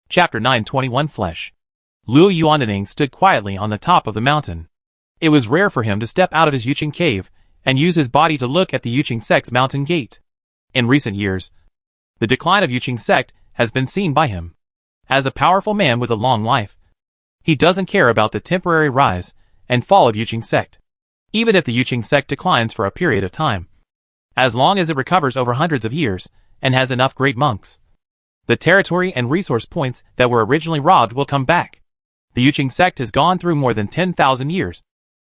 Chapter 921 Flesh. Luo Yuandaning stood quietly on the top of the mountain. It was rare for him to step out of his Yuqing cave and use his body to look at the Yuqing sect's mountain gate. In recent years, the decline of Yuqing sect has been seen by him. As a powerful man with a long life, he doesn't care about the temporary rise and fall of Yuqing sect, even if the Yuqing sect declines for a period of time. As long as it recovers over hundreds of years and has enough great monks, the territory and resource points that were originally robbed will come back. The Yuqing sect has gone through more than 10,000 years.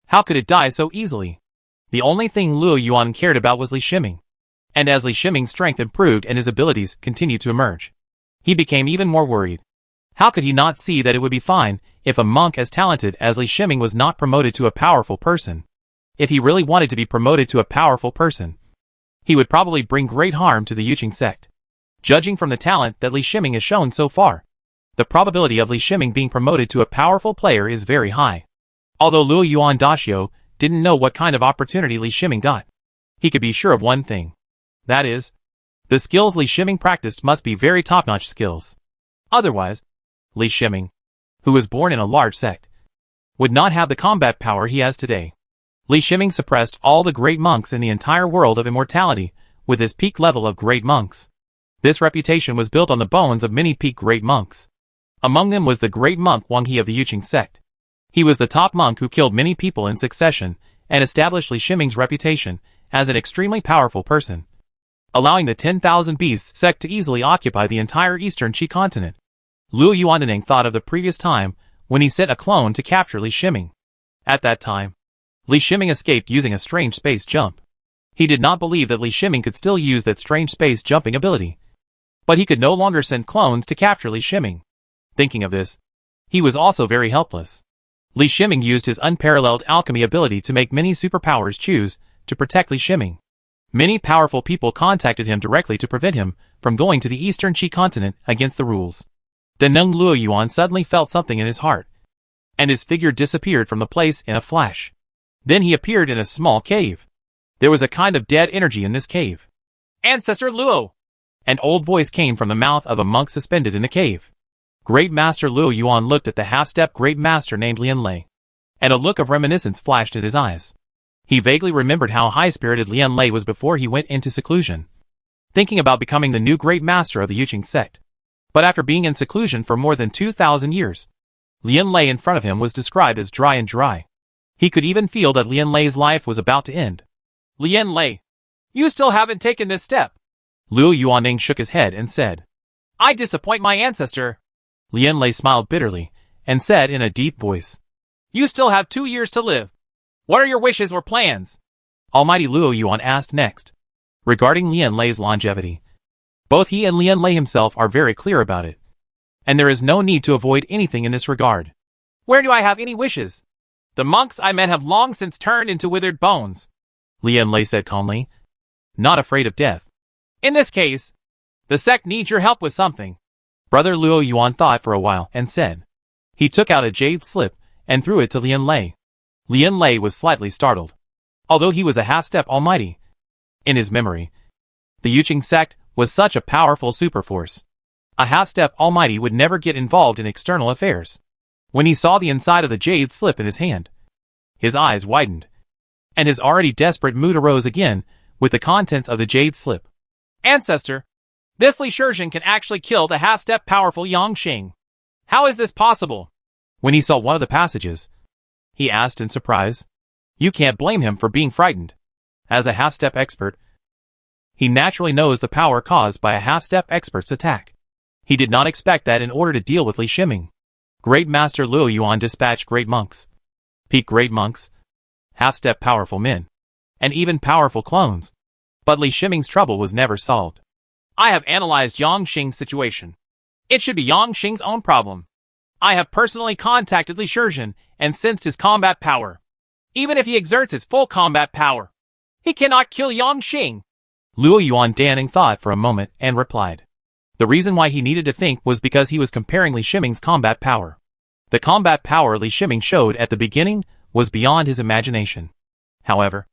How could it die so easily? The only thing Luo Yuan cared about was Li Shiming. And as Li Shiming's strength improved and his abilities continued to emerge, he became even more worried. How could he not see that it would be fine if a monk as talented as Li Shiming was not promoted to a powerful person? If he really wanted to be promoted to a powerful person, he would probably bring great harm to the Yuqing sect. Judging from the talent that Li Shiming has shown so far, the probability of Li Shiming being promoted to a powerful player is very high. Although Luo Yuan Daxio didn't know what kind of opportunity Li Shiming got, he could be sure of one thing. That is, the skills Li Shiming practiced must be very top-notch skills. Otherwise, Li Shiming, who was born in a large sect, would not have the combat power he has today. Li Shiming suppressed all the great monks in the entire world of immortality with his peak level of great monks. This reputation was built on the bones of many peak great monks. Among them was the great monk Wang He of the Yuqing sect. He was the top monk who killed many people in succession and established Li Shiming's reputation as an extremely powerful person, allowing the 10,000 Beasts sect to easily occupy the entire eastern Qi continent. Luo Yuandaning thought of the previous time when he sent a clone to capture Li Shiming. At that time, Li Shiming escaped using a strange space jump. He did not believe that Li Shiming could still use that strange space jumping ability, but he could no longer send clones to capture Li Shiming. Thinking of this, he was also very helpless. Li Shiming used his unparalleled alchemy ability to make many superpowers choose to protect Li Shiming. Many powerful people contacted him directly to prevent him from going to the eastern Qi continent against the rules. Deneng Luo Yuan suddenly felt something in his heart, and his figure disappeared from the place in a flash. Then he appeared in a small cave. There was a kind of dead energy in this cave. "Ancestor Luo!" An old voice came from the mouth of a monk suspended in the cave. Great Master Luo Yuan looked at the half-step Great Master named Lian Lei, and a look of reminiscence flashed in his eyes. He vaguely remembered how high-spirited Lian Lei was before he went into seclusion, thinking about becoming the new Great Master of the Yuqing sect. But after being in seclusion for more than 2,000 years, Lian Lei in front of him was described as dry and dry. He could even feel that Lian Lei's life was about to end. "Lian Lei, you still haven't taken this step." Luo Yuanning shook his head and said, "I disappoint my ancestor." Lian Lei smiled bitterly and said in a deep voice, "You still have 2 years to live. What are your wishes or plans?" Almighty Luo Yuan asked next. Regarding Lian Lei's longevity, both he and Lian Lei himself are very clear about it, and there is no need to avoid anything in this regard. "Where do I have any wishes? The monks I met have long since turned into withered bones," Lian Lei said calmly, not afraid of death. "In this case, the sect needs your help with something." Brother Luo Yuan thought for a while and said. He took out a jade slip and threw it to Lian Lei. Lian Lei was slightly startled. Although he was a half-step almighty, in his memory, the Yuqing sect was such a powerful superforce. A half-step almighty would never get involved in external affairs. When he saw the inside of the jade slip in his hand, his eyes widened, and his already desperate mood arose again with the contents of the jade slip. "Ancestor, this Li Shizhen can actually kill the half-step powerful Yang Xing. How is this possible?" When he saw one of the passages, he asked in surprise. You can't blame him for being frightened. As a half-step expert, he naturally knows the power caused by a half-step expert's attack. He did not expect that in order to deal with Li Shiming, Great Master Luo Yuan dispatched great monks, peak great monks, half-step powerful men, and even powerful clones. But Li Shiming's trouble was never solved. "I have analyzed Yang Xing's situation. It should be Yang Xing's own problem. I have personally contacted Li Shizhen and sensed his combat power. Even if he exerts his full combat power, he cannot kill Yang Xing." Luo Yuan Danning thought for a moment and replied. The reason why he needed to think was because he was comparing Li Shiming's combat power. The combat power Li Shiming showed at the beginning was beyond his imagination. However,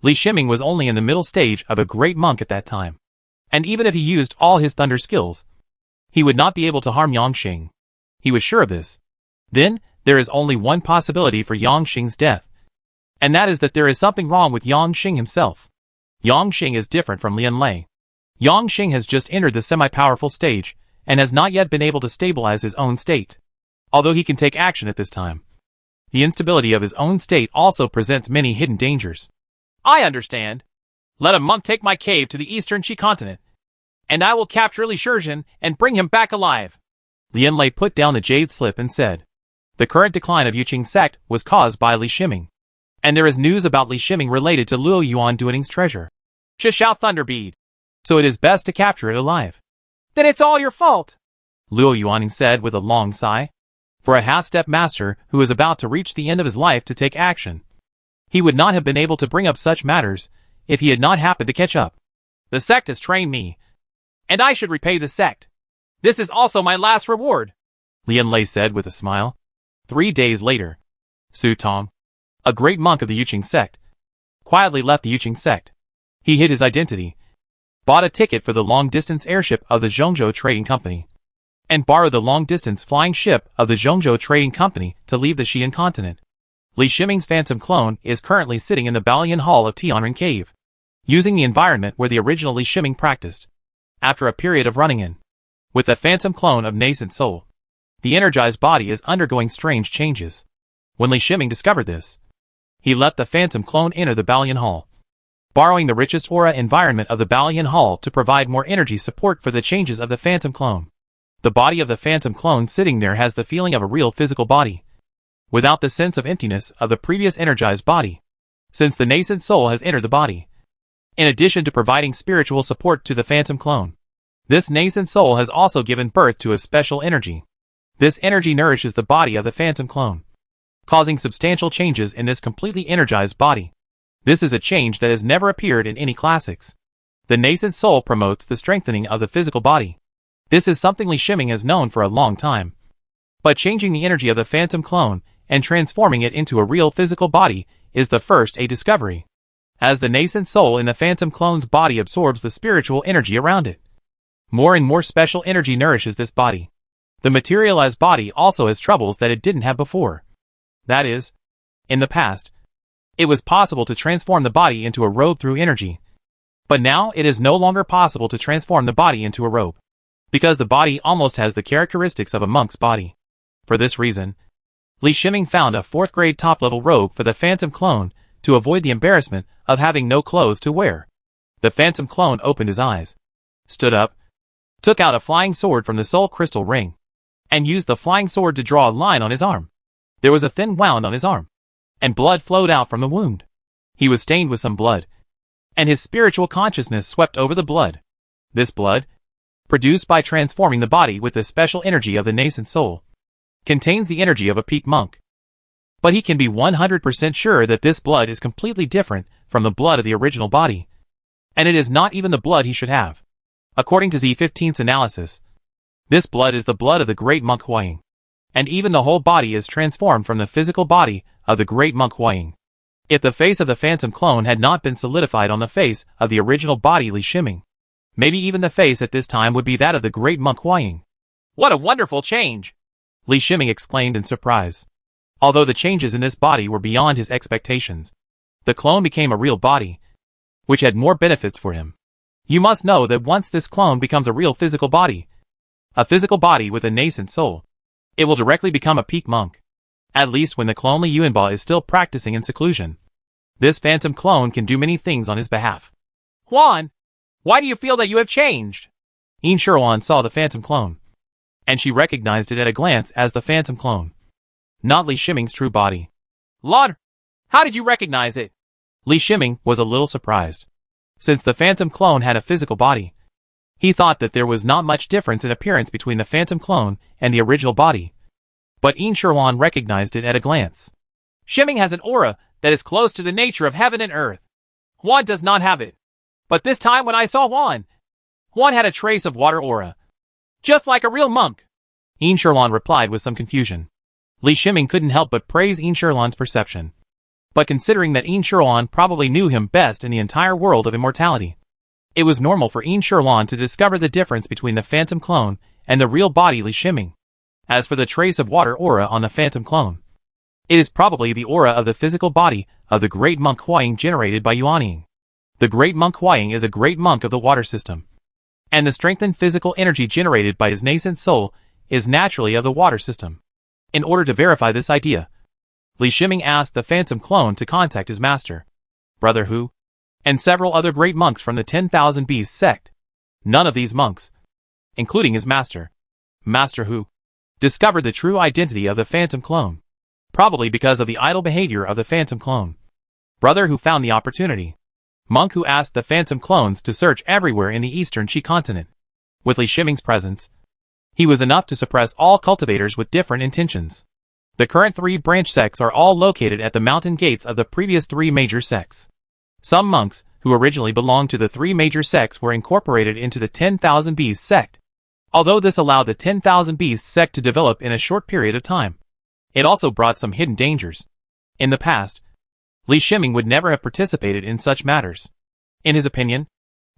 Li Shiming was only in the middle stage of a great monk at that time. And even if he used all his thunder skills, He would not be able to harm Yangxing. He was sure of this. Then, there is only one possibility for Yangxing's death. And that is that there is something wrong with Yangxing himself. Yangxing is different from Lianlei. Yangxing has just entered the semi-powerful stage, and has not yet been able to stabilize his own state. Although he can take action at this time, the instability of his own state also presents many hidden dangers. I understand. Let a monk take my cave to the eastern Qi continent, and I will capture Li Shizhen and bring him back alive. Lianlei put down the jade slip and said, the current decline of Yuqing sect was caused by Li Shiming. And there is news about Li Shiming related to Luo Yuan Duaning's treasure. Shishao Thunderbead. So it is best to capture it alive. Then it's all your fault, Luo Yuaning said with a long sigh. For a half-step master who is about to reach the end of his life to take action, he would not have been able to bring up such matters if he had not happened to catch up. The sect has trained me, and I should repay the sect. This is also my last reward, Lianlei said with a smile. 3 days later, Su Tong, a great monk of the Yuqing sect, quietly left the Yuqing sect. He hid his identity, bought a ticket for the long-distance airship of the Zhongzhou Trading Company, and borrowed the long-distance flying ship of the Zhongzhou Trading Company to leave the Xi'an continent. Li Shiming's phantom clone is currently sitting in the Balian Hall of Tianren Cave, using the environment where the original Li Shiming practiced. After a period of running in, with the phantom clone of nascent soul, the energized body is undergoing strange changes. When Li Shiming discovered this, he let the phantom clone enter the Balian Hall, borrowing the richest aura environment of the Balian Hall to provide more energy support for the changes of the phantom clone. The body of the phantom clone sitting there has the feeling of a real physical body, without the sense of emptiness of the previous energized body, since the nascent soul has entered the body. In addition to providing spiritual support to the phantom clone, this nascent soul has also given birth to a special energy. This energy nourishes the body of the phantom clone, causing substantial changes in this completely energized body. This is a change that has never appeared in any classics. The nascent soul promotes the strengthening of the physical body. This is something Li Shiming has known for a long time. But changing the energy of the phantom clone and transforming it into a real physical body is the first a discovery. As the nascent soul in the phantom clone's body absorbs the spiritual energy around it, more and more special energy nourishes this body. The materialized body also has troubles that it didn't have before. That is, in the past, it was possible to transform the body into a robe through energy. But now it is no longer possible to transform the body into a robe, because the body almost has the characteristics of a monk's body. For this reason, Li Shiming found a 4th grade top-level robe for the phantom clone to avoid the embarrassment of having no clothes to wear. The phantom clone opened his eyes, stood up, took out a flying sword from the soul crystal ring, and used the flying sword to draw a line on his arm. There was a thin wound on his arm, and blood flowed out from the wound. He was stained with some blood, and his spiritual consciousness swept over the blood. This blood, produced by transforming the body with the special energy of the nascent soul, contains the energy of a peak monk. But he can be 100% sure that this blood is completely different from the blood of the original body, and it is not even the blood he should have. According to Z15's analysis, this blood is the blood of the great monk Huaying, and even the whole body is transformed from the physical body of the great monk Huaying. If the face of the phantom clone had not been solidified on the face of the original body Li Shiming, maybe even the face at this time would be that of the great monk Huaying. What a wonderful change! Li Shiming exclaimed in surprise. Although the changes in this body were beyond his expectations, the clone became a real body, which had more benefits for him. You must know that once this clone becomes a real physical body with a nascent soul, it will directly become a peak monk. At least when the clone Li Yuanba is still practicing in seclusion. This phantom clone can do many things on his behalf. Huan! Why do you feel that you have changed? Yin Shiruan saw the phantom clone, and she recognized it at a glance as the phantom clone, not Li Shiming's true body. Lord, how did you recognize it? Li Shiming was a little surprised. Since the phantom clone had a physical body, he thought that there was not much difference in appearance between the phantom clone and the original body. But Yin Shiruan recognized it at a glance. Shiming has an aura that is close to the nature of heaven and earth. Huan does not have it. But this time when I saw Huan had a trace of water aura, just like a real monk. Yin Shiruan replied with some confusion. Li Shiming couldn't help but praise Yin Shiruan's perception. But considering that Yin Shiruan probably knew him best in the entire world of immortality, it was normal for Yin Shiruan to discover the difference between the phantom clone and the real body Li Shiming. As for the trace of water aura on the phantom clone, it is probably the aura of the physical body of the great monk Huaying generated by Yuanying. The great monk Huaying is a great monk of the water system, and the strengthened physical energy generated by his nascent soul is naturally of the water system. In order to verify this idea, Li Shiming asked the phantom clone to contact his master, Brother Hu, and several other great monks from the 10,000 Beasts sect. None of these monks, including his master, Master Hu, discovered the true identity of the phantom clone, probably because of the idle behavior of the phantom clone. Brother Hu found the opportunity. Monk Hu asked the phantom clones to search everywhere in the eastern Qi continent. With Li Shiming's presence, he was enough to suppress all cultivators with different intentions. The current 3 branch sects are all located at the mountain gates of the previous 3 major sects. Some monks, who originally belonged to the 3 major sects, were incorporated into the 10,000 Beasts sect. Although this allowed the 10,000 Beasts sect to develop in a short period of time, it also brought some hidden dangers. In the past, Li Shiming would never have participated in such matters. In his opinion,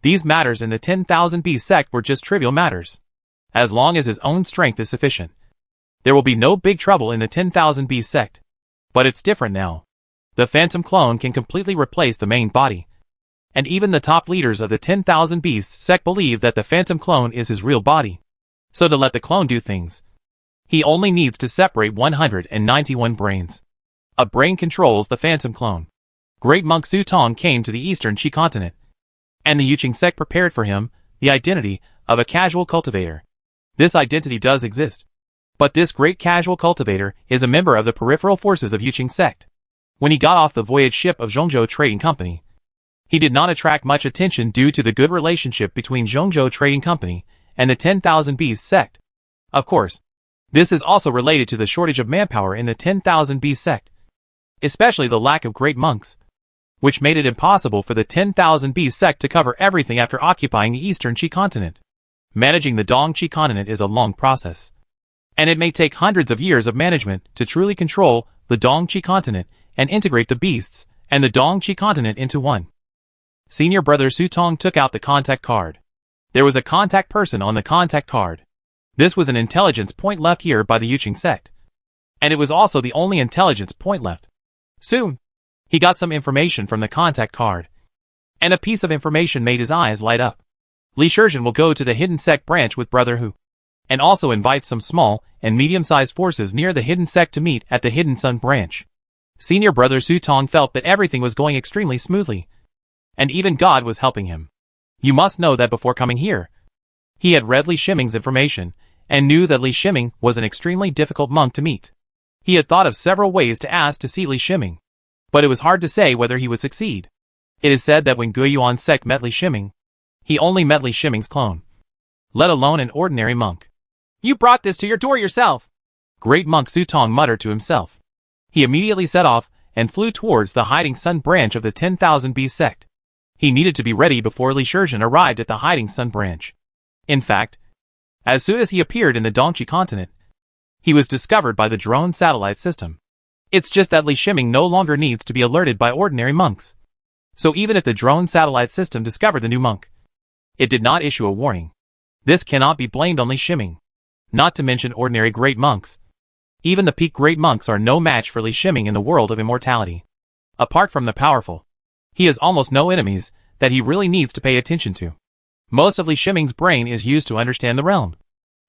these matters in the 10,000 Beasts sect were just trivial matters. As long as his own strength is sufficient, there will be no big trouble in the 10,000 Beasts sect. But it's different now. The phantom clone can completely replace the main body, and even the top leaders of the 10,000 Beasts sect believe that the phantom clone is his real body. So to let the clone do things, he only needs to separate 191 brains. A brain controls the phantom clone. Great monk Su Tong came to the eastern Qi continent, and the Yuqing sect prepared for him the identity of a casual cultivator. This identity does exist, but this great casual cultivator is a member of the peripheral forces of Yuqing sect. When he got off the voyage ship of Zhongzhou Trading Company, he did not attract much attention due to the good relationship between Zhongzhou Trading Company and the 10,000 Beasts sect. Of course, this is also related to the shortage of manpower in the 10,000 Beasts sect, especially the lack of great monks, which made it impossible for the 10,000 Beasts sect to cover everything after occupying the eastern Qi continent. Managing the Dong Qi continent is a long process, and it may take hundreds of years of management to truly control the Dong Qi continent and integrate the beasts and the Dong Qi continent into one. Senior brother Su Tong took out the contact card. There was a contact person on the contact card. This was an intelligence point left here by the Yuqing sect, and it was also the only intelligence point left. Soon, he got some information from the contact card, and a piece of information made his eyes light up. Li Shizhen will go to the hidden sect branch with Brother Hu, and also invite some small and medium-sized forces near the hidden sect to meet at the hidden sun branch. Senior brother Su Tong felt that everything was going extremely smoothly, and even God was helping him. You must know that before coming here, he had read Li Shiming's information, and knew that Li Shiming was an extremely difficult monk to meet. He had thought of several ways to ask to see Li Shiming, but it was hard to say whether he would succeed. It is said that when Guiyuan sect met Li Shiming, he only met Li Shiming's clone, let alone an ordinary monk. You brought this to your door yourself, great monk Su Tong muttered to himself. He immediately set off and flew towards the hiding sun branch of the 10,000 Beast sect. He needed to be ready before Li Shizhen arrived at the hiding sun branch. In fact, as soon as he appeared in the Dongqi continent, he was discovered by the drone satellite system. It's just that Li Shiming no longer needs to be alerted by ordinary monks. So even if the drone satellite system discovered the new monk, it did not issue a warning. This cannot be blamed on Li Shiming. Not to mention ordinary great monks. Even the peak great monks are no match for Li Shiming in the world of immortality. Apart from the powerful, he has almost no enemies that he really needs to pay attention to. Most of Li Shiming's brain is used to understand the realm,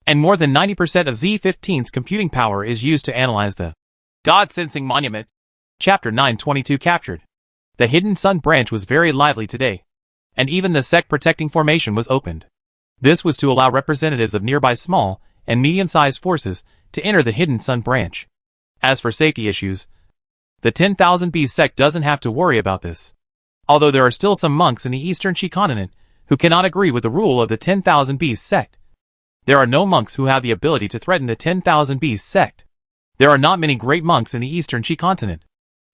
and more than 90% of Z15's computing power is used to analyze the God-sensing monument. Chapter 922 captured. The hidden sun branch was very lively today, and even the sect protecting formation was opened. This was to allow representatives of nearby small and medium-sized forces to enter the hidden sun branch. As for safety issues, the 10,000 Beast sect doesn't have to worry about this. Although there are still some monks in the eastern Qi continent who cannot agree with the rule of the 10,000 Beast sect, there are no monks who have the ability to threaten the 10,000 Beast sect. There are not many great monks in the eastern Qi continent.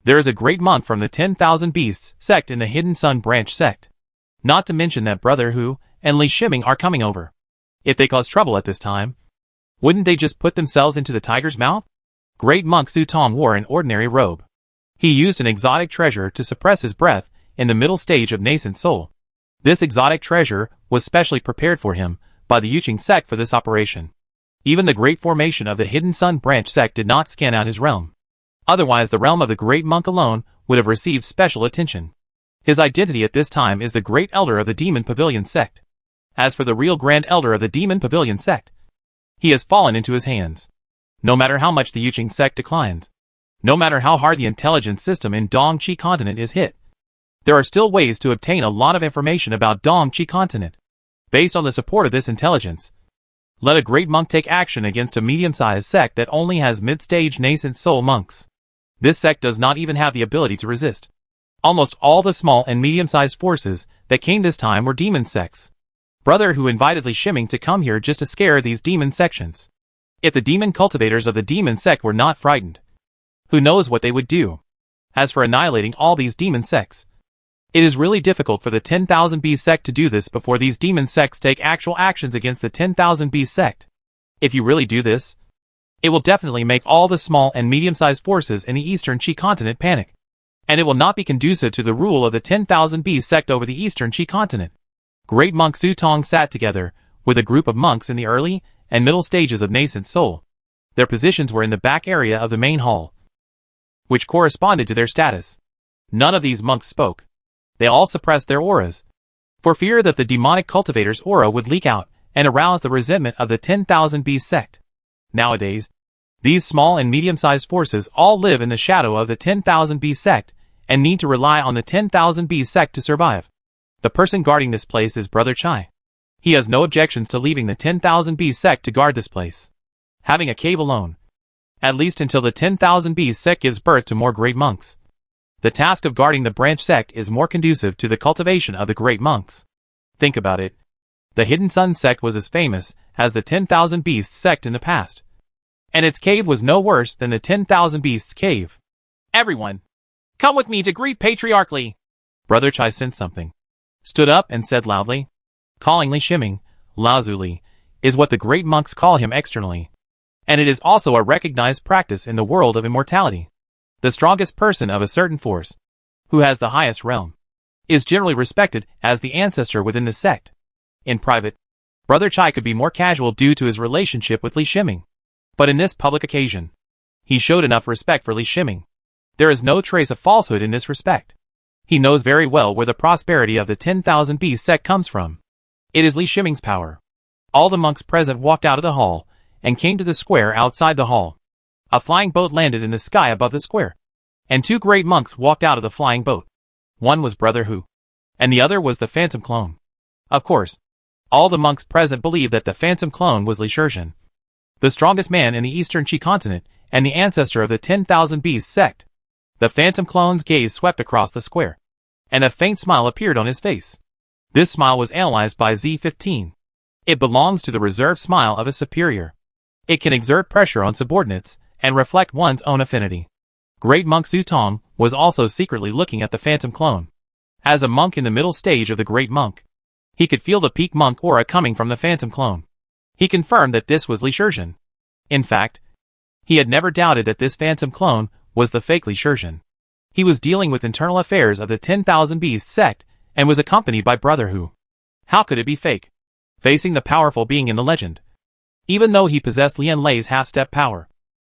There is a great monk from the 10,000 Beasts sect in the hidden sun branch sect. Not to mention that Brother Hu and Li Shiming are coming over. If they cause trouble at this time, wouldn't they just put themselves into the tiger's mouth? Great monk Su Tong wore an ordinary robe. He used an exotic treasure to suppress his breath in the middle stage of nascent soul. This exotic treasure was specially prepared for him by the Yuching sect for this operation. Even the great formation of the Hidden Sun branch sect did not scan out his realm. Otherwise the realm of the great monk alone would have received special attention. His identity at this time is the great elder of the Demon Pavilion sect. As for the real grand elder of the Demon Pavilion sect, he has fallen into his hands. No matter how much the Yuching sect declines, no matter how hard the intelligence system in Dongqi continent is hit, there are still ways to obtain a lot of information about Dongqi continent. Based on the support of this intelligence, let a great monk take action against a medium-sized sect that only has mid-stage nascent soul monks. This sect does not even have the ability to resist. Almost all the small and medium-sized forces that came this time were demon sects. Brother Hu invited Li Shiming to come here just to scare these demon sections. If the demon cultivators of the demon sect were not frightened, who knows what they would do? As for annihilating all these demon sects, it is really difficult for the 10,000 Beast sect to do this before these demon sects take actual actions against the 10,000 Beast sect. If you really do this, it will definitely make all the small and medium-sized forces in the Eastern Qi continent panic. And it will not be conducive to the rule of the 10,000 Beast sect over the Eastern Qi continent. Great monk Su Tong sat together with a group of monks in the early and middle stages of nascent soul. Their positions were in the back area of the main hall, which corresponded to their status. None of these monks spoke. They all suppressed their auras, for fear that the demonic cultivator's aura would leak out and arouse the resentment of the 10,000 Beast sect. Nowadays, these small and medium-sized forces all live in the shadow of the 10,000 Beast sect and need to rely on the 10,000 Beast sect to survive. The person guarding this place is Brother Chai. He has no objections to leaving the 10,000 Beast sect to guard this place, having a cave alone, at least until the 10,000 Beast sect gives birth to more great monks. The task of guarding the branch sect is more conducive to the cultivation of the great monks. Think about it. The Hidden Sun sect was as famous as the 10,000 Beasts sect in the past, and its cave was no worse than the 10,000 Beasts cave. Everyone, come with me to greet patriarchally. Brother Chai sensed something, stood up and said loudly, calling Li Shiming, Lazuli, is what the great monks call him externally, and it is also a recognized practice in the world of immortality. The strongest person of a certain force, who has the highest realm, is generally respected as the ancestor within the sect. In private, Brother Chai could be more casual due to his relationship with Li Shiming, but in this public occasion, he showed enough respect for Li Shiming. There is no trace of falsehood in this respect. He knows very well where the prosperity of the 10,000 Beast sect comes from. It is Li Shiming's power. All the monks present walked out of the hall and came to the square outside the hall. A flying boat landed in the sky above the square, and two great monks walked out of the flying boat. One was Brother Hu, and the other was the phantom clone. Of course, all the monks present believed that the phantom clone was Li Shizhen, the strongest man in the Eastern Qi continent and the ancestor of the 10,000 Beast sect. The phantom clone's gaze swept across the square, and a faint smile appeared on his face. This smile was analyzed by Z15. It belongs to the reserved smile of a superior. It can exert pressure on subordinates and reflect one's own affinity. Great monk Su Tong was also secretly looking at the phantom clone. As a monk in the middle stage of the great monk, he could feel the peak monk aura coming from the phantom clone. He confirmed that this was Li Shizhen. In fact, he had never doubted that this phantom clone was the fake Li Shizhen. He was dealing with internal affairs of the 10,000 Beast sect and was accompanied by Brother Hu. How could it be fake? Facing the powerful being in the legend, even though he possessed Lian Lei's half-step power,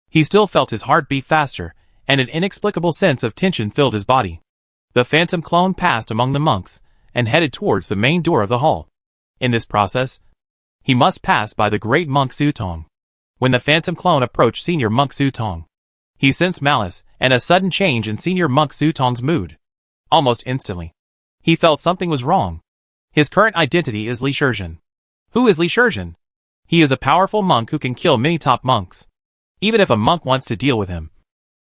he still felt his heart beat faster, and an inexplicable sense of tension filled his body. The phantom clone passed among the monks and headed towards the main door of the hall. In this process, he must pass by the great monk Su Tong. When the phantom clone approached senior monk Su Tong, he sensed malice and a sudden change in senior monk Su Tong's mood. Almost instantly, he felt something was wrong. His current identity is Li Shizhen. Who is Li Shizhen? He is a powerful monk who can kill many top monks. Even if a monk wants to deal with him,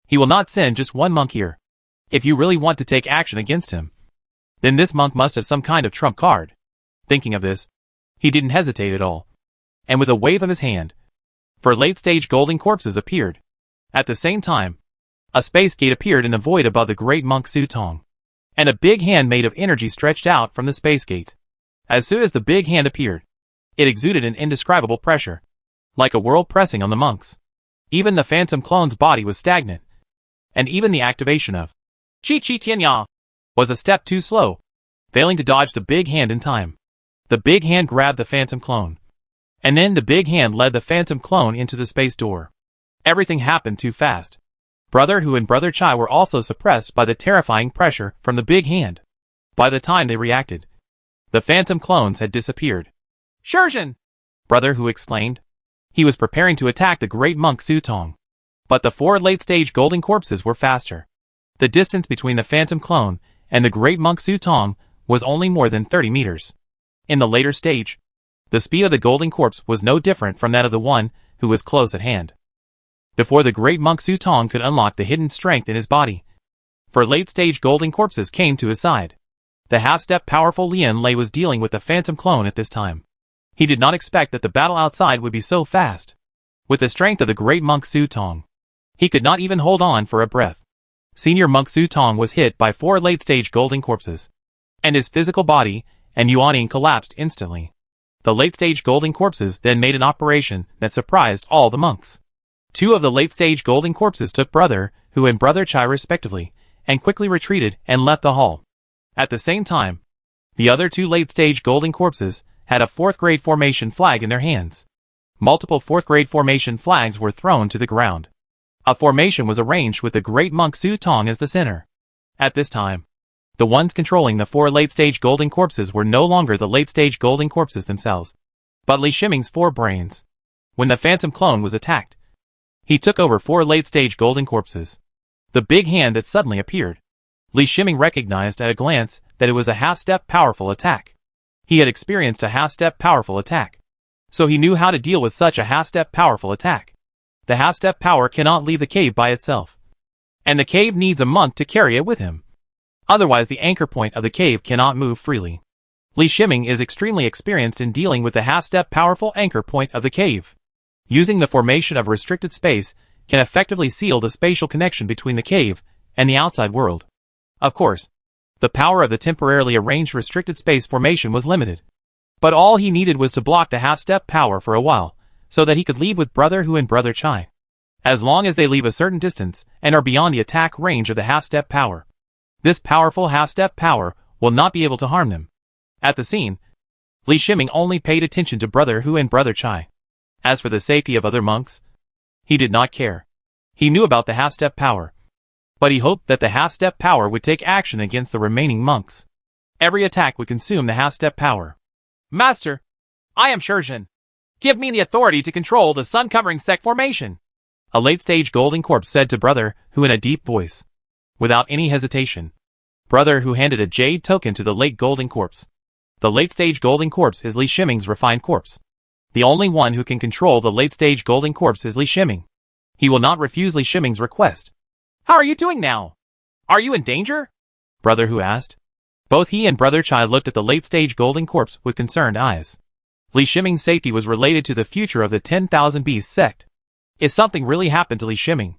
he will not send just one monk here. If you really want to take action against him, then this monk must have some kind of trump card. Thinking of this, he didn't hesitate at all, and with a wave of his hand, for late-stage golden corpses appeared. At the same time, a space gate appeared in the void above the great monk Su Tong, and a big hand made of energy stretched out from the space gate. As soon as the big hand appeared, it exuded an indescribable pressure, like a world pressing on the monks. Even the phantom clone's body was stagnant, and even the activation of Qi Qi Tianya was a step too slow, failing to dodge the big hand in time. The big hand grabbed the phantom clone, And then the big hand led the phantom clone into the space door. Everything happened too fast. Brother Hu and Brother Chai were also suppressed by the terrifying pressure from the big hand. By the time they reacted, the phantom clones had disappeared. "Shurjin!" Brother Hu exclaimed. He was preparing to attack the great monk Sutong. But the 4 late-stage golden corpses were faster. The distance between the phantom clone and the great monk Sutong was only more than 30 meters. In the later stage, the speed of the golden corpse was no different from that of the one who was close at hand. Before the great monk Sutong could unlock the hidden strength in his body, 4 late-stage golden corpses came to his side. The half-step powerful Lian Lei was dealing with the phantom clone at this time. He did not expect that the battle outside would be so fast. With the strength of the great monk Sutong, he could not even hold on for a breath. Senior monk Sutong was hit by 4 late-stage golden corpses, and his physical body and Yuaning collapsed instantly. The late-stage golden corpses then made an operation that surprised all the monks. 2 of the late-stage golden corpses took Brother Hu and Brother Chai respectively, and quickly retreated and left the hall. At the same time, the other 2 late-stage golden corpses had a 4th-grade formation flag in their hands. Multiple 4th-grade formation flags were thrown to the ground. A formation was arranged with the great monk Sutong as the center. At this time, the ones controlling the 4 late-stage golden corpses were no longer the late-stage golden corpses themselves, but Li Shiming's 4 brains. When the phantom clone was attacked, he took over 4 late-stage golden corpses. The big hand that suddenly appeared, Li Shiming recognized at a glance that it was a half-step powerful attack. He had experienced a half-step powerful attack, so he knew how to deal with such a half-step powerful attack. The half-step power cannot leave the cave by itself, and the cave needs a monk to carry it with him. Otherwise the anchor point of the cave cannot move freely. Li Shiming is extremely experienced in dealing with the half-step powerful anchor point of the cave. Using the formation of restricted space can effectively seal the spatial connection between the cave and the outside world. Of course, the power of the temporarily arranged restricted space formation was limited. But all he needed was to block the half-step power for a while, so that he could leave with Brother Hu and Brother Chai. As long as they leave a certain distance and are beyond the attack range of the half-step power, this powerful half-step power will not be able to harm them. At the scene, Li Shiming only paid attention to Brother Hu and Brother Chai. As for the safety of other monks, he did not care. He knew about the half-step power, but he hoped that the half-step power would take action against the remaining monks. Every attack would consume the half-step power. "Master, I am Shurjin. Give me the authority to control the sun-covering sect formation," a late-stage golden corpse said to Brother Hu in a deep voice. Without any hesitation, Brother Hu handed a jade token to the late golden corpse. The late-stage golden corpse is Li Shiming's refined corpse. The only one who can control the late-stage golden corpse is Li Shiming. He will not refuse Li Shiming's request. "How are you doing now? Are you in danger?" Brother Hu asked. Both he and Brother Chai looked at the late-stage golden corpse with concerned eyes. Li Shiming's safety was related to the future of the 10,000 Beasts sect. If something really happened to Li Shiming,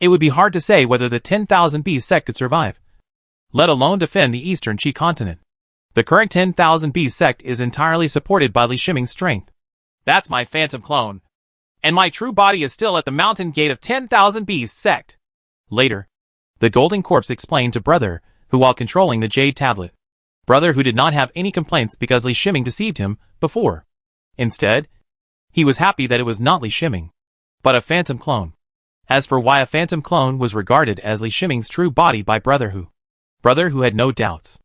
it would be hard to say whether the 10,000 Beasts sect could survive, let alone defend the eastern Qi continent. The current 10,000 Beasts sect is entirely supported by Li Shiming's strength. "That's my phantom clone, and my true body is still at the mountain gate of 10,000 Beasts sect." Later, the golden corpse explained to Brother Hu while controlling the jade tablet. Brother Hu did not have any complaints because Li Shiming deceived him before. Instead, he was happy that it was not Li Shiming, but a phantom clone. As for why a phantom clone was regarded as Li Shiming's true body by Brother Hu had no doubts.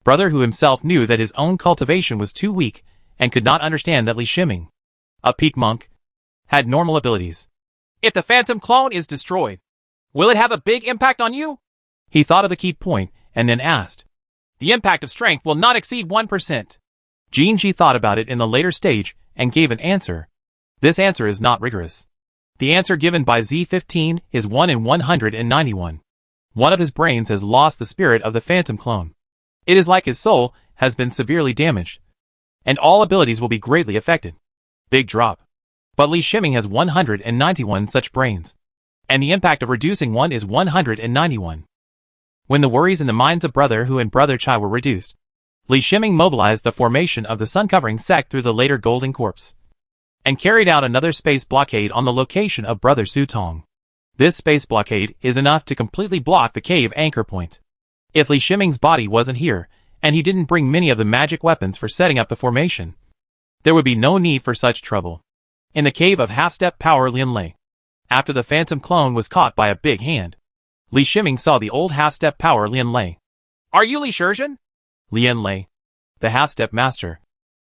Brother Hu himself knew that his own cultivation was too weak and could not understand that Li Shiming, a peak monk, had normal abilities. "If the phantom clone is destroyed, will it have a big impact on you?" He thought of the key point and then asked. "The impact of strength will not exceed 1%. Jinji thought about it in the later stage and gave an answer. This answer is not rigorous. The answer given by Z15 is 1 in 191. One of his brains has lost the spirit of the phantom clone. It is like his soul has been severely damaged, and all abilities will be greatly affected. Big drop. But Li Shiming has 191 such brains, and the impact of reducing one is 191. When the worries in the minds of Brother Hu and Brother Chai were reduced, Li Shiming mobilized the formation of the sun-covering sect through the later golden corpse, and carried out another space blockade on the location of Brother Sutong. This space blockade is enough to completely block the cave anchor point. If Li Shiming's body wasn't here, and he didn't bring many of the magic weapons for setting up the formation, There would be no need for such trouble. In the cave of half-step power Lien lay. After the phantom clone was caught by a big hand, Li Shiming saw the old half-step power Lien lay. Are you Li Shizhen? Lien lay, the half-step master,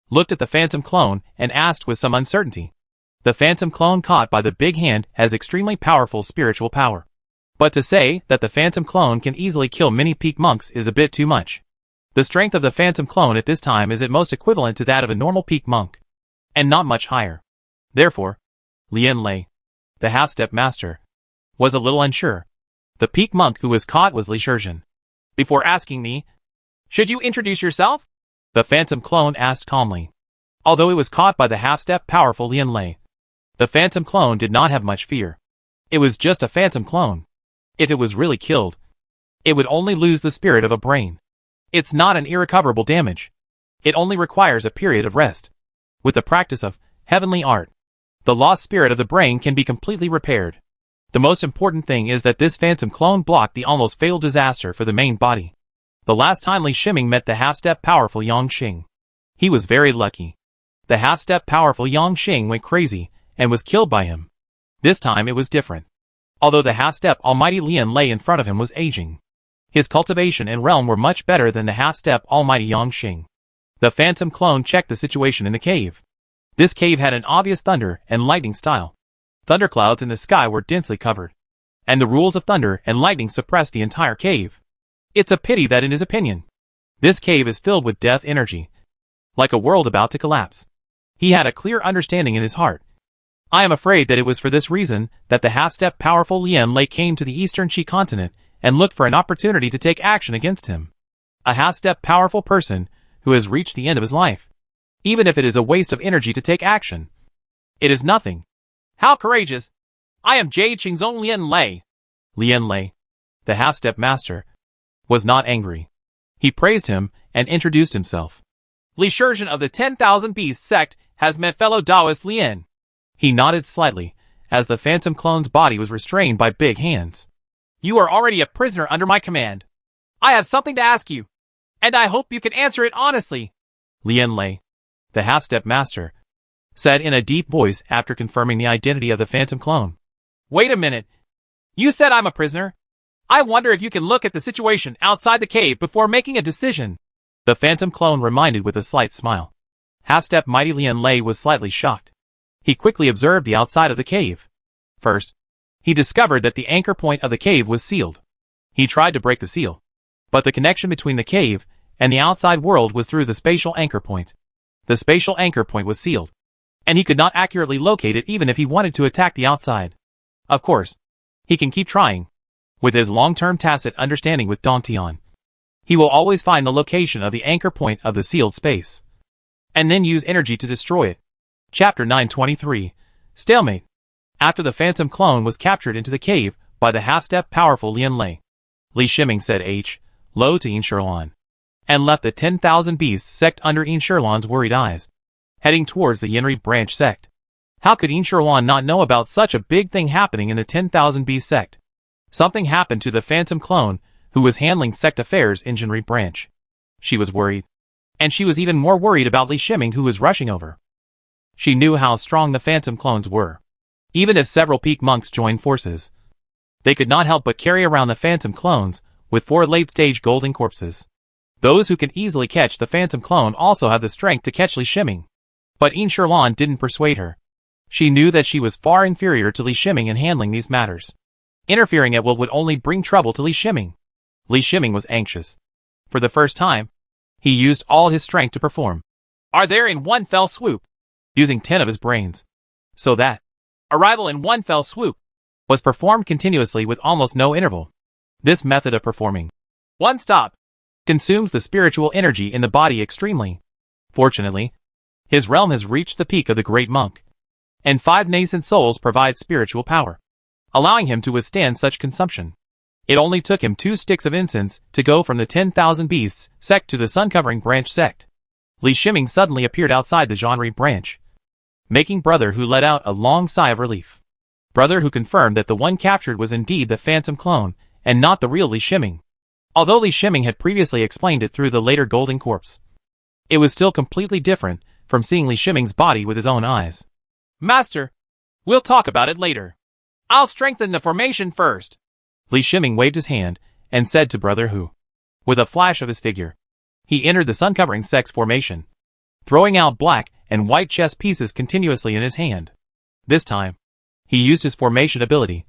looked at the phantom clone and asked with some uncertainty. The phantom clone caught by the big hand has extremely powerful spiritual power. But to say that the phantom clone can easily kill many peak monks is a bit too much. The strength of the phantom clone at this time is at most equivalent to that of a normal peak monk, and not much higher. Therefore, Lien lay, the half-step master, was a little unsure. The peak monk who was caught was Li Shizhen. Before asking me, should you introduce yourself? The phantom clone asked calmly. Although it was caught by the half-step powerful Lien lay, the phantom clone did not have much fear. It was just a phantom clone. If it was really killed, it would only lose the spirit of a brain. It's not an irrecoverable damage. It only requires a period of rest. With the practice of heavenly art, the lost spirit of the brain can be completely repaired. The most important thing is that this phantom clone blocked the almost fatal disaster for the main body. The last time Li Shiming met the half-step powerful Yang Xing, he was very lucky. The half-step powerful Yang Xing went crazy and was killed by him. This time it was different. Although the half-step almighty Lien lay in front of him was aging, his cultivation and realm were much better than the half-step almighty Yang Xing. The phantom clone checked the situation in the cave. This cave had an obvious thunder and lightning style. Thunderclouds in the sky were densely covered, and the rules of thunder and lightning suppressed the entire cave. It's a pity that in his opinion, this cave is filled with death energy, like a world about to collapse. He had a clear understanding in his heart. I am afraid that it was for this reason that the half-step powerful Lien lay came to the eastern Qi continent and looked for an opportunity to take action against him. A half-step powerful person who has reached the end of his life. Even if it is a waste of energy to take action, it is nothing. How courageous! I am Jade Qingzong Lien lay. Lien lay, the half-step master, was not angry. He praised him and introduced himself. Li Shizhen of the 10,000 Beasts sect has met fellow Taoist Lien. He nodded slightly, as the phantom clone's body was restrained by big hands. You are already a prisoner under my command. I have something to ask you, and I hope you can answer it honestly. Lien lay, the half-step master, said in a deep voice after confirming the identity of the phantom clone. Wait a minute. You said I'm a prisoner. I wonder if you can look at the situation outside the cave before making a decision. The phantom clone reminded with a slight smile. Half-step mighty Lien lay was slightly shocked. He quickly observed the outside of the cave. First, he discovered that the anchor point of the cave was sealed. He tried to break the seal, but the connection between the cave and the outside world was through the spatial anchor point. The spatial anchor point was sealed, and he could not accurately locate it even if he wanted to attack the outside. Of course, he can keep trying. With his long-term tacit understanding with Dantian, he will always find the location of the anchor point of the sealed space, and then use energy to destroy it. Chapter 923, Stalemate. After the phantom clone was captured into the cave by the half-step powerful Lien lay, Li Shiming said low to Yin Shirlan, and left the 10,000 Beasts sect under Yin Shirlan's worried eyes, heading towards the Yinri branch sect. How could Yin Shirlan not know about such a big thing happening in the 10,000 Beast sect? Something happened to the phantom clone who was handling sect affairs in Jinri branch. She was worried, and she was even more worried about Li Shiming who was rushing over. She knew how strong the phantom clones were. Even if several peak monks joined forces, they could not help but carry around the phantom clones with 4 late-stage golden corpses. Those who can easily catch the phantom clone also have the strength to catch Li Shiming. But Yin Shirlan didn't persuade her. She knew that she was far inferior to Li Shiming in handling these matters. Interfering at will would only bring trouble to Li Shiming. Li Shiming was anxious. For the first time, he used all his strength to perform. Are there in one fell swoop? Using 10 of his brains. So that arrival in one fell swoop was performed continuously with almost no interval. This method of performing one stop consumes the spiritual energy in the body extremely. Fortunately, his realm has reached the peak of the great monk, and 5 nascent souls provide spiritual power, allowing him to withstand such consumption. It only took him 2 sticks of incense to go from the 10,000 Beasts sect to the sun-covering branch sect. Li Shiming suddenly appeared outside the Jinri branch, making Brother Who let out a long sigh of relief. Brother Who confirmed that the one captured was indeed the phantom clone, and not the real Li Shiming. Although Li Shiming had previously explained it through the later golden corpse, it was still completely different from seeing Li Shiming's body with his own eyes. Master, we'll talk about it later. I'll strengthen the formation first. Li Shiming waved his hand and said to Brother Hu. With a flash of his figure, he entered the sun-covering sex formation, throwing out black and white chess pieces continuously in his hand. This time, he used his formation ability,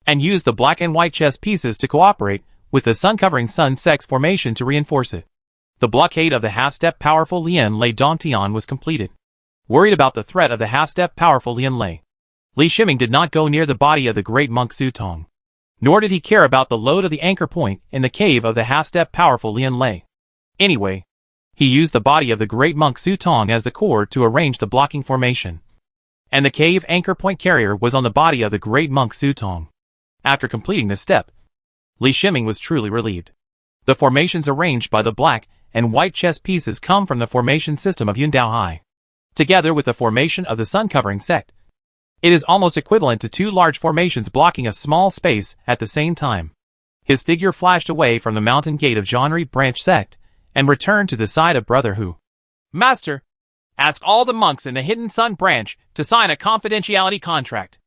and used the black and white chess pieces to cooperate with the sun-covering sun sex formation to reinforce it. The blockade of the half-step powerful Lian Lei Dantian was completed. Worried about the threat of the half-step powerful Lian Lei, Li Shiming did not go near the body of the great monk Su Tong, nor did he care about the load of the anchor point in the cave of the half-step powerful Lian Lei. Anyway, he used the body of the great monk Su Tong as the core to arrange the blocking formation, and the cave anchor point carrier was on the body of the great monk Su Tong. After completing this step, Li Shiming was truly relieved. The formations arranged by the black and white chess pieces come from the formation system of Yundao Hai, together with the formation of the sun-covering sect. It is almost equivalent to two large formations blocking a small space at the same time. His figure flashed away from the mountain gate of Genre branch sect, and returned to the side of Brother Hu. Master, ask all the monks in the Hidden Sun branch to sign a confidentiality contract.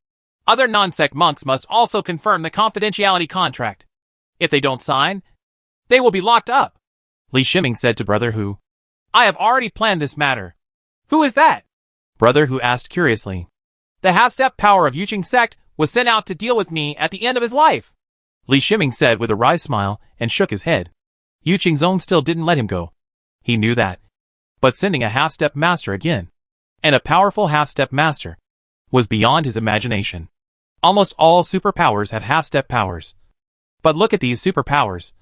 Other non-sect monks must also confirm the confidentiality contract. If they don't sign, they will be locked up. Li Shiming said to Brother Hu. I have already planned this matter. Who is that? Brother Hu asked curiously. The half-step power of Yuqing sect was sent out to deal with me at the end of his life. Li Shiming said with a wry smile and shook his head. Yuqing's own still didn't let him go. He knew that. But sending a half-step master again, and a powerful half-step master, was beyond his imagination. Almost all superpowers have half-step powers. But look at these superpowers.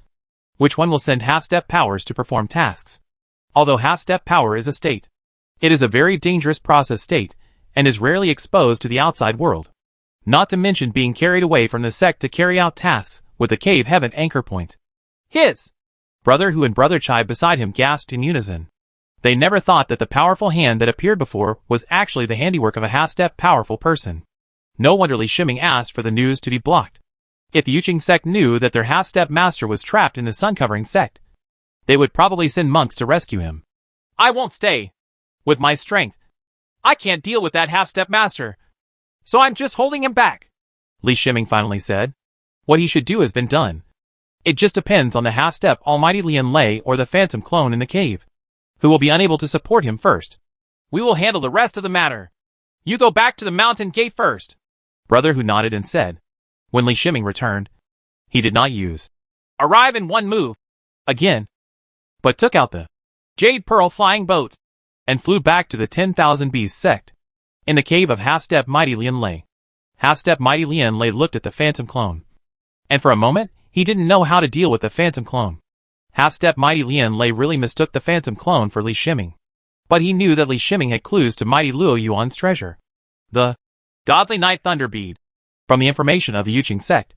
Which one will send half-step powers to perform tasks? Although half-step power is a state, it is a very dangerous process state, and is rarely exposed to the outside world. Not to mention being carried away from the sect to carry out tasks with the cave heaven anchor point. His! Brother Hu and Brother Chai beside him gasped in unison. They never thought that the powerful hand that appeared before was actually the handiwork of a half-step powerful person. No wonder Li Shiming asked for the news to be blocked. If the Yuqing sect knew that their half-step master was trapped in the sun-covering sect, they would probably send monks to rescue him. I won't stay. With my strength, I can't deal with that half-step master, so I'm just holding him back. Li Shiming finally said. What he should do has been done. It just depends on the half-step almighty Lian Lei or the phantom clone in the cave, who will be unable to support him first. We will handle the rest of the matter. You go back to the mountain gate first. Brother Hu nodded and said. When Li Shiming returned, he did not use arrive in one move again, but took out the Jade Pearl flying boat and flew back to the 10,000 Beasts sect in the cave of half-step mighty Lian Lei. Half-step mighty Lian Lei looked at the phantom clone, and for a moment he didn't know how to deal with the phantom clone. Half-step mighty Lian Lei really mistook the phantom clone for Li Shiming, but he knew that Li Shiming had clues to mighty Luo Yuan's treasure, the Godly Night Thunder Bead. From the information of the Yuqing sect,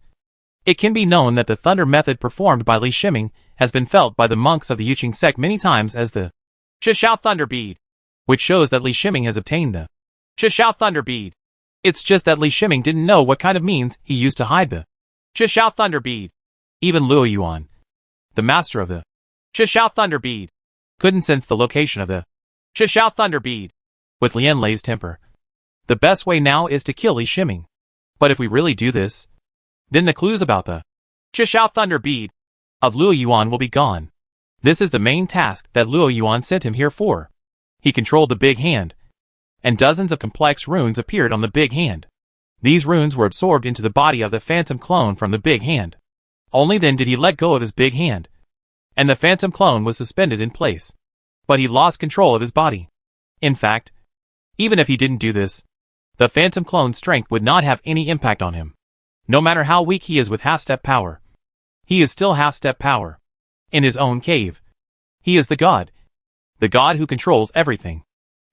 it can be known that the thunder method performed by Li Shiming has been felt by the monks of the Yuqing sect many times as the Chishao Thunder Bead, which shows that Li Shiming has obtained the Chishao Thunder Bead. It's just that Li Shiming didn't know what kind of means he used to hide the Chishao Thunder Bead. Even Luo Yuan, the master of the Chishao Thunder Bead, couldn't sense the location of the Chishao Thunder Bead. With Lian Lei's temper, the best way now is to kill Li Shiming. But if we really do this, then the clues about the Chishao Thunder Bead of Luo Yuan will be gone. This is the main task that Luo Yuan sent him here for. He controlled the big hand, and dozens of complex runes appeared on the big hand. These runes were absorbed into the body of the phantom clone from the big hand. Only then did he let go of his big hand, and the phantom clone was suspended in place. But he lost control of his body. In fact, even if he didn't do this, the phantom clone's strength would not have any impact on him. No matter how weak he is with half-step power, he is still half-step power. In his own cave, he is the god who controls everything.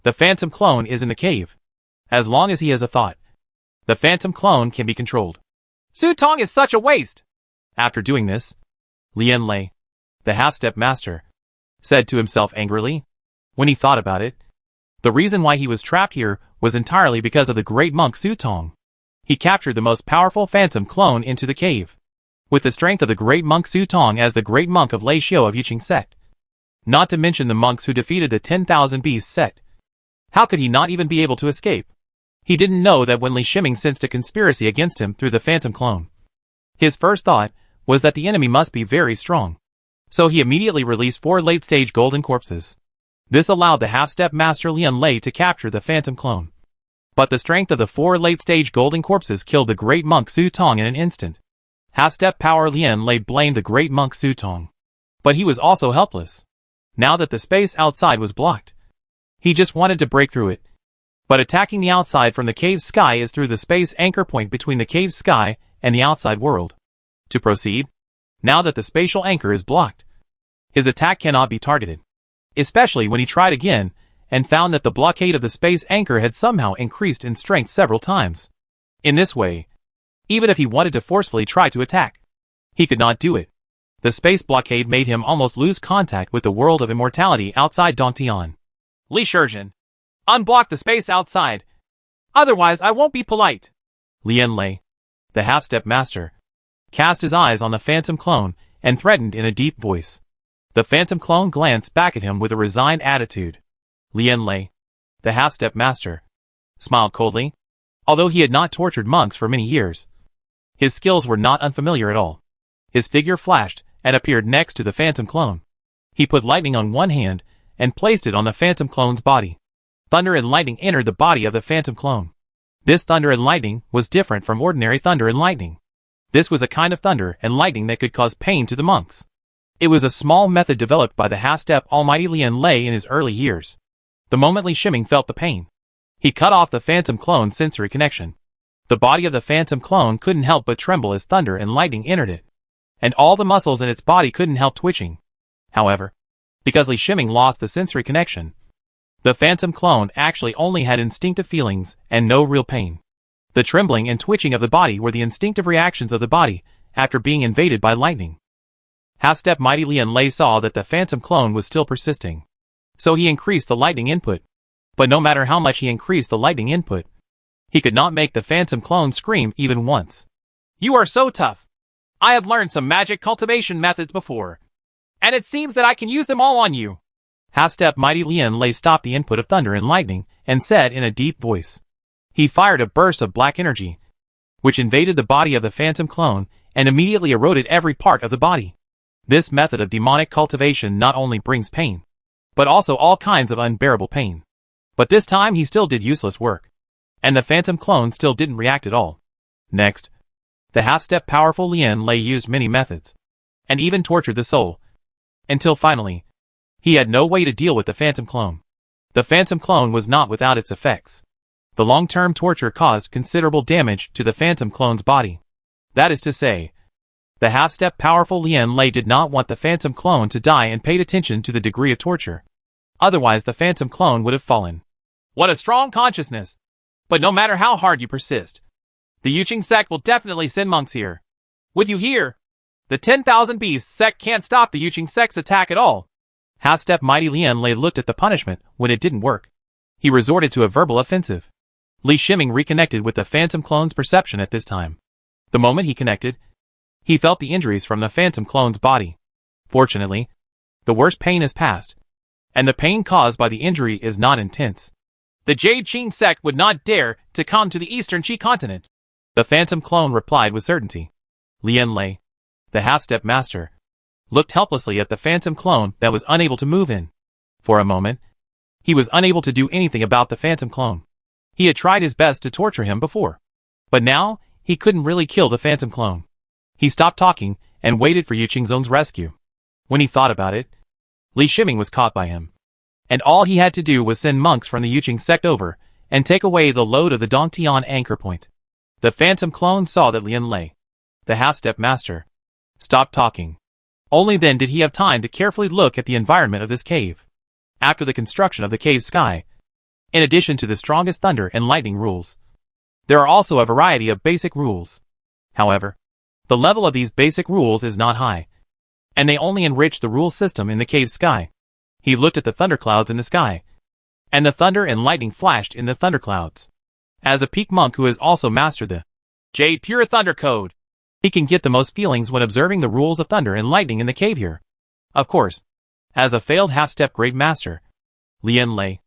The phantom clone is in the cave. As long as he has a thought, the phantom clone can be controlled. Su Tong is such a waste. After doing this, Lian Lei, the half-step master, said to himself angrily. When he thought about it, the reason why he was trapped here was entirely because of the great monk Su Tong. He captured the most powerful phantom clone into the cave, with the strength of the great monk Su Tong as the great monk of Lei Xiao of Yuqing sect. Not to mention the monks who defeated the 10,000 Beasts sect. How could he not even be able to escape? He didn't know that when Li Shiming sensed a conspiracy against him through the phantom clone. His first thought was that the enemy must be very strong. So he immediately released 4 late-stage golden corpses. This allowed the half-step master Lian Lei to capture the phantom clone. But the strength of the 4 late-stage golden corpses killed the great monk Su Tong in an instant. Half-step power Lian Lei blamed the great monk Su Tong. But he was also helpless. Now that the space outside was blocked, he just wanted to break through it. But attacking the outside from the cave's sky is through the space anchor point between the cave's sky and the outside world. To proceed, now that the spatial anchor is blocked, his attack cannot be targeted. Especially when he tried again, and found that the blockade of the space anchor had somehow increased in strength several times. In this way, even if he wanted to forcefully try to attack, he could not do it. The space blockade made him almost lose contact with the world of immortality outside Dongtian. Li Shizhen, unblock the space outside. Otherwise I won't be polite. Lian Lei, the half-step master, cast his eyes on the phantom clone and threatened in a deep voice. The phantom clone glanced back at him with a resigned attitude. Lian Lei, the half-step master, smiled coldly. Although he had not tortured monks for many years, his skills were not unfamiliar at all. His figure flashed and appeared next to the phantom clone. He put lightning on one hand and placed it on the phantom clone's body. Thunder and lightning entered the body of the phantom clone. This thunder and lightning was different from ordinary thunder and lightning. This was a kind of thunder and lightning that could cause pain to the monks. It was a small method developed by the half-step almighty Lian Lei in his early years. The moment Li Shiming felt the pain, he cut off the phantom clone's sensory connection. The body of the phantom clone couldn't help but tremble as thunder and lightning entered it. And all the muscles in its body couldn't help twitching. However, because Li Shiming lost the sensory connection, the phantom clone actually only had instinctive feelings and no real pain. The trembling and twitching of the body were the instinctive reactions of the body after being invaded by lightning. Half-step mighty Lian Lei saw that the phantom clone was still persisting. So he increased the lightning input. But no matter how much he increased the lightning input, he could not make the phantom clone scream even once. You are so tough. I have learned some magic cultivation methods before, and it seems that I can use them all on you. Half-step mighty Lian Lei stopped the input of thunder and lightning and said in a deep voice. He fired a burst of black energy, which invaded the body of the phantom clone and immediately eroded every part of the body. This method of demonic cultivation not only brings pain, but also all kinds of unbearable pain. But this time he still did useless work, and the phantom clone still didn't react at all. Next, the half-step powerful Lian Lei used many methods, and even tortured the soul, until finally, he had no way to deal with the phantom clone. The phantom clone was not without its effects. The long-term torture caused considerable damage to the phantom clone's body. That is to say, the half-step powerful Lian Lei did not want the phantom clone to die and paid attention to the degree of torture. Otherwise the phantom clone would have fallen. What a strong consciousness! But no matter how hard you persist, the Yuqing sect will definitely send monks here. With you here, the 10,000 Beasts sect can't stop the Yuqing sect's attack at all. Half-step mighty Lian Lei looked at the punishment when it didn't work. He resorted to a verbal offensive. Li Shiming reconnected with the phantom clone's perception at this time. The moment he connected, he felt the injuries from the phantom clone's body. Fortunately, the worst pain is past, and the pain caused by the injury is not intense. The Jade Qing sect would not dare to come to the eastern Qi continent. The phantom clone replied with certainty. Lian Lei, the half-step master, looked helplessly at the phantom clone that was unable to move in. For a moment, he was unable to do anything about the phantom clone. He had tried his best to torture him before, but now he couldn't really kill the phantom clone. He stopped talking and waited for Yu Qingzong's rescue. When he thought about it, Li Shiming was caught by him, and all he had to do was send monks from the Yuqing sect over and take away the load of the Dongtian anchor point. The phantom clone saw that Lian Lei, the half-step master, stopped talking. Only then did he have time to carefully look at the environment of this cave. After the construction of the cave's sky, in addition to the strongest thunder and lightning rules, there are also a variety of basic rules. However, the level of these basic rules is not high, and they only enrich the rule system in the cave's sky. He looked at the thunderclouds in the sky, and the thunder and lightning flashed in the thunderclouds. As a peak monk who has also mastered the Jade Pure Thunder Code, he can get the most feelings when observing the rules of thunder and lightning in the cave here. Of course, as a failed half-step grade master, Lian Lei,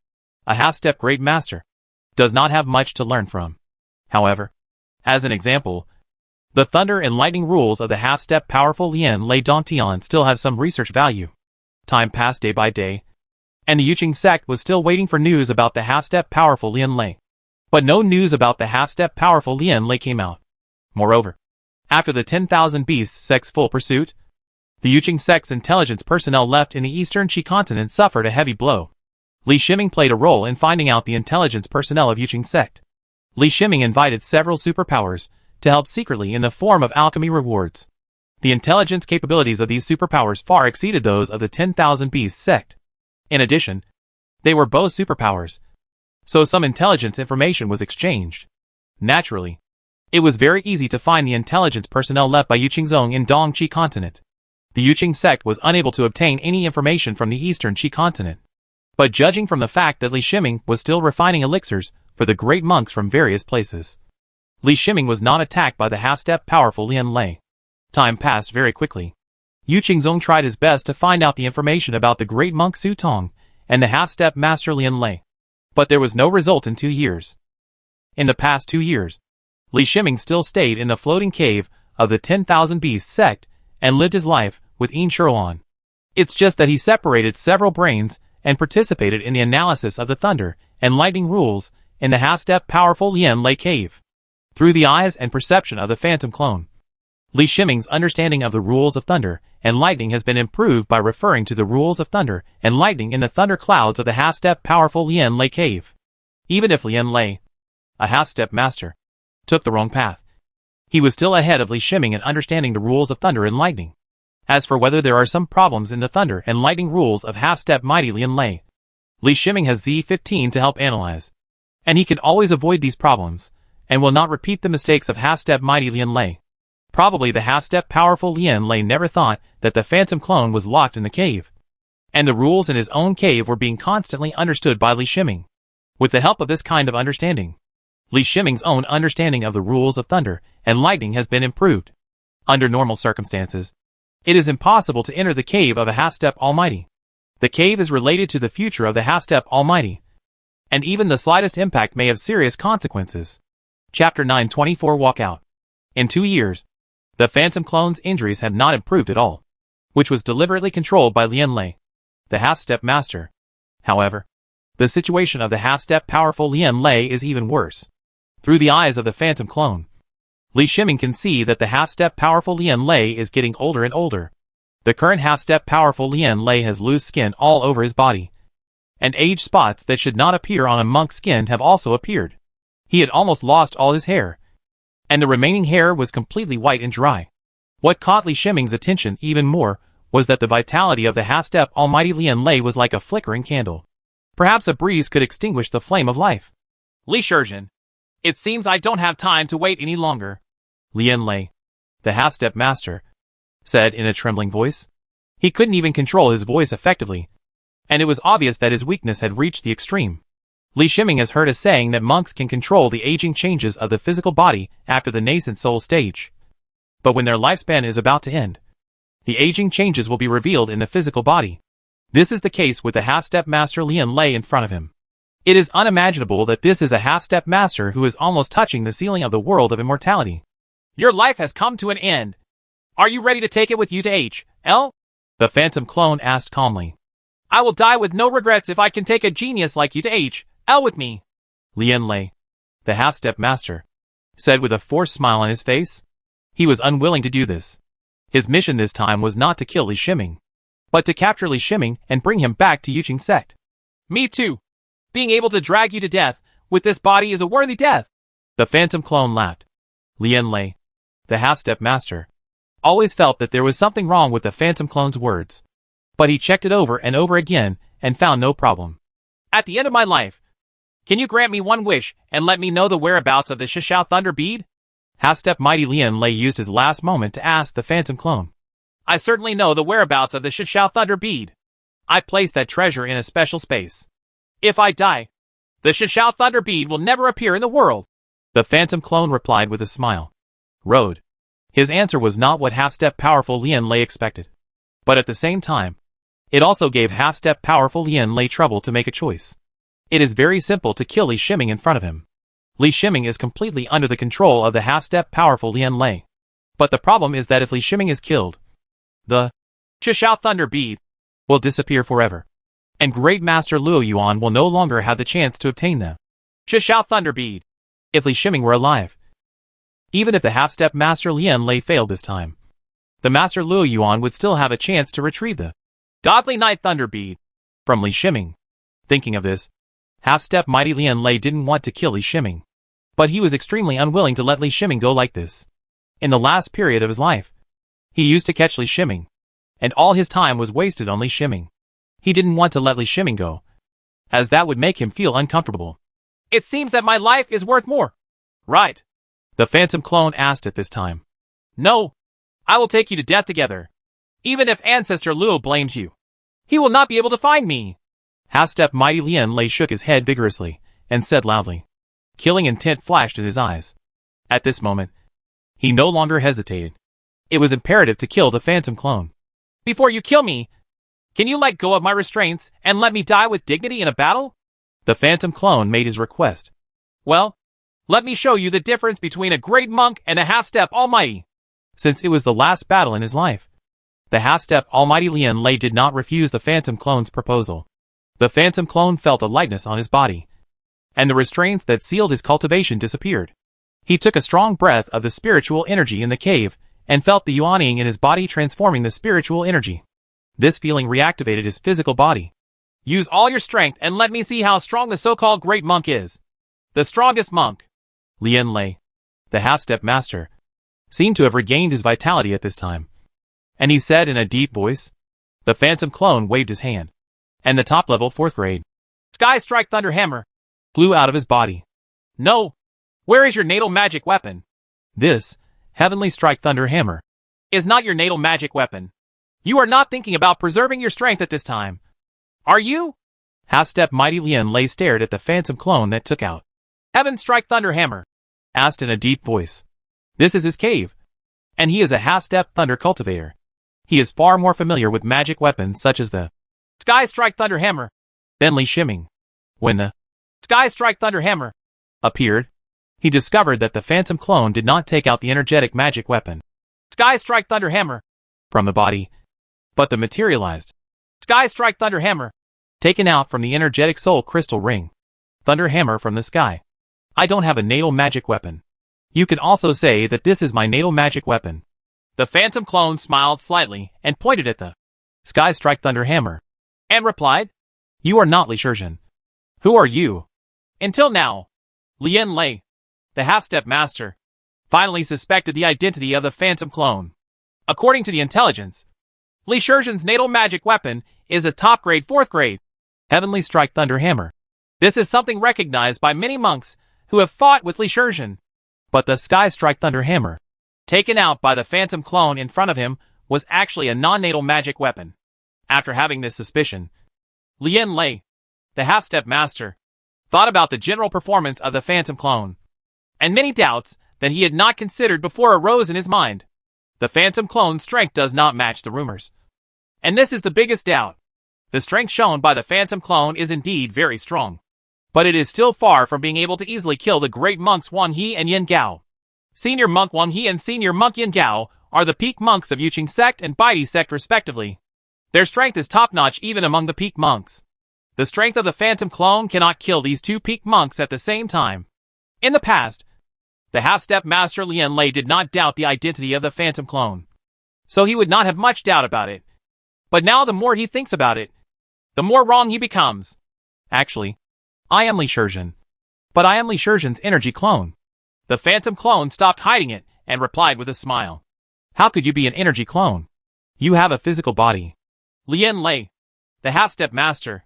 a half-step great master, does not have much to learn from. However, as an example, the thunder and lightning rules of the half-step powerful Lien Lei Dantian still have some research value. Time passed day by day, and the Yuqing sect was still waiting for news about the half-step powerful Lien Lei. But no news about the half-step powerful Lien Lei came out. Moreover, after the 10,000 Beasts sect's full pursuit, the Yuqing sect's intelligence personnel left in the eastern Qi continent suffered a heavy blow. Li Shiming played a role in finding out the intelligence personnel of Yuqing sect. Li Shiming invited several superpowers to help secretly in the form of alchemy rewards. The intelligence capabilities of these superpowers far exceeded those of the 10,000 Beasts sect. In addition, they were both superpowers, so some intelligence information was exchanged. Naturally, it was very easy to find the intelligence personnel left by Yuqing Zong in Dongqi continent. The Yuqing sect was unable to obtain any information from the eastern Qi continent. But judging from the fact that Li Shiming was still refining elixirs for the great monks from various places, Li Shiming was not attacked by the half-step powerful Lien Lei. Time passed very quickly. Yuqing Zong tried his best to find out the information about the great monk Su Tong and the half-step master Lien Lei. But there was no result in 2 years. In the past 2 years, Li Shiming still stayed in the floating cave of the 10,000 Beasts sect and lived his life with Yin Shuruan. It's just that he separated several brains and participated in the analysis of the thunder and lightning rules in the half-step powerful Lien Lei cave. Through the eyes and perception of the phantom clone, Li Shiming's understanding of the rules of thunder and lightning has been improved by referring to the rules of thunder and lightning in the thunder clouds of the half-step powerful Lien Lei cave. Even if Lien Lei, a half-step master, took the wrong path, he was still ahead of Li Shiming in understanding the rules of thunder and lightning. As for whether there are some problems in the thunder and lightning rules of half-step mighty Lien Lei, Li Shiming has Z15 to help analyze, and he can always avoid these problems, and will not repeat the mistakes of half-step mighty Lien Lei. Probably the half-step powerful Lien Lei never thought that the phantom clone was locked in the cave, and the rules in his own cave were being constantly understood by Li Shiming. With the help of this kind of understanding, Li Shiming's own understanding of the rules of thunder and lightning has been improved. Under normal circumstances, it is impossible to enter the cave of a half-step almighty. The cave is related to the future of the half-step almighty, and even the slightest impact may have serious consequences. Chapter 924 Walkout. In 2 years, the phantom clone's injuries had not improved at all, which was deliberately controlled by Lien Lei, the half-step master. However, the situation of the half-step powerful Lien Lei is even worse. Through the eyes of the phantom clone, Li Shiming can see that the half-step powerful Lien Lei is getting older and older. The current half-step powerful Lien Lei has loose skin all over his body, and age spots that should not appear on a monk's skin have also appeared. He had almost lost all his hair, and the remaining hair was completely white and dry. What caught Li Shiming's attention even more was that the vitality of the half-step almighty Lien Lei was like a flickering candle. Perhaps a breeze could extinguish the flame of life. Li Shurjin, it seems I don't have time to wait any longer. Lien Lei, the half-step master, said in a trembling voice. He couldn't even control his voice effectively, and it was obvious that his weakness had reached the extreme. Li Shiming has heard a saying that monks can control the aging changes of the physical body after the nascent soul stage. But when their lifespan is about to end, the aging changes will be revealed in the physical body. This is the case with the half-step master Lien Lei in front of him. It is unimaginable that this is a half-step master who is almost touching the ceiling of the world of immortality. Your life has come to an end. Are you ready to take it with you to H.L.? The phantom clone asked calmly. I will die with no regrets if I can take a genius like you to H.L. with me. Lien Lei, the half-step master, said with a forced smile on his face. He was unwilling to do this. His mission this time was not to kill Li Shiming, but to capture Li Shiming and bring him back to Yuqing sect. Me too. Being able to drag you to death with this body is a worthy death. The phantom clone laughed. Lien Lei, the half-step master, always felt that there was something wrong with the phantom clone's words. But he checked it over and over again and found no problem. At the end of my life, can you grant me one wish and let me know the whereabouts of the Shishao Thunder Bead? Half-step mighty Lien Lei used his last moment to ask the phantom clone. I certainly know the whereabouts of the Shishao Thunder Bead. I placed that treasure in a special space. If I die, the Shishao Thunder Bead will never appear in the world. The phantom clone replied with a smile. Road. His answer was not what half-step powerful Lien Lei expected. But at the same time, it also gave half-step powerful Lien Lei trouble to make a choice. It is very simple to kill Li Shiming in front of him. Li Shiming is completely under the control of the half-step powerful Lian Lei. But the problem is that if Li Shiming is killed, the Chishao Thunder Bead will disappear forever. And Great Master Luo Yuan will no longer have the chance to obtain the Chishao Thunder Bead. If Li Shiming were alive, even if the half-step Master Lian Lei failed this time, the Master Luo Yuan would still have a chance to retrieve the Godly Night Thunder Bead from Li Shiming. Thinking of this, half-step Mighty Lian Lei didn't want to kill Li Shiming, but he was extremely unwilling to let Li Shiming go like this. In the last period of his life, he used to catch Li Shiming, and all his time was wasted on Li Shiming. He didn't want to let Li Shiming go, as that would make him feel uncomfortable. It seems that my life is worth more, right? The phantom clone asked at this time. No, I will take you to death together. Even if Ancestor Luo blames you, he will not be able to find me. Half-step Mighty Lian Lei shook his head vigorously, and said loudly. Killing intent flashed in his eyes. At this moment, he no longer hesitated. It was imperative to kill the phantom clone. Before you kill me, can you let go of my restraints and let me die with dignity in a battle? The phantom clone made his request. Well, let me show you the difference between a great monk and a half-step almighty. Since it was the last battle in his life, the half-step almighty Lian Lei did not refuse the phantom clone's proposal. The phantom clone felt a lightness on his body, and the restraints that sealed his cultivation disappeared. He took a strong breath of the spiritual energy in the cave, and felt the yuanying in his body transforming the spiritual energy. This feeling reactivated his physical body. Use all your strength and let me see how strong the so-called great monk is. The strongest monk. Lian Lei, the half-step master, seemed to have regained his vitality at this time. And he said in a deep voice. The phantom clone waved his hand, and the top-level 4th grade Sky Strike Thunder Hammer flew out of his body. No! Where is your natal magic weapon? This Heavenly Strike Thunder Hammer is not your natal magic weapon. You are not thinking about preserving your strength at this time. Are you? Half-step Mighty Lian Lei stared at the phantom clone that took out Heaven Strike Thunder Hammer, asked in a deep voice. This is his cave, and he is a half-step thunder cultivator. He is far more familiar with magic weapons such as the Sky Strike Thunder Hammer than Li Shiming. When the Sky Strike Thunder Hammer appeared, he discovered that the phantom clone did not take out the energetic magic weapon Sky Strike Thunder Hammer from the body, but the materialized Sky Strike Thunder Hammer taken out from the energetic soul crystal ring Thunder Hammer from the sky. I don't have a natal magic weapon. You can also say that this is my natal magic weapon. The phantom clone smiled slightly and pointed at the Sky Strike Thunder Hammer and replied, You are not Li Shizhen. Who are you? Until now, Lian Lei, the half-step master, finally suspected the identity of the phantom clone. According to the intelligence, Li Shizhen's natal magic weapon is a top-grade 4th grade Heavenly Strike Thunder Hammer. This is something recognized by many monks who have fought with Li Shizhen. But the Sky Strike Thunder Hammer, taken out by the phantom clone in front of him, was actually a non-natal magic weapon. After having this suspicion, Lian Lei, the half-step master, thought about the general performance of the phantom clone, and many doubts that he had not considered before arose in his mind. The phantom clone's strength does not match the rumors. And this is the biggest doubt. The strength shown by the phantom clone is indeed very strong, but it is still far from being able to easily kill the great monks Wang He and Yin Gao. Senior monk Wang He and senior monk Yin Gao are the peak monks of Yuqing sect and Baidi sect respectively. Their strength is top-notch even among the peak monks. The strength of the phantom clone cannot kill these two peak monks at the same time. In the past, the half-step master Lian Lei did not doubt the identity of the phantom clone, so he would not have much doubt about it. But now the more he thinks about it, the more wrong he becomes. Actually, I am Li Shizhen, but I am Li Shizhen's energy clone. The phantom clone stopped hiding it and replied with a smile. How could you be an energy clone? You have a physical body. Lian Lei, the half-step master,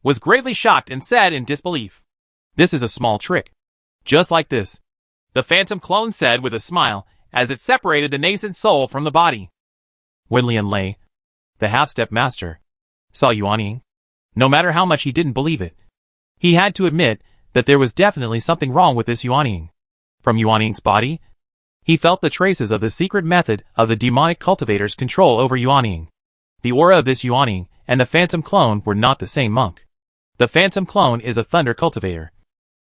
was gravely shocked and said in disbelief. This is a small trick. Just like this, the phantom clone said with a smile as it separated the nascent soul from the body. When Lian Lei, the half-step master, saw yuanying, no matter how much he didn't believe it, he had to admit that there was definitely something wrong with this yuanying. From yuanying's body, he felt the traces of the secret method of the demonic cultivator's control over yuanying. The aura of this yuanying and the phantom clone were not the same monk. The phantom clone is a thunder cultivator.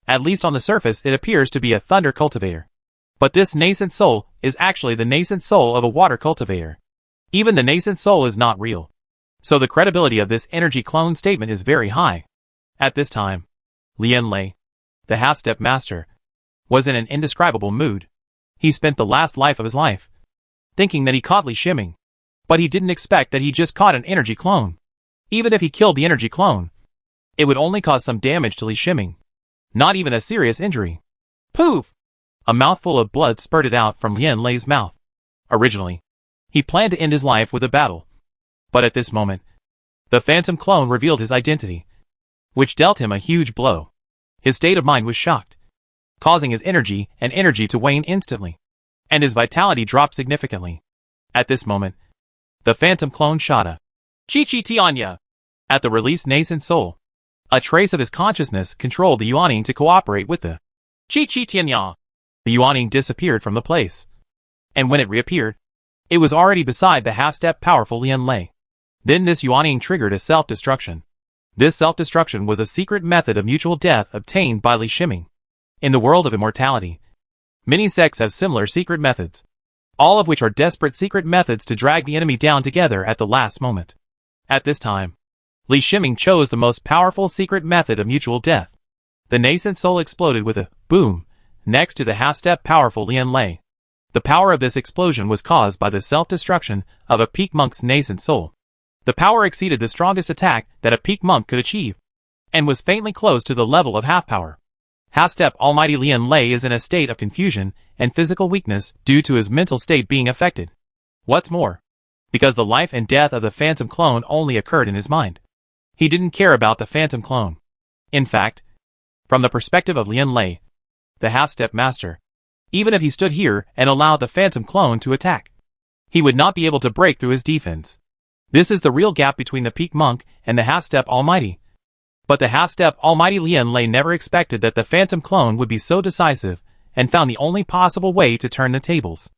At least on the surface it appears to be a thunder cultivator. But this nascent soul is actually the nascent soul of a water cultivator. Even the nascent soul is not real. So the credibility of this energy clone statement is very high. At this time, Lian Lei, the half-step master, was in an indescribable mood. He spent the last life of his life thinking that he caught Li Shiming. But he didn't expect that he just caught an energy clone. Even if he killed the energy clone, it would only cause some damage to Li Shiming. Not even a serious injury. Poof! A mouthful of blood spurted out from Lian Lei's mouth. Originally, he planned to end his life with a battle. But at this moment, the phantom clone revealed his identity, which dealt him a huge blow. His state of mind was shocked, causing his energy to wane instantly, and his vitality dropped significantly. At this moment, the phantom clone shot a Chi-Chi Tianya at the released nascent soul. A trace of his consciousness controlled the Yuaning to cooperate with the Chi-Chi Tianya. The Yuaning disappeared from the place, and when it reappeared, it was already beside the half-step powerful Lian Lei. Then this Yuaning triggered a self-destruction. This self-destruction was a secret method of mutual death obtained by Li Shiming. In the world of immortality, many sects have similar secret methods, all of which are desperate secret methods to drag the enemy down together at the last moment. At this time, Li Shiming chose the most powerful secret method of mutual death. The nascent soul exploded with a boom next to the half-step powerful Lian Lei. The power of this explosion was caused by the self-destruction of a peak monk's nascent soul. The power exceeded the strongest attack that a peak monk could achieve, and was faintly close to the level of half-power. Half-step Almighty Lian Lei is in a state of confusion and physical weakness due to his mental state being affected. What's more, because the life and death of the phantom clone only occurred in his mind, he didn't care about the phantom clone. In fact, from the perspective of Lian Lei, the half-step master, even if he stood here and allowed the phantom clone to attack, he would not be able to break through his defense. This is the real gap between the peak monk and the half-step almighty. But the half-step almighty Lian Lei never expected that the phantom clone would be so decisive, and found the only possible way to turn the tables.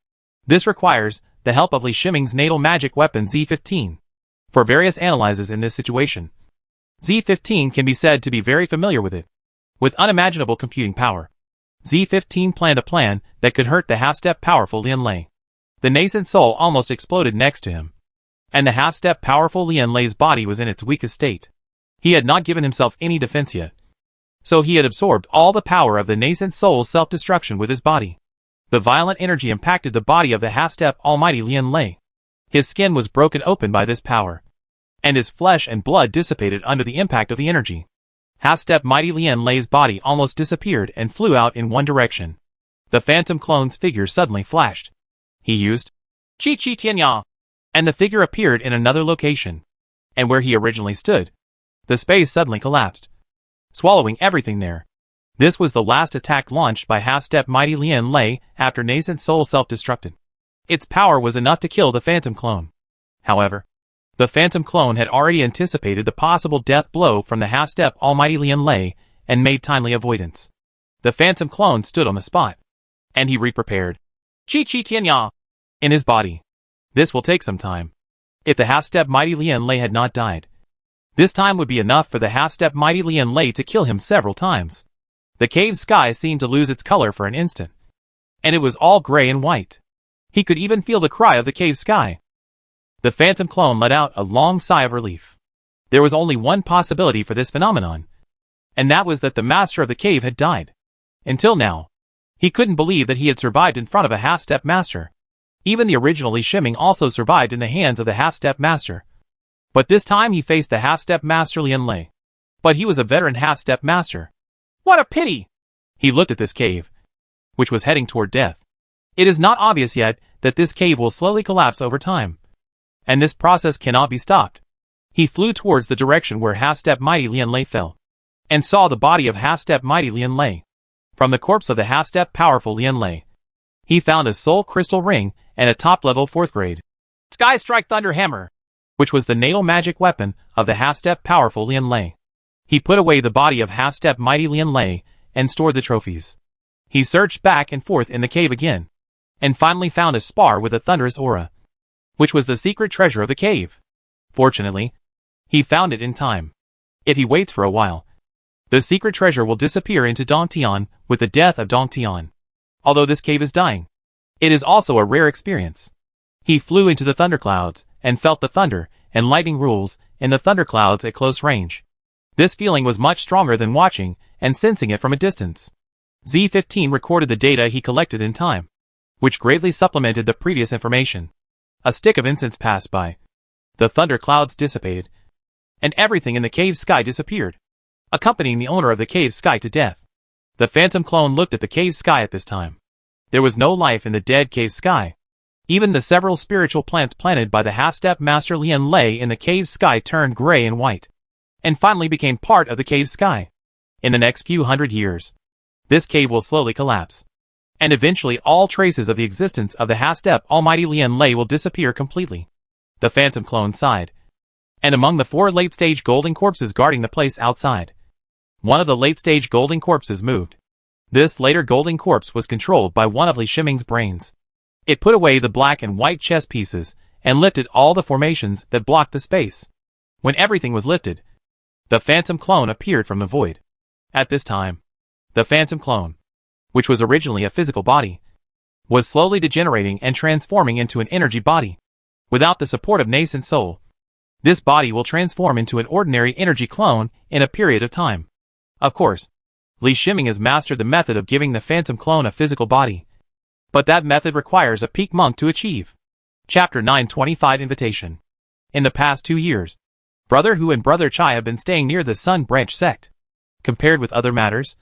This requires the help of Li Shiming's natal magic weapon Z15. For various analyses in this situation, Z15 can be said to be very familiar with it. With unimaginable computing power, Z15 planned a plan that could hurt the half-step powerful Lian Lei. The nascent soul almost exploded next to him, and the half-step powerful Lian Lei's body was in its weakest state. He had not given himself any defense yet, so he had absorbed all the power of the nascent soul's self-destruction with his body. The violent energy impacted the body of the half-step almighty Lian Lei. His skin was broken open by this power, and his flesh and blood dissipated under the impact of the energy. Half-step mighty Lian Lei's body almost disappeared and flew out in one direction. The phantom clone's figure suddenly flashed. He used Chi-Chi Tianya, and the figure appeared in another location. And where he originally stood, the space suddenly collapsed, swallowing everything there. This was the last attack launched by half-step mighty Lian Lei after nascent soul self-destructed. Its power was enough to kill the phantom clone. However, the phantom clone had already anticipated the possible death blow from the half-step almighty Lian Lei and made timely avoidance. The phantom clone stood on the spot, and he re-prepared Chi-Chi Tianya in his body. This will take some time. If the half-step mighty Lian Lei had not died, this time would be enough for the half-step mighty Lian Lei to kill him several times. The cave's sky seemed to lose its color for an instant, and it was all gray and white. He could even feel the cry of the cave sky. The phantom clone let out a long sigh of relief. There was only one possibility for this phenomenon, and that was that the master of the cave had died. Until now, he couldn't believe that he had survived in front of a half-step master. Even the original Li Shiming also survived in the hands of the half-step master. But this time he faced the half-step master Lian Lei. But he was a veteran half-step master. What a pity! He looked at this cave, which was heading toward death. It is not obvious yet that this cave will slowly collapse over time, and this process cannot be stopped. He flew towards the direction where half-step mighty Lian Lei fell, and saw the body of half-step mighty Lian Lei. From the corpse of the half-step powerful Lian Lei, he found a soul crystal ring and a top-level 4th grade Sky Strike Thunder Hammer, which was the natal magic weapon of the half-step powerful Lian Lei. He put away the body of half-step mighty Lian Lei and stored the trophies. He searched back and forth in the cave again, and finally found a spar with a thunderous aura, which was the secret treasure of the cave. Fortunately, he found it in time. If he waits for a while, the secret treasure will disappear into Dongtian with the death of Dongtian. Although this cave is dying, it is also a rare experience. He flew into the thunderclouds and felt the thunder and lightning rules in the thunderclouds at close range. This feeling was much stronger than watching and sensing it from a distance. Z15 recorded the data he collected in time, which greatly supplemented the previous information. A stick of incense passed by. The thunderclouds dissipated, and everything in the cave's sky disappeared, accompanying the owner of the cave's sky to death. The phantom clone looked at the cave's sky at this time. There was no life in the dead cave's sky. Even the several spiritual plants planted by the half-step master Lian Lei in the cave's sky turned gray and white, and finally became part of the cave's sky. In the next few hundred years, this cave will slowly collapse, and eventually all traces of the existence of the half-step almighty Lian Lei will disappear completely. The phantom clone sighed, and among the 4 late-stage golden corpses guarding the place outside, one of the late-stage golden corpses moved. This later golden corpse was controlled by one of Li Shiming's brains. It put away the black and white chess pieces and lifted all the formations that blocked the space. When everything was lifted, the phantom clone appeared from the void. At this time, the phantom clone, which was originally a physical body, was slowly degenerating and transforming into an energy body. Without the support of nascent soul, this body will transform into an ordinary energy clone in a period of time. Of course, Li Shiming has mastered the method of giving the phantom clone a physical body, but that method requires a peak monk to achieve. Chapter 925 Invitation. In the past 2 years, Brother Hu and Brother Chai have been staying near the Sun Branch sect. Compared with other matters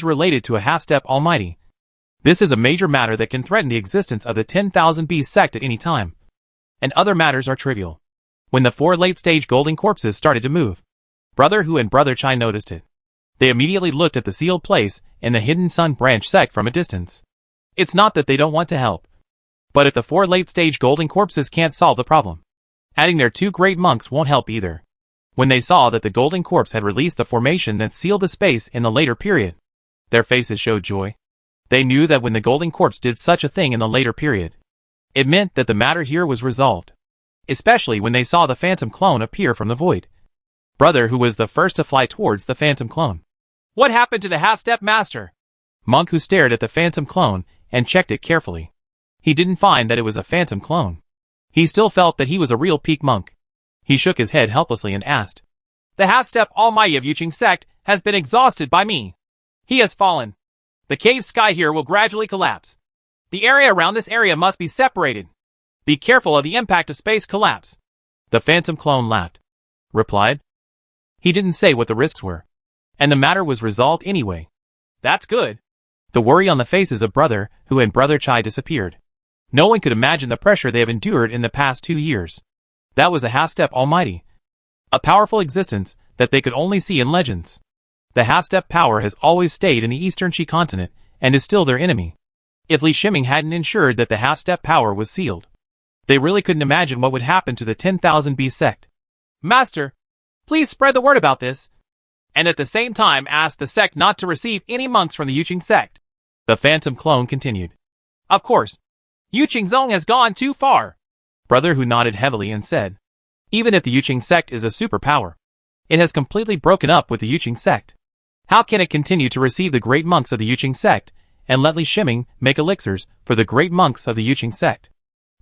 related to a half-step almighty, this is a major matter that can threaten the existence of the 10,000 Beast sect at any time. And other matters are trivial. When the 4 late-stage golden corpses started to move, Brother Hu and Brother Chai noticed it. They immediately looked at the sealed place in the hidden Sun Branch sect from a distance. It's not that they don't want to help, but if the 4 late-stage golden corpses can't solve the problem, adding their 2 great monks won't help either. When they saw that the golden corpse had released the formation that sealed the space in the later period, their faces showed joy. They knew that when the golden corpse did such a thing in the later period, it meant that the matter here was resolved, especially when they saw the phantom clone appear from the void. Brother Hu was the first to fly towards the phantom clone. What happened to the half-step master? Monk Hu stared at the phantom clone and checked it carefully. He didn't find that it was a phantom clone. He still felt that he was a real peak monk. He shook his head helplessly and asked, The half-step almighty of Yuqing sect has been exhausted by me. He has fallen. The cave sky here will gradually collapse. The area around this area must be separated. Be careful of the impact of space collapse. The phantom clone laughed, replied. He didn't say what the risks were, and the matter was resolved anyway. That's good. The worry on the faces of Brother Hu and Brother Chai disappeared. No one could imagine the pressure they have endured in the past 2 years. That was a half-step almighty, a powerful existence that they could only see in legends. The half-step power has always stayed in the Eastern Qi continent and is still their enemy. If Li Shiming hadn't ensured that the half-step power was sealed, they really couldn't imagine what would happen to the 10,000 Beast sect. Master, please spread the word about this, and at the same time ask the sect not to receive any monks from the Yuqing sect. The phantom clone continued. Of course, Yuqing Zong has gone too far. Brother Hu nodded heavily and said, Even if the Yuqing sect is a superpower, it has completely broken up with the Yuqing sect. How can it continue to receive the great monks of the Yuqing sect and let Li Shiming make elixirs for the great monks of the Yuqing sect?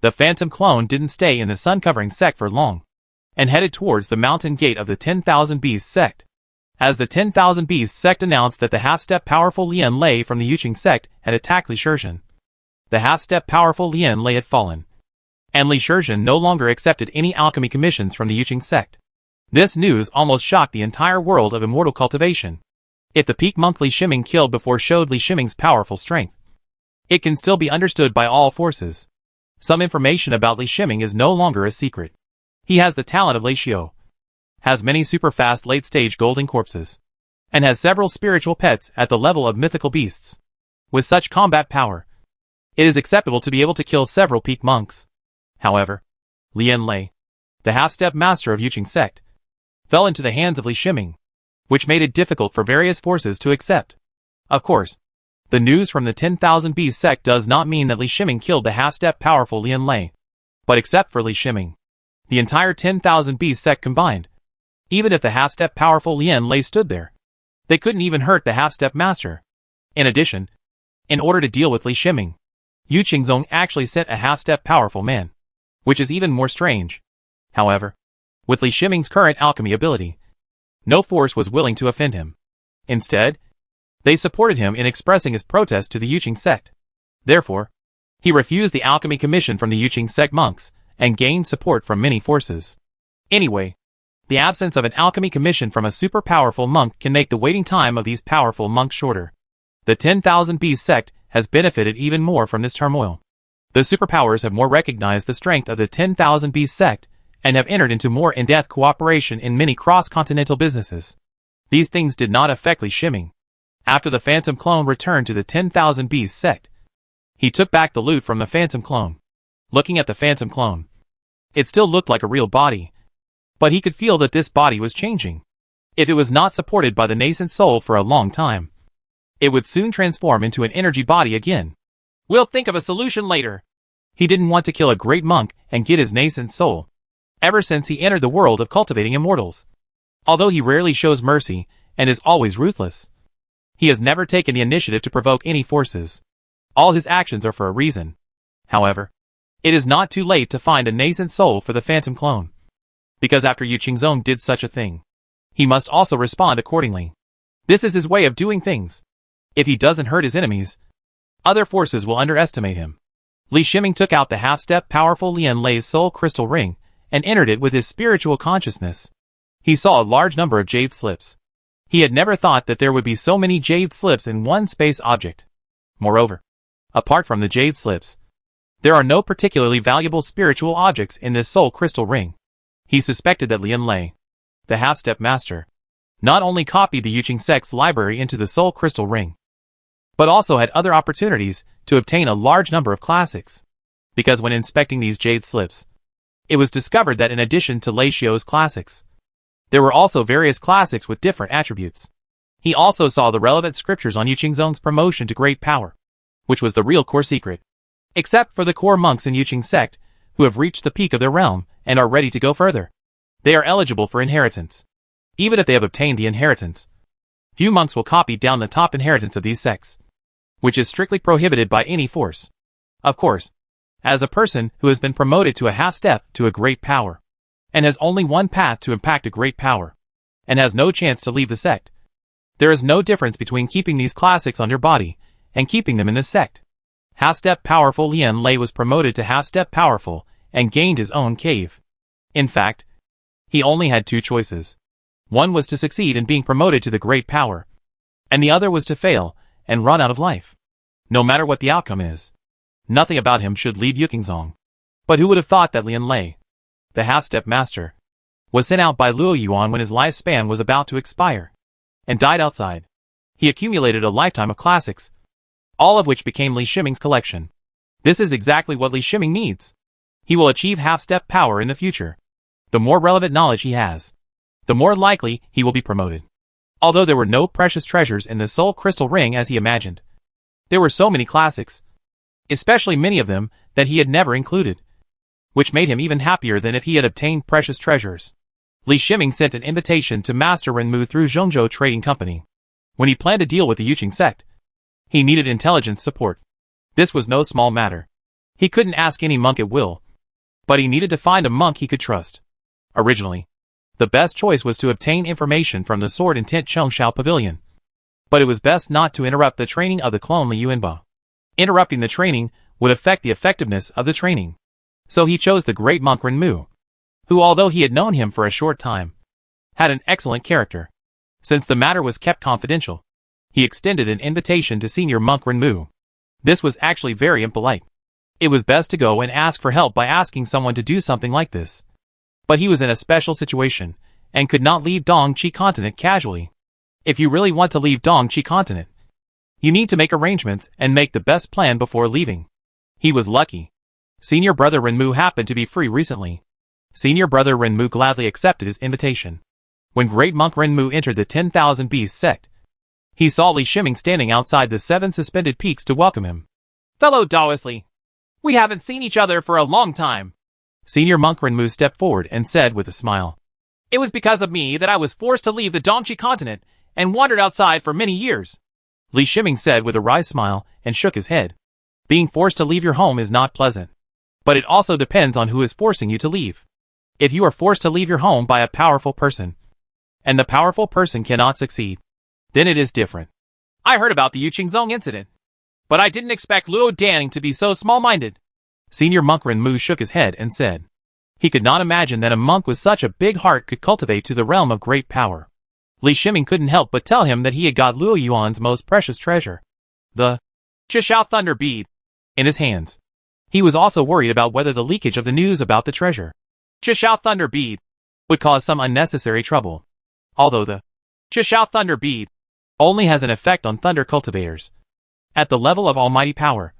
The phantom clone didn't stay in the sun-covering sect for long, and headed towards the mountain gate of the 10,000 Beasts sect. As the 10,000 Beasts sect announced that the half-step powerful Lian Lei from the Yuqing sect had attacked Li Shizhen, the half-step powerful Lian Lei had fallen, and Li Shizhen no longer accepted any alchemy commissions from the Yuqing sect. This news almost shocked the entire world of immortal cultivation. If the peak monk Li Shiming killed before showed Li Shiming's powerful strength, it can still be understood by all forces. Some information about Li Shiming is no longer a secret. He has the talent of Lei Xiao, has many super-fast late-stage golden corpses, and has several spiritual pets at the level of mythical beasts. With such combat power, it is acceptable to be able to kill several peak monks. However, Lian Lei, the half-step master of Yuqing sect, fell into the hands of Li Shiming, which made it difficult for various forces to accept. Of course, the news from the 10,000 Beast sect does not mean that Li Shiming killed the half-step powerful Lian Lei, but except for Li Shiming, the entire 10,000 Beast sect combined, Even if the half-step powerful Lien Lei stood there, they couldn't even hurt the half-step master. In addition, in order to deal with Li Shiming, Yu Qingzong actually sent a half-step powerful man, which is even more strange. However, with Li Shiming's current alchemy ability, no force was willing to offend him. Instead, they supported him in expressing his protest to the Yuqing sect. Therefore, he refused the alchemy commission from the Yuqing sect monks and gained support from many forces. Anyway, the absence of an alchemy commission from a super powerful monk can make the waiting time of these powerful monks shorter. The 10,000 Bees sect has benefited even more from this turmoil. The superpowers have more recognized the strength of the 10,000 Bees sect and have entered into more in-depth cooperation in many cross-continental businesses. These things did not affect Li Shiming. After the Phantom Clone returned to the 10,000 Bees sect, he took back the loot from the Phantom Clone. Looking at the Phantom Clone, it still looked like a real body, but he could feel that this body was changing. If it was not supported by the nascent soul for a long time, it would soon transform into an energy body again. We'll think of a solution later. He didn't want to kill a great monk and get his nascent soul, ever since he entered the world of cultivating immortals. Although he rarely shows mercy and is always ruthless, he has never taken the initiative to provoke any forces. All his actions are for a reason. However, it is not too late to find a nascent soul for the Phantom Clone. Because after Yu Qingzong did such a thing, he must also respond accordingly. This is his way of doing things. If he doesn't hurt his enemies, other forces will underestimate him. Li Shiming took out the half-step powerful Lien Lei's soul crystal ring and entered it with his spiritual consciousness. He saw a large number of jade slips. He had never thought that there would be so many jade slips in one space object. Moreover, apart from the jade slips, there are no particularly valuable spiritual objects in this soul crystal ring. He suspected that Lien Lei, the half-step master, not only copied the Yuqing sect's library into the soul crystal ring, but also had other opportunities to obtain a large number of classics. Because when inspecting these jade slips, it was discovered that in addition to Lei Xiu's classics, there were also various classics with different attributes. He also saw the relevant scriptures on Yu Qingzong's promotion to great power, which was the real core secret. Except for the core monks in Yuqing sect, who have reached the peak of their realm and are ready to go further. They are eligible for inheritance. Even if they have obtained the inheritance, few monks will copy down the top inheritance of these sects, which is strictly prohibited by any force. Of course, as a person who has been promoted to a half-step to a great power, and has only one path to impact a great power, and has no chance to leave the sect, there is no difference between keeping these classics on your body and keeping them in the sect. Half-step powerful Lien Lei was promoted to half-step powerful and gained his own cave. In fact, he only had two choices. One was to succeed in being promoted to the great power, and the other was to fail and run out of life. No matter what the outcome is, nothing about him should leave Yu Qingzong. But who would have thought that Lien Lei, the half-step master, was sent out by Luo Yuan when his lifespan was about to expire, and died outside. He accumulated a lifetime of classics, all of which became Li Shiming's collection. This is exactly what Li Shiming needs. He will achieve half-step power in the future. The more relevant knowledge he has, the more likely he will be promoted. Although there were no precious treasures in the soul crystal ring as he imagined, there were so many classics, especially many of them that he had never included, which made him even happier than if he had obtained precious treasures. Li Shiming sent an invitation to Master Renmu through Zhongzhou Trading Company. When he planned to deal with the Yuqing sect, he needed intelligence support. This was no small matter. He couldn't ask any monk at will, but he needed to find a monk he could trust. Originally, the best choice was to obtain information from the Sword and Tent Chengshao Pavilion, but it was best not to interrupt the training of the clone Li Yuanba. Interrupting the training would affect the effectiveness of the training. So he chose the great monk Renmu, who, although he had known him for a short time, had an excellent character. Since the matter was kept confidential, he extended an invitation to senior monk Renmu. This was actually very impolite. It was best to go and ask for help by asking someone to do something like this. But he was in a special situation, and could not leave Dongqi continent casually. If you really want to leave Dongqi continent, you need to make arrangements and make the best plan before leaving. He was lucky. Senior brother Renmu happened to be free recently. Senior brother Renmu gladly accepted his invitation. When great monk Renmu entered the 10,000 Bees sect, he saw Li Shiming standing outside the 7 suspended peaks to welcome him. Fellow Taoist Li, we haven't seen each other for a long time. Senior monk Renmu stepped forward and said with a smile. It was because of me that I was forced to leave the Dongxi continent and wandered outside for many years. Li Shiming said with a wry smile and shook his head. Being forced to leave your home is not pleasant. But it also depends on who is forcing you to leave. If you are forced to leave your home by a powerful person, and the powerful person cannot succeed, then it is different. I heard about the Yuqingzong incident, but I didn't expect Luo Danning to be so small-minded. Senior monk Renmu shook his head and said. He could not imagine that a monk with such a big heart could cultivate to the realm of great power. Li Shiming couldn't help but tell him that he had got Luo Yuan's most precious treasure, the Chishao Thunder Bead, in his hands. He was also worried about whether the leakage of the news about the treasure, Chishao Thunder Bead, would cause some unnecessary trouble. Although the Chishao Thunder Bead only has an effect on thunder cultivators. At the level of almighty power,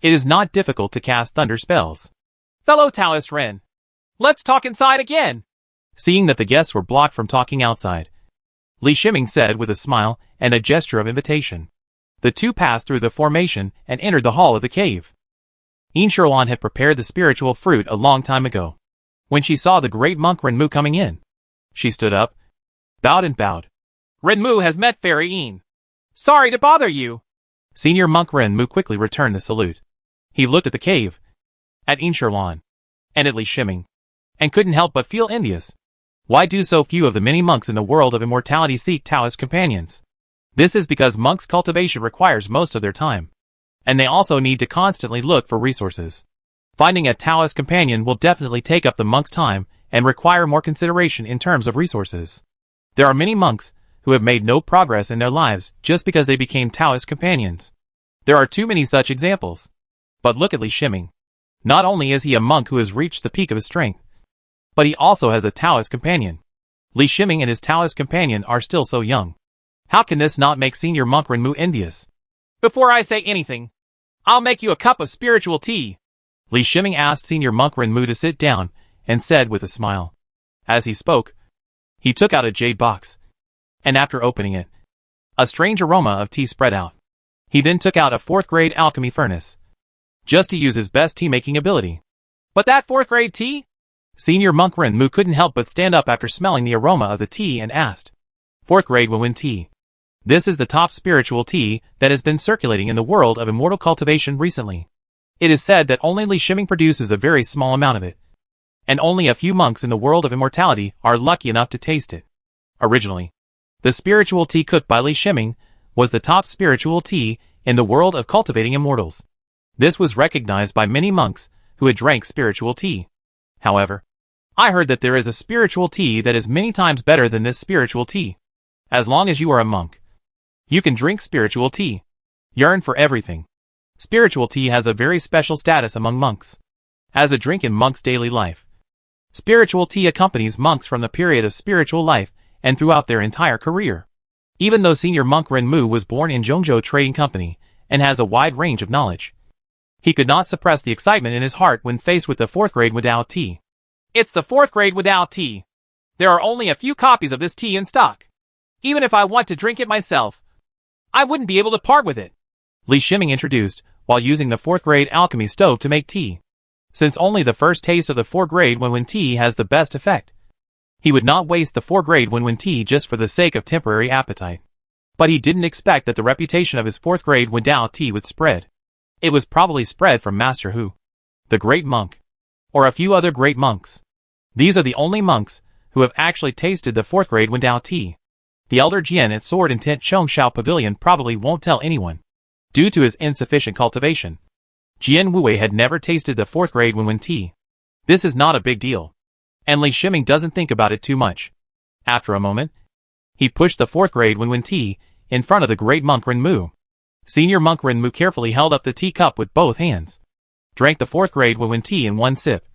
it is not difficult to cast thunder spells. Fellow Taoist Ren, let's talk inside again. Seeing that the guests were blocked from talking outside, Li Shiming said with a smile and a gesture of invitation. The two passed through the formation and entered the hall of the cave. Yin Shirlan had prepared the spiritual fruit a long time ago. When she saw the great monk Renmu coming in, she stood up, bowed and bowed. Renmu has met Fairy Yin. Sorry to bother you. Senior monk Renmu quickly returned the salute. He looked at the cave, at Yin Shirlan, and at Li Shiming, and couldn't help but feel envious. Why do so few of the many monks in the world of immortality seek Taoist companions? This is because monks' cultivation requires most of their time, and they also need to constantly look for resources. Finding a Taoist companion will definitely take up the monk's time and require more consideration in terms of resources. There are many monks who have made no progress in their lives just because they became Taoist companions. There are too many such examples. But look at Li Shiming. Not only is he a monk who has reached the peak of his strength, but he also has a Taoist companion. Li Shiming and his Taoist companion are still so young. How can this not make senior monk Renmu envious? Before I say anything, I'll make you a cup of spiritual tea. Li Shiming asked senior monk Renmu to sit down and said with a smile. As he spoke, he took out a jade box, and after opening it, a strange aroma of tea spread out. He then took out a 4th grade alchemy furnace, just to use his best tea-making ability. But that 4th grade tea? Senior monk Renmu couldn't help but stand up after smelling the aroma of the tea and asked. 4th grade Wenwen tea. This is the top spiritual tea that has been circulating in the world of immortal cultivation recently. It is said that only Li Shiming produces a very small amount of it, and only a few monks in the world of immortality are lucky enough to taste it. Originally, the spiritual tea cooked by Li Shiming was the top spiritual tea in the world of cultivating immortals. This was recognized by many monks who had drank spiritual tea. However, I heard that there is a spiritual tea that is many times better than this spiritual tea. As long as you are a monk, you can drink spiritual tea. Yearn for everything. Spiritual tea has a very special status among monks, as a drink in monks' daily life. Spiritual tea accompanies monks from the period of spiritual life and throughout their entire career. Even though senior monk Renmu was born in Zhongzhou Trading Company and has a wide range of knowledge, he could not suppress the excitement in his heart when faced with the 4th grade Wadao tea. It's the 4th grade Wadao tea. There are only a few copies of this tea in stock. Even if I want to drink it myself, I wouldn't be able to part with it. Li Shiming introduced, while using the 4th grade alchemy stove to make tea. Since only the first taste of the 4th grade Wenwen tea has the best effect, he would not waste the 4th grade Wenwen tea just for the sake of temporary appetite. But he didn't expect that the reputation of his 4th grade Wadao tea would spread. It was probably spread from Master Hu, the great monk, or a few other great monks. These are the only monks who have actually tasted the 4th grade Wadao tea. The elder Jian at Sword and Tent Chongshao Pavilion probably won't tell anyone, due to his insufficient cultivation. Jian Wuwei had never tasted the 4th grade Wenwen tea. This is not a big deal, and Li Shiming doesn't think about it too much. After a moment, he pushed the 4th grade Wenwen tea in front of the great monk Renmu. Senior monk Renmu carefully held up the teacup with both hands, drank the 4th grade Wenwen tea in one sip,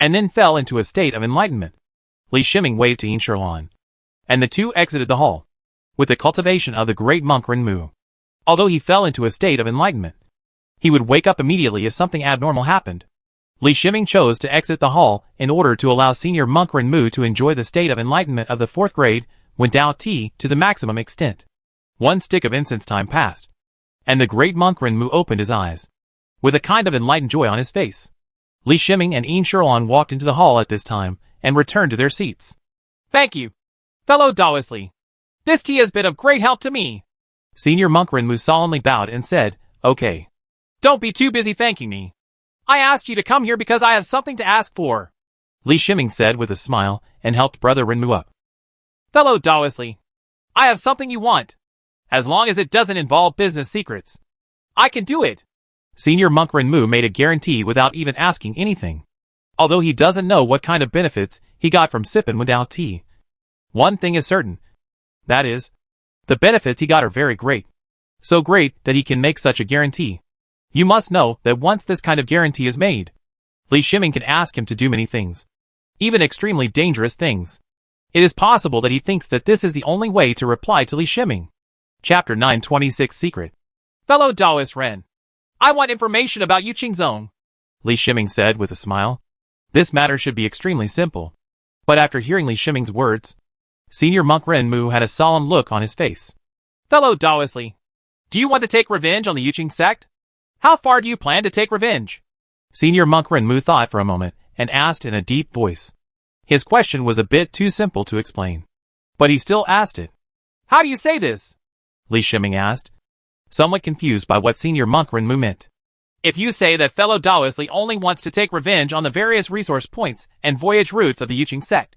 and then fell into a state of enlightenment. Li Shiming waved to Yin Shirlan, and the two exited the hall, with the cultivation of the great monk Renmu. Although he fell into a state of enlightenment, he would wake up immediately if something abnormal happened. Li Shiming chose to exit the hall in order to allow senior monk Renmu to enjoy the state of enlightenment of the 4th grade Wadao tea to the maximum extent. One stick of incense time passed, and the great monk Renmu opened his eyes, with a kind of enlightened joy on his face. Li Shiming and Yin Shirlan walked into the hall at this time and returned to their seats. Thank you, fellow Daoistly. This tea has been of great help to me. Senior Monk Renmu solemnly bowed and said, "Okay." Don't be too busy thanking me. I asked you to come here because I have something to ask for, Li Shiming said with a smile and helped Brother Renmu up. Fellow Daoistly, I have something you want. As long as it doesn't involve business secrets, I can do it. Senior Monk Renmu made a guarantee without even asking anything. Although he doesn't know what kind of benefits he got from sipping without tea. One thing is certain. That is, the benefits he got are very great. So great that he can make such a guarantee. You must know that once this kind of guarantee is made, Li Shiming can ask him to do many things. Even extremely dangerous things. It is possible that he thinks that this is the only way to reply to Li Shiming. Chapter 926 Secret. Fellow Daoist Ren, I want information about Yuqing Zone, Li Shiming said with a smile. This matter should be extremely simple. But after hearing Li Shiming's words, Senior Monk Renmu had a solemn look on his face. Fellow Daoistly, do you want to take revenge on the Yuqing sect? How far do you plan to take revenge? Senior Monk Renmu thought for a moment and asked in a deep voice. His question was a bit too simple to explain. But he still asked it. How do you say this? Li Shiming asked, somewhat confused by what Senior Monk Renmu meant. If you say that fellow Daoistly only wants to take revenge on the various resource points and voyage routes of the Yuqing sect,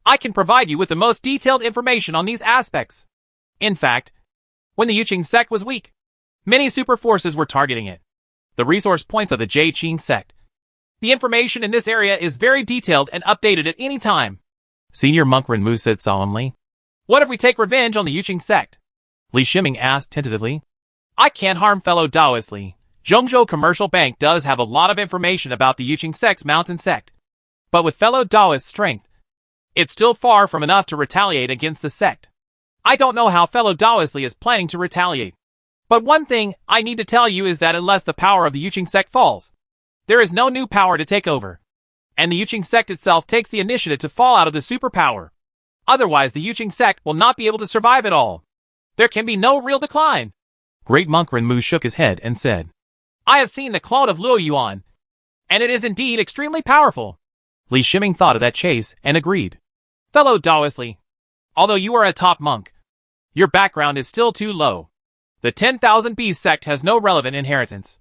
I can provide you with the most detailed information on these aspects. In fact, when the Yuqing sect was weak, many super forces were targeting it. The resource points of the Jie-Qing sect. The information in this area is very detailed and updated at any time. Senior Monk Renmu said solemnly. What if we take revenge on the Yuqing sect? Li Shiming asked tentatively. I can't harm fellow Daoistly. Zhongzhou Commercial Bank does have a lot of information about the Yuqing sect's mountain sect. But with fellow Daoist strength, it's still far from enough to retaliate against the sect. I don't know how fellow Daoistly is planning to retaliate. But one thing I need to tell you is that unless the power of the Yuqing sect falls, there is no new power to take over. And the Yuqing sect itself takes the initiative to fall out of the superpower. Otherwise the Yuqing sect will not be able to survive at all. There can be no real decline. Great Monk Renmu shook his head and said, I have seen the clone of Luo Yuan, and it is indeed extremely powerful. Li Shiming thought of that chase and agreed. Fellow Daoistly, although you are a top monk, your background is still too low. The 10,000 Beast sect has no relevant inheritance.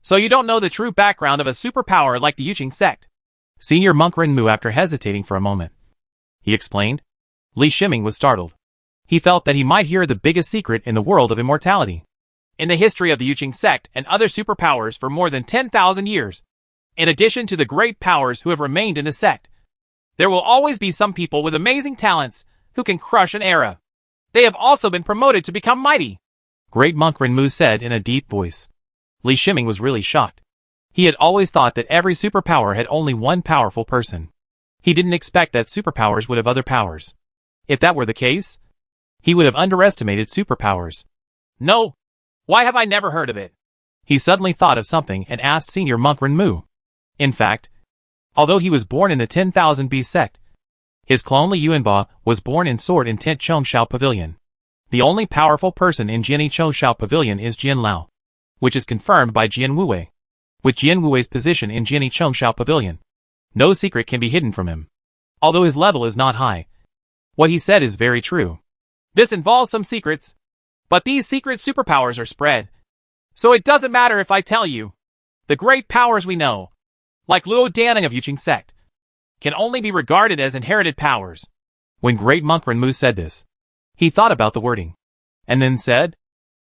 So you don't know the true background of a superpower like the Yuqing sect. Senior Monk Renmu after hesitating for a moment. He explained. Li Shiming was startled. He felt that he might hear the biggest secret in the world of immortality. In the history of the Yuqing sect and other superpowers for more than 10,000 years, in addition to the great powers who have remained in the sect, there will always be some people with amazing talents who can crush an era. They have also been promoted to become mighty. Great Monk Renmu said in a deep voice. Li Shiming was really shocked. He had always thought that every superpower had only one powerful person. He didn't expect that superpowers would have other powers. If that were the case, he would have underestimated superpowers. No. Why have I never heard of it? He suddenly thought of something and asked Senior Monk Renmu. In fact, although he was born in the 10,000 Beast sect, his clone Li Yuanba was born in Sword in Tent Chongshao Pavilion. The only powerful person in Jiani Chongshao Pavilion is Jian Lao, which is confirmed by Jian Wuwei. With Jian Wuwei's position in Jiani Chongshao Pavilion, no secret can be hidden from him. Although his level is not high, what he said is very true. This involves some secrets, but these secret superpowers are spread. So it doesn't matter if I tell you. The great powers we know, like Luo Daning of Yuqing sect, can only be regarded as inherited powers. When Great Monk Renmu said this, he thought about the wording, and then said,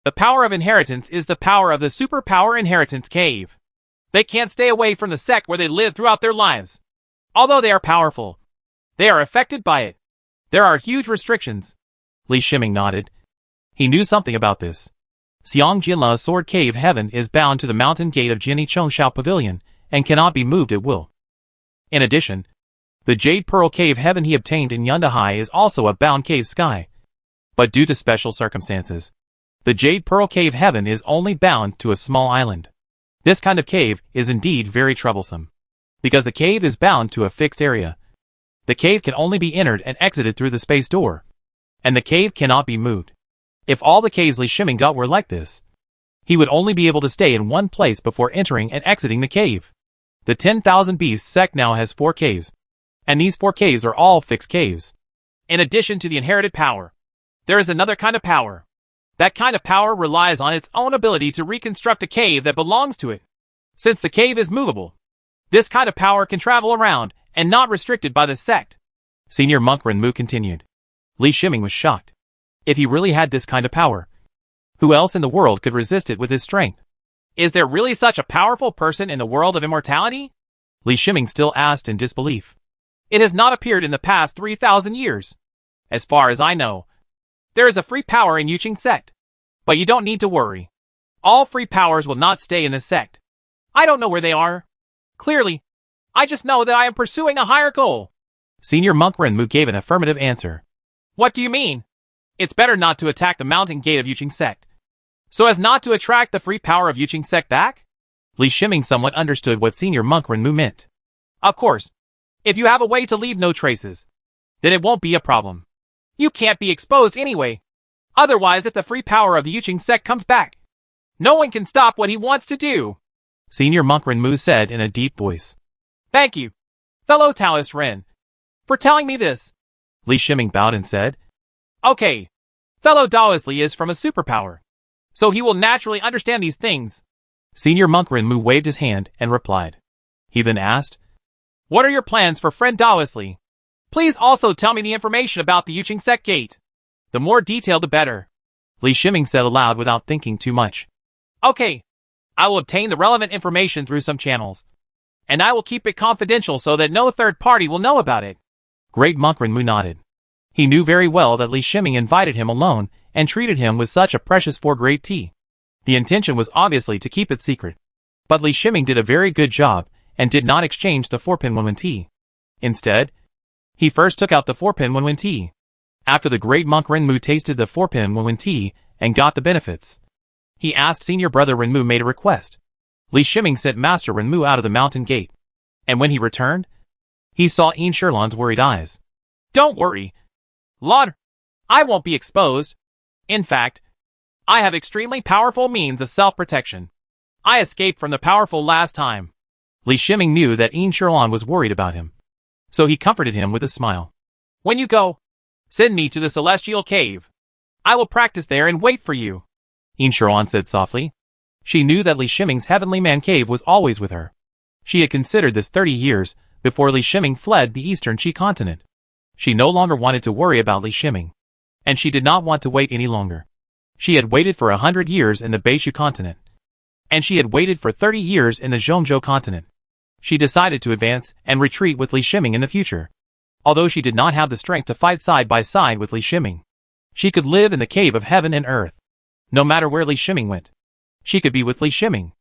the power of inheritance is the power of the superpower inheritance cave. They can't stay away from the sect where they live throughout their lives. Although they are powerful, they are affected by it. There are huge restrictions. Li Shiming nodded. He knew something about this. Xiang Jinla's sword cave heaven is bound to the mountain gate of Jiani Chongshao Pavilion and cannot be moved at will. In addition, the Jade Pearl Cave heaven he obtained in Yundahai is also a bound cave sky. But due to special circumstances, the Jade Pearl Cave heaven is only bound to a small island. This kind of cave is indeed very troublesome. Because the cave is bound to a fixed area. The cave can only be entered and exited through the space door. And the cave cannot be moved. If all the caves Li Shiming got were like this, he would only be able to stay in one place before entering and exiting the cave. The 10,000 Beasts sect now has 4 caves. And these 4 caves are all fixed caves. In addition to the inherited power, there is another kind of power. That kind of power relies on its own ability to reconstruct a cave that belongs to it. Since the cave is movable, this kind of power can travel around and not restricted by the sect. Senior Monk Renmu continued. Li Shiming was shocked. If he really had this kind of power, who else in the world could resist it with his strength? Is there really such a powerful person in the world of immortality? Li Shiming still asked in disbelief. It has not appeared in the past 3,000 years. As far as I know, there is a free power in Yuqing sect. But you don't need to worry. All free powers will not stay in this sect. I don't know where they are. Clearly, I just know that I am pursuing a higher goal. Senior Monk Renmu gave an affirmative answer. What do you mean? It's better not to attack the mountain gate of Yuqing sect, so as not to attract the free power of Yuqing sect back? Li Shiming somewhat understood what Senior Monk Renmu meant. Of course. If you have a way to leave no traces, then it won't be a problem. You can't be exposed anyway. Otherwise, if the free power of the Yuqing sect comes back, no one can stop what he wants to do. Senior Monk Renmu said in a deep voice. Thank you, fellow Taoist Ren, for telling me this. Li Shiming bowed and said. Okay, fellow Taoist Li is from a superpower, so he will naturally understand these things. Senior Monk Renmu waved his hand and replied. He then asked, what are your plans for friend Taoist Li? Please also tell me the information about the Yuqing sect gate. The more detailed the better. Li Shiming said aloud without thinking too much. Okay, I will obtain the relevant information through some channels, and I will keep it confidential so that no third party will know about it. Great Monk Renmu nodded. He knew very well that Li Shiming invited him alone and treated him with such a precious for great tea. The intention was obviously to keep it secret. But Li Shiming did a very good job and did not exchange the 4-pin Wenwen tea. Instead, he first took out the 4-pin Wenwen tea. After the great Monk Renmu tasted the 4-pin Wenwen tea and got the benefits, he asked Senior Brother Renmu made a request. Li Shiming sent Master Renmu out of the mountain gate. And when he returned, he saw Yin Shirlan's worried eyes. Don't worry, Lord. I won't be exposed. In fact, I have extremely powerful means of self-protection. I escaped from the powerful last time. Li Shiming knew that Yin Shirlan was worried about him, so he comforted him with a smile. When you go, send me to the celestial cave. I will practice there and wait for you. Yin Shirlan said softly. She knew that Li Shiming's heavenly man cave was always with her. She had considered this 30 years before Li Shiming fled the eastern Qi continent. She no longer wanted to worry about Li Shiming, and she did not want to wait any longer. She had waited for 100 years in the Beishu continent, and she had waited for 30 years in the Zhongzhou continent. She decided to advance and retreat with Li Shiming in the future. Although she did not have the strength to fight side by side with Li Shiming, she could live in the cave of heaven and earth. No matter where Li Shiming went, she could be with Li Shiming.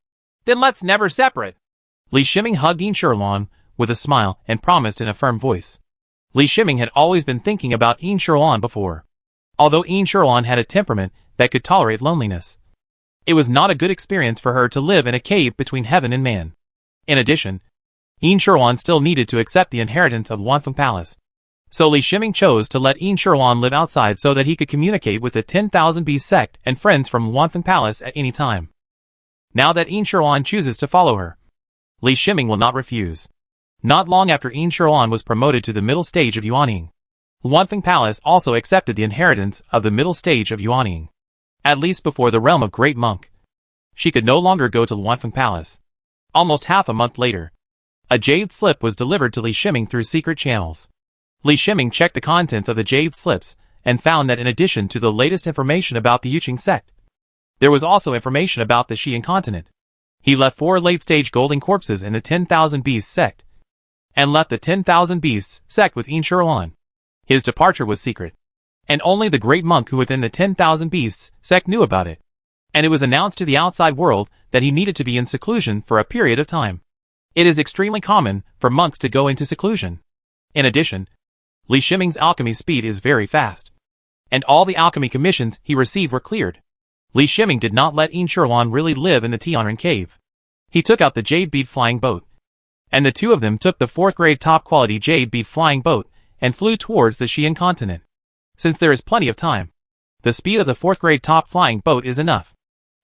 Then let's never separate. Li Shiming hugged Yin Shirlan with a smile and promised in a firm voice. Li Shiming had always been thinking about Yin Shirlan before. Although Yin Shirlan had a temperament that could tolerate loneliness, it was not a good experience for her to live in a cave between heaven and man. In addition, Yin Shirlan still needed to accept the inheritance of Wanfeng Palace. So Li Shiming chose to let Yin Shirlan live outside so that he could communicate with the 10,000 Beast sect and friends from Wanfeng Palace at any time. Now that Yin Shirlan chooses to follow her, Li Shiming will not refuse. Not long after Yin Shirlan was promoted to the middle stage of Yuanying, Wanfeng Palace also accepted the inheritance of the middle stage of Yuanying. At least before the realm of Great Monk, she could no longer go to Wanfeng Palace. Almost half a month later, a jade slip was delivered to Li Shiming through secret channels. Li Shiming checked the contents of the jade slips and found that in addition to the latest information about the Yuqing sect, there was also information about the Xian continent. He left 4 late-stage golden corpses in the 10,000 Beasts sect, and left the 10,000 Beasts sect with Yin Shirlan. His departure was secret, and only the great monk who within the 10,000 Beasts sect knew about it, and it was announced to the outside world that he needed to be in seclusion for a period of time. It is extremely common for monks to go into seclusion. In addition, Li Shiming's alchemy speed is very fast, and all the alchemy commissions he received were cleared. Li Shiming did not let Yin Shirlan really live in the Tianren cave. He took out the jade bead flying boat, and the two of them took the 4th grade top quality jade bead flying boat and flew towards the Xian continent. Since there is plenty of time, the speed of the 4th grade top flying boat is enough.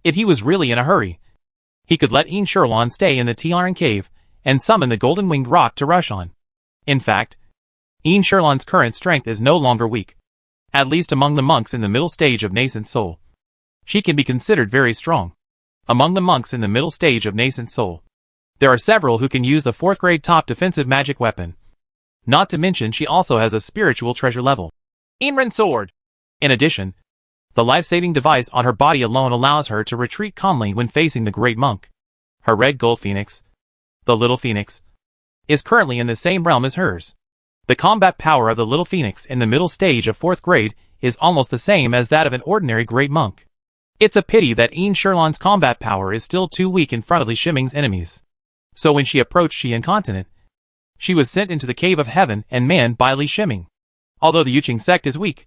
If he was really in a hurry, he could let Yin Shirlan stay in the Tianren cave and summon the golden winged rock to rush on. In fact, Yin Sherlan's current strength is no longer weak. At least among the monks in the middle stage of nascent soul, she can be considered very strong. Among the monks in the middle stage of nascent soul, there are several who can use the 4th grade top defensive magic weapon. Not to mention she also has a spiritual treasure level Inran sword. In addition, the life-saving device on her body alone allows her to retreat calmly when facing the great monk. Her red gold phoenix, the little phoenix, is currently in the same realm as hers. The combat power of the little phoenix in the middle stage of 4th grade is almost the same as that of an ordinary great monk. It's a pity that Yin Sherlan's combat power is still too weak in front of Li Shiming's enemies. So when she approached Xi'an continent, she was sent into the cave of heaven and manned by Li Shiming. Although the Yuqing sect is weak,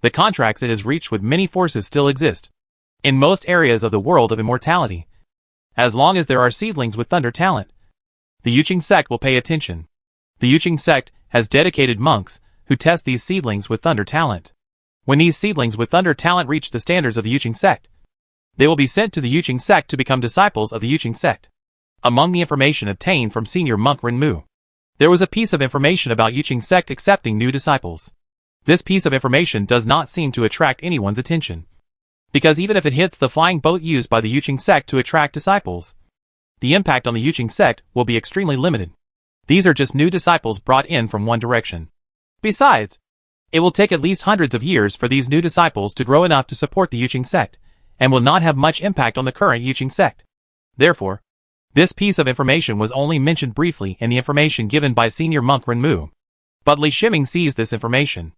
the contracts it has reached with many forces still exist in most areas of the world of immortality. As long as there are seedlings with thunder talent, the Yuqing sect will pay attention. The Yuqing sect has dedicated monks who test these seedlings with thunder talent. When these seedlings with thunder talent reach the standards of the Yuqing sect, they will be sent to the Yuqing sect to become disciples of the Yuqing sect. Among the information obtained from senior monk Renmu, there was a piece of information about Yuqing sect accepting new disciples. This piece of information does not seem to attract anyone's attention, because even if it hits the flying boat used by the Yuqing sect to attract disciples, the impact on the Yuqing sect will be extremely limited. These are just new disciples brought in from one direction. Besides, it will take at least hundreds of years for these new disciples to grow enough to support the Yuqing sect, and will not have much impact on the current Yuqing sect. Therefore, this piece of information was only mentioned briefly in the information given by senior monk Renmu. But Li Shiming sees this information.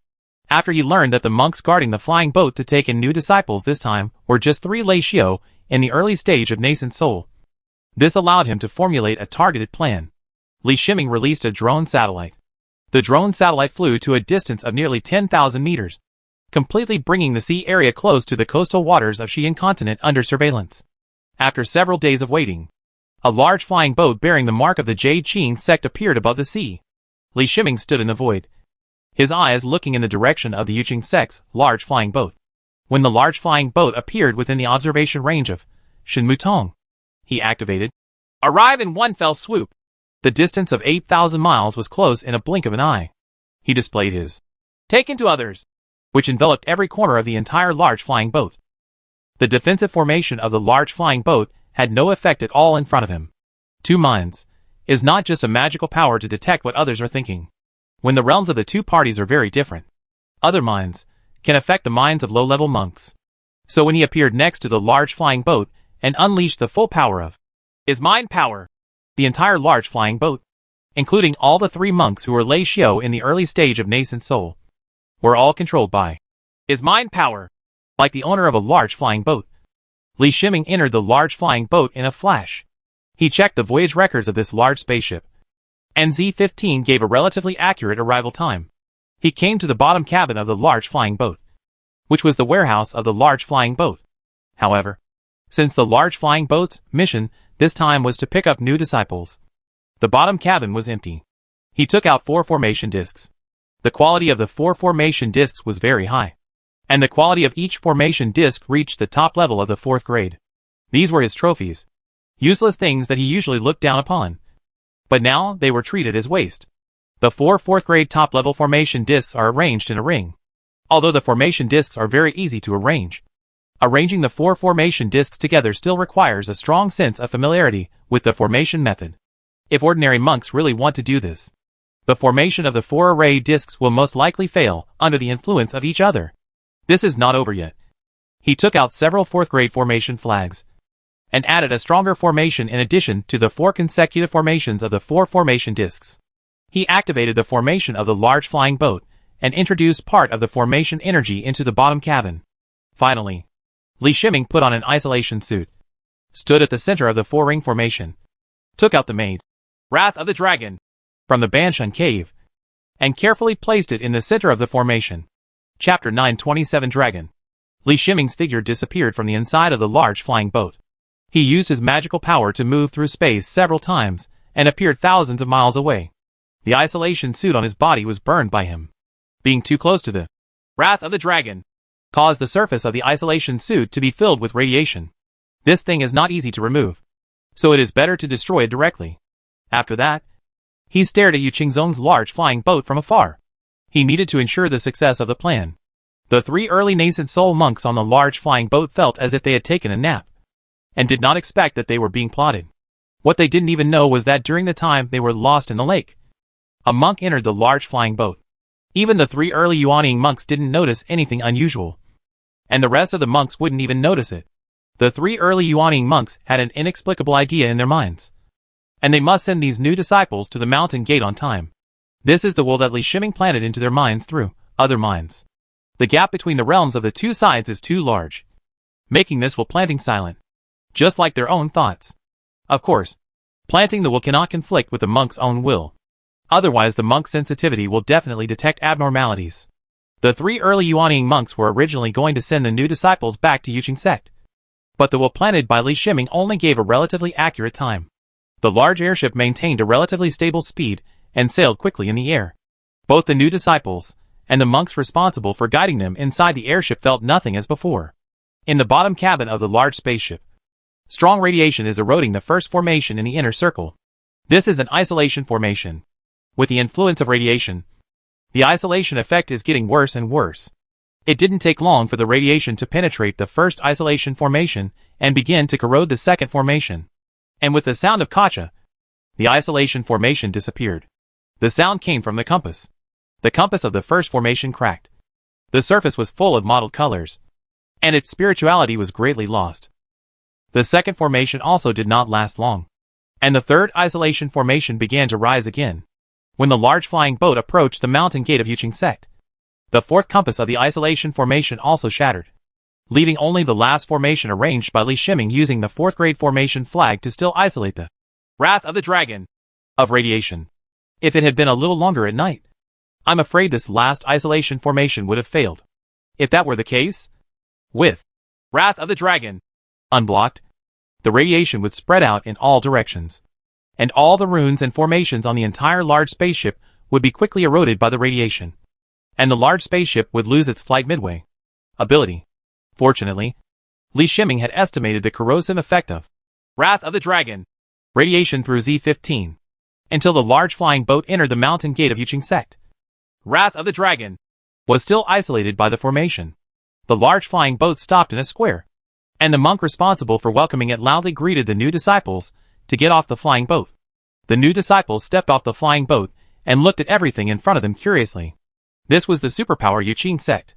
After he learned that the monks guarding the flying boat to take in new disciples this time were just 3 Lei Xiao in the early stage of nascent soul. This allowed him to formulate a targeted plan. Li Shiming released a drone satellite. The drone satellite flew to a distance of nearly 10,000 meters, completely bringing the sea area close to the coastal waters of Xi'an continent under surveillance. After several days of waiting, a large flying boat bearing the mark of the Jade Qin sect appeared above the sea. Li Shiming stood in the void, his eyes looking in the direction of the Yuqing sect's large flying boat. When the large flying boat appeared within the observation range of Shenmu Tong, he activated Arrive in one fell swoop. The distance of 8,000 miles was close in a blink of an eye. He displayed his Taken to Others, which enveloped every corner of the entire large flying boat. The defensive formation of the large flying boat had no effect at all in front of him. Two minds is not just a magical power to detect what others are thinking. When the realms of the two parties are very different, other minds can affect the minds of low-level monks. So when he appeared next to the large flying boat and unleashed the full power of his mind power, the entire large flying boat, including all the 3 monks who were Lei Xiao in the early stage of nascent soul, were all controlled by his mind power. Like the owner of a large flying boat, Li Shiming entered the large flying boat in a flash. He checked the voyage records of this large spaceship, and Z-15 gave a relatively accurate arrival time. He came to the bottom cabin of the large flying boat, which was the warehouse of the large flying boat. However, since the large flying boat's mission this time was to pick up new disciples, the bottom cabin was empty. He took out 4 formation discs. The quality of the 4 formation discs was very high, and the quality of each formation disc reached the top level of the 4th grade. These were his trophies, useless things that he usually looked down upon. But now they were treated as waste. The 4 4th grade top-level formation discs are arranged in a ring. Although the formation discs are very easy to arrange, arranging the 4 formation discs together still requires a strong sense of familiarity with the formation method. If ordinary monks really want to do this, the formation of the 4 array discs will most likely fail under the influence of each other. This is not over yet. He took out several 4th grade formation flags, and added a stronger formation in addition to the 4 consecutive formations of the 4 formation discs. He activated the formation of the large flying boat, and introduced part of the formation energy into the bottom cabin. Finally, Li Shiming put on an isolation suit, stood at the center of the 4-ring formation, took out the maid, Wrath of the Dragon, from the Banshan cave, and carefully placed it in the center of the formation. Chapter 927 Dragon. Li Shiming's figure disappeared from the inside of the large flying boat. He used his magical power to move through space several times, and appeared thousands of miles away. The isolation suit on his body was burned by him. Being too close to the Wrath of the Dragon caused the surface of the isolation suit to be filled with radiation. This thing is not easy to remove, so it is better to destroy it directly. After that, he stared at Yu Qingzong's large flying boat from afar. He needed to ensure the success of the plan. The 3 early nascent soul monks on the large flying boat felt as if they had taken a nap, and did not expect that they were being plotted. What they didn't even know was that during the time they were lost in the lake, a monk entered the large flying boat. Even the 3 early Yuanying monks didn't notice anything unusual, and the rest of the monks wouldn't even notice it. The 3 early Yuanying monks had an inexplicable idea in their minds, and they must send these new disciples to the mountain gate on time. This is the will that Li Shiming planted into their minds through other minds. The gap between the realms of the two sides is too large, making this will planting silent, just like their own thoughts. Of course, planting the will cannot conflict with the monk's own will. Otherwise the monk's sensitivity will definitely detect abnormalities. The 3 early Yuanying monks were originally going to send the new disciples back to Yuqing sect, but the will planted by Li Shiming only gave a relatively accurate time. The large airship maintained a relatively stable speed and sailed quickly in the air. Both the new disciples and the monks responsible for guiding them inside the airship felt nothing as before. In the bottom cabin of the large spaceship, strong radiation is eroding the first formation in the inner circle. This is an isolation formation. With the influence of radiation, the isolation effect is getting worse and worse. It didn't take long for the radiation to penetrate the first isolation formation and begin to corrode the second formation. And with the sound of Kacha, the isolation formation disappeared. The sound came from the compass. The compass of the first formation cracked. The surface was full of mottled colors, and its spirituality was greatly lost. The second formation also did not last long, and the third isolation formation began to rise again. When the large flying boat approached the mountain gate of Yuqing sect, the fourth compass of the isolation formation also shattered, leaving only the last formation arranged by Li Shiming using the 4th grade formation flag to still isolate the Wrath of the Dragon of radiation. If it had been a little longer at night, I'm afraid this last isolation formation would have failed. If that were the case, with Wrath of the Dragon unblocked, the radiation would spread out in all directions, and all the runes and formations on the entire large spaceship would be quickly eroded by the radiation, and the large spaceship would lose its flight midway ability. Fortunately, Li Shiming had estimated the corrosive effect of Wrath of the Dragon radiation through Z15 until the large flying boat entered the mountain gate of Yuqing sect. Wrath of the Dragon was still isolated by the formation. The large flying boat stopped in a square, and the monk responsible for welcoming it loudly greeted the new disciples to get off the flying boat. The new disciples stepped off the flying boat and looked at everything in front of them curiously. This was the superpower Yuqing sect.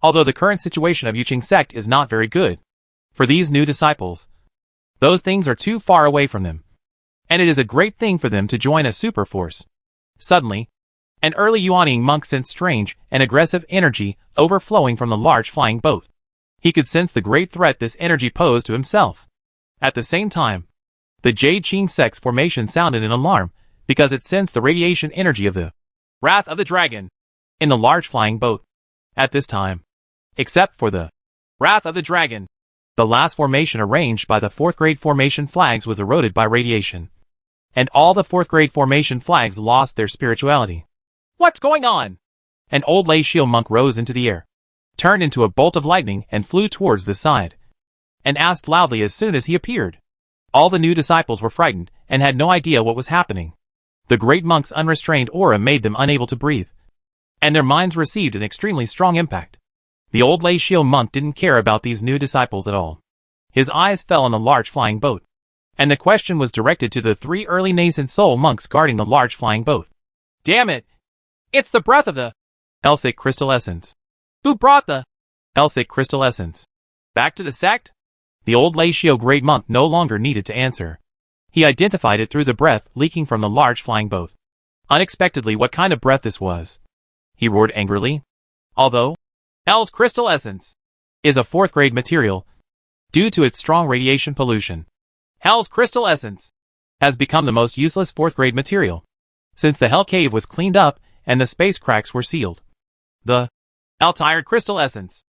Although the current situation of Yuqing sect is not very good for these new disciples, those things are too far away from them, and it is a great thing for them to join a super force. Suddenly, an early Yuanying monk sensed strange and aggressive energy overflowing from the large flying boat. He could sense the great threat this energy posed to himself. At the same time, the Jade Qing sect's formation sounded an alarm because it sensed the radiation energy of the Wrath of the Dragon in the large flying boat. At this time, except for the Wrath of the Dragon, the last formation arranged by the 4th grade formation flags was eroded by radiation, and all the 4th grade formation flags lost their spirituality. What's going on? An old Lei Shield monk rose into the air, turned into a bolt of lightning and flew towards the side, and asked loudly as soon as he appeared. All the new disciples were frightened and had no idea what was happening. The great monk's unrestrained aura made them unable to breathe, and their minds received an extremely strong impact. The old Lei Shield monk didn't care about these new disciples at all. His eyes fell on the large flying boat, and the question was directed to the 3 early nascent soul monks guarding the large flying boat. Damn it! It's the breath of the Elsik crystal essence. Who brought the Elsik crystal essence back to the sect? The old Lei Shield great monk no longer needed to answer. He identified it through the breath leaking from the large flying boat. Unexpectedly, what kind of breath this was? He roared angrily. Although L's crystal essence is a 4th grade material, due to its strong radiation pollution, Hell's crystal essence has become the most useless 4th grade material. Since the Hell Cave was cleaned up and the space cracks were sealed, the L-tired crystal essence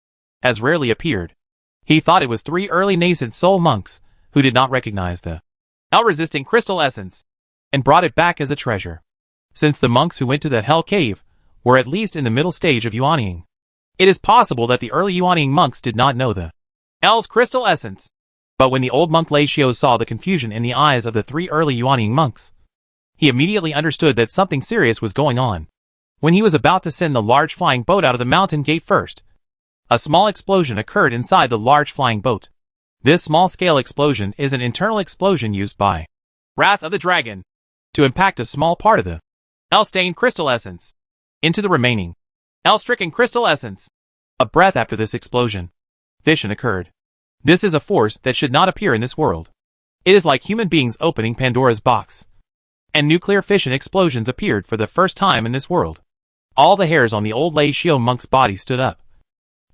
has rarely appeared. He thought it was 3 early nascent soul monks who did not recognize the L-resisting crystal essence and brought it back as a treasure. Since the monks who went to the Hell Cave were at least in the middle stage of Yuanying, it is possible that the early Yuanying monks did not know the L's crystal essence. But when the old monk Lei Xiao saw the confusion in the eyes of the 3 early Yuanying monks, he immediately understood that something serious was going on. When he was about to send the large flying boat out of the mountain gate first, a small explosion occurred inside the large flying boat. This small-scale explosion is an internal explosion used by Wrath of the Dragon to impact a small part of the L-stained crystal essence into the remaining L-stricken crystal essence. A breath after this explosion, fission occurred. This is a force that should not appear in this world. It is like human beings opening Pandora's box. And nuclear fission explosions appeared for the first time in this world. All the hairs on the old Lei Xiao monk's body stood up.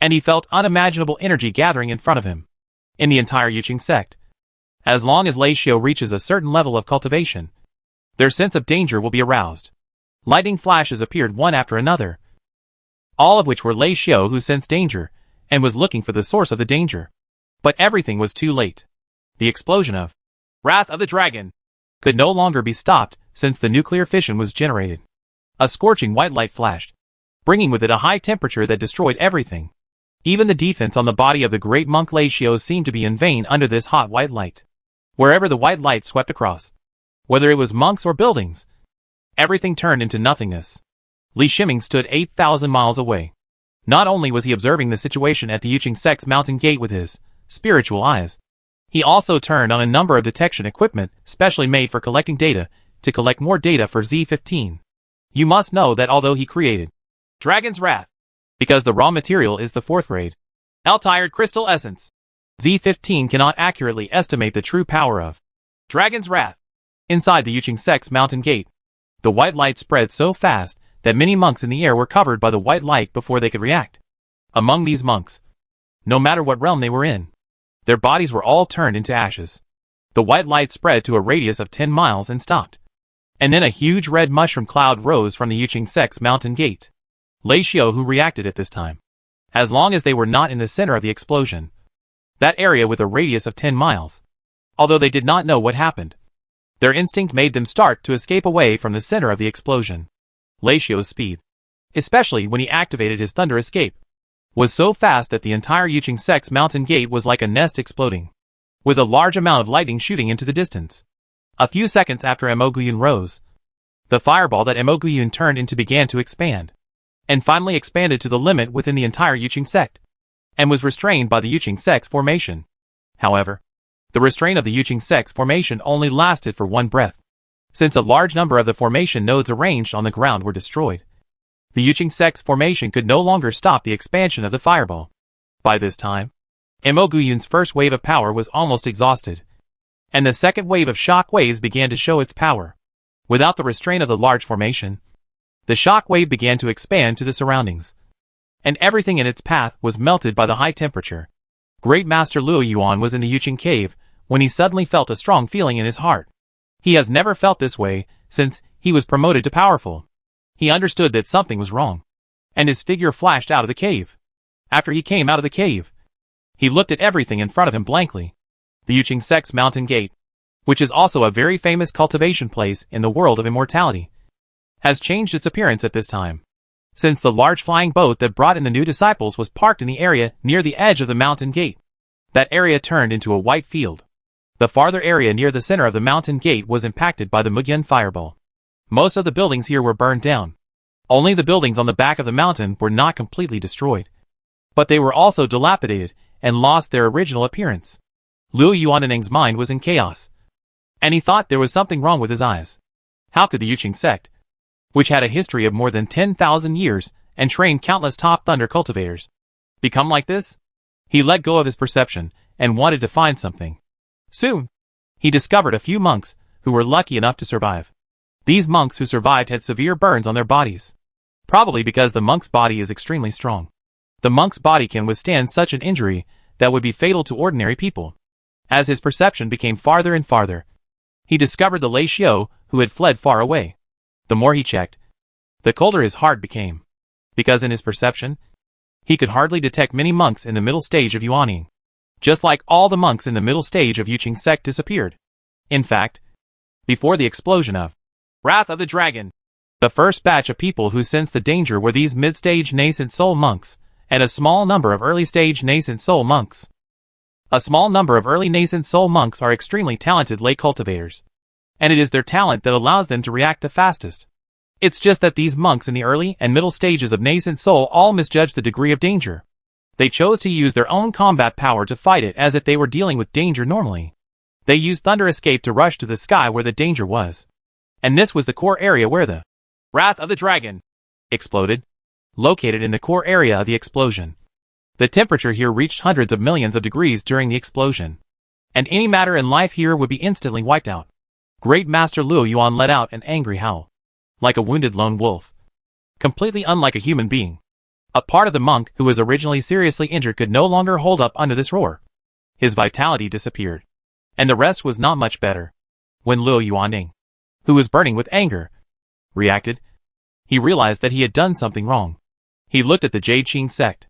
And he felt unimaginable energy gathering in front of him. In the entire Yuqing sect, as long as Lei Xiao reaches a certain level of cultivation, their sense of danger will be aroused. Lightning flashes appeared one after another, all of which were Lei Xiao who sensed danger and was looking for the source of the danger. But everything was too late. The explosion of Wrath of the Dragon could no longer be stopped since the nuclear fission was generated. A scorching white light flashed, bringing with it a high temperature that destroyed everything. Even the defense on the body of the great monk Lei Xiao seemed to be in vain under this hot white light. Wherever the white light swept across, whether it was monks or buildings, everything turned into nothingness. Li Shiming stood 8,000 miles away. Not only was he observing the situation at the Yuqing sect's mountain gate with his spiritual eyes, he also turned on a number of detection equipment specially made for collecting data to collect more data for Z15. You must know that although he created Dragon's Wrath, because the raw material is the fourth grade L-tired crystal essence, Z15 cannot accurately estimate the true power of Dragon's Wrath. Inside the Yuqing sect's mountain gate, the white light spread so fast that many monks in the air were covered by the white light before they could react. Among these monks, no matter what realm they were in, their bodies were all turned into ashes. The white light spread to a radius of 10 miles and stopped. And then a huge red mushroom cloud rose from the Yuqing sect's mountain gate. Lei Xiao who reacted at this time. As long as they were not in the center of the explosion, that area with a radius of 10 miles. Although they did not know what happened, their instinct made them start to escape away from the center of the explosion. Lei Xiao's speed, especially when he activated his thunder escape, was so fast that the entire Yuqing sect's mountain gate was like a nest exploding, with a large amount of lightning shooting into the distance. A few seconds after Emoguyun rose, the fireball that Emoguyun turned into began to expand, and finally expanded to the limit within the entire Yuqing sect, and was restrained by the Yuqing sect's formation. However, the restraint of the Yuqing sect's formation only lasted for one breath, since a large number of the formation nodes arranged on the ground were destroyed. The Yuqing sect's formation could no longer stop the expansion of the fireball. By this time, Emoguyun's first wave of power was almost exhausted, and the second wave of shock waves began to show its power. Without the restraint of the large formation, the shock wave began to expand to the surroundings, and everything in its path was melted by the high temperature. Great Master Luo Yuan was in the Yuqing cave when he suddenly felt a strong feeling in his heart. He has never felt this way since he was promoted to powerful. He understood that something was wrong, and his figure flashed out of the cave. After he came out of the cave, he looked at everything in front of him blankly. The Yuqing sect's mountain gate, which is also a very famous cultivation place in the world of immortality, has changed its appearance at this time, since the large flying boat that brought in the new disciples was parked in the area near the edge of the mountain gate. That area turned into a white field. The farther area near the center of the mountain gate was impacted by the Mugyan fireball. Most of the buildings here were burned down. Only the buildings on the back of the mountain were not completely destroyed, but they were also dilapidated and lost their original appearance. Luo Yuanning's mind was in chaos, and he thought there was something wrong with his eyes. How could the Yuqing sect, which had a history of more than 10,000 years and trained countless top thunder cultivators, become like this? He let go of his perception and wanted to find something. Soon, he discovered a few monks who were lucky enough to survive. These monks who survived had severe burns on their bodies, probably because the monk's body is extremely strong. The monk's body can withstand such an injury that would be fatal to ordinary people. As his perception became farther and farther, he discovered the Lei Xiao who had fled far away. The more he checked, the colder his heart became, because in his perception, he could hardly detect many monks in the middle stage of Yuanning. Just like all the monks in the middle stage of Yuqing sect disappeared. In fact, before the explosion of Wrath of the Dragon, the first batch of people who sensed the danger were these mid-stage nascent soul monks, and a small number of early-stage nascent soul monks. A small number of early nascent soul monks are extremely talented lay cultivators, and it is their talent that allows them to react the fastest. It's just that these monks in the early and middle stages of nascent soul all misjudged the degree of danger. They chose to use their own combat power to fight it as if they were dealing with danger normally. They used Thunder Escape to rush to the sky where the danger was. And this was the core area where the Wrath of the Dragon exploded, located in the core area of the explosion. The temperature here reached hundreds of millions of degrees during the explosion, and any matter in life here would be instantly wiped out. Great Master Luo Yuan let out an angry howl, like a wounded lone wolf, completely unlike a human being. A part of the monk who was originally seriously injured could no longer hold up under this roar. His vitality disappeared, and the rest was not much better. When Luo Yuaning, who was burning with anger, reacted, he realized that he had done something wrong. He looked at the Jade Qing sect.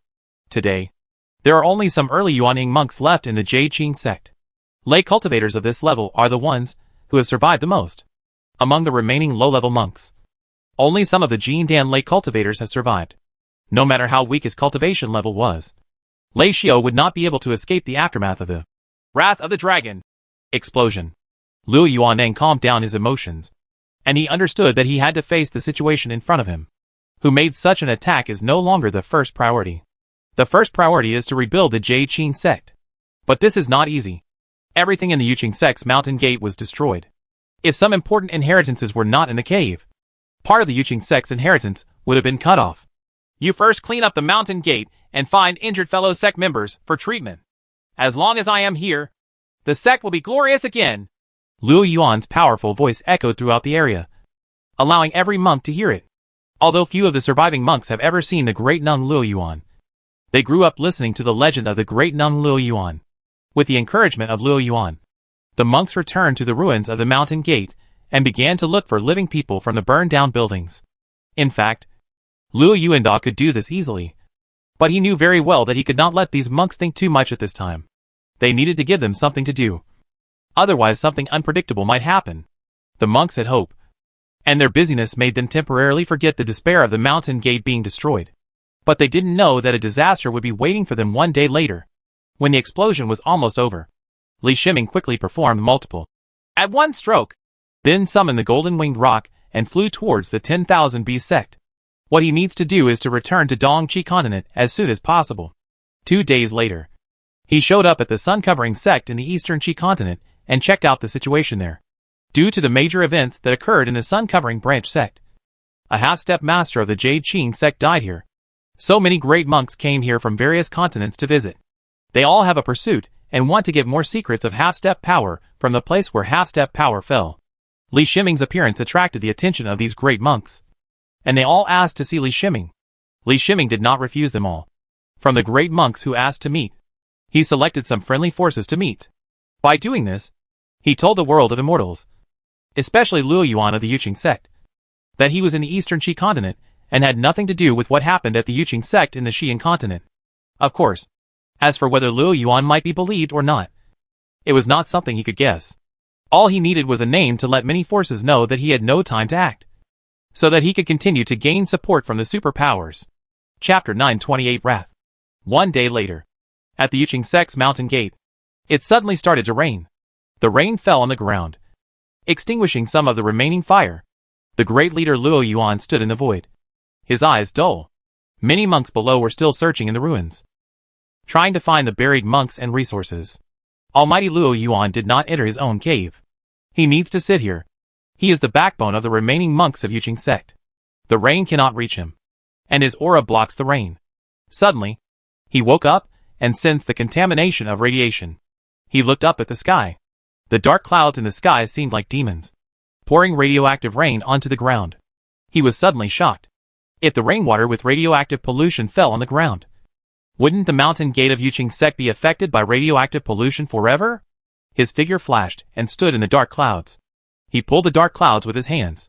Today, there are only some early Yuaning monks left in the Jade Qing sect. Lay cultivators of this level are the ones who have survived the most. Among the remaining low-level monks, only some of the Jindan lay cultivators have survived. No matter how weak his cultivation level was, Lei Xiao would not be able to escape the aftermath of the Wrath of the Dragon explosion. Luo Yuaneng calmed down his emotions, and he understood that he had to face the situation in front of him. Who made such an attack is no longer the first priority. The first priority is to rebuild the Jade Qing sect. But this is not easy. Everything in the Yuqing sect's mountain gate was destroyed. If some important inheritances were not in the cave, part of the Yuqing sect's inheritance would have been cut off. You first clean up the mountain gate and find injured fellow sect members for treatment. As long as I am here, the sect will be glorious again. Luo Yuan's powerful voice echoed throughout the area, allowing every monk to hear it. Although few of the surviving monks have ever seen the great Nung Luo Yuan, they grew up listening to the legend of the great Nung Luo Yuan. With the encouragement of Luo Yuan, the monks returned to the ruins of the mountain gate and began to look for living people from the burned-down buildings. In fact, Luo Yuanda could do this easily, but he knew very well that he could not let these monks think too much at this time. They needed to give them something to do. Otherwise something unpredictable might happen. The monks had hope, and their busyness made them temporarily forget the despair of the mountain gate being destroyed. But they didn't know that a disaster would be waiting for them one day later. When the explosion was almost over, Li Shiming quickly performed multiple at one stroke, then summoned the golden winged rock and flew towards the 10,000 Beast sect. What he needs to do is to return to Dongqi continent as soon as possible. 2 days later, he showed up at the sun-covering sect in the eastern Qi continent and checked out the situation there. Due to the major events that occurred in the sun-covering branch sect, a half-step master of the Jade Qing sect died here. So many great monks came here from various continents to visit. They all have a pursuit and want to get more secrets of half-step power from the place where half-step power fell. Li Shiming's appearance attracted the attention of these great monks, and they all asked to see Li Shiming. Li Shiming did not refuse them all. From the great monks who asked to meet, he selected some friendly forces to meet. By doing this, he told the world of immortals, especially Luo Yuan of the Yuqing sect, that he was in the eastern Qi continent and had nothing to do with what happened at the Yuqing sect in the Xian continent. Of course, as for whether Luo Yuan might be believed or not, it was not something he could guess. All he needed was a name to let many forces know that he had no time to act, so that he could continue to gain support from the superpowers. Chapter 928 Wrath. 1 day later, at the Yuqing sect's mountain gate, it suddenly started to rain. The rain fell on the ground, extinguishing some of the remaining fire. The great leader Luo Yuan stood in the void, his eyes dull. Many monks below were still searching in the ruins, trying to find the buried monks and resources. Almighty Luo Yuan did not enter his own cave. He needs to sit here. He is the backbone of the remaining monks of Yuqing sect. The rain cannot reach him, and his aura blocks the rain. Suddenly, he woke up and sensed the contamination of radiation. He looked up at the sky. The dark clouds in the sky seemed like demons, pouring radioactive rain onto the ground. He was suddenly shocked. If the rainwater with radioactive pollution fell on the ground, wouldn't the mountain gate of Yuqing sect be affected by radioactive pollution forever? His figure flashed and stood in the dark clouds. He pulled the dark clouds with his hands,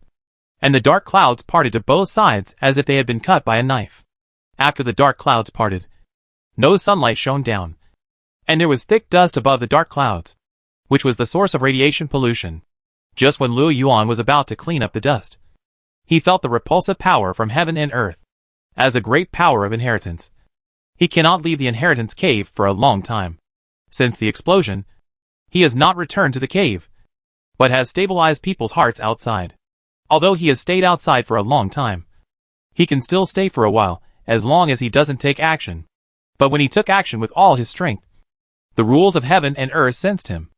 and the dark clouds parted to both sides as if they had been cut by a knife. After the dark clouds parted, no sunlight shone down, and there was thick dust above the dark clouds, which was the source of radiation pollution. Just when Luo Yuan was about to clean up the dust, he felt the repulsive power from heaven and earth. As a great power of inheritance, he cannot leave the inheritance cave for a long time. Since the explosion, he has not returned to the cave, but has stabilized people's hearts outside. Although he has stayed outside for a long time, he can still stay for a while, as long as he doesn't take action. But when he took action with all his strength, the rules of heaven and earth sensed him,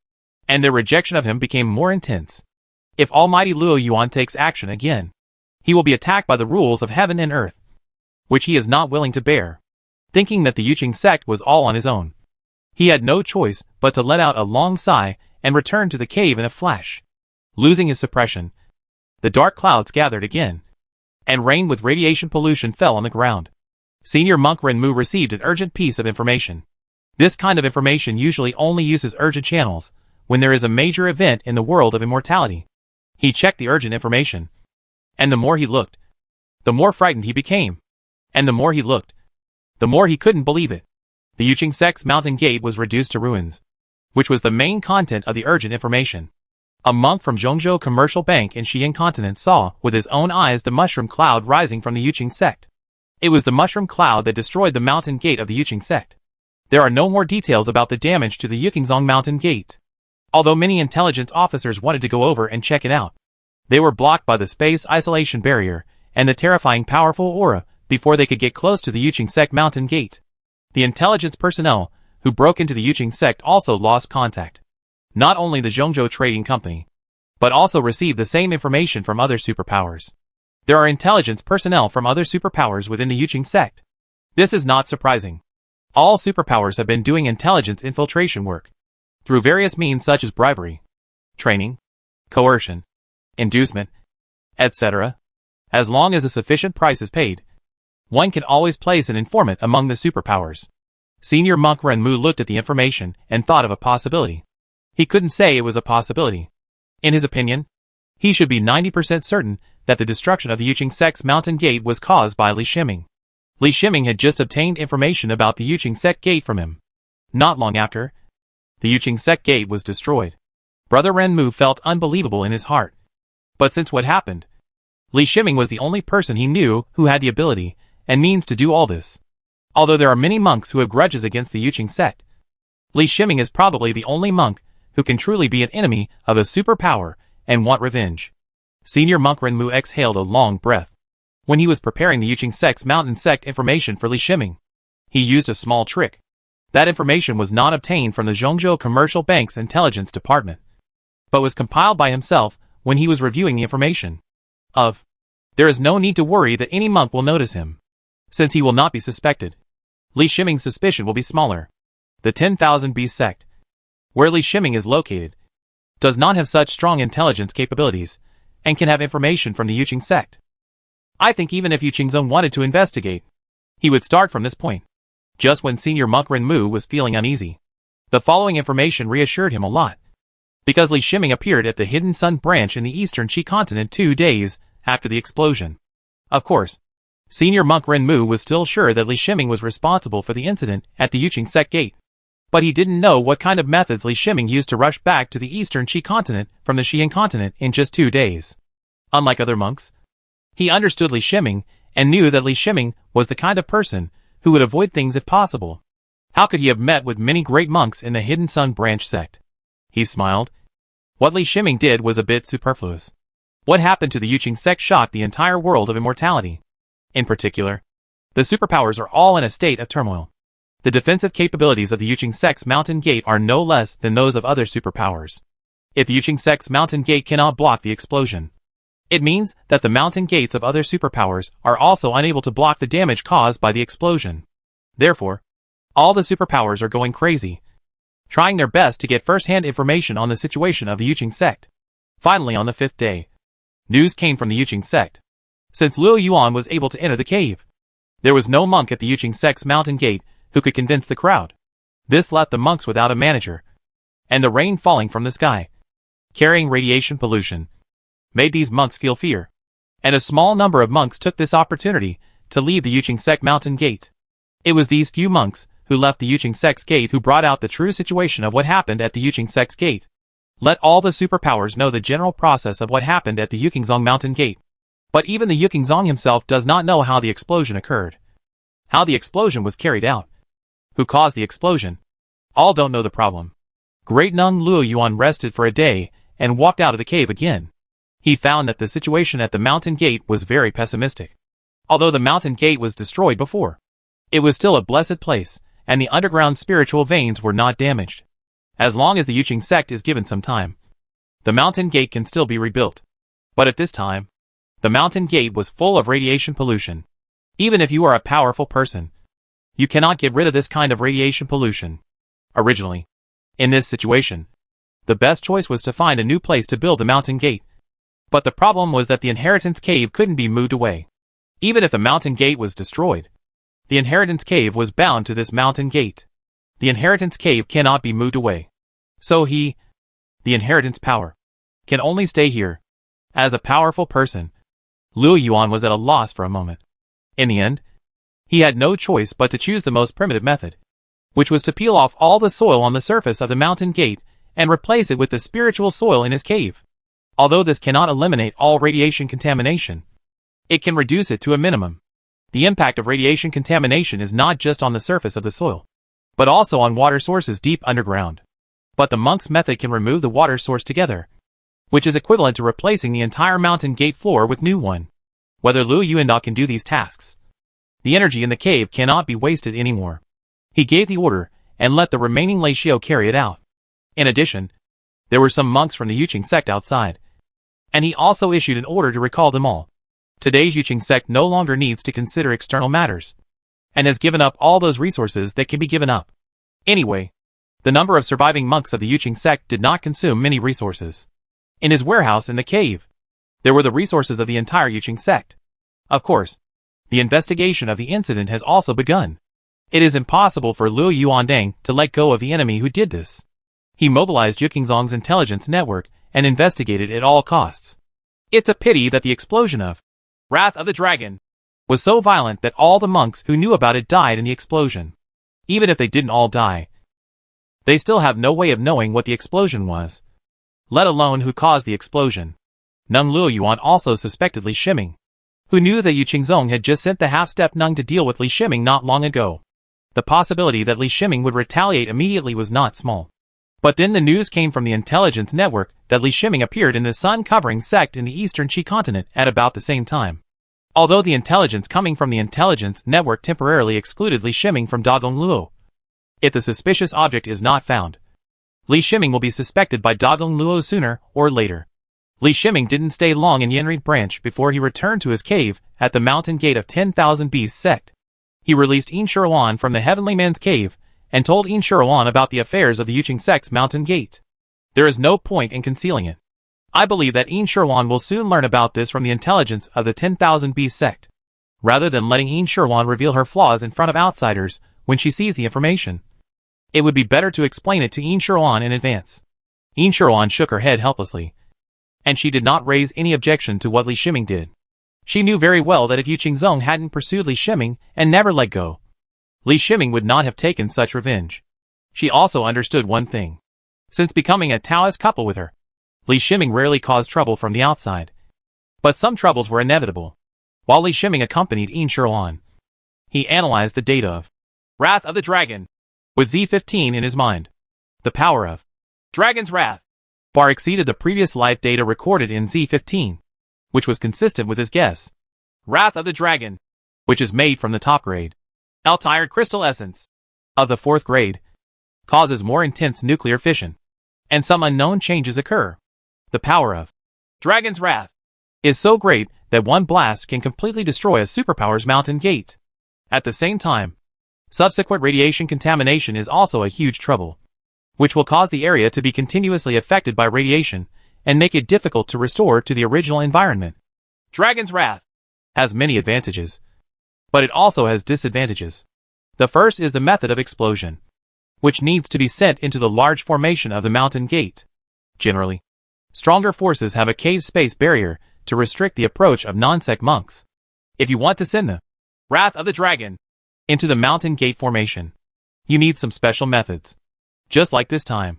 and their rejection of him became more intense. If Almighty Luo Yuan takes action again, he will be attacked by the rules of heaven and earth, which he is not willing to bear. Thinking that the Yuqing sect was all on his own, he had no choice but to let out a long sigh and return to the cave in a flash. Losing his suppression, the dark clouds gathered again, and rain with radiation pollution fell on the ground. Senior Monk Renmu received an urgent piece of information. This kind of information usually only uses urgent channels when there is a major event in the world of immortality. He checked the urgent information, and the more he looked, the more frightened he became. And the more he looked, the more he couldn't believe it. The Yuqing sect's mountain gate was reduced to ruins, which was the main content of the urgent information. A monk from Zhongzhou Commercial Bank in Xi'an Continent saw with his own eyes the mushroom cloud rising from the Yuqing sect. It was the mushroom cloud that destroyed the mountain gate of the Yuqing sect. There are no more details about the damage to the Yuqingzong mountain gate. Although many intelligence officers wanted to go over and check it out, they were blocked by the space isolation barrier and the terrifying powerful aura before they could get close to the Yuqing sect mountain gate. The intelligence personnel who broke into the Yuqing sect also lost contact. Not only the Zhongzhou Trading Company, but also received the same information from other superpowers. There are intelligence personnel from other superpowers within the Yuqing sect. This is not surprising. All superpowers have been doing intelligence infiltration work through various means such as bribery, training, coercion, inducement, etc. As long as a sufficient price is paid, one can always place an informant among the superpowers. Senior Monk Renmu looked at the information and thought of a possibility. He couldn't say it was a possibility. In his opinion, he should be 90% certain that the destruction of the Yuqing sect's mountain gate was caused by Li Shiming. Li Shiming had just obtained information about the Yuqing sect gate from him. Not long after, the Yuqing sect gate was destroyed. Brother Renmu felt unbelievable in his heart. But since what happened, Li Shiming was the only person he knew who had the ability and means to do all this. Although there are many monks who have grudges against the Yuqing sect, Li Shiming is probably the only monk who can truly be an enemy of a superpower and want revenge. Senior Monk Renmu exhaled a long breath. When he was preparing the Yuqing sect's mountain sect information for Li Shiming, he used a small trick. That information was not obtained from the Zhongzhou Commercial Bank's intelligence department, but was compiled by himself when he was reviewing the information. There is no need to worry that any monk will notice him, since he will not be suspected. Li Shiming's suspicion will be smaller. The 10,000 Beast sect, where Li Shiming is located, does not have such strong intelligence capabilities, and can have information from the Yuqing sect. I think even if Yuqingzong wanted to investigate, he would start from this point. Just when Senior Monk Renmu was feeling uneasy, the following information reassured him a lot. Because Li Shiming appeared at the Hidden Sun branch in the eastern Qi continent 2 days after the explosion. Of course, Senior Monk Renmu was still sure that Li Shiming was responsible for the incident at the Yuqing sect gate. But he didn't know what kind of methods Li Shiming used to rush back to the eastern Qi continent from the Xi'an continent in just 2 days. Unlike other monks, he understood Li Shiming and knew that Li Shiming was the kind of person who would avoid things if possible. How could he have met with many great monks in the Hidden Sun branch sect? He smiled. What Li Shiming did was a bit superfluous. What happened to the Yuqing sect shocked the entire world of immortality. In particular, the superpowers are all in a state of turmoil. The defensive capabilities of the Yuqing sect's mountain gate are no less than those of other superpowers. If the Yuqing sect's mountain gate cannot block the explosion, it means that the mountain gates of other superpowers are also unable to block the damage caused by the explosion. Therefore, all the superpowers are going crazy, trying their best to get first-hand information on the situation of the Yuqing sect. Finally, on the 5th day, news came from the Yuqing sect. Since Luo Yuan was able to enter the cave, there was no monk at the Yuqing sect's mountain gate who could convince the crowd. This left the monks without a manager, and the rain falling from the sky, carrying radiation pollution, made these monks feel fear. And a small number of monks took this opportunity to leave the Yuqing sect mountain gate. It was these few monks who left the Yuqing sect's gate who brought out the true situation of what happened at the Yuqing sect's gate. Let all the superpowers know the general process of what happened at the Yuqingzong mountain gate. But even the Yuqingzong himself does not know how the explosion occurred, how the explosion was carried out, who caused the explosion. All don't know the problem. Great Nung Luo Yuan rested for a day and walked out of the cave again. He found that the situation at the mountain gate was very pessimistic. Although the mountain gate was destroyed before, it was still a blessed place, and the underground spiritual veins were not damaged. As long as the Yuqing sect is given some time, the mountain gate can still be rebuilt. But at this time, the mountain gate was full of radiation pollution. Even if you are a powerful person, you cannot get rid of this kind of radiation pollution. Originally, in this situation, the best choice was to find a new place to build the mountain gate. But the problem was that the inheritance cave couldn't be moved away. Even if the mountain gate was destroyed, the inheritance cave was bound to this mountain gate. The inheritance cave cannot be moved away. So the inheritance power, can only stay here. As a powerful person, Luo Yuan was at a loss for a moment. In the end, he had no choice but to choose the most primitive method, which was to peel off all the soil on the surface of the mountain gate and replace it with the spiritual soil in his cave. Although this cannot eliminate all radiation contamination, it can reduce it to a minimum. The impact of radiation contamination is not just on the surface of the soil, but also on water sources deep underground. But the monk's method can remove the water source together, which is equivalent to replacing the entire mountain gate floor with new one. Whether Luo Yuan can do these tasks, the energy in the cave cannot be wasted anymore. He gave the order and let the remaining Lei Xiao carry it out. In addition, there were some monks from the Yuqing sect outside, and he also issued an order to recall them all. Today's Yuqing sect no longer needs to consider external matters, and has given up all those resources that can be given up. Anyway, the number of surviving monks of the Yuqing sect did not consume many resources. In his warehouse in the cave, there were the resources of the entire Yuqing sect. Of course, the investigation of the incident has also begun. It is impossible for Luo Yuan to let go of the enemy who did this. He mobilized Yuqingzong's intelligence network and investigated at all costs. It's a pity that the explosion of Wrath of the Dragon was so violent that all the monks who knew about it died in the explosion. Even if they didn't all die, they still have no way of knowing what the explosion was, let alone who caused the explosion. Nung Luo Yuan also suspected Li Shiming, who knew that Yuqingzong had just sent the half-step Nung to deal with Li Shiming not long ago. The possibility that Li Shiming would retaliate immediately was not small. But then the news came from the intelligence network that Li Shiming appeared in the sun-covering sect in the eastern Qi continent at about the same time. Although the intelligence coming from the intelligence network temporarily excluded Li Shiming from Dagong Luo, if the suspicious object is not found, Li Shiming will be suspected by Dagong Luo sooner or later. Li Shiming didn't stay long in Yanri branch before he returned to his cave at the mountain gate of 10,000 Beasts sect. He released Yin Shiruan from the Heavenly Man's cave and told Yin Shiruan about the affairs of the Yuqing sect's mountain gate. There is no point in concealing it. I believe that Yin Shiruan will soon learn about this from the intelligence of the 10,000 Beasts sect, rather than letting Yin Shiruan reveal her flaws in front of outsiders when she sees the information. It would be better to explain it to Yin Shiruan in advance. Yin Shiruan shook her head helplessly, and she did not raise any objection to what Li Shiming did. She knew very well that if Yuqingzong hadn't pursued Li Shiming and never let go, Li Shiming would not have taken such revenge. She also understood one thing. Since becoming a Taoist couple with her, Li Shiming rarely caused trouble from the outside. But some troubles were inevitable. While Li Shiming accompanied Yin Shiruan, he analyzed the data of Wrath of the Dragon with Z15 in his mind. The power of Dragon's Wrath far exceeded the previous life data recorded in Z15, which was consistent with his guess. Wrath of the Dragon, which is made from the top grade L-tired crystal essence of the 4th grade, causes more intense nuclear fission, and some unknown changes occur. The power of Dragon's Wrath is so great that one blast can completely destroy a superpower's mountain gate. At the same time, subsequent radiation contamination is also a huge trouble, which will cause the area to be continuously affected by radiation and make it difficult to restore to the original environment. Dragon's Wrath has many advantages, but it also has disadvantages. The first is the method of explosion, which needs to be sent into the large formation of the mountain gate. Generally, stronger forces have a cave space barrier to restrict the approach of non-sect monks. If you want to send the Wrath of the Dragon into the mountain gate formation, you need some special methods. Just like this time,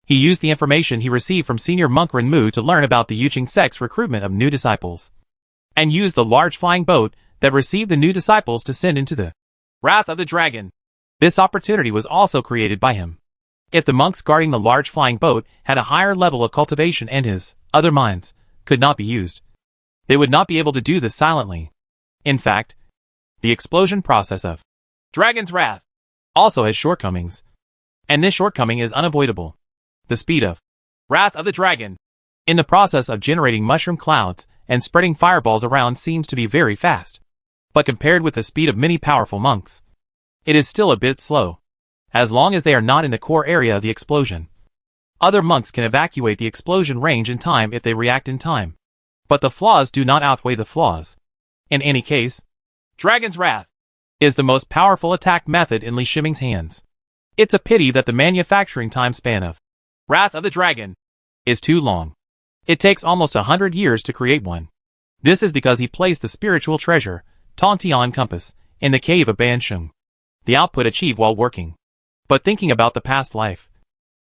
he used the information he received from senior monk Renmu to learn about the Yuqing sect's recruitment of new disciples, and used the large flying boat that received the new disciples to send into the Wrath of the Dragon. This opportunity was also created by him. If the monks guarding the large flying boat had a higher level of cultivation and his other minds could not be used. They would not be able to do this silently. In fact, the explosion process of Dragon's Wrath also has shortcomings. And this shortcoming is unavoidable. The speed of Wrath of the Dragon in the process of generating mushroom clouds and spreading fireballs around seems to be very fast. But compared with the speed of many powerful monks, it is still a bit slow. As long as they are not in the core area of the explosion. Other monks can evacuate the explosion range in time if they react in time. But the flaws do not outweigh the flaws. In any case, Dragon's Wrath is the most powerful attack method in Li Shiming's hands. It's a pity that the manufacturing time span of Wrath of the Dragon is too long. It takes almost 100 years to create one. This is because he placed the spiritual treasure, Tontian Compass, in the cave of Bansheng. The output achieved while working. But thinking about the past life,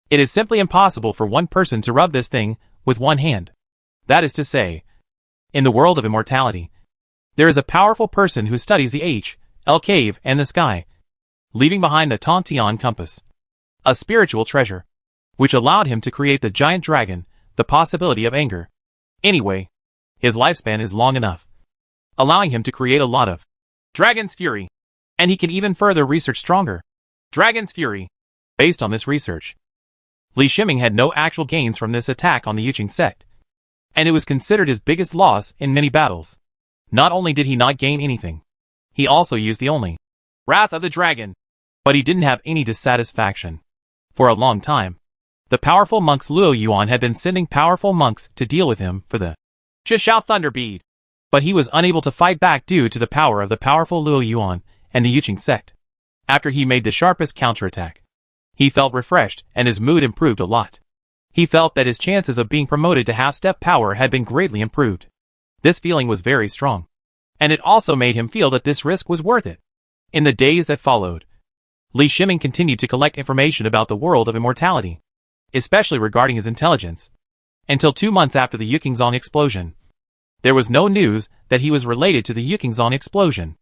it is simply impossible for one person to rub this thing with one hand. That is to say, in the world of immortality, there is a powerful person who studies the H.L. cave and the sky, leaving behind the Tontian Compass, a spiritual treasure, which allowed him to create the giant dragon, the possibility of anger. Anyway, his lifespan is long enough, allowing him to create a lot of Dragon's Fury, and he can even further research stronger Dragon's Fury. Based on this research, Li Shiming had no actual gains from this attack on the Yuqing sect, and it was considered his biggest loss in many battles. Not only did he not gain anything, he also used the only Wrath of the Dragon, but he didn't have any dissatisfaction. For a long time, the powerful monks Luo Yuan had been sending powerful monks to deal with him for the Chishao Thunderbead, but he was unable to fight back due to the power of the powerful Luo Yuan and the Yuqing sect. After he made the sharpest counterattack, he felt refreshed and his mood improved a lot. He felt that his chances of being promoted to half-step power had been greatly improved. This feeling was very strong, and it also made him feel that this risk was worth it. In the days that followed, Li Shiming continued to collect information about the world of immortality, especially regarding his intelligence, until 2 months after the Yuqingzong explosion. There was no news that he was related to the Yuqingzong explosion.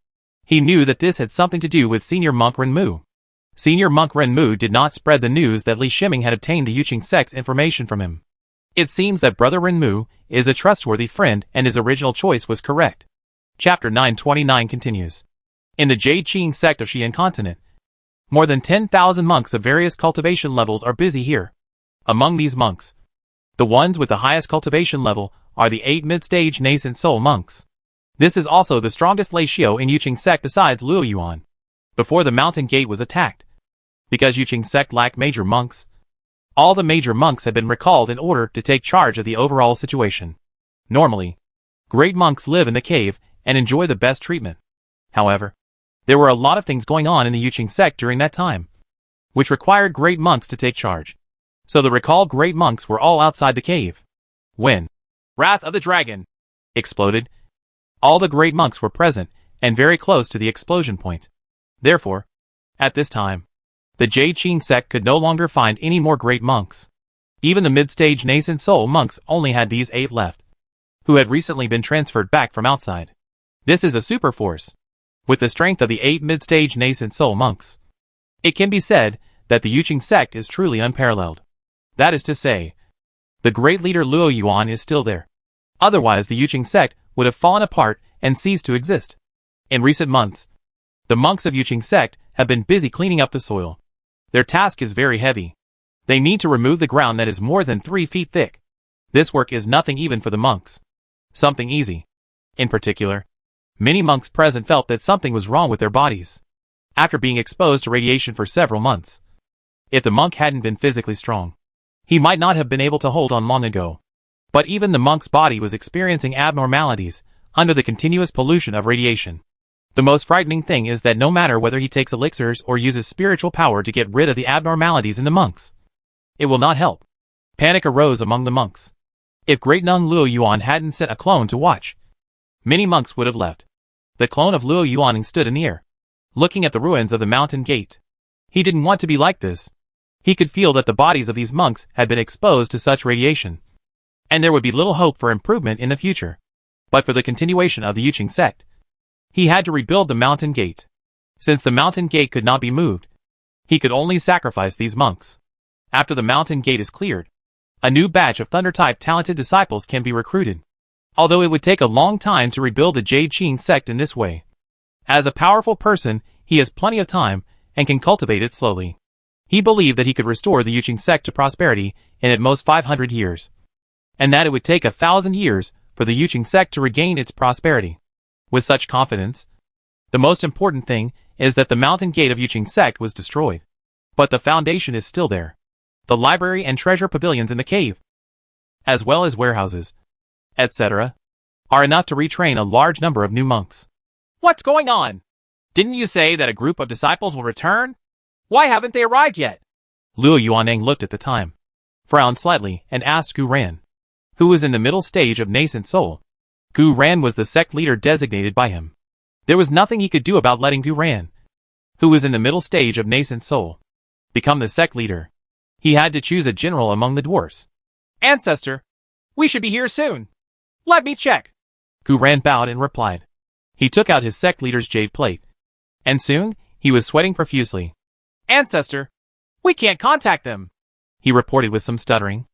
He knew that this had something to do with Senior Monk Renmu. Senior Monk Renmu did not spread the news that Li Shiming had obtained the Yuqing sect's information from him. It seems that Brother Renmu is a trustworthy friend and his original choice was correct. Chapter 929 continues. In the Jade Qing sect of Xi'an continent, more than 10,000 monks of various cultivation levels are busy here. Among these monks, the ones with the highest cultivation level are the 8 mid-stage nascent soul monks. This is also the strongest Laishio in Yuqing sect besides Luo Yuan. Before the mountain gate was attacked, because Yuqing sect lacked major monks, all the major monks had been recalled in order to take charge of the overall situation. Normally, great monks live in the cave and enjoy the best treatment. However, there were a lot of things going on in the Yuqing sect during that time, which required great monks to take charge. So the recalled great monks were all outside the cave. When Wrath of the Dragon exploded, all the great monks were present and very close to the explosion point. Therefore, at this time, the Jade Qing sect could no longer find any more great monks. Even the mid-stage nascent soul monks only had these 8 left, who had recently been transferred back from outside. This is a super force, with the strength of the 8 mid-stage nascent soul monks. It can be said that the Yuqing sect is truly unparalleled. That is to say, the great leader Luo Yuan is still there. Otherwise the Yuqing sect would have fallen apart and ceased to exist. In recent months, the monks of Yuqing sect have been busy cleaning up the soil. Their task is very heavy. They need to remove the ground that is more than 3 feet thick. This work is nothing even for the monks. Something easy. In particular, many monks present felt that something was wrong with their bodies, after being exposed to radiation for several months. If the monk hadn't been physically strong, he might not have been able to hold on long ago. But even the monk's body was experiencing abnormalities under the continuous pollution of radiation. The most frightening thing is that no matter whether he takes elixirs or uses spiritual power to get rid of the abnormalities in the monks, it will not help. Panic arose among the monks. If Great Nun Luo Yuan hadn't sent a clone to watch, many monks would have left. The clone of Luo Yuan stood in the air, looking at the ruins of the mountain gate. He didn't want to be like this. He could feel that the bodies of these monks had been exposed to such radiation, and there would be little hope for improvement in the future. But for the continuation of the Yuqing sect, he had to rebuild the mountain gate. Since the mountain gate could not be moved, he could only sacrifice these monks. After the mountain gate is cleared, a new batch of Thunder-type talented disciples can be recruited. although it would take a long time to rebuild the Jade Qin sect in this way. As a powerful person, he has plenty of time and can cultivate it slowly. He believed that he could restore the Yuqing sect to prosperity in at most 500 years, and that it would take 1,000 years for the Yuqing sect to regain its prosperity. With such confidence, the most important thing is that the mountain gate of Yuqing sect was destroyed, but the foundation is still there. The library and treasure pavilions in the cave, as well as warehouses, etc., are enough to retrain a large number of new monks. What's going on? Didn't you say that a group of disciples will return? Why haven't they arrived yet? Luo Yuaneng looked at the time, frowned slightly, and asked Gu Ran, who was in the middle stage of nascent soul. Gu Ran was the sect leader designated by him. There was nothing he could do about letting Gu Ran, who was in the middle stage of nascent soul, become the sect leader. He had to choose a general among the dwarfs. Ancestor, we should be here soon. Let me check. Gu Ran bowed and replied. He took out his sect leader's jade plate, and soon he was sweating profusely. Ancestor, we can't contact them, he reported with some stuttering.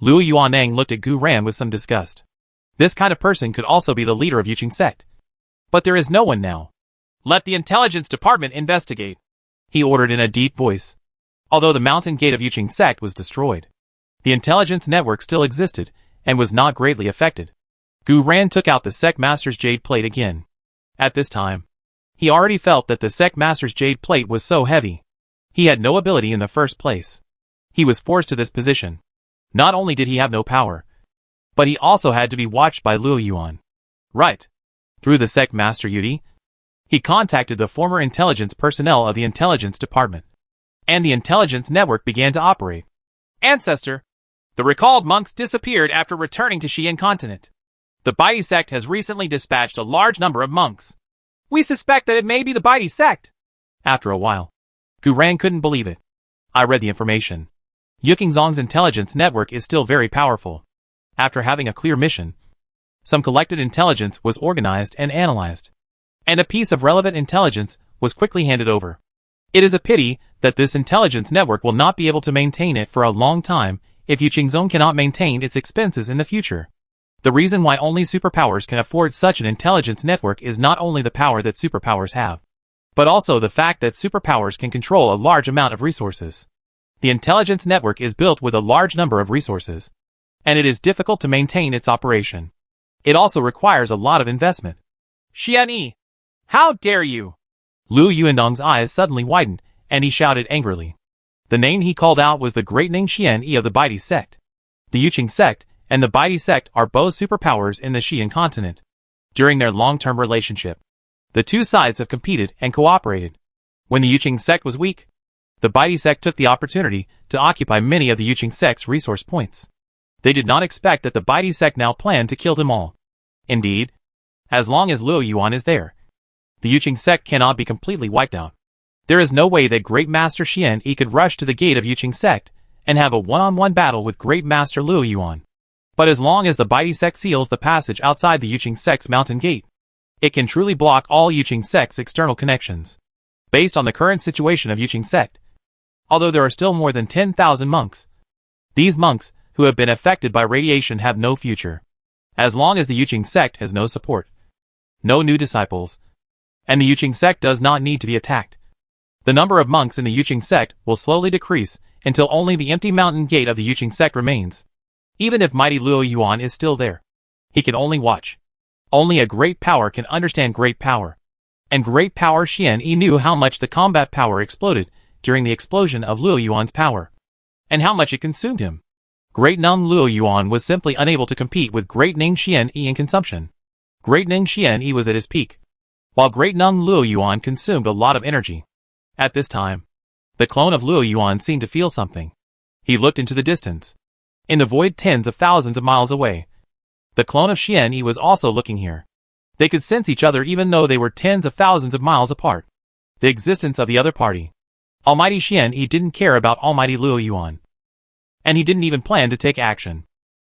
Luo Yuaneng looked at Gu Ran with some disgust. This kind of person could also be the leader of Yuqing sect. But there is no one now. Let the intelligence department investigate, he ordered in a deep voice. Although the mountain gate of Yuqing sect was destroyed, the intelligence network still existed and was not greatly affected. Gu Ran took out the sect master's jade plate again. At this time, he already felt that the sect master's jade plate was so heavy. He had no ability in the first place. He was forced to this position. Not only did he have no power, but he also had to be watched by Luo Yuan. Right. Through the sect master Yudi, he contacted the former intelligence personnel of the intelligence department, and the intelligence network began to operate. Ancestor, the recalled monks disappeared after returning to Xi'an continent. The Baidi sect has recently dispatched a large number of monks. We suspect that it may be the Baidi sect. After a while, Gu Ran couldn't believe it. I read the information. Yukingzong's intelligence network is still very powerful. After having a clear mission, some collected intelligence was organized and analyzed, and a piece of relevant intelligence was quickly handed over. It is a pity that this intelligence network will not be able to maintain it for a long time if Yukingzong cannot maintain its expenses in the future. The reason why only superpowers can afford such an intelligence network is not only the power that superpowers have, but also the fact that superpowers can control a large amount of resources. The intelligence network is built with a large number of resources, and it is difficult to maintain its operation. It also requires a lot of investment. Xian Yi, how dare you? Lu Yuandong's eyes suddenly widened, and he shouted angrily. The name he called out was the great Ning Xian Yi of the Baidi sect. The Yuqing sect and the Baidi sect are both superpowers in the Xi'an continent. During their long-term relationship, the two sides have competed and cooperated. When the Yuqing sect was weak, the Baidi sect took the opportunity to occupy many of the Yuqing sect's resource points. They did not expect that the Baidi sect now planned to kill them all. Indeed, as long as Luo Yuan is there, the Yuqing sect cannot be completely wiped out. There is no way that Great Master Xian Yi could rush to the gate of Yuqing sect and have a one-on-one battle with Great Master Luo Yuan. But as long as the Baidi sect seals the passage outside the Yuqing sect's mountain gate, it can truly block all Yuqing sect's external connections. Based on the current situation of Yuqing sect, although there are still more than 10,000 monks, these monks who have been affected by radiation have no future. As long as the Yuqing sect has no support, no new disciples, and the Yuqing sect does not need to be attacked, the number of monks in the Yuqing sect will slowly decrease until only the empty mountain gate of the Yuqing sect remains. Even if mighty Luo Yuan is still there, he can only watch. Only a great power can understand great power. And great power Xian Yi knew how much the combat power exploded during the explosion of Luo Yuan's power, and how much it consumed him. Great Nung Luo Yuan was simply unable to compete with Great Ning Xian Yi in consumption. Great Ning Xian Yi was at his peak, while Great Nung Luo Yuan consumed a lot of energy. At this time, the clone of Luo Yuan seemed to feel something. He looked into the distance. In the void tens of thousands of miles away, the clone of Xian Yi was also looking here. They could sense each other even though they were tens of thousands of miles apart. The existence of the other party. Almighty Xian Yi didn't care about Almighty Luo Yuan, and he didn't even plan to take action.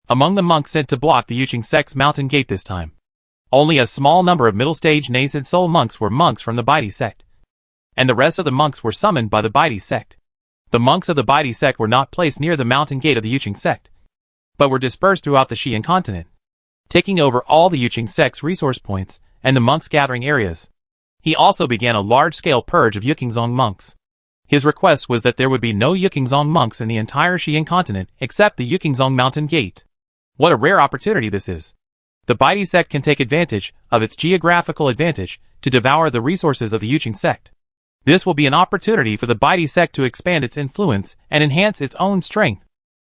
Among the monks sent to block the Yuqing sect's mountain gate this time, only a small number of middle-stage nascent soul monks were monks from the Baidi sect, and the rest of the monks were summoned by the Baidi sect. The monks of the Baidi sect were not placed near the mountain gate of the Yuqing sect, but were dispersed throughout the Xi'an continent. taking over all the Yuqing sect's resource points and the monks' gathering areas. He also began a large-scale purge of Yukingzong monks. His request was that there would be no Yukingzong monks in the entire Xian continent except the Yukingzong Mountain Gate. What a rare opportunity this is. The Baidi sect can take advantage of its geographical advantage to devour the resources of the Yuqing sect. This will be an opportunity for the Baidi sect to expand its influence and enhance its own strength.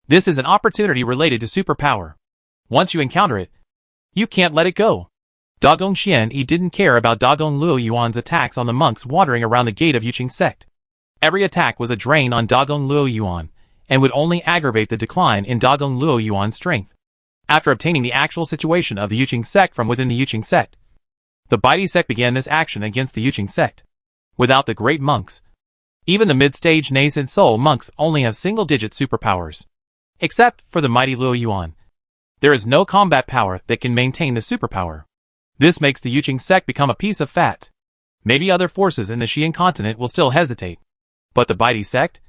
This is an opportunity related to superpower. Once you encounter it, you can't let it go. Dagong Xian didn't care about Dagong Luo Yuan's attacks on the monks wandering around the gate of Yuqing sect. Every attack was a drain on Dagong Luo Yuan, and would only aggravate the decline in Dagong Luo Yuan's strength. After obtaining the actual situation of the Yuqing sect from within the Yuqing sect, the Baidi sect began this action against the Yuqing sect. Without the great monks, even the mid-stage nascent soul monks only have single-digit superpowers. Except for the mighty Luo Yuan, there is no combat power that can maintain the superpower. This makes the Yuqing sect become a piece of fat. Maybe other forces in the Xian continent will still hesitate. But the Baidi sect,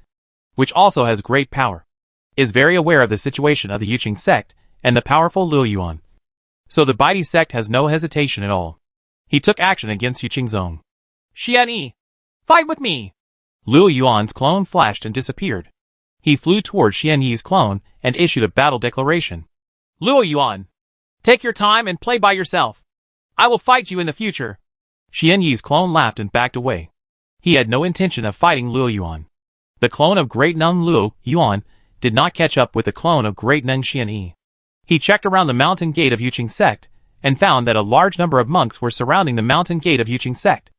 which also has great power, is very aware of the situation of the Yuqing sect and the powerful Luo Yuan. So the Baidi sect has no hesitation at all. He took action against Yuqingzong. Xian Yi, fight with me! Luo Yuan's clone flashed and disappeared. He flew towards Xian Yi's clone and issued a battle declaration. Luo Yuan, take your time and play by yourself. I will fight you in the future. Xian Yi's clone laughed and backed away. He had no intention of fighting Luo Yuan. The clone of Great Nung Luo Yuan did not catch up with the clone of Great Nung Xian Yi. He checked around the mountain gate of Yuqing sect and found that a large number of monks were surrounding the mountain gate of Yuqing sect.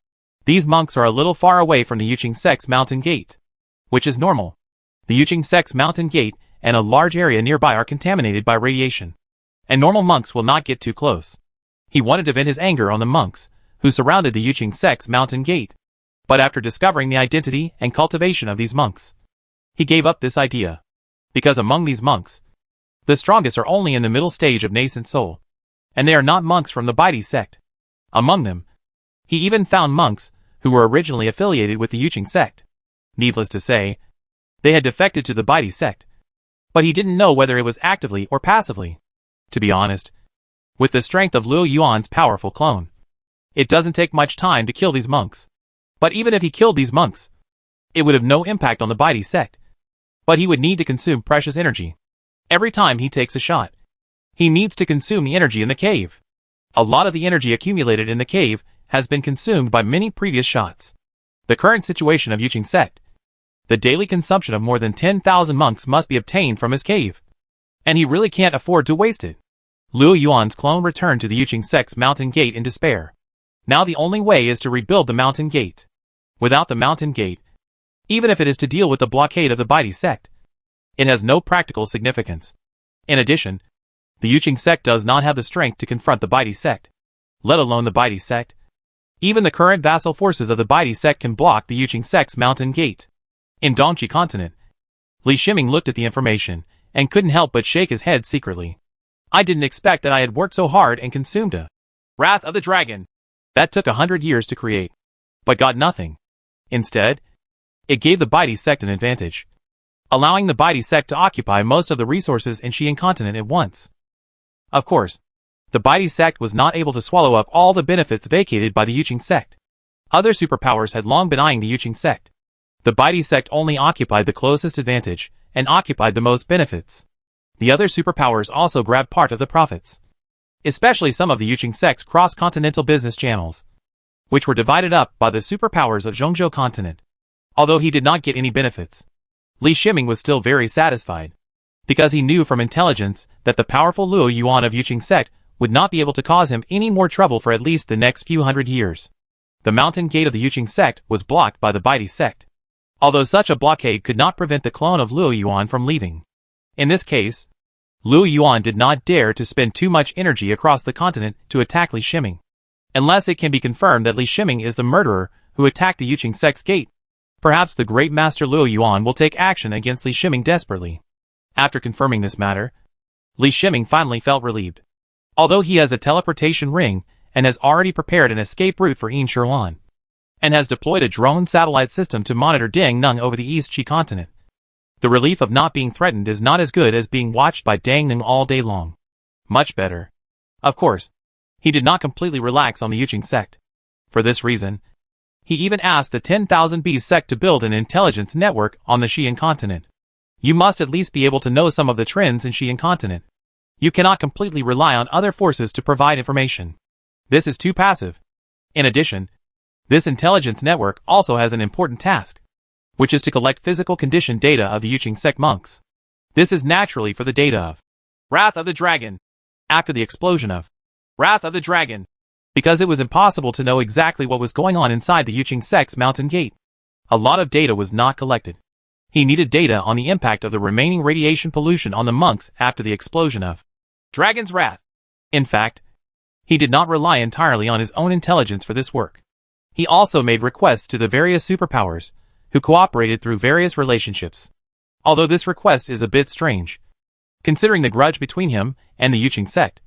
These monks are a little far away from the Yuqing sect's mountain gate, which is normal. The Yuqing sect's mountain gate and a large area nearby are contaminated by radiation, and normal monks will not get too close. He wanted to vent his anger on the monks who surrounded the Yuqing sect's mountain gate. But after discovering the identity and cultivation of these monks, he gave up this idea. Because among these monks, the strongest are only in the middle stage of nascent soul, and they are not monks from the Baidi sect. Among them, he even found monks who were originally affiliated with the Yuqing sect. Needless to say, they had defected to the Baidi sect, but he didn't know whether it was actively or passively. To be honest, with the strength of Luo Yuan's powerful clone, it doesn't take much time to kill these monks. But even if he killed these monks, it would have no impact on the Baidi sect. But he would need to consume precious energy. Every time he takes a shot, he needs to consume the energy in the cave. A lot of the energy accumulated in the cave has been consumed by many previous shots. The current situation of Yuqing sect, the daily consumption of more than 10,000 monks must be obtained from his cave. And he really can't afford to waste it. Luo Yuan's clone returned to the Yuqing sect's mountain gate in despair. Now the only way is to rebuild the mountain gate. Without the mountain gate, even if it is to deal with the blockade of the Baidi sect, it has no practical significance. In addition, the Yuqing sect does not have the strength to confront the Baidi sect, let alone the Baidi sect. Even the current vassal forces of the Baidi sect can block the Yuqing sect's mountain gate. In Dongqi continent, Li Shiming looked at the information and couldn't help but shake his head secretly. I didn't expect that I had worked so hard and consumed a Wrath of the Dragon. That took 100 years to create, but got nothing. Instead, it gave the Baidi sect an advantage, allowing the Baidi sect to occupy most of the resources in Xian continent at once. Of course, the Baidi sect was not able to swallow up all the benefits vacated by the Yuqing sect. Other superpowers had long been eyeing the Yuqing sect. The Baidi sect only occupied the closest advantage and occupied the most benefits. The other superpowers also grabbed part of the profits, especially some of the Yuqing sect's cross-continental business channels, which were divided up by the superpowers of Zhongzhou continent. Although he did not get any benefits, Li Shiming was still very satisfied, because he knew from intelligence that the powerful Luo Yuan of Yuqing sect would not be able to cause him any more trouble for at least the next few hundred years. The mountain gate of the Yuqing sect was blocked by the Baidi sect, although such a blockade could not prevent the clone of Luo Yuan from leaving. In this case, Luo Yuan did not dare to spend too much energy across the continent to attack Li Shiming, unless it can be confirmed that Li Shiming is the murderer who attacked the Yuqing sect's gate. Perhaps the great master Luo Yuan will take action against Li Shiming desperately. After confirming this matter, Li Shiming finally felt relieved. Although he has a teleportation ring and has already prepared an escape route for Yin Sherwan, and has deployed a drone satellite system to monitor Dang Nung over the East Qi continent, the relief of not being threatened is not as good as being watched by Dang Nung all day long. Much better. Of course, he did not completely relax on the Yuching sect. For this reason, he even asked the 10,000 Bees sect to build an intelligence network on the Xian continent. You must at least be able to know some of the trends in Xian continent. You cannot completely rely on other forces to provide information. This is too passive. In addition, this intelligence network also has an important task, which is to collect physical condition data of the Yuching sect monks. This is naturally for the data of Wrath of the Dragon. After the explosion of Wrath of the Dragon. Because it was impossible to know exactly what was going on inside the Yuching sect's mountain gate. A lot of data was not collected. He needed data on the impact of the remaining radiation pollution on the monks after the explosion of Dragon's Wrath. In fact, he did not rely entirely on his own intelligence for this work. He also made requests to the various superpowers, who cooperated through various relationships. Although this request is a bit strange, considering the grudge between him and the Yuching sect,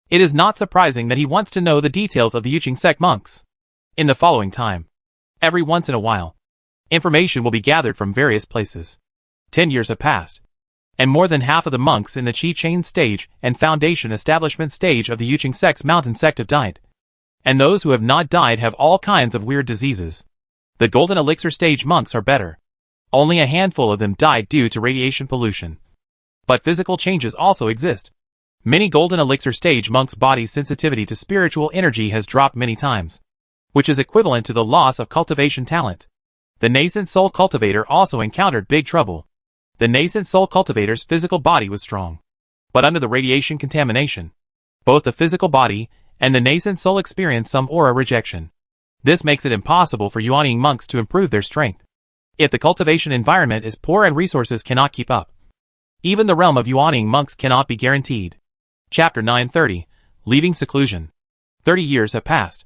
it is not surprising that he wants to know the details of the Yuching sect monks. In the following time, every once in a while, information will be gathered from various places. 10 years have passed, and more than half of the monks in the Qi Chain stage and Foundation establishment stage of the Yuching sect's mountain sect have died. And those who have not died have all kinds of weird diseases. The Golden Elixir stage monks are better. Only a handful of them died due to radiation pollution. But physical changes also exist. Many Golden Elixir stage monks' body sensitivity to spiritual energy has dropped many times, which is equivalent to the loss of cultivation talent. The nascent soul cultivator also encountered big trouble. The nascent soul cultivator's physical body was strong, but under the radiation contamination, both the physical body and the nascent soul experienced some aura rejection. This makes it impossible for Yuaning monks to improve their strength. If the cultivation environment is poor and resources cannot keep up, even the realm of Yuaning monks cannot be guaranteed. Chapter 930, Leaving Seclusion. 30 years have passed,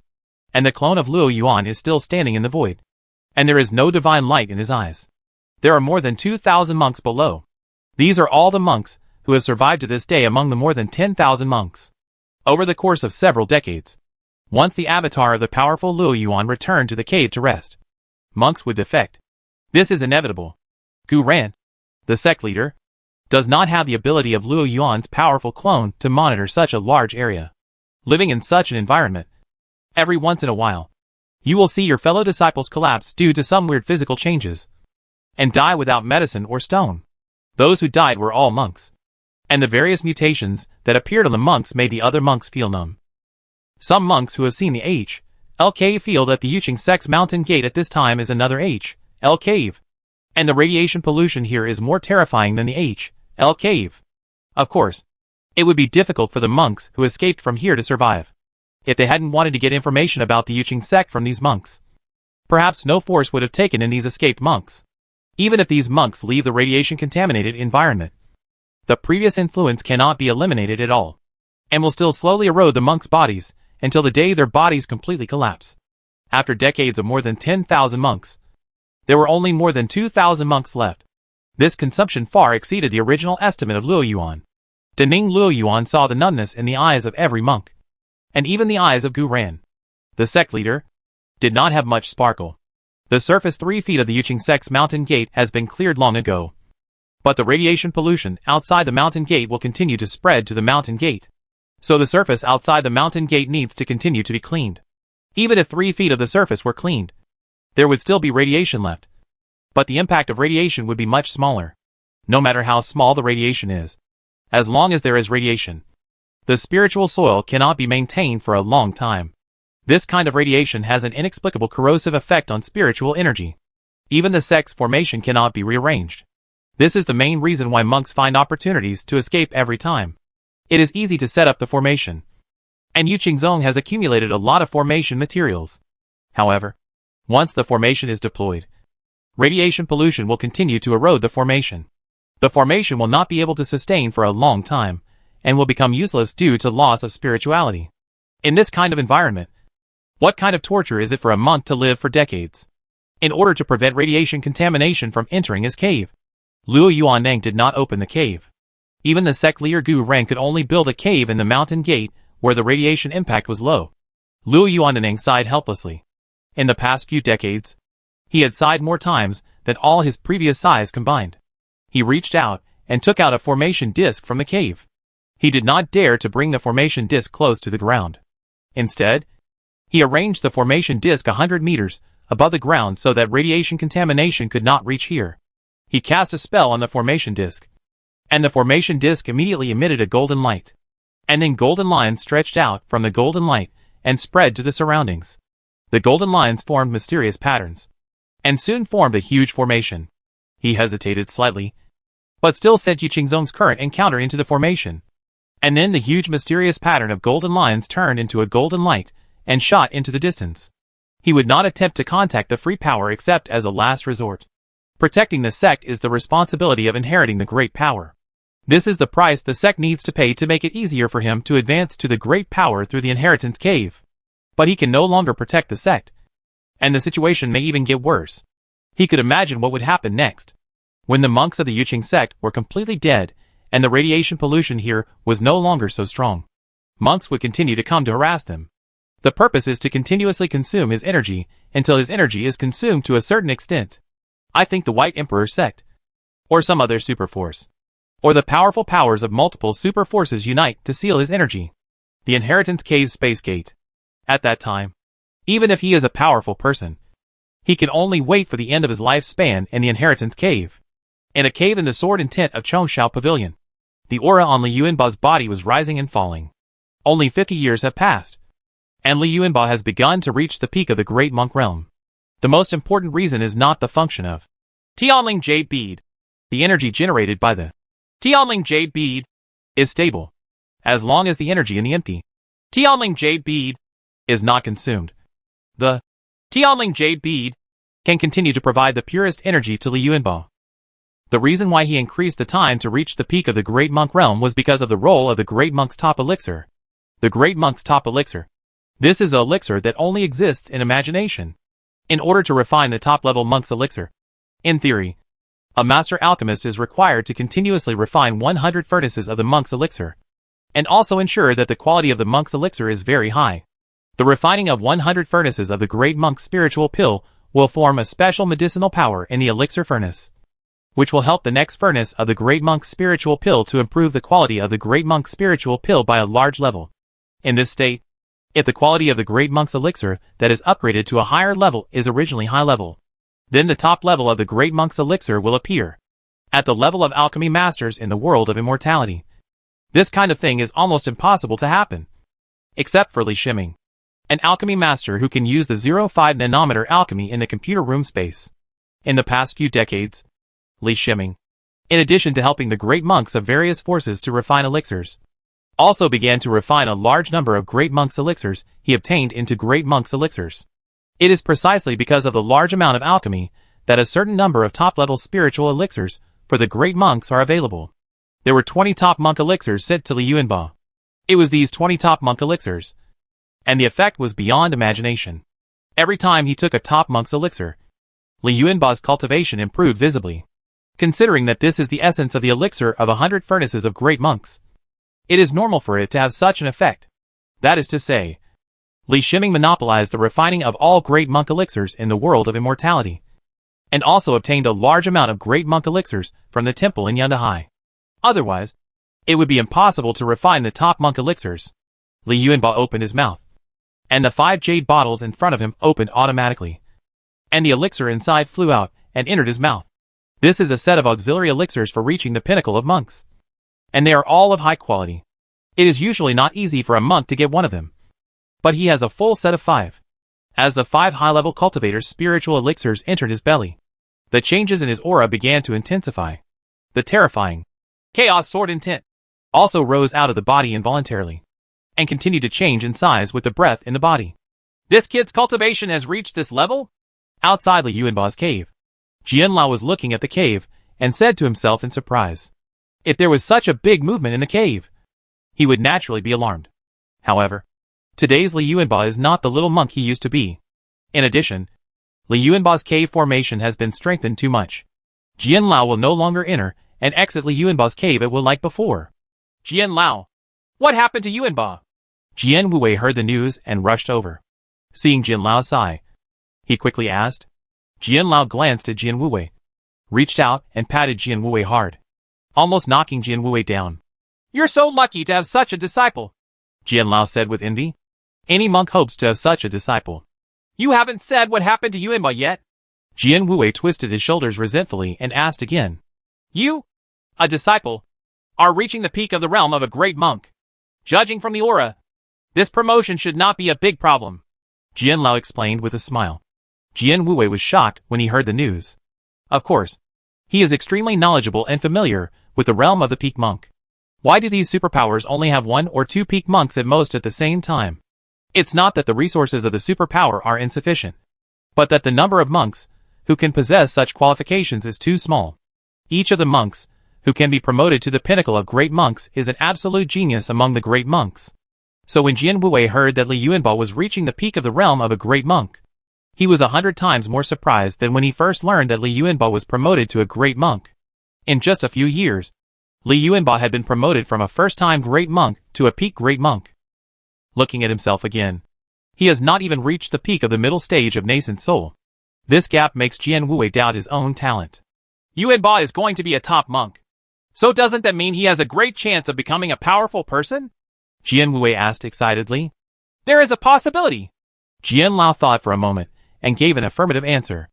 and the clone of Luo Yuan is still standing in the void, and there is no divine light in his eyes. There are more than 2,000 monks below. These are all the monks who have survived to this day among the more than 10,000 monks. Over the course of several decades, once the avatar of the powerful Luo Yuan returned to the cave to rest, monks would defect. This is inevitable. Gu Ran, the sect leader, does not have the ability of Luo Yuan's powerful clone to monitor such a large area. Living in such an environment, every once in a while, you will see your fellow disciples collapse due to some weird physical changes, and die without medicine or stone. Those who died were all monks, and the various mutations that appeared on the monks made the other monks feel numb. Some monks who have seen the H.L. cave feel that the Yuching sect's mountain gate at this time is another H.L. cave, and the radiation pollution here is more terrifying than the H.L. cave. Of course, it would be difficult for the monks who escaped from here to survive, if they hadn't wanted to get information about the Yuching sect from these monks. Perhaps no force would have taken in these escaped monks. Even if these monks leave the radiation-contaminated environment, the previous influence cannot be eliminated at all, and will still slowly erode the monks' bodies until the day their bodies completely collapse. After decades of more than 10,000 monks, there were only more than 2,000 monks left. This consumption far exceeded the original estimate of Luo Yuan. Daning Luo Yuan saw the numbness in the eyes of every monk, and even the eyes of Gu Ran, the sect leader, did not have much sparkle. The surface 3 feet of the Yuching sect's mountain gate has been cleared long ago, but the radiation pollution outside the mountain gate will continue to spread to the mountain gate. So the surface outside the mountain gate needs to continue to be cleaned. Even if 3 feet of the surface were cleaned, there would still be radiation left. But the impact of radiation would be much smaller, no matter how small the radiation is. As long as there is radiation, the spiritual soil cannot be maintained for a long time. This kind of radiation has an inexplicable corrosive effect on spiritual energy. Even the sect's formation cannot be rearranged. This is the main reason why monks find opportunities to escape every time. It is easy to set up the formation, and Yuching Zong has accumulated a lot of formation materials. However, once the formation is deployed, radiation pollution will continue to erode the formation. The formation will not be able to sustain for a long time, and will become useless due to loss of spirituality. In this kind of environment, what kind of torture is it for a monk to live for decades, in order to prevent radiation contamination from entering his cave? Luo Yuanneng did not open the cave. Even the sect leader Gu Ren could only build a cave in the mountain gate where the radiation impact was low. Luo Yuanneng sighed helplessly. In the past few decades, he had sighed more times than all his previous sighs combined. He reached out and took out a formation disc from the cave. He did not dare to bring the formation disc close to the ground. Instead, he arranged the formation disc 100 meters above the ground so that radiation contamination could not reach here. He cast a spell on the formation disc, and the formation disc immediately emitted a golden light. And then golden lines stretched out from the golden light and spread to the surroundings. The golden lines formed mysterious patterns, and soon formed a huge formation. He hesitated slightly, but still sent Yuqingzong's current and counter into the formation. And then the huge mysterious pattern of golden lines turned into a golden light and shot into the distance. He would not attempt to contact the free power except as a last resort. Protecting the sect is the responsibility of inheriting the great power. This is the price the sect needs to pay to make it easier for him to advance to the great power through the inheritance cave. But he can no longer protect the sect, and the situation may even get worse. He could imagine what would happen next. When the monks of the Yuqing sect were completely dead, and the radiation pollution here was no longer so strong, monks would continue to come to harass them. The purpose is to continuously consume his energy until his energy is consumed to a certain extent. I think the White Emperor sect, or some other super force, or the powerful powers of multiple super forces unite to seal his energy. The inheritance cave space gate. At that time, even if he is a powerful person, he can only wait for the end of his lifespan in the inheritance cave. In a cave in the sword and tent of Chongshao Pavilion, the aura on Li Yuanba's body was rising and falling. Only 50 years have passed, and Li Yuanba has begun to reach the peak of the great monk realm. The most important reason is not the function of Tianling Jade Bead. The energy generated by the Tianling Jade Bead is stable, as long as the energy in the empty Tianling Jade Bead is not consumed. The Tianling Jade Bead can continue to provide the purest energy to Li Yuanba. The reason why he increased the time to reach the peak of the Great Monk realm was because of the role of the Great Monk's top elixir. The Great Monk's top elixir. This is an elixir that only exists in imagination. In order to refine the top-level monk's elixir, in theory, a master alchemist is required to continuously refine 100 furnaces of the monk's elixir, and also ensure that the quality of the monk's elixir is very high. The refining of 100 furnaces of the Great Monk's spiritual pill will form a special medicinal power in the elixir furnace, which will help the next furnace of the Great Monk's spiritual pill to improve the quality of the Great Monk's spiritual pill by a large level. In this state, if the quality of the Great Monk's elixir that is upgraded to a higher level is originally high level, then the top level of the Great Monk's elixir will appear at the level of alchemy masters in the world of immortality. This kind of thing is almost impossible to happen, except for Li Shiming, an alchemy master who can use the 0.5 nanometer alchemy in the computer room space. In the past few decades, Li Shiming, in addition to helping the great monks of various forces to refine elixirs, also began to refine a large number of Great Monk's elixirs he obtained into Great Monk's elixirs. It is precisely because of the large amount of alchemy that a certain number of top-level spiritual elixirs for the Great Monks are available. There were 20 top monk elixirs sent to Li Yuanba. It was these 20 top monk elixirs, and the effect was beyond imagination. Every time he took a top monk's elixir, Li Yuanba's cultivation improved visibly. Considering that this is the essence of the elixir of 100 furnaces of great monks, it is normal for it to have such an effect. That is to say, Li Shiming monopolized the refining of all great monk elixirs in the world of immortality, and also obtained a large amount of great monk elixirs from the temple in Yundahai. Otherwise, it would be impossible to refine the top monk elixirs. Li Yuanba opened his mouth, and the 5 jade bottles in front of him opened automatically, and the elixir inside flew out and entered his mouth. This is a set of auxiliary elixirs for reaching the pinnacle of monks, and they are all of high quality. It is usually not easy for a monk to get one of them, but he has a full set of 5. As the 5 high-level cultivator's spiritual elixirs entered his belly, the changes in his aura began to intensify. The terrifying Chaos Sword Intent also rose out of the body involuntarily, and continued to change in size with the breath in the body. This kid's cultivation has reached this level? Outside Li Yuanba's cave, Jianlao was looking at the cave, and said to himself in surprise, if there was such a big movement in the cave, he would naturally be alarmed. However, today's Li Yuanba is not the little monk he used to be. In addition, Li Yuanba's cave formation has been strengthened too much. Jianlao will no longer enter and exit Li Yuanba's cave it will like before. Jianlao, what happened to Yuanba? Jian Wuwei heard the news and rushed over. Seeing Jianlao sigh, he quickly asked. Jianlao glanced at Jian Wuwei, reached out and patted Jian Wuwei hard, almost knocking Jian Wuwei down. You're so lucky to have such a disciple, Jian Lao said with envy. Any monk hopes to have such a disciple. You haven't said what happened to Yuanba yet. Jian Wuwei twisted his shoulders resentfully and asked again. You, a disciple, are reaching the peak of the realm of a great monk. Judging from the aura, this promotion should not be a big problem, Jian Lao explained with a smile. Jian Wuwei was shocked when he heard the news. Of course, he is extremely knowledgeable and familiar with the realm of the peak monk. Why do these superpowers only have 1 or 2 peak monks at most at the same time? It's not that the resources of the superpower are insufficient, but that the number of monks who can possess such qualifications is too small. Each of the monks who can be promoted to the pinnacle of great monks is an absolute genius among the great monks. So when Jian Wuwei heard that Li Yuanba was reaching the peak of the realm of a great monk, he was 100 times more surprised than when he first learned that Li Yuanba was promoted to a great monk. In just a few years, Li Yuanba had been promoted from a first-time great monk to a peak great monk. Looking at himself again, he has not even reached the peak of the middle stage of nascent soul. This gap makes Jian Wuwei doubt his own talent. Yuanba is going to be a top monk. So doesn't that mean he has a great chance of becoming a powerful person? Jian Wuwei asked excitedly. There is a possibility. Jian Lao thought for a moment and gave an affirmative answer.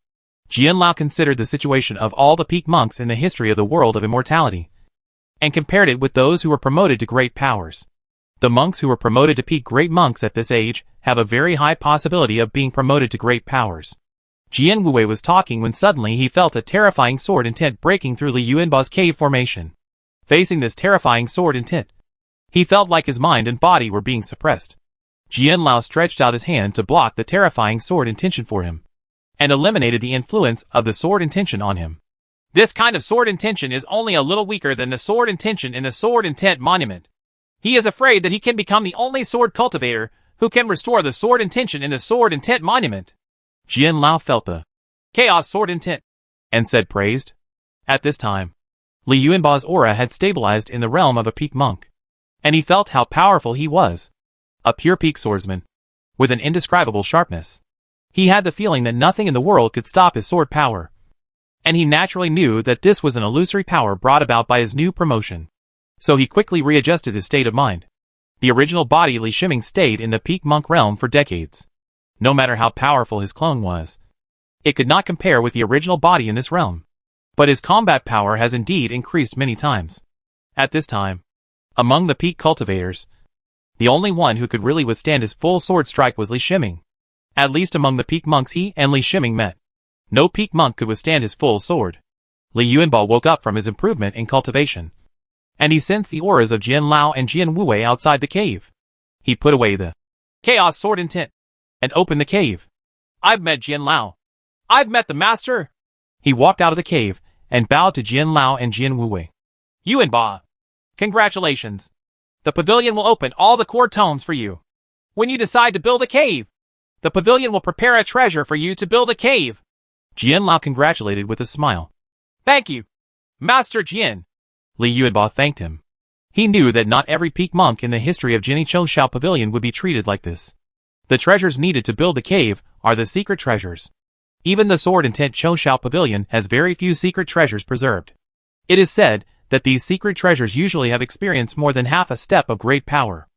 Jian Lao considered the situation of all the peak monks in the history of the world of immortality and compared it with those who were promoted to great powers. The monks who were promoted to peak great monks at this age have a very high possibility of being promoted to great powers. Jian Wuwei was talking when suddenly he felt a terrifying sword intent breaking through Li Yuanba's cave formation. Facing this terrifying sword intent, he felt like his mind and body were being suppressed. Jian Lao stretched out his hand to block the terrifying sword intention for him, and eliminated the influence of the sword intention on him. This kind of sword intention is only a little weaker than the sword intention in the sword intent monument. He is afraid that he can become the only sword cultivator who can restore the sword intention in the sword intent monument. Jian Lao felt the chaos sword intent and said praised. At this time, Li Yuanba's aura had stabilized in the realm of a peak monk, and he felt how powerful he was. A pure peak swordsman, with an indescribable sharpness. He had the feeling that nothing in the world could stop his sword power, and he naturally knew that this was an illusory power brought about by his new promotion. So he quickly readjusted his state of mind. The original body Li Shiming stayed in the peak monk realm for decades. No matter how powerful his clone was, it could not compare with the original body in this realm. But his combat power has indeed increased many times. At this time, among the peak cultivators, the only one who could really withstand his full sword strike was Li Shiming. At least among the peak monks he and Li Shiming met, no peak monk could withstand his full sword. Li Yuanba woke up from his improvement in cultivation, and he sensed the auras of Jian Lao and Jian Wuwei outside the cave. He put away the chaos sword intent and opened the cave. I've met Jian Lao. I've met the master. He walked out of the cave and bowed to Jian Lao and Jian Wuwei. Yuanba, congratulations. The pavilion will open all the core tomes for you. When you decide to build a cave, the pavilion will prepare a treasure for you to build a cave. Jian Lao congratulated with a smile. Thank you, Master Jian. Li Yuanba thanked him. He knew that not every peak monk in the history of Jinni Chouxiao Pavilion would be treated like this. The treasures needed to build the cave are the secret treasures. Even the sword intent Chouxiao Pavilion has very few secret treasures preserved. It is said that these secret treasures usually have experienced more than half a step of great power.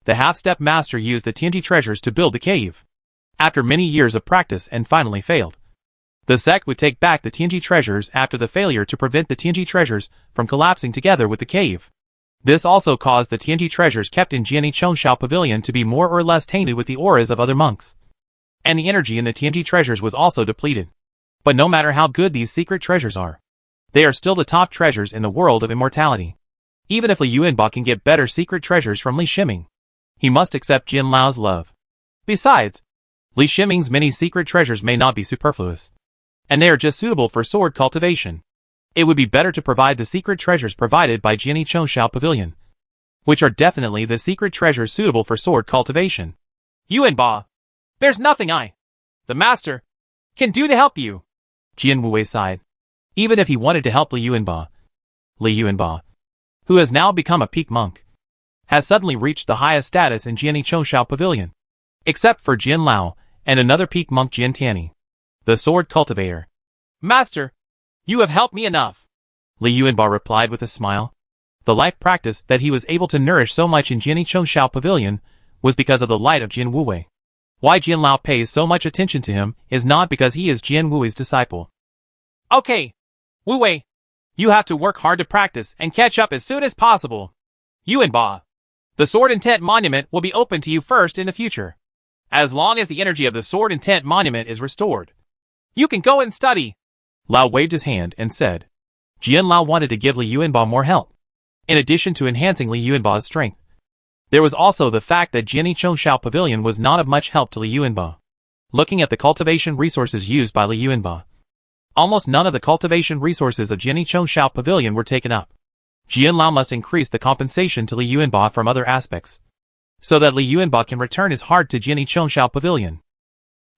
The half-step master used the Tianji treasures to build the cave. After many years of practice and finally failed. The sect would take back the Tianji treasures after the failure to prevent the Tianji treasures from collapsing together with the cave. This also caused the Tianji treasures kept in Jinni Chouxiao Pavilion to be more or less tainted with the auras of other monks. And the energy in the Tianji treasures was also depleted. But no matter how good these secret treasures are, they are still the top treasures in the world of immortality. Even if Li Yuanba can get better secret treasures from Li Shiming, he must accept Jian Lao's love. Besides, Li Shiming's many secret treasures may not be superfluous, and they are just suitable for sword cultivation. It would be better to provide the secret treasures provided by Jinni Chouxiao Pavilion, which are definitely the secret treasures suitable for sword cultivation. Yuanba, there's nothing the master, can do to help you. Jian Wuwei sighed. Even if he wanted to help Li Yuanba, who has now become a peak monk, has suddenly reached the highest status in Jinni Chouxiao Pavilion, except for Jian Lao and another peak monk Jian Tianyi, the sword cultivator. Master, you have helped me enough, Li Yuanba replied with a smile. The life practice that he was able to nourish so much in Jiani Chongshao Pavilion was because of the light of Jian Wuwei. Why Jian Lao pays so much attention to him is not because he is Jian Wuwei's disciple. Okay, Wuwei, you have to work hard to practice and catch up as soon as possible. Yuanba, the Sword Intent Monument will be open to you first in the future. As long as the energy of the Sword Intent Monument is restored, you can go and study. Lao waved his hand and said. Jian Lao wanted to give Li Yuanba more help. In addition to enhancing Li Yuanba's strength, there was also the fact that Jiani Chongshao Pavilion was not of much help to Li Yuanba. Looking at the cultivation resources used by Li Yuanba, almost none of the cultivation resources of Jiani Chongshao Pavilion were taken up. Jian Lao must increase the compensation to Li Yuanba from other aspects, so that Li Yuanba can return his heart to Jiani Chongshao Pavilion.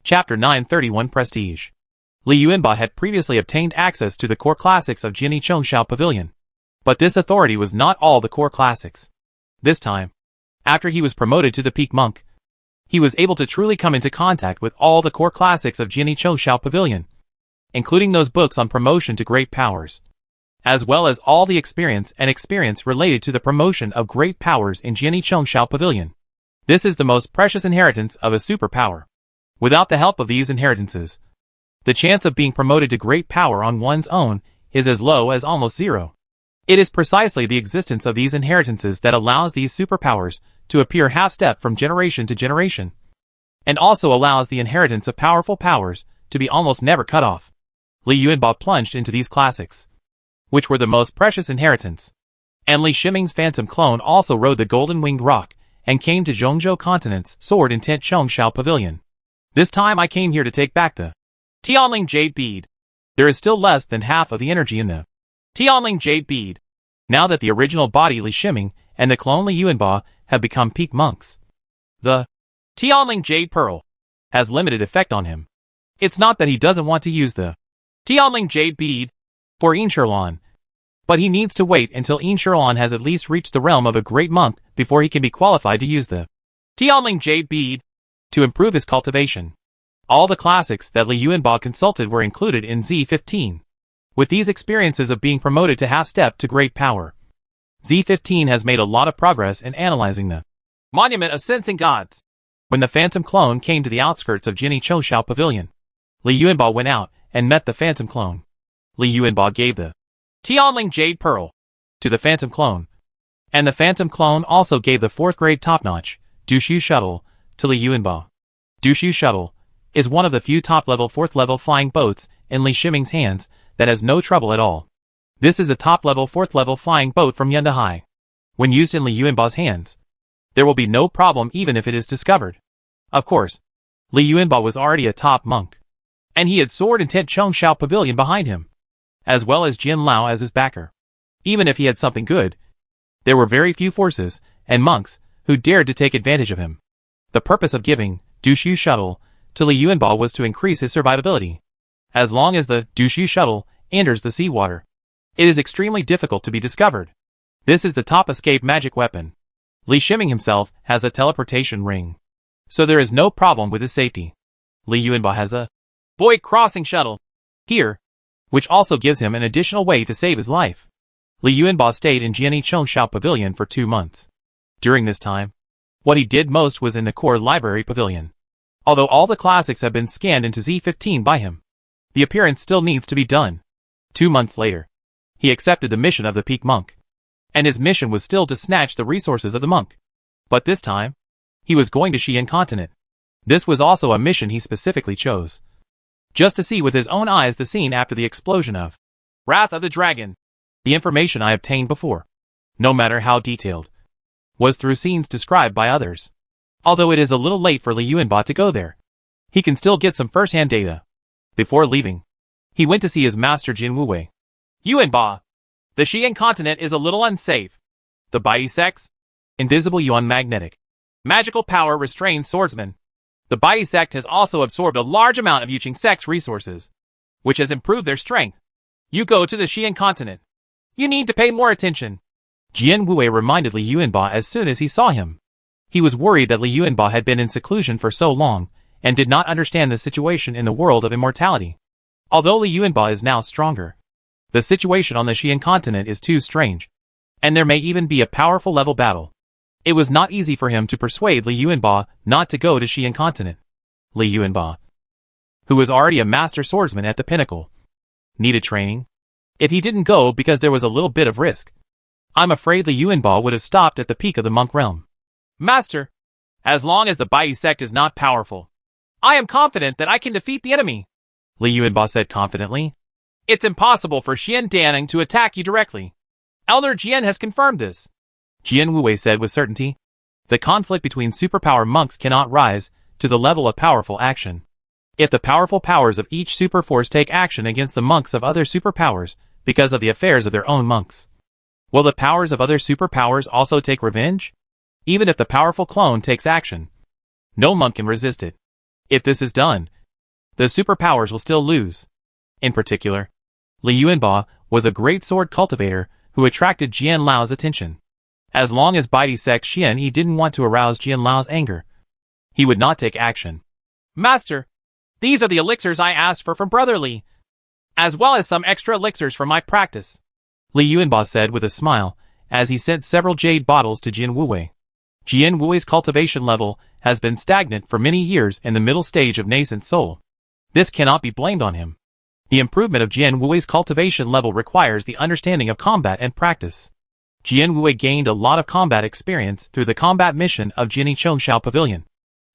Chapter 931 Prestige. Li Yuanba had previously obtained access to the core classics of Jiani Chongshao Pavilion, but this authority was not all the core classics. This time, after he was promoted to the peak monk, he was able to truly come into contact with all the core classics of Jiani Chongshao Pavilion, including those books on promotion to great powers, as well as all the experience related to the promotion of great powers in Jiani Chongshao Pavilion. This is the most precious inheritance of a superpower. Without the help of these inheritances, the chance of being promoted to great power on one's own is as low as almost zero. It is precisely the existence of these inheritances that allows these superpowers to appear half-step from generation to generation, and also allows the inheritance of powerful powers to be almost never cut off. Li Yuanba plunged into these classics, which were the most precious inheritance, and Li Shiming's phantom clone also rode the golden-winged rock and came to Zhongzhou Continent's Sword Intent Chongshao Pavilion. This time I came here to take back the Tianling Jade Bead. There is still less than half of the energy in the Tianling Jade Bead. Now that the original body Li Shiming and the clone Li Yuanba have become peak monks, the Tianling Jade Pearl has limited effect on him. It's not that he doesn't want to use the Tianling Jade Bead for Inshirlan, but he needs to wait until Inshirlan has at least reached the realm of a great monk before he can be qualified to use the Tianling Jade Bead to improve his cultivation. All the classics that Li Yuanba consulted were included in Z15. With these experiences of being promoted to half-step to great power, Z15 has made a lot of progress in analyzing the Monument of Sensing Gods. When the Phantom Clone came to the outskirts of Jiani Chongshao Pavilion, Li Yuanba went out and met the Phantom Clone. Li Yuanba gave the Tianling Jade Pearl to the Phantom Clone, and the Phantom Clone also gave the 4th grade top-notch Dushu Shuttle to Li Yuanba. Dushu Shuttle is one of the few top-level 4th level flying boats in Li Shiming's hands that has no trouble at all. This is a top-level 4th level flying boat from Yundahai. When used in Li Yuanba's hands, there will be no problem even if it is discovered. Of course, Li Yuanba was already a top monk, and he had Sword Intent Chongshao Pavilion behind him, as well as Jian Lao as his backer. Even if he had something good, there were very few forces and monks who dared to take advantage of him. The purpose of giving Dushu Shuttle to Li Yuanba was to increase his survivability. As long as the Dushu Shuttle enters the seawater, it is extremely difficult to be discovered. This is the top escape magic weapon. Li Shiming himself has a teleportation ring, so there is no problem with his safety. Li Yuanba has a Void Crossing Shuttle here, which also gives him an additional way to save his life. Li Yuanba stayed in Jiani Chongshao Pavilion for 2 months. During this time, what he did most was in the core library pavilion. Although all the classics have been scanned into Z15 by him, the appearance still needs to be done. 2 months later, he accepted the mission of the peak monk, and his mission was still to snatch the resources of the monk. But this time, he was going to Xi'an Continent. This was also a mission he specifically chose, just to see with his own eyes the scene after the explosion of Wrath of the Dragon. The information I obtained before, no matter how detailed, was through scenes described by others. Although it is a little late for Li Yuanba to go there, he can still get some first-hand data. Before leaving, he went to see his master Jin Wuwei. Yuanba, the Xi'an Continent is a little unsafe. The Bai Sect's invisible yuan magnetic magical power restrains swordsmen. The Bai Sect has also absorbed a large amount of Yuqing Sect's resources, which has improved their strength. You go to the Xi'an Continent. You need to pay more attention. Jian Wuwei reminded Li Yuanba as soon as he saw him. He was worried that Li Yuanba had been in seclusion for so long and did not understand the situation in the world of immortality. Although Li Yuanba is now stronger, the situation on the Xi'an Continent is too strange. and there may even be a powerful level battle. It was not easy for him to persuade Li Yuanba not to go to Xi'an continent. Li Yuanba, who was already a master swordsman at the pinnacle, needed training. If he didn't go because there was a little bit of risk, I'm afraid Li Yuanba would have stopped at the peak of the monk realm. Master, as long as the Bai sect is not powerful, I am confident that I can defeat the enemy, Li Yuanba said confidently. It's impossible for Xian Danning to attack you directly. Elder Jian has confirmed this, Jian Wuwei said with certainty. The conflict between superpower monks cannot rise to the level of powerful action. If the powerful powers of each superforce take action against the monks of other superpowers because of the affairs of their own monks, will the powers of other superpowers also take revenge? Even if the powerful clone takes action, no monk can resist it. If this is done, the superpowers will still lose. In particular, Li Yuanba was a great sword cultivator who attracted Jian Lao's attention. As long as Bai sect Xian Yi didn't want to arouse Jian Lao's anger, he would not take action. Master, these are the elixirs I asked for from Brother Li, as well as some extra elixirs for my practice, Li Yuanba said with a smile as he sent several jade bottles to Jian Wuwei. Jian Wuwei's cultivation level has been stagnant for many years in the middle stage of nascent soul. This cannot be blamed on him. The improvement of Jian Wuwei's cultivation level requires the understanding of combat and practice. Jian Wuwei gained a lot of combat experience through the combat mission of Jiani Chongshao Pavilion,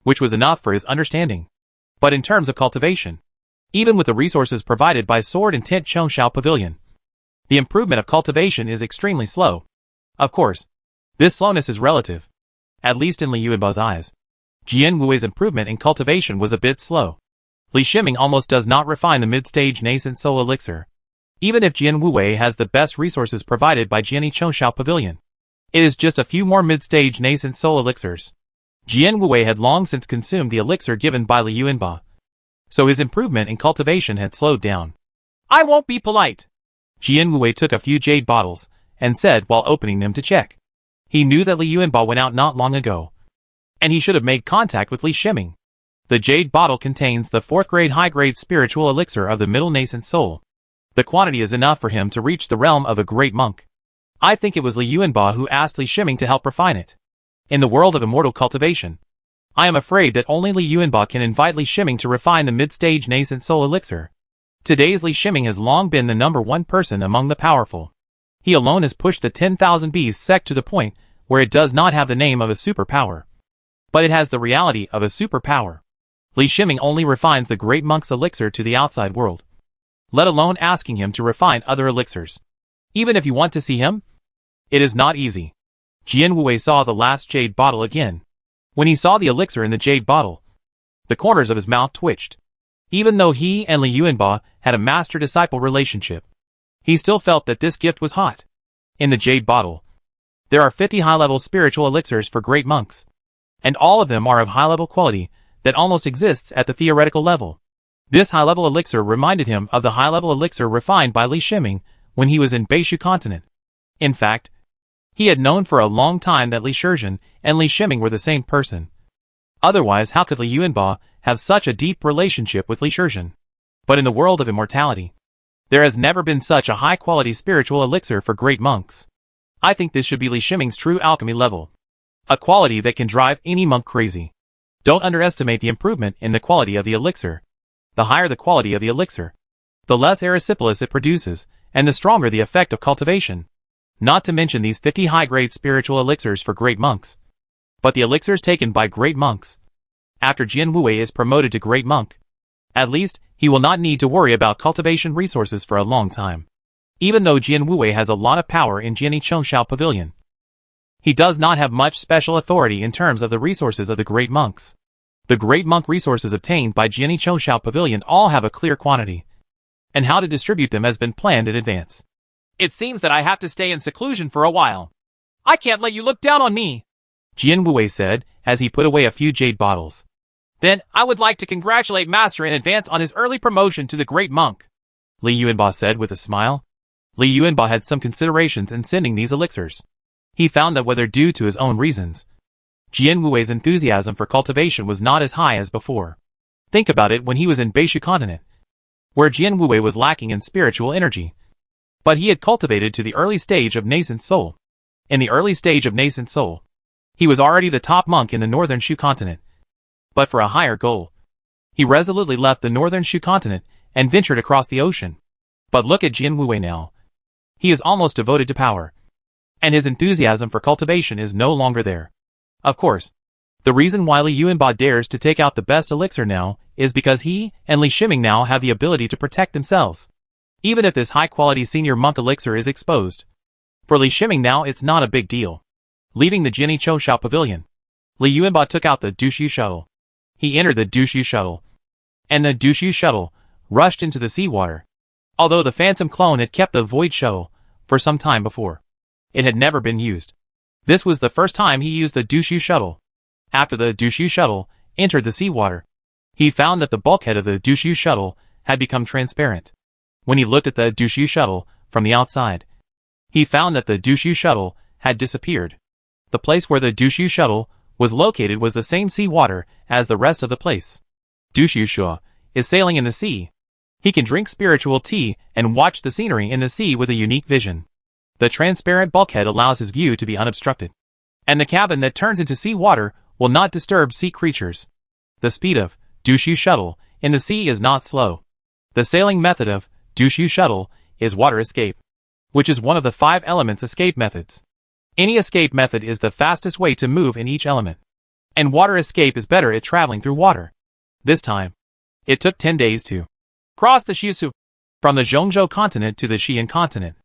which was enough for his understanding. But in terms of cultivation, even with the resources provided by Sword and Tint Chongshao Pavilion, the improvement of cultivation is extremely slow. Of course, this slowness is relative, at least in Li Yuanba's eyes. Jian Wuwei's improvement in cultivation was a bit slow. Li Shiming almost does not refine the mid-stage nascent soul elixir, even if Jian Wuwei has the best resources provided by Jiani Chongshao Pavilion. It is just a few more mid-stage nascent soul elixirs. Jian Wuwei had long since consumed the elixir given by Li Yuanba, so his improvement in cultivation had slowed down. I won't be polite. Jian Wuwei took a few jade bottles and said while opening them to check. He knew that Li Yuanba went out not long ago, and he should have made contact with Li Shiming. The jade bottle contains the 4th grade high-grade spiritual elixir of the middle nascent soul. The quantity is enough for him to reach the realm of a great monk. I think it was Li Yuanba who asked Li Shiming to help refine it. In the world of immortal cultivation, I am afraid that only Li Yuanba can invite Li Shiming to refine the mid-stage nascent soul elixir. Today's Li Shiming has long been the #1 person among the powerful. He alone has pushed the 10,000 Bees sect to the point where it does not have the name of a superpower, but it has the reality of a superpower. Li Shiming only refines the great monk's elixir to the outside world, let alone asking him to refine other elixirs. Even if you want to see him, it is not easy. Jian Wuwei saw the last jade bottle again. When he saw the elixir in the jade bottle, the corners of his mouth twitched. Even though he and Li Yuanba had a master-disciple relationship, he still felt that this gift was hot. In the jade bottle, there are 50 high-level spiritual elixirs for great monks, and all of them are of high-level quality that almost exists at the theoretical level. This high-level elixir reminded him of the high-level elixir refined by Li Shiming when he was in Beishu continent. In fact, he had known for a long time that Li Shizhen and Li Shiming were the same person. Otherwise, how could Li Yuanba have such a deep relationship with Li Shizhen? But in the world of immortality, there has never been such a high-quality spiritual elixir for great monks. I think this should be Li Shiming's true alchemy level, a quality that can drive any monk crazy. Don't underestimate the improvement in the quality of the elixir. The higher the quality of the elixir, the less erysipelas it produces, and the stronger the effect of cultivation. Not to mention these 50 high-grade spiritual elixirs for great monks, but the elixirs taken by great monks. After Jian Wuwei is promoted to great monk, at least he will not need to worry about cultivation resources for a long time. Even though Jian Wuwei has a lot of power in Jiani Chongshao Pavilion, he does not have much special authority in terms of the resources of the great monks. The great monk resources obtained by Jiani Chongshao Pavilion all have a clear quantity, and how to distribute them has been planned in advance. It seems that I have to stay in seclusion for a while. I can't let you look down on me, Jian Wuwei said as he put away a few jade bottles. Then I would like to congratulate Master in advance on his early promotion to the great monk, Li Yuanba said with a smile. Li Yuanba had some considerations in sending these elixirs. He found that whether due to his own reasons, Jian Wuwei's enthusiasm for cultivation was not as high as before. Think about it when he was in Beishu continent, where Jian Wuwei was lacking in spiritual energy, but he had cultivated to the early stage of nascent soul. In the early stage of nascent soul, he was already the top monk in the northern Shu continent. But for a higher goal, he resolutely left the northern Shu continent and ventured across the ocean. But look at Jin Wuwei now. He is almost devoted to power, and his enthusiasm for cultivation is no longer there. Of course, the reason why Li Yuanba dares to take out the best elixir now is because he and Li Shiming now have the ability to protect themselves, even if this high-quality senior monk elixir is exposed. For Li Shiming now it's not a big deal. Leaving the Jinni Chouxiao pavilion, Li Yuanba took out the Dushu shuttle. He entered the Dushu shuttle, and the Dushu shuttle rushed into the seawater. Although the phantom clone had kept the void shuttle for some time before, it had never been used. This was the first time he used the Dushu shuttle. After the Dushu shuttle entered the seawater, he found that the bulkhead of the Dushu shuttle had become transparent. When he looked at the Dushu shuttle from the outside, he found that the Dushu shuttle had disappeared. The place where the Dushu shuttle was located was the same seawater as the rest of the place. Dushu Shu is sailing in the sea. He can drink spiritual tea and watch the scenery in the sea with a unique vision. The transparent bulkhead allows his view to be unobstructed, and the cabin that turns into sea water will not disturb sea creatures. The speed of Dushu shuttle in the sea is not slow. The sailing method of Dushu shuttle is water escape, which is one of the 5 elements escape methods. Any escape method is the fastest way to move in each element, and water escape is better at traveling through water. This time, it took 10 days to cross the Shisu from the Zhongzhou continent to the Xi'an continent.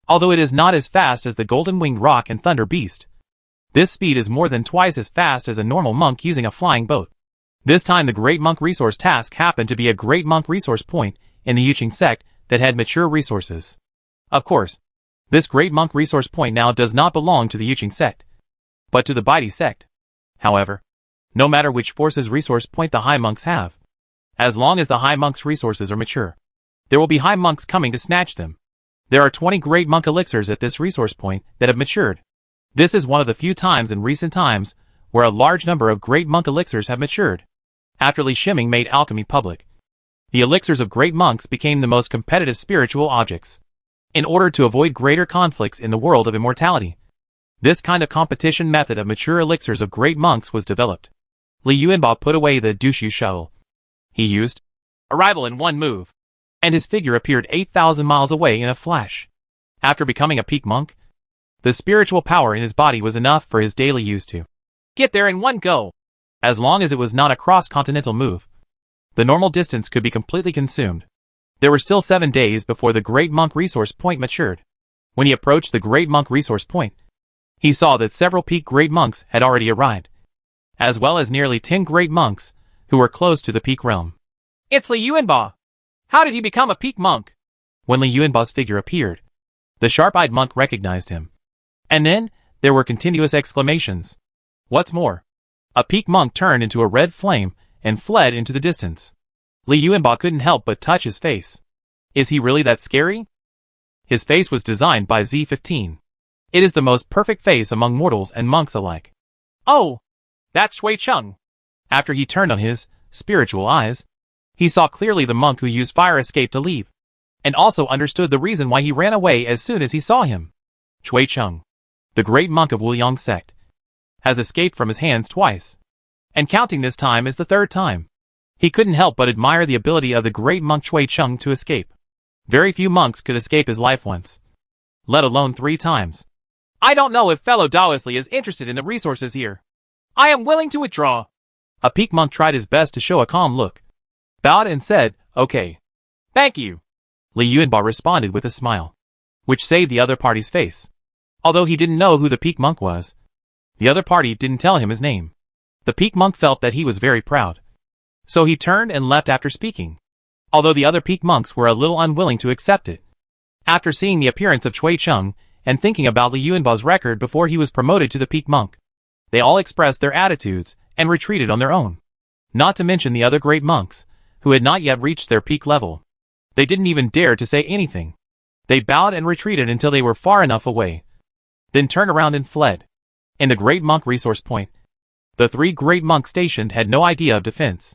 Although it is not as fast as the golden-winged rock and thunder beast, this speed is more than twice as fast as a normal monk using a flying boat. This time the Great Monk Resource Task happened to be a Great Monk Resource Point in the Yuqing sect that had mature resources. Of course, this Great Monk Resource Point now does not belong to the Yuqing sect, but to the Baidi sect. However, no matter which forces resource point the high monks have, as long as the high monks' resources are mature, there will be high monks coming to snatch them. There are 20 Great Monk Elixirs at this resource point that have matured. This is one of the few times in recent times where a large number of Great Monk Elixirs have matured. After Li Shiming made alchemy public, the elixirs of great monks became the most competitive spiritual objects. In order to avoid greater conflicts in the world of immortality, this kind of competition method of mature elixirs of great monks was developed. Li Yuanba put away the Dushu shuttle. He used arrival in one move, and his figure appeared 8,000 miles away in a flash. After becoming a peak monk, the spiritual power in his body was enough for his daily use to get there in one go. As long as it was not a cross-continental move, the normal distance could be completely consumed. There were still 7 days before the Great Monk Resource Point matured. When he approached the Great Monk Resource Point, he saw that several peak great monks had already arrived, as well as nearly 10 great monks who were close to the peak realm. It's Li Yuanba. How did he become a peak monk? When Li Yuanba's figure appeared, the sharp-eyed monk recognized him. And then, there were continuous exclamations. What's more, a peak monk turned into a red flame and fled into the distance. Li Yuanba couldn't help but touch his face. Is he really that scary? His face was designed by Z15. It is the most perfect face among mortals and monks alike. Oh, that's Shui Cheng. After he turned on his spiritual eyes, he saw clearly the monk who used fire escape to leave, and also understood the reason why he ran away as soon as he saw him. Shui Cheng, the great monk of Wuyang sect, has escaped from his hands twice, and counting this time is the 3rd time. He couldn't help but admire the ability of the great monk Shui Cheng to escape. Very few monks could escape his life once, let alone 3 times. I don't know if fellow Taoist Li is interested in the resources here. I am willing to withdraw. A peak monk tried his best to show a calm look, bowed and said, okay. Thank you. Li Yuanba responded with a smile, which saved the other party's face. Although he didn't know who the peak monk was, the other party didn't tell him his name. The peak monk felt that he was very proud, so he turned and left after speaking, although the other peak monks were a little unwilling to accept it. After seeing the appearance of Shui Cheng and thinking about Li Yuanba's record before he was promoted to the peak monk, they all expressed their attitudes and retreated on their own. Not to mention the other great monks, who had not yet reached their peak level. They didn't even dare to say anything. They bowed and retreated until they were far enough away, then turned around and fled. In the Great Monk Resource Point, the 3 great monks stationed had no idea of defense.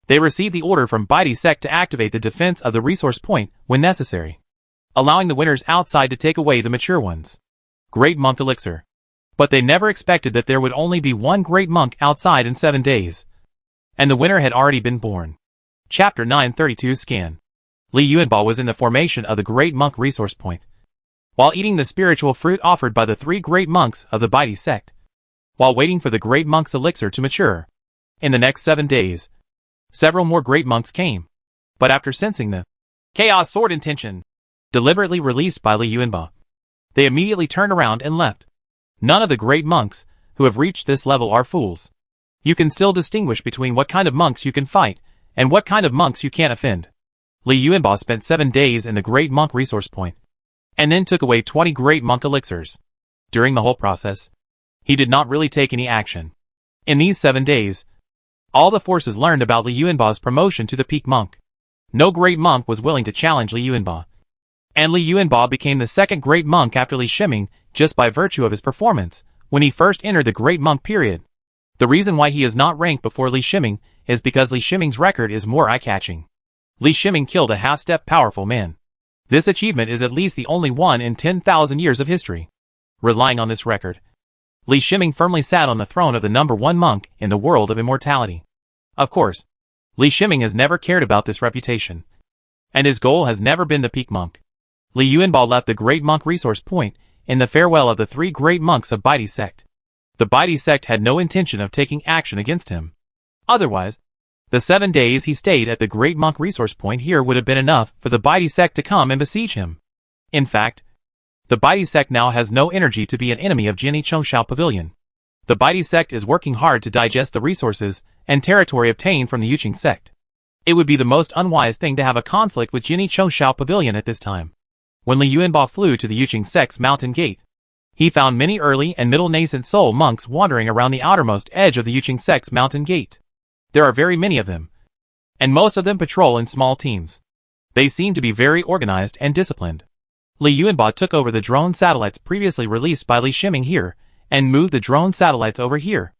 They received the order from Baidi sect to activate the defense of the resource point when necessary, allowing the winners outside to take away the mature ones. Great Monk Elixir. But they never expected that there would only be one great monk outside in 7 days. And the winter had already been born. Chapter 932 Scan. Li Yuanbao was in the formation of the Great Monk Resource Point, while eating the spiritual fruit offered by the 3 great monks of the Baidi sect, while waiting for the great monk's elixir to mature. In the next 7 days, several more great monks came, but after sensing the chaos sword intention, deliberately released by Li Yuanbao, they immediately turned around and left. None of the great monks who have reached this level are fools. You can still distinguish between what kind of monks you can fight and what kind of monks you can't offend. Li Yuanbao spent 7 days in the Great Monk Resource Point, and then took away 20 Great Monk elixirs. During the whole process, he did not really take any action. In these 7 days, all the forces learned about Li Yuanbao's promotion to the peak monk. No great monk was willing to challenge Li Yuanbao. And Li Yuanbao became the second great monk after Li Shiming just by virtue of his performance when he first entered the great monk period. The reason why he is not ranked before Li Shiming is because Li Shiming's record is more eye-catching. Li Shiming killed a half-step powerful man. This achievement is at least the only one in 10,000 years of history. Relying on this record, Li Shiming firmly sat on the throne of the #1 monk in the world of immortality. Of course, Li Shiming has never cared about this reputation, and his goal has never been the peak monk. Li Yuanbao left the Great Monk Resource Point in the farewell of the 3 great monks of Baidi sect. The Baidi sect had no intention of taking action against him. Otherwise, the 7 days he stayed at the Great Monk Resource Point here would have been enough for the Baidi sect to come and besiege him. In fact, the Baidi sect now has no energy to be an enemy of Jinni Chongshao Pavilion. The Baidi sect is working hard to digest the resources and territory obtained from the Yuqing sect. It would be the most unwise thing to have a conflict with Jinni Chongshao Pavilion at this time. When Li Yuanbao flew to the Yuqing sect's mountain gate, he found many early and middle nascent soul monks wandering around the outermost edge of the Yuqing sect's mountain gate. There are very many of them, and most of them patrol in small teams. They seem to be very organized and disciplined. Li Yuanbao took over the drone satellites previously released by Li Shiming here, and moved the drone satellites over here.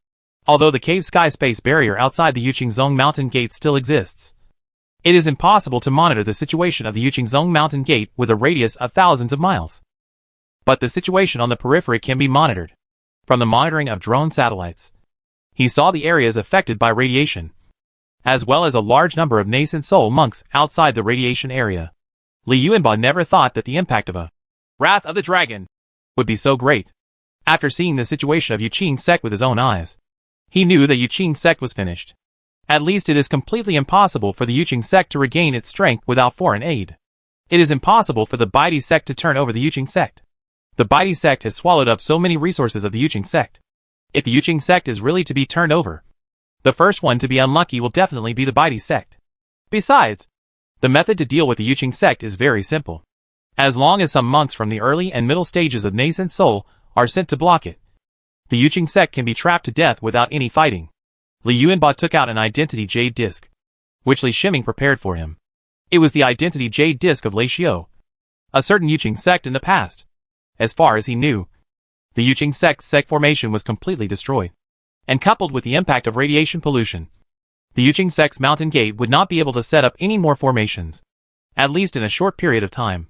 Although the cave sky space barrier outside the Yuqingzong mountain gate still exists, it is impossible to monitor the situation of the Yuqingzong mountain gate with a radius of thousands of miles. But the situation on the periphery can be monitored. From the monitoring of drone satellites, he saw the areas affected by radiation, as well as a large number of nascent soul monks outside the radiation area. Li Yuanbao never thought that the impact of a Wrath of the Dragon would be so great. After seeing the situation of Yuqing sect with his own eyes, he knew that Yuqing sect was finished. At least it is completely impossible for the Yuqing sect to regain its strength without foreign aid. It is impossible for the Baidi sect to turn over the Yuqing sect. The Baidi sect has swallowed up so many resources of the Yuqing sect. If the Yuqing sect is really to be turned over, the first one to be unlucky will definitely be the Baidi sect. Besides, the method to deal with the Yuqing sect is very simple. As long as some monks from the early and middle stages of nascent soul are sent to block it, the Yuqing sect can be trapped to death without any fighting. Li Yuanbao took out an identity jade disc, which Li Shiming prepared for him. It was the identity jade disc of Lei Xiao, a certain Yuqing sect in the past. As far as he knew, the Yuqing sect's sect formation was completely destroyed, and coupled with the impact of radiation pollution, the Yuqing sect's mountain gate would not be able to set up any more formations, at least in a short period of time.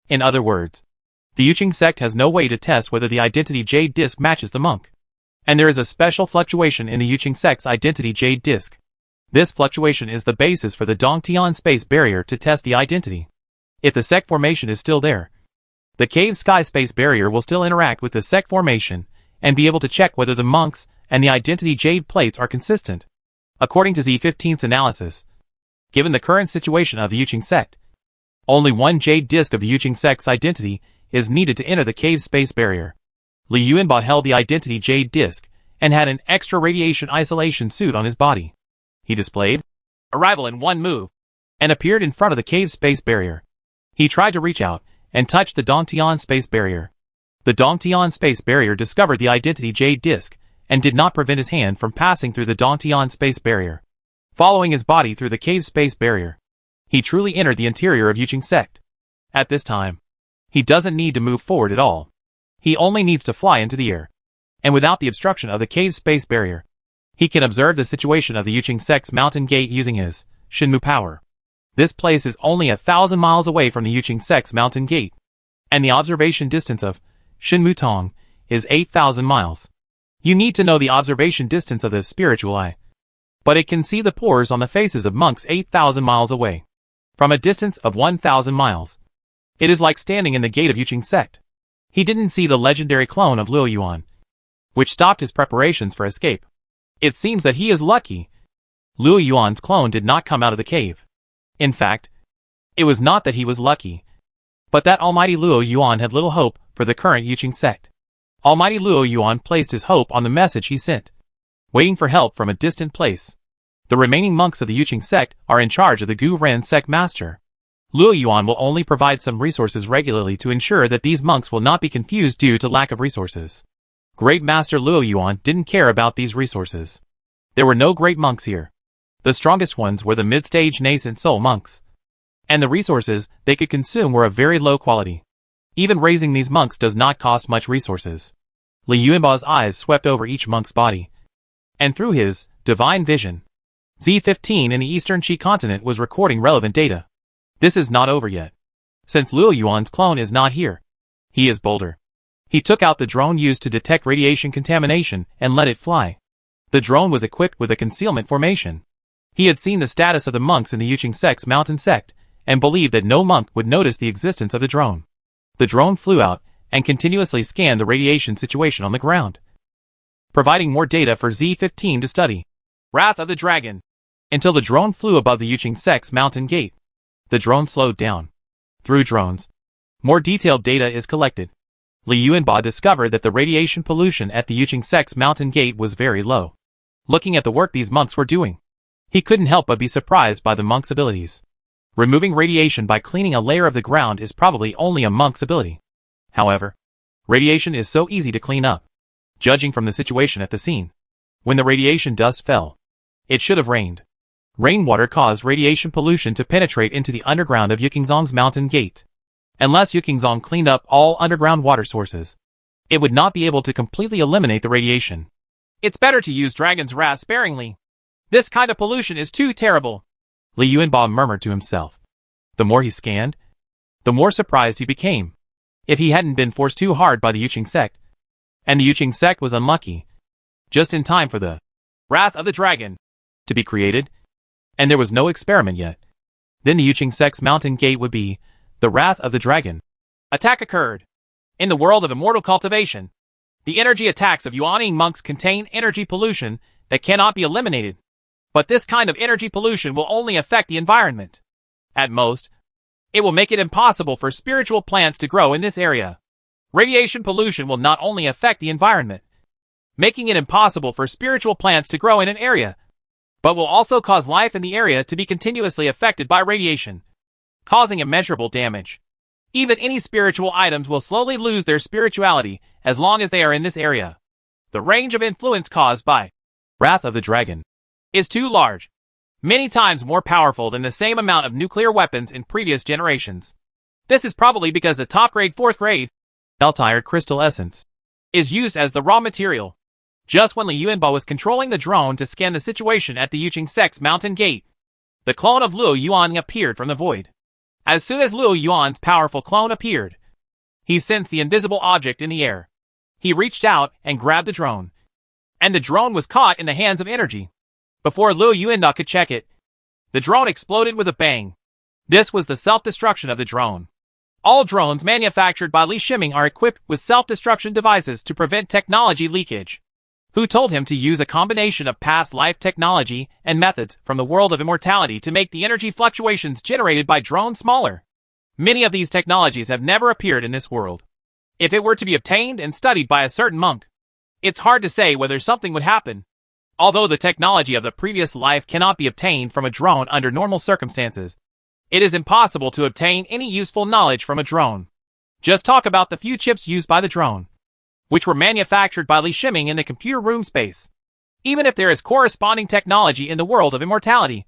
In other words, the Yuqing sect has no way to test whether the identity jade disc matches the monk. And there is a special fluctuation in the Yuqing sect's identity jade disc. This fluctuation is the basis for the Dongtian space barrier to test the identity. If the sect formation is still there, the cave sky space barrier will still interact with the sect formation and be able to check whether the monks and the identity jade plates are consistent. According to Z15's analysis, given the current situation of the Yuqing sect, only one jade disc of the Yuqing sect's identity is needed to enter the cave space barrier. Li Yuanbao held the identity jade disc and had an extra radiation isolation suit on his body. He displayed arrival in one move and appeared in front of the cave space barrier. He tried to reach out and touch the Dongtian space barrier. The Dongtian space barrier discovered the identity jade disc and did not prevent his hand from passing through the Dongtian space barrier. Following his body through the cave space barrier, he truly entered the interior of Yuqing sect. At this time, he doesn't need to move forward at all. He only needs to fly into the air, and without the obstruction of the cave space barrier, he can observe the situation of the Yuqing sect's mountain gate using his Shenmu power. This place is only 1,000 miles away from the Yuqing sect's mountain gate, and the observation distance of Shenmu Tong is 8,000 miles. You need to know the observation distance of the spiritual eye. But it can see the pores on the faces of monks 8,000 miles away. From a distance of 1,000 miles. It is like standing in the gate of Yuqing sect. He didn't see the legendary clone of Luo Yuan, which stopped his preparations for escape. It seems that he is lucky. Luo Yuan's clone did not come out of the cave. In fact, it was not that he was lucky, but that Almighty Luo Yuan had little hope for the current Yuqing sect. Almighty Luo Yuan placed his hope on the message he sent, waiting for help from a distant place. The remaining monks of the Yuqing sect are in charge of the Gu Ren sect master. Luo Yuan will only provide some resources regularly to ensure that these monks will not be confused due to lack of resources. Great Master Luo Yuan didn't care about these resources. There were no great monks here. The strongest ones were the mid-stage nascent soul monks. And the resources they could consume were of very low quality. Even raising these monks does not cost much resources. Li Yuanba's eyes swept over each monk's body. And through his divine vision, Z15 in the Eastern Qi continent was recording relevant data. This is not over yet. Since Luo Yuan's clone is not here, he is bolder. He took out the drone used to detect radiation contamination and let it fly. The drone was equipped with a concealment formation. He had seen the status of the monks in the Yuqing sect's mountain sect, and believed that no monk would notice the existence of the drone. The drone flew out and continuously scanned the radiation situation on the ground, providing more data for Z15 to study. Wrath of the Dragon. Until the drone flew above the Yuqing sect's mountain gate. The drone slowed down. Through drones, more detailed data is collected. Li Yuanba discovered that the radiation pollution at the Yuqing sect's mountain gate was very low. Looking at the work these monks were doing, he couldn't help but be surprised by the monks' abilities. Removing radiation by cleaning a layer of the ground is probably only a monk's ability. However, radiation is so easy to clean up. Judging from the situation at the scene, when the radiation dust fell, it should have rained. Rainwater caused radiation pollution to penetrate into the underground of Yuqingzong's mountain gate. Unless Yuqingzong cleaned up all underground water sources, it would not be able to completely eliminate the radiation. It's better to use Dragon's Wrath sparingly. This kind of pollution is too terrible. Li Yuanba murmured to himself. The more he scanned, the more surprised he became. If he hadn't been forced too hard by the Yuqing sect, and the Yuqing sect was unlucky, just in time for the Wrath of the Dragon to be created, and there was no experiment yet, then the Yuqing sect's mountain gate would be the Wrath of the Dragon. Attack occurred. In the world of immortal cultivation, the energy attacks of Yuaning monks contain energy pollution that cannot be eliminated. But this kind of energy pollution will only affect the environment. At most, it will make it impossible for spiritual plants to grow in this area. Radiation pollution will not only affect the environment, making it impossible for spiritual plants to grow in an area, but will also cause life in the area to be continuously affected by radiation, causing immeasurable damage. Even any spiritual items will slowly lose their spirituality as long as they are in this area. The range of influence caused by Wrath of the Dragon is too large, many times more powerful than the same amount of nuclear weapons in previous generations. This is probably because the top-grade 4th-grade Altair crystal essence is used as the raw material. Just when Li Yuanba was controlling the drone to scan the situation at the Yuqing sect's mountain gate, the clone of Luo Yuan appeared from the void. As soon as Luo Yuan's powerful clone appeared, he sensed the invisible object in the air. He reached out and grabbed the drone, and the drone was caught in the hands of energy. Before Luo Yuanba could check it, the drone exploded with a bang. This was the self-destruction of the drone. All drones manufactured by Li Shiming are equipped with self-destruction devices to prevent technology leakage. Who told him to use a combination of past life technology and methods from the world of immortality to make the energy fluctuations generated by drones smaller? Many of these technologies have never appeared in this world. If it were to be obtained and studied by a certain monk, it's hard to say whether something would happen. Although the technology of the previous life cannot be obtained from a drone under normal circumstances, it is impossible to obtain any useful knowledge from a drone. Just talk about the few chips used by the drone, which were manufactured by Li Shiming in the computer room space. Even if there is corresponding technology in the world of immortality,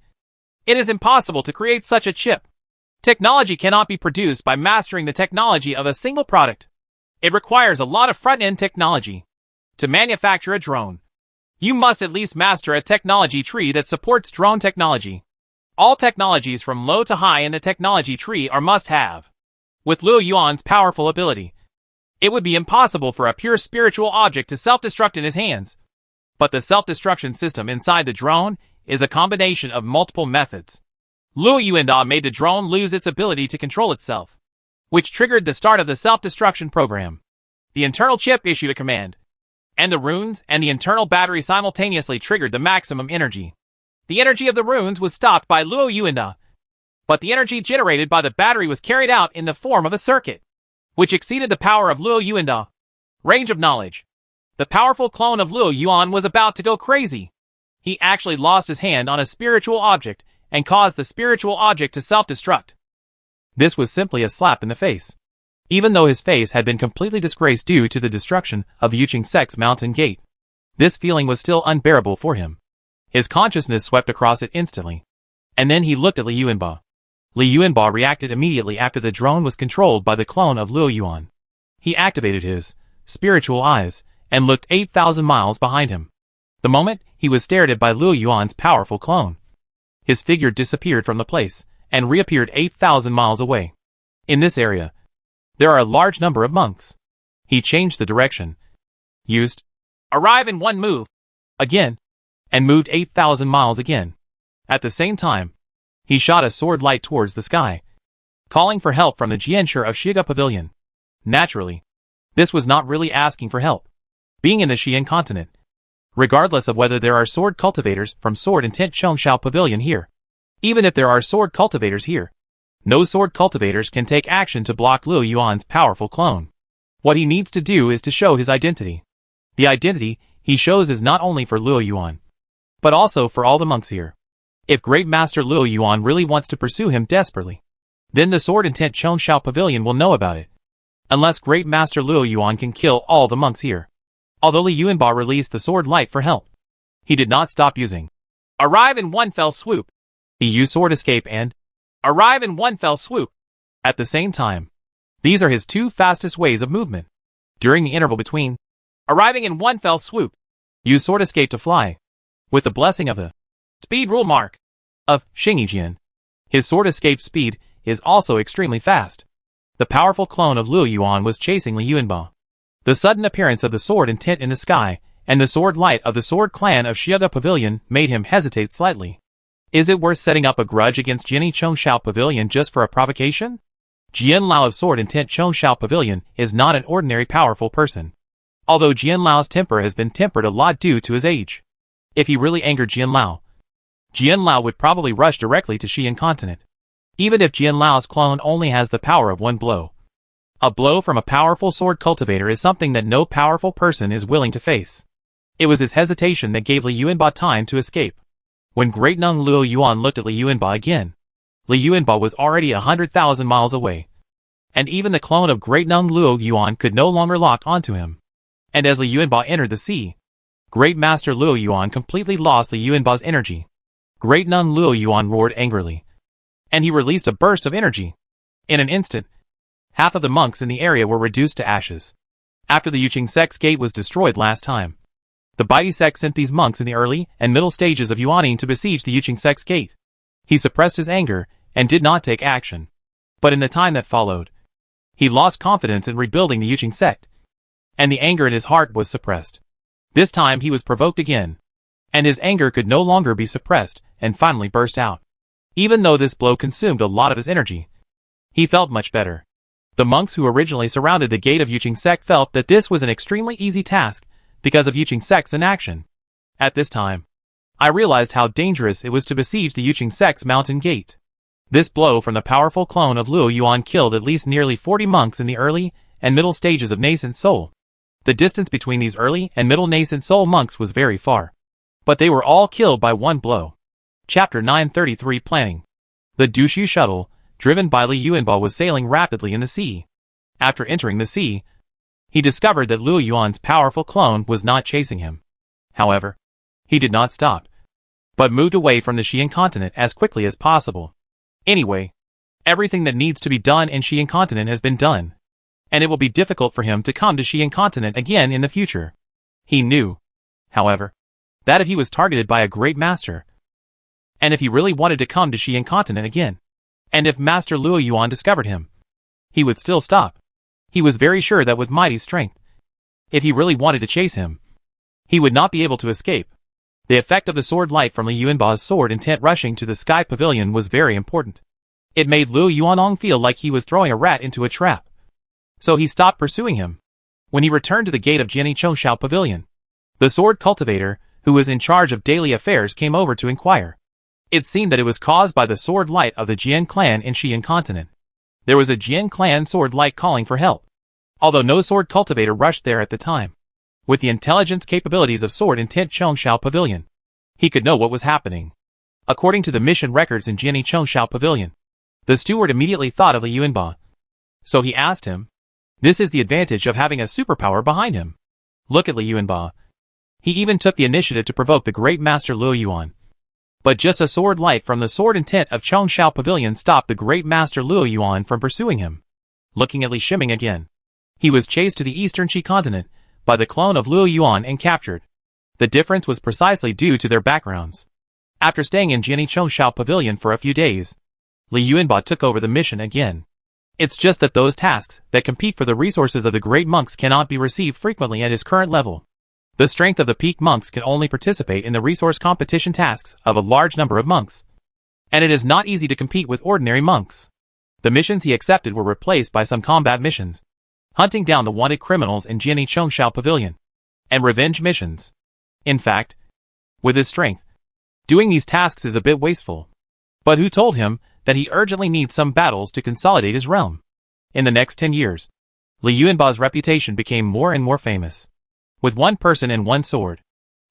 it is impossible to create such a chip. Technology cannot be produced by mastering the technology of a single product. It requires a lot of front-end technology. To manufacture a drone, you must at least master a technology tree that supports drone technology. All technologies from low to high in the technology tree are must-have. With Luo Yuan's powerful ability, It would be impossible for a pure spiritual object to self-destruct in his hands. But the self-destruction system inside the drone is a combination of multiple methods. Luo Yuanda made the drone lose its ability to control itself, which triggered the start of the self-destruction program. The internal chip issued a command, and the runes and the internal battery simultaneously triggered the maximum energy. The energy of the runes was stopped by Luo Yuanda, but the energy generated by the battery was carried out in the form of a circuit, which exceeded the power of Luo Yuanda. Range of knowledge. The powerful clone of Luo Yuan was about to go crazy. He actually lost his hand on a spiritual object and caused the spiritual object to self-destruct. This was simply a slap in the face. Even though his face had been completely disgraced due to the destruction of the Yuqing Sect's mountain gate, this feeling was still unbearable for him. His consciousness swept across it instantly. And then he looked at Li Yuanba. Li Yuanba reacted immediately after the drone was controlled by the clone of Luo Yuan. He activated his spiritual eyes and looked 8,000 miles behind him. The moment he was stared at by Luo Yuan's powerful clone, his figure disappeared from the place and reappeared 8,000 miles away. In this area, there are a large number of monks. He changed the direction, used arrive in one move again, and moved 8,000 miles again. At the same time, he shot a sword light towards the sky, calling for help from the Jianshi of Shiga Pavilion. Naturally, this was not really asking for help. Being in the Xian continent, regardless of whether there are sword cultivators from Sword Intent Chongshao Pavilion here, even if there are sword cultivators here, no sword cultivators can take action to block Luo Yuan's powerful clone. What he needs to do is to show his identity. The identity he shows is not only for Luo Yuan, but also for all the monks here. If Great Master Luo Yuan really wants to pursue him desperately, then the Sword Intent Chongshao Pavilion will know about it. Unless Great Master Luo Yuan can kill all the monks here. Although Li Yuanba released the sword light for help, he did not stop using arrive in one fell swoop. He used sword escape and arrive in one fell swoop at the same time. These are his two fastest ways of movement. During the interval between arriving in one fell swoop, use sword escape to fly. With the blessing of the speed rule mark of Xingyijian, his sword escape speed is also extremely fast. The powerful clone of Luo Yuan was chasing Li Yuanba. The sudden appearance of the sword intent in the sky and the sword light of the sword clan of Shiga Pavilion made him hesitate slightly. Is it worth setting up a grudge against Jinni Chongshao Pavilion just for a provocation? Jian Lao of Sword Intent Chongshao Pavilion is not an ordinary powerful person. Although Jian Lao's temper has been tempered a lot due to his age. If he really angered Jian Lao would probably rush directly to Xian continent. Even if Jian Lao's clone only has the power of one blow. A blow from a powerful sword cultivator is something that no powerful person is willing to face. It was his hesitation that gave Li Yuanba time to escape. When Great Nung Luo Yuan looked at Li Yuanba again, Li Yuanba was already 100,000 miles away. And even the clone of Great Nung Luo Yuan could no longer lock onto him. And as Li Yuanba entered the sea, Great Master Luo Yuan completely lost Li Yuanba's energy. Great Nung Luo Yuan roared angrily, and he released a burst of energy. In an instant, half of the monks in the area were reduced to ashes. After the Yuqing Sect's gate was destroyed last time, the Baidi sect sent these monks in the early and middle stages of Yuaning to besiege the Yuqing Sect's gate. He suppressed his anger and did not take action. But in the time that followed, he lost confidence in rebuilding the Yuqing Sect, and the anger in his heart was suppressed. This time he was provoked again, and his anger could no longer be suppressed and finally burst out. Even though this blow consumed a lot of his energy, he felt much better. The monks who originally surrounded the gate of Yuqing Sect felt that this was an extremely easy task because of Yuqing Sect's inaction. At this time, I realized how dangerous it was to besiege the Yuqing Sect's mountain gate. This blow from the powerful clone of Luo Yuan killed at least nearly 40 monks in the early and middle stages of nascent soul. The distance between these early and middle nascent soul monks was very far. But they were all killed by one blow. Chapter 933 Planning. The Dushu shuttle, driven by Li Yuanba, was sailing rapidly in the sea. After entering the sea, he discovered that Luo Yuan's powerful clone was not chasing him. However, he did not stop, but moved away from the Xian continent as quickly as possible. Anyway, everything that needs to be done in Xian continent has been done, and it will be difficult for him to come to Xian continent again in the future. He knew, however, that if he was targeted by a great master, and if he really wanted to come to Xian continent again, and if Master Luo Yuan discovered him, he would still stop. He was very sure that with mighty strength, if he really wanted to chase him, he would not be able to escape. The effect of the sword light from Li Yuanba's sword intent rushing to the sky pavilion was very important. It made Liu Yuanong feel like he was throwing a rat into a trap. So he stopped pursuing him. When he returned to the gate of Jiani Chongshao Pavilion, the sword cultivator, who was in charge of daily affairs, came over to inquire. It seemed that it was caused by the sword light of the Jian clan in Xi'an continent. There was a Jian clan sword light calling for help, although no sword cultivator rushed there at the time. With the intelligence capabilities of sword intent Chongshao Pavilion, he could know what was happening. According to the mission records in Jiani Chongshao Pavilion, the steward immediately thought of Li Yuanba. So he asked him, this is the advantage of having a superpower behind him. Look at Li Yuanba. He even took the initiative to provoke the great master Liu Yuan. But just a sword light from the sword intent of Chongshao Pavilion stopped the great master Liu Yuan from pursuing him. Looking at Li Shiming again, he was chased to the eastern Qi continent by the clone of Liu Yuan and captured. The difference was precisely due to their backgrounds. After staying in Jiani Chongshao Pavilion for a few days, Li Yuanba took over the mission again. It's just that those tasks that compete for the resources of the great monks cannot be received frequently at his current level. The strength of the peak monks can only participate in the resource competition tasks of a large number of monks. And it is not easy to compete with ordinary monks. The missions he accepted were replaced by some combat missions, hunting down the wanted criminals in Jiani Chongshao Pavilion, and revenge missions. In fact, with his strength, doing these tasks is a bit wasteful. But who told him that he urgently needs some battles to consolidate his realm? In the next 10 years, Li Yuanba's reputation became more and more famous. With one person and one sword,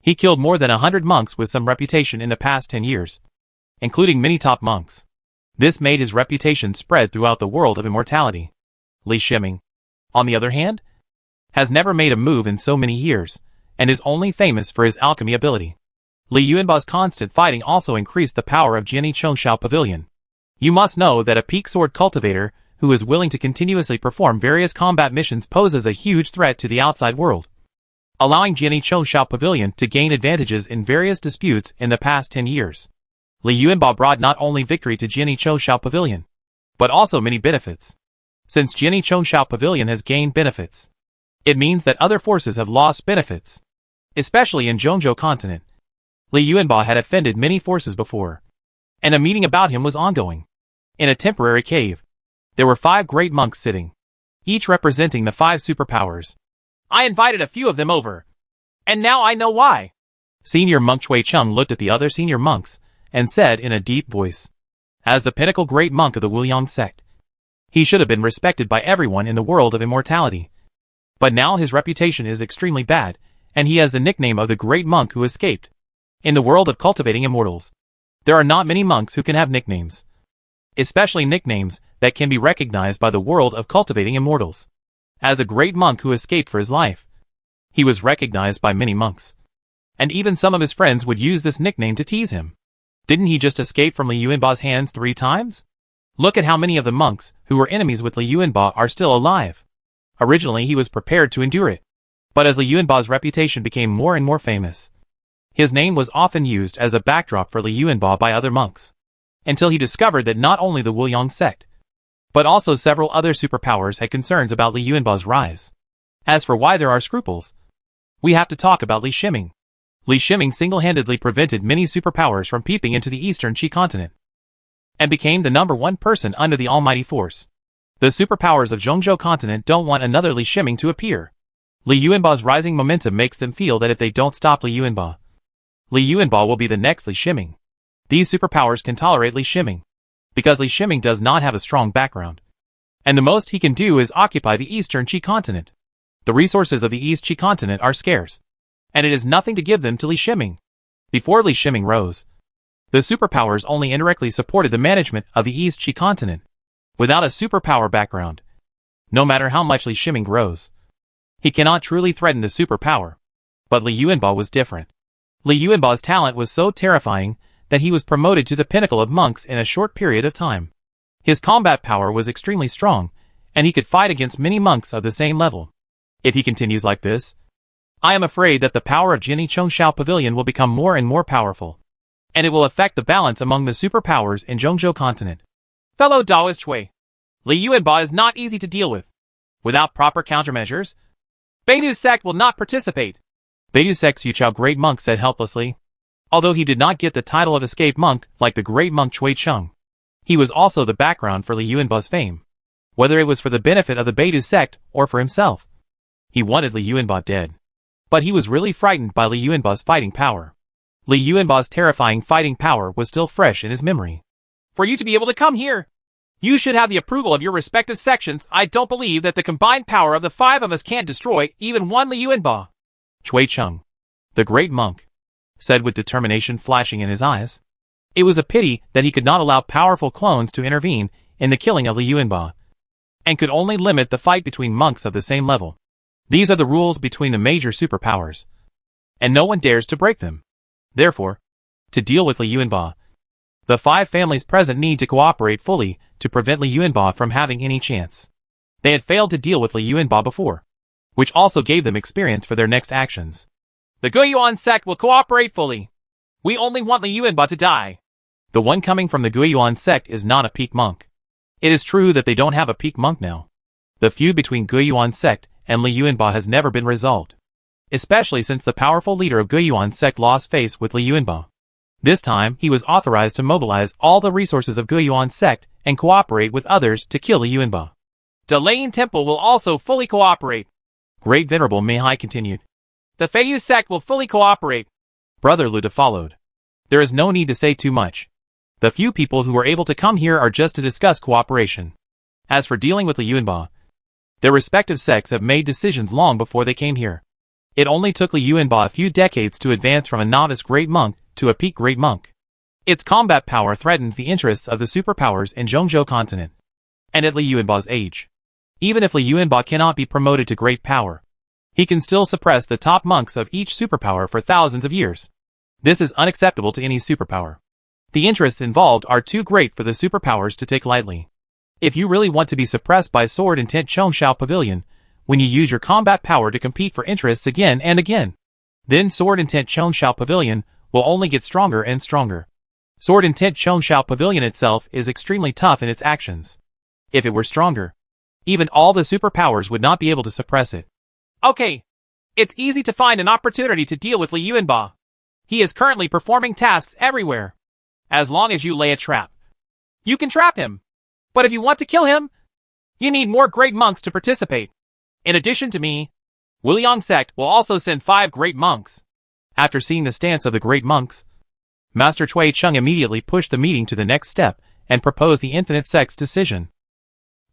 he killed more than 100 monks with some reputation in the past 10 years, including many top monks. This made his reputation spread throughout the world of immortality. Li Shiming, on the other hand, has never made a move in so many years, and is only famous for his alchemy ability. Li Yuanba's constant fighting also increased the power of Jiani Chongshao Pavilion. You must know that a peak sword cultivator who is willing to continuously perform various combat missions poses a huge threat to the outside world, allowing Jiani Chongshao Pavilion to gain advantages in various disputes in the past 10 years. Li Yuanba brought not only victory to Jiani Chongshao Pavilion, but also many benefits. Since Jiani Chongshao Pavilion has gained benefits, it means that other forces have lost benefits, especially in Zhongzhou continent. Li Yuanba had offended many forces before, and a meeting about him was ongoing. In a temporary cave, there were 5 great monks sitting, each representing the 5 superpowers. I invited a few of them over, and now I know why. Senior monk Chui Cheng looked at the other senior monks and said in a deep voice, as the pinnacle great monk of the Wuyang sect, he should have been respected by everyone in the world of immortality. But now his reputation is extremely bad, and he has the nickname of the great monk who escaped. In the world of cultivating immortals, there are not many monks who can have nicknames, especially nicknames that can be recognized by the world of cultivating immortals. As a great monk who escaped for his life, he was recognized by many monks, and even some of his friends would use this nickname to tease him. Didn't he just escape from Li Yuanba's hands 3 times? Look at how many of the monks who were enemies with Li Yuanba are still alive. Originally he was prepared to endure it, but as Li Yuanba's reputation became more and more famous, his name was often used as a backdrop for Li Yuanba by other monks, until he discovered that not only the Wuyang sect, but also several other superpowers had concerns about Li Yuanba's rise. As for why there are scruples, we have to talk about Li Shiming. Li Shiming single-handedly prevented many superpowers from peeping into the eastern Qi continent, and became the #1 person under the almighty force. The superpowers of Zhongzhou continent don't want another Li Shiming to appear. Li Yuanba's rising momentum makes them feel that if they don't stop Li Yuanba, Li Yuanba will be the next Li Shiming. These superpowers can tolerate Li Shiming, because Li Shiming does not have a strong background, and the most he can do is occupy the eastern Qi continent. The resources of the East Qi continent are scarce, and it is nothing to give them to Li Shiming. Before Li Shiming rose, the superpowers only indirectly supported the management of the East Qi continent. Without a superpower background, no matter how much Li Shiming grows, he cannot truly threaten the superpower. But Li Yuanba was different. Li Yuanba's talent was so terrifying that he was promoted to the pinnacle of monks in a short period of time. His combat power was extremely strong, and he could fight against many monks of the same level. If he continues like this, I am afraid that the power of Jiani Chongshao Pavilion will become more and more powerful, and it will affect the balance among the superpowers in Zhongzhou continent. Fellow Taoist Chui, Li Yuanba is not easy to deal with. Without proper countermeasures, Beidu's sect will not participate. Beidu's sect's Yuchao Great Monk said helplessly. Although he did not get the title of escaped monk like the great monk Cui Cheng, he was also the background for Li Yuanba's fame. Whether it was for the benefit of the Beidu sect or for himself, he wanted Li Yuanba dead. But he was really frightened by Li Yuanba's fighting power. Li Yuanba's terrifying fighting power was still fresh in his memory. For you to be able to come here, you should have the approval of your respective sections. I don't believe that the combined power of the 5 of us can't destroy even one Li Yuanba. Cui Cheng, the great monk, said with determination flashing in his eyes. It was a pity that he could not allow powerful clones to intervene in the killing of Li Yuanba, and could only limit the fight between monks of the same level. These are the rules between the major superpowers, and no one dares to break them. Therefore, to deal with Li Yuanba, the 5 families present need to cooperate fully to prevent Li Yuanba from having any chance. They had failed to deal with Li Yuanba before, which also gave them experience for their next actions. The Guiyuan sect will cooperate fully. We only want Li Yuanba to die. The one coming from the Guiyuan sect is not a peak monk. It is true that they don't have a peak monk now. The feud between Guiyuan sect and Li Yuanba has never been resolved, especially since the powerful leader of Guiyuan sect lost face with Li Yuanba. This time, he was authorized to mobilize all the resources of Guiyuan sect and cooperate with others to kill Li Yuanba. Delaying Temple will also fully cooperate. Great Venerable Meihai continued. The Feiyu sect will fully cooperate. Brother Luda followed. There is no need to say too much. The few people who were able to come here are just to discuss cooperation. As for dealing with Li Yuanba, their respective sects have made decisions long before they came here. It only took Li Yuanba a few decades to advance from a novice great monk to a peak great monk. Its combat power threatens the interests of the superpowers in Zhongzhou continent. And at Li Yuanba's age, even if Li Yuanba cannot be promoted to great power, he can still suppress the top monks of each superpower for thousands of years. This is unacceptable to any superpower. The interests involved are too great for the superpowers to take lightly. If you really want to be suppressed by Sword Intent Chongshao Pavilion, when you use your combat power to compete for interests again and again, then Sword Intent Chongshao Pavilion will only get stronger and stronger. Sword Intent Chongshao Pavilion itself is extremely tough in its actions. If it were stronger, even all the superpowers would not be able to suppress it. Okay. It's easy to find an opportunity to deal with Li Yuanba. He is currently performing tasks everywhere. As long as you lay a trap, you can trap him. But if you want to kill him, you need more great monks to participate. In addition to me, Wuliang sect will also send 5 great monks. After seeing the stance of the great monks, Master Cui Cheng immediately pushed the meeting to the next step and proposed the Infinite Sect's decision.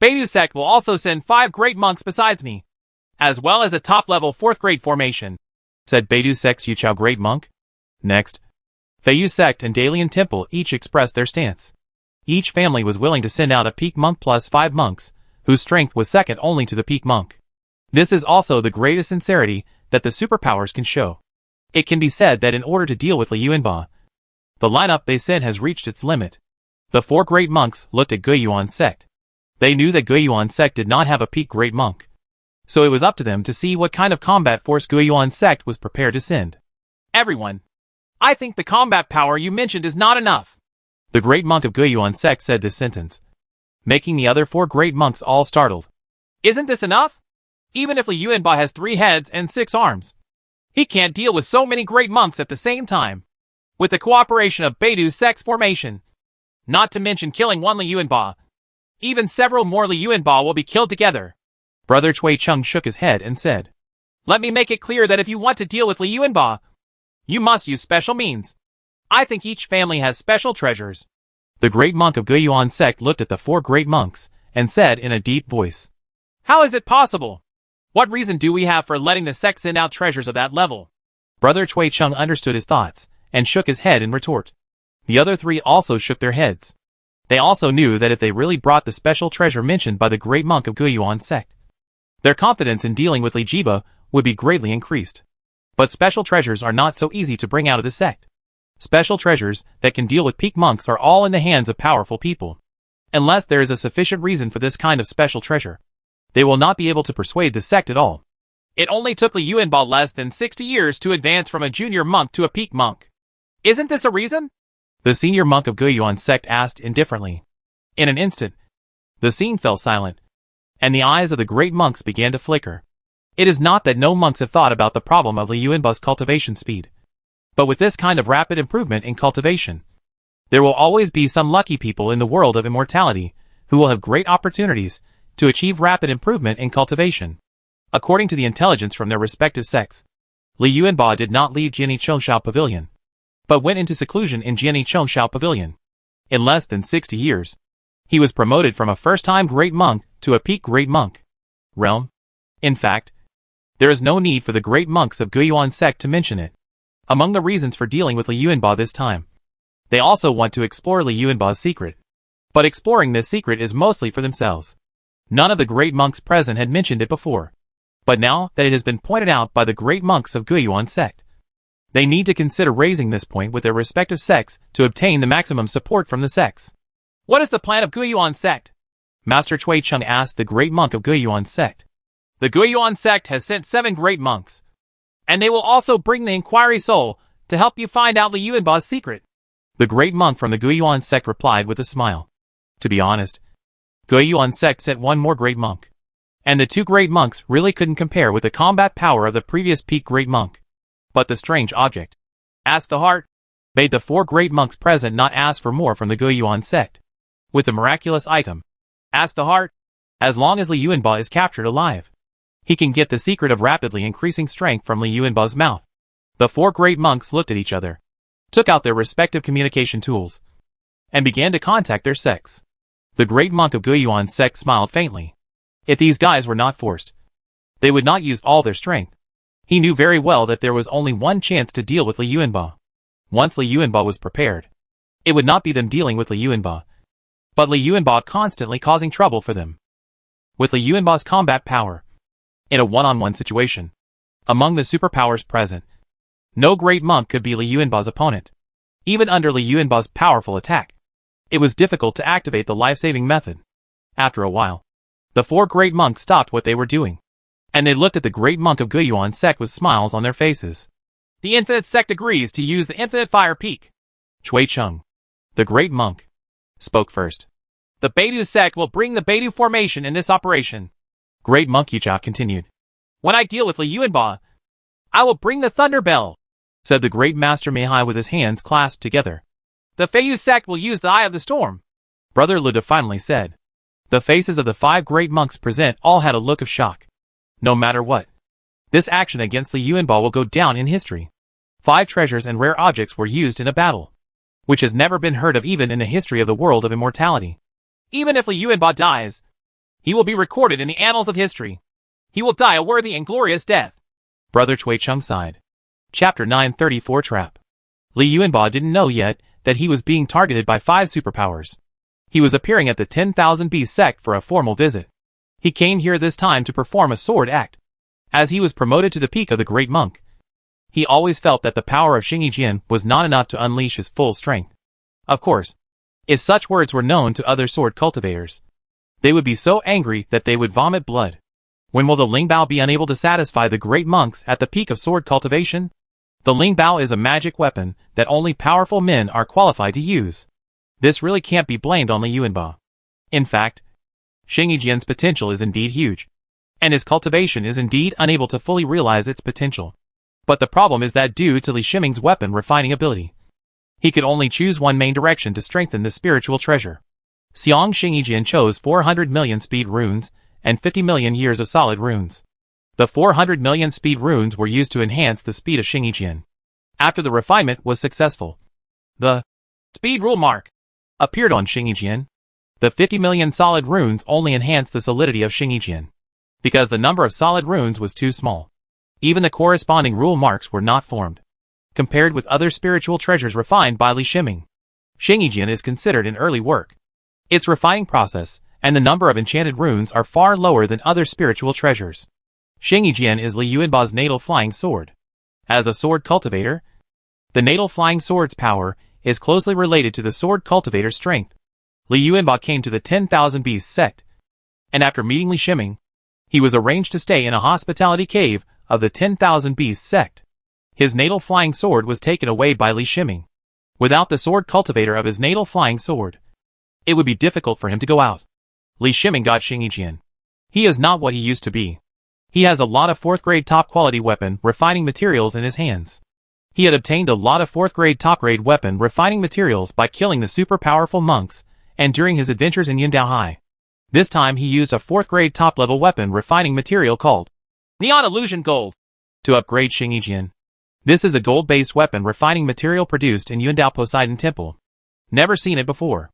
Beidu sect will also send 5 great monks besides me, as well as a top-level 4th grade formation, said Beidu sect's Yuchao Great Monk. Next, Feiyu sect and Dalian Temple each expressed their stance. Each family was willing to send out a peak monk plus 5 monks, whose strength was second only to the peak monk. This is also the greatest sincerity that the superpowers can show. It can be said that in order to deal with Li Yuanba, the lineup they sent has reached its limit. The 4 great monks looked at Guiyuan sect. They knew that Guiyuan sect did not have a peak great monk, so it was up to them to see what kind of combat force Guiyuan sect was prepared to send. Everyone, I think the combat power you mentioned is not enough. The great monk of Guiyuan sect said this sentence, making the other 4 great monks all startled. Isn't this enough? Even if Li Yuanba has 3 heads and 6 arms, he can't deal with so many great monks at the same time. With the cooperation of Beidu's sect's formation, not to mention killing one Li Yuanba, even several more Li Yuanba will be killed together. Brother Cui Cheng shook his head and said, let me make it clear that if you want to deal with Li Yuanba, you must use special means. I think each family has special treasures. The great monk of Guiyuan sect looked at the 4 great monks and said in a deep voice, how is it possible? What reason do we have for letting the sect send out treasures of that level? Brother Cui Cheng understood his thoughts and shook his head in retort. The other 3 also shook their heads. They also knew that if they really brought the special treasure mentioned by the great monk of Guiyuan sect, their confidence in dealing with Li Jiba would be greatly increased. But special treasures are not so easy to bring out of the sect. Special treasures that can deal with peak monks are all in the hands of powerful people. Unless there is a sufficient reason for this kind of special treasure, they will not be able to persuade the sect at all. It only took Li Yuanba less than 60 years to advance from a junior monk to a peak monk. Isn't this a reason? The senior monk of Guiyuan sect asked indifferently. In an instant, the scene fell silent. and the eyes of the great monks began to flicker. It is not that no monks have thought about the problem of Li Yuanba's cultivation speed. But with this kind of rapid improvement in cultivation, there will always be some lucky people in the world of immortality who will have great opportunities to achieve rapid improvement in cultivation. According to the intelligence from their respective sects, Li Yuanba did not leave Jiani Chongshao Pavilion, but went into seclusion in Jiani Chongshao Pavilion. In less than 60 years, he was promoted from a first-time great monk to a peak great monk realm. In fact, there is no need for the great monks of Guiyuan sect to mention it. Among the reasons for dealing with Li Yuanba this time, they also want to explore Li Yuanba's secret. But exploring this secret is mostly for themselves. None of the great monks present had mentioned it before. But now that it has been pointed out by the great monks of Guiyuan sect, they need to consider raising this point with their respective sects to obtain the maximum support from the sects. What is the plan of Guiyuan sect? Master Cui Cheng asked the great monk of Guiyuan sect. The Guiyuan sect has sent 7 great monks, and they will also bring the inquiry soul to help you find out Li Yuanba's secret. The great monk from the Guiyuan sect replied with a smile. To be honest, Guiyuan sect sent one more great monk, and the 2 great monks really couldn't compare with the combat power of the previous peak great monk. But the strange object, asked the heart, made the 4 great monks present not ask for more from the Guiyuan sect. With the miraculous item, asked the heart, as long as Li Yuanba is captured alive, he can get the secret of rapidly increasing strength from Li Yuanba's mouth. The 4 great monks looked at each other, took out their respective communication tools, and began to contact their sects. The great monk of Guiyuan sect smiled faintly. If these guys were not forced, they would not use all their strength. He knew very well that there was only one chance to deal with Li Yuanba. Once Li Yuanba was prepared, it would not be them dealing with Li Yuanba, but Li Yuanba constantly causing trouble for them. With Li Yuanba's combat power, in a one-on-one situation, among the superpowers present, no great monk could be Li Yuanba's opponent. Even under Li Yuanba's powerful attack, it was difficult to activate the life-saving method. After a while, the 4 great monks stopped what they were doing, and they looked at the great monk of Guiyuan sect with smiles on their faces. The Infinite sect agrees to use the Infinite Fire Peak. Cui Cheng, the great monk, spoke first. The Beidou sect will bring the Beidou formation in this operation. Great monk Yujia continued. When I deal with Li Yuanba, I will bring the Thunder Bell, said the great master Meihai with his hands clasped together. The Feiyu sect will use the Eye of the Storm, Brother Luda finally said. The faces of the 5 great monks present all had a look of shock. No matter what, this action against Li Yuanba will go down in history. 5 treasures and rare objects were used in a battle, which has never been heard of even in the history of the world of immortality. Even if Li Yuanba dies, he will be recorded in the annals of history. He will die a worthy and glorious death. Brother Cui Cheng sighed. Chapter 934 Trap. Li Yuanba didn't know yet that he was being targeted by 5 superpowers. He was appearing at the 10,000 Beast sect for a formal visit. He came here this time to perform a sword act. As he was promoted to the peak of the great monk, he always felt that the power of Xingyi Jian was not enough to unleash his full strength. Of course, if such words were known to other sword cultivators, they would be so angry that they would vomit blood. When will the Lingbao be unable to satisfy the great monks at the peak of sword cultivation? The Lingbao is a magic weapon that only powerful men are qualified to use. This really can't be blamed on Li Yuanba. In fact, Xingyi Jian's potential is indeed huge, and his cultivation is indeed unable to fully realize its potential. But the problem is that due to Li Shiming's weapon refining ability, he could only choose one main direction to strengthen the spiritual treasure. Xiang Xingyi Jian chose 400 million speed runes and 50 million years of solid runes. The 400 million speed runes were used to enhance the speed of Xingyi Jian. After the refinement was successful, the speed rule mark appeared on Xingyi Jian. The 50 million solid runes only enhanced the solidity of Xingyi Jian, because the number of solid runes was too small. Even the corresponding rule marks were not formed. Compared with other spiritual treasures refined by Li Shiming, Xingyi Jian is considered an early work. Its refining process and the number of enchanted runes are far lower than other spiritual treasures. Xingyi Jian is Li Yuanba's natal flying sword. As a sword cultivator, the natal flying sword's power is closely related to the sword cultivator's strength. Li Yuanba came to the 10,000 Beast sect, and after meeting Li Shiming, he was arranged to stay in a hospitality cave of the 10,000 Beast sect. His natal flying sword was taken away by Li Shiming. Without the sword cultivator of his natal flying sword, it would be difficult for him to go out. Li Shiming got Xingyi Jian, He is not what he used to be. He has a lot of 4th grade top quality weapon refining materials in his hands. He had obtained a lot of 4th grade top grade weapon refining materials by killing the super powerful monks, and during his adventures in Yundao High. This time he used a 4th grade top level weapon refining material called Neon Illusion Gold to upgrade Xingyijian. This is a gold-based weapon refining material produced in Yundao Poseidon Temple. Never seen it before.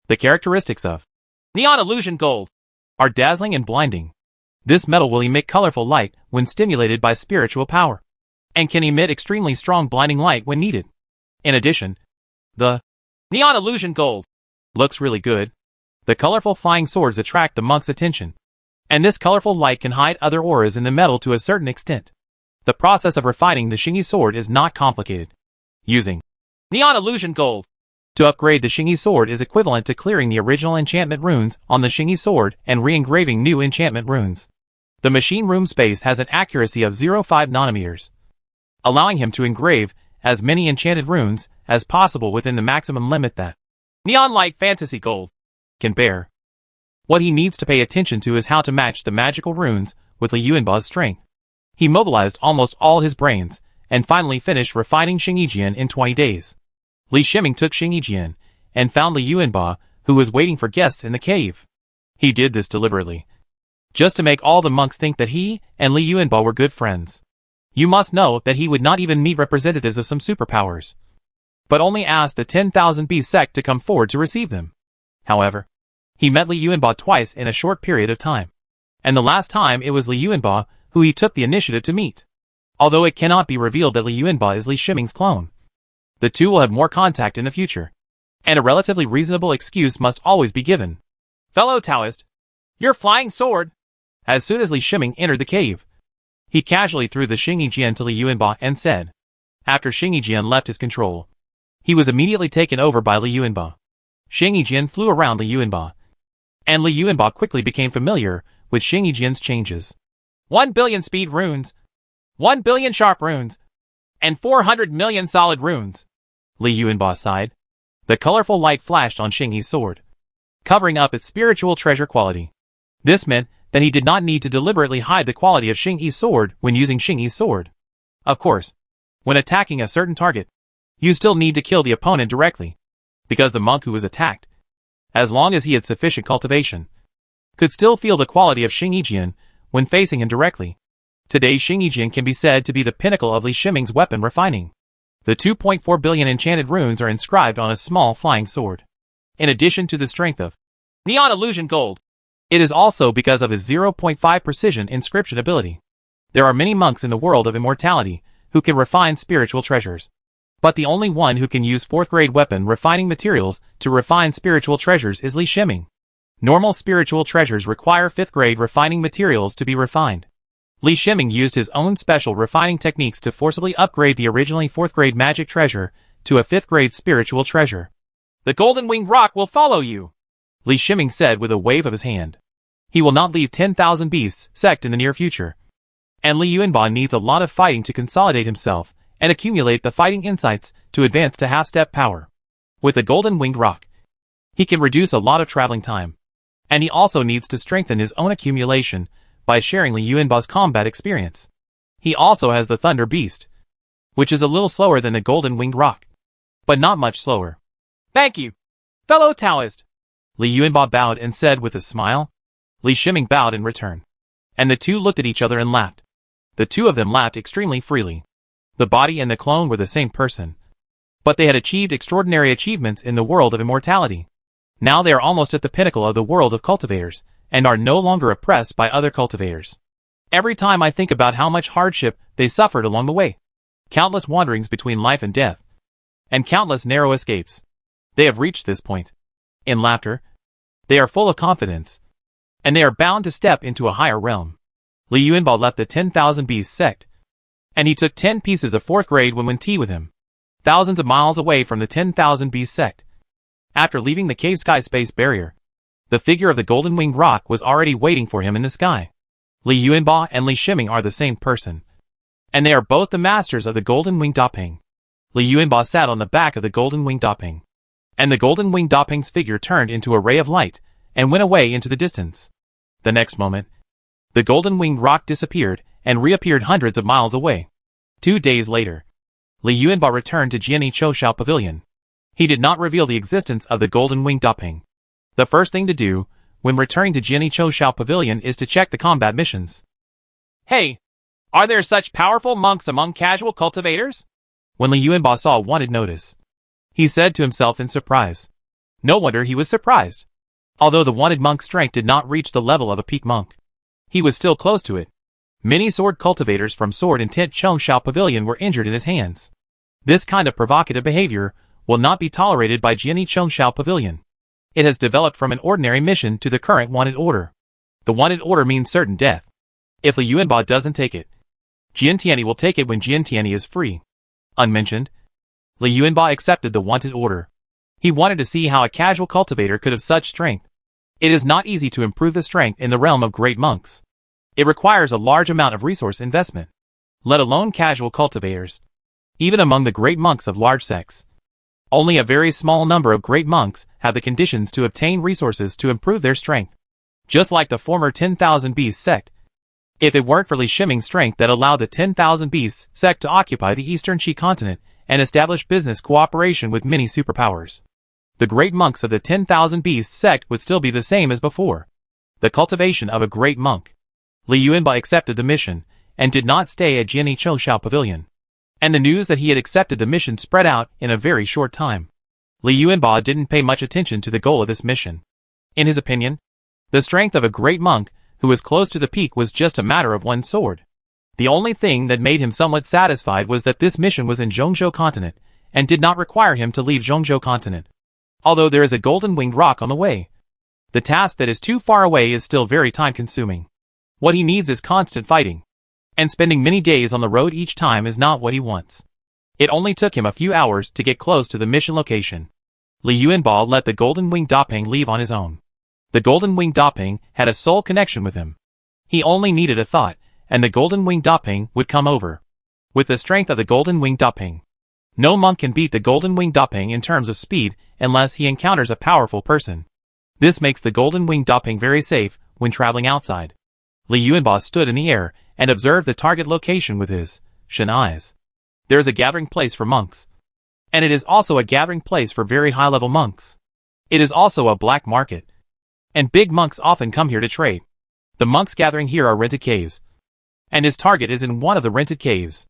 The characteristics of Neon Illusion Gold are dazzling and blinding. This metal will emit colorful light when stimulated by spiritual power, and can emit extremely strong blinding light when needed. In addition, the Neon Illusion Gold looks really good. The colorful flying swords attract the monk's attention, and this colorful light can hide other auras in the metal to a certain extent. The process of refining the Xingyi sword is not complicated. Using Neon Illusion Gold to upgrade the Xingyi sword is equivalent to clearing the original enchantment runes on the Xingyi sword and re-engraving new enchantment runes. The machine room space has an accuracy of 0.5 nanometers, allowing him to engrave as many enchanted runes as possible within the maximum limit that Neon Light Fantasy Gold can bear. What he needs to pay attention to is how to match the magical runes with Li Yuanba's strength. He mobilized almost all his brains, and finally finished refining Xingyijian in 20 days. Li Shiming took Xingyijian, and found Li Yuanba, who was waiting for guests in the cave. He did this deliberately, just to make all the monks think that he and Li Yuanba were good friends. You must know that he would not even meet representatives of some superpowers, but only asked the 10,000 B sect to come forward to receive them. However, he met Li Yuanba twice in a short period of time, and the last time it was Li Yuanba who he took the initiative to meet. Although it cannot be revealed that Li Yuanba is Li Shiming's clone, the two will have more contact in the future, and a relatively reasonable excuse must always be given. Fellow Taoist, your flying sword! As soon as Li Shiming entered the cave, he casually threw the Xingyijian to Li Yuanba and said, after Xingyijian left his control, he was immediately taken over by Li Yuanba. Xingyijian flew around Li Yuanba, and Li Yuanba quickly became familiar with Xingyijian's changes. 1 billion speed runes, 1 billion sharp runes, and 400 million solid runes. Li Yuanba sighed. The colorful light flashed on Xingyi's sword, covering up its spiritual treasure quality. This meant that he did not need to deliberately hide the quality of Xingyi's sword when using Xingyi's sword. Of course, when attacking a certain target, you still need to kill the opponent directly, because the monk who was attacked, as long as he had sufficient cultivation, could still feel the quality of Xingyijian when facing him directly. Today Xingyijian can be said to be the pinnacle of Li Shiming's weapon refining. The 2.4 billion enchanted runes are inscribed on a small flying sword. In addition to the strength of Neon Illusion Gold, it is also because of his 0.5 precision inscription ability. There are many monks in the world of immortality who can refine spiritual treasures, but the only one who can use 4th grade weapon refining materials to refine spiritual treasures is Li Shiming. Normal spiritual treasures require 5th grade refining materials to be refined. Li Shiming used his own special refining techniques to forcibly upgrade the originally 4th grade magic treasure to a 5th grade spiritual treasure. The Golden Winged Rock will follow you, Li Shiming said with a wave of his hand. He will not leave 10,000 beasts sect in the near future. And Li Yuanba needs a lot of fighting to consolidate himself and accumulate the fighting insights to advance to half-step power. With the Golden Winged Rock, he can reduce a lot of traveling time. And he also needs to strengthen his own accumulation by sharing Li Yuanba's combat experience. He also has the Thunder Beast, which is a little slower than the Golden Winged Rock, but not much slower. Thank you, fellow Taoist. Li Yuanba bowed and said with a smile. Li Shiming bowed in return, and the two looked at each other and laughed. The two of them laughed extremely freely. The body and the clone were the same person, but they had achieved extraordinary achievements in the world of immortality. Now they are almost at the pinnacle of the world of cultivators, and are no longer oppressed by other cultivators. Every time I think about how much hardship they suffered along the way, countless wanderings between life and death, and countless narrow escapes, they have reached this point. In laughter, they are full of confidence, and they are bound to step into a higher realm. Li Yuanba left the 10,000 Beast sect, and he took 10 pieces of 4th grade Wenwen tea with him, thousands of miles away from the 10,000 Beast sect. After leaving the cave sky space barrier, the figure of the Golden Winged Rock was already waiting for him in the sky. Li Yuanba and Li Shiming are the same person, and they are both the masters of the Golden Winged Dapeng. Li Yuanba sat on the back of the Golden Winged Dapeng, and the Golden Winged Dapeng's figure turned into a ray of light and went away into the distance. The next moment, The golden-winged rock disappeared and reappeared hundreds of miles away. 2 days later, Li Yuanbao returned to Jiani Chouxiao Pavilion. He did not reveal the existence of the golden-winged Daping. The first thing to do, when returning to Jiani Chouxiao Pavilion, is to check the combat missions. Hey, are there such powerful monks among casual cultivators? When Li Yuanbao saw a wanted notice, he said to himself in surprise. No wonder he was surprised. Although the wanted monk's strength did not reach the level of a peak monk, he was still close to it. Many sword cultivators from Sword and Tent Chouxiao Pavilion were injured in his hands. This kind of provocative behavior will not be tolerated by Jiani Chouxiao Pavilion. It has developed from an ordinary mission to the current wanted order. The wanted order means certain death. If Li Yuanbao doesn't take it, Jian Tianyi will take it when Jian Tianyi is free. Unmentioned, Li Yuanbao accepted the wanted order. He wanted to see how a casual cultivator could have such strength. It is not easy to improve the strength in the realm of great monks. It requires a large amount of resource investment, let alone casual cultivators. Even among the great monks of large sects, only a very small number of great monks have the conditions to obtain resources to improve their strength. Just like the former 10,000 Beasts sect. If it weren't for Li Shiming's strength that allowed the 10,000 Beasts sect to occupy the Eastern Qi continent and establish business cooperation with many superpowers, the great monks of the 10,000 Beasts sect would still be the same as before. The cultivation of a great monk. Li Yuanbao accepted the mission and did not stay at Jiani Chouxiao Pavilion. And the news that he had accepted the mission spread out in a very short time. Li Yuanbao didn't pay much attention to the goal of this mission. In his opinion, the strength of a great monk who was close to the peak was just a matter of one sword. The only thing that made him somewhat satisfied was that this mission was in Zhongzhou continent and did not require him to leave Zhongzhou continent. Although there is a golden-winged rock on the way, the task that is too far away is still very time-consuming. What he needs is constant fighting. And spending many days on the road each time is not what he wants. It only took him a few hours to get close to the mission location. Li Yuanbao let the golden-winged Daping leave on his own. The golden-winged Daping had a soul connection with him. He only needed a thought, and the golden-winged Daping would come over. With the strength of the golden-winged Daping, no monk can beat the golden-winged Daping in terms of speed unless he encounters a powerful person. This makes the golden-winged Daping very safe when traveling outside. Li Yuanbao stood in the air and observed the target location with his Shen eyes. There is a gathering place for monks. And it is also a gathering place for very high-level monks. It is also a black market. And big monks often come here to trade. The monks gathering here are rented caves. And his target is in one of the rented caves.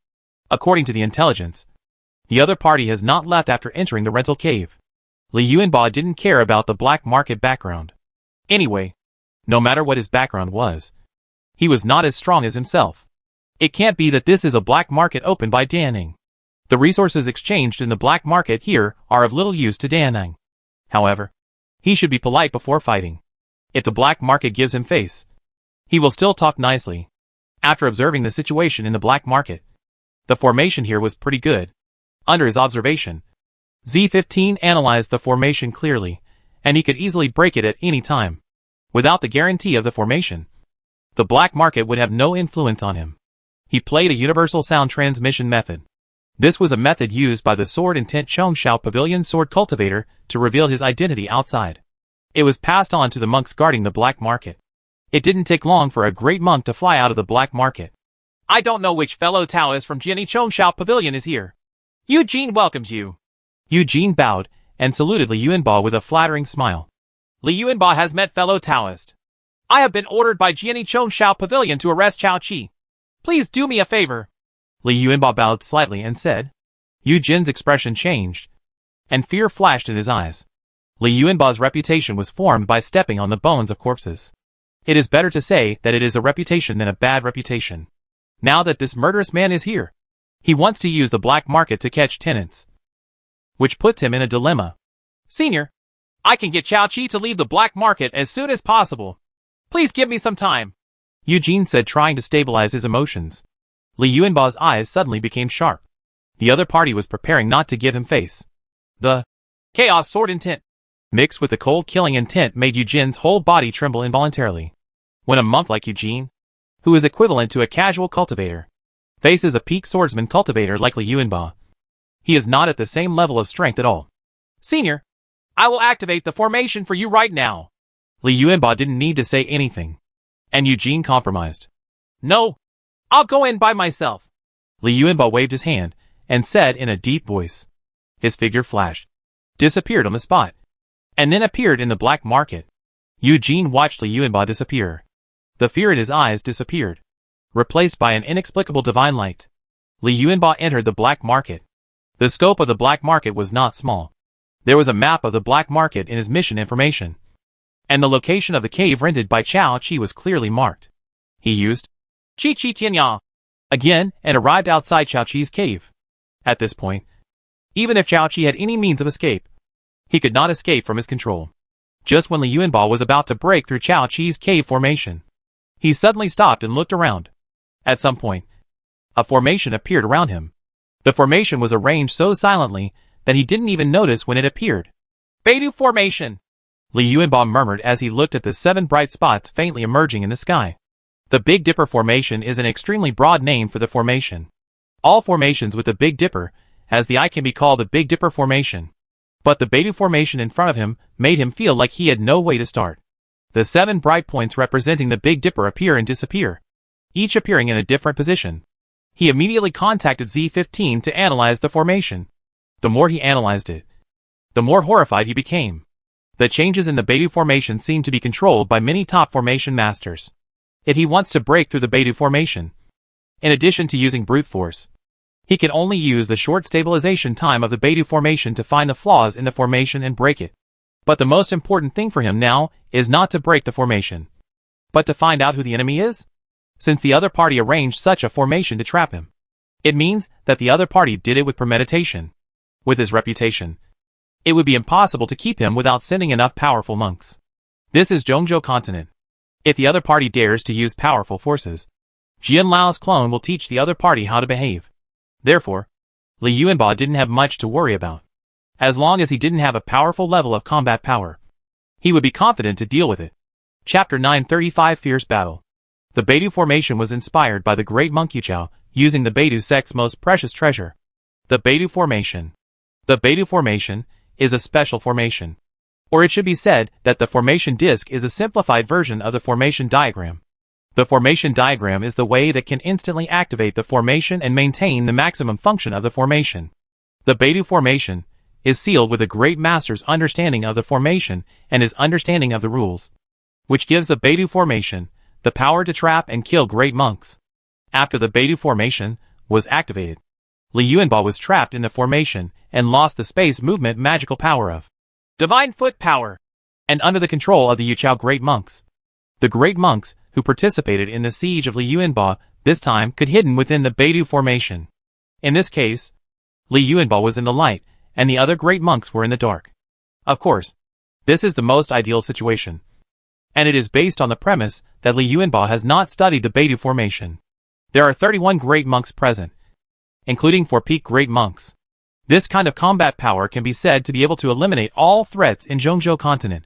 According to the intelligence, the other party has not left after entering the rental cave. Li Yuanbao didn't care about the black market background. Anyway, no matter what his background was, he was not as strong as himself. It can't be that this is a black market opened by Daning. The resources exchanged in the black market here are of little use to Daning. However, he should be polite before fighting. If the black market gives him face, he will still talk nicely. After observing the situation in the black market, the formation here was pretty good. Under his observation, Z15 analyzed the formation clearly, and he could easily break it at any time. Without the guarantee of the formation, the black market would have no influence on him. He played a universal sound transmission method. This was a method used by the Sword and Tent Chouxiao Pavilion sword cultivator to reveal his identity outside. It was passed on to the monks guarding the black market. It didn't take long for a great monk to fly out of the black market. I don't know which fellow Taoist from Jiani Chouxiao Pavilion is here. Eugene welcomes you. Eugene bowed and saluted Li Yuanbao with a flattering smile. Li Yuanbao has met fellow Taoist. I have been ordered by Jiani Chouxiao Pavilion to arrest Chao Qi. Please do me a favor. Li Yuanbao bowed slightly and said. Eugene's expression changed, and fear flashed in his eyes. Li Yuanbao's reputation was formed by stepping on the bones of corpses. It is better to say that it is a reputation than a bad reputation. Now that this murderous man is here, he wants to use the black market to catch tenants, which puts him in a dilemma. Senior, I can get Chao Qi to leave the black market as soon as possible. Please give me some time, Eugene said, trying to stabilize his emotions. Li Yuanbao's eyes suddenly became sharp. The other party was preparing not to give him face. The chaos sword intent mixed with the cold killing intent made Eugene's whole body tremble involuntarily. When a monk like Eugene, who is equivalent to a casual cultivator, faces a peak swordsman cultivator like Li Yuanbao, he is not at the same level of strength at all. Senior, I will activate the formation for you right now. Li Yuanbao didn't need to say anything. And Eugene compromised. No, I'll go in by myself. Li Yuanba waved his hand and said in a deep voice. His figure flashed, disappeared on the spot, and then appeared in the black market. Eugene watched Li Yuanba disappear. The fear in his eyes disappeared, replaced by an inexplicable divine light. Li Yuanba entered the black market. The scope of the black market was not small. There was a map of the black market in his mission information, and the location of the cave rented by Chao Chi was clearly marked. He used Chi Tianya again and arrived outside Chao Chi's cave. At this point, even if Chao Chi had any means of escape, he could not escape from his control. Just when Li Yuanba was about to break through Chao Chi's cave formation, he suddenly stopped and looked around. At some point, a formation appeared around him. The formation was arranged so silently that he didn't even notice when it appeared. Beidou Formation, Li Yuanba murmured as he looked at the 7 bright spots faintly emerging in the sky. The Big Dipper Formation is an extremely broad name for the formation. All formations with the Big Dipper, as the eye, can be called the Big Dipper Formation. But the Beidou Formation in front of him made him feel like he had no way to start. The 7 bright points representing the Big Dipper appear and disappear, each appearing in a different position. He immediately contacted Z15 to analyze the formation. The more he analyzed it, the more horrified he became. The changes in the Beidou Formation seem to be controlled by many top formation masters. If he wants to break through the Beidou Formation, in addition to using brute force, he can only use the short stabilization time of the Beidou Formation to find the flaws in the formation and break it. But the most important thing for him now is not to break the formation, but to find out who the enemy is. Since the other party arranged such a formation to trap him, it means that the other party did it with premeditation. With his reputation, it would be impossible to keep him without sending enough powerful monks. This is Zhongzhou continent. If the other party dares to use powerful forces, Jian Lao's clone will teach the other party how to behave. Therefore, Li Yuanba didn't have much to worry about. As long as he didn't have a powerful level of combat power, he would be confident to deal with it. Chapter 935 Fierce Battle. The Beidou Formation was inspired by the great monk Yuchao, using the Beidou sect's most precious treasure, the Beidou Formation. The Beidou Formation is a special formation. Or it should be said that the formation disk is a simplified version of the formation diagram. The formation diagram is the way that can instantly activate the formation and maintain the maximum function of the formation. The Beidou Formation is sealed with a great master's understanding of the formation and his understanding of the rules, which gives the Beidou Formation the power to trap and kill great monks. After the Beidou Formation was activated, Li Yuanba was trapped in the formation and lost the space movement magical power of Divine Foot Power, and under the control of the Yuchao great monks. The great monks who participated in the siege of Li Yuanba this time could hidden within the Beidou Formation. In this case, Li Yuanba was in the light, and the other great monks were in the dark. Of course, this is the most ideal situation, and it is based on the premise that Li Yuanba has not studied the Beidou Formation. There are 31 great monks present, including 4 peak great monks. This kind of combat power can be said to be able to eliminate all threats in Zhongzhou continent.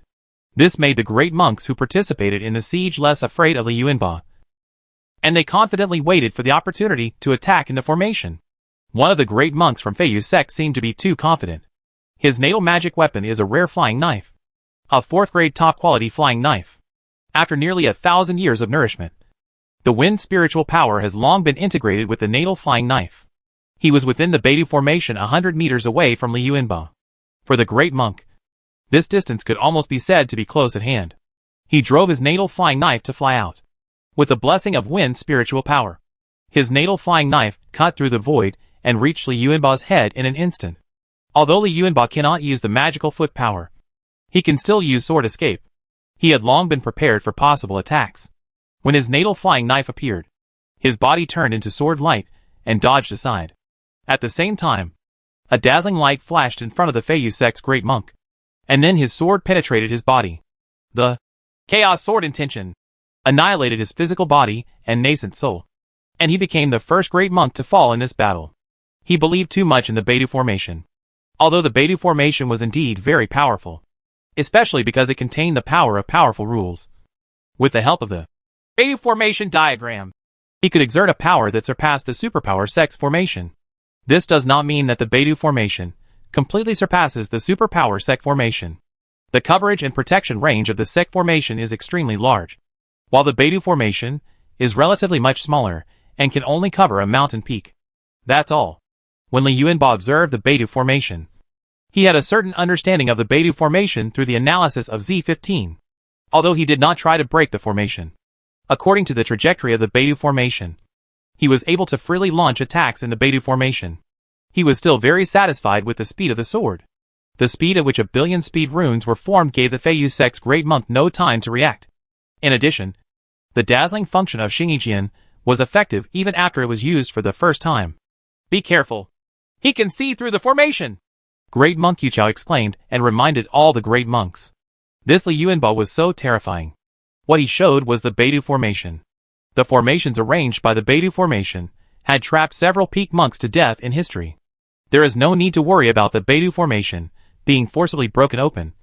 This made the great monks who participated in the siege less afraid of Li Yuanba, and they confidently waited for the opportunity to attack in the formation. One of the great monks from Feiyu's sect seemed to be too confident. His natal magic weapon is a rare flying knife, a 4th grade top quality flying knife. After nearly 1,000 years of nourishment, the wind spiritual power has long been integrated with the natal flying knife. He was within the Beidou Formation 100 meters away from Li Yuanba. For the great monk, this distance could almost be said to be close at hand. He drove his natal flying knife to fly out. With the blessing of wind spiritual power, his natal flying knife cut through the void and reached Li Yuanba's head in an instant. Although Li Yuanba cannot use the magical foot power, he can still use sword escape. He had long been prepared for possible attacks. When his natal flying knife appeared, his body turned into sword light and dodged aside. At the same time, a dazzling light flashed in front of the Feiyu sect's great monk, and then his sword penetrated his body. The Chaos Sword Intention annihilated his physical body and nascent soul, and he became the first great monk to fall in this battle. He believed too much in the Beidou Formation. Although the Beidou Formation was indeed very powerful, especially because it contained the power of powerful rules. With the help of the Beidou Formation Diagram, he could exert a power that surpassed the superpower sect's formation. This does not mean that the Beidou Formation completely surpasses the superpower sect formation. The coverage and protection range of the sect formation is extremely large. while the Beidou Formation is relatively much smaller and can only cover a mountain peak. That's all. When Li Yuanbao observed the Beidou Formation, he had a certain understanding of the Beidou Formation through the analysis of Z15, although he did not try to break the formation. According to the trajectory of the Beidou Formation, he was able to freely launch attacks in the Beidou Formation. He was still very satisfied with the speed of the sword. The speed at which 1 billion speed runes were formed gave the Feiyu sect's great monk no time to react. In addition, the dazzling function of Xingyijian was effective even after it was used for the first time. Be careful. He can see through the formation! Great Monk Yuchao exclaimed and reminded all the great monks. This Li Yuanbao was so terrifying. What he showed was the Beidou Formation. The formations arranged by the Beidou Formation had trapped several peak monks to death in history. There is no need to worry about the Beidou Formation being forcibly broken open,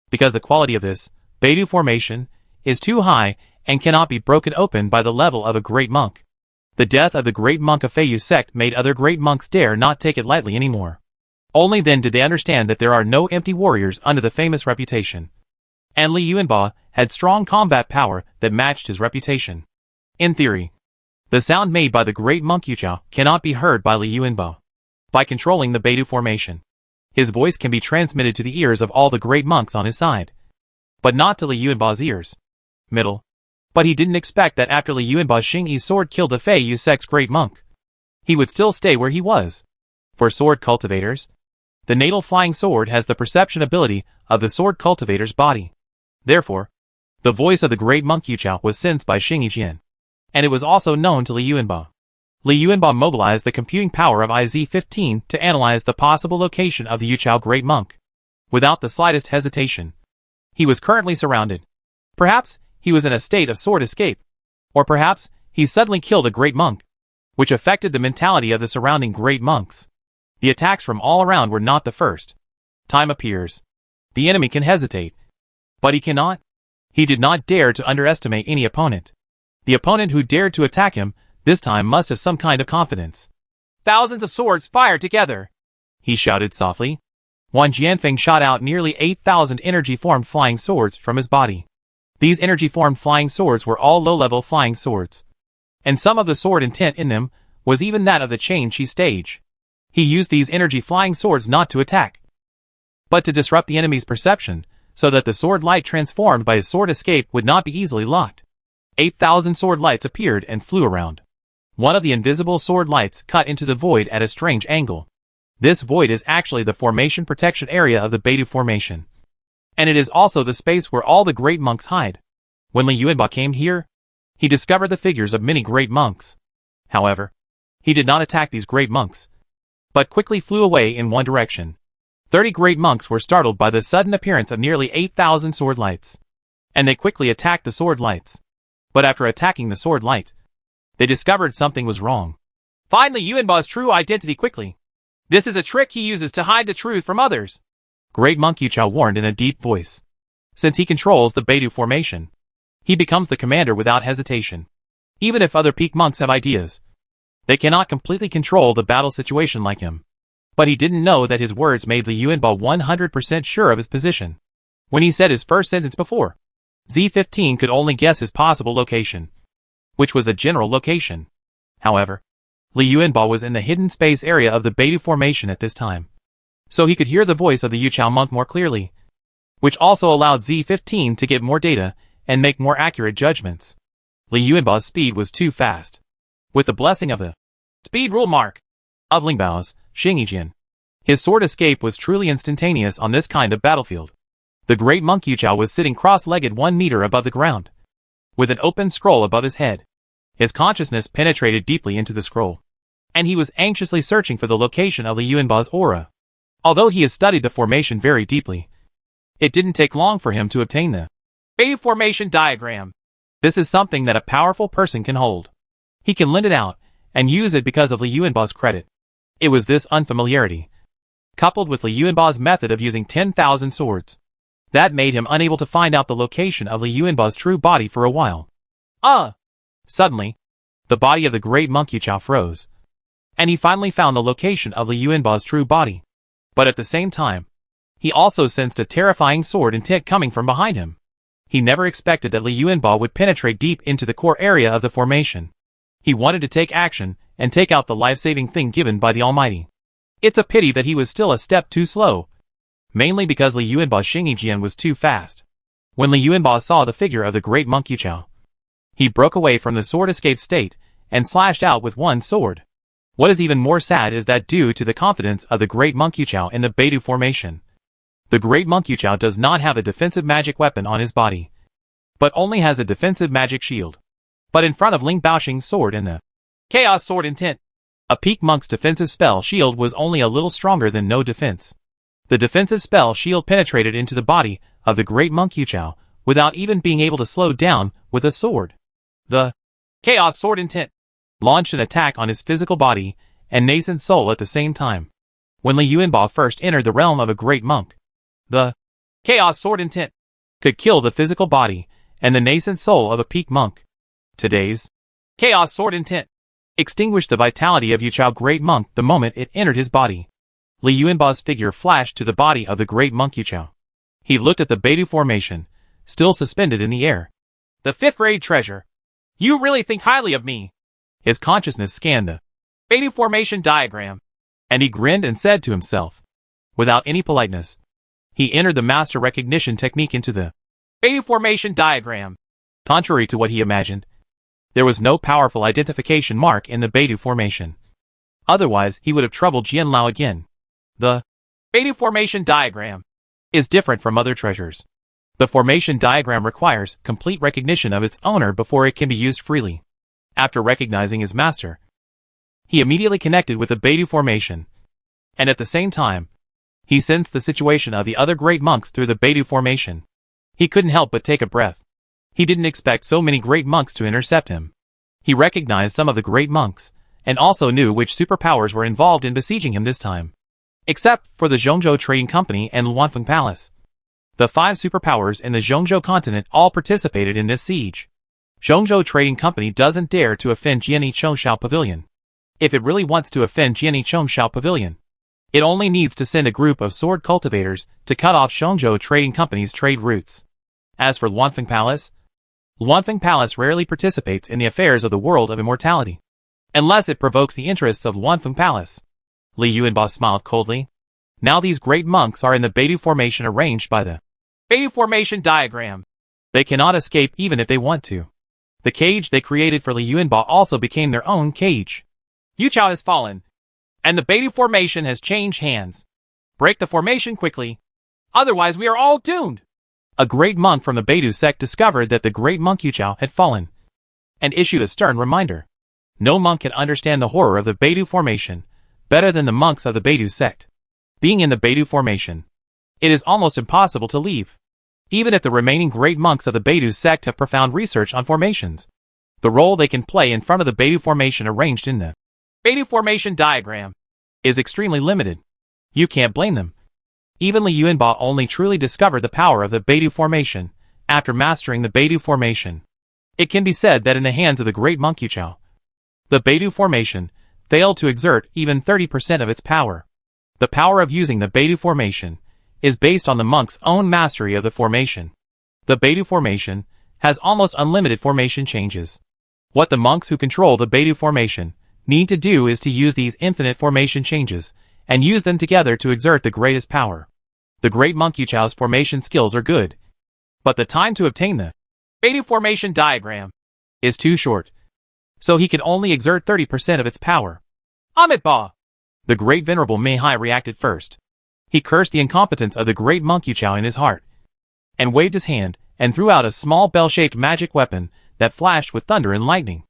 because the quality of this Beidou Formation is too high and cannot be broken open by the level of a great monk. The death of the great monk of Feiyu sect made other great monks dare not take it lightly anymore. Only then did they understand that there are no empty warriors under the famous reputation. And Li Yuanbao had strong combat power that matched his reputation. In theory, the sound made by the great monk Yuchao cannot be heard by Li Yuanbao. By controlling the Beidou Formation, his voice can be transmitted to the ears of all the great monks on his side. But not to Li Yuanbao's ears. Middle. But he didn't expect that after Li Yuanbao's Xingyi sword killed the Feiyu sect's great monk, he would still stay where he was. For sword cultivators, the natal flying sword has the perception ability of the sword cultivator's body. Therefore, the voice of the great monk Yuchao was sensed by Xingyijian, and it was also known to Li Yuanbao. Li Yuanbao mobilized the computing power of IZ-15 to analyze the possible location of the Yuchao great monk. Without the slightest hesitation, he was currently surrounded. Perhaps he was in a state of sword escape, or perhaps he suddenly killed a great monk, which affected the mentality of the surrounding great monks. The attacks from all around were not the first. Time appears. The enemy can hesitate, but he cannot. He did not dare to underestimate any opponent. The opponent who dared to attack him this time must have some kind of confidence. Thousands of swords fired together, he shouted softly. Wang Jianfeng shot out nearly 8,000 energy-formed flying swords from his body. These energy-formed flying swords were all low-level flying swords, and some of the sword intent in them was even that of the Chain Chi stage. He used these energy flying swords not to attack, but to disrupt the enemy's perception, so that the sword light transformed by his sword escape would not be easily locked. 8,000 sword lights appeared and flew around. One of the invisible sword lights cut into the void at a strange angle. This void is actually the formation protection area of the Beidou Formation, and it is also the space where all the great monks hide. When Li Yuanbao came here, he discovered the figures of many great monks. However, he did not attack these great monks, but quickly flew away in one direction. 30 great monks were startled by the sudden appearance of nearly 8,000 sword lights, and they quickly attacked the sword lights. But after attacking the sword light, they discovered something was wrong. Find Li Yuanbao's true identity quickly. This is a trick he uses to hide the truth from others, Great Monk Yuchao warned in a deep voice. Since he controls the Beidou Formation, he becomes the commander without hesitation. Even if other peak monks have ideas, they cannot completely control the battle situation like him. But he didn't know that his words made Li Yuanbao 100% sure of his position. When he said his first sentence before, Z15 could only guess his possible location, which was a general location. However, Li Yuanbao was in the hidden space area of the Beidou Formation at this time, so he could hear the voice of the Yuchao monk more clearly, which also allowed Z15 to get more data and make more accurate judgments. Li Yuanbao's speed was too fast. With the blessing of the speed rule mark of Lingbao's Xingyijian, his sword escape was truly instantaneous on this kind of battlefield. The great monk Yuchao was sitting cross-legged 1 meter above the ground, with an open scroll above his head. His consciousness penetrated deeply into the scroll, and he was anxiously searching for the location of Li Yuanbao's aura. Although he has studied the formation very deeply, it didn't take long for him to obtain the Beidou Formation diagram. This is something that a powerful person can hold. He can lend it out and use it because of Li Yuanbao's credit. It was this unfamiliarity, coupled with Li Yuanbao's method of using 10,000 swords, that made him unable to find out the location of Li Yuanbao's true body for a while. Suddenly, the body of the great monk Yuchao froze, and he finally found the location of Li Yuanbao's true body. But at the same time, he also sensed a terrifying sword intent coming from behind him. He never expected that Liu Yunba would penetrate deep into the core area of the formation. He wanted to take action and take out the life-saving thing given by the Almighty. It's a pity that he was still a step too slow, mainly because Liu Yunba's Xingyijian was too fast. When Liu Yunba saw the figure of the great monk Yuchao, he broke away from the sword escape state and slashed out with one sword. What is even more sad is that due to the confidence of the great monk Yuchao in the Beidou formation, the great monk Yuchao does not have a defensive magic weapon on his body, but only has a defensive magic shield. But in front of Ling Baoxing's sword and the Chaos Sword Intent, a peak monk's defensive spell shield was only a little stronger than no defense. The defensive spell shield penetrated into the body of the great monk Yuchao without even being able to slow down with a sword. The Chaos Sword Intent launched an attack on his physical body and nascent soul at the same time. When Liu Yunba first entered the realm of a great monk, the Chaos Sword Intent could kill the physical body and the nascent soul of a peak monk. Today's Chaos Sword Intent extinguished the vitality of Yuchao Great Monk the moment it entered his body. Liu Yunba's figure flashed to the body of the great monk Yuchao. He looked at the Beidou formation, still suspended in the air. The 5th grade treasure. You really think highly of me. His consciousness scanned the Beidou formation diagram, and he grinned and said to himself, without any politeness, he entered the master recognition technique into the Beidou formation diagram. Contrary to what he imagined, there was no powerful identification mark in the Beidou formation. Otherwise, he would have troubled Jian Lao again. The Beidou formation diagram is different from other treasures. The formation diagram requires complete recognition of its owner before it can be used freely. After recognizing his master, he immediately connected with the Beidou formation, and at the same time, he sensed the situation of the other great monks through the Beidou formation. He couldn't help but take a breath. He didn't expect so many great monks to intercept him. He recognized some of the great monks, and also knew which superpowers were involved in besieging him this time. Except for the Zhongzhou Trading Company and Luanfeng Palace. The 5 superpowers in the Zhongzhou continent all participated in this siege. Zhongzhou Trading Company doesn't dare to offend Jiani Chongshao Pavilion. If it really wants to offend Jiani Chongshao Pavilion, it only needs to send a group of sword cultivators to cut off Zhongzhou Trading Company's trade routes. As for Luanfeng Palace rarely participates in the affairs of the world of immortality, unless it provokes the interests of Luanfeng Palace. Liu Yunba smiled coldly. Now these great monks are in the Beidou formation arranged by the Beidou formation diagram. They cannot escape even if they want to. The cage they created for Liu Yunba also became their own cage. Yuchao has fallen, and the Beidou formation has changed hands. Break the formation quickly, otherwise we are all doomed. A great monk from the Beidou sect discovered that the great monk Yuchao had fallen, and issued a stern reminder. No monk can understand the horror of the Beidou formation better than the monks of the Beidou sect. Being in the Beidou formation, it is almost impossible to leave. Even if the remaining great monks of the Beidou sect have profound research on formations, the role they can play in front of the Beidou formation arranged in the Beidou formation diagram is extremely limited. You can't blame them. Even Liu Yunba only truly discovered the power of the Beidou formation after mastering the Beidou formation. It can be said that in the hands of the great monk Yuchao, the Beidou formation failed to exert even 30% of its power. The power of using the Beidou formation is based on the monk's own mastery of the formation. The Beidou formation has almost unlimited formation changes. What the monks who control the Beidou formation need to do is to use these infinite formation changes and use them together to exert the greatest power. The great monk Yuchao's formation skills are good, but the time to obtain the Beidou formation diagram is too short, so he can only exert 30% of its power. Amitabha! The great venerable Meihai reacted first. He cursed the incompetence of the great monk Yuchao in his heart, and waved his hand and threw out a small bell-shaped magic weapon that flashed with thunder and lightning.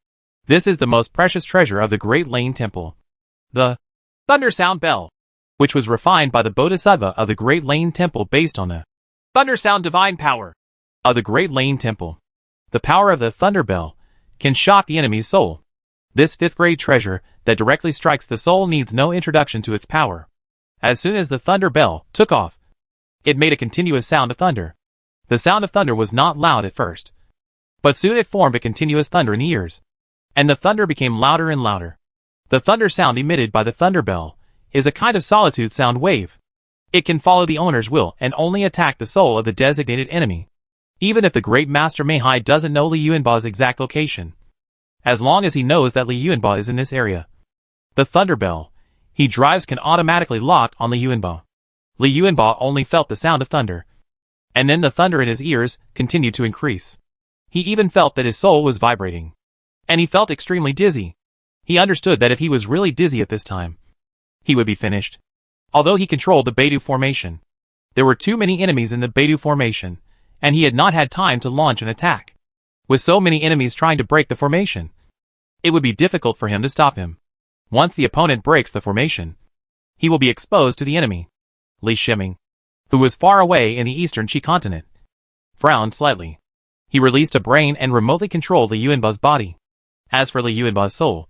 This is the most precious treasure of the Great Lane Temple. The Thunder Sound Bell, which was refined by the Bodhisattva of the Great Lane Temple based on the Thunder Sound Divine Power of the Great Lane Temple. The power of the Thunder Bell can shock the enemy's soul. This 5th grade treasure that directly strikes the soul needs no introduction to its power. As soon as the Thunder Bell took off, it made a continuous sound of thunder. The sound of thunder was not loud at first, but soon it formed a continuous thunder in the ears, and the thunder became louder and louder. The thunder sound emitted by the Thunder Bell is a kind of solitude sound wave. It can follow the owner's will and only attack the soul of the designated enemy. Even if the Great Master Meihai doesn't know Li Yuanba's exact location. As long as he knows that Li Yuanba is in this area. The thunder bell he drives can automatically lock on Li Yuanba. Li Yuanba only felt the sound of thunder. And then the thunder in his ears continued to increase. He even felt that his soul was vibrating. And he felt extremely dizzy. He understood that if he was really dizzy at this time, he would be finished. Although he controlled the Beidou formation, there were too many enemies in the Beidou formation, and he had not had time to launch an attack. With so many enemies trying to break the formation, it would be difficult for him to stop him. Once the opponent breaks the formation, he will be exposed to the enemy. Li Shiming, who was far away in the eastern Qi continent, frowned slightly. He released a brain and remotely controlled Li Yuanba's body. As for Li Yuanba's soul,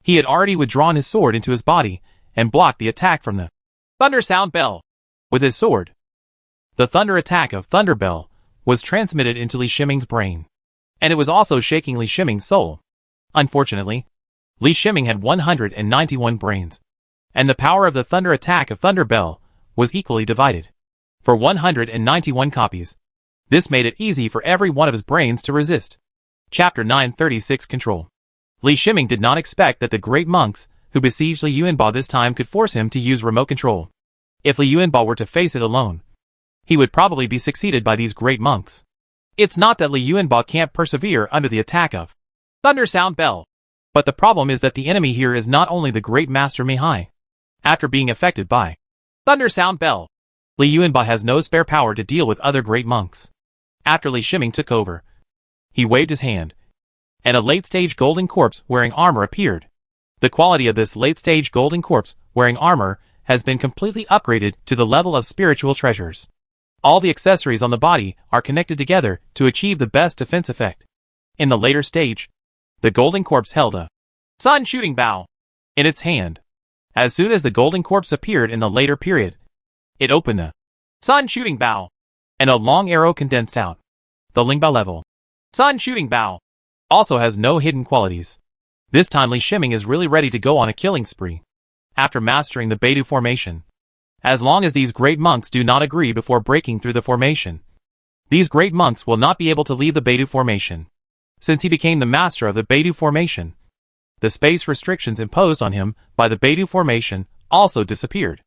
he had already withdrawn his sword into his body and blocked the attack from the Thunder Sound Bell with his sword. The thunder attack of Thunder Bell was transmitted into Li Shiming's brain, and it was also shaking Li Shiming's soul. Unfortunately, Li Shiming had 191 brains, and the power of the thunder attack of Thunder Bell was equally divided. For 191 copies, this made it easy for every one of his brains to resist. Chapter 936 Control. Li Shiming did not expect that the great monks who besieged Li Yuanba this time could force him to use remote control. If Li Yuanba were to face it alone, he would probably be succeeded by these great monks. It's not that Li Yuanba can't persevere under the attack of Thunder Sound Bell, but the problem is that the enemy here is not only the Great Master Meihai. After being affected by Thunder Sound Bell, Li Yuanba has no spare power to deal with other great monks. After Li Shiming took over, he waved his hand, and a late-stage golden corpse wearing armor appeared. The quality of this late-stage golden corpse wearing armor has been completely upgraded to the level of spiritual treasures. All the accessories on the body are connected together to achieve the best defense effect. In the later stage, the golden corpse held a sun shooting bow in its hand. As soon as the golden corpse appeared in the later period, it opened the sun shooting bow, and a long arrow condensed out. The Lingbao level sun shooting bow also has no hidden qualities. This time Li Shiming is really ready to go on a killing spree. After mastering the Beidou formation, as long as these great monks do not agree before breaking through the formation, these great monks will not be able to leave the Beidou formation. Since he became the master of the Beidou formation, the space restrictions imposed on him by the Beidou formation also disappeared.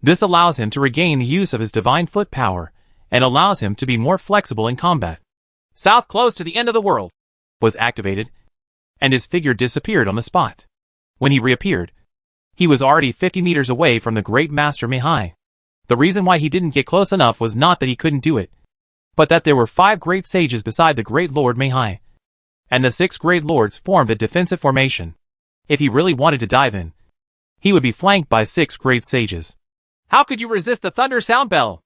This allows him to regain the use of his divine foot power and allows him to be more flexible in combat. South close to the end of the world was activated, and his figure disappeared on the spot. When he reappeared, he was already 50 meters away from the Great Master Meihai. The reason why he didn't get close enough was not that he couldn't do it, but that there were 5 great sages beside the Great Lord Meihai, and the 6 great lords formed a defensive formation. If he really wanted to dive in, he would be flanked by 6 great sages. How could you resist the Thunder Sound Bell?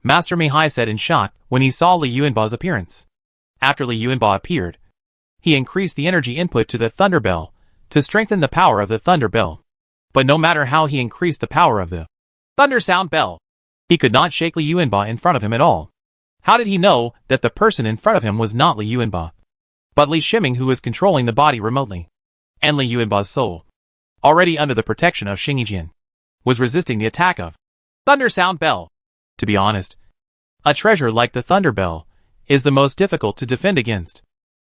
Master Meihai said in shock when he saw Li Yuanba's appearance. After Li Yuanba appeared, he increased the energy input to the Thunder Bell to strengthen the power of the Thunder Bell. But no matter how he increased the power of the Thunder Sound Bell, he could not shake Li Yuanba in front of him at all. How did he know that the person in front of him was not Li Yuanba, but Li Shiming, who was controlling the body remotely? And Li Yuanba's soul, already under the protection of Xingyijian, was resisting the attack of Thunder Sound Bell. To be honest, a treasure like the Thunder Bell is the most difficult to defend against.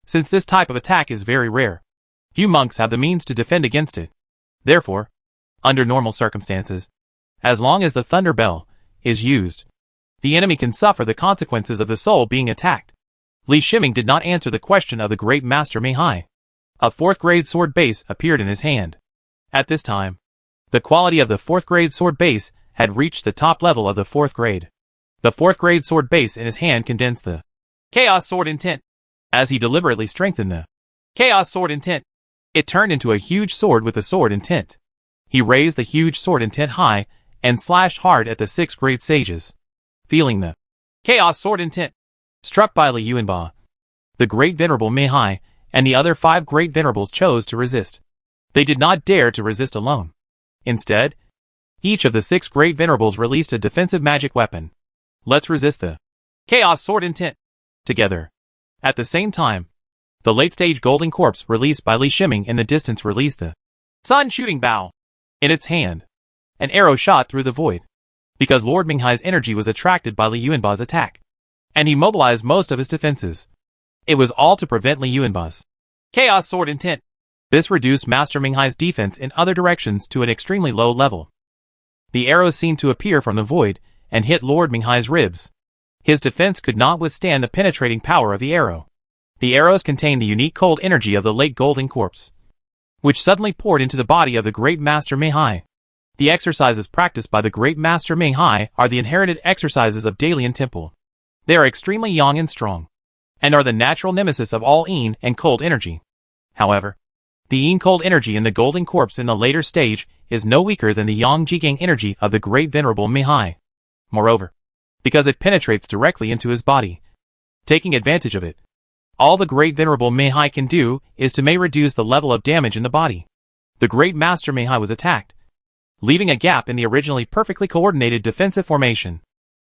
Since this type of attack is very rare, few monks have the means to defend against it. Therefore, under normal circumstances, as long as the Thunder Bell is used, the enemy can suffer the consequences of the soul being attacked. Li Shiming did not answer the question of the Great Master Meihai. A 4th grade sword base appeared in his hand. At this time, the quality of the 4th grade sword base had reached the top level of the 4th grade. The 4th grade sword base in his hand condensed the Chaos Sword Intent. As he deliberately strengthened the Chaos Sword Intent, it turned into a huge sword with a sword intent. He raised the huge sword intent high and slashed hard at the 6 great sages. Feeling the Chaos Sword Intent struck by Li Yuanba, the Great Venerable Meihai and the other 5 great venerables chose to resist. They did not dare to resist alone. Instead, each of the 6 great venerables released a defensive magic weapon. Let's resist the Chaos Sword Intent together. At the same time, the late-stage golden corpse released by Li Shiming in the distance released the sun shooting bow in its hand. An arrow shot through the void. Because Lord Minghai's energy was attracted by Li Yuanba's attack, and he mobilized most of his defenses. It was all to prevent Li Yuanba's Chaos Sword intent. This reduced Master Minghai's defense in other directions to an extremely low level. The arrows seemed to appear from the void and hit Lord Minghai's ribs. His defense could not withstand the penetrating power of the arrow. The arrows contained the unique cold energy of the late golden corpse, which suddenly poured into the body of the great Master Minghai. The exercises practiced by the great Master Minghai are the inherited exercises of Dalian Temple. They are extremely young and strong, and are the natural nemesis of all Yin and cold energy. However, the Yin cold energy in the golden corpse in the later stage is no weaker than the Yang Jigang energy of the great venerable Minghai. Moreover, because it penetrates directly into his body, taking advantage of it, all the great venerable Minghai can do is to reduce the level of damage in the body. The great Master Minghai was attacked, leaving a gap in the originally perfectly coordinated defensive formation.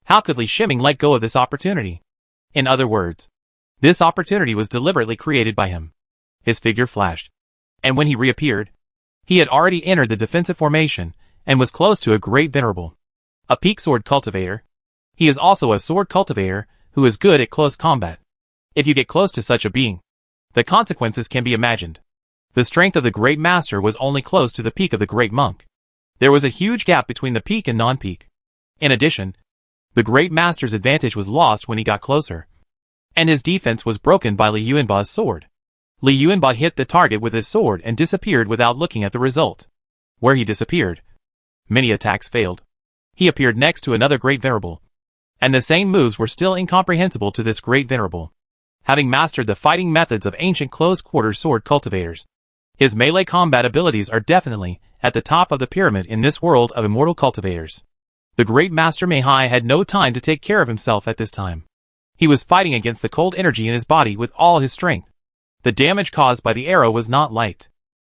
How could Li Shiming let go of this opportunity? In other words, this opportunity was deliberately created by him. His figure flashed, and when he reappeared, he had already entered the defensive formation and was close to a great venerable, a peak sword cultivator. He is also a sword cultivator who is good at close combat. If you get close to such a being, the consequences can be imagined. The strength of the great master was only close to the peak of the great monk. There was a huge gap between the peak and non-peak. In addition, the great master's advantage was lost when he got closer, and his defense was broken by Li Yuanba's sword. Li Yuanba hit the target with his sword and disappeared without looking at the result. Where he disappeared, many attacks failed. He appeared next to another great venerable, and the same moves were still incomprehensible to this great venerable. Having mastered the fighting methods of ancient close-quarter sword cultivators, his melee combat abilities are definitely at the top of the pyramid in this world of immortal cultivators. The great Master Minghai had no time to take care of himself at this time. He was fighting against the cold energy in his body with all his strength. The damage caused by the arrow was not light.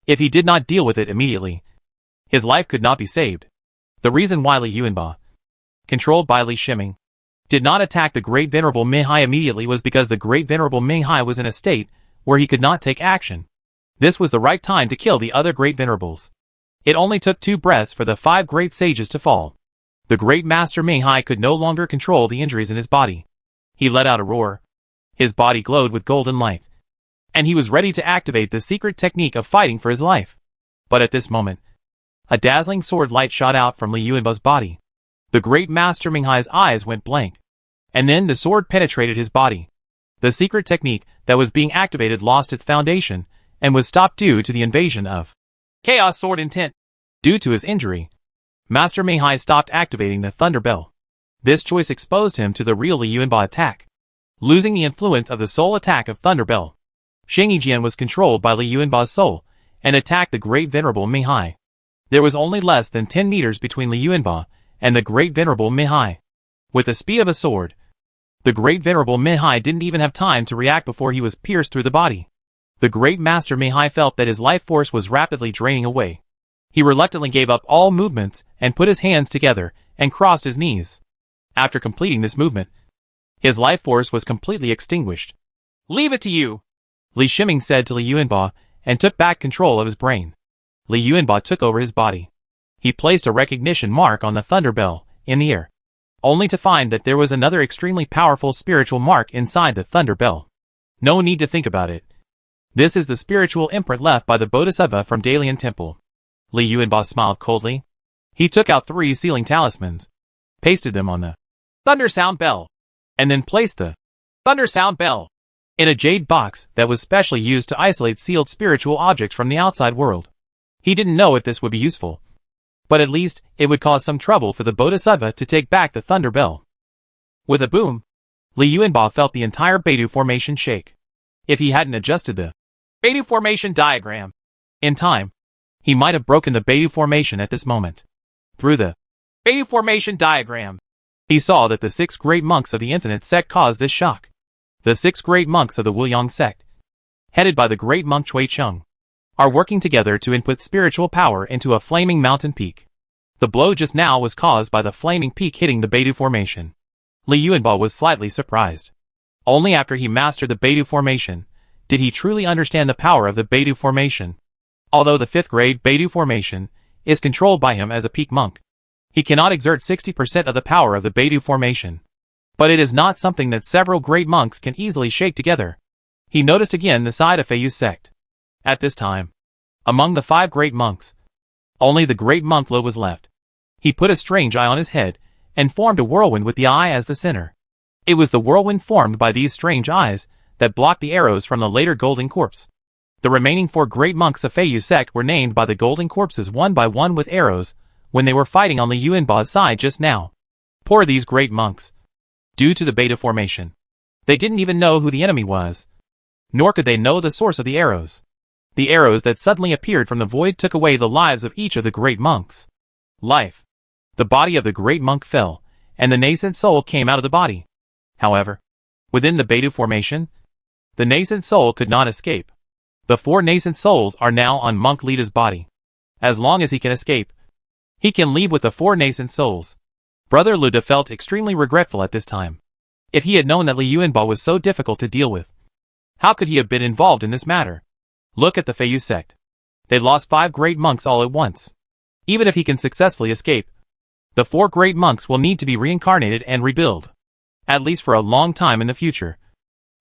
If he did not deal with it immediately, his life could not be saved. The reason why Li Yuanba, controlled by Li Shiming, did not attack the great venerable Minghai immediately was because the great venerable Minghai was in a state where he could not take action. This was the right time to kill the other great venerables. It only took 2 breaths for the 5 great sages to fall. The great Master Minghai could no longer control the injuries in his body. He let out a roar. His body glowed with golden light, and he was ready to activate the secret technique of fighting for his life. But at this moment, a dazzling sword light shot out from Li Yuanba's body. The great Master Minghai's eyes went blank, and then the sword penetrated his body. The secret technique that was being activated lost its foundation and was stopped due to the invasion of Chaos Sword intent. Due to his injury, Master Minghai stopped activating the Thunder Bell. This choice exposed him to the real Li Yuanba attack. Losing the influence of the soul attack of Thunder Bell, Sheng Yijian was controlled by Li Yuanba's soul and attacked the great venerable Minghai. There was only less than 10 meters between Li Yuanba and the great venerable Minghai. With the speed of a sword, the great venerable Minghai didn't even have time to react before he was pierced through the body. The great Master Minghai felt that his life force was rapidly draining away. He reluctantly gave up all movements and put his hands together and crossed his knees. After completing this movement, his life force was completely extinguished. Leave it to you, Li Shiming said to Li Yuanba and took back control of his brain. Li Yuanba took over his body. He placed a recognition mark on the Thunder Bell in the air, only to find that there was another extremely powerful spiritual mark inside the Thunder Bell. No need to think about it. This is the spiritual imprint left by the Bodhisattva from Dalian Temple. Li Yuanba smiled coldly. He took out 3 sealing talismans, pasted them on the Thunder Sound Bell, and then placed the Thunder Sound Bell in a jade box that was specially used to isolate sealed spiritual objects from the outside world. He didn't know if this would be useful, but at least it would cause some trouble for the Bodhisattva to take back the Thunder Bell. With a boom, Li Yuanba felt the entire Beidou formation shake. If he hadn't adjusted the Beidou formation diagram in time, he might have broken the Beidou formation at this moment. Through the Beidou formation diagram, he saw that the 6 great monks of the Infinite Sect caused this shock. The 6 great monks of the Wuyang Sect, headed by the great monk Cui Cheng, are working together to input spiritual power into a flaming mountain peak. The blow just now was caused by the flaming peak hitting the Beidou formation. Li Yuanba was slightly surprised. Only after he mastered the Beidou formation did he truly understand the power of the Beidou formation. Although the 5th grade Beidou formation is controlled by him as a peak monk, he cannot exert 60% of the power of the Beidou formation. but it is not something that several great monks can easily shake together. He noticed again the side of Feiyu's sect. At this time, among the 5 great monks, only the great monk Lu was left. He put a strange eye on his head, and formed a whirlwind with the eye as the center. It was the whirlwind formed by these strange eyes that blocked the arrows from the later golden corpse. The remaining 4 great monks of Feiyu's sect were named by the golden corpses one by one with arrows, when they were fighting on Li Yuanba's side just now. Poor these great monks. Due to the beta formation, they didn't even know who the enemy was. Nor could they know the source of the arrows. The arrows that suddenly appeared from the void took away the lives of each of the great monks. Life. The body of the great monk fell, and the nascent soul came out of the body. However, within the beta formation, the nascent soul could not escape. The 4 nascent souls are now on Monk Lida's body. As long as he can escape, he can leave with the 4 nascent souls. Brother Luda felt extremely regretful at this time. If he had known that Li Yuanba was so difficult to deal with, how could he have been involved in this matter? Look at the Feiyu sect. They lost 5 great monks all at once. Even if he can successfully escape, the 4 great monks will need to be reincarnated and rebuild. At least for a long time in the future.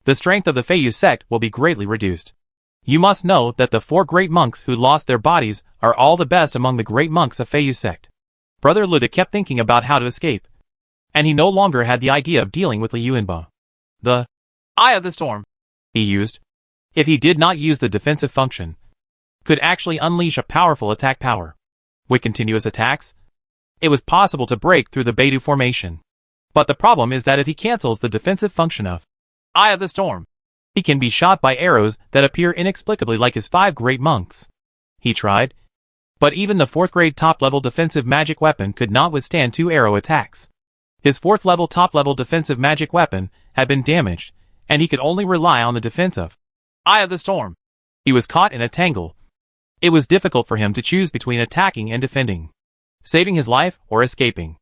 The strength of the Feiyu sect will be greatly reduced. You must know that the 4 great monks who lost their bodies are all the best among the great monks of Feiyu sect. Brother Luda kept thinking about how to escape, and he no longer had the idea of dealing with Li Yuanba. The Eye of the Storm he used, if he did not use the defensive function, could actually unleash a powerful attack power. With continuous attacks, it was possible to break through the Beidou formation. But the problem is that if he cancels the defensive function of Eye of the Storm, he can be shot by arrows that appear inexplicably like his 5 great monks. He tried, but even the 4th grade top-level defensive magic weapon could not withstand 2 arrow attacks. His 4th level top-level defensive magic weapon had been damaged, and he could only rely on the defense of Eye of the Storm. He was caught in a tangle. It was difficult for him to choose between attacking and defending, saving his life or escaping.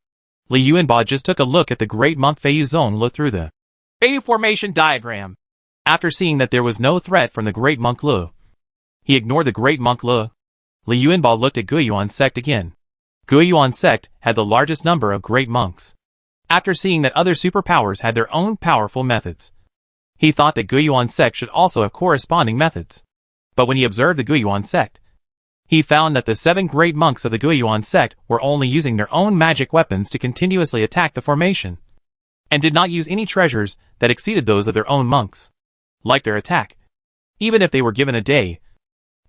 Li Yuanba just took a look at the great monk Feiyu Zong through the Feiyu formation diagram. After seeing that there was no threat from the great monk Lu, he ignored the great monk Lu. Li Yuanba looked at Guiyuan sect again. Guiyuan sect had the largest number of great monks. After seeing that other superpowers had their own powerful methods, he thought that Guiyuan sect should also have corresponding methods. But when he observed the Guiyuan sect, he found that the 7 great monks of the Guiyuan sect were only using their own magic weapons to continuously attack the formation, and did not use any treasures that exceeded those of their own monks. Like their attack, even if they were given a day,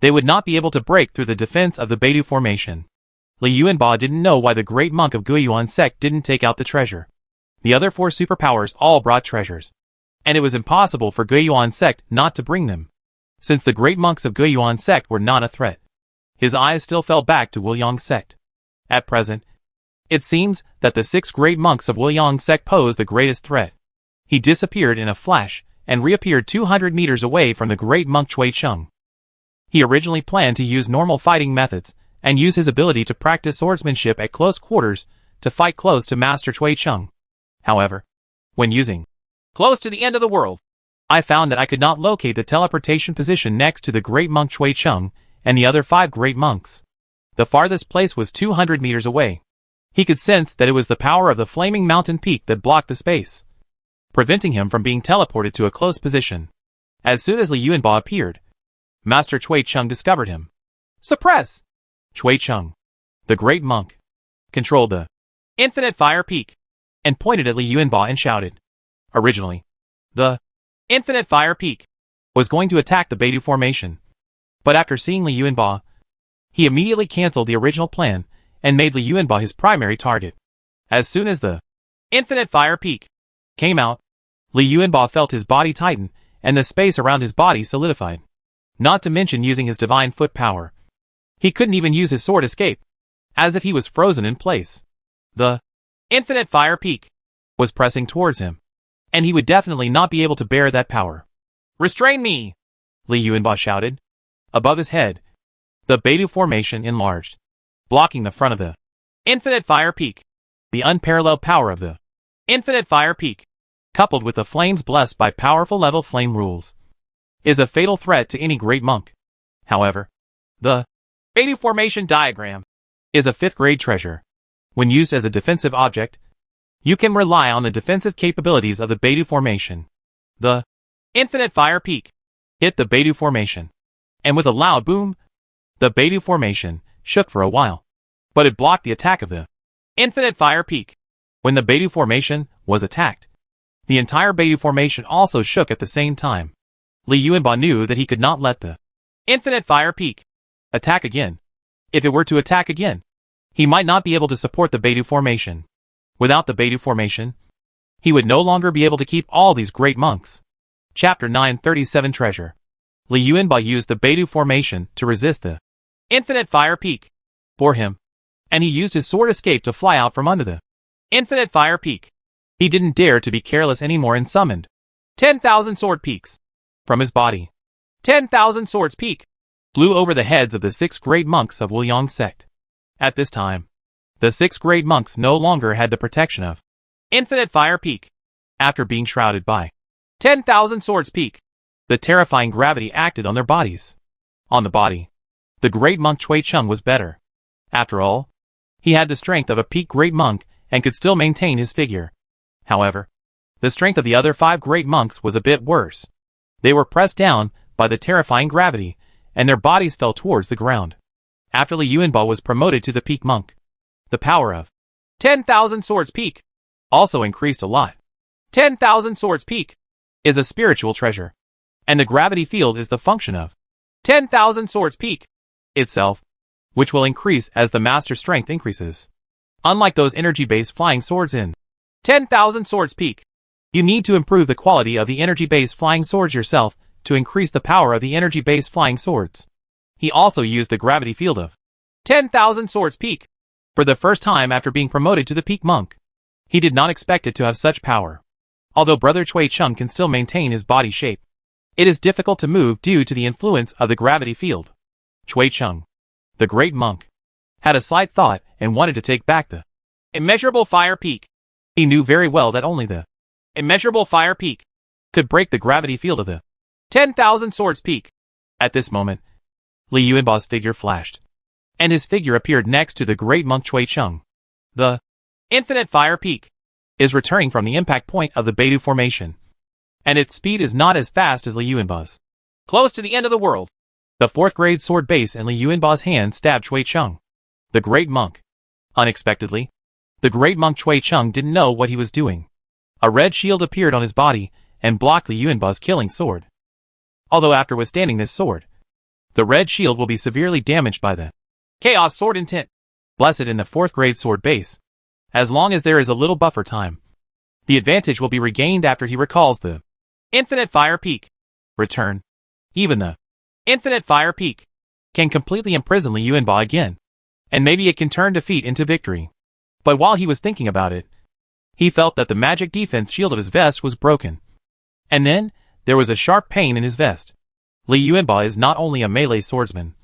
they would not be able to break through the defense of the Beidou formation. Li Yuanba didn't know why the great monk of Guiyuan sect didn't take out the treasure. The other 4 superpowers all brought treasures, and it was impossible for Guiyuan sect not to bring them, since the great monks of Guiyuan sect were not a threat. His eyes still fell back to Wuliang sect. At present, it seems that the 6 great monks of Wuliang sect posed the greatest threat. He disappeared in a flash, and reappeared 200 meters away from the great monk Cui Cheng. He originally planned to use normal fighting methods, and use his ability to practice swordsmanship at close quarters to fight close to Master Cui Cheng. However, when using close to the end of the world, I found that I could not locate the teleportation position next to the great monk Cui Cheng and the other 5 great monks. The farthest place was 200 meters away. He could sense that it was the power of the flaming mountain peak that blocked the space, preventing him from being teleported to a close position. As soon as Li Yuanba appeared, Master Cui Cheng discovered him. Suppress! Cui Cheng, the great monk, controlled the Infinite Fire Peak, and pointed at Li Yuanba and shouted. Originally, the Infinite Fire Peak was going to attack the Beidou formation, but after seeing Li Yuanba, he immediately cancelled the original plan and made Li Yuanba his primary target. As soon as the Infinite Fire Peak came out, Li Yuanba felt his body tighten and the space around his body solidified. Not to mention using his divine foot power. He couldn't even use his sword escape, as if he was frozen in place. The Infinite Fire Peak was pressing towards him, and he would definitely not be able to bear that power. Restrain me! Li Yuanba shouted. Above his head, the Beidou formation enlarged, blocking the front of the Infinite Fire Peak. The unparalleled power of the Infinite Fire Peak, coupled with the flames blessed by powerful level flame rules, is a fatal threat to any great monk. However, the Beidou formation diagram is a 5th grade treasure. When used as a defensive object, You can rely on the defensive capabilities of the Beidou formation. The Infinite Fire Peak hit the Beidou formation, and with a loud boom, the Beidou formation shook for a while, but it blocked the attack of the Infinite Fire Peak. When the Beidou formation was attacked, the entire Beidou formation also shook at the same time. Li Yuanba knew that he could not let the Infinite Fire Peak attack again. If it were to attack again, he might not be able to support the Beidou formation. Without the Beidou formation, he would no longer be able to keep all these great monks. Chapter 937 Treasure. Li Yuanba used the Beidou formation to resist the Infinite Fire Peak for him, and he used his sword escape to fly out from under the Infinite Fire Peak. He didn't dare to be careless anymore and summoned 10,000 sword peaks from his body. 10,000 swords peak Flew over the heads of the 6 great monks of Wuliang sect. At this time, the 6 great monks no longer had the protection of Infinite Fire Peak. After being shrouded by 10,000 swords peak, the terrifying gravity acted on their bodies. On the body, the great monk Cui Chung was better. After all, he had the strength of a peak great monk and could still maintain his figure. However, the strength of the other 5 great monks was a bit worse. They were pressed down by the terrifying gravity, and their bodies fell towards the ground. After Li Yuanba was promoted to the peak monk, the power of 10,000 swords peak also increased a lot. 10,000 swords peak is a spiritual treasure, and the gravity field is the function of 10,000 swords peak itself, which will increase as the master strength increases. Unlike those energy-based flying swords in 10,000 swords peak, you need to improve the quality of the energy-based flying swords yourself to increase the power of the energy-based flying swords. He also used the gravity field of 10,000 swords peak for the first time after being promoted to the peak monk. He did not expect it to have such power. Although Brother Cui Chung can still maintain his body shape, it is difficult to move due to the influence of the gravity field. Cui Chung, the great monk, had a slight thought and wanted to take back the Immeasurable Fire Peak. He knew very well that only the Immeasurable Fire Peak could break the gravity field of the 10,000 swords peak. At this moment, Li Yuanba's figure flashed, and his figure appeared next to the great monk Cui Chung. The Infinite Fire Peak is returning from the impact point of the Beidou formation, and its speed is not as fast as Li Yuanba's. Close to the end of the world. The 4th grade sword base in Li Yuanba's hand stabbed Cui Chung, the great monk. Unexpectedly, the great monk Cui Chung didn't know what he was doing. A red shield appeared on his body and blocked Li Yuanba's killing sword. Although after withstanding this sword, the red shield will be severely damaged by the Chaos Sword Intent. Blessed in the 4th grade sword base. As long as there is a little buffer time, the advantage will be regained after he recalls the Infinite Fire Peak return. Even the Infinite Fire Peak can completely imprison Li Yuanba again, and maybe it can turn defeat into victory. But while he was thinking about it, he felt that the magic defense shield of his vest was broken. And then, there was a sharp pain in his vest. Li Yuanba is not only a melee swordsman.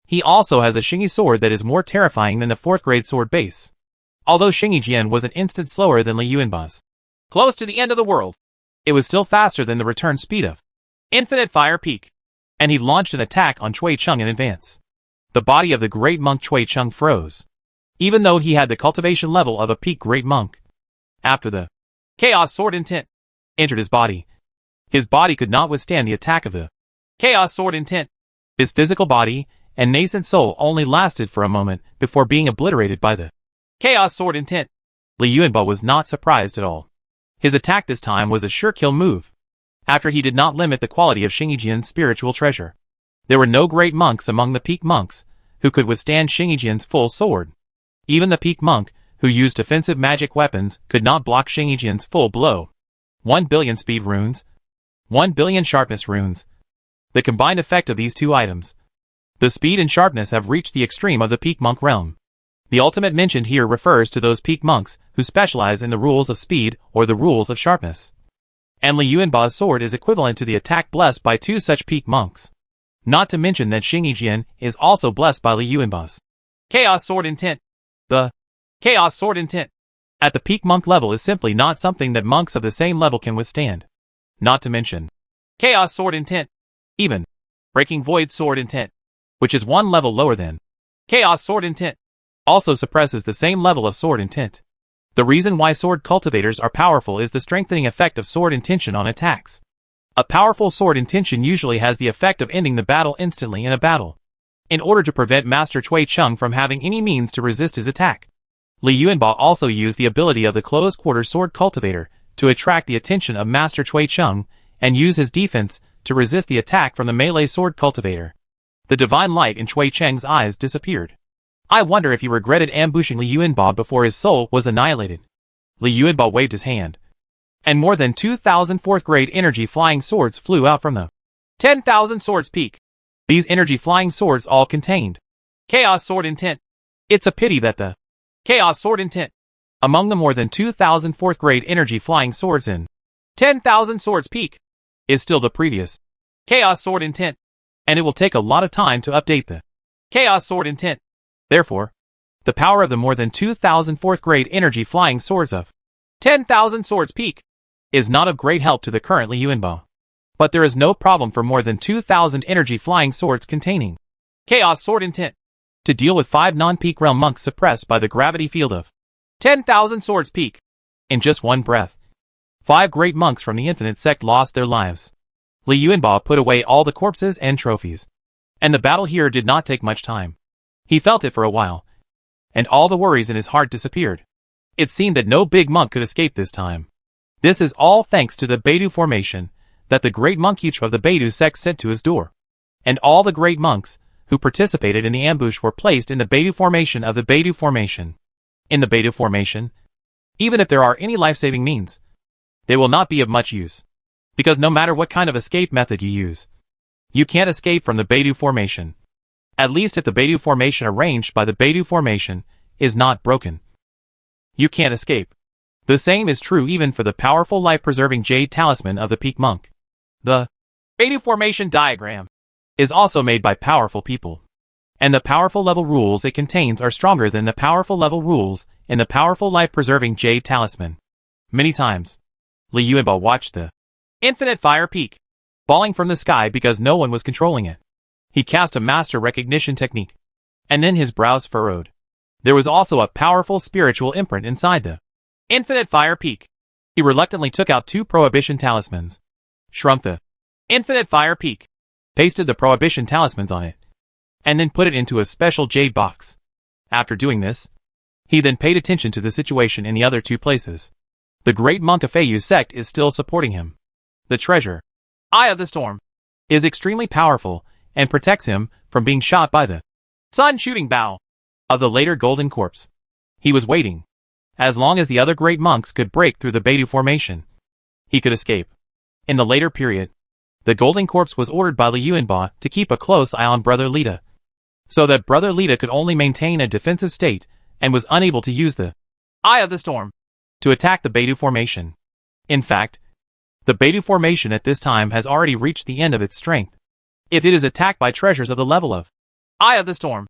He also has a Xingyi sword that is more terrifying than the 4th grade sword base. Although Xingyi Jian was an instant slower than Li Yuanba's, close to the end of the world, it was still faster than the return speed of Infinite Fire Peak, and he launched an attack on Cui Chung in advance. The body of the great monk Cui Chung froze, even though he had the cultivation level of a peak great monk. After the Chaos Sword Intent entered his body could not withstand the attack of the Chaos Sword Intent. His physical body and nascent soul only lasted for a moment before being obliterated by the Chaos Sword Intent. Li Yuanba was not surprised at all. His attack this time was a sure kill move. After he did not limit the quality of Xingyi Jian's spiritual treasure, there were no great monks among the peak monks who could withstand Xingyi Jian's full sword. Even the peak monk who used offensive magic weapons could not block Xingyi Jian's full blow. 1 billion speed runes, 1 billion sharpness runes. The combined effect of these 2 items, the speed and sharpness, have reached the extreme of the peak monk realm. The ultimate mentioned here refers to those peak monks who specialize in the rules of speed or the rules of sharpness. And Li Yuanba's sword is equivalent to the attack blessed by 2 such peak monks. Not to mention that Xingyi Jian is also blessed by Li Yuanba's Chaos Sword Intent. The Chaos Sword Intent at the peak monk level is simply not something that monks of the same level can withstand. Not to mention Chaos Sword Intent. Even Breaking Void Sword Intent, which is 1 level lower than Chaos Sword Intent, also suppresses the same level of sword intent. The reason why sword cultivators are powerful is the strengthening effect of sword intention on attacks. A powerful sword intention usually has the effect of ending the battle instantly in a battle. In order to prevent Master Cui Chung from having any means to resist his attack, Li Yuanbao also used the ability of the close-quarter sword cultivator to attract the attention of Master Cui Chung and use his defense to resist the attack from the melee sword cultivator. The divine light in Cui Cheng's eyes disappeared. I wonder if he regretted ambushing Li Yuanbao before his soul was annihilated. Li Yuanbao waved his hand, and more than 2,000 4th-grade energy flying swords flew out from the 10,000 swords peak. These energy flying swords all contained Chaos Sword Intent. It's a pity that the Chaos Sword Intent among the more than 2,000 4th-grade energy flying swords in 10,000 swords peak is still the previous Chaos Sword Intent, and it will take a lot of time to update the Chaos Sword Intent. Therefore, the power of the more than 2,000 4th-grade energy flying swords of 10,000 swords peak is not of great help to the current Li Yuanbao. But there is no problem for more than 2,000 energy flying swords containing Chaos Sword Intent to deal with 5 non-peak realm monks suppressed by the gravity field of 10,000 swords peak. In just one breath, 5 great monks from the infinite sect lost their lives. Li Yuanbao put away all the corpses and trophies, and the battle here did not take much time. He felt it for a while, and all the worries in his heart disappeared. It seemed that no big monk could escape this time. This is all thanks to the Beidou formation that the great monk Yuch of the Beidou sect sent to his door. And all the great monks who participated in the ambush were placed in the Beidou formation of the Beidou formation. In the Beidou formation, even if there are any life-saving means, they will not be of much use. Because no matter what kind of escape method you use, you can't escape from the Beidou formation. At least if the Beidou formation arranged by the Beidou formation is not broken, you can't escape. The same is true even for the powerful life-preserving Jade Talisman of the Peak Monk. The Beidou formation diagram is also made by powerful people, and the powerful level rules it contains are stronger than the powerful level rules in the powerful life-preserving Jade Talisman. Many times, Li Yuanbao watched the infinite fire peak falling from the sky because no one was controlling it. He cast a master recognition technique, and then his brows furrowed. There was also a powerful spiritual imprint inside the infinite fire peak. He reluctantly took out 2 prohibition talismans, shrunk the infinite fire peak, pasted the prohibition talismans on it, and then put it into a special jade box. After doing this, he then paid attention to the situation in the other 2 places. The great monk of Feiyu sect is still supporting him. The treasure, Eye of the Storm, is extremely powerful and protects him from being shot by the sun shooting bow of the later golden corpse. He was waiting. As long as the other great monks could break through the Beidou formation, he could escape. In the later period, the golden corpse was ordered by Li Yuanbao to keep a close eye on Brother Lita, so that Brother Lita could only maintain a defensive state and was unable to use the Eye of the Storm to attack the Beidou formation. In fact, the Beidou formation at this time has already reached the end of its strength. If it is attacked by treasures of the level of Eye of the Storm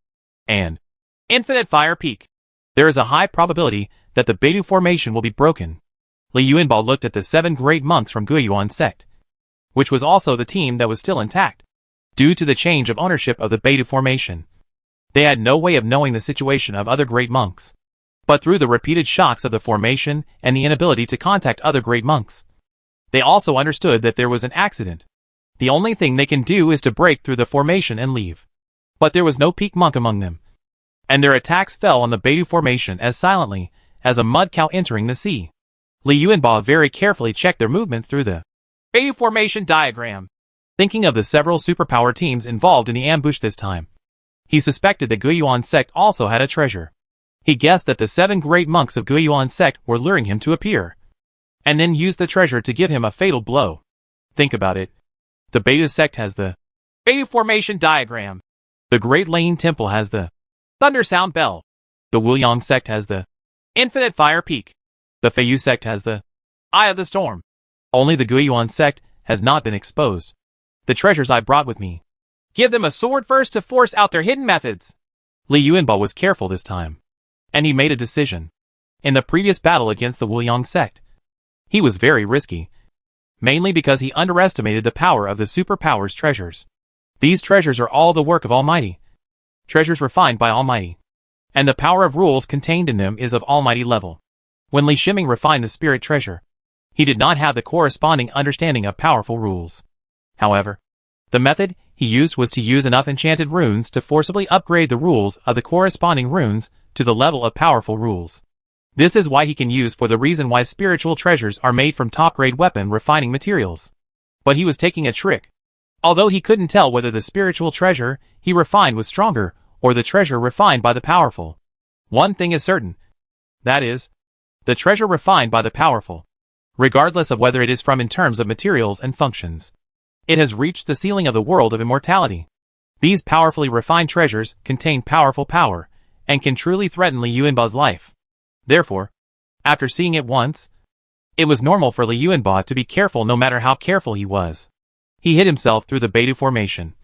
and Infinite Fire Peak, there is a high probability that the Beidou formation will be broken. Li Yuanbao looked at the 7 great monks from Guiyuan sect, which was also the team that was still intact, due to the change of ownership of the Beidou formation. They had no way of knowing the situation of other great monks, but through the repeated shocks of the formation and the inability to contact other great monks, they also understood that there was an accident. The only thing they can do is to break through the formation and leave. But there was no peak monk among them, and their attacks fell on the Beidou formation as silently as a mud cow entering the sea. Li Yuanbao very carefully checked their movements through the Beidou formation diagram, thinking of the several superpower teams involved in the ambush this time. He suspected that Guiyuan sect also had a treasure. He guessed that the 7 great monks of Guiyuan sect were luring him to appear, and then used the treasure to give him a fatal blow. Think about it. The Beidou sect has the Beidou formation diagram. The Great Lane Temple has the Thunder Sound Bell. The Wuliang sect has the Infinite Fire Peak. The Feiyu sect has the Eye of the Storm. Only the Guiyuan sect has not been exposed. The treasures I brought with me. Give them a sword first to force out their hidden methods. Li Yuanbao was careful this time, and he made a decision. In the previous battle against the Wuliang sect, he was very risky, mainly because he underestimated the power of the superpowers treasures. These treasures are all the work of Almighty. Treasures refined by Almighty. And the power of rules contained in them is of Almighty level. When Li Shiming refined the spirit treasure, he did not have the corresponding understanding of powerful rules. However, the method he used was to use enough enchanted runes to forcibly upgrade the rules of the corresponding runes to the level of powerful rules. This is why he can use for the reason why spiritual treasures are made from top-grade weapon refining materials. But he was taking a trick. Although he couldn't tell whether the spiritual treasure he refined was stronger or the treasure refined by the powerful. One thing is certain. That is, the treasure refined by the powerful, regardless of whether it is from in terms of materials and functions. It has reached the ceiling of the world of immortality. These powerfully refined treasures contain powerful power, and can truly threaten Li Yuanba's life. Therefore, after seeing it once, it was normal for Li Yuanba to be careful no matter how careful he was. He hid himself through the Beidou formation.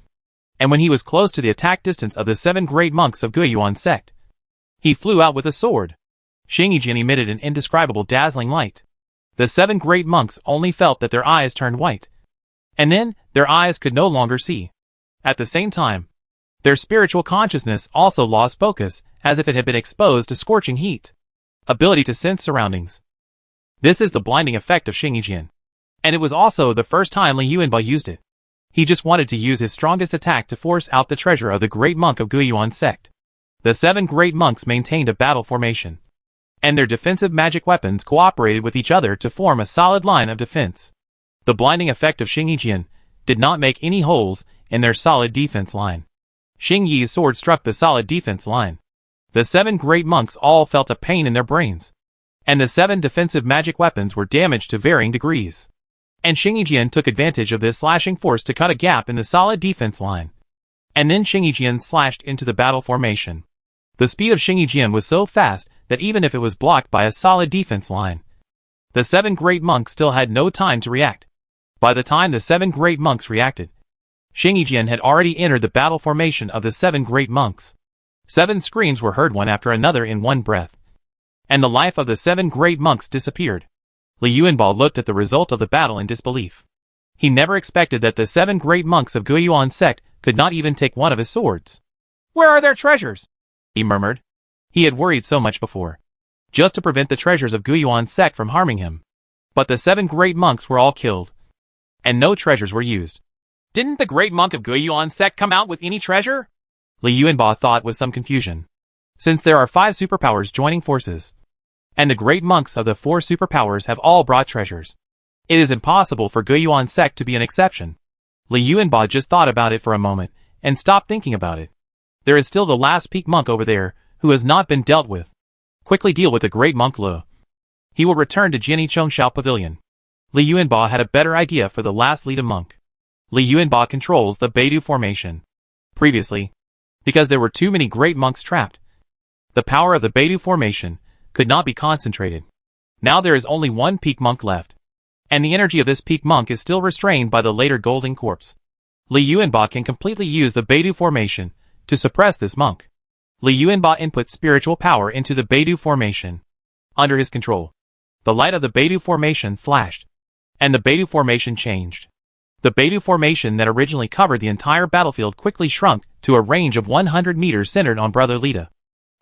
And when he was close to the attack distance of the 7 great monks of Guiyuan sect, he flew out with a sword. Xing Yijian emitted an indescribable dazzling light. The 7 great monks only felt that their eyes turned white. And then, their eyes could no longer see. At the same time, their spiritual consciousness also lost focus, as if it had been exposed to scorching heat. Ability to sense surroundings. This is the blinding effect of Xing Yijian. And it was also the first time Li Yuanba used it. He just wanted to use his strongest attack to force out the treasure of the great monk of Guiyuan sect. The 7 great monks maintained a battle formation, and their defensive magic weapons cooperated with each other to form a solid line of defense. The blinding effect of Xing Yijian did not make any holes in their solid defense line. Xing Yi's sword struck the solid defense line. The 7 great monks all felt a pain in their brains, and the 7 defensive magic weapons were damaged to varying degrees. And Xing Yijian took advantage of this slashing force to cut a gap in the solid defense line. And then Xing Yijian slashed into the battle formation. The speed of Xing Yijian was so fast that even if it was blocked by a solid defense line, the 7 great monks still had no time to react. By the time the 7 great monks reacted, Xing Yijian had already entered the battle formation of the 7 great monks. 7 screams were heard one after another in one breath, and the life of the 7 great monks disappeared. Li Yuanba looked at the result of the battle in disbelief. He never expected that the 7 great monks of Guiyuan sect could not even take one of his swords. "Where are their treasures?" he murmured. He had worried so much before, just to prevent the treasures of Guiyuan sect from harming him. But the 7 great monks were all killed, and no treasures were used. Didn't the great monk of Guiyuan sect come out with any treasure? Li Yuanba thought with some confusion. Since there are 5 superpowers joining forces, and the great monks of the 4 superpowers have all brought treasures, it is impossible for Guiyuan sect to be an exception. Li Yuanba just thought about it for a moment, and stopped thinking about it. There is still the last peak monk over there, who has not been dealt with. Quickly deal with the great monk Lu. He will return to Jiani Chongshao Pavilion. Li Yuanba had a better idea for the last leader monk. Li Yuanba controls the Beidou formation. Previously, because there were too many great monks trapped, the power of the Beidou formation could not be concentrated. Now there is only one peak monk left, and the energy of this peak monk is still restrained by the later golden corpse. Li Yuanba can completely use the Beidou formation to suppress this monk. Li Yuanba input spiritual power into the Beidou formation. Under his control, the light of the Beidou formation flashed, and the Beidou formation changed. The Beidou formation that originally covered the entire battlefield quickly shrunk to a range of 100 meters centered on Brother Lida.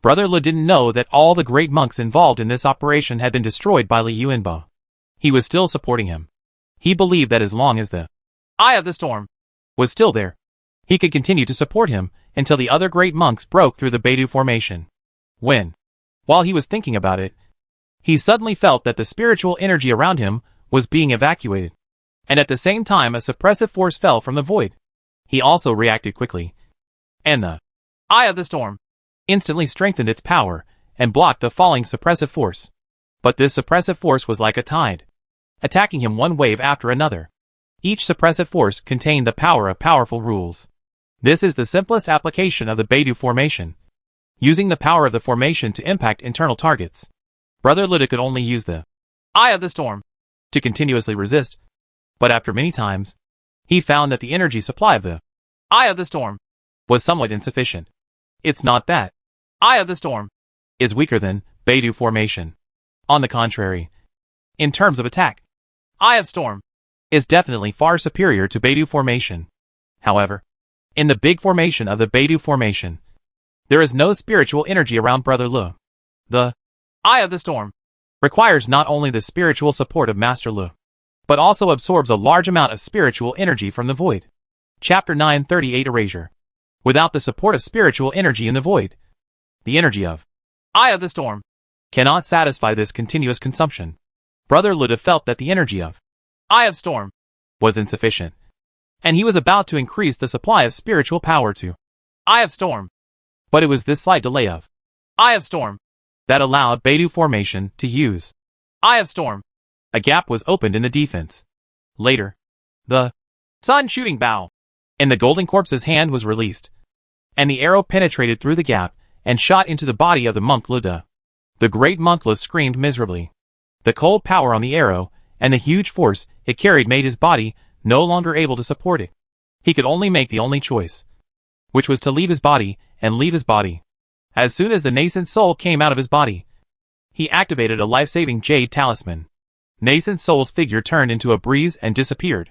Brother Li didn't know that all the great monks involved in this operation had been destroyed by Li Yuanba. He was still supporting him. He believed that as long as the Eye of the Storm was still there, he could continue to support him until the other great monks broke through the Beidou formation. While he was thinking about it, he suddenly felt that the spiritual energy around him was being evacuated, and at the same time a suppressive force fell from the void. He also reacted quickly, and the Eye of the Storm instantly strengthened its power and blocked the falling suppressive force. But this suppressive force was like a tide, attacking him one wave after another. Each suppressive force contained the power of powerful rules. This is the simplest application of the Beidou formation, using the power of the formation to impact internal targets. Brother Lida could only use the Eye of the Storm to continuously resist, but after many times, he found that the energy supply of the Eye of the Storm was somewhat insufficient. It's not that Eye of the Storm is weaker than Beidou formation. On the contrary, in terms of attack, Eye of Storm is definitely far superior to Beidou formation. However, in the big formation of the Beidou formation, there is no spiritual energy around Brother Lu. The Eye of the Storm requires not only the spiritual support of Master Lu, but also absorbs a large amount of spiritual energy from the void. Chapter 938 Erasure. Without the support of spiritual energy in the void, the energy of Eye of the Storm cannot satisfy this continuous consumption. Brother Luda felt that the energy of Eye of Storm was insufficient, and he was about to increase the supply of spiritual power to Eye of Storm. But it was this slight delay of Eye of Storm that allowed Beidou formation to use Eye of Storm. A gap was opened in the defense. Later, the Sun Shooting Bow in the golden corpse's hand was released, and the arrow penetrated through the gap and shot into the body of the monk Luda. The great monk Lu screamed miserably. The cold power on the arrow and the huge force it carried made his body no longer able to support it. He could only make the only choice, which was to leave his body and leave his body. As soon as the nascent soul came out of his body, he activated a life-saving jade talisman. Nascent soul's figure turned into a breeze and disappeared.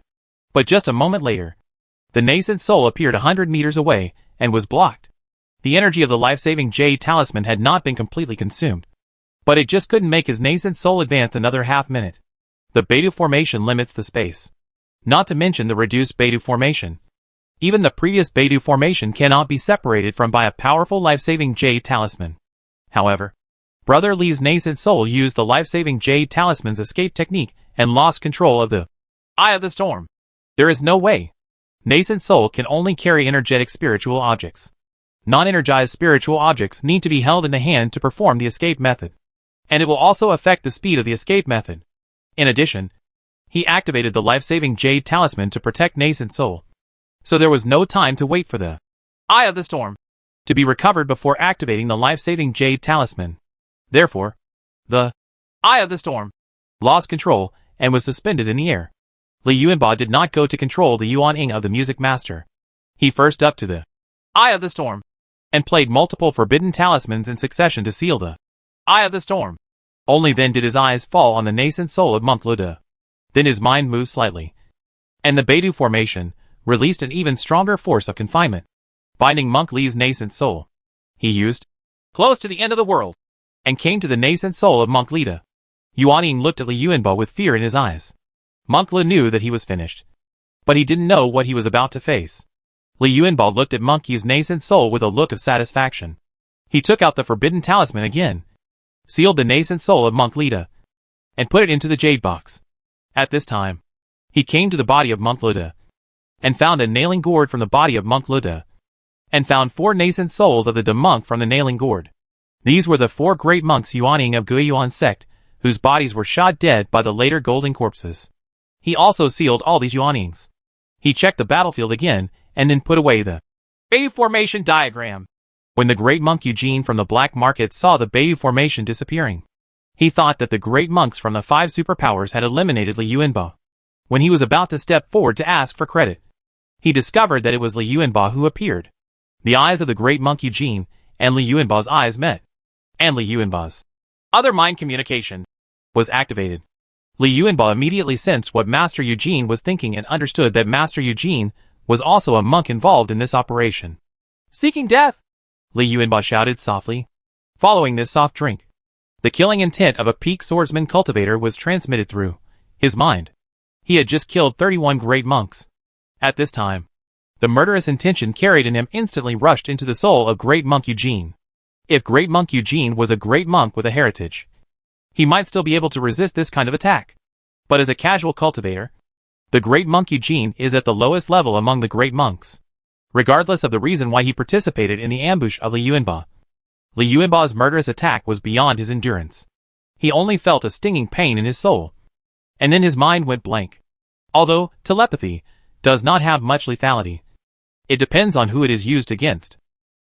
But just a moment later, the nascent soul appeared 100 meters away and was blocked. The energy of the life-saving jade talisman had not been completely consumed, but it just couldn't make his nascent soul advance another half-minute. The Beidou formation limits the space, not to mention the reduced Beidou formation. Even the previous Beidou formation cannot be separated from by a powerful life-saving jade talisman. However, Brother Li's nascent soul used the life-saving jade talisman's escape technique and lost control of the Eye of the Storm. There is no way. Nascent soul can only carry energetic spiritual objects. Non-energized spiritual objects need to be held in the hand to perform the escape method, and it will also affect the speed of the escape method. In addition, he activated the life-saving jade talisman to protect nascent soul, so there was no time to wait for the Eye of the Storm to be recovered before activating the life-saving jade talisman. Therefore, the Eye of the Storm lost control and was suspended in the air. Li Yuanba did not go to control the Yuan Ying of the music master. He first up to the Eye of the Storm and played multiple forbidden talismans in succession to seal the Eye of the Storm. Only then did his eyes fall on the nascent soul of Monk Luda. Then his mind moved slightly, and the Beidou formation released an even stronger force of confinement, binding Monk Li's nascent soul. He used close to the end of the world and came to the nascent soul of Monk Lida. Yuan Ying looked at Li Yuanba with fear in his eyes. Monk Lu knew that he was finished, but he didn't know what he was about to face. Li Yuanba looked at Monk Yu's nascent soul with a look of satisfaction. He took out the forbidden talisman again, sealed the nascent soul of Monk Lida, and put it into the jade box. At this time, he came to the body of Monk Luda, and found a nailing gourd from the body of Monk Luda, and found 4 nascent souls of the monk from the nailing gourd. These were the 4 great monks Yuan Ying of Guiyuan sect, whose bodies were shot dead by the later golden corpses. He also sealed all these Yuan Yings. He checked the battlefield again, and then put away the Beidou formation diagram. When the great monk Eugene from the black market saw the Beidou formation disappearing, he thought that the great monks from the 5 superpowers had eliminated Li Yuanba. When he was about to step forward to ask for credit, he discovered that it was Li Yuanba who appeared. The eyes of the great monk Eugene and Li Yuanba's eyes met, and Li Yuanba's other mind communication was activated. Li Yuanba immediately sensed what Master Eugene was thinking and understood that Master Eugene was also a monk involved in this operation. Seeking death, Li Yuanba shouted softly. Following this soft drink, the killing intent of a peak swordsman cultivator was transmitted through his mind. He had just killed 31 great monks. At this time, the murderous intention carried in him instantly rushed into the soul of great monk Eugene. If great monk Eugene was a great monk with a heritage, he might still be able to resist this kind of attack. But as a casual cultivator, the great monk Eugene is at the lowest level among the great monks. Regardless of the reason why he participated in the ambush of Li Yuanba, Li Yuanba's murderous attack was beyond his endurance. He only felt a stinging pain in his soul, and then his mind went blank. Although telepathy does not have much lethality, it depends on who it is used against.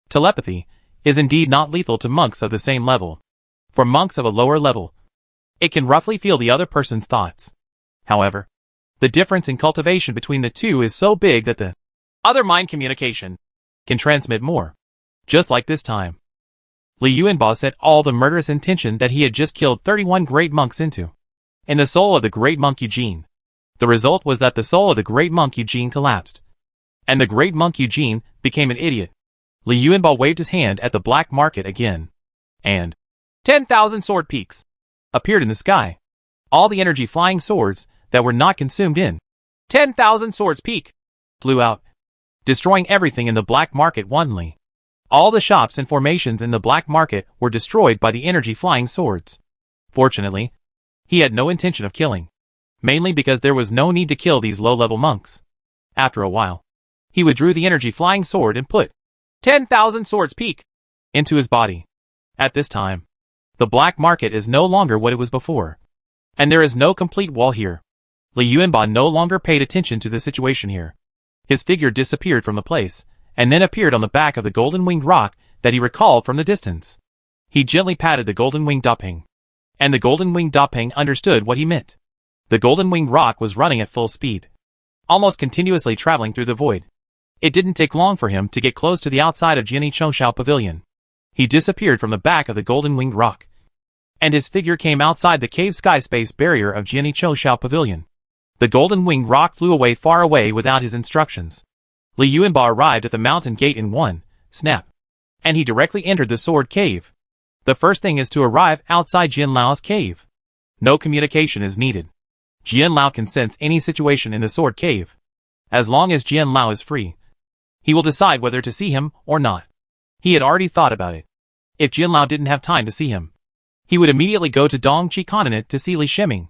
Telepathy is indeed not lethal to monks of the same level. For monks of a lower level, it can roughly feel the other person's thoughts. However, the difference in cultivation between the two is so big that the other mind communication can transmit more. Just like this time, Li Yuanba set all the murderous intention that he had just killed 31 great monks into in the soul of the great monk Eugene. The result was that the soul of the great monk Eugene collapsed, and the great monk Eugene became an idiot. Li Yuanba waved his hand at the black market again, and 10,000 sword peaks appeared in the sky. All the energy flying swords that were not consumed in 10,000 swords peak flew out, destroying everything in the black market wantonly. All the shops and formations in the black market were destroyed by the energy flying swords. Fortunately, he had no intention of killing, mainly because there was no need to kill these low-level monks. After a while, he withdrew the energy flying sword and put 10,000 swords peak into his body. At this time, the black market is no longer what it was before, and there is no complete wall here. Li Yuanba no longer paid attention to the situation here. His figure disappeared from the place, and then appeared on the back of the golden-winged rock that he recalled from the distance. He gently patted the golden-winged Dapeng, and the golden-winged Dapeng understood what he meant. The golden-winged rock was running at full speed, almost continuously traveling through the void. It didn't take long for him to get close to the outside of Jiani Chongshao Pavilion. He disappeared from the back of the golden-winged rock, and his figure came outside the cave sky space barrier of Jiani Chongshao Pavilion. The golden-winged rock flew away far away without his instructions. Li Yuanba arrived at the mountain gate in one snap, and he directly entered the sword cave. The first thing is to arrive outside Jian Lao's cave. No communication is needed. Jian Lao can sense any situation in the sword cave. As long as Jian Lao is free, he will decide whether to see him or not. He had already thought about it. If Jian Lao didn't have time to see him, he would immediately go to Dongqi Continent to see Li Shiming.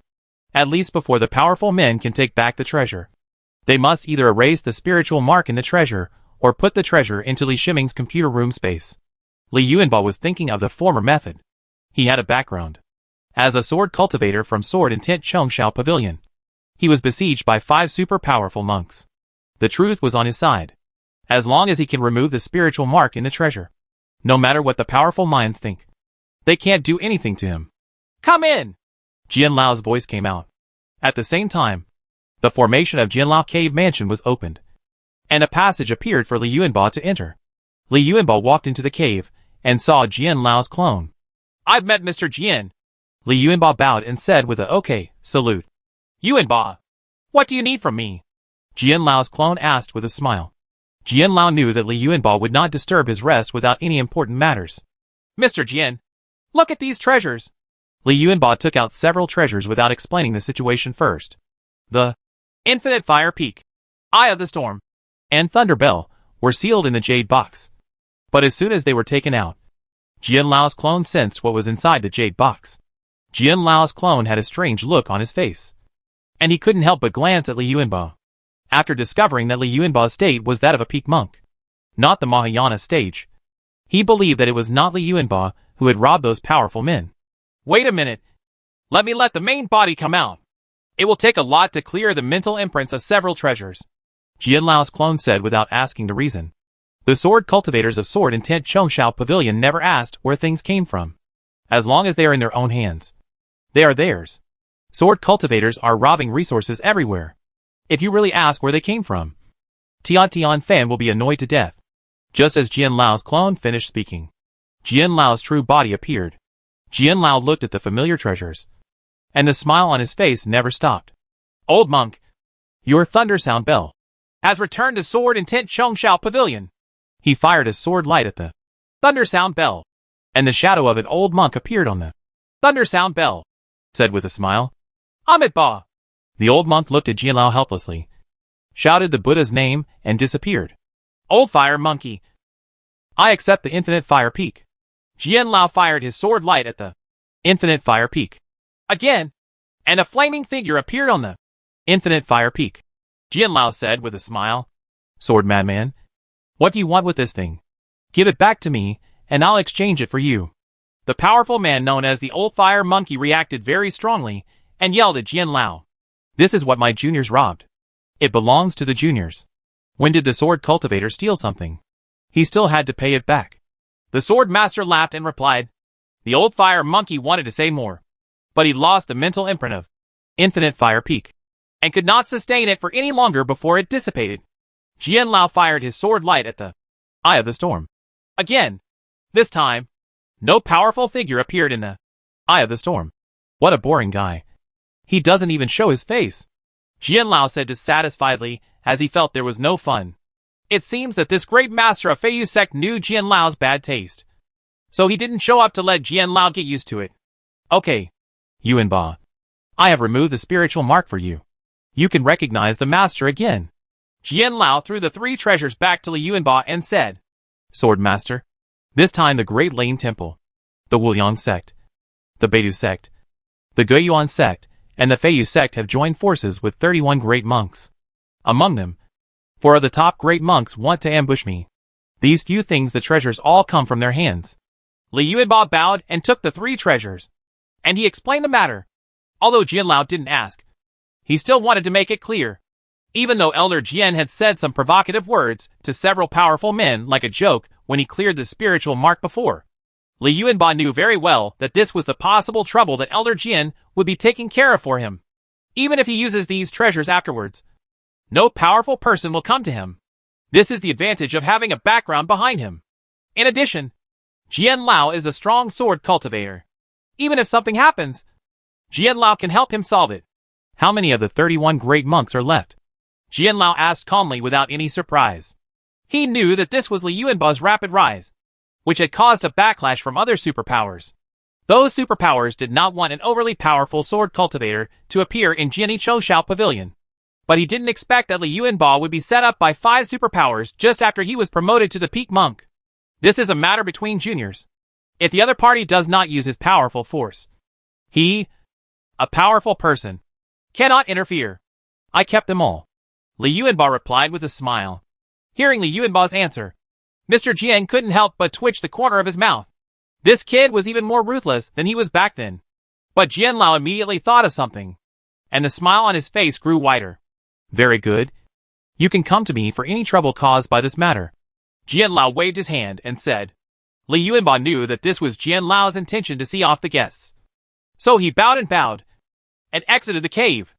At least before the powerful men can take back the treasure, they must either erase the spiritual mark in the treasure, or put the treasure into Li Shiming's computer room space. Li Yuanba was thinking of the former method. He had a background as a sword cultivator from Sword Intent Chongshao Pavilion. He was besieged by 5 super powerful monks. The truth was on his side. As long as he can remove the spiritual mark in the treasure, no matter what the powerful minds think, they can't do anything to him. Come in! Jian Lao's voice came out. At the same time, the formation of Jian Lao Cave Mansion was opened, and a passage appeared for Li Yuanba to enter. Li Yuanba walked into the cave and saw Jian Lao's clone. I've met Mr. Jian. Li Yuanba bowed and said with a okay salute. Yuanba, what do you need from me? Jian Lao's clone asked with a smile. Jian Lao knew that Li Yuanba would not disturb his rest without any important matters. Mr. Jian, look at these treasures. Li Yuanba took out several treasures without explaining the situation first. The Infinite Fire Peak, Eye of the Storm, and Thunder Bell were sealed in the jade box. But as soon as they were taken out, Jian Lao's clone sensed what was inside the jade box. Jian Lao's clone had a strange look on his face, and he couldn't help but glance at Li Yuanba. After discovering that Li Yuanba's state was that of a peak monk, not the Mahayana stage, he believed that it was not Li Yuanba who had robbed those powerful men. Wait a minute. Let me let the main body come out. It will take a lot to clear the mental imprints of several treasures, Jian Lao's clone said without asking the reason. The sword cultivators of Sword Intent Chongshao Pavilion never asked where things came from. As long as they are in their own hands, they are theirs. Sword cultivators are robbing resources everywhere. If you really ask where they came from, Tian Fan will be annoyed to death. Just as Jian Lao's clone finished speaking, Jian Lao's true body appeared. Jian Lao looked at the familiar treasures, and the smile on his face never stopped. Old monk, your thunder sound bell has returned to Sword Intent Chongshao Pavilion. He fired his sword light at the thunder sound bell, and the shadow of an old monk appeared on the thunder sound bell, said with a smile. Amit Ba. The old monk looked at Jian Lao helplessly, shouted the Buddha's name, and disappeared. Old fire monkey, I accept the Infinite Fire Peak. Jian Lao fired his sword light at the Infinite Fire Peak again, and a flaming figure appeared on the Infinite Fire Peak. Jian Lao said with a smile. Sword madman, what do you want with this thing? Give it back to me, and I'll exchange it for you. The powerful man known as the Old Fire Monkey reacted very strongly and yelled at Jian Lao. This is what my juniors robbed. It belongs to the juniors. When did the sword cultivator steal something? He still had to pay it back. The sword master laughed and replied. The Old Fire Monkey wanted to say more, but he lost the mental imprint of Infinite Fire Peak, and could not sustain it for any longer before it dissipated. Jian Lao fired his sword light at the Eye of the Storm. Again. This time, no powerful figure appeared in the Eye of the Storm. What a boring guy. He doesn't even show his face, Jian Lao said dissatisfiedly as he felt there was no fun. It seems that this great master of Feiyu sect knew Jian Lao's bad taste, so he didn't show up to let Jian Lao get used to it. Okay, Yuanba, I have removed the spiritual mark for you. You can recognize the master again. Jian Lao threw the 3 treasures back to Li Yuanba and said, Sword Master. This time the Great Lane Temple, the Wuliang sect, the Beidu sect, the Guiyuan sect, and the Feiyu sect have joined forces with 31 great monks. Among them, 4 of the top great monks want to ambush me. These few things, the treasures, all come from their hands. Li Yuanba bowed and took the 3 treasures. And he explained the matter. Although Jian Lao didn't ask, he still wanted to make it clear. Even though Elder Jian had said some provocative words to several powerful men like a joke when he cleared the spiritual mark before, Li Yuanba knew very well that this was the possible trouble that Elder Jian would be taking care of for him. Even if he uses these treasures afterwards, no powerful person will come to him. This is the advantage of having a background behind him. In addition, Jian Lao is a strong sword cultivator. Even if something happens, Jian Lao can help him solve it. How many of the 31 great monks are left? Jian Lao asked calmly without any surprise. He knew that this was Li Yuanba's rapid rise, which had caused a backlash from other superpowers. Those superpowers did not want an overly powerful sword cultivator to appear in Jiani Chouxiao Pavilion. But he didn't expect that Li Yuanba would be set up by 5 superpowers just after he was promoted to the peak monk. This is a matter between juniors. If the other party does not use his powerful force, he, a powerful person, cannot interfere. I kept them all. Li Yuanba replied with a smile. Hearing Li Yuanba's answer, Mr. Jian couldn't help but twitch the corner of his mouth. This kid was even more ruthless than he was back then. But Jian Lao immediately thought of something, and the smile on his face grew wider. Very good. You can come to me for any trouble caused by this matter. Jian Lao waved his hand and said. Li Yuanba knew that this was Jian Lao's intention to see off the guests. So he bowed and exited the cave.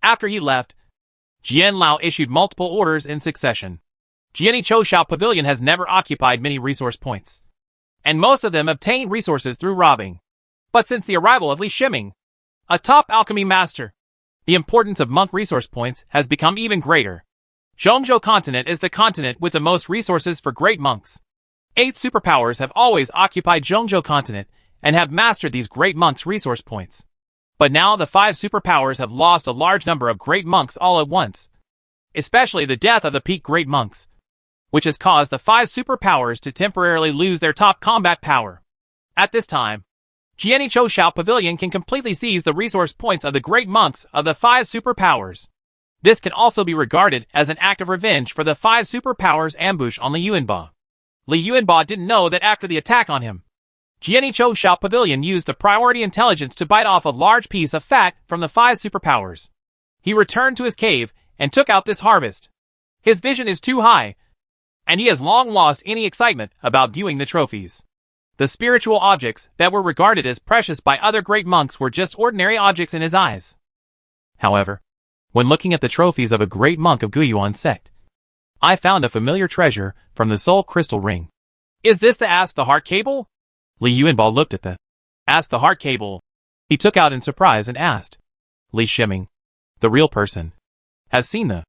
After he left, Jian Lao issued multiple orders in succession. Jiani Chouxiao Pavilion has never occupied many resource points, and most of them obtained resources through robbing. But since the arrival of Li Shiming, a top alchemy master, the importance of monk resource points has become even greater. Zhongzhou continent is the continent with the most resources for great monks. 8 superpowers have always occupied Zhongzhou continent and have mastered these great monks' resource points. But now the 5 superpowers have lost a large number of great monks all at once, especially the death of the peak great monks, which has caused the 5 superpowers to temporarily lose their top combat power. At this time, Jiani Chouxiao Pavilion can completely seize the resource points of the great monks of the 5 superpowers. This can also be regarded as an act of revenge for the 5 superpowers' ambush on Li Yuanba. Li Yuanba didn't know that after the attack on him, Jiani Chouxiao Pavilion used the priority intelligence to bite off a large piece of fat from the 5 superpowers. He returned to his cave and took out this harvest. His vision is too high, and he has long lost any excitement about viewing the trophies. The spiritual objects that were regarded as precious by other great monks were just ordinary objects in his eyes. However, when looking at the trophies of a great monk of Guiyuan sect, I found a familiar treasure from the Soul Crystal Ring. Is this the Ask the Heart cable? Li Yuanba looked at the Ask the Heart cable he took out in surprise and asked. Li Shiming, the real person, has seen the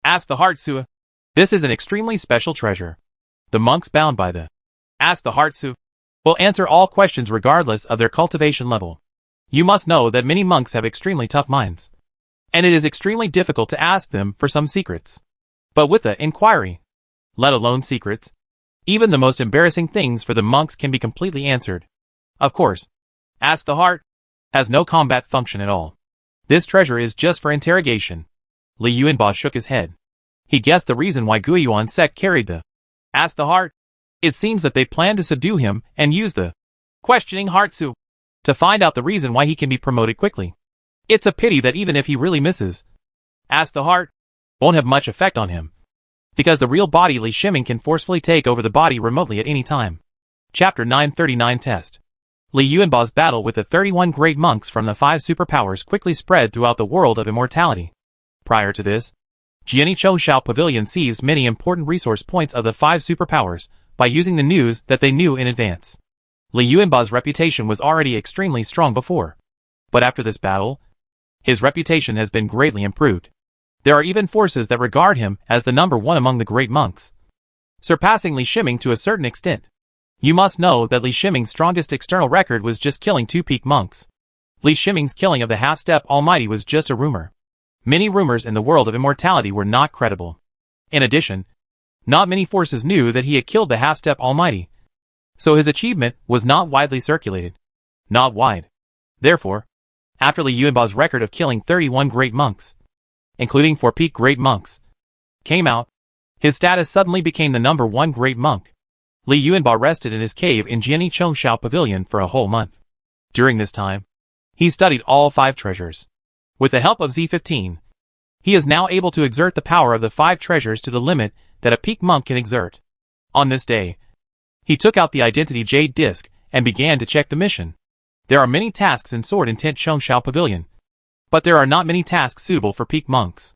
Ask the Heart Sua. This is an extremely special treasure. The monks bound by the Ask the Heart Sua will answer all questions regardless of their cultivation level. You must know that many monks have extremely tough minds, and it is extremely difficult to ask them for some secrets. But with the inquiry, let alone secrets, even the most embarrassing things for the monks can be completely answered. Of course, Ask the Heart has no combat function at all. This treasure is just for interrogation. Li Yuanba shook his head. He guessed the reason why Guiyuan sect carried the Ask the Heart. It seems that they plan to subdue him and use the Questioning Heart Sua to find out the reason why he can be promoted quickly. It's a pity that even if he really misses, Ask the Heart won't have much effect on him, because the real body Li Shiming can forcefully take over the body remotely at any time. Chapter 939 Test. Li Yuanba's battle with the 31 great monks from the 5 superpowers quickly spread throughout the world of immortality. Prior to this, Jiani Chouxiao Pavilion seized many important resource points of the 5 superpowers by using the news that they knew in advance. Li Yuanba's reputation was already extremely strong before, but after this battle, his reputation has been greatly improved. There are even forces that regard him as the number 1 among the great monks, surpassing Li Shiming to a certain extent. You must know that Li Shiming's strongest external record was just killing 2 peak monks. Li Shiming's killing of the half-step Almighty was just a rumor. Many rumors in the world of immortality were not credible. In addition, not many forces knew that he had killed the half-step Almighty, so his achievement was not widely circulated. Not wide. Therefore, after Li Yuanba's record of killing 31 great monks, including 4 peak great monks, came out, his status suddenly became the #1 great monk. Li Yuanba rested in his cave in Jiani Chongshao Pavilion for a whole month. During this time, he studied all 5 treasures. With the help of Z15, he is now able to exert the power of the 5 treasures to the limit that a peak monk can exert. On this day, he took out the Identity Jade Disc and began to check the mission. There are many tasks in Sword Intent Chongshao Pavilion, but there are not many tasks suitable for peak monks.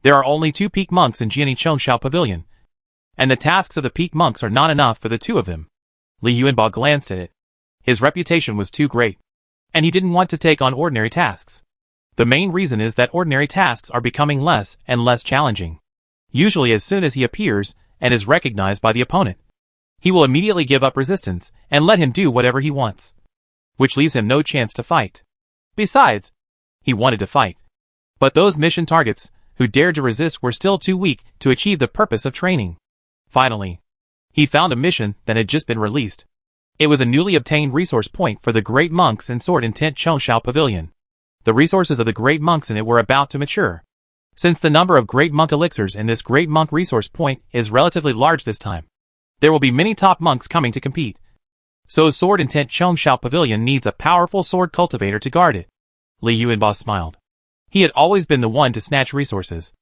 There are only 2 peak monks in Jiani Chongshao Pavilion, and the tasks of the peak monks are not enough for the 2 of them. Li Yuanba glanced at it. His reputation was too great, and he didn't want to take on ordinary tasks. The main reason is that ordinary tasks are becoming less and less challenging. Usually as soon as he appears and is recognized by the opponent, he will immediately give up resistance and let him do whatever he wants, which leaves him no chance to fight. Besides, he wanted to fight, but those mission targets who dared to resist were still too weak to achieve the purpose of training. Finally, he found a mission that had just been released. It was a newly obtained resource point for the great monks in Sword Intent Chongshao Pavilion. The resources of the great monks in it were about to mature. Since the number of great monk elixirs in this great monk resource point is relatively large this time, there will be many top monks coming to compete. So Sword Intent Chongshao Pavilion needs a powerful sword cultivator to guard it. Li Yuanba smiled. He had always been the one to snatch resources,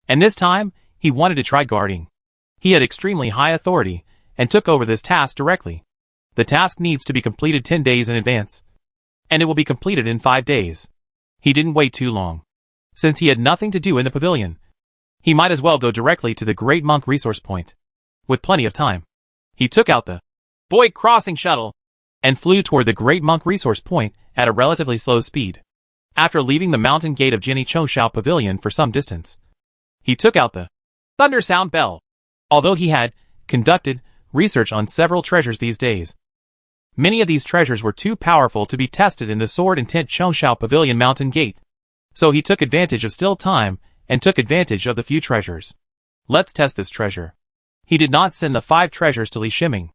and this time, he wanted to try guarding. He had extremely high authority, and took over this task directly. The task needs to be completed 10 days in advance, and it will be completed in 5 days. He didn't wait too long. Since he had nothing to do in the pavilion, he might as well go directly to the Great Monk resource point. With plenty of time, he took out the Void Crossing Shuttle and flew toward the Great Monk resource point at a relatively slow speed. After leaving the mountain gate of Jiani Chongshao Pavilion for some distance, he took out the Thunder Sound Bell. Although he had conducted research on several treasures these days, many of these treasures were too powerful to be tested in the Sword Intent Chongshao Pavilion mountain gate. So he took advantage of still time and took advantage of the few treasures. Let's test this treasure. He did not send the 5 treasures to Li Shiming.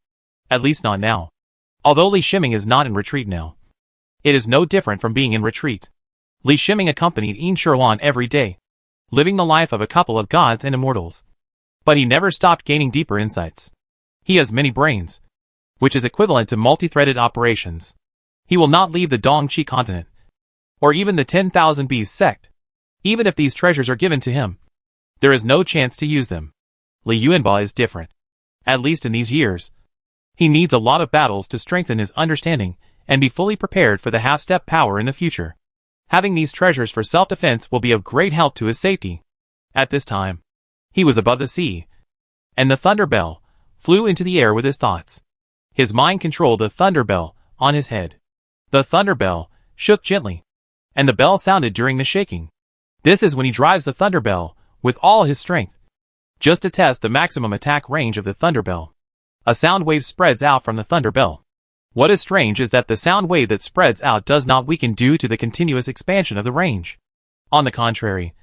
At least not now. Although Li Shiming is not in retreat now, it is no different from being in retreat. Li Shiming accompanied Yin Shuruan every day, living the life of a couple of gods and immortals. But he never stopped gaining deeper insights. He has many brains, which is equivalent to multi-threaded operations. He will not leave the Dongqi continent, or even the 10,000 Bees sect. Even if these treasures are given to him, there is no chance to use them. Li Yuanba is different. At least in these years, he needs a lot of battles to strengthen his understanding and be fully prepared for the half-step power in the future. Having these treasures for self-defense will be of great help to his safety. At this time, he was above the sea, and the thunder bell flew into the air with his thoughts. His mind controlled the thunder bell on his head. The thunder bell shook gently, and the bell sounded during the shaking. This is when he drives the thunder bell with all his strength. Just to test the maximum attack range of the thunder bell, a sound wave spreads out from the thunder bell. What is strange is that the sound wave that spreads out does not weaken due to the continuous expansion of the range. On the contrary,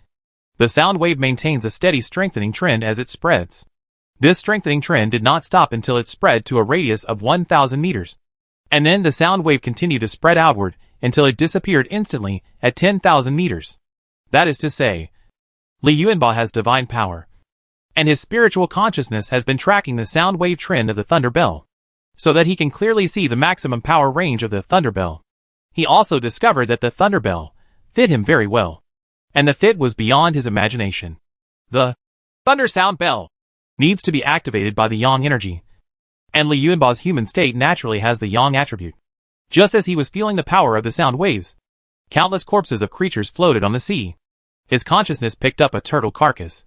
the sound wave maintains a steady strengthening trend as it spreads. This strengthening trend did not stop until it spread to a radius of 1,000 meters. And then the sound wave continued to spread outward until it disappeared instantly at 10,000 meters. That is to say, Li Yuanba has divine power, and his spiritual consciousness has been tracking the sound wave trend of the thunder bell, so that he can clearly see the maximum power range of the thunder bell. He also discovered that the thunder bell fit him very well, and the fit was beyond his imagination. The thunder sound bell needs to be activated by the yang energy, and Li Yuanba's human state naturally has the yang attribute. Just as he was feeling the power of the sound waves, countless corpses of creatures floated on the sea. His consciousness picked up a turtle carcass,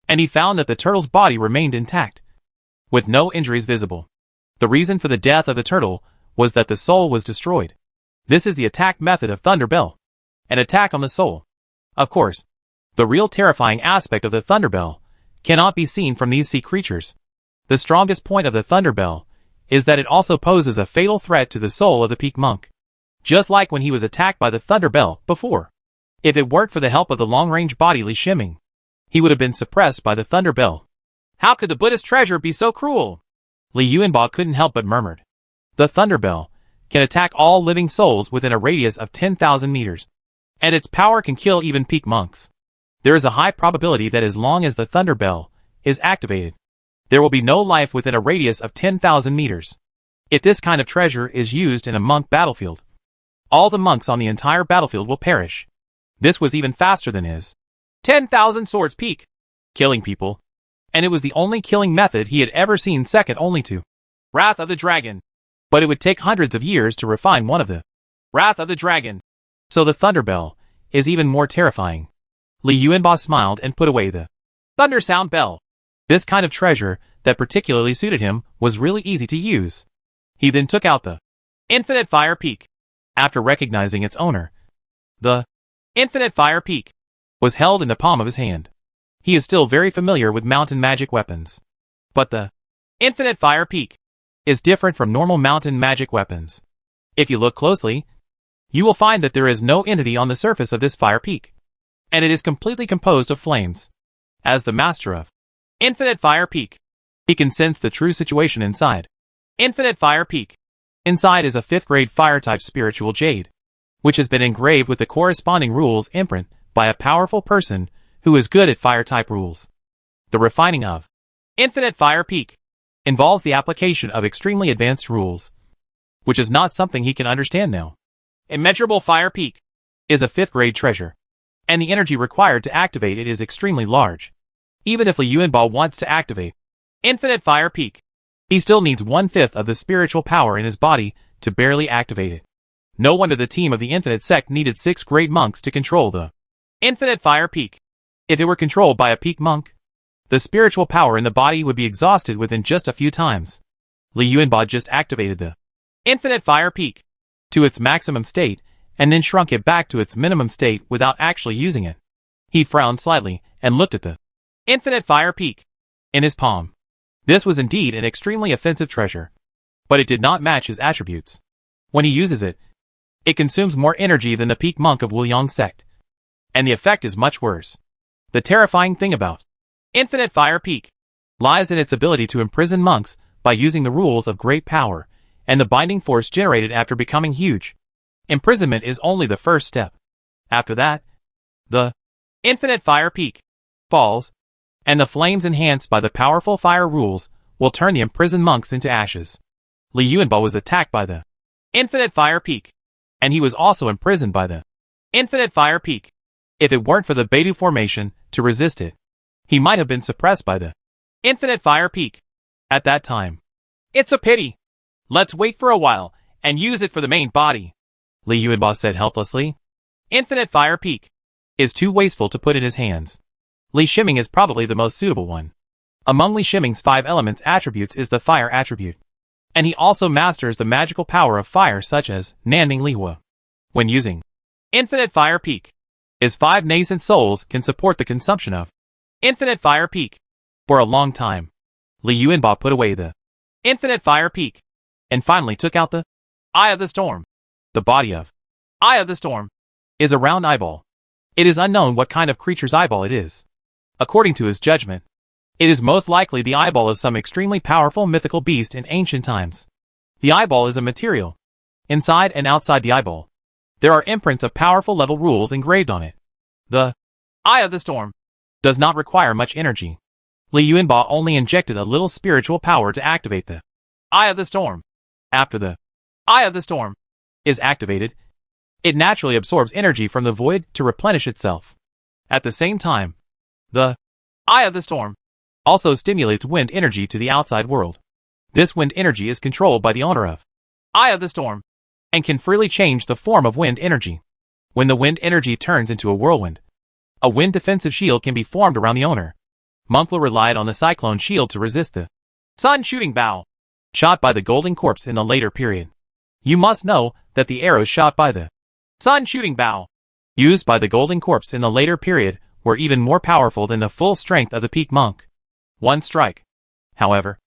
and he found that the turtle's body remained intact, with no injuries visible. The reason for the death of the turtle was that the soul was destroyed. This is the attack method of Thunder Bell, an attack on the soul. Of course, the real terrifying aspect of the Thunder Bell cannot be seen from these sea creatures. The strongest point of the Thunder Bell is that it also poses a fatal threat to the soul of the peak monk. just like when he was attacked by the Thunder Bell before. If it weren't for the help of the long-range body Li Shiming, he would have been suppressed by the Thunder Bell. How could the Buddhist treasure be so cruel? Li Yuanba couldn't help but murmured. The Thunder Bell can attack all living souls within a radius of 10,000 meters, and its power can kill even peak monks. There is a high probability that as long as the Thunder Bell is activated, there will be no life within a radius of 10,000 meters. If this kind of treasure is used in a monk battlefield, all the monks on the entire battlefield will perish. This was even faster than his 10,000 swords peak, killing people, and it was the only killing method he had ever seen, second only to Wrath of the Dragon. But it would take hundreds of years to refine one of the Wrath of the Dragon. So the Thunder Bell is even more terrifying. Li Yuanba smiled and put away the Thunder Sound Bell. This kind of treasure that particularly suited him was really easy to use. He then took out the Infinite Fire Peak. After recognizing its owner, the Infinite Fire Peak was held in the palm of his hand. He is still very familiar with mountain magic weapons. But the Infinite Fire Peak is different from normal mountain magic weapons. If you look closely, you will find that there is no entity on the surface of this fire peak, and it is completely composed of flames. As the master of Infinite Fire Peak, he can sense the true situation inside Infinite Fire Peak. Inside is a 5th grade fire-type spiritual jade, which has been engraved with the corresponding rules imprint by a powerful person who is good at fire-type rules. The refining of Infinite Fire Peak involves the application of extremely advanced rules, which is not something he can understand now. Immeasurable Fire Peak is a 5th grade treasure, and the energy required to activate it is extremely large. Even if Li Yuanba wants to activate Infinite Fire Peak, he still needs 1/5 of the spiritual power in his body to barely activate it. No wonder the team of the Infinite Sect needed 6 great monks to control the Infinite Fire Peak. If it were controlled by a peak monk, the spiritual power in the body would be exhausted within just a few times. Li Yuanba just activated the Infinite Fire Peak to its maximum state and then shrunk it back to its minimum state without actually using it. He frowned slightly and looked at the Infinite Fire Peak in his palm. This was indeed an extremely offensive treasure, but it did not match his attributes. When he uses it, it consumes more energy than the peak monk of Wuliang sect, and the effect is much worse. The terrifying thing about Infinite Fire Peak lies in its ability to imprison monks by using the rules of great power and the binding force generated after becoming huge. Imprisonment is only the first step. After that, the Infinite Fire Peak falls, and the flames enhanced by the powerful fire rules will turn the imprisoned monks into ashes. Li Yuanba was attacked by the Infinite Fire Peak, and he was also imprisoned by the Infinite Fire Peak. If it weren't for the Beidou formation to resist it, he might have been suppressed by the Infinite Fire Peak at that time. It's a pity. Let's wait for a while and use it for the main body, Li Yuanba said helplessly. Infinite Fire Peak is too wasteful to put in his hands. Li Shiming is probably the most suitable one. Among Li Shiming's 5 elements attributes is the fire attribute, and he also masters the magical power of fire such as Nanning Lihua. When using Infinite Fire Peak, his 5 nascent souls can support the consumption of Infinite Fire Peak for a long time. Li Yuanba put away the Infinite Fire Peak and finally took out the Eye of the Storm. The body of Eye of the Storm is a round eyeball. It is unknown what kind of creature's eyeball it is. According to his judgment, it is most likely the eyeball of some extremely powerful mythical beast in ancient times. The eyeball is a material. Inside and outside the eyeball, there are imprints of powerful level rules engraved on it. The Eye of the Storm does not require much energy. Li Yuanba only injected a little spiritual power to activate the Eye of the Storm. After the Eye of the Storm is activated, it naturally absorbs energy from the void to replenish itself. At the same time, the Eye of the Storm also stimulates wind energy to the outside world. This wind energy is controlled by the owner of Eye of the Storm and can freely change the form of wind energy. When the wind energy turns into a whirlwind, a wind defensive shield can be formed around the owner. Monkla relied on the cyclone shield to resist the sun shooting bow shot by the golden corpse in the later period. You must know that the arrows shot by the sun shooting bow used by the golden corpse in the later period were even more powerful than the full strength of the peak monk. One strike, however,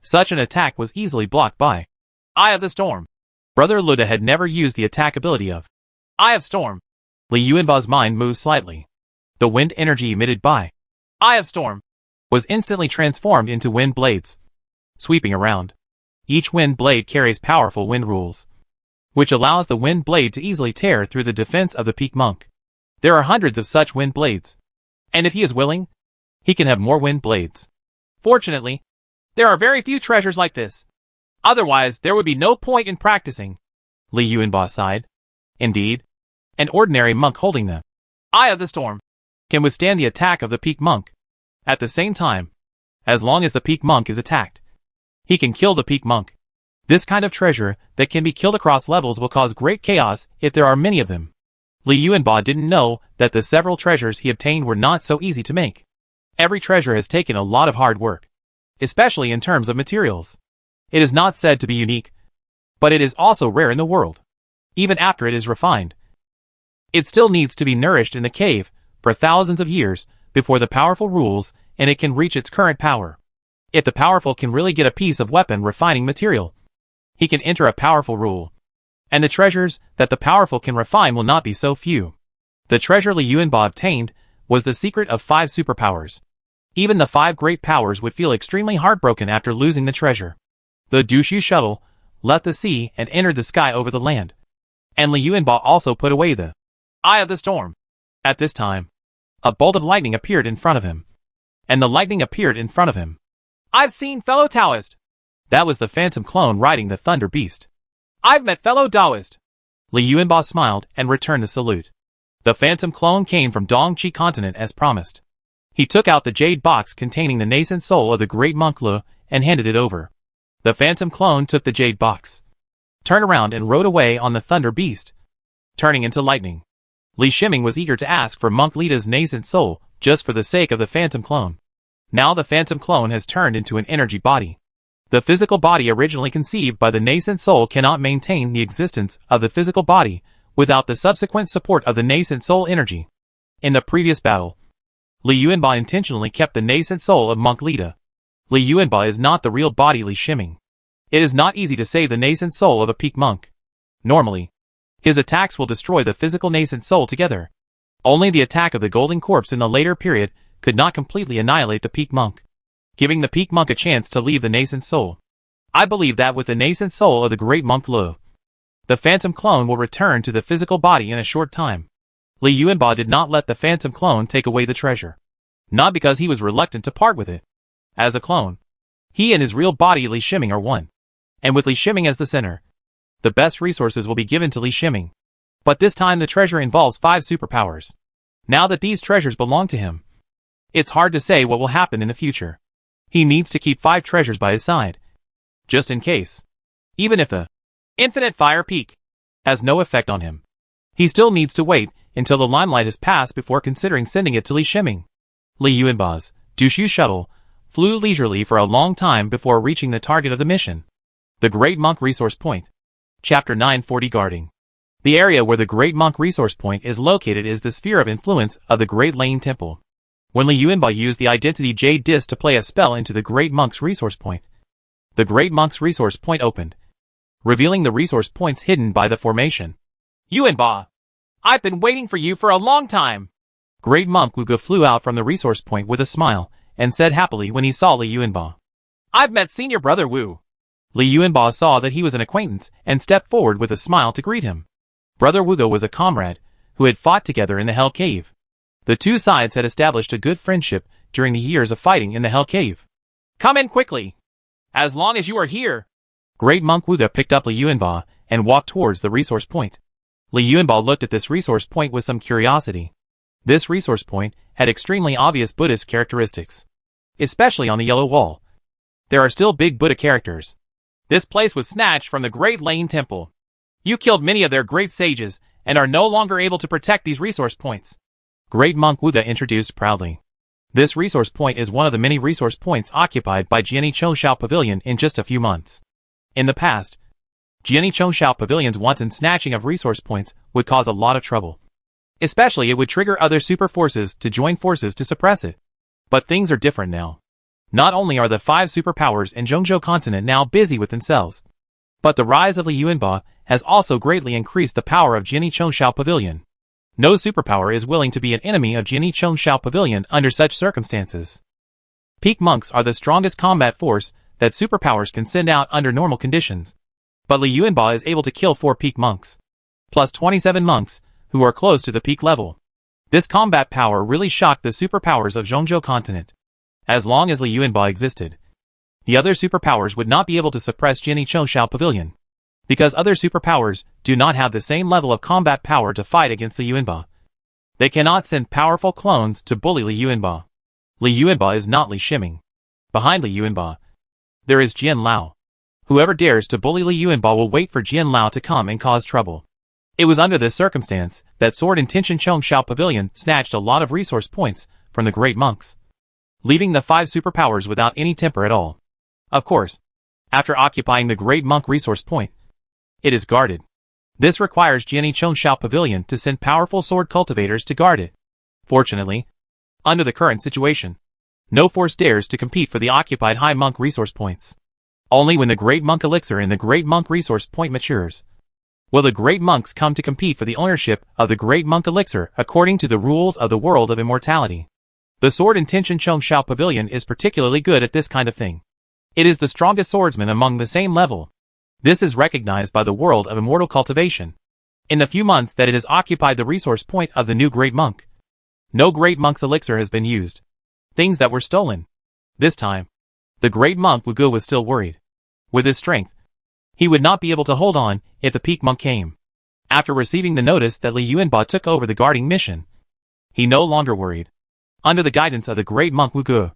such an attack was easily blocked by Eye of the Storm. Brother Luda had never used the attack ability of Eye of Storm. Li Yuanba's mind moved slightly. The wind energy emitted by Eye of Storm was instantly transformed into wind blades, sweeping around. Each wind blade carries powerful wind rules, which allows the wind blade to easily tear through the defense of the peak monk. There are hundreds of such wind blades, and if he is willing, he can have more wind blades. Fortunately, there are very few treasures like this. Otherwise, there would be no point in practicing. Li Yuanba sighed. Indeed, an ordinary monk holding the Eye of the Storm can withstand the attack of the peak monk. At the same time, as long as the peak monk is attacked, he can kill the peak monk. This kind of treasure that can be killed across levels will cause great chaos if there are many of them. Li Yuanba didn't know that the several treasures he obtained were not so easy to make. Every treasure has taken a lot of hard work, especially in terms of materials. It is not said to be unique, but it is also rare in the world. Even after it is refined, it still needs to be nourished in the cave for thousands of years before the powerful rules and it can reach its current power. If the powerful can really get a piece of weapon refining material, he can enter a powerful rule. And the treasures that the powerful can refine will not be so few. The treasure Li Yuanba obtained was the secret of 5 superpowers. Even the 5 great powers would feel extremely heartbroken after losing the treasure. The Dushu shuttle left the sea and entered the sky over the land. And Li Yuanba also put away the Eye of the Storm. At this time, a bolt of lightning appeared in front of him. And the lightning appeared in front of him. I've seen fellow Taoist. That was the phantom clone riding the thunder beast. I've met fellow Taoist. Li Yuanba smiled and returned the salute. The phantom clone came from Dongqi continent as promised. He took out the jade box containing the nascent soul of the great monk Lu and handed it over. The phantom clone took the jade box, turned around and rode away on the thunder beast, turning into lightning. Li Shiming was eager to ask for Monk Lida's nascent soul just for the sake of the phantom clone. Now the phantom clone has turned into an energy body. The physical body originally conceived by the nascent soul cannot maintain the existence of the physical body without the subsequent support of the nascent soul energy. In the previous battle, Li Yuanba intentionally kept the nascent soul of Monk Lida. Li Yuanba is not the real body Li Shiming. It is not easy to save the nascent soul of a peak monk. Normally, his attacks will destroy the physical nascent soul together. Only the attack of the golden corpse in the later period could not completely annihilate the peak monk, giving the peak monk a chance to leave the nascent soul. I believe that with the nascent soul of the great monk Lu, the phantom clone will return to the physical body in a short time. Li Yuanba did not let the phantom clone take away the treasure. Not because he was reluctant to part with it. As a clone, he and his real body Li Shiming are one. And with Li Shiming as the center, the best resources will be given to Li Shiming. But this time the treasure involves 5 superpowers. Now that these treasures belong to him, it's hard to say what will happen in the future. He needs to keep 5 treasures by his side, just in case. Even if the Infinite Fire Peak has no effect on him, he still needs to wait until the limelight has passed before considering sending it to Li Shiming. Li Yuanba's Dushu shuttle flew leisurely for a long time before reaching the target of the mission, the Great Monk Resource Point. Chapter 940 Guarding. The area where the Great Monk Resource Point is located is the sphere of influence of the Great Lane Temple. When Li Yuanba used the Identity Jade Disc to play a spell into the Great Monk's Resource Point, the Great Monk's Resource Point opened, revealing the resource points hidden by the formation. Yuanba, I've been waiting for you for a long time. Great Monk Wuga flew out from the resource point with a smile and said happily when he saw Li Yuanba. I've met Senior Brother Wu. Li Yuanba saw that he was an acquaintance and stepped forward with a smile to greet him. Brother Wugo was a comrade who had fought together in the Hell Cave. The two sides had established a good friendship during the years of fighting in the Hell Cave. Come in quickly. As long as you are here. Great Monk Wuga picked up Li Yuanba and walked towards the resource point. Li Yuanba looked at this resource point with some curiosity. This resource point had extremely obvious Buddhist characteristics, especially on the yellow wall. There are still big Buddha characters. This place was snatched from the Great Lane Temple. You killed many of their great sages and are no longer able to protect these resource points. Great Monk Wuga introduced proudly. This resource point is one of the many resource points occupied by Jiani Choushao Pavilion in just a few months. In the past, Jiani Choushao Pavilion's wanton snatching of resource points would cause a lot of trouble. Especially it would trigger other super forces to join forces to suppress it. But things are different now. Not only are the 5 superpowers in Zhongzhou continent now busy with themselves, but the rise of Li Yuanba has also greatly increased the power of Jinni Chongshao Pavilion. No superpower is willing to be an enemy of Jinni Chongshao Pavilion under such circumstances. Peak monks are the strongest combat force that superpowers can send out under normal conditions. But Li Yuanba is able to kill 4 peak monks, plus 27 monks, who are close to the peak level. This combat power really shocked the superpowers of Zhongzhou continent. As long as Li Yuanba existed, the other superpowers would not be able to suppress Jinni Chongshao Pavilion. Because other superpowers do not have the same level of combat power to fight against Li Yuanba. They cannot send powerful clones to bully Li Yuanba. Li Yuanba is not Li Shiming. Behind Li Yuanba, there is Jian Lao. Whoever dares to bully Li Yuanba will wait for Jian Lao to come and cause trouble. It was under this circumstance that Sword Intention Chongshao Pavilion snatched a lot of resource points from the great monks, leaving the 5 superpowers without any temper at all. Of course, after occupying the great monk resource point, it is guarded. This requires Jinni Chongshao Pavilion to send powerful sword cultivators to guard it. Fortunately, under the current situation, no force dares to compete for the occupied high monk resource points. Only when the great monk elixir in the great monk resource point matures will the great monks come to compete for the ownership of the great monk elixir according to the rules of the world of immortality. The Sword Intention Chongshao Pavilion is particularly good at this kind of thing. It is the strongest swordsman among the same level. This is recognized by the world of immortal cultivation. In the few months that it has occupied the resource point of the new great monk, no great monk's elixir has been used. Things that were stolen. This time, the great monk Wuge was still worried. With his strength, he would not be able to hold on if the peak monk came. After receiving the notice that Li Yuanba took over the guarding mission, he no longer worried. Under the guidance of the great monk Wuge,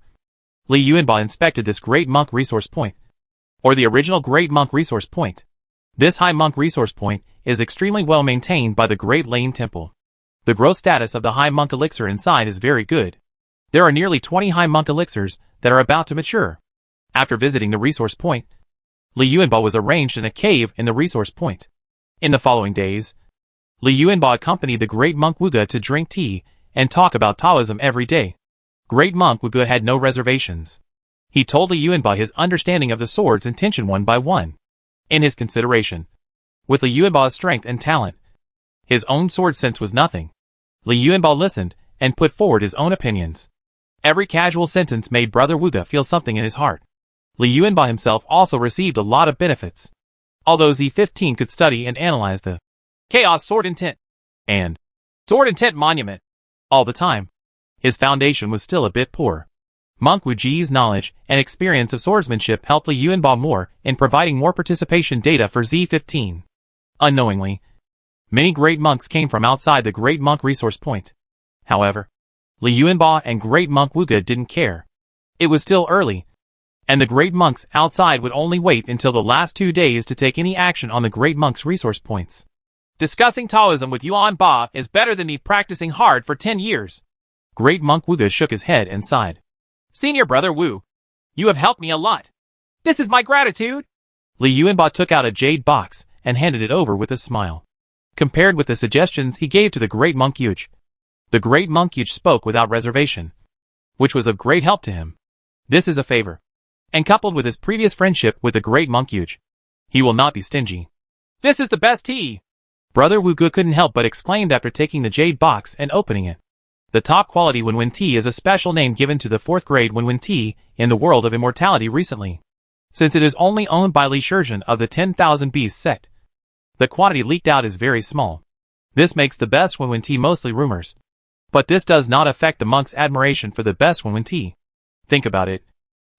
Li Yuanba inspected this great monk resource point, or the original great monk resource point. This high monk resource point is extremely well maintained by the Great Lane Temple. The growth status of the high monk elixir inside is very good. There are nearly 20 high monk elixirs that are about to mature. After visiting the resource point, Li Yuanba was arranged in a cave in the resource point. In the following days, Li Yuanba accompanied the great monk Wuge to drink tea and talk about Taoism every day. Great monk Wuge had no reservations. He told Li Yuanba his understanding of the sword's intention one by one. In his consideration, with Li Yuanba's strength and talent, his own sword sense was nothing. Li Yuanba listened and put forward his own opinions. Every casual sentence made Brother Wuge feel something in his heart. Li Yuanba himself also received a lot of benefits. Although Z15 could study and analyze the Chaos Sword Intent and Sword Intent Monument all the time, his foundation was still a bit poor. Monk Wuji's knowledge and experience of swordsmanship helped Li Yuanba more in providing more participation data for Z15. Unknowingly, many great monks came from outside the great monk resource point. However, Li Yuanba and great monk Wuge didn't care. It was still early, and the great monks outside would only wait until the last 2 days to take any action on the great monks resource points. Discussing Taoism with Yuanba is better than me practicing hard for 10 years. Great monk Wuge shook his head and sighed. Senior brother Wu, you have helped me a lot. This is my gratitude. Li Yuanba took out a jade box and handed it over with a smile. Compared with the suggestions he gave to the great monk Yuge, the great monk Yuge spoke without reservation, which was of great help to him. This is a favor. And coupled with his previous friendship with the great monk Yuge, he will not be stingy. This is the best tea. Brother Wuge couldn't help but exclaimed after taking the jade box and opening it. The top quality Wenwen tea is a special name given to the 4th grade Wenwen tea in the world of immortality recently. Since it is only owned by Li Shizhen of the 10,000 Beasts sect, the quantity leaked out is very small. This makes the best Wenwen tea mostly rumors. But this does not affect the monk's admiration for the best Wenwen tea. Think about it.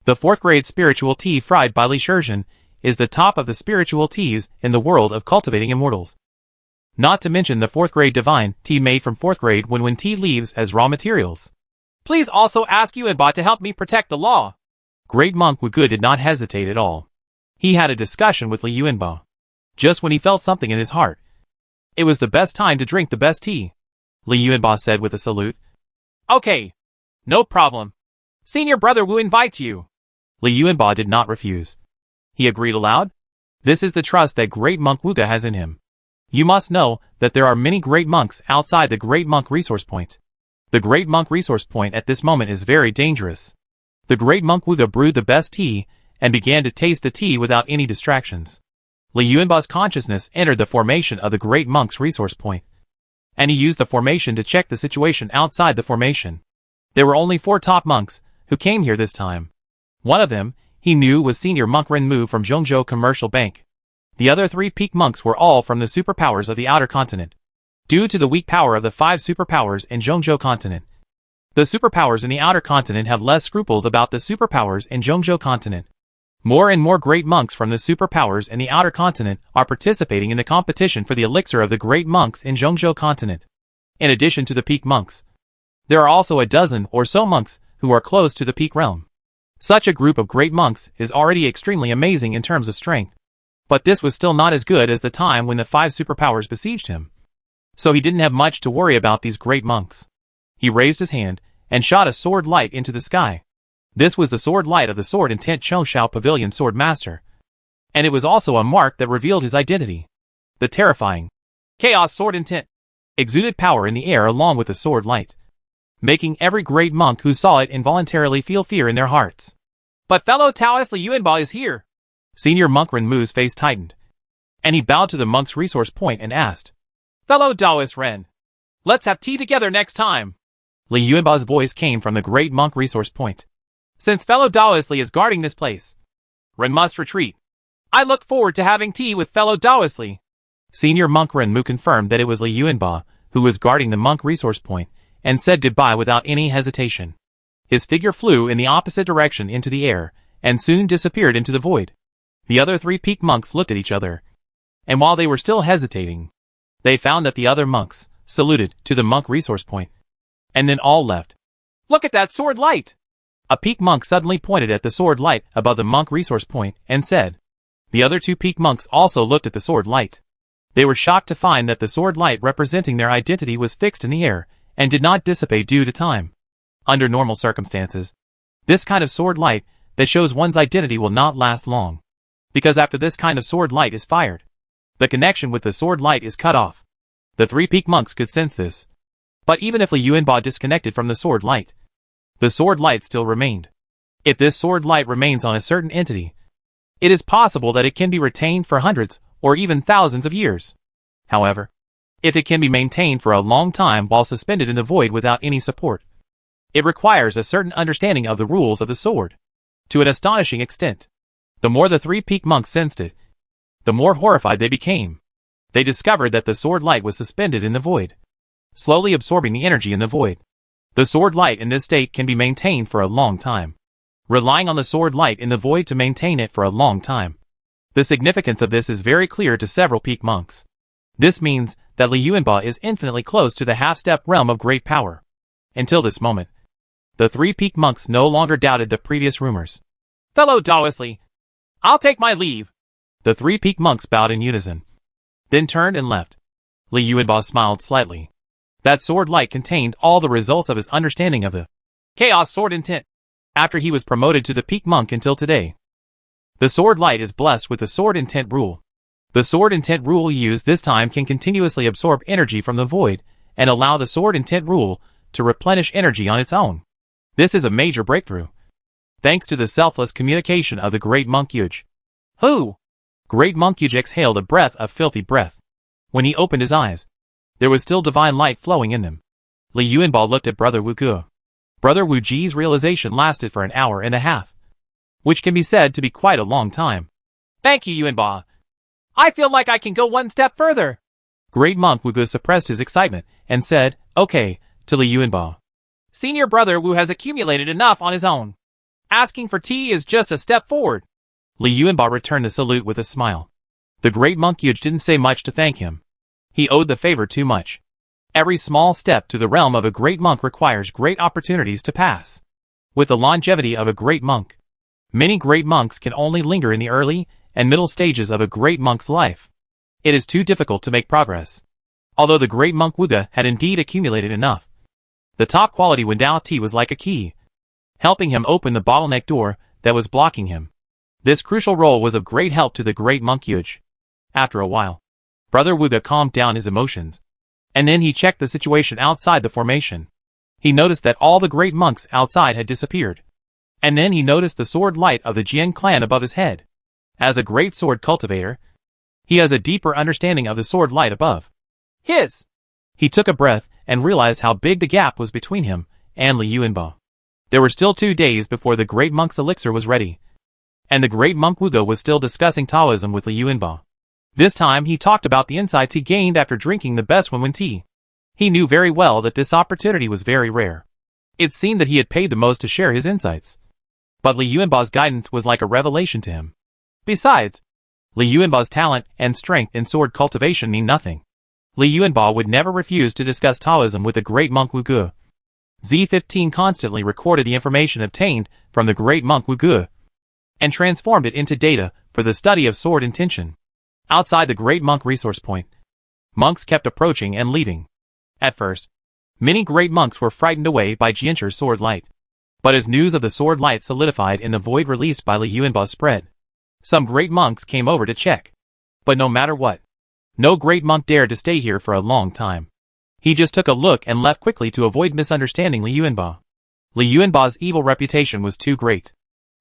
The 4th grade spiritual tea fried by Li Shizhen is the top of the spiritual teas in the world of cultivating immortals. Not to mention the 4th grade divine tea made from 4th grade Wenwen tea leaves as raw materials. Please also ask Yuanba to help me protect the law. Great monk Wuge did not hesitate at all. He had a discussion with Li Yuanba. Just when he felt something in his heart, it was the best time to drink the best tea. Li Yuanba said with a salute. Okay. No problem. Senior brother Wu invites you. Li Yuanba did not refuse. He agreed aloud. This is the trust that great monk Wuge has in him. You must know that there are many great monks outside the great monk resource point. The great monk resource point at this moment is very dangerous. The great monk Wuge brewed the best tea and began to taste the tea without any distractions. Li Yuanba's consciousness entered the formation of the Great Monk's resource point, and he used the formation to check the situation outside the formation. There were only 4 top monks who came here this time. One of them, he knew, was Senior Monk Renmu from Zhongzhou Commercial Bank. The other 3 peak monks were all from the superpowers of the outer continent. Due to the weak power of the 5 superpowers in Zhongzhou continent, the superpowers in the outer continent have less scruples about the superpowers in Zhongzhou continent. More and more great monks from the superpowers in the outer continent are participating in the competition for the elixir of the great monks in Zhongzhou continent. In addition to the peak monks, there are also a dozen or so monks who are close to the peak realm. Such a group of great monks is already extremely amazing in terms of strength. But this was still not as good as the time when the 5 superpowers besieged him. So he didn't have much to worry about these great monks. He raised his hand and shot a sword light into the sky. This was the sword light of the Sword Intent Chongshao Pavilion Sword Master. And it was also a mark that revealed his identity. The terrifying Chaos Sword Intent exuded power in the air along with the sword light, making every great monk who saw it involuntarily feel fear in their hearts. But fellow Taoist Li Yuanba is here. Senior Monk Renmu's face tightened, and he bowed to the monk's resource point and asked, Fellow Taoist Ren, let's have tea together next time. Li Yuanba's voice came from the great monk resource point. Since fellow Taoist Li is guarding this place, Ren must retreat. I look forward to having tea with fellow Taoist Li. Senior Monk Renmu confirmed that it was Li Yuanba who was guarding the monk resource point and said goodbye without any hesitation. His figure flew in the opposite direction into the air and soon disappeared into the void. The other 3 peak monks looked at each other, and while they were still hesitating, they found that the other monks saluted to the monk resource point, and then all left. Look at that sword light! A peak monk suddenly pointed at the sword light above the monk resource point and said. The other 2 peak monks also looked at the sword light. They were shocked to find that the sword light representing their identity was fixed in the air and did not dissipate due to time. Under normal circumstances, this kind of sword light that shows one's identity will not last long, because after this kind of sword light is fired, the connection with the sword light is cut off. The 3 peak monks could sense this. But even if Li Yuanba disconnected from the sword light, the sword light still remained. If this sword light remains on a certain entity, it is possible that it can be retained for hundreds or even thousands of years. However, if it can be maintained for a long time while suspended in the void without any support, it requires a certain understanding of the rules of the sword, to an astonishing extent. The more the 3 peak monks sensed it, the more horrified they became. They discovered that the sword light was suspended in the void, slowly absorbing the energy in the void. The sword light in this state can be maintained for a long time, relying on the sword light in the void to maintain it for a long time. The significance of this is very clear to several peak monks. This means that Li Yuanba is infinitely close to the half-step realm of great power. Until this moment, the 3 peak monks no longer doubted the previous rumors. Fellow Taoist Li, I'll take my leave. The 3 peak monks bowed in unison, then turned and left. Li Yuanba smiled slightly. That sword light contained all the results of his understanding of the Chaos Sword Intent. After he was promoted to the peak monk until today, the sword light is blessed with the Sword Intent rule. The Sword Intent rule used this time can continuously absorb energy from the void and allow the Sword Intent rule to replenish energy on its own. This is a major breakthrough, thanks to the selfless communication of the Great Monk Yuge. Who? Great Monk Yuge exhaled a breath of filthy breath. When he opened his eyes, there was still divine light flowing in them. Li Yuanba looked at Brother Wu Ge. Brother Wu Ji's realization lasted for an hour and a half, which can be said to be quite a long time. Thank you, Yuanba. I feel like I can go one step further. Great Monk Wu Ge suppressed his excitement and said, okay, to Li Yuanba. Senior Brother Wu has accumulated enough on his own. Asking for tea is just a step forward. Li Yuanba returned the salute with a smile. The Great Monk Yuge didn't say much to thank him. He owed the favor too much. Every small step to the realm of a great monk requires great opportunities to pass. With the longevity of a great monk, many great monks can only linger in the early and middle stages of a great monk's life. It is too difficult to make progress. Although the Great Monk Wu Ge had indeed accumulated enough, the top quality Wendao tea was like a key, helping him open the bottleneck door that was blocking him. This crucial role was of great help to the Great Monk Yuge. After a while, Brother Wu Ge calmed down his emotions, and then he checked the situation outside the formation. He noticed that all the great monks outside had disappeared. And then he noticed the sword light of the Jian clan above his head. As a great sword cultivator, He has a deeper understanding of the sword light above his. He took a breath and realized how big the gap was between him and Li Yuanba. There were still 2 days before the Great Monk's elixir was ready, and the Great Monk Wugo was still discussing Taoism with Li Yuanba. This time he talked about the insights he gained after drinking the best Wenwen tea. He knew very well that this opportunity was very rare. It seemed that he had paid the most to share his insights. But Li Yuanba's guidance was like a revelation to him. Besides, Li Yuanba's talent and strength in sword cultivation mean nothing. Li Yuanba would never refuse to discuss Taoism with the Great Monk Wuge. Z15 constantly recorded the information obtained from the Great Monk Wuge and transformed it into data for the study of sword intention. Outside the Great Monk resource point, monks kept approaching and leaving. At first, many great monks were frightened away by Jianzhi's sword light. But as news of the sword light solidified in the void released by Li Yuanba spread, some great monks came over to check. But no matter what, no great monk dared to stay here for a long time. He just took a look and left quickly to avoid misunderstanding Li Yuanba. Li Yuanba's evil reputation was too great.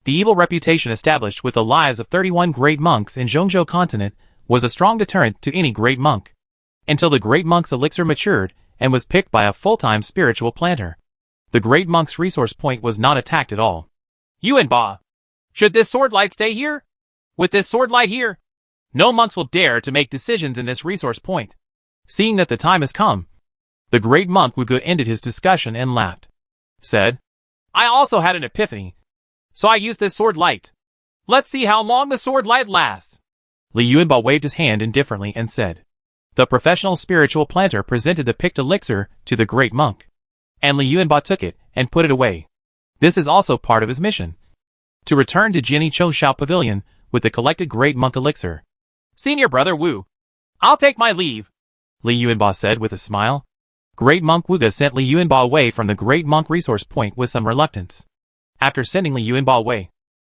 The evil reputation established with the lives of 31 great monks in Zhongzhou continent was a strong deterrent to any great monk. Until the great monk's elixir matured and was picked by a full-time spiritual planter, the great monk's resource point was not attacked at all. Yuanba, should this sword light stay here? With this sword light here, no monks will dare to make decisions in this resource point. Seeing that the time has come, the great monk Wuge ended his discussion and laughed. Said, I also had an epiphany, so I used this sword light. Let's see how long the sword light lasts. Li Yuanba waved his hand indifferently and said. The professional spiritual planter presented the picked elixir to the great monk, and Li Yuanba took it and put it away. This is also part of his mission, to return to Jiani Choushao Pavilion with the collected great monk elixir. Senior brother Wu, I'll take my leave, Li Yuanba said with a smile. Great Monk Wuge sent Li Yuanba away from the Great Monk resource point with some reluctance. After sending Li Yuanba away,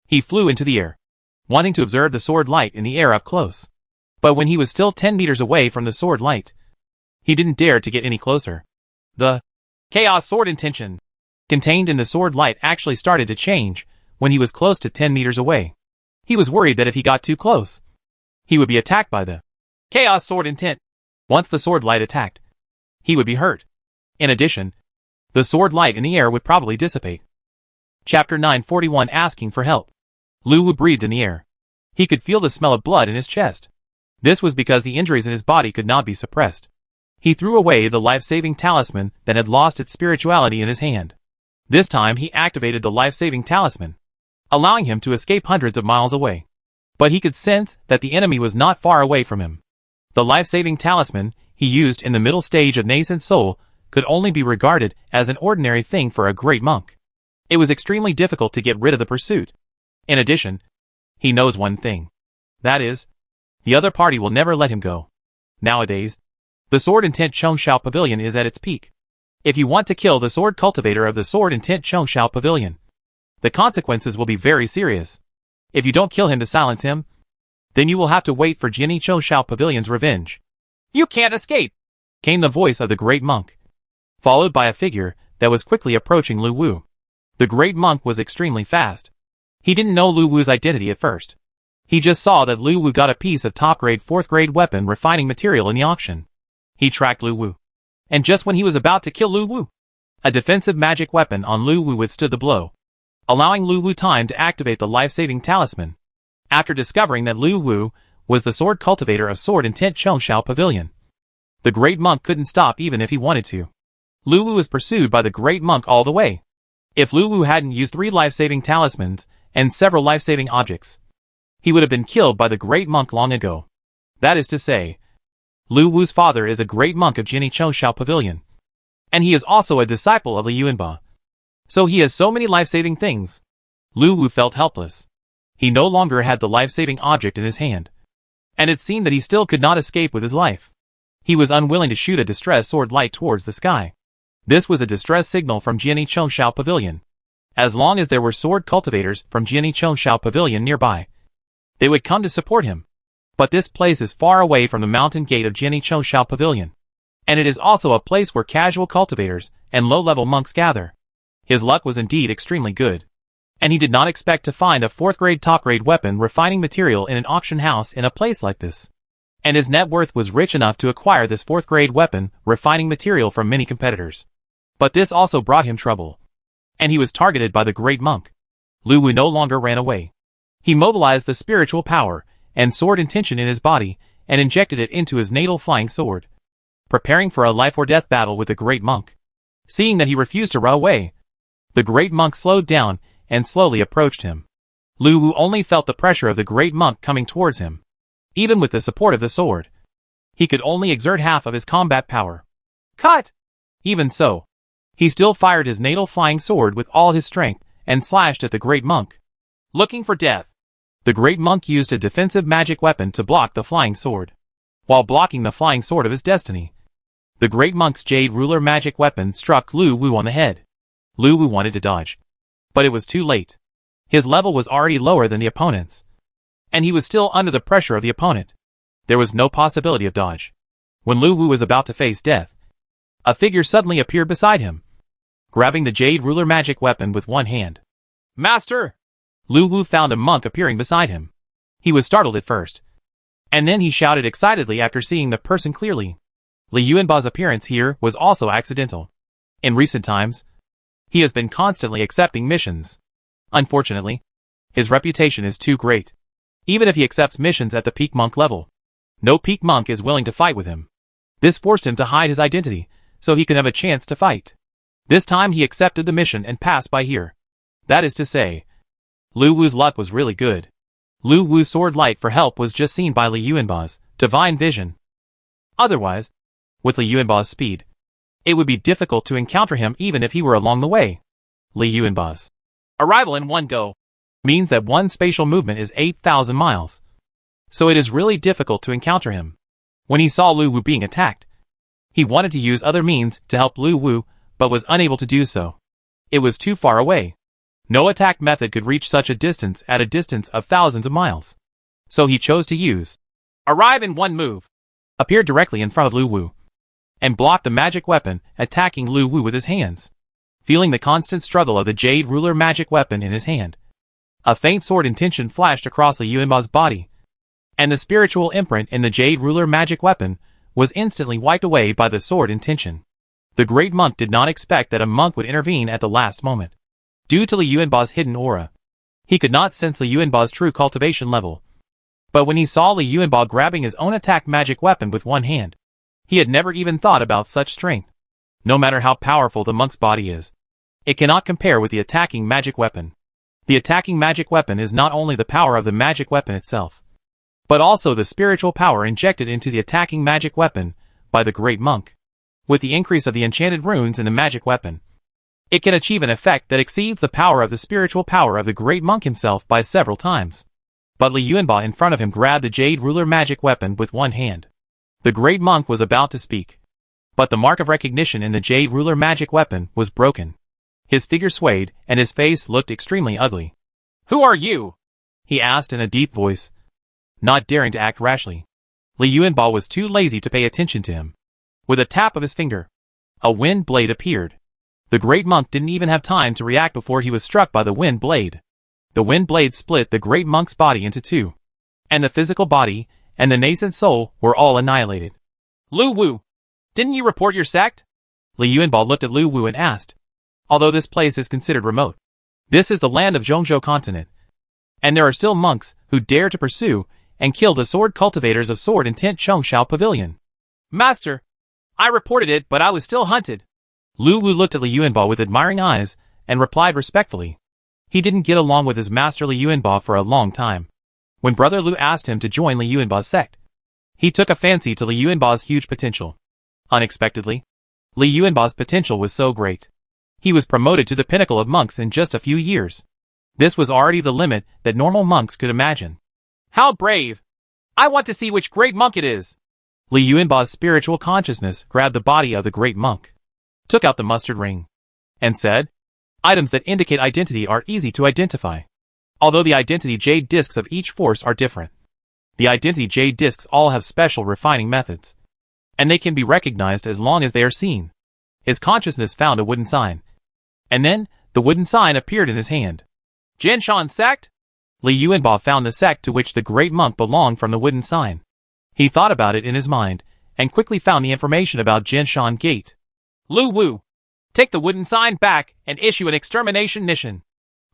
he flew into the air, wanting to observe the sword light in the air up close. But when he was still 10 meters away from the sword light, he didn't dare to get any closer. The chaos sword intention contained in the sword light actually started to change when he was close to 10 meters away. He was worried that if he got too close, he would be attacked by the chaos sword intent. Once the sword light attacked, he would be hurt. In addition, the sword light in the air would probably dissipate. Chapter 941 Asking for Help. Lu Wu breathed in the air. He could feel the smell of blood in his chest. This was because the injuries in his body could not be suppressed. He threw away the life-saving talisman that had lost its spirituality in his hand. This time he activated the life-saving talisman, allowing him to escape hundreds of miles away. But he could sense that the enemy was not far away from him. The life-saving talisman he used in the middle stage of nascent soul could only be regarded as an ordinary thing for a great monk. It was extremely difficult to get rid of the pursuit. In addition, he knows one thing. That is, the other party will never let him go. Nowadays, the Sword Intent Choushao Pavilion is at its peak. If you want to kill the sword cultivator of the Sword Intent Choushao Pavilion, the consequences will be very serious. If you don't kill him to silence him, then you will have to wait for Jiani Choushao Pavilion's revenge. You can't escape, came the voice of the great monk, followed by a figure that was quickly approaching Lu Wu. The great monk was extremely fast. He didn't know Lu Wu's identity at first. He just saw that Lu Wu got a piece of top-grade 4th-grade weapon refining material in the auction. He tracked Lu Wu, and just when he was about to kill Lu Wu, a defensive magic weapon on Lu Wu withstood the blow, allowing Lu Wu time to activate the life-saving talisman. After discovering that Lu Wu was the sword cultivator of Sword Intent Choushao Pavilion, the great monk couldn't stop even if he wanted to. Lu Wu was pursued by the great monk all the way. If Lu Wu hadn't used 3 life-saving talismans and several life-saving objects, he would have been killed by the great monk long ago. That is to say, Lu Wu's father is a great monk of Jiani Choushao Pavilion, and he is also a disciple of Li Yuanba. So he has so many life-saving things. Lu Wu felt helpless. He no longer had the life-saving object in his hand, and it seemed that he still could not escape with his life. He was unwilling to shoot a distress sword light towards the sky. This was a distress signal from Jiani Choushao Pavilion. As long as there were sword cultivators from Jiani Choushao Pavilion nearby, they would come to support him. But this place is far away from the mountain gate of Jiani Choushao Pavilion, and it is also a place where casual cultivators and low-level monks gather. His luck was indeed extremely good, and he did not expect to find a 4th-grade top-grade weapon refining material in an auction house in a place like this. and his net worth was rich enough to acquire this fourth-grade weapon refining material from many competitors. But this also brought him trouble, and he was targeted by the great monk. Lu Wu no longer ran away. He mobilized the spiritual power and sword intention in his body and injected it into his natal flying sword, preparing for a life-or-death battle with the great monk. Seeing that he refused to run away, the great monk slowed down and slowly approached him. Lu Wu only felt the pressure of the great monk coming towards him. Even with the support of the sword, he could only exert half of his combat power. Cut! Even so, he still fired his natal flying sword with all his strength and slashed at the great monk. Looking for death, the great monk used a defensive magic weapon to block the flying sword. While blocking the flying sword of his destiny, the great monk's jade ruler magic weapon struck Lu Wu on the head. Lu Wu wanted to dodge, but it was too late. His level was already lower than the opponent's, and he was still under the pressure of the opponent. There was no possibility of dodge. When Lu Wu was about to face death, a figure suddenly appeared beside him, grabbing the jade ruler magic weapon with one hand. Master! Lu Wu found a monk appearing beside him. He was startled at first, and then he shouted excitedly after seeing the person clearly. Li Yuanba's appearance here was also accidental. In recent times, he has been constantly accepting missions. Unfortunately, his reputation is too great. Even if he accepts missions at the peak monk level, no peak monk is willing to fight with him. This forced him to hide his identity, so he could have a chance to fight. This time he accepted the mission and passed by here. That is to say, Lu Wu's luck was really good. Lu Wu's sword light for help was just seen by Li Yuanba's divine vision. Otherwise, with Li Yuanba's speed, it would be difficult to encounter him even if he were along the way. Li Yuanba's arrival in one go means that one spatial movement is 8,000 miles. So it is really difficult to encounter him. When he saw Lu Wu being attacked, he wanted to use other means to help Lu Wu, but was unable to do so. It was too far away. No attack method could reach such a distance at a distance of thousands of miles. So he chose to use arrive in one move, appeared directly in front of Lu Wu, and blocked the magic weapon, attacking Lu Wu with his hands. Feeling the constant struggle of the jade ruler magic weapon in his hand, a faint sword intention flashed across Li Yuanba's body, and the spiritual imprint in the jade ruler magic weapon was instantly wiped away by the sword intention. The great monk did not expect that a monk would intervene at the last moment. Due to Li Yuanba's hidden aura, he could not sense Li Yuanba's true cultivation level. But when he saw Li Yuanba grabbing his own attack magic weapon with one hand, he had never even thought about such strength. No matter how powerful the monk's body is, it cannot compare with the attacking magic weapon. The attacking magic weapon is not only the power of the magic weapon itself, but also the spiritual power injected into the attacking magic weapon by the great monk. With the increase of the enchanted runes in the magic weapon, it can achieve an effect that exceeds the power of the spiritual power of the great monk himself by several times. But Li Yuanba in front of him grabbed the jade ruler magic weapon with one hand. The great monk was about to speak, but the mark of recognition in the jade ruler magic weapon was broken. His figure swayed, and his face looked extremely ugly. "Who are you?" he asked in a deep voice, not daring to act rashly. Li Yuanba was too lazy to pay attention to him. With a tap of his finger, a wind blade appeared. The great monk didn't even have time to react before he was struck by the wind blade. The wind blade split the great monk's body into two, and the physical body and the nascent soul were all annihilated. "Lu Wu, didn't you report your sect?" Li Yuanba looked at Lu Wu and asked. Although this place is considered remote, this is the land of Zhongzhou continent, and there are still monks who dare to pursue and kill the sword cultivators of Sword Intent Chongshao Pavilion. "Master, I reported it, but I was still hunted." Lu Wu looked at Li Yuanba with admiring eyes and replied respectfully. He didn't get along with his master Li Yuanba for a long time. When Brother Lu asked him to join Li Yuanba's sect, he took a fancy to Li Yuanba's huge potential. Unexpectedly, Li Yuanba's potential was so great. He was promoted to the pinnacle of monks in just a few years. This was already the limit that normal monks could imagine. "How brave! I want to see which great monk it is." Li Yuanba's spiritual consciousness grabbed the body of the great monk, took out the mustard ring, and said, "Items that indicate identity are easy to identify. Although the identity jade discs of each force are different, the identity jade discs all have special refining methods, and they can be recognized as long as they are seen." His consciousness found a wooden sign, and then the wooden sign appeared in his hand. "Jinshan sect?" Li Yuanba found the sect to which the great monk belonged from the wooden sign. He thought about it in his mind, and quickly found the information about Jinshan Gate. Lu Wu, take the wooden sign back and issue an extermination mission.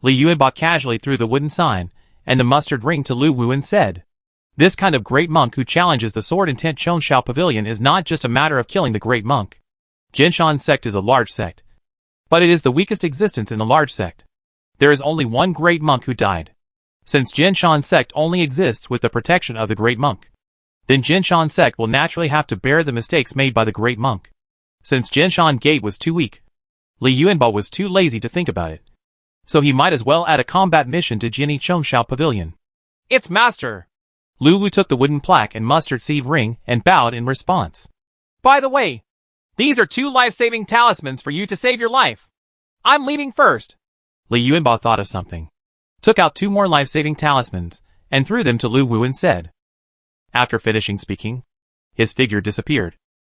Li Yuanba casually threw the wooden sign and the mustard ring to Lu Wu and said, "This kind of great monk who challenges the sword intent Chonshao Pavilion is not just a matter of killing the great monk. Jinshan sect is a large sect, but it is the weakest existence in the large sect. There is only one great monk who died. Since Jinshan sect only exists with the protection of the great monk, then Jinshan sect will naturally have to bear the mistakes made by the great monk. Since Jinshan Gate was too weak, Li Yuanba was too lazy to think about it. So he might as well add a combat mission to Jinni Chongshao Pavilion." It's master. Lu Wu took the wooden plaque and mustard seed ring and bowed in response. By the way, these are 2 life-saving talismans for you to save your life. I'm leaving first. Li Yuanba thought of something, took out 2 more life-saving talismans, and threw them to Lu Wu and said. After finishing speaking, his figure disappeared.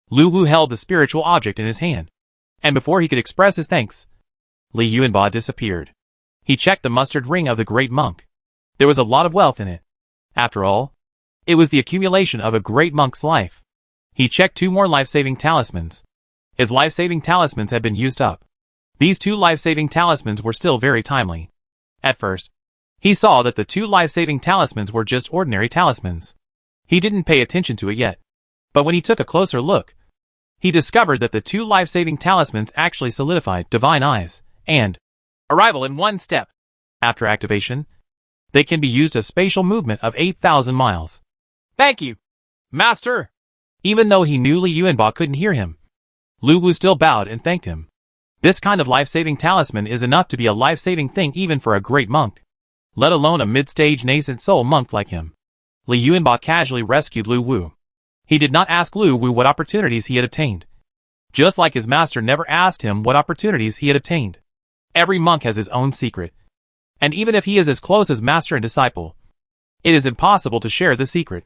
Lu Wu held the spiritual object in his hand, and before he could express his thanks, Li Yuanba disappeared. He checked the mustard ring of the great monk. There was a lot of wealth in it. After all, it was the accumulation of a great monk's life. He checked 2 more life-saving talismans. His life-saving talismans had been used up. These 2 life-saving talismans were still very timely. At first, he saw that the 2 life-saving talismans were just ordinary talismans. He didn't pay attention to it yet. But when he took a closer look, he discovered that the 2 life-saving talismans actually solidified divine eyes, and arrival in 1 step. After activation, they can be used a spatial movement of 8,000 miles. Thank you, Master. Even though he knew Li Yuanba couldn't hear him, Lu Wu still bowed and thanked him. This kind of life-saving talisman is enough to be a life-saving thing even for a great monk, let alone a mid-stage nascent soul monk like him. Li Yuanba casually rescued Lu Wu. He did not ask Lu Wu what opportunities he had obtained, just like his master never asked him what opportunities he had obtained. Every monk has his own secret, and even if he is as close as master and disciple, it is impossible to share the secret.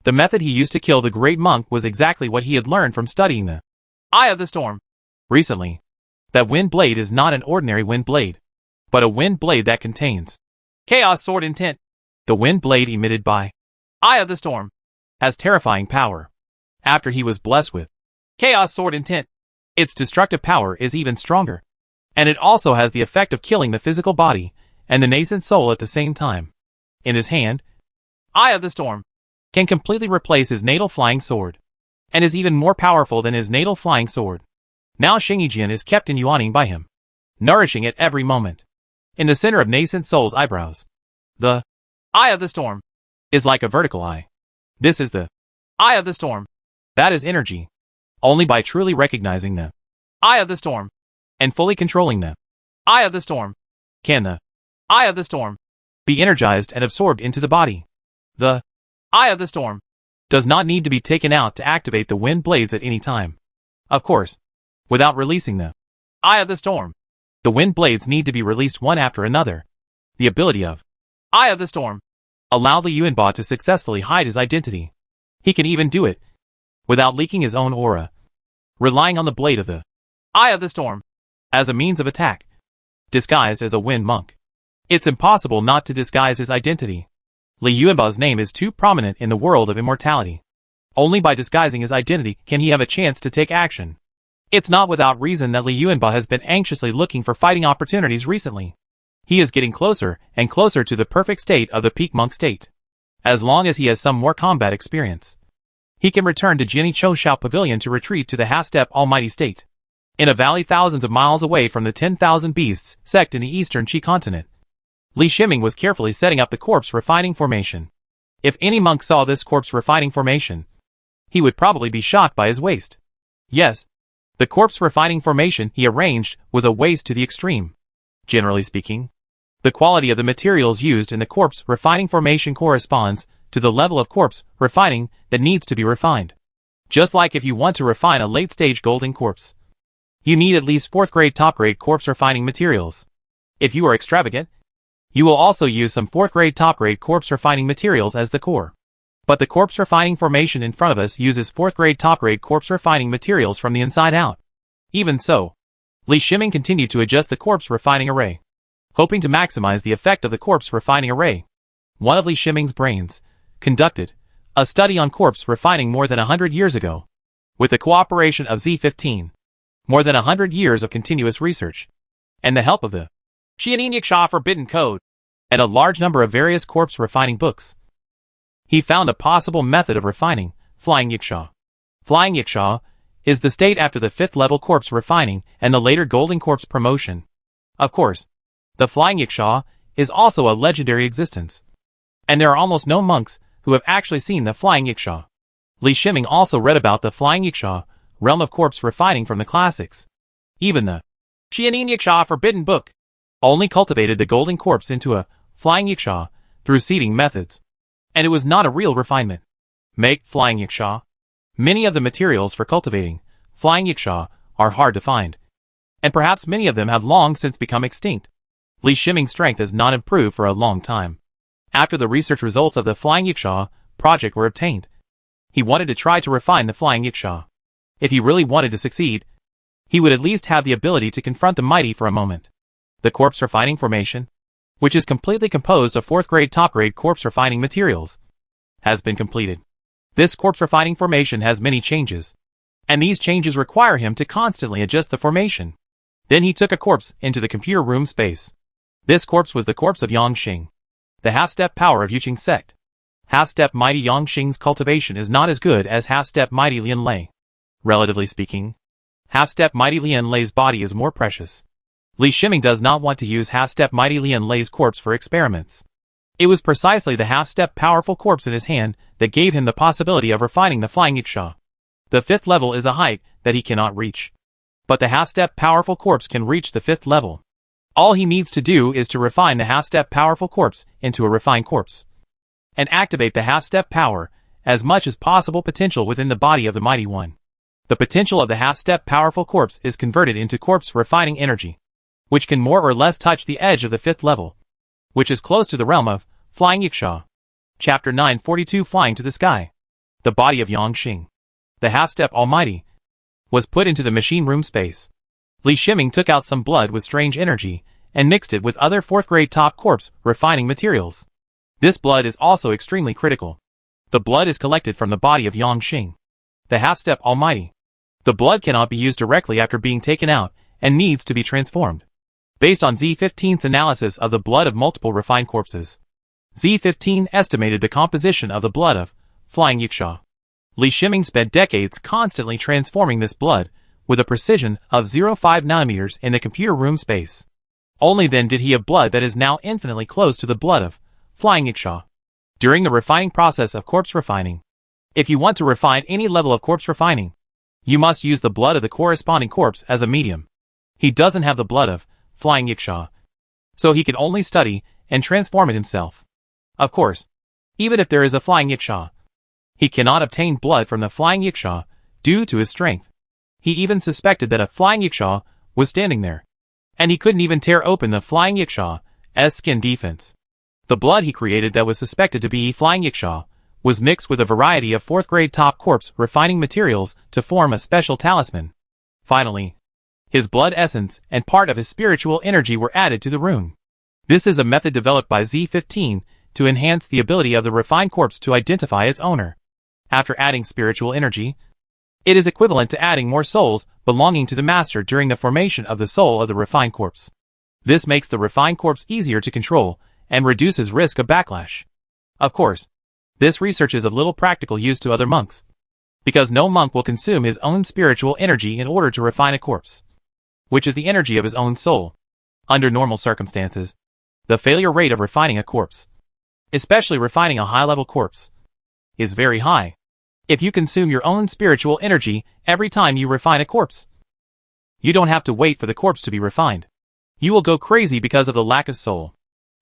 The method he used to kill the great monk was exactly what he had learned from studying the Eye of the Storm. Recently, that wind blade is not an ordinary wind blade, but a wind blade that contains Chaos Sword Intent. The wind blade emitted by Eye of the Storm has terrifying power. After he was blessed with Chaos Sword Intent, its destructive power is even stronger, and it also has the effect of killing the physical body and the nascent soul at the same time. In his hand, Eye of the Storm can completely replace his natal flying sword, and is even more powerful than his natal flying sword. Now Shengyijian is kept in Yuaning by him, nourishing it every moment. In the center of nascent soul's eyebrows, the Eye of the Storm is like a vertical eye. This is the Eye of the Storm. That is energy. Only by truly recognizing the Eye of the Storm and fully controlling the Eye of the Storm can the Eye of the Storm be energized and absorbed into the body. The Eye of the Storm does not need to be taken out to activate the wind blades at any time. Of course, without releasing the Eye of the Storm. The wind blades need to be released one after another. The ability of Eye of the Storm allowed Li Yuanba to successfully hide his identity. He can even do it without leaking his own aura, relying on the blade of the Eye of the Storm as a means of attack, disguised as a wind monk. It's impossible not to disguise his identity. Li Yuanba's name is too prominent in the world of immortality. Only by disguising his identity can he have a chance to take action. It's not without reason that Li Yuanba has been anxiously looking for fighting opportunities recently. He is getting closer and closer to the perfect state of the peak monk state. As long as he has some more combat experience, he can return to Jinni Chongshao Pavilion to retreat to the half-step almighty state, in a valley thousands of miles away from the 10,000 Beasts sect in the eastern Qi continent. Li Shiming was carefully setting up the corpse refining formation. If any monk saw this corpse refining formation, he would probably be shocked by his waste. Yes, the corpse refining formation he arranged was a waste to the extreme. Generally speaking, the quality of the materials used in the corpse refining formation corresponds to the level of corpse refining that needs to be refined. Just like if you want to refine a late-stage golden corpse, you need at least 4th-grade top-grade corpse refining materials. If you are extravagant, you will also use some 4th-grade top-grade corpse refining materials as the core. But the corpse refining formation in front of us uses 4th-grade top-grade corpse refining materials from the inside out. Even so, Li Shiming continued to adjust the corpse refining array, hoping to maximize the effect of the corpse refining array. One of Li Shiming's brains conducted a study on corpse refining more than 100 years ago. With the cooperation of Z15, more than 100 years of continuous research, and the help of the Qianyin Forbidden Code, and a large number of various corpse refining books, he found a possible method of refining flying yiksha. Flying yiksha is the state after the 5th level corpse refining and the later golden corpse promotion. Of course, the flying yiksha is also a legendary existence, and there are almost no monks who have actually seen the flying yiksha. Li Shiming also read about the flying yiksha realm of corpse refining from the classics. Even the Qianyin Forbidden Book only cultivated the golden corpse into a flying yiksha through seeding methods, and it was not a real refinement. Make flying yiksha. Many of the materials for cultivating flying yiksha are hard to find, and perhaps many of them have long since become extinct. Li Shiming's strength has not improved for a long time. After the research results of the flying yiksha project were obtained, he wanted to try to refine the flying yiksha. If he really wanted to succeed, he would at least have the ability to confront the mighty for a moment. The corpse refining formation, which is completely composed of 4th grade top grade corpse refining materials, has been completed. This corpse refining formation has many changes, and these changes require him to constantly adjust the formation. Then he took a corpse into the computer room space. This corpse was the corpse of Yangxing, the half-step power of Yuqing sect. Half-step mighty Yangxing's cultivation is not as good as half-step mighty Lian Lei. Relatively speaking, half-step mighty Lian Lei's body is more precious. Li Shiming does not want to use half-step mighty Lian Lei's corpse for experiments. It was precisely the half-step powerful corpse in his hand that gave him the possibility of refining the flying yiksha. The 5th level is a height that he cannot reach, but the half-step powerful corpse can reach the 5th level. All he needs to do is to refine the half-step powerful corpse into a refined corpse, and activate the half-step power as much as possible potential within the body of the mighty one. The potential of the half-step powerful corpse is converted into corpse refining energy, which can more or less touch the edge of the 5th level, which is close to the realm of flying yiksha. Chapter 942 Flying to the Sky. The body of Yangxing, the half-step almighty, was put into the machine room space. Li Shiming took out some blood with strange energy and mixed it with other 4th grade top corpse refining materials. This blood is also extremely critical. The blood is collected from the body of Yangxing, the half-step almighty. The blood cannot be used directly after being taken out and needs to be transformed. Based on Z15's analysis of the blood of multiple refined corpses, Z15 estimated the composition of the blood of flying yiksha. Li Shiming spent decades constantly transforming this blood with a precision of 0.5 nanometers in the computer room space. Only then did he have blood that is now infinitely close to the blood of flying yiksha. During the refining process of corpse refining, if you want to refine any level of corpse refining, you must use the blood of the corresponding corpse as a medium. He doesn't have the blood of flying yiksha, so he can only study and transform it himself. Of course, even if there is a flying yiksha, he cannot obtain blood from the flying yiksha due to his strength. He even suspected that a flying yiksha was standing there, and he couldn't even tear open the flying yiksha's skin defense. The blood he created that was suspected to be flying yiksha was mixed with a variety of 4th grade top corpse refining materials to form a special talisman. Finally, his blood essence and part of his spiritual energy were added to the rune. This is a method developed by Z15 to enhance the ability of the refined corpse to identify its owner. After adding spiritual energy, it is equivalent to adding more souls belonging to the master during the formation of the soul of the refined corpse. This makes the refined corpse easier to control and reduces risk of backlash. Of course, this research is of little practical use to other monks, because no monk will consume his own spiritual energy in order to refine a corpse, which is the energy of his own soul. Under normal circumstances, the failure rate of refining a corpse, especially refining a high-level corpse, is very high. If you consume your own spiritual energy every time you refine a corpse, you don't have to wait for the corpse to be refined. You will go crazy because of the lack of soul.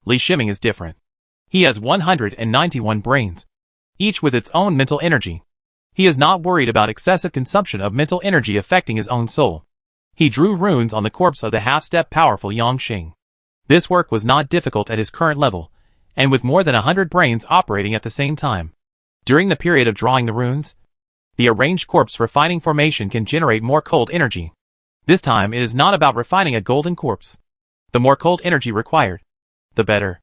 Li Shiming is different. He has 191 brains, each with its own mental energy. He is not worried about excessive consumption of mental energy affecting his own soul. He drew runes on the corpse of the half-step powerful Yangxing. This work was not difficult at his current level, and with more than 100 brains operating at the same time. During the period of drawing the runes, the arranged corpse refining formation can generate more cold energy. This time it is not about refining a golden corpse. The more cold energy required, the better.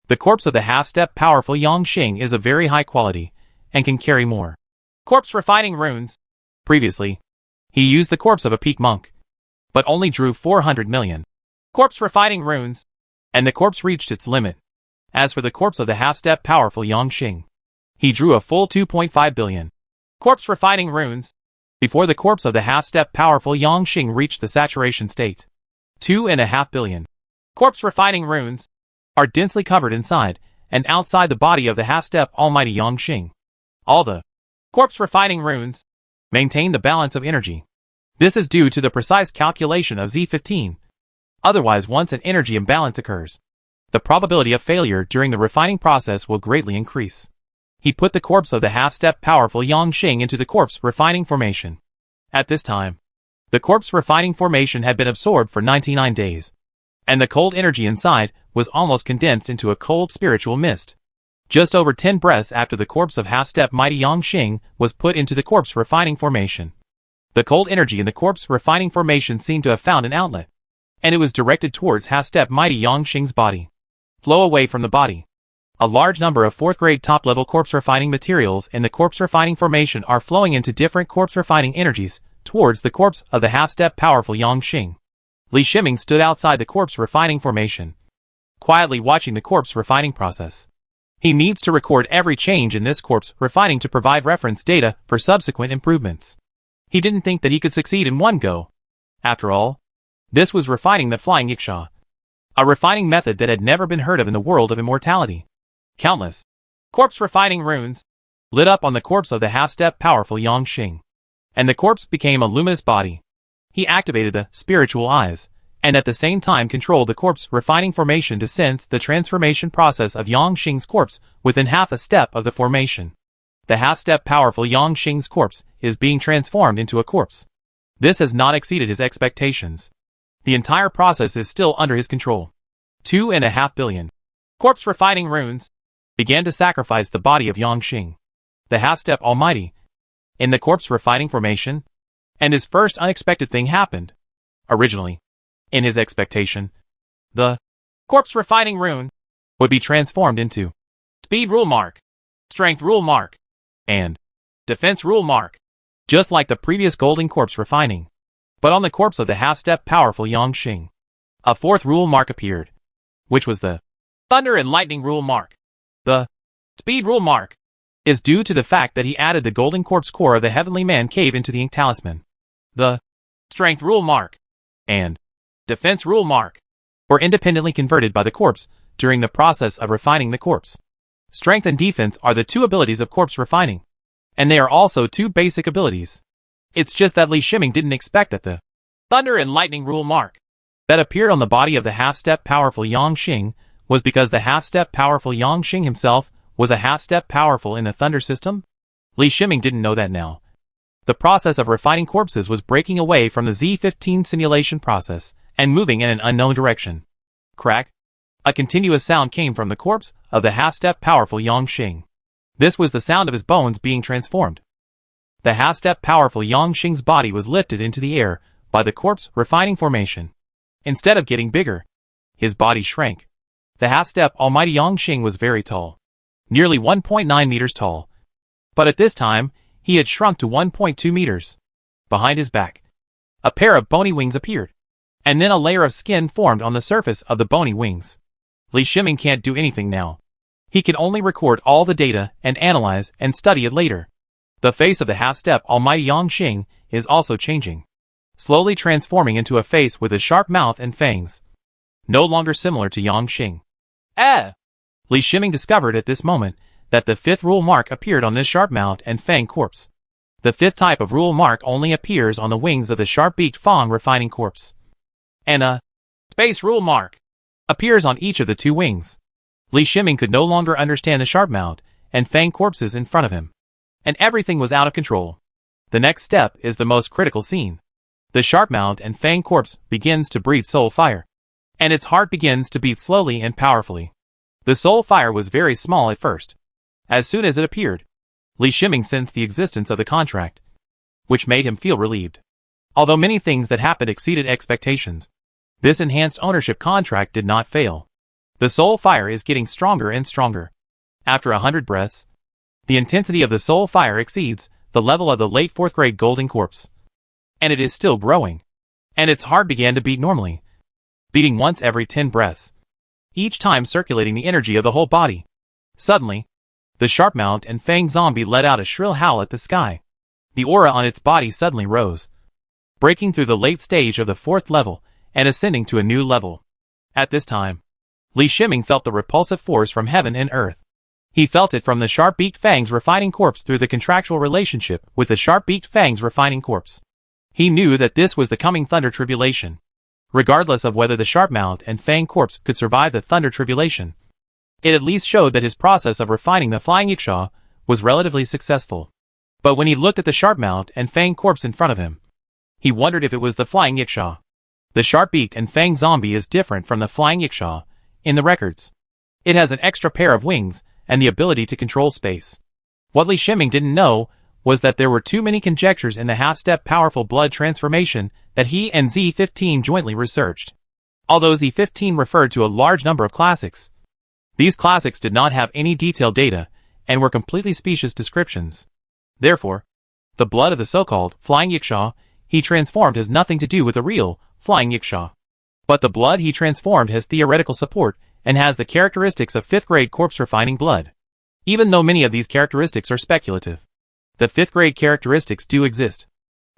The corpse of the half-step powerful Yangxing is of very high quality, and can carry more. Corpse refining runes. Previously, he used the corpse of a peak monk, but only drew 400 million. Corpse refining runes. And the corpse reached its limit. As for the corpse of the half-step powerful Yangxing, he drew a full 2.5 billion. Corpse refining runes. Before the corpse of the half-step powerful Yangxing reached the saturation state, 2.5 billion. Corpse refining runes are densely covered inside and outside the body of the half-step almighty Yangxing. All the corpse refining runes maintain the balance of energy. This is due to the precise calculation of Z15. Otherwise, once an energy imbalance occurs, the probability of failure during the refining process will greatly increase. He put the corpse of the half-step powerful Yangxing into the corpse refining formation. At this time, the corpse refining formation had been absorbed for 99 days, and the cold energy inside was almost condensed into a cold spiritual mist. Just over 10 breaths after the corpse of half-step mighty Yangxing was put into the corpse refining formation, the cold energy in the corpse refining formation seemed to have found an outlet, and it was directed towards half-step mighty Yangxing's body. Flow away from the body. A large number of 4th grade top-level corpse refining materials in the corpse refining formation are flowing into different corpse refining energies towards the corpse of the half-step powerful Yangxing. Li Shiming stood outside the corpse refining formation, quietly watching the corpse refining process. He needs to record every change in this corpse refining to provide reference data for subsequent improvements. He didn't think that he could succeed in one go. After all, this was refining the flying Yiksha, a refining method that had never been heard of in the world of immortality. Countless corpse refining runes lit up on the corpse of the half-step powerful Yangxing, and the corpse became a luminous body. He activated the spiritual eyes, and at the same time controlled the corpse refining formation to sense the transformation process of Yangxing's corpse within half a step of the formation. The half-step powerful Yangxing's corpse is being transformed into a corpse. This has not exceeded his expectations. The entire process is still under his control. 2.5 billion. Corpse refining runes began to sacrifice the body of Yangxing, the half-step almighty, in the corpse refining formation, and his first unexpected thing happened. Originally, in his expectation, the corpse refining rune would be transformed into speed rule mark, strength rule mark, and defense rule mark, just like the previous golden corpse refining. But on the corpse of the half-step powerful Yangxing, a 4th rule mark appeared, which was the thunder and lightning rule mark. The speed rule mark is due to the fact that he added the golden corpse core of the heavenly man cave into the ink talisman. The strength rule mark and defense rule mark were independently converted by the corpse during the process of refining the corpse. Strength and defense are the 2 abilities of corpse refining, and they are also 2 basic abilities. It's just that Li Shiming didn't expect that the thunder and lightning rule mark that appeared on the body of the half-step powerful Yangxing was because the half-step powerful Yangxing himself was a half-step powerful in the thunder system. Li Shiming didn't know that now. The process of refining corpses was breaking away from the Z15 simulation process and moving in an unknown direction. Crack! A continuous sound came from the corpse of the half-step powerful Yangxing. This was the sound of his bones being transformed. The half-step powerful Yangxing's body was lifted into the air by the corpse refining formation. Instead of getting bigger, his body shrank. The half-step almighty Yangxing was very tall, nearly 1.9 meters tall. But at this time, he had shrunk to 1.2 meters. Behind his back, a pair of bony wings appeared, and then a layer of skin formed on the surface of the bony wings. Li Shiming can't do anything now. He can only record all the data and analyze and study it later. The face of the half-step almighty Yangxing is also changing, slowly transforming into a face with a sharp mouth and fangs, no longer similar to Yangxing. Li Shiming discovered at this moment that the 5th rule mark appeared on this sharp mouth and fang corpse. The 5th type of rule mark only appears on the wings of the sharp-beaked fang refining corpse. And a space rule mark appears on each of the 2 wings. Li Shiming could no longer understand the sharp mouth and fang corpses in front of him, and everything was out of control. The next step is the most critical scene. The sharp mouth and fang corpse begins to breathe soul fire, and its heart begins to beat slowly and powerfully. The soul fire was very small at first. As soon as it appeared, Li Shiming sensed the existence of the contract, which made him feel relieved. Although many things that happened exceeded expectations, this enhanced ownership contract did not fail. The soul fire is getting stronger and stronger. After 100 breaths, The intensity of the soul fire exceeds the level of the late 4th grade golden corpse. And it is still growing. And its heart began to beat normally, beating once every 10 breaths, each time circulating the energy of the whole body. Suddenly, the sharp-mouthed and fanged zombie let out a shrill howl at the sky. The aura on its body suddenly rose, breaking through the late stage of the 4th level and ascending to a new level. At this time, Li Shiming felt the repulsive force from heaven and earth. He felt it from the sharp-beaked fang's refining corpse through the contractual relationship with the sharp-beaked fang's refining corpse. He knew that this was the coming thunder tribulation. Regardless of whether the sharp-mouthed and fanged corpse could survive the thunder tribulation, it at least showed that his process of refining the flying yikshaw was relatively successful. But when he looked at the sharp-mouthed and fanged corpse in front of him, he wondered if it was the flying yikshaw. The sharp-beaked and fanged zombie is different from the flying yikshaw in the records. It has an extra pair of wings and the ability to control space. What Li Shiming didn't know was that there were too many conjectures in the half-step powerful blood transformation that he and Z15 jointly researched. Although Z15 referred to a large number of classics, these classics did not have any detailed data and were completely specious descriptions. Therefore, the blood of the so-called flying yikshaw he transformed has nothing to do with the real flying yikshaw. But the blood he transformed has theoretical support and has the characteristics of 5th grade corpse refining blood. Even though many of these characteristics are speculative, the 5th grade characteristics do exist.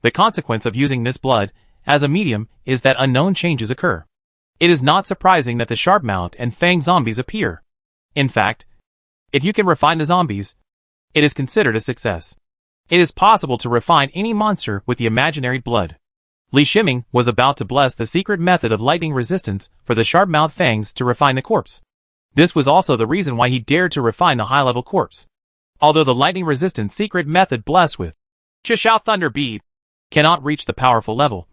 The consequence of using this blood as a medium is that unknown changes occur. It is not surprising that the sharp-mouthed and fanged zombies appear. In fact, if you can refine the zombies, it is considered a success. It is possible to refine any monster with the imaginary blood. Li Shiming was about to bless the secret method of lightning resistance for the sharp-mouthed fangs to refine the corpse. This was also the reason why he dared to refine the high-level corpse. Although the lightning-resistant secret method blessed with Chishao Thunder Bead cannot reach the powerful level,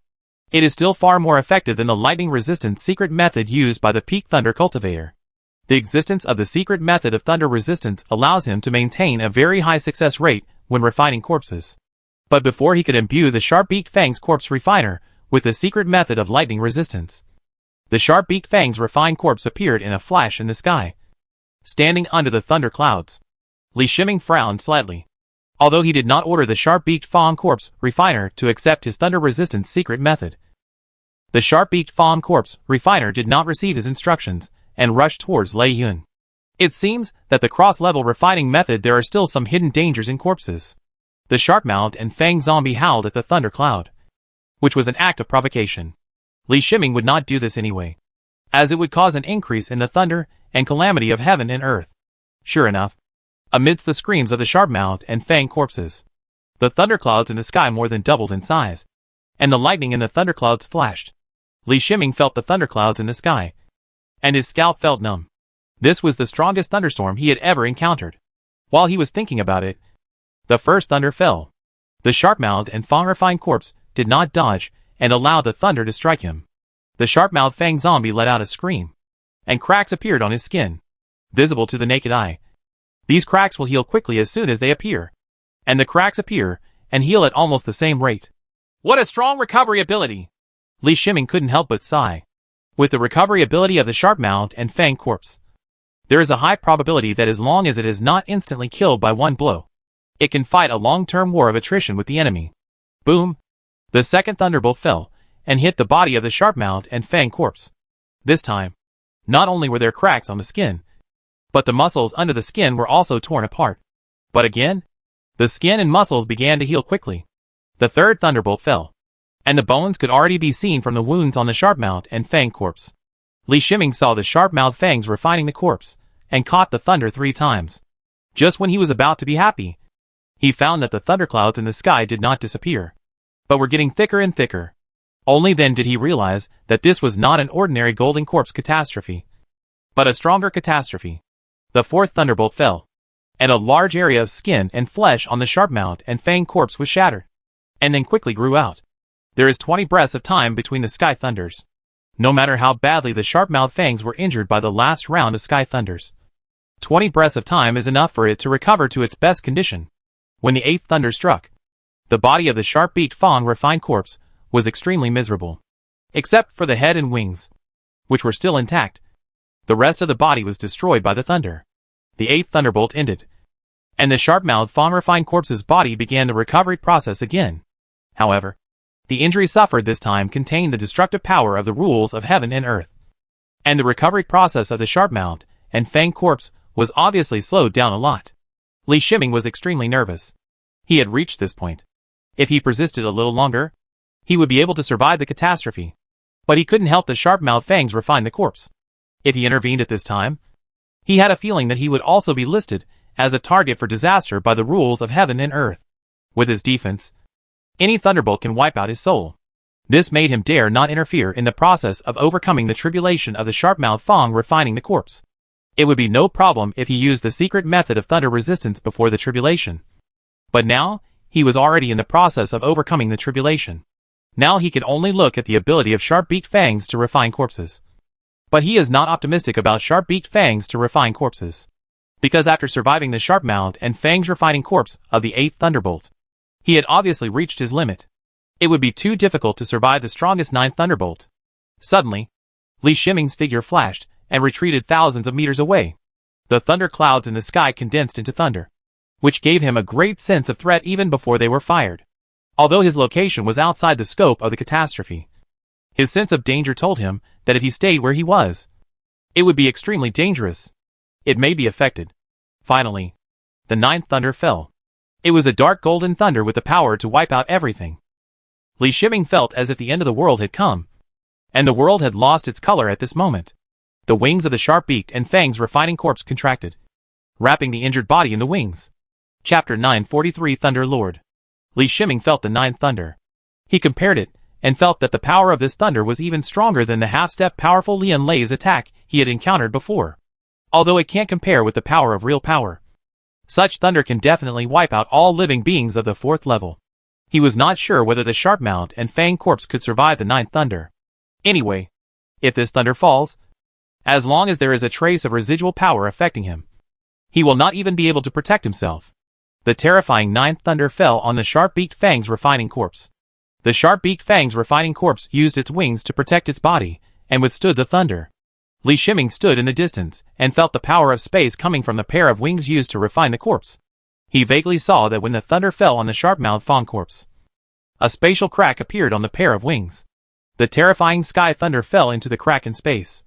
it is still far more effective than the lightning-resistant secret method used by the Peak Thunder Cultivator. The existence of the secret method of thunder resistance allows him to maintain a very high success rate when refining corpses. But before he could imbue the sharp-beaked fang's corpse refiner with the secret method of lightning resistance, the sharp-beaked fang's refined corpse appeared in a flash in the sky, standing under the thunder clouds. Li Shiming frowned slightly. Although he did not order the sharp-beaked fang corpse refiner to accept his thunder resistance secret method, the sharp-beaked fang corpse refiner did not receive his instructions and rushed towards Lei Yun. It seems that the cross-level refining method there are still some hidden dangers in corpses. The sharp-mouthed and fanged zombie howled at the thunder cloud, which was an act of provocation. Li Shiming would not do this anyway, as it would cause an increase in the thunder and calamity of heaven and earth. Sure enough, amidst the screams of the sharp-mouthed and fanged corpses, the thunderclouds in the sky more than doubled in size, and the lightning in the thunderclouds flashed. Li Shiming felt the thunderclouds in the sky, and his scalp felt numb. This was the strongest thunderstorm he had ever encountered. While he was thinking about it, the first thunder fell. The sharp-mouthed and fang-refined corpse did not dodge and allowed the thunder to strike him. The sharp-mouthed fang zombie let out a scream, and cracks appeared on his skin, visible to the naked eye. These cracks will heal quickly as soon as they appear, and the cracks appear and heal at almost the same rate. What a strong recovery ability! Li Shiming couldn't help but sigh. With the recovery ability of the sharp-mouthed and fanged corpse, there is a high probability that as long as it is not instantly killed by one blow, it can fight a long-term war of attrition with the enemy. Boom! The second thunderbolt fell and hit the body of the sharp-mouthed and fanged corpse. This time, not only were there cracks on the skin, but the muscles under the skin were also torn apart. But again, the skin and muscles began to heal quickly. The third thunderbolt fell, and the bones could already be seen from the wounds on the sharp-mouthed and fanged corpse. Li Shiming saw the sharp-mouthed fangs refining the corpse, and caught the thunder 3 times. Just when he was about to be happy, he found that the thunderclouds in the sky did not disappear, but were getting thicker and thicker. Only then did he realize that this was not an ordinary golden corpse catastrophe, but a stronger catastrophe. The fourth thunderbolt fell, and a large area of skin and flesh on the sharp-mouthed and fanged corpse was shattered, and then quickly grew out. There is 20 breaths of time between the sky thunders. No matter how badly the sharp-mouthed fangs were injured by the last round of sky thunders, 20 breaths of time is enough for it to recover to its best condition. When the 8th thunder struck, the body of the sharp-beaked fang refined corpse was extremely miserable. Except for the head and wings, which were still intact, the rest of the body was destroyed by the thunder. The 8th thunderbolt ended, and the sharp-mouthed Fang refined corpse's body began the recovery process again. However, the injury suffered this time contained the destructive power of the rules of heaven and earth. And the recovery process of the sharp-mouthed and fanged corpse was obviously slowed down a lot. Li Shiming was extremely nervous. He had reached this point. If he persisted a little longer, he would be able to survive the catastrophe. But he couldn't help the sharp-mouthed fangs refine the corpse. If he intervened at this time, he had a feeling that he would also be listed as a target for disaster by the rules of heaven and earth. With his defense, any thunderbolt can wipe out his soul. This made him dare not interfere in the process of overcoming the tribulation of the sharp-mouthed Fang refining the corpse. It would be no problem if he used the secret method of thunder resistance before the tribulation. But now, he was already in the process of overcoming the tribulation. Now he could only look at the ability of sharp-beaked fangs to refine corpses. But he is not optimistic about sharp-beaked fangs to refine corpses. Because after surviving the sharp-mouthed and fangs refining corpse of the 8th Thunderbolt, he had obviously reached his limit. It would be too difficult to survive the strongest 9th Thunderbolt. Suddenly, Li Shiming's figure flashed and retreated thousands of meters away. The thunder clouds in the sky condensed into thunder, which gave him a great sense of threat even before they were fired. Although his location was outside the scope of the catastrophe, his sense of danger told him that if he stayed where he was, it would be extremely dangerous. It may be affected. Finally, the 9th thunder fell. It was a dark golden thunder with the power to wipe out everything. Li Shiming felt as if the end of the world had come, and the world had lost its color at this moment. The wings of the sharp-beaked and fangs refining corpse contracted, wrapping the injured body in the wings. Chapter 943 Thunder Lord. Li Shiming felt the 9th thunder. He compared it, and felt that the power of this thunder was even stronger than the half-step powerful Lian Lei's attack he had encountered before. Although it can't compare with the power of real power. Such thunder can definitely wipe out all living beings of the 4th level. He was not sure whether the sharp-mouthed and fanged corpse could survive the 9th thunder. Anyway, if this thunder falls, as long as there is a trace of residual power affecting him, he will not even be able to protect himself. The terrifying 9th thunder fell on the sharp-beaked fangs refining corpse. The sharp-beaked fangs refining corpse used its wings to protect its body, and withstood the thunder. Li Shiming stood in the distance, and felt the power of space coming from the pair of wings used to refine the corpse. He vaguely saw that when the thunder fell on the sharp-mouthed Fang corpse, a spatial crack appeared on the pair of wings. The terrifying sky thunder fell into the crack in space.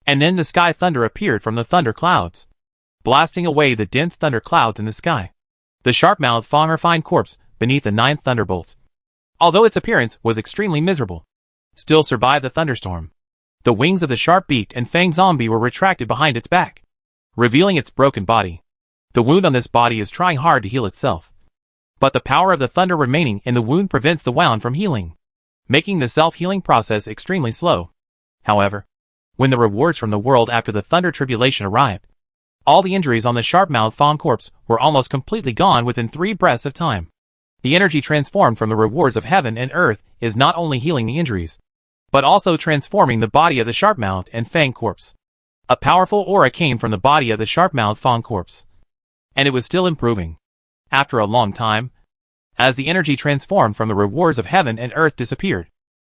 And then the sky thunder appeared from the thunder clouds, blasting away the dense thunder clouds in the sky. The sharp-mouthed Fang refined corpse beneath the 9th thunderbolt, although its appearance was extremely miserable, still survived the thunderstorm. The wings of the sharp-beaked and fanged zombie were retracted behind its back, revealing its broken body. The wound on this body is trying hard to heal itself. But the power of the thunder remaining in the wound prevents the wound from healing, making the self-healing process extremely slow. However, when the rewards from the world after the thunder tribulation arrived, all the injuries on the sharp-mouthed Fang corpse were almost completely gone within 3 breaths of time. The energy transformed from the rewards of heaven and earth is not only healing the injuries, but also transforming the body of the sharp-mouthed and fanged corpse. A powerful aura came from the body of the sharp-mouthed Fang corpse, and it was still improving. After a long time, as the energy transformed from the rewards of heaven and earth disappeared,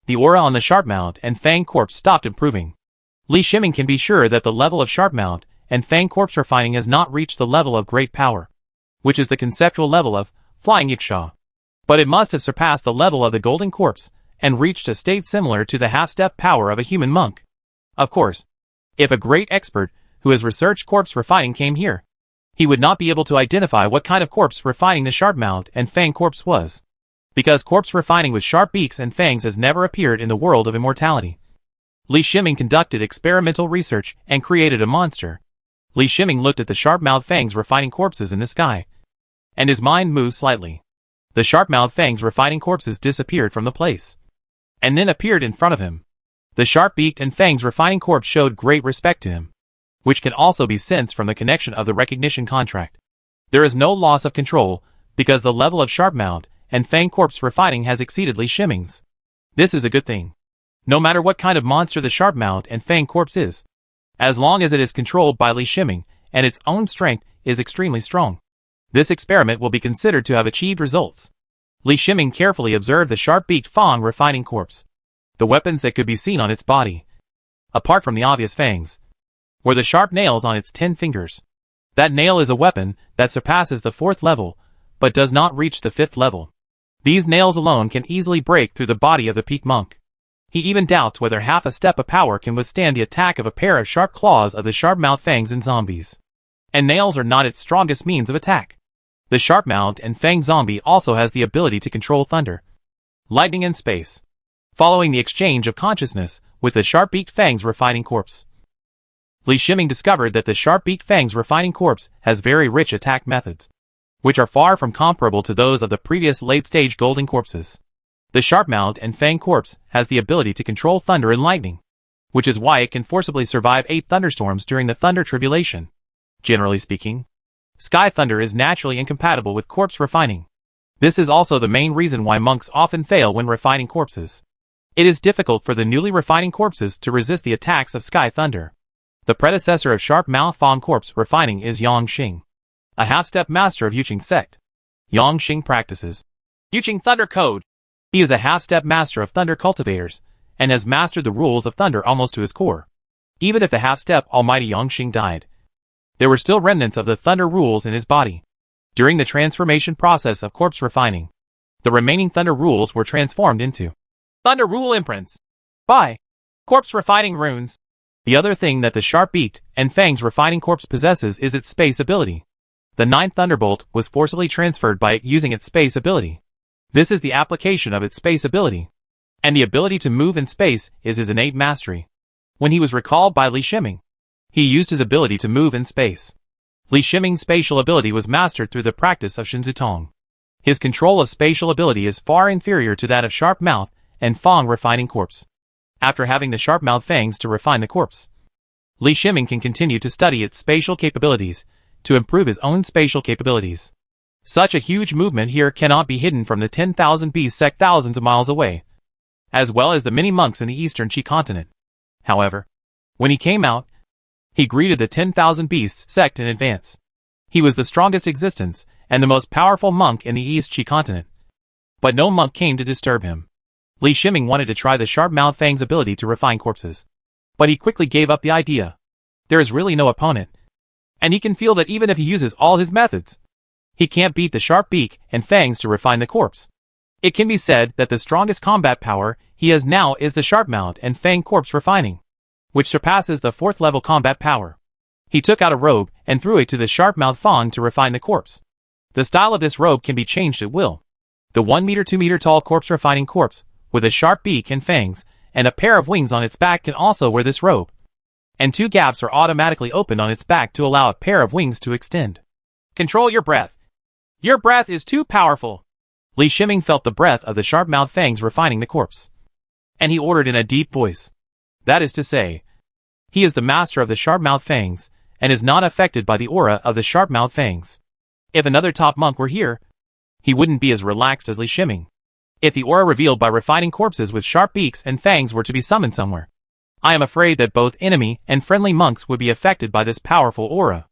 the aura on the sharp-mouthed and fanged corpse stopped improving. Li Shiming can be sure that the level of sharp-mouthed and fanged corpse refining has not reached the level of great power, which is the conceptual level of flying yiksha. But it must have surpassed the level of the golden corpse and reached a state similar to the half-step power of a human monk. Of course, if a great expert who has researched corpse refining came here, he would not be able to identify what kind of corpse refining the sharp-mouthed and fanged corpse was, because corpse refining with sharp beaks and fangs has never appeared in the world of immortality. Li Shiming conducted experimental research and created a monster. Li Shiming looked at the sharp-mouthed fangs refining corpses in the sky, and his mind moved slightly. The sharp-mouthed fangs refining corpses disappeared from the place, and then appeared in front of him. The sharp-beaked and fangs refining corpse showed great respect to him, which can also be sensed from the connection of the recognition contract. There is no loss of control, because the level of sharp-mouthed and fanged corpse refining has exceeded Li Shiming's. This is a good thing. No matter what kind of monster the sharp-mouthed and fanged corpse is, as long as it is controlled by Li Shiming, and its own strength is extremely strong, this experiment will be considered to have achieved results. Li Shiming carefully observed the sharp-beaked Fang refining corpse. The weapons that could be seen on its body, apart from the obvious fangs, were the sharp nails on its 10 fingers. That nail is a weapon that surpasses the 4th level, but does not reach the 5th level. These nails alone can easily break through the body of the peak monk. He even doubts whether half a step of power can withstand the attack of a pair of sharp claws of the sharp-mouthed fangs in zombies. And nails are not its strongest means of attack. The sharp-mouthed and fanged zombie also has the ability to control thunder, lightning and space. Following the exchange of consciousness with the sharp-beaked fang's refining corpse, Li Shiming discovered that the sharp-beaked fang's refining corpse has very rich attack methods, which are far from comparable to those of the previous late-stage golden corpses. The sharp-mouthed and fanged corpse has the ability to control thunder and lightning, which is why it can forcibly survive 8 thunderstorms during the thunder tribulation. Generally speaking, sky thunder is naturally incompatible with corpse refining. This is also the main reason why monks often fail when refining corpses. It is difficult for the newly refining corpses to resist the attacks of sky thunder. The predecessor of sharp-mouthed fang corpse refining is Yang Xing, a half-step master of Yuqing sect. Yang Xing practices Yuqing Thunder Code. He is a half-step master of thunder cultivators, and has mastered the rules of thunder almost to his core. Even if the half-step almighty Yang Xing died, there were still remnants of the thunder rules in his body. During the transformation process of corpse refining, the remaining thunder rules were transformed into thunder rule imprints by corpse refining runes. The other thing that the sharp-beaked and fanged refining corpse possesses is its space ability. The 9th thunderbolt was forcibly transferred by it using its space ability. This is the application of its space ability, and the ability to move in space is his innate mastery. When he was recalled by Li Shiming, he used his ability to move in space. Li Shiming's spatial ability was mastered through the practice of Shinzutong. His control of spatial ability is far inferior to that of sharp-mouthed and fang refining corpse. After having the sharp-mouthed fangs to refine the corpse, Li Shiming can continue to study its spatial capabilities to improve his own spatial capabilities. Such a huge movement here cannot be hidden from the 10,000 beast sect thousands of miles away, as well as the many monks in the eastern Qi continent. However, when he came out, he greeted the 10,000 beasts sect in advance. He was the strongest existence and the most powerful monk in the East Qi continent. But no monk came to disturb him. Li Shiming wanted to try the sharp-mouthed fang's ability to refine corpses, but he quickly gave up the idea. There is really no opponent, and he can feel that even if he uses all his methods, he can't beat the sharp beak and fangs to refine the corpse. It can be said that the strongest combat power he has now is the sharp-mouthed and fanged corpse refining, which surpasses the 4th level combat power. He took out a robe and threw it to the sharp-mouthed fang to refine the corpse. The style of this robe can be changed at will. The 1 meter 2 meter tall corpse refining corpse, with a sharp beak and fangs, and a pair of wings on its back can also wear this robe. And 2 gaps are automatically opened on its back to allow a pair of wings to extend. Control your breath. Your breath is too powerful. Li Shiming felt the breath of the sharp-mouthed fangs refining the corpse, and he ordered in a deep voice. That is to say, he is the master of the sharp-mouthed fangs, and is not affected by the aura of the sharp-mouthed fangs. If another top monk were here, he wouldn't be as relaxed as Li Shiming. If the aura revealed by refining corpses with sharp beaks and fangs were to be summoned somewhere, I am afraid that both enemy and friendly monks would be affected by this powerful aura.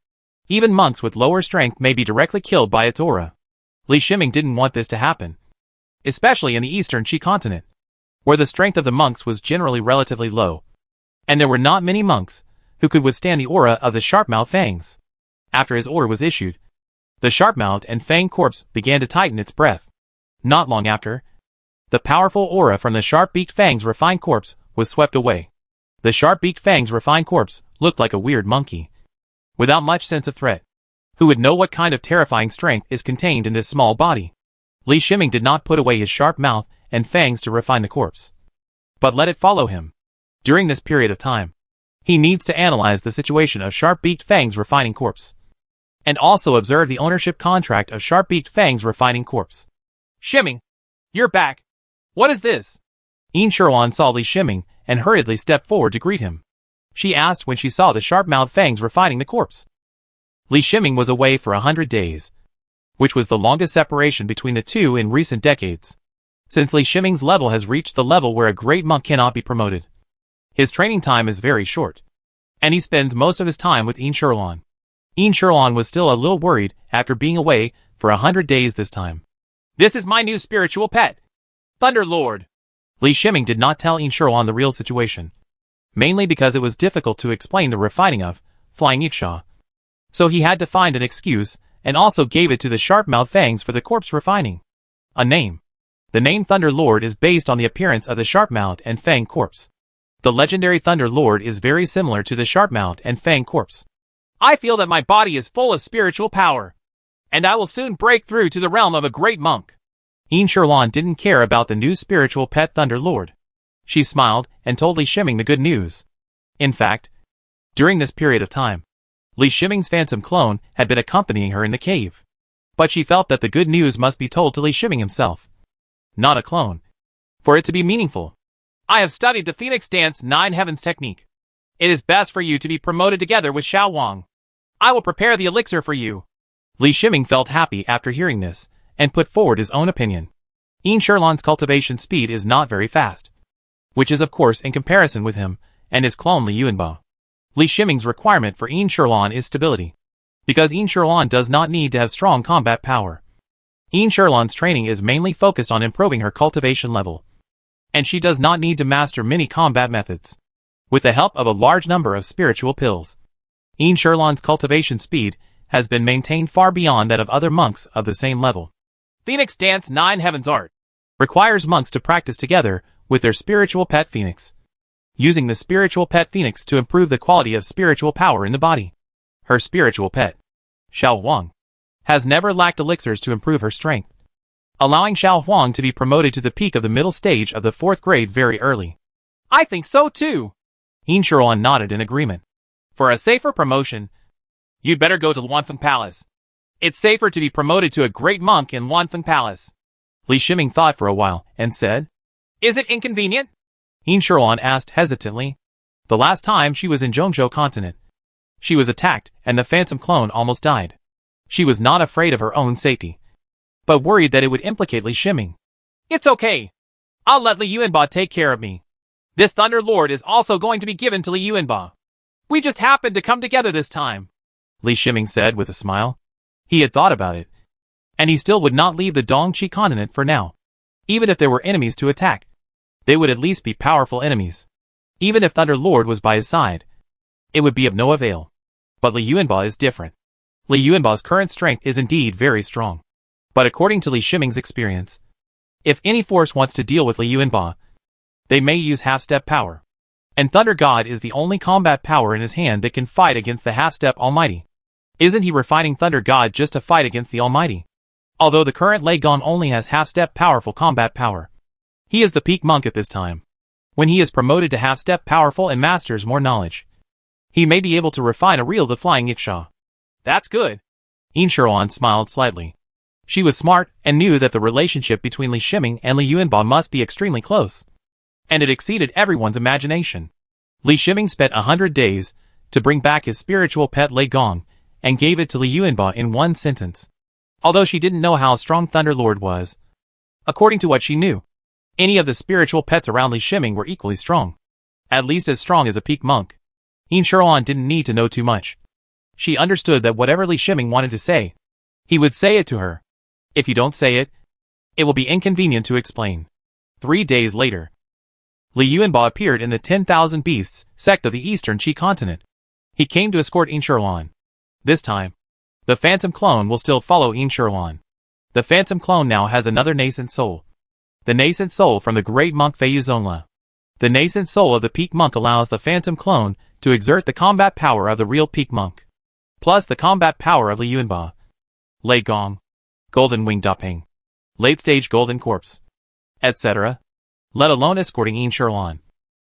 Even monks with lower strength may be directly killed by its aura. Li Shiming didn't want this to happen, especially in the eastern Qi continent, where the strength of the monks was generally relatively low, and there were not many monks who could withstand the aura of the sharp-mouthed fangs. After his order was issued, the sharp-mouthed and fanged corpse began to tighten its breath. Not long after, the powerful aura from the sharp-beaked fang's refined corpse was swept away. The sharp-beaked fang's refined corpse looked like a weird monkey, without much sense of threat. Who would know what kind of terrifying strength is contained in this small body? Li Shiming did not put away his sharp mouth and fangs to refine the corpse, but let it follow him. During this period of time, he needs to analyze the situation of sharp-beaked fang's refining corpse, and also observe the ownership contract of sharp-beaked fang's refining corpse. Shiming, you're back. What is this? Yin Shiruan saw Li Shiming and hurriedly stepped forward to greet him. She asked when she saw the sharp-mouthed fangs refining the corpse. Li Shiming was away for 100 days, which was the longest separation between the two in recent decades, since Li Shiming's level has reached the level where a great monk cannot be promoted. His training time is very short, and he spends most of his time with Yin Shiruan. Yin Shiruan was still a little worried after being away for 100 days this time. This is my new spiritual pet, Thunder Lord. Li Shiming did not tell Yin Shiruan the real situation, mainly because it was difficult to explain the refining of Flying Yiksha. So he had to find an excuse, and also gave it to the sharp-mouthed fangs for the corpse refining. A name. The name Thunder Lord is based on the appearance of the sharp-mouthed and fang corpse. The legendary Thunder Lord is very similar to the sharp-mouthed and fang corpse. I feel that my body is full of spiritual power, and I will soon break through to the realm of a great monk. Immortality didn't care about the new spiritual pet Thunder Lord. She smiled and told Li Shiming the good news. In fact, during this period of time, Li Shiming's phantom clone had been accompanying her in the cave. But she felt that the good news must be told to Li Shiming himself. Not a clone. For it to be meaningful. I have studied the Phoenix Dance 9 Heavens technique. It is best for you to be promoted together with Xiao Wang. I will prepare the elixir for you. Li Shiming felt happy after hearing this, and put forward his own opinion. Immortality's cultivation speed is not very fast. Which is of course in comparison with him, and his clone Li Yuanba. Li Shiming's requirement for Immortality is stability. Because Immortality does not need to have strong combat power. Immortality's training is mainly focused on improving her cultivation level. And she does not need to master many combat methods. With the help of a large number of spiritual pills, Immortality's cultivation speed has been maintained far beyond that of other monks of the same level. Phoenix Dance 9 Heavens art requires monks to practice together with their spiritual pet phoenix, using the spiritual pet phoenix to improve the quality of spiritual power in the body. Her spiritual pet, Xiao Wang, has never lacked elixirs to improve her strength, allowing Xiao Wang to be promoted to the peak of the middle stage of the 4th grade very early. I think so too. Immortality nodded in agreement. For a safer promotion, you'd better go to Luanfeng Palace. It's safer to be promoted to a great monk in Luanfeng Palace. Li Shiming thought for a while and said, Is it inconvenient? Immortality asked hesitantly. The last time she was in Zhongzhou continent, she was attacked and the phantom clone almost died. She was not afraid of her own safety, but worried that it would implicate Li Shiming. It's okay. I'll let Li Yuanba take care of me. This Thunder Lord is also going to be given to Li Yuanba. We just happened to come together this time, Li Shiming said with a smile. He had thought about it, and he still would not leave the Dongqi continent for now. Even if there were enemies to attack, they would at least be powerful enemies. Even if Thunder Lord was by his side, it would be of no avail. But Li Yuanba is different. Li Yuanba's current strength is indeed very strong. But according to Li Shiming's experience, if any force wants to deal with Li Yuanba, they may use half-step power. And Thunder God is the only combat power in his hand that can fight against the half-step Almighty. Isn't he refining Thunder God just to fight against the Almighty? Although the current Lei Gong only has half-step powerful combat power. He is the peak monk at this time. When he is promoted to half-step powerful and masters more knowledge, he may be able to refine a real the flying Yiksha. That's good. Immortality smiled slightly. She was smart and knew that the relationship between Li Shiming and Li Yuanba must be extremely close. And it exceeded everyone's imagination. Li Shiming spent 100 days to bring back his spiritual pet Lei Gong, and gave it to Li Yuanba in one sentence. Although she didn't know how strong Thunder Lord was, according to what she knew, any of the spiritual pets around Li Shiming were equally strong. At least as strong as a peak monk. Immortality didn't need to know too much. She understood that whatever Li Shiming wanted to say, he would say it to her. If you don't say it, it will be inconvenient to explain. 3 days later, Li Yuanba appeared in the 10,000 Beasts sect of the Eastern Qi continent. He came to escort Immortality. This time, the Phantom Clone will still follow Immortality. The Phantom Clone now has another nascent soul. The nascent soul from the great monk Fei Yuzongla. The nascent soul of the peak monk allows the Phantom Clone to exert the combat power of the real peak monk, plus the combat power of Li Yuanba, Lei Gong, Golden Winged Daping, Late Stage Golden Corpse, etc., let alone escorting Immortality.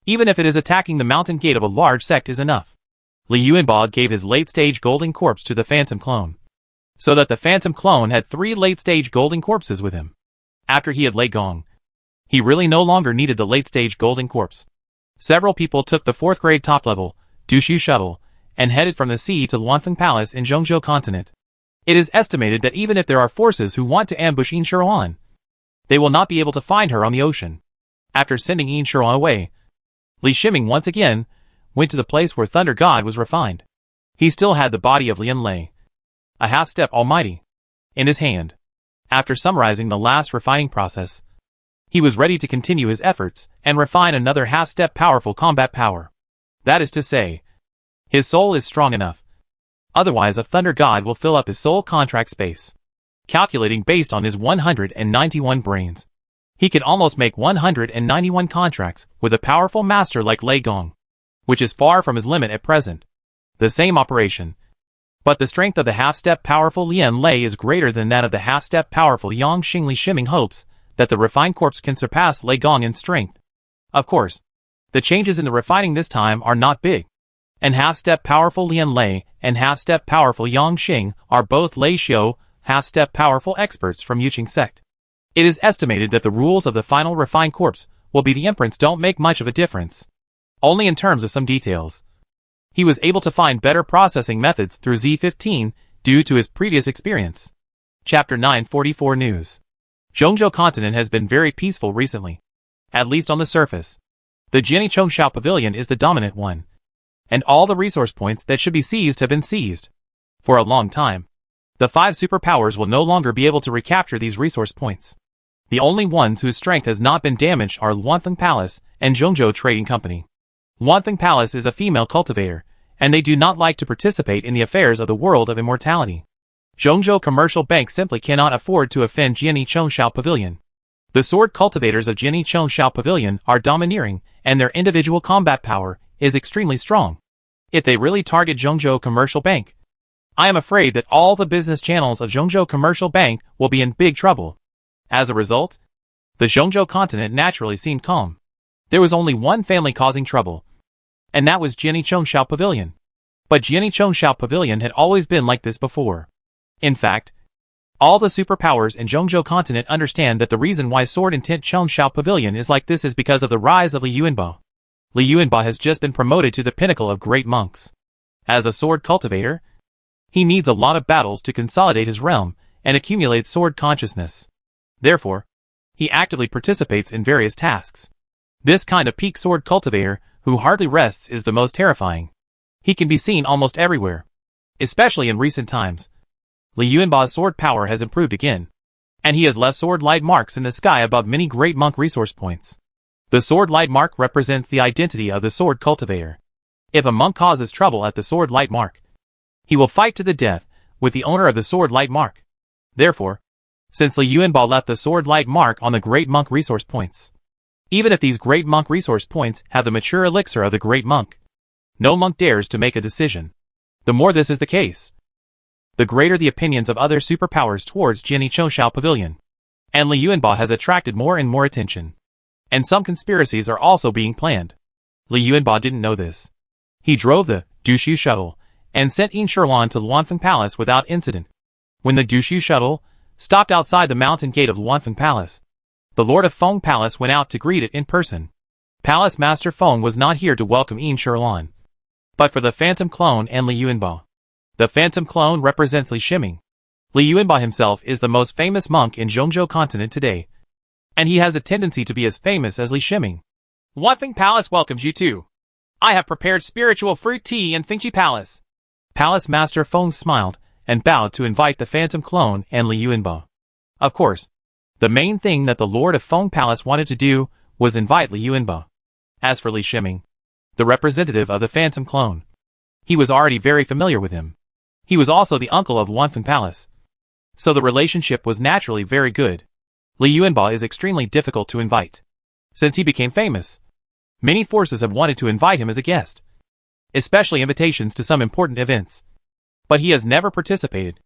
Even if it is attacking the mountain gate of a large sect is enough. Li Yuanba gave his late-stage golden corpse to the Phantom Clone, so that the Phantom Clone had 3 late-stage golden corpses with him. After he had Lei Gong, he really no longer needed the late-stage golden corpse. Several people took the 4th grade top-level Dushu shuttle and headed from the sea to Luanfeng Palace in Zhongzhou continent. It is estimated that even if there are forces who want to ambush Immortality, they will not be able to find her on the ocean. After sending Immortality away, Li Shiming once again went to the place where Thunder God was refined. He still had the body of Lian Lei, a half-step Almighty, in his hand. After summarizing the last refining process, he was ready to continue his efforts and refine another half-step powerful combat power. That is to say, his soul is strong enough Otherwise a thunder god will fill up his soul contract space. Calculating based on his 191 brains, he can almost make 191 contracts with a powerful master like Lei Gong, which is far from his limit at present. The same operation. But the strength of the half-step powerful Lian Lei is greater than that of the half-step powerful Yang Xing Li Shiming hopes that the refined corpse can surpass Lei Gong in strength. Of course, the changes in the refining this time are not big. And half-step powerful Lian Lei and half-step powerful Yang Xing are both Lei Xiu, half-step powerful experts from Yuqing sect. It is estimated that the rules of the final refined corpse will be the imprints don't make much of a difference. Only in terms of some details. He was able to find better processing methods through Z15 due to his previous experience. Chapter 944 News. Zhongzhou continent has been very peaceful recently. At least on the surface. The Jiani Chongshao Pavilion is the dominant one. And all the resource points that should be seized have been seized. For a long time. The 5 superpowers will no longer be able to recapture these resource points. The only ones whose strength has not been damaged are Luanfeng Palace and Zhongzhou Trading Company. Luanfeng Palace is a female cultivator, and they do not like to participate in the affairs of the world of immortality. Zhongzhou Commercial Bank simply cannot afford to offend Jiani Chongshao Pavilion. The sword cultivators of Jiani Chongshao Pavilion are domineering, and their individual combat power is extremely strong. If they really target Zhongzhou Commercial Bank, I am afraid that all the business channels of Zhongzhou Commercial Bank will be in big trouble. As a result, the Zhongzhou continent naturally seemed calm. There was only one family causing trouble, and that was Jiani Chongshao Pavilion. But Jiani Chongshao Pavilion had always been like this before. In fact, all the superpowers in Zhongzhou continent understand that the reason why Sword Intent Chongshao Pavilion is like this is because of the rise of Li Yuanba. Li Yuanba has just been promoted to the pinnacle of great monks. As a sword cultivator, he needs a lot of battles to consolidate his realm and accumulate sword consciousness. Therefore, he actively participates in various tasks. This kind of peak sword cultivator, who hardly rests, is the most terrifying. He can be seen almost everywhere. Especially in recent times. Li Yuanba's sword power has improved again. And he has left sword light marks in the sky above many great monk resource points. The sword light mark represents the identity of the sword cultivator. If a monk causes trouble at the sword light mark, he will fight to the death with the owner of the sword light mark. Therefore, since Li Yuanba left the sword light mark on the great monk resource points, even if these great monk resource points have the mature elixir of the great monk, no monk dares to make a decision. The more this is the case, the greater the opinions of other superpowers towards Jiani Chongshao Pavilion. And Li Yuanba has attracted more and more attention. And some conspiracies are also being planned. Li Yuanba didn't know this. He drove the Dushu shuttle and sent Yin Shirlan to Luanfeng Palace without incident. When the Dushu shuttle stopped outside the mountain gate of Luanfeng Palace, the Lord of Feng Palace went out to greet it in person. Palace Master Feng was not here to welcome Yin Shirlan, but for the Phantom Clone and Li Yuanba. The Phantom Clone represents Li Shiming. Li Yuanba himself is the most famous monk in Zhongzhou continent today, and he has a tendency to be as famous as Li Shiming. Luanfeng Palace welcomes you too. I have prepared spiritual fruit tea in Fengqi Palace. Palace Master Feng smiled and bowed to invite the Phantom Clone and Li Yuanba. Of course, the main thing that the Lord of Feng Palace wanted to do was invite Li Yuanba. As for Li Shiming, the representative of the Phantom Clone, he was already very familiar with him. He was also the uncle of Luanfeng Palace, so the relationship was naturally very good. Li Yuanba is extremely difficult to invite. Since he became famous, many forces have wanted to invite him as a guest, especially invitations to some important events. But he has never participated.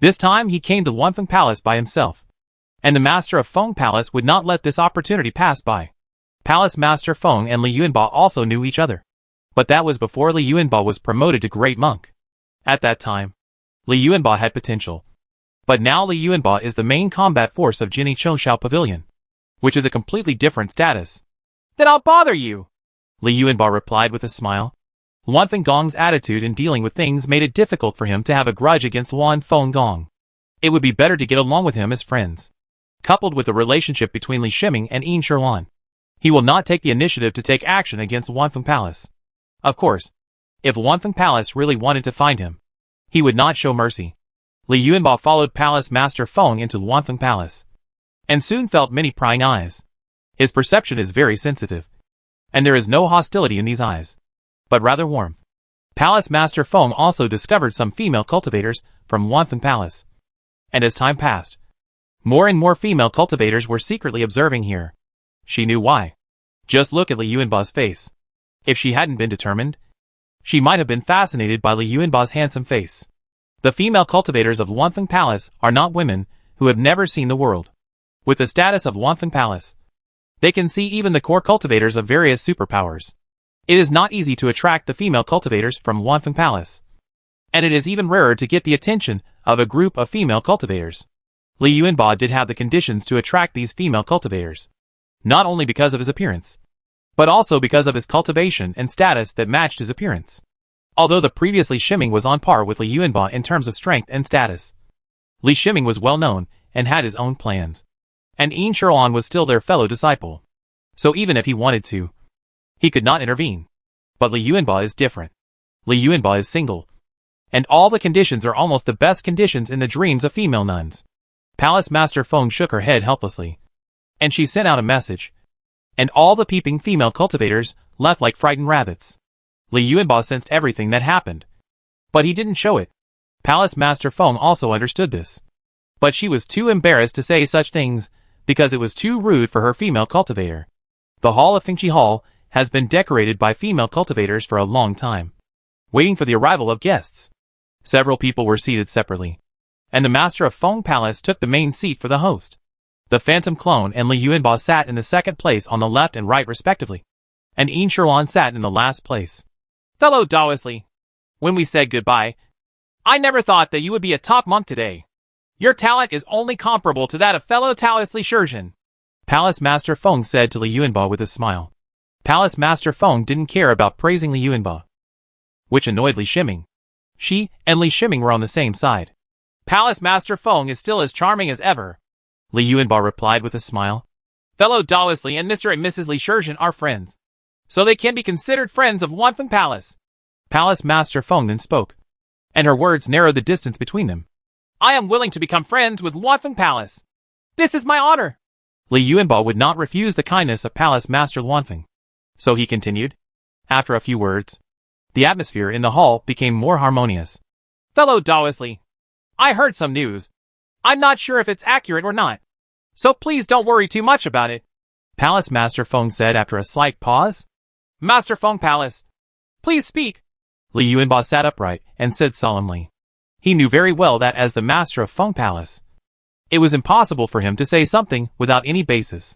This time he came to Luanfeng Palace by himself, and the Master of Feng Palace would not let this opportunity pass by. Palace Master Feng and Li Yuanba also knew each other, but that was before Li Yuanba was promoted to Great Monk. At that time, Li Yuanba had potential, but now Li Yuanba is the main combat force of Jiani Chongshao Pavilion, which is a completely different status. Then I'll bother you, Li Yuanba replied with a smile. Luanfeng Gong's attitude in dealing with things made it difficult for him to have a grudge against Luanfeng Gong. It would be better to get along with him as friends. Coupled with the relationship between Li Shiming and Yin Shirlan, he will not take the initiative to take action against Luanfeng Palace. Of course, if Luanfeng Palace really wanted to find him, he would not show mercy. Li Yuanba followed Palace Master Feng into Luanfeng Palace, and soon felt many prying eyes. His perception is very sensitive, and there is no hostility in these eyes, but rather warmth. Palace Master Feng also discovered some female cultivators from Wanfeng Palace. And as time passed, more and more female cultivators were secretly observing here. She knew why. Just look at Li Yuanba's face. If she hadn't been determined, she might have been fascinated by Li Yuanba's handsome face. The female cultivators of Wanfeng Palace are not women who have never seen the world. With the status of Wanfeng Palace, they can see even the core cultivators of various superpowers. It is not easy to attract the female cultivators from Wanfeng Palace. And it is even rarer to get the attention of a group of female cultivators. Li Yuanba did have the conditions to attract these female cultivators. Not only because of his appearance, but also because of his cultivation and status that matched his appearance. Although the previously Shiming was on par with Li Yuanba in terms of strength and status, Li Shiming was well known and had his own plans. And Yin Shiran was still their fellow disciple. So even if he wanted to, he could not intervene. But Li Yuanba is different. Li Yuanba is single. And all the conditions are almost the best conditions in the dreams of female nuns. Palace Master Feng shook her head helplessly. And she sent out a message. And all the peeping female cultivators left like frightened rabbits. Li Yuanba sensed everything that happened. But he didn't show it. Palace Master Feng also understood this. But she was too embarrassed to say such things, because it was too rude for her female cultivator. The hall of Fengqi Hall has been decorated by female cultivators for a long time, waiting for the arrival of guests. Several people were seated separately, and the master of Feng Palace took the main seat for the host. The Phantom Clone and Li Yuanba sat in the second place on the left and right respectively, and Yin Shiran sat in the last place. Fellow Taoist Li, when we said goodbye, I never thought that you would be a top monk today. Your talent is only comparable to that of fellow Taoist Li Shizhen. Palace Master Feng said to Li Yuanba with a smile. Palace Master Feng didn't care about praising Li Yuanba, which annoyed Li Shiming. She and Li Shiming were on the same side. Palace Master Feng is still as charming as ever, Li Yuanba replied with a smile. Fellow Taoist Li and Mr. and Mrs. Li Shizhen are friends, so they can be considered friends of Wanfeng Palace. Palace Master Feng then spoke, and her words narrowed the distance between them. I am willing to become friends with Wanfeng Palace. This is my honor. Li Yuanba would not refuse the kindness of Palace Master Wanfeng. So he continued. After a few words, the atmosphere in the hall became more harmonious. Fellow Taoist Li, I heard some news. I'm not sure if it's accurate or not, so please don't worry too much about it. Palace Master Feng said after a slight pause. Master Feng Palace, please speak. Li Yuanba sat upright and said solemnly. He knew very well that as the master of Feng Palace, it was impossible for him to say something without any basis.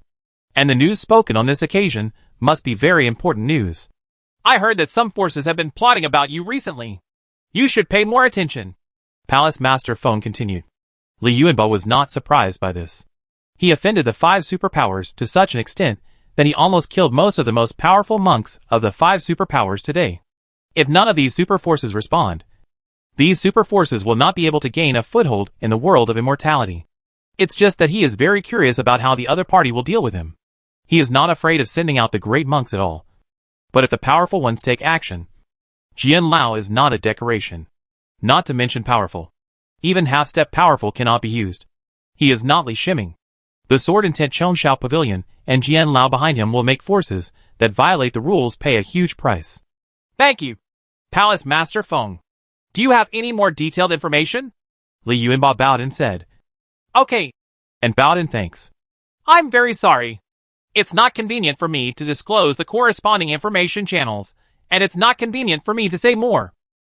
And the news spoken on this occasion must be very important news. I heard that some forces have been plotting about you recently. You should pay more attention. Palace Master Feng continued. Li Yuanba was not surprised by this. He offended the 5 superpowers to such an extent that he almost killed most of the most powerful monks of the 5 superpowers today. If none of these super forces respond, these super forces will not be able to gain a foothold in the world of immortality. It's just that he is very curious about how the other party will deal with him. He is not afraid of sending out the great monks at all. But if the powerful ones take action, Jian Lao is not a decoration. Not to mention powerful. Even half-step powerful cannot be used. He is not Li Shiming. The sword intent Chonshao Pavilion and Jian Lao behind him will make forces that violate the rules pay a huge price. Thank you, Palace Master Feng. Do you have any more detailed information? Li Yuanba bowed and said. Okay. And bowed in thanks. I'm very sorry. It's not convenient for me to disclose the corresponding information channels, and it's not convenient for me to say more.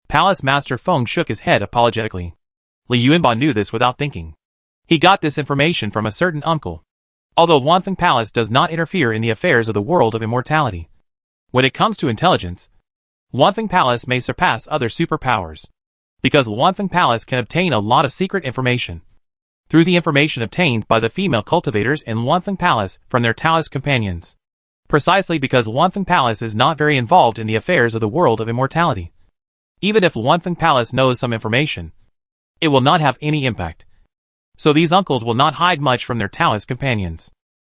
Palace Master Feng shook his head apologetically. Li Yuanba knew this without thinking. He got this information from a certain uncle. Although Wanfeng Palace does not interfere in the affairs of the world of immortality, when it comes to intelligence, Wanfeng Palace may surpass other superpowers, because Wanfeng Palace can obtain a lot of secret information through the information obtained by the female cultivators in Wanfeng Palace from their Taoist companions. Precisely because Wanfeng Palace is not very involved in the affairs of the world of immortality. Even if Wanfeng Palace knows some information, it will not have any impact. So these uncles will not hide much from their Taoist companions.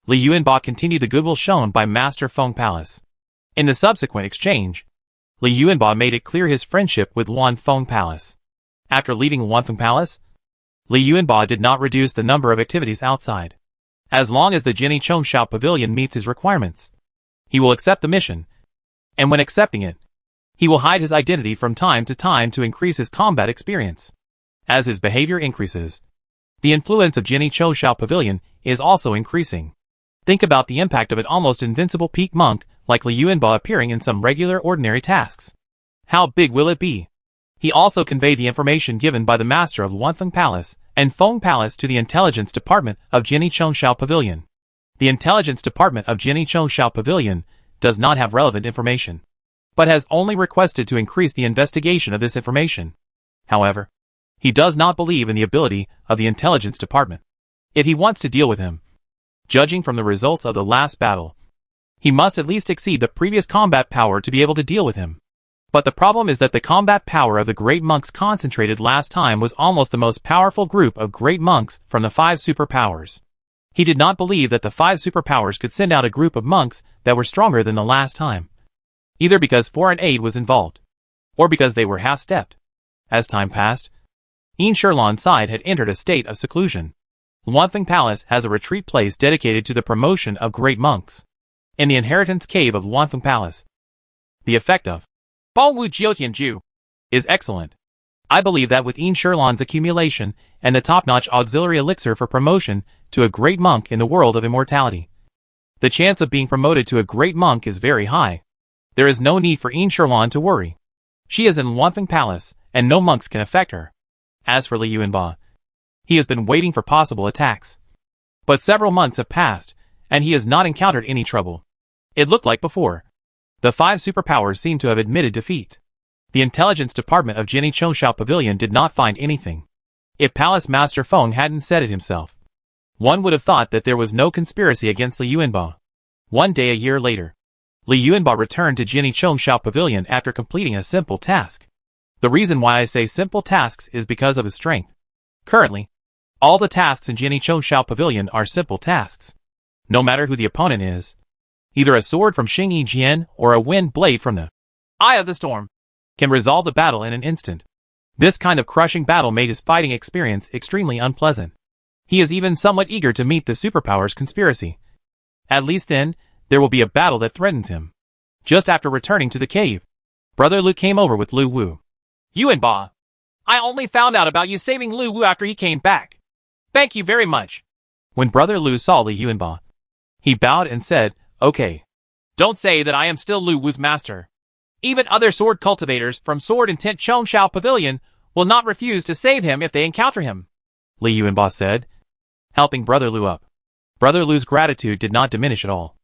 Li Yuanba continued the goodwill shown by Master Feng Palace. In the subsequent exchange, Li Yuanba made it clear his friendship with Wanfeng Palace. After leaving Wanfeng Palace, Li Yuanba did not reduce the number of activities outside. As long as the Jinni Chongshao Pavilion meets his requirements, he will accept the mission. And when accepting it, He will hide his identity from time to time to increase his combat experience. As his behavior increases, the influence of Jinny Chouxiao Pavilion is also increasing. Think about the impact of an almost invincible peak monk like Li Yuanba appearing in some regular ordinary tasks. How big will it be? He also conveyed the information given by the master of Luanfeng Palace and Feng Palace to the intelligence department of Jinny Chouxiao Pavilion. The intelligence department of Jinny Chouxiao Pavilion does not have relevant information, but has only requested to increase the investigation of this information. However, he does not believe in the ability of the intelligence department. If he wants to deal with him, judging from the results of the last battle, he must at least exceed the previous combat power to be able to deal with him. But the problem is that the combat power of the great monks concentrated last time was almost the most powerful group of great monks from the 5 superpowers. He did not believe that the 5 superpowers could send out a group of monks that were stronger than the last time, either because foreign aid was involved, or because they were half-stepped. As time passed, Yin Shirlan's side had entered a state of seclusion. Luanfeng Palace has a retreat place dedicated to the promotion of great monks. In the inheritance cave of Luanfeng Palace, the effect of Bongwu Jiutianju is excellent. I believe that with Yin Shirlan's accumulation and the top-notch auxiliary elixir for promotion to a great monk in the world of immortality, the chance of being promoted to a great monk is very high. There is no need for Yin Shirlan to worry. She is in Luanfeng Palace, and no monks can affect her. As for Li Yuanba, he has been waiting for possible attacks. But several months have passed, and he has not encountered any trouble. It looked like before. The 5 superpowers seem to have admitted defeat. The intelligence department of Jinny Chouxiao Pavilion did not find anything. If Palace Master Feng hadn't said it himself, one would have thought that there was no conspiracy against Li Yuanba. One day a year later, Li Yuanba returned to Jinny Chouxiao Pavilion after completing a simple task. The reason why I say simple tasks is because of his strength. Currently, all the tasks in Jinny Chouxiao Pavilion are simple tasks. No matter who the opponent is, either a sword from Xingyi Jian or a wind blade from the Eye of the Storm can resolve the battle in an instant. This kind of crushing battle made his fighting experience extremely unpleasant. He is even somewhat eager to meet the superpowers conspiracy. At least then, there will be a battle that threatens him. Just after returning to the cave, Brother Lu came over with Lu Wu. Yuanba, I only found out about you saving Lu Wu after he came back. Thank you very much. When Brother Lu saw Li Yuanba, he bowed and said, "Okay. Don't say that I am still Lu Wu's master. Even other sword cultivators from Sword Intent Chouxiao Pavilion will not refuse to save him if they encounter him," Li Yuanba said, helping Brother Lu up. Brother Lu's gratitude did not diminish at all.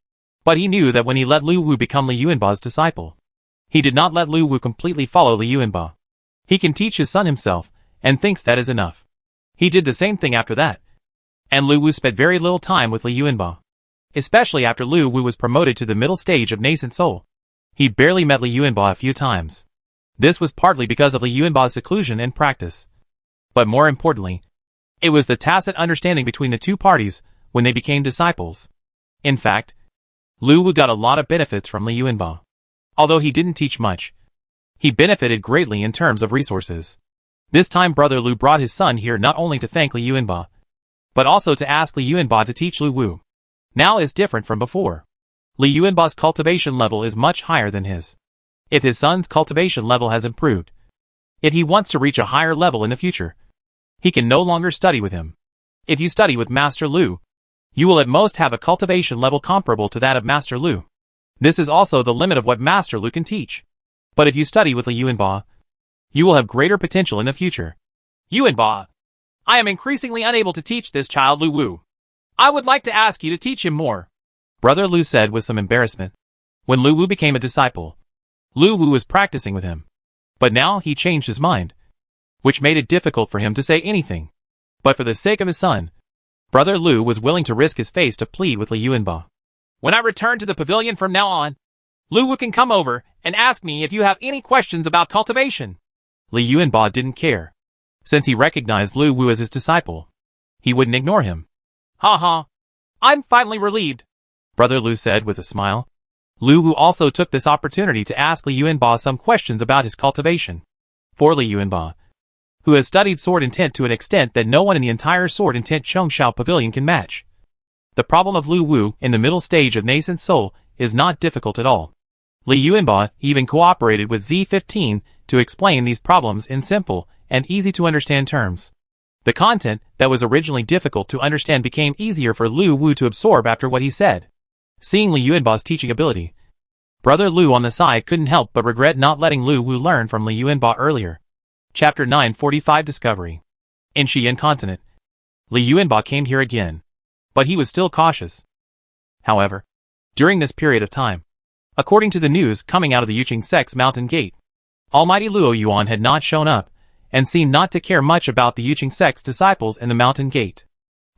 But he knew that when he let Lu Wu become Li Yuanba's disciple, he did not let Lu Wu completely follow Li Yuanba. He can teach his son himself, and thinks that is enough. He did the same thing after that. And Lu Wu spent very little time with Li Yuanba. Especially after Lu Wu was promoted to the middle stage of nascent soul. He barely met Li Yuanba a few times. This was partly because of Li Yuanba's seclusion and practice. But more importantly, it was the tacit understanding between the two parties when they became disciples. In fact, Lu Wu got a lot of benefits from Li Yuanba. Although he didn't teach much, he benefited greatly in terms of resources. This time Brother Lu brought his son here not only to thank Li Yuanba, but also to ask Li Yuanba to teach Lu Wu. Now is different from before. Li Yuanba's cultivation level is much higher than his. If his son's cultivation level has improved, if he wants to reach a higher level in the future, he can no longer study with him. If you study with Master Lu, you will at most have a cultivation level comparable to that of Master Lu. This is also the limit of what Master Lu can teach. But if you study with Li Yuanba, you will have greater potential in the future. Yuanba, I am increasingly unable to teach this child Lu Wu. I would like to ask you to teach him more, Brother Lu said with some embarrassment. When Lu Wu became a disciple, Lu Wu was practicing with him. But now he changed his mind, which made it difficult for him to say anything. But for the sake of his son, Brother Lu was willing to risk his face to plead with Li Yuanba. When I return to the pavilion from now on, Lu Wu can come over and ask me if you have any questions about cultivation. Li Yuanba didn't care. Since he recognized Lu Wu as his disciple, he wouldn't ignore him. Ha. I'm finally relieved, Brother Lu said with a smile. Lu Wu also took this opportunity to ask Li Yuanba some questions about his cultivation. For Li Yuanba, who has studied Sword Intent to an extent that no one in the entire Sword Intent Chouxiao Pavilion can match, the problem of Lu Wu in the middle stage of nascent soul is not difficult at all. Li Yuanba even cooperated with Z15 to explain these problems in simple and easy-to-understand terms. The content that was originally difficult to understand became easier for Lu Wu to absorb after what he said. Seeing Li Yuanba's teaching ability, Brother Lu on the side couldn't help but regret not letting Lu Wu learn from Li Yuanba earlier. Chapter 945 Discovery. In Xi'an Continent, Li Yuanba came here again, but he was still cautious. However, during this period of time, according to the news coming out of the Yuqing Sect's mountain gate, Almighty Luo Yuan had not shown up, and seemed not to care much about the Yuqing Sect's disciples in the mountain gate.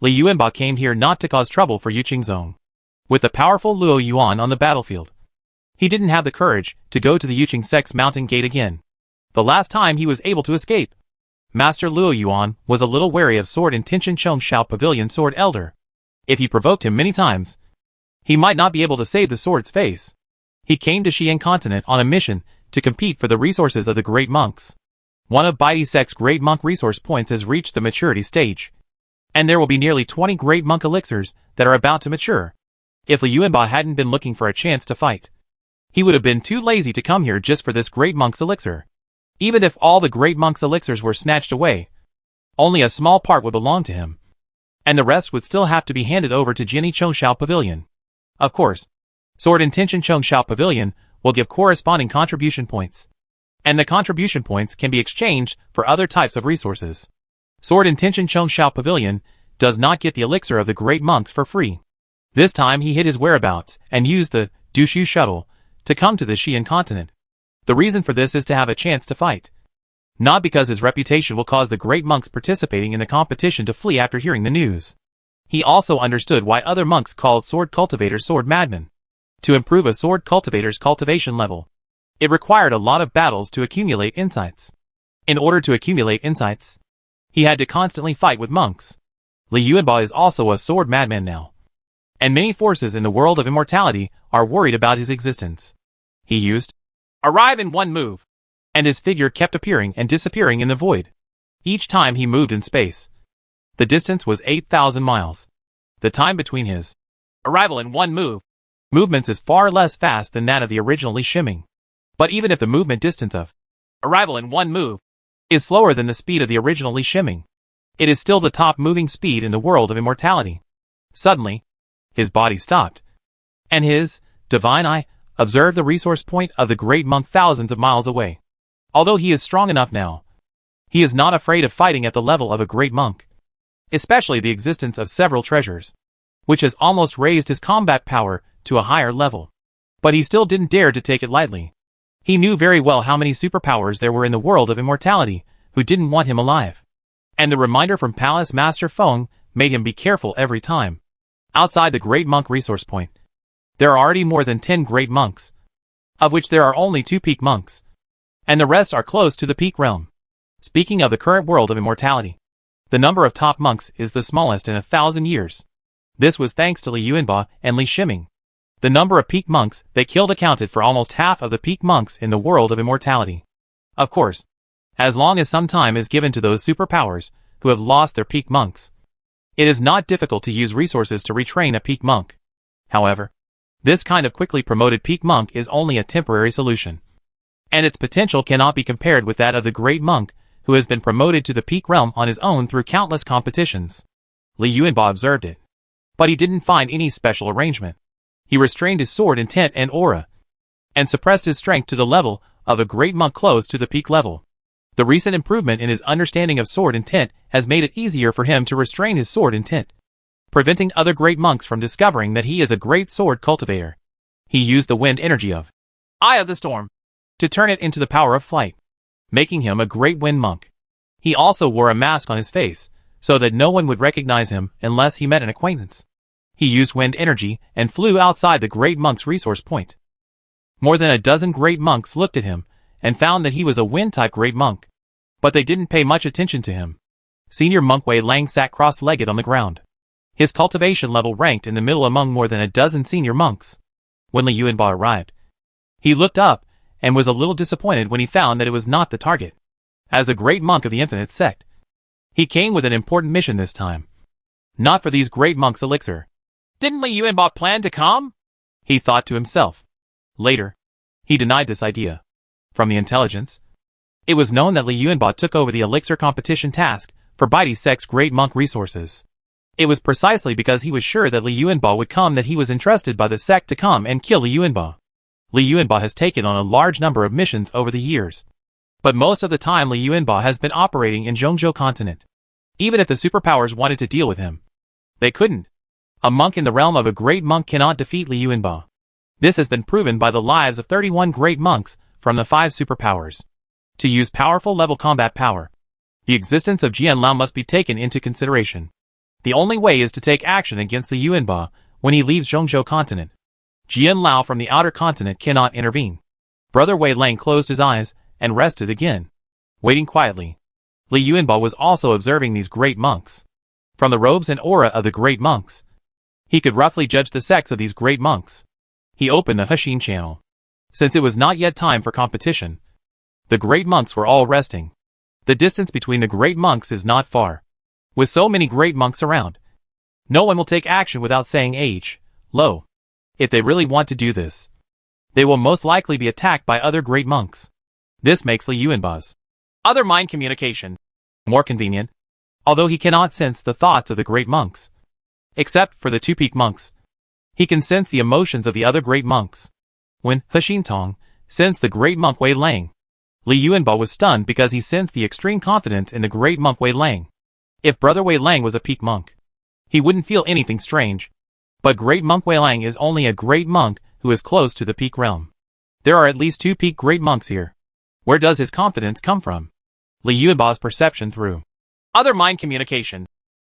Li Yuanba came here not to cause trouble for Yuqing Zone. With the powerful Luo Yuan on the battlefield, he didn't have the courage to go to the Yuqing Sect's mountain gate again. The last time he was able to escape, Master Luo Yuan was a little wary of Sword Intention Chongshao Pavilion Sword Elder. If he provoked him many times, he might not be able to save the sword's face. He came to Xi'an Continent on a mission to compete for the resources of the Great Monks. One of Baidi Sect's Great Monk resource points has reached the maturity stage, and there will be nearly 20 Great Monk elixirs that are about to mature. If Li Yuanba hadn't been looking for a chance to fight, he would have been too lazy to come here just for this Great Monk's elixir. Even if all the Great Monk's elixirs were snatched away, only a small part would belong to him, and the rest would still have to be handed over to Jinni Chongshao Pavilion. Of course, Sword Intention Chongshao Pavilion will give corresponding contribution points, and the contribution points can be exchanged for other types of resources. Sword Intention Chongshao Pavilion does not get the elixir of the Great Monks for free. This time he hid his whereabouts and used the Dushu shuttle to come to the Xi'an Continent. The reason for this is to have a chance to fight, not because his reputation will cause the Great Monks participating in the competition to flee after hearing the news. He also understood why other monks called sword cultivators sword madmen. To improve a sword cultivator's cultivation level, it required a lot of battles to accumulate insights. In order to accumulate insights, he had to constantly fight with monks. Li Yuanba is also a sword madman now, and many forces in the world of immortality are worried about his existence. He used arrive in one move, and his figure kept appearing and disappearing in the void. Each time he moved in space, the distance was 8,000 miles. The time between his arrival and one movements is far less fast than that of the originally shimming. But even if the movement distance of arrival in one move is slower than the speed of the originally shimming, it is still the top moving speed in the world of immortality. Suddenly, his body stopped, and his divine eye observed the resource point of the Great Monk thousands of miles away. Although he is strong enough now, he is not afraid of fighting at the level of a Great Monk, especially the existence of several treasures, which has almost raised his combat power to a higher level. But he still didn't dare to take it lightly. He knew very well how many superpowers there were in the world of immortality who didn't want him alive. And the reminder from Palace Master Feng made him be careful every time. Outside the Great Monk resource point, there are already more than 10 Great Monks, of which there are only 2 Peak Monks, and the rest are close to the Peak Realm. Speaking of the current world of immortality, the number of top monks is the smallest in 1,000 years. This was thanks to Li Yuanba and Li Shiming. The number of peak monks they killed accounted for almost half of the peak monks in the world of immortality. Of course, as long as some time is given to those superpowers who have lost their peak monks, it is not difficult to use resources to retrain a peak monk. However, this kind of quickly promoted peak monk is only a temporary solution, and its potential cannot be compared with that of the great monk who has been promoted to the peak realm on his own through countless competitions. Li Yuanba observed it, but he didn't find any special arrangement. He restrained his sword intent and aura, and suppressed his strength to the level of a great monk close to the peak level. The recent improvement in his understanding of sword intent has made it easier for him to restrain his sword intent, preventing other great monks from discovering that he is a great sword cultivator. He used the wind energy of Eye of the Storm to turn it into the power of flight, making him a great wind monk. He also wore a mask on his face, so that no one would recognize him unless he met an acquaintance. He used wind energy and flew outside the great monk's resource point. More than a dozen great monks looked at him and found that he was a wind-type great monk, but they didn't pay much attention to him. Senior monk Wei Lang sat cross-legged on the ground. His cultivation level ranked in the middle among more than a dozen senior monks. When Li Yuanba arrived, he looked up and was a little disappointed when he found that it was not the target. As a great monk of the Infinite Sect, he came with an important mission this time. Not for these great monks' elixir. Didn't Li Yuanba plan to come? He thought to himself. Later, He denied this idea. From the intelligence, it was known that Li Yuanba took over the elixir competition task for Baidi Sect's great monk resources. It was precisely because he was sure that Li Yuanba would come that he was entrusted by the sect to come and kill Li Yuanba. Li Yuanba has taken on a large number of missions over the years. But most of the time Li Yuanba has been operating in Zhongzhou continent. Even if the superpowers wanted to deal with him, they couldn't. A monk in the realm of a great monk cannot defeat Li Yuanba. This has been proven by the lives of 31 great monks from the 5 superpowers. To use powerful level combat power, the existence of Jian Lao must be taken into consideration. The only way is to take action against Li Yuanba when he leaves Zhongzhou continent. Jian Lao from the outer continent cannot intervene. Brother Wei Lang closed his eyes and rested again, waiting quietly. Li Yuanba was also observing these great monks. From the robes and aura of the great monks, he could roughly judge the sex of these great monks. He opened the Hexin channel. Since it was not yet time for competition, the great monks were all resting. The distance between the great monks is not far. With so many great monks around, no one will take action without saying age, low. If they really want to do this, they will most likely be attacked by other great monks. This makes Li Yuanba's other mind communication more convenient, although he cannot sense the thoughts of the great monks. Except for the 2 peak monks, he can sense the emotions of the other great monks. When Hexin Tong sensed the great monk Wei Lang, Li Yuanba was stunned because he sensed the extreme confidence in the great monk Wei Lang. If Brother Wei Lang was a peak monk, he wouldn't feel anything strange. But great monk Wei Lang is only a great monk who is close to the peak realm. There are at least 2 peak great monks here. Where does his confidence come from? Li Yuanba's perception through other mind communication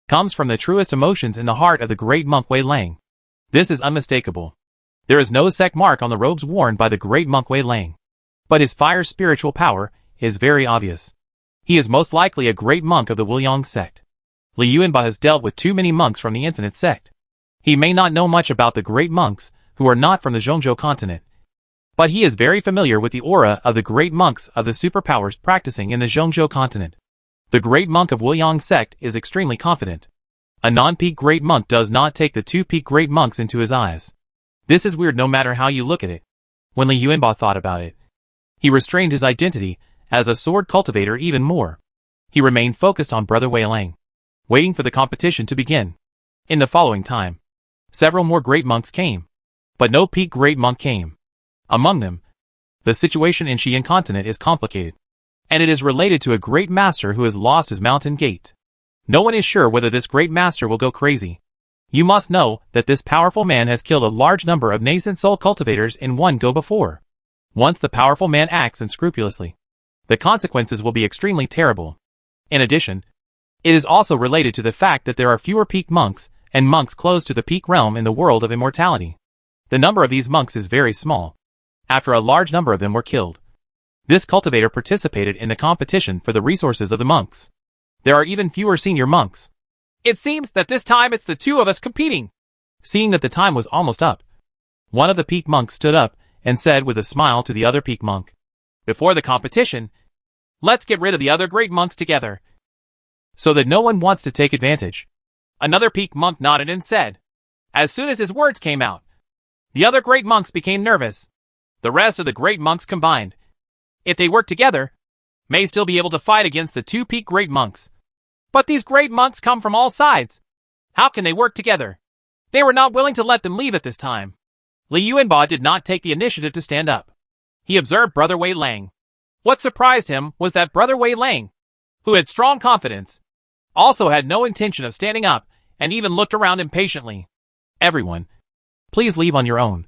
comes from the truest emotions in the heart of the great monk Wei Lang. This is unmistakable. There is no sect mark on the robes worn by the great monk Wei Lang. But his fire spiritual power is very obvious. He is most likely a great monk of the Wuliang sect. Li Yuanba has dealt with too many monks from the Infinite sect. He may not know much about the great monks who are not from the Zhongzhou continent, but he is very familiar with the aura of the great monks of the superpowers practicing in the Zhongzhou continent. The great monk of Wuliang sect is extremely confident. A non-peak great monk does not take the 2 peak great monks into his eyes. This is weird no matter how you look at it. When Li Yuanba thought about it, he restrained his identity as a sword cultivator even more. He remained focused on Brother Wei Lang, waiting for the competition to begin. In the following time, several more great monks came, but no peak great monk came. Among them, the situation in Xi'an continent is complicated, and it is related to a great master who has lost his mountain gate. No one is sure whether this great master will go crazy. You must know that this powerful man has killed a large number of nascent soul cultivators in one go before. Once the powerful man acts unscrupulously, the consequences will be extremely terrible. In addition, it is also related to the fact that there are fewer peak monks and monks close to the peak realm in the world of immortality. The number of these monks is very small. After a large number of them were killed, this cultivator participated in the competition for the resources of the monks. There are even fewer senior monks. It seems that this time it's the 2 of us competing. Seeing that the time was almost up, one of the peak monks stood up and said with a smile to the other peak monk, "Before the competition, let's get rid of the other great monks together, so that no one wants to take advantage." Another peak monk nodded and said. As soon as his words came out, the other great monks became nervous. The rest of the great monks combined, if they work together, may still be able to fight against the 2 peak great monks. But these great monks come from all sides. How can they work together? They were not willing to let them leave at this time. Li Yuanba did not take the initiative to stand up. He observed Brother Wei Lang. What surprised him was that Brother Wei Lang, who had strong confidence, also had no intention of standing up and even looked around impatiently. "Everyone, please leave on your own.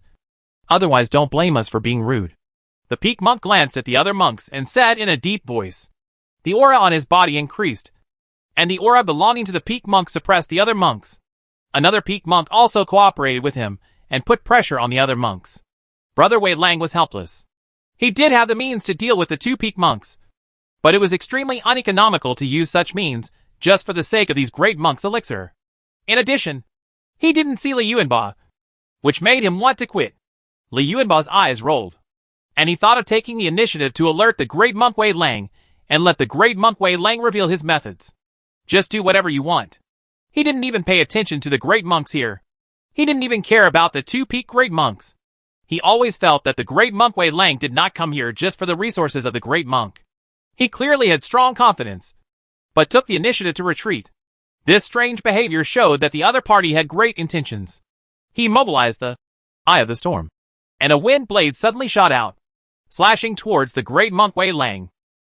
Otherwise don't blame us for being rude." The peak monk glanced at the other monks and said in a deep voice. The aura on his body increased, and the aura belonging to the peak monk suppressed the other monks. Another peak monk also cooperated with him and put pressure on the other monks. Brother Wei Lang was helpless. He did have the means to deal with the 2 peak monks, but it was extremely uneconomical to use such means just for the sake of these great monks' elixir. In addition, he didn't see Li Yuanba, which made him want to quit. Li Yuanba's eyes rolled, and he thought of taking the initiative to alert the great monk Wei Lang and let the great monk Wei Lang reveal his methods. Just do whatever you want. He didn't even pay attention to the great monks here. He didn't even care about the 2 peak great monks. He always felt that the great monk Wei Lang did not come here just for the resources of the great monk. He clearly had strong confidence, but took the initiative to retreat. This strange behavior showed that the other party had great intentions. He mobilized the Eye of the Storm, and a wind blade suddenly shot out, slashing towards the great monk Wei Lang.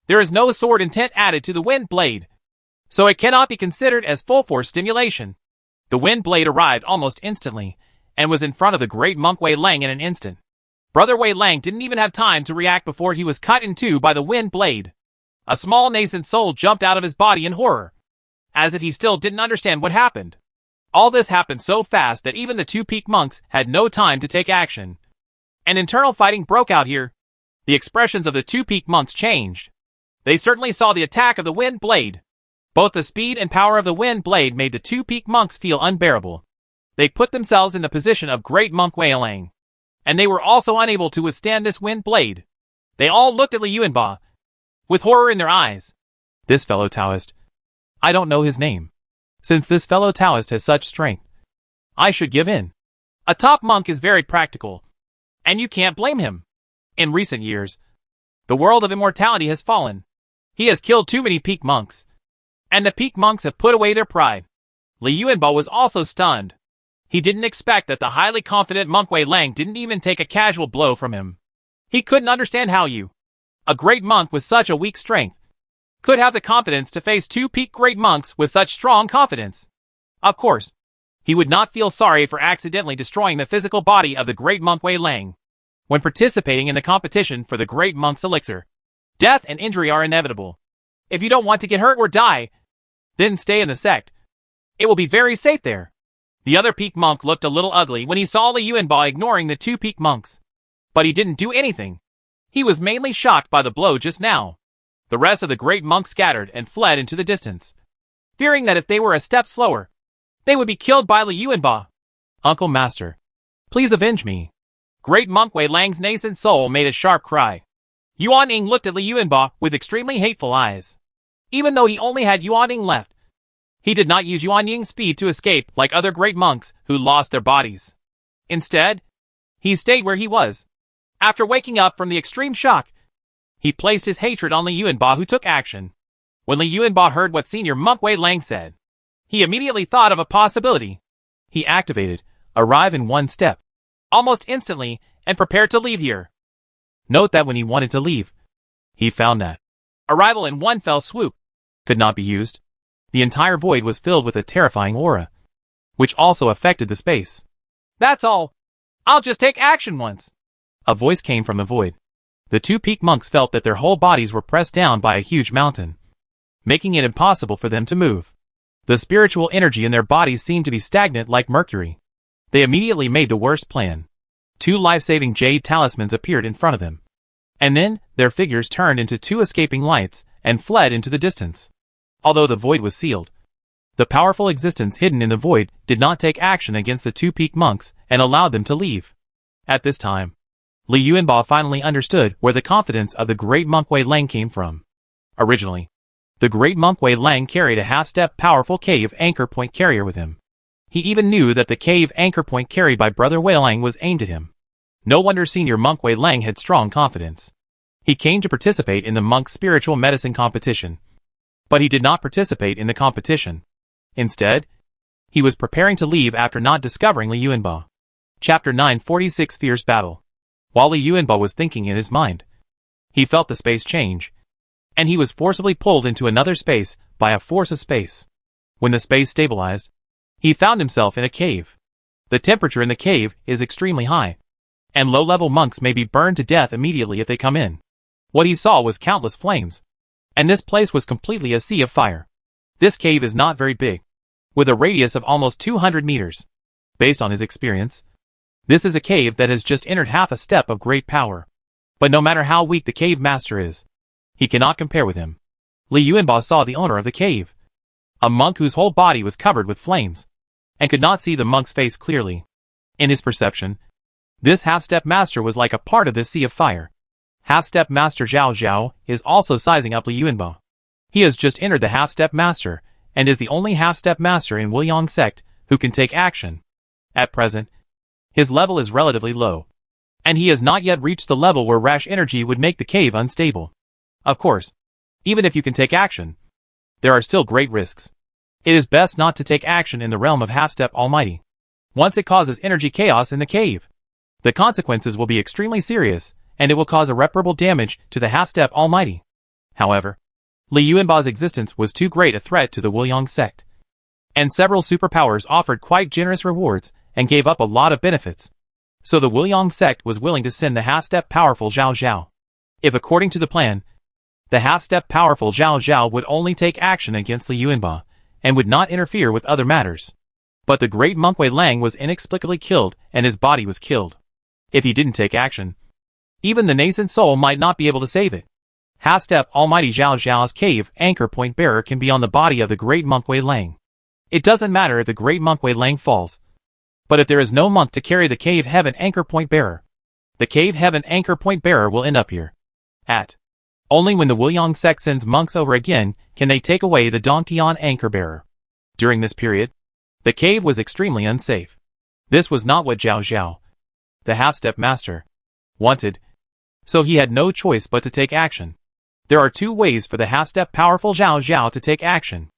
There is no sword intent added to the wind blade, so it cannot be considered as full force stimulation. The wind blade arrived almost instantly, and was in front of the great monk Wei Lang in an instant. Brother Wei Lang didn't even have time to react before he was cut in two by the wind blade. A small nascent soul jumped out of his body in horror, as if he still didn't understand what happened. All this happened so fast that even the two peak monks had no time to take action. An internal fighting broke out here. The expressions of the two peak monks changed. They certainly saw the attack of the wind blade. Both the speed and power of the wind blade made the two peak monks feel unbearable. They put themselves in the position of great monk Wei Lang, and they were also unable to withstand this wind blade. They all looked at Li Yuanba with horror in their eyes. This fellow Taoist. I don't know his name. Since this fellow Taoist has such strength, I should give in. A top monk is very practical, and you can't blame him. In recent years, the world of immortality has fallen. He has killed too many peak monks, and the peak monks have put away their pride. Li Yuanba was also stunned. He didn't expect that the highly confident monk Wei Lang didn't even take a casual blow from him. He couldn't understand how a great monk with such a weak strength, could have the confidence to face two peak great monks with such strong confidence. Of course, he would not feel sorry for accidentally destroying the physical body of the great monk Wei Lang. When participating in the competition for the great monk's elixir, death and injury are inevitable. If you don't want to get hurt or die, then stay in the sect. It will be very safe there. The other peak monk looked a little ugly when he saw Li Yuanba ignoring the two peak monks. But he didn't do anything. He was mainly shocked by the blow just now. The rest of the great monk scattered and fled into the distance, fearing that if they were a step slower, they would be killed by Li Yuanba. Uncle Master, please avenge me. Great monk Wei Lang's nascent soul made a sharp cry. Yuan Ying looked at Li Yuanba with extremely hateful eyes. Even though he only had Yuan Ying left, he did not use Yuan Ying's speed to escape like other great monks who lost their bodies. Instead, he stayed where he was. After waking up from the extreme shock, he placed his hatred on Li Yuanba, who took action. When Li Yuanba heard what Senior Monk Wei Lang said, he immediately thought of a possibility. He activated Arrive in one step almost instantly and prepared to leave here. Note that when he wanted to leave, he found that Arrival in one fell swoop could not be used. The entire void was filled with a terrifying aura, which also affected the space. That's all. I'll just take action once. A voice came from the void. The two peak monks felt that their whole bodies were pressed down by a huge mountain, making it impossible for them to move. The spiritual energy in their bodies seemed to be stagnant like mercury. They immediately made the worst plan. Two life-saving jade talismans appeared in front of them, and then their figures turned into two escaping lights and fled into the distance. Although the void was sealed, the powerful existence hidden in the void did not take action against the two peak monks and allowed them to leave. At this time, Li Yuanba finally understood where the confidence of the great monk Wei Lang came from. Originally, the great monk Wei Lang carried a half-step powerful cave anchor point carrier with him. He even knew that the cave anchor point carried by Brother Wei Lang was aimed at him. No wonder Senior Monk Wei Lang had strong confidence. He came to participate in the monk's spiritual medicine competition, but he did not participate in the competition. Instead, he was preparing to leave after not discovering Li Yuanba. Chapter 946 Fierce Battle. While Li Yuanba was thinking in his mind, he felt the space change, and he was forcibly pulled into another space by a force of space. When the space stabilized, he found himself in a cave. The temperature in the cave is extremely high, and low-level monks may be burned to death immediately if they come in. What he saw was countless flames, and this place was completely a sea of fire. This cave is not very big, with a radius of almost 200 meters. Based on his experience, this is a cave that has just entered half a step of great power. But no matter how weak the cave master is, he cannot compare with him. Li Yuanba saw the owner of the cave, a monk whose whole body was covered with flames, and could not see the monk's face clearly. In his perception, this half-step master was like a part of this sea of fire. Half-step master Zhao Zhao is also sizing up Li Yuanba. He has just entered the half-step master, and is the only half-step master in Wuliang sect who can take action. At present, his level is relatively low. and he has not yet reached the level where rash energy would make the cave unstable. Of course, even if you can take action, there are still great risks. It is best not to take action in the realm of Half-Step Almighty. Once it causes energy chaos in the cave, the consequences will be extremely serious, and it will cause irreparable damage to the Half-Step Almighty. However, Li Yuanba's existence was too great a threat to the Wuliang sect, and several superpowers offered quite generous rewards and gave up a lot of benefits. So the Wuliang sect was willing to send the half-step powerful Zhao Zhao. If according to the plan, the half-step powerful Zhao Zhao would only take action against Li Yuanba, and would not interfere with other matters. But the great monk Wei Lang was inexplicably killed, and his body was killed. If he didn't take action, even the nascent soul might not be able to save it. Half-step Almighty Zhao Zhao's cave anchor point bearer can be on the body of the great monk Wei Lang. It doesn't matter if the great monk Wei Lang falls. But if there is no monk to carry the cave heaven anchor point bearer, the cave heaven anchor point bearer will end up here. Only when the Wuliang sect sends monks over again can they take away the Dongtian anchor bearer. During this period, the cave was extremely unsafe. This was not what Zhao Zhao, the half-step master, wanted, so he had no choice but to take action. There are two ways for the half-step powerful Zhao Zhao to take action.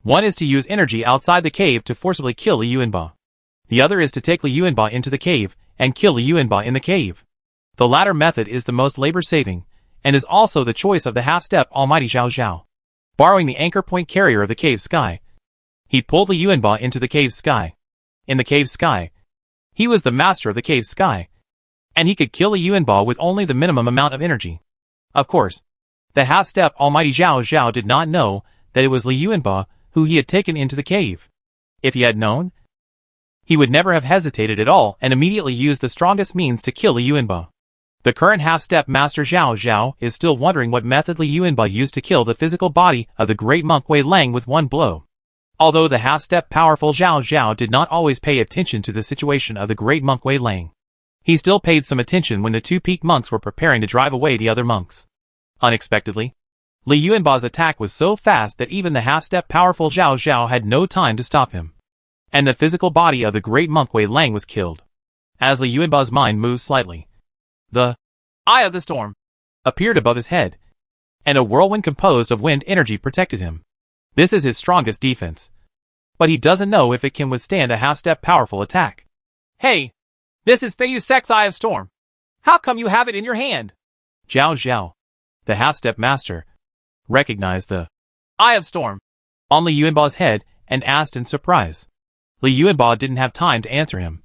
One is to use energy outside the cave to forcibly kill Li Yuanba. The other is to take Li Yuanba into the cave and kill Li Yuanba in the cave. The latter method is the most labor-saving, and is also the choice of the half-step Almighty Zhao Zhao. Borrowing the anchor point carrier of the cave sky, he pulled Li Yuanba into the cave sky. In the cave sky, he was the master of the cave sky, and he could kill Li Yuanba with only the minimum amount of energy. Of course, the half-step Almighty Zhao Zhao did not know that it was Li Yuanba who he had taken into the cave. If he had known, he would never have hesitated at all and immediately used the strongest means to kill Li Yuanba. The current half-step master Zhao Zhao is still wondering what method Li Yuanba used to kill the physical body of the great monk Wei Lang with one blow. Although the half-step powerful Zhao Zhao did not always pay attention to the situation of the great monk Wei Lang, he still paid some attention when the two peaked monks were preparing to drive away the other monks. Unexpectedly, Li Yuanba's attack was so fast that even the half-step powerful Zhao Zhao had no time to stop him, and the physical body of the great monk Wei Lang was killed. As Li Yuanba's mind moved slightly, the Eye of the Storm appeared above his head, and a whirlwind composed of wind energy protected him. This is his strongest defense, but he doesn't know if it can withstand a half-step powerful attack. Hey, this is Feiyu Sect's Eye of Storm. How come you have it in your hand? Zhao Zhao, the half-step master, recognized the Eye of Storm on Li Yuanba's head and asked in surprise. Li Yuanba didn't have time to answer him,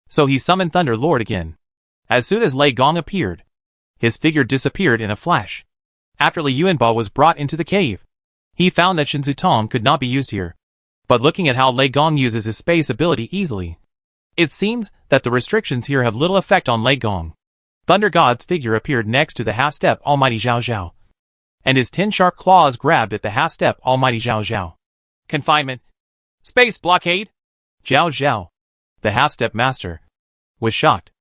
so he summoned Thunder Lord again. As soon as Lei Gong appeared, his figure disappeared in a flash. After Li Yuanba was brought into the cave, he found that Shinzu Tong could not be used here. But looking at how Lei Gong uses his space ability easily, it seems that the restrictions here have little effect on Lei Gong. Thunder God's figure appeared next to the half-step Almighty Zhao Zhao, and his 10 sharp claws grabbed at the half-step Almighty Zhao Zhao. Confinement. Space blockade. Zhao Zhao, the half-step master, was shocked.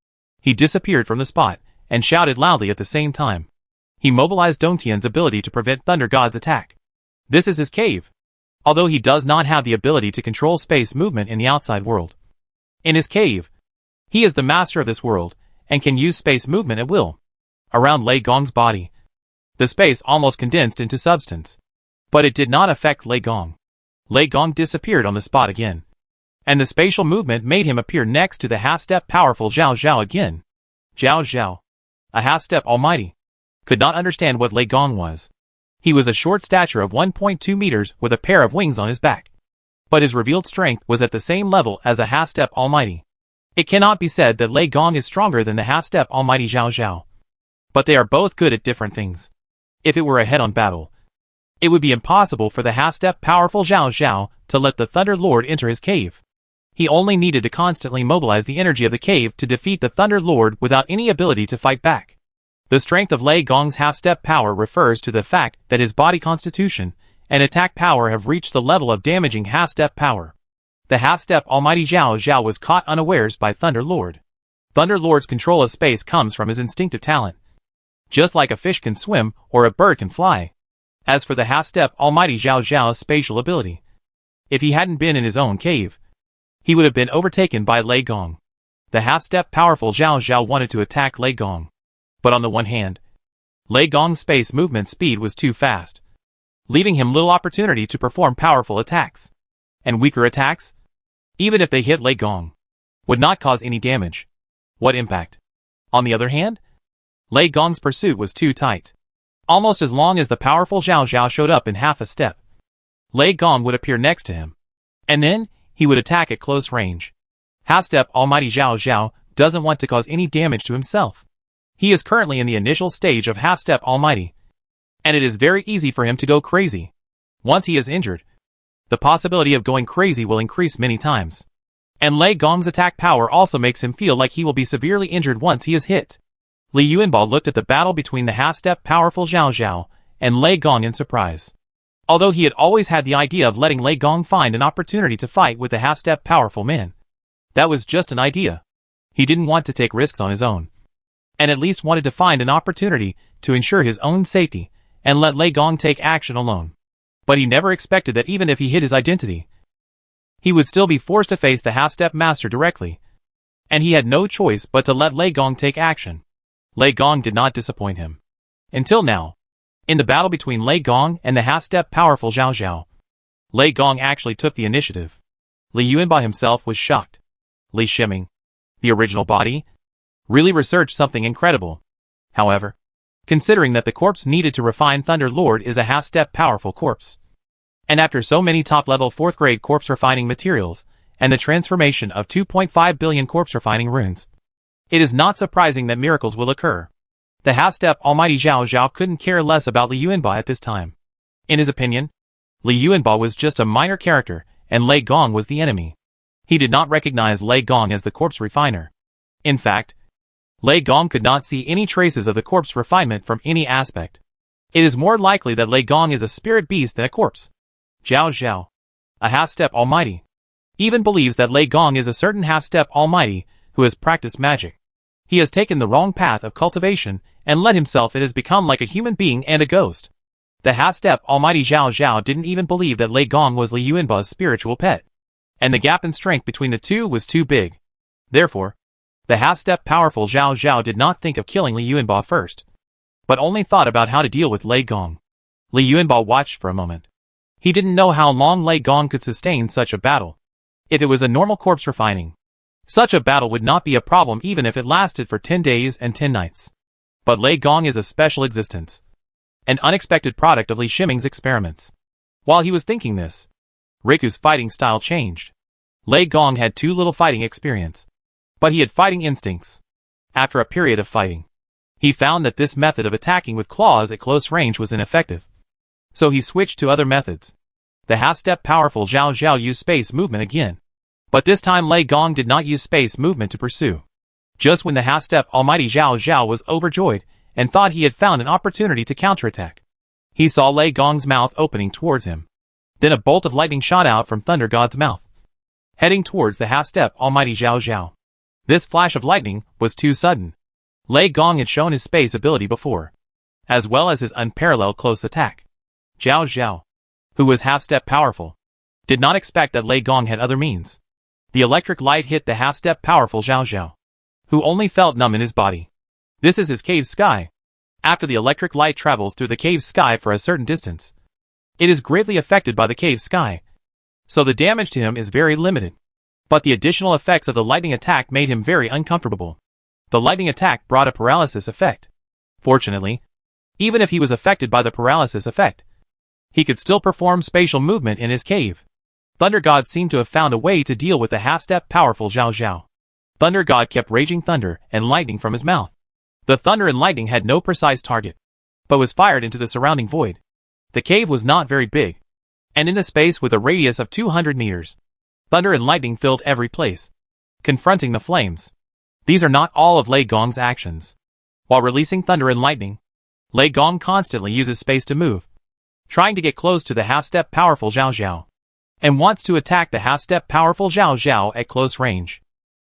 He disappeared from the spot and shouted loudly at the same time. He mobilized Dongtian's ability to prevent Thunder God's attack. This is his cave, although he does not have the ability to control space movement in the outside world. In his cave, he is the master of this world and can use space movement at will. Around Lei Gong's body, the space almost condensed into substance. But it did not affect Lei Gong. Lei Gong disappeared on the spot again, and the spatial movement made him appear next to the half-step powerful Zhao Zhao again. Zhao Zhao, a half-step almighty, could not understand what Lei Gong was. He was a short stature of 1.2 meters with a pair of wings on his back, but his revealed strength was at the same level as a half-step almighty. It cannot be said that Lei Gong is stronger than the half-step almighty Zhao Zhao, but they are both good at different things. If it were a head-on battle, it would be impossible for the half-step powerful Zhao Zhao to let the Thunder Lord enter his cave. He only needed to constantly mobilize the energy of the cave to defeat the Thunder Lord without any ability to fight back. The strength of Lei Gong's half-step power refers to the fact that his body constitution and attack power have reached the level of damaging half-step power. The half-step Almighty Zhao Zhao was caught unawares by Thunder Lord. Thunder Lord's control of space comes from his instinctive talent, just like a fish can swim or a bird can fly. As for the half-step Almighty Zhao Zhao's spatial ability, if he hadn't been in his own cave, he would have been overtaken by Lei Gong. The half-step powerful Zhao Zhao wanted to attack Lei Gong. But on the one hand, Lei Gong's space movement speed was too fast, leaving him little opportunity to perform powerful attacks. And weaker attacks, even if they hit Lei Gong, would not cause any damage. What impact? On the other hand, Lei Gong's pursuit was too tight. Almost as long as the powerful Zhao Zhao showed up in half a step, Lei Gong would appear next to him. And then, he would attack at close range. Half-step almighty Zhao Zhao doesn't want to cause any damage to himself. He is currently in the initial stage of half-step almighty, and it is very easy for him to go crazy. Once he is injured, the possibility of going crazy will increase many times. And Lei Gong's attack power also makes him feel like he will be severely injured once he is hit. Li Yuanbao looked at the battle between the half-step powerful Zhao Zhao and Lei Gong in surprise. Although he had always had the idea of letting Lei Gong find an opportunity to fight with the half-step powerful man, that was just an idea. He didn't want to take risks on his own, and at least wanted to find an opportunity to ensure his own safety and let Lei Gong take action alone. But he never expected that even if he hid his identity, he would still be forced to face the half-step master directly, and he had no choice but to let Lei Gong take action. Lei Gong did not disappoint him. Until now, in the battle between Lei Gong and the half-step powerful Zhao Zhao, Lei Gong actually took the initiative. Li Yuanbao himself was shocked. Li Shiming, the original body, really researched something incredible. However, considering that the corpse needed to refine Thunder Lord is a half-step powerful corpse, and after so many top-level 4th-grade corpse refining materials, and the transformation of 2.5 billion corpse refining runes, it is not surprising that miracles will occur. The half-step almighty Zhao Zhao couldn't care less about Li Yuanbao at this time. In his opinion, Li Yuanbao was just a minor character, and Lei Gong was the enemy. He did not recognize Lei Gong as the corpse refiner. In fact, Lei Gong could not see any traces of the corpse refinement from any aspect. It is more likely that Lei Gong is a spirit beast than a corpse. Zhao Zhao, a half-step almighty, even believes that Lei Gong is a certain half-step almighty who has practiced magic. He has taken the wrong path of cultivation and let himself it has become like a human being and a ghost. The half-step almighty Zhao Zhao didn't even believe that Lei Gong was Li Yuanbao's spiritual pet, and the gap in strength between the two was too big. Therefore, the half-step powerful Zhao Zhao did not think of killing Li Yuanbao first, but only thought about how to deal with Lei Gong. Li Yuanbao watched for a moment. He didn't know how long Lei Gong could sustain such a battle. If it was a normal corpse refining, such a battle would not be a problem even if it lasted for 10 days and 10 nights. But Lei Gong is a special existence, an unexpected product of Li Shiming's experiments. While he was thinking this, Riku's fighting style changed. Lei Gong had too little fighting experience, but he had fighting instincts. After a period of fighting, he found that this method of attacking with claws at close range was ineffective. So he switched to other methods. The half-step powerful Zhao Zhao used space movement again. But this time Lei Gong did not use space movement to pursue. Just when the half-step almighty Zhao Zhao was overjoyed and thought he had found an opportunity to counterattack, he saw Lei Gong's mouth opening towards him. Then a bolt of lightning shot out from Thunder God's mouth, heading towards the half-step almighty Zhao Zhao. This flash of lightning was too sudden. Lei Gong had shown his space ability before, as well as his unparalleled close attack. Zhao Zhao, who was half-step powerful, did not expect that Lei Gong had other means. The electric light hit the half-step powerful Zhao Zhao, who only felt numb in his body. This is his cave sky. After the electric light travels through the cave sky for a certain distance, it is greatly affected by the cave sky, so the damage to him is very limited. But the additional effects of the lightning attack made him very uncomfortable. The lightning attack brought a paralysis effect. Fortunately, even if he was affected by the paralysis effect, he could still perform spatial movement in his cave. Thunder God seemed to have found a way to deal with the half-step powerful Zhao Zhao. Thunder God kept raging thunder and lightning from his mouth. The thunder and lightning had no precise target, but was fired into the surrounding void. The cave was not very big, and in a space with a radius of 200 meters, thunder and lightning filled every place, confronting the flames. These are not all of Lei Gong's actions. While releasing thunder and lightning, Lei Gong constantly uses space to move, trying to get close to the half-step powerful Zhao Zhao, and wants to attack the half-step powerful Zhao Zhao at close range.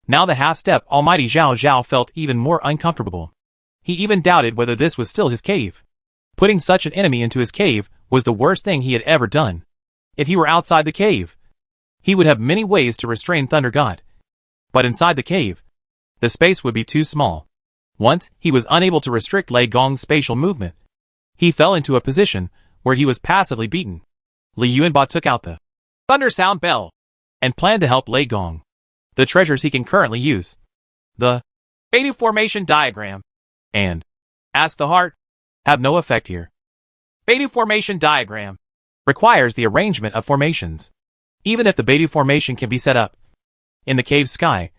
Now the half-step almighty Zhao Zhao felt even more uncomfortable. He even doubted whether this was still his cave. Putting such an enemy into his cave was the worst thing he had ever done. If he were outside the cave, he would have many ways to restrain Thunder God. But inside the cave, The space would be too small. Once, he was unable to restrict Lei Gong's spatial movement. He fell into a position where he was passively beaten. Li Yuanba took out the Thunder Sound Bell and planned to help Lei Gong. The treasures he can currently use. The Beta Formation Diagram and Ask the Heart have no effect here. Beta Formation Diagram Requires the arrangement of formations. Even if the Beta Formation can be set up. In the cave sky,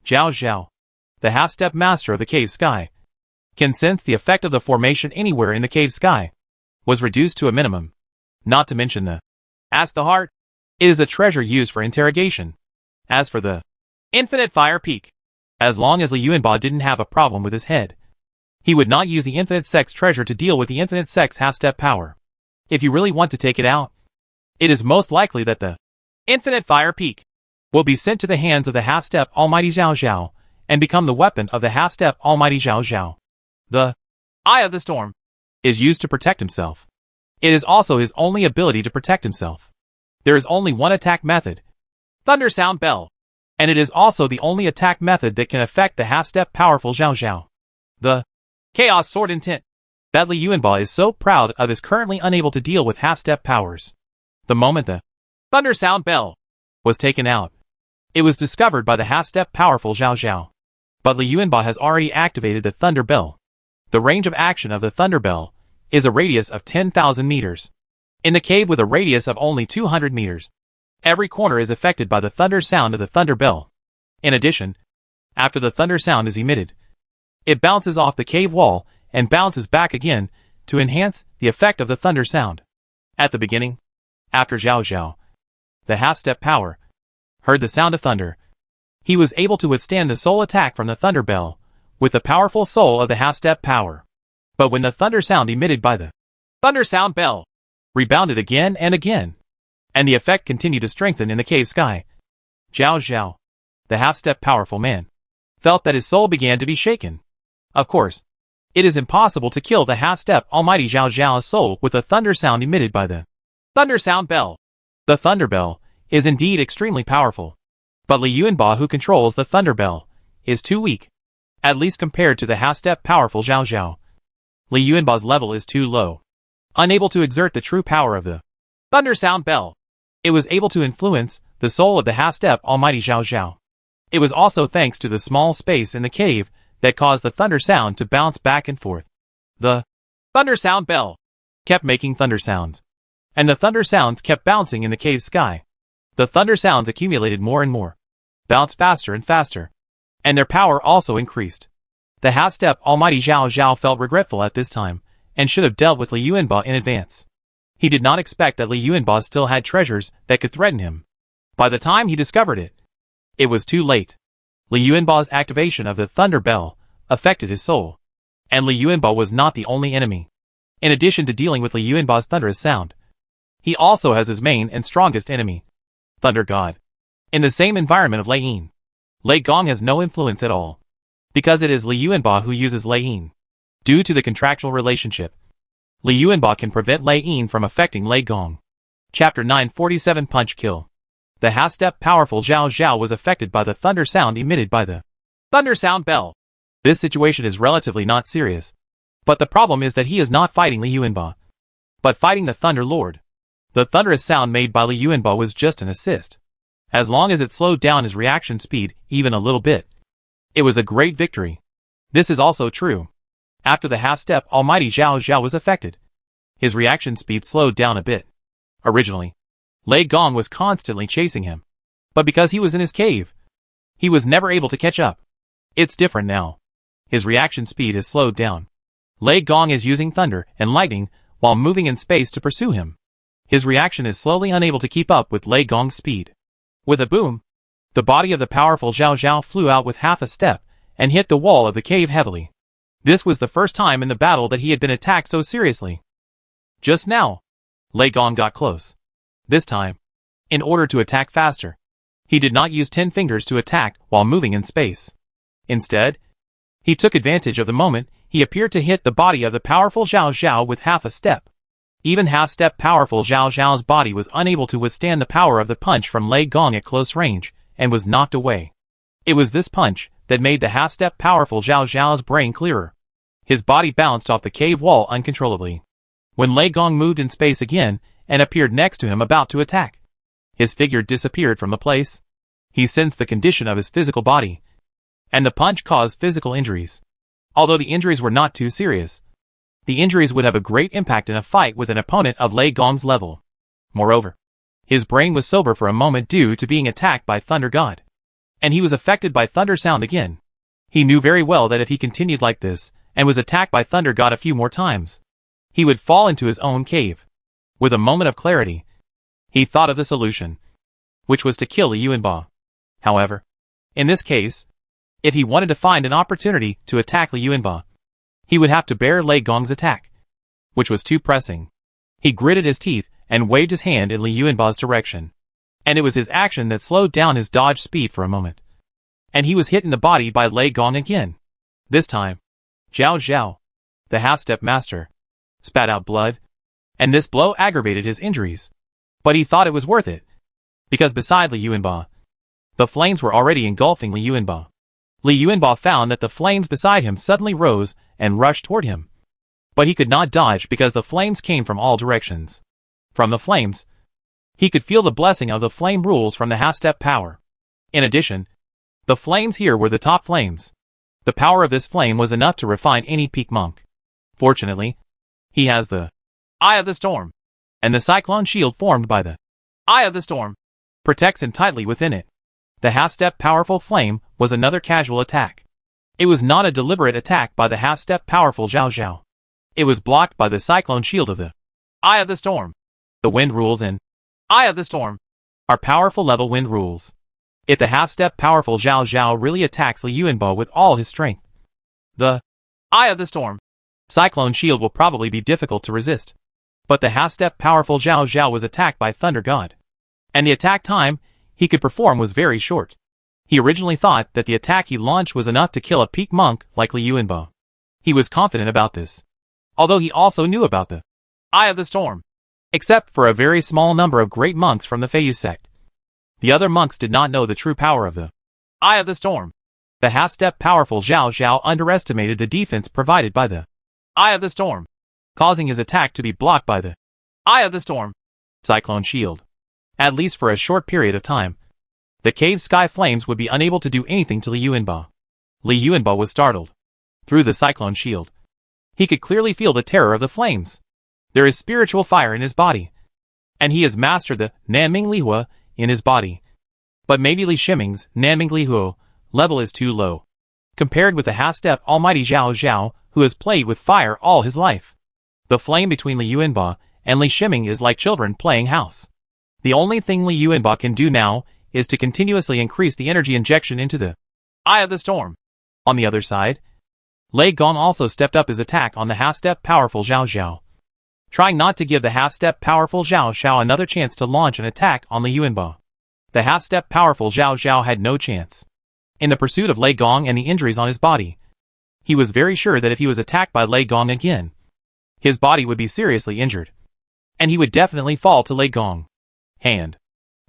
Zhao Zhao, the half-step master of the cave sky, can sense the effect of the formation anywhere in the cave sky, was reduced to a minimum. Not to mention the Ask the Heart. It is a treasure used for interrogation. As for the Infinite Fire Peak, as long as Li Yuanba didn't have a problem with his head, he would not use the Infinite Sex treasure to deal with the Infinite Sex half-step power. If you really want to take it out, it is most likely that the Infinite Fire Peak will be sent to the hands of the half-step Almighty Zhao Zhao and become the weapon of the half-step Almighty Zhao Zhao. The Eye of the Storm is used to protect himself. It is also his only ability to protect himself. There is only one attack method, Thunder Sound Bell, and it is also the only attack method that can affect the half-step powerful Zhao Zhao. The Chaos Sword Intent. That Li Yuanba is so proud of is currently unable to deal with half-step powers. The moment the Thunder Sound Bell was taken out, it was discovered by the half-step powerful Zhao Zhao. But Li Yuanba has already activated the Thunder Bell. The range of action of the Thunder Bell is a radius of 10,000 meters. In the cave with a radius of only 200 meters, every corner is affected by the thunder sound of the Thunder Bell. In addition, after the thunder sound is emitted, it bounces off the cave wall and bounces back again to enhance the effect of the thunder sound. At the beginning, after Zhao Zhao, the half-step power, heard the sound of thunder, he was able to withstand the soul attack from the Thunder Bell with the powerful soul of the half-step power. But when the thunder sound emitted by the Thunder Sound Bell rebounded again and again, and the effect continued to strengthen in the cave sky, Zhao Zhao, the half-step powerful man, felt that his soul began to be shaken. Of course, it is impossible to kill the half-step Almighty Zhao Zhao's soul with the thunder sound emitted by the Thunder Sound Bell. The Thunder Bell is indeed extremely powerful, but Li Yuanba, who controls the Thunder Bell, is too weak, at least compared to the half-step powerful Zhao Zhao. Li Yuanba's level is too low. Unable to exert the true power of the Thunder Sound Bell, it was able to influence the soul of the half-step Almighty Zhao Zhao. It was also thanks to the small space in the cave that caused the thunder sound to bounce back and forth. The Thunder Sound Bell kept making thunder sounds, and the thunder sounds kept bouncing in the cave sky. The thunder sounds accumulated more and more, bounced faster and faster, and their power also increased. The half-step Almighty Zhao Zhao felt regretful at this time, and should have dealt with Li Yuanba in advance. He did not expect that Li Yuanba still had treasures that could threaten him. By the time he discovered it, it was too late. Li Yuanba's activation of the Thunder Bell affected his soul, and Li Yuanba was not the only enemy. In addition to dealing with Li Yuanba's thunderous sound, he also has his main and strongest enemy, Thunder God. In the same environment of Lei Yin, Lei Gong has no influence at all, because it is Li Yuanba who uses Lei Yin. Due to the contractual relationship, Li Yuanba can prevent Lei Yin from affecting Lei Gong. Chapter 947 Punch Kill. The half-step powerful Zhao Zhao was affected by the thunder sound emitted by the Thunder Sound Bell. This situation is relatively not serious, but the problem is that he is not fighting Li Yuanba, but fighting the Thunder Lord. The thunderous sound made by Li Yuanba was just an assist. As long as it slowed down his reaction speed even a little bit, it was a great victory. This is also true. After the half-step Almighty Zhao Zhao was affected, his reaction speed slowed down a bit. Originally, Lei Gong was constantly chasing him, but because he was in his cave, he was never able to catch up. It's different now. His reaction speed has slowed down. Lei Gong is using thunder and lightning while moving in space to pursue him. His reaction is slowly unable to keep up with Lei Gong's speed. With a boom, the body of the powerful Zhao Zhao flew out with half a step and hit the wall of the cave heavily. This was the first time in the battle that he had been attacked so seriously. Just now, Lei Gong got close. This time, in order to attack faster, he did not use 10 fingers to attack while moving in space. Instead, he took advantage of the moment he appeared to hit the body of the powerful Zhao Zhao with half a step. Even half-step powerful Zhao Zhao's body was unable to withstand the power of the punch from Lei Gong at close range, and was knocked away. It was this punch that that made the half-step powerful Zhao Zhao's brain clearer. His body bounced off the cave wall uncontrollably. When Lei Gong moved in space again and appeared next to him about to attack, his figure disappeared from the place. He sensed the condition of his physical body, and the punch caused physical injuries. Although the injuries were not too serious, the injuries would have a great impact in a fight with an opponent of Lei Gong's level. Moreover, his brain was sober for a moment due to being attacked by Thunder God, and he was affected by Thunder Sound again. He knew very well that if he continued like this, and was attacked by Thunder God a few more times, he would fall into his own cave. With a moment of clarity, he thought of the solution, which was to kill Li Yuanba. However, in this case, if he wanted to find an opportunity to attack Li Yuanba, he would have to bear Lei Gong's attack, which was too pressing. He gritted his teeth and waved his hand in Li Yuanba's direction, and it was his action that slowed down his dodge speed for a moment. And he was hit in the body by Lei Gong again. This time, Zhao Zhao, the half-step master, spat out blood, and this blow aggravated his injuries. But he thought it was worth it, because beside Li Yuanba, the flames were already engulfing Li Yuanba. Li Yuanba found that the flames beside him suddenly rose and rushed toward him. But he could not dodge because the flames came from all directions. From the flames, he could feel the blessing of the flame rules from the half-step power. In addition, the flames here were the top flames. The power of this flame was enough to refine any peak monk. Fortunately, he has the Eye of the Storm, and the cyclone shield formed by the Eye of the Storm protects him tightly within it. The half-step powerful flame was another casual attack. It was not a deliberate attack by the half-step powerful Zhao Zhao. It was blocked by the cyclone shield of the Eye of the Storm. The wind rules in Eye of the Storm are powerful level wind rules. If the half-step powerful Zhao Zhao really attacks Li Yuanba with all his strength, the Eye of the Storm cyclone shield will probably be difficult to resist. But the half-step powerful Zhao Zhao was attacked by Thunder God, and the attack time he could perform was very short. He originally thought that the attack he launched was enough to kill a peak monk like Li Yuanba. He was confident about this, although he also knew about the Eye of the Storm, except for a very small number of great monks from the Feiyu sect. The other monks did not know the true power of the Eye of the Storm. The half-step powerful Zhao Zhao underestimated the defense provided by the Eye of the Storm, causing his attack to be blocked by the Eye of the Storm cyclone shield. At least for a short period of time, the cave sky flames would be unable to do anything to Li Yuanba. Li Yuanba was startled. Through the cyclone shield, he could clearly feel the terror of the flames. There is spiritual fire in his body, and he has mastered the Nanming Lihua in his body. But maybe Li Shiming's Nanming Lihua level is too low, compared with the half-step almighty Zhao Zhao, who has played with fire all his life. The flame between Li Yuanba and Li Shiming is like children playing house. The only thing Li Yuanba can do now is to continuously increase the energy injection into the Eye of the Storm. On the other side, Lei Gong also stepped up his attack on the half-step powerful Zhao Zhao, trying not to give the half-step powerful Zhao Zhao another chance to launch an attack on Li Yuanba. The half-step powerful Zhao Zhao had no chance. In the pursuit of Lei Gong and the injuries on his body, he was very sure that if he was attacked by Lei Gong again, his body would be seriously injured, and he would definitely fall to Lei Gong.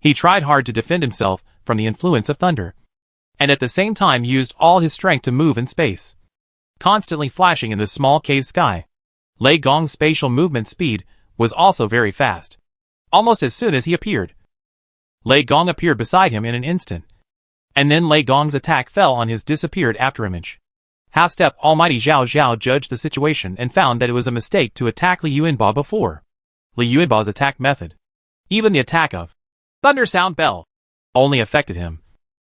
He tried hard to defend himself from the influence of thunder, and at the same time used all his strength to move in space, constantly flashing in the small cave sky. Lei Gong's spatial movement speed was also very fast. Almost as soon as he appeared, Lei Gong appeared beside him in an instant, and then Lei Gong's attack fell on his disappeared afterimage. Half-step almighty Zhao Zhao judged the situation and found that it was a mistake to attack Li Yuanba before. Li Yuanba's attack method, even the attack of Thunder Sound Bell, only affected him,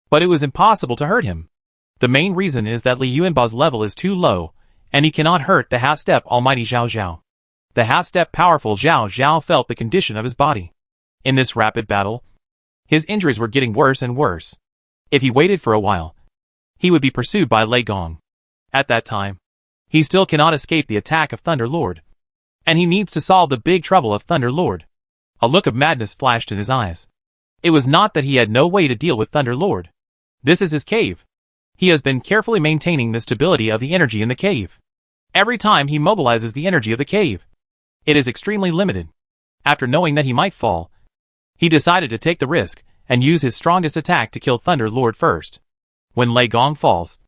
but it was impossible to hurt him. The main reason is that Li Yuanba's level is too low, and he cannot hurt the half-step almighty Zhao Zhao. The half-step powerful Zhao Zhao felt the condition of his body. In this rapid battle, his injuries were getting worse and worse. If he waited for a while, he would be pursued by Lei Gong. At that time, he still cannot escape the attack of Thunder Lord, and he needs to solve the big trouble of Thunder Lord. A look of madness flashed in his eyes. It was not that he had no way to deal with Thunder Lord. This is his cave. He has been carefully maintaining the stability of the energy in the cave. Every time he mobilizes the energy of the cave, it is extremely limited. After knowing that he might fall, he decided to take the risk and use his strongest attack to kill Thunder Lord first. when Lei Gong falls.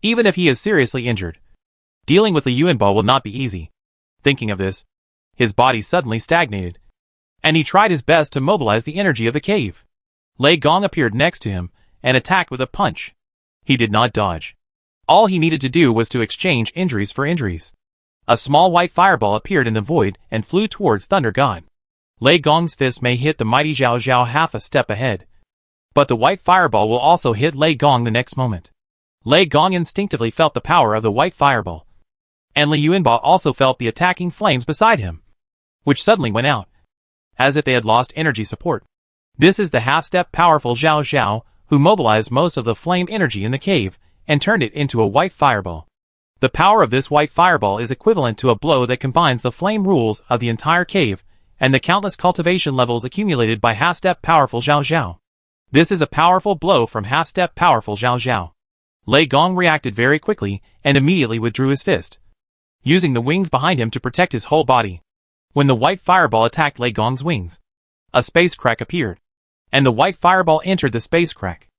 Even if he is seriously injured, dealing with Li Yuanba will not be easy. Thinking of this, his body suddenly stagnated, and he tried his best to mobilize the energy of the cave. Lei Gong appeared next to him and attacked with a punch. He did not dodge. All he needed to do was to exchange injuries for injuries. A small white fireball appeared in the void and flew towards Thunder God. Lei Gong's fist may hit the mighty Zhao Zhao half a step ahead, but the white fireball will also hit Lei Gong the next moment. Lei Gong instinctively felt the power of the white fireball, and Li Yuanba also felt the attacking flames beside him, which suddenly went out, as if they had lost energy support. This is the half-step powerful Zhao Zhao, who mobilized most of the flame energy in the cave and turned it into a white fireball. The power of this white fireball is equivalent to a blow that combines the flame rules of the entire cave and the countless cultivation levels accumulated by half-step powerful Zhao Zhao. This is a powerful blow from half-step powerful Zhao Zhao. Lei Gong reacted very quickly and immediately withdrew his fist, using the wings behind him to protect his whole body. When the white fireball attacked Lei Gong's wings, a space crack appeared, and the white fireball entered the space crack.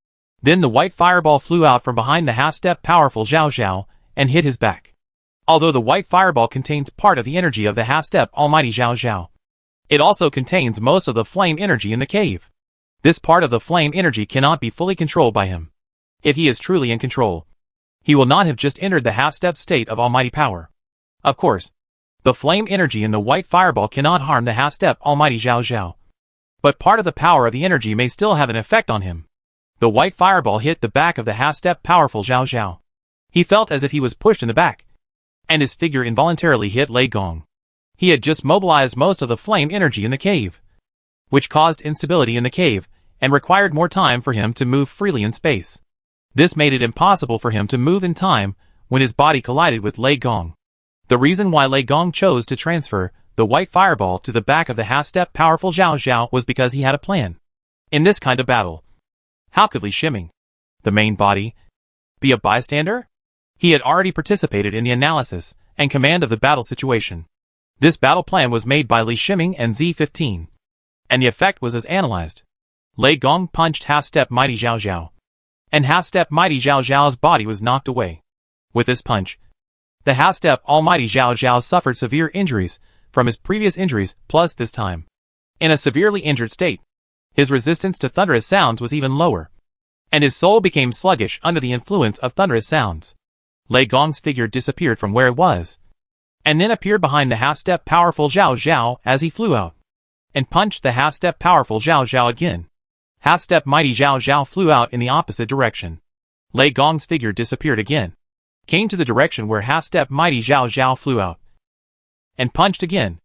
Then the white fireball flew out from behind the half-step powerful Zhao Zhao and hit his back. Although the white fireball contains part of the energy of the half-step almighty Zhao Zhao, it also contains most of the flame energy in the cave. This part of the flame energy cannot be fully controlled by him. If he is truly in control, he will not have just entered the half-step state of almighty power. Of course, the flame energy in the white fireball cannot harm the half-step almighty Zhao Zhao, but part of the power of the energy may still have an effect on him. The white fireball hit the back of the half-step powerful Zhao Zhao. He felt as if he was pushed in the back, and his figure involuntarily hit Lei Gong. He had just mobilized most of the flame energy in the cave, which caused instability in the cave and required more time for him to move freely in space. This made it impossible for him to move in time when his body collided with Lei Gong. The reason why Lei Gong chose to transfer the white fireball to the back of the half-step powerful Zhao Zhao was because he had a plan. In this kind of battle, how could Li Shiming, the main body, be a bystander? He had already participated in the analysis and command of the battle situation. This battle plan was made by Li Shiming and Z-15, and the effect was as analyzed. Lei Gong punched half-step mighty Zhao Zhao, and half-step mighty Zhao Zhao's body was knocked away. With this punch, the half-step almighty Zhao Zhao suffered severe injuries from his previous injuries, plus this time, in a severely injured state. His resistance to thunderous sounds was even lower, and his soul became sluggish under the influence of thunderous sounds. Lei Gong's figure disappeared from where it was, and then appeared behind the half-step powerful Zhao Zhao as he flew out, and punched the half-step powerful Zhao Zhao again. Half-step mighty Zhao Zhao flew out in the opposite direction. Lei Gong's figure disappeared again, came to the direction where half-step mighty Zhao Zhao flew out, and punched again.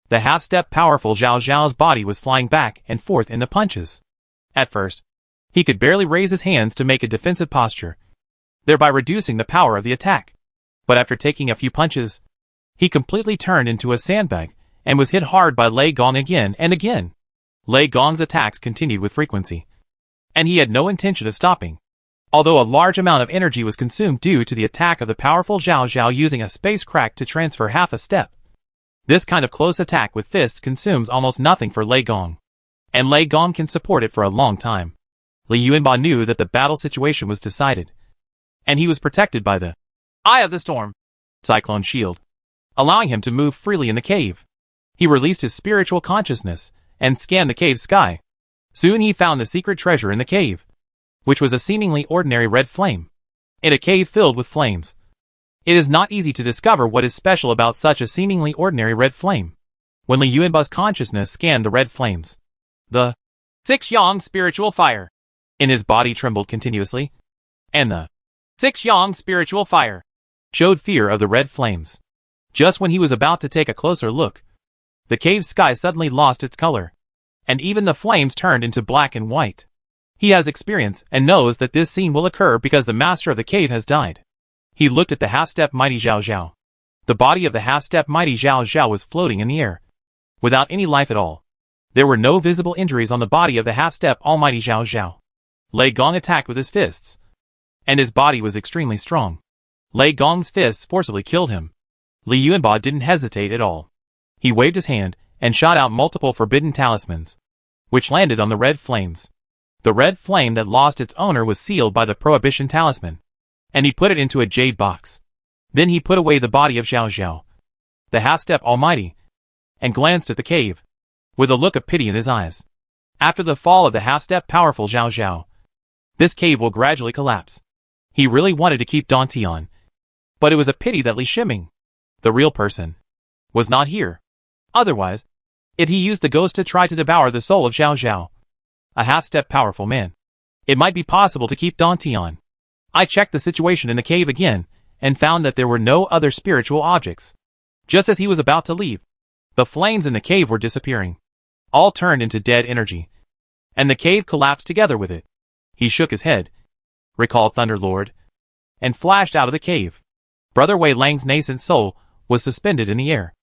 The half-step powerful Zhao Zhao's body was flying back and forth in the punches. At first, he could barely raise his hands to make a defensive posture, thereby reducing the power of the attack. But after taking a few punches, he completely turned into a sandbag and was hit hard by Lei Gong again and again. Lei Gong's attacks continued with frequency, and he had no intention of stopping. Although a large amount of energy was consumed due to the attack of the powerful Zhao Zhao using a space crack to transfer half a step, this kind of close attack with fists consumes almost nothing for Lei Gong, and Lei Gong can support it for a long time. Li Yuanba knew that the battle situation was decided, and he was protected by the Eye of the Storm Cyclone Shield, allowing him to move freely in the cave. He released his spiritual consciousness and scanned the cave sky. Soon he found the secret treasure in the cave, which was a seemingly ordinary red flame. In a cave filled with flames, it is not easy to discover what is special about such a seemingly ordinary red flame. When Li Yuanba's consciousness scanned the red flames, the 6 Yang spiritual fire in his body trembled continuously, and the 6 Yang spiritual fire showed fear of the red flames. Just when he was about to take a closer look, the cave sky suddenly lost its color, and even the flames turned into black and white. He has experience and knows that this scene will occur because the master of the cave has died. He looked at the half-step mighty Zhao Zhao. The body of the half-step mighty Zhao Zhao was floating in the air, without any life at all. There were no visible injuries on the body of the half-step almighty Zhao Zhao. Lei Gong attacked with his fists, and his body was extremely strong. Lei Gong's fists forcibly killed him. Li Yuanba didn't hesitate at all. He waved his hand and shot out multiple forbidden talismans, which landed on the red flames. The red flame that lost its owner was sealed by the prohibition talisman, and he put it into a jade box. Then he put away the body of Xiao Xiao, the half-step almighty, and glanced at the cave, with a look of pity in his eyes. After the fall of the half-step powerful Xiao Xiao, this cave will gradually collapse. He really wanted to keep Dantian, but it was a pity that Li Shiming, the real person, was not here. Otherwise, if he used the ghost to try to devour the soul of Xiao Xiao, a half-step powerful man, it might be possible to keep Dantian. I checked the situation in the cave again, and found that there were no other spiritual objects. Just as he was about to leave, the flames in the cave were disappearing. All turned into dead energy, and the cave collapsed together with it. He shook his head, recalled Thunder Lord, and flashed out of the cave. Brother Wei Lang's nascent soul was suspended in the air.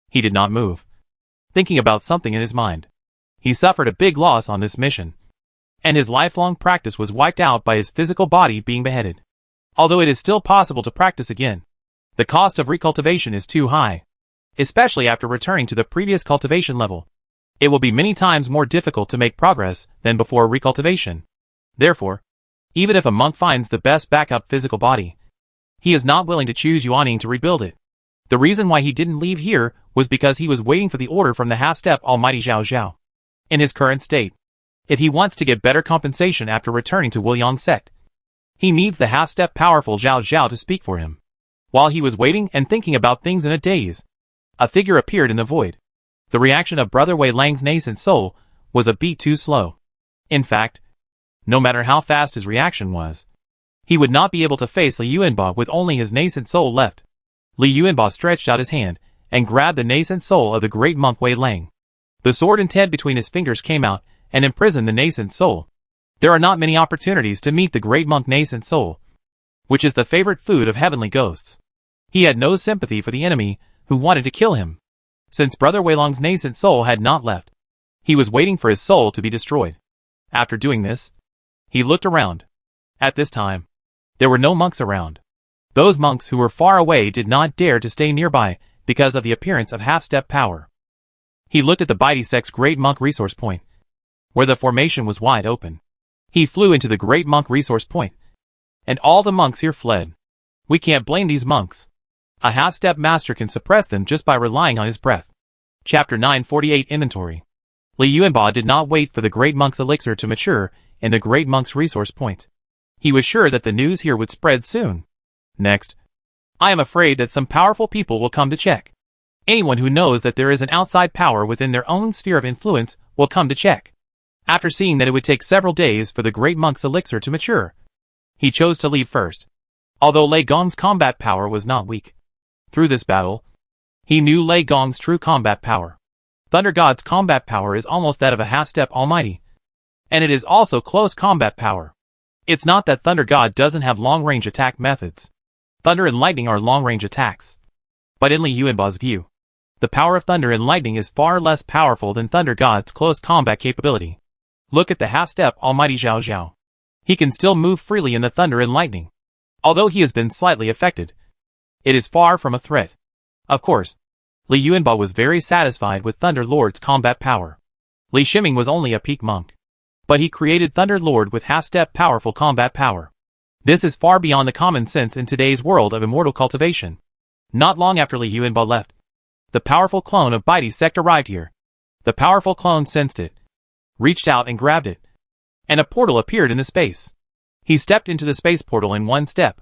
He did not move, thinking about something in his mind. He suffered a big loss on this mission, and his lifelong practice was wiped out by his physical body being beheaded. Although it is still possible to practice again, the cost of recultivation is too high, especially after returning to the previous cultivation level. It will be many times more difficult to make progress than before recultivation. Therefore, even if a monk finds the best backup physical body, he is not willing to choose Yuaning to rebuild it. The reason why he didn't leave here was because he was waiting for the order from the half-step almighty Xiao Xiao. In his current state, if he wants to get better compensation after returning to Wuliang sect, he needs the half-step powerful Xiao Xiao to speak for him. While he was waiting and thinking about things in a daze, a figure appeared in the void. The reaction of Brother Wei Lang's nascent soul was a beat too slow. In fact, no matter how fast his reaction was, he would not be able to face Li Yuanba with only his nascent soul left. Li Yuanba stretched out his hand and grabbed the nascent soul of the great monk Wei Lang. The sword intent between his fingers came out and imprisoned the nascent soul. There are not many opportunities to meet the great monk nascent soul, which is the favorite food of heavenly ghosts. He had no sympathy for the enemy who wanted to kill him. Since Brother Wei Lang's nascent soul had not left, he was waiting for his soul to be destroyed. After doing this, he looked around. At this time, there were no monks around. Those monks who were far away did not dare to stay nearby because of the appearance of half-step power. He looked at the Baidisek's great monk resource point, where the formation was wide open. He flew into the great monk resource point, and all the monks here fled. We can't blame these monks. A half-step master can suppress them just by relying on his breath. Chapter 948 Inventory. Li Yuanba did not wait for the great monk's elixir to mature in the great monk's resource point. He was sure that the news here would spread soon. Next, I am afraid that some powerful people will come to check. Anyone who knows that there is an outside power within their own sphere of influence will come to check. After seeing that it would take several days for the great monk's elixir to mature, he chose to leave first. Although Lei Gong's combat power was not weak, through this battle, he knew Lei Gong's true combat power. Thunder God's combat power is almost that of a half-step almighty, and it is also close combat power. It's not that Thunder God doesn't have long-range attack methods. Thunder and lightning are long-range attacks. But in Li Yuanba's view, the power of thunder and lightning is far less powerful than Thunder God's close combat capability. Look at the half-step almighty Xiao Xiao. He can still move freely in the thunder and lightning. Although he has been slightly affected, it is far from a threat. Of course, Li Yuanba was very satisfied with Thunder Lord's combat power. Li Shiming was only a peak monk, but he created Thunder Lord with half-step powerful combat power. This is far beyond the common sense in today's world of immortal cultivation. Not long after Li Yuanba left, the powerful clone of Baidi's sect arrived here. The powerful clone sensed it, reached out and grabbed it, and a portal appeared in the space. He stepped into the space portal in one step.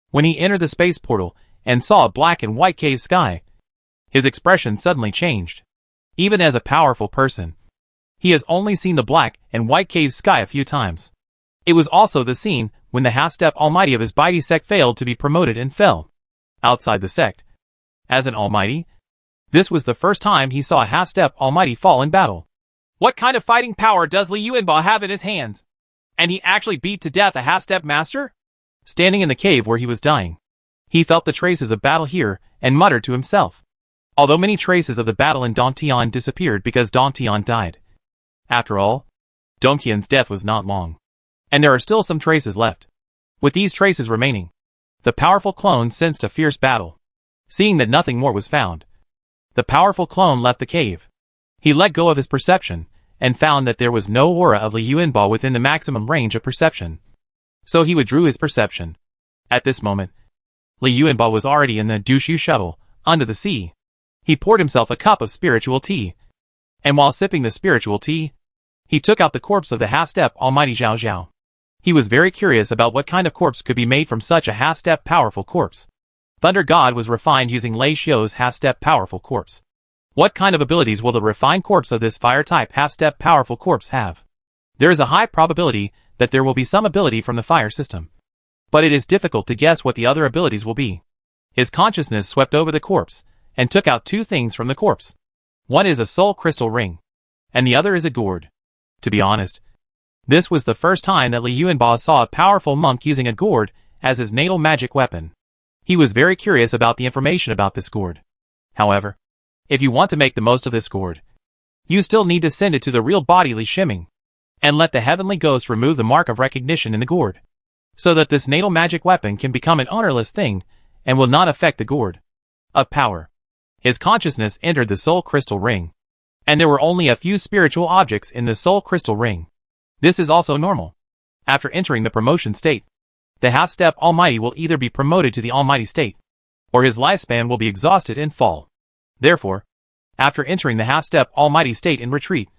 When he entered the space portal and saw a black and white cave sky, his expression suddenly changed. Even as a powerful person, he has only seen the black and white cave sky a few times. It was also the scene when the half-step almighty of his Baidi sect failed to be promoted and fell outside the sect. As an almighty, this was the first time he saw a half-step almighty fall in battle. What kind of fighting power does Li Yuanba have in his hands? And he actually beat to death a half-step master? Standing in the cave where he was dying, he felt the traces of battle here and muttered to himself. Although many traces of the battle in Dantian disappeared because Dantian died. After all, Dongtian's death was not long, and there are still some traces left. With these traces remaining, the powerful clone sensed a fierce battle. Seeing that nothing more was found, the powerful clone left the cave. He let go of his perception and found that there was no aura of Li Yuanbao within the maximum range of perception. So he withdrew his perception. At this moment, Li Yuanbao was already in the Dushu shuttle, under the sea. He poured himself a cup of spiritual tea. And while sipping the spiritual tea, he took out the corpse of the half-step almighty Zhao Zhao. He was very curious about what kind of corpse could be made from such a half-step powerful corpse. Thunder God was refined using Lei Xiu's half-step powerful corpse. What kind of abilities will the refined corpse of this fire-type half-step powerful corpse have? There is a high probability that there will be some ability from the fire system. But it is difficult to guess what the other abilities will be. His consciousness swept over the corpse, and took out two things from the corpse. One is a soul crystal ring, and the other is a gourd. To be honest, this was the first time that Li Yuanbao saw a powerful monk using a gourd as his natal magic weapon. He was very curious about the information about this gourd. However, if you want to make the most of this gourd, you still need to send it to the real body Li Shiming, and let the heavenly ghost remove the mark of recognition in the gourd, so that this natal magic weapon can become an ownerless thing and will not affect the gourd of power. His consciousness entered the soul crystal ring, and there were only a few spiritual objects in the soul crystal ring. This is also normal. After entering the promotion state, the half-step almighty will either be promoted to the almighty state, or his lifespan will be exhausted and fall. Therefore, after entering the half-step almighty state in retreat,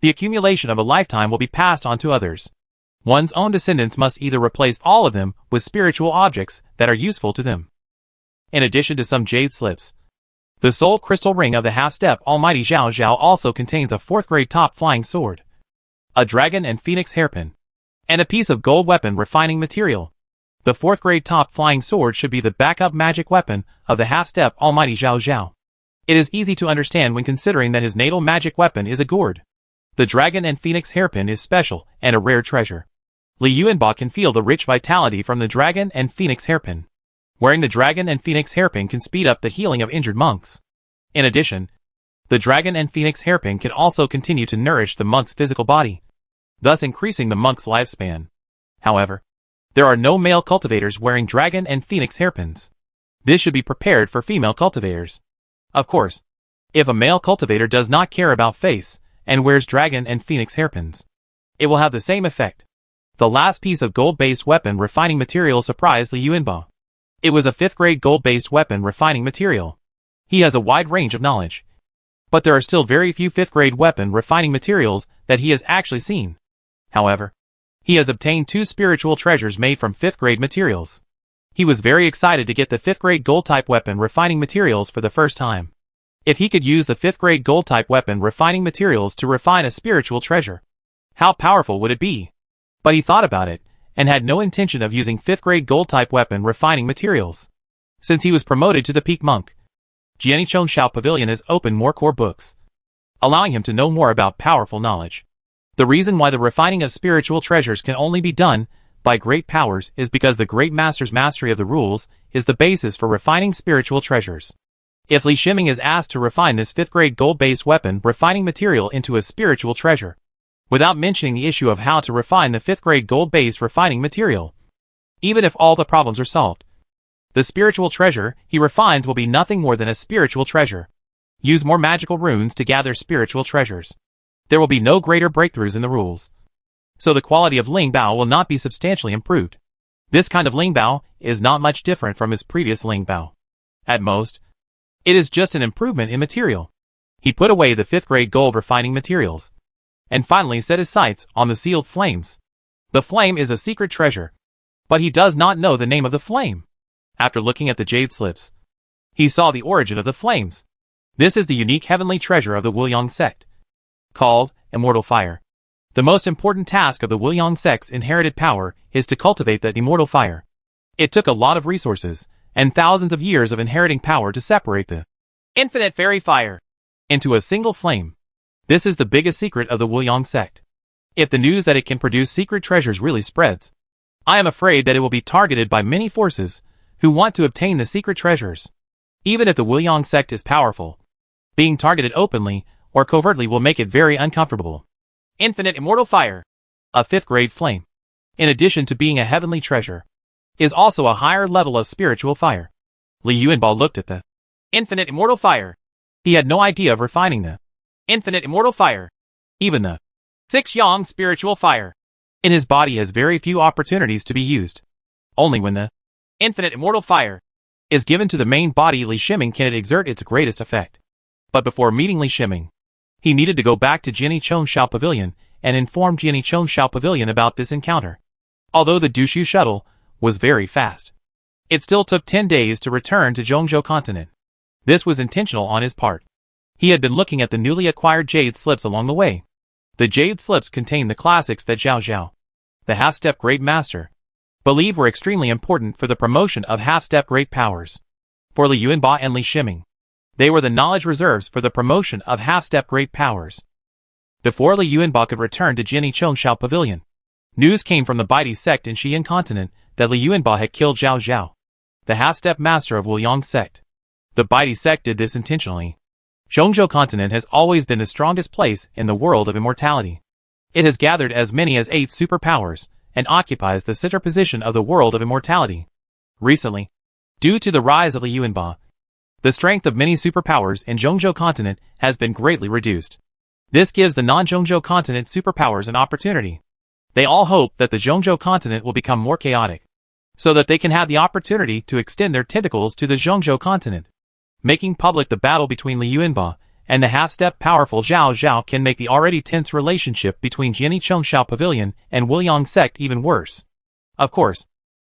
the accumulation of a lifetime will be passed on to others. One's own descendants must either replace all of them with spiritual objects that are useful to them. In addition to some jade slips, the soul crystal ring of the half-step almighty Zhao Zhao also contains a 4th grade top flying sword, a dragon and phoenix hairpin, and a piece of gold weapon refining material. The 4th grade top flying sword should be the backup magic weapon of the half-step almighty Zhao Zhao. It is easy to understand when considering that his natal magic weapon is a gourd. The dragon and phoenix hairpin is special and a rare treasure. Li Yuanbao can feel the rich vitality from the dragon and phoenix hairpin. Wearing the dragon and phoenix hairpin can speed up the healing of injured monks. In addition, the dragon and phoenix hairpin can also continue to nourish the monk's physical body, thus increasing the monk's lifespan. However, there are no male cultivators wearing dragon and phoenix hairpins. This should be prepared for female cultivators. Of course, if a male cultivator does not care about face and wears dragon and phoenix hairpins, it will have the same effect. The last piece of gold-based weapon refining material surprised Li Yuanbao. It was a 5th grade gold-based weapon refining material. He has a wide range of knowledge, but there are still very few 5th grade weapon refining materials that he has actually seen. However, he has obtained 2 spiritual treasures made from 5th grade materials. He was very excited to get the 5th grade gold-type weapon refining materials for the first time. If he could use the 5th grade gold-type weapon refining materials to refine a spiritual treasure, how powerful would it be? But he thought about it, and had no intention of using 5th grade gold-type weapon refining materials. Since he was promoted to the peak monk, Jianichong Shao Pavilion has opened more core books, allowing him to know more about powerful knowledge. The reason why the refining of spiritual treasures can only be done by great powers is because the great master's mastery of the rules is the basis for refining spiritual treasures. If Li Shiming is asked to refine this 5th grade gold-based weapon refining material into a spiritual treasure, without mentioning the issue of how to refine the 5th grade gold-based refining material, even if all the problems are solved, the spiritual treasure he refines will be nothing more than a spiritual treasure. Use more magical runes to gather spiritual treasures. There will be no greater breakthroughs in the rules, so the quality of Ling Bao will not be substantially improved. This kind of Ling Bao is not much different from his previous Ling Bao. At most, it is just an improvement in material. He put away the 5th grade gold refining materials, and finally set his sights on the sealed flames. The flame is a secret treasure, but he does not know the name of the flame. After looking at the jade slips, he saw the origin of the flames. This is the unique heavenly treasure of the Wuliang sect, called Immortal Fire. The most important task of the Wuliang sect's inherited power is to cultivate that immortal fire. It took a lot of resources, and thousands of years of inheriting power to separate the infinite fairy fire into a single flame. This is the biggest secret of the Wuliang sect. If the news that it can produce secret treasures really spreads, I am afraid that it will be targeted by many forces who want to obtain the secret treasures. Even if the Wuliang sect is powerful, being targeted openly or covertly will make it very uncomfortable. Infinite immortal fire, a 5th grade flame, in addition to being a heavenly treasure, is also a higher level of spiritual fire. Li Yuanbao looked at the infinite immortal fire. He had no idea of refining the infinite immortal fire. Even the 6-yang spiritual fire in his body has very few opportunities to be used. Only when the infinite immortal fire is given to the main body Li Shiming can it exert its greatest effect. But before meeting Li Shiming, he needed to go back to Jiani Chongshao Pavilion and inform Jiani Chongshao Pavilion about this encounter. Although the Dushu shuttle was very fast, it still took 10 days to return to Zhongzhou continent. This was intentional on his part. He had been looking at the newly acquired jade slips along the way. The jade slips contained the classics that Zhao Zhao, the half-step great master, believed were extremely important for the promotion of half-step great powers. For Li Yuanba and Li Shiming, they were the knowledge reserves for the promotion of half-step great powers. Before Li Yuanba could return to Jiani Chongshao Pavilion, news came from the Baidi sect in Xi'an continent that Li Yuanba had killed Zhao Zhao, the half-step master of Wuliang sect. The Baidi sect did this intentionally. Zhongzhou continent has always been the strongest place in the world of immortality. It has gathered as many as 8 superpowers and occupies the center position of the world of immortality. Recently, due to the rise of Li Yuanba, the strength of many superpowers in Zhongzhou continent has been greatly reduced. This gives the non-Zhongzhou continent superpowers an opportunity. They all hope that the Zhongzhou continent will become more chaotic, so that they can have the opportunity to extend their tentacles to the Zhongzhou continent. Making public the battle between Li Yuanba and the half-step powerful Zhao Zhao can make the already tense relationship between Jiani Chongshao Pavilion and Wuliang sect even worse. Of course,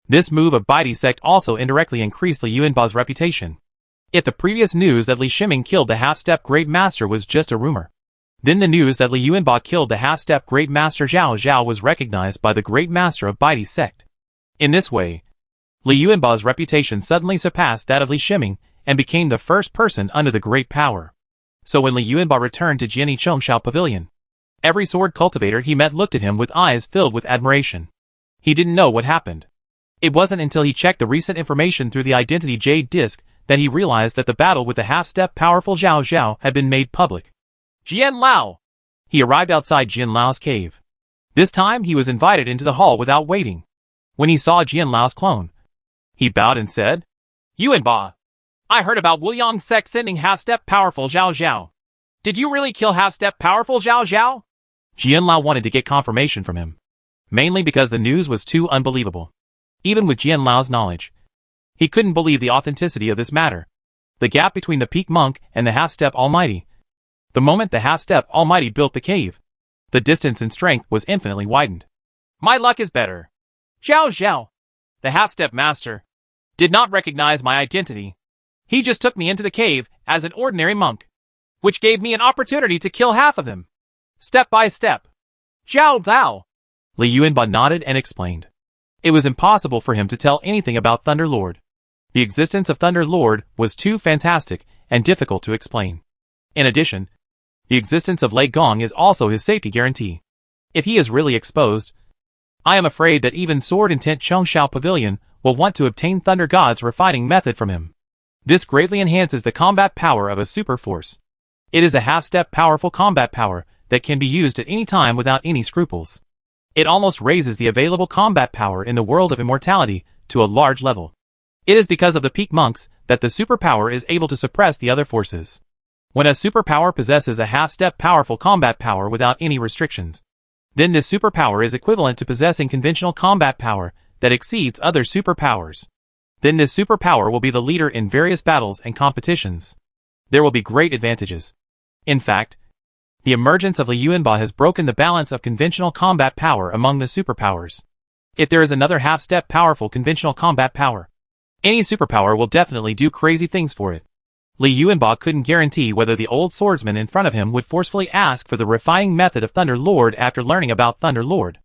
this move of Baidi sect also indirectly increased Li Yuanba's reputation. If the previous news that Li Shiming killed the half-step great master was just a rumor, then the news that Li Yuanba killed the half-step great master Zhao Zhao was recognized by the great master of Baidi sect. In this way, Li Yuanba's reputation suddenly surpassed that of Li Shiming and became the first person under the great power. So when Li Yuanba returned to Jiani Chongshao Pavilion, every sword cultivator he met looked at him with eyes filled with admiration. He didn't know what happened. It wasn't until he checked the recent information through the identity jade disc that he realized that the battle with the half-step powerful Zhao Zhao had been made public. Jian Lao! He arrived outside Jian Lao's cave. This time he was invited into the hall without waiting. When he saw Jian Lao's clone, he bowed and said, Yuanba, I heard about Wuliang sect sending half-step powerful Zhao Zhao. Did you really kill half-step powerful Zhao Zhao? Jian Lao wanted to get confirmation from him, mainly because the news was too unbelievable. Even with Jian Lao's knowledge, he couldn't believe the authenticity of this matter. The gap between the peak monk and the half-step almighty. The moment the half-step almighty built the cave, the distance in strength was infinitely widened. My luck is better. Zhao Zhao, the half-step master, did not recognize my identity. He just took me into the cave as an ordinary monk, which gave me an opportunity to kill half of them. Step by step. Zhao Dao. Li Yuanba nodded and explained. It was impossible for him to tell anything about Thunder Lord. The existence of Thunder Lord was too fantastic and difficult to explain. In addition, the existence of Lei Gong is also his safety guarantee. If he is really exposed, I am afraid that even Sword Intent Chongshao Pavilion will want to obtain Thunder God's refining method from him. This greatly enhances the combat power of a super force. It is a half-step powerful combat power that can be used at any time without any scruples. It almost raises the available combat power in the world of immortality to a large level. It is because of the peak monks that the superpower is able to suppress the other forces. When a superpower possesses a half-step powerful combat power without any restrictions, then this superpower is equivalent to possessing conventional combat power that exceeds other superpowers. Then this superpower will be the leader in various battles and competitions. There will be great advantages. In fact, the emergence of Li Yuanba has broken the balance of conventional combat power among the superpowers. If there is another half-step powerful conventional combat power, any superpower will definitely do crazy things for it. Li Yuanba couldn't guarantee whether the old swordsman in front of him would forcefully ask for the refining method of Thunder Lord after learning about Thunder Lord.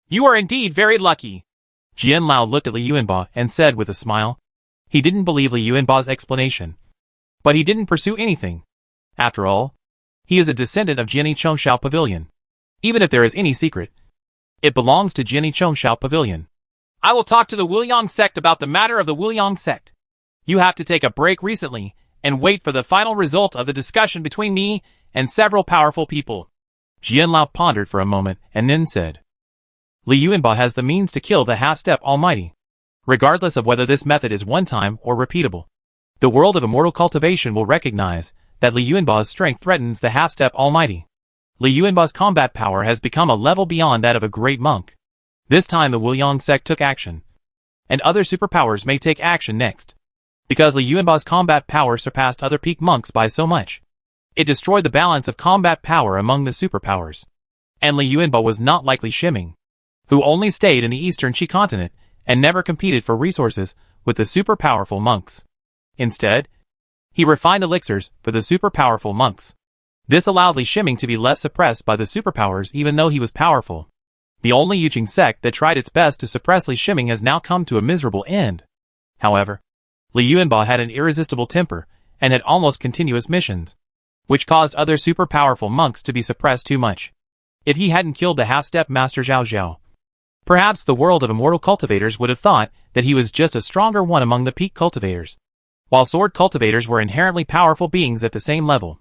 You are indeed very lucky. Jian Lao looked at Li Yuanba and said with a smile. He didn't believe Li Yuanba's explanation, but he didn't pursue anything. After all, he is a descendant of Jiani Chongshao Pavilion. Even if there is any secret, it belongs to Jiani Chongshao Pavilion. I will talk to the Wuliang sect about the matter of the Wuliang sect. You have to take a break recently and wait for the final result of the discussion between me and several powerful people. Jian Lao pondered for a moment and then said, Li Yuanba has the means to kill the half-step almighty, regardless of whether this method is one-time or repeatable. The world of immortal cultivation will recognize that Li Yuanba's strength threatens the half-step almighty. Li Yuanba's combat power has become a level beyond that of a great monk. This time the Wuliang sect took action. And other superpowers may take action next. Because Li Yuanba's combat power surpassed other peak monks by so much. It destroyed the balance of combat power among the superpowers. And Li Yuanba was not like Li Shiming, who only stayed in the eastern Qi continent and never competed for resources with the super powerful monks. Instead, he refined elixirs for the super powerful monks. This allowed Li Shiming to be less suppressed by the superpowers even though he was powerful. The only Yuqing sect that tried its best to suppress Li Shiming has now come to a miserable end. However, Li Yuanba had an irresistible temper and had almost continuous missions, which caused other super powerful monks to be suppressed too much. If he hadn't killed the half-step master Zhao Zhao, perhaps the world of immortal cultivators would have thought that he was just a stronger one among the peak cultivators, while sword cultivators were inherently powerful beings at the same level.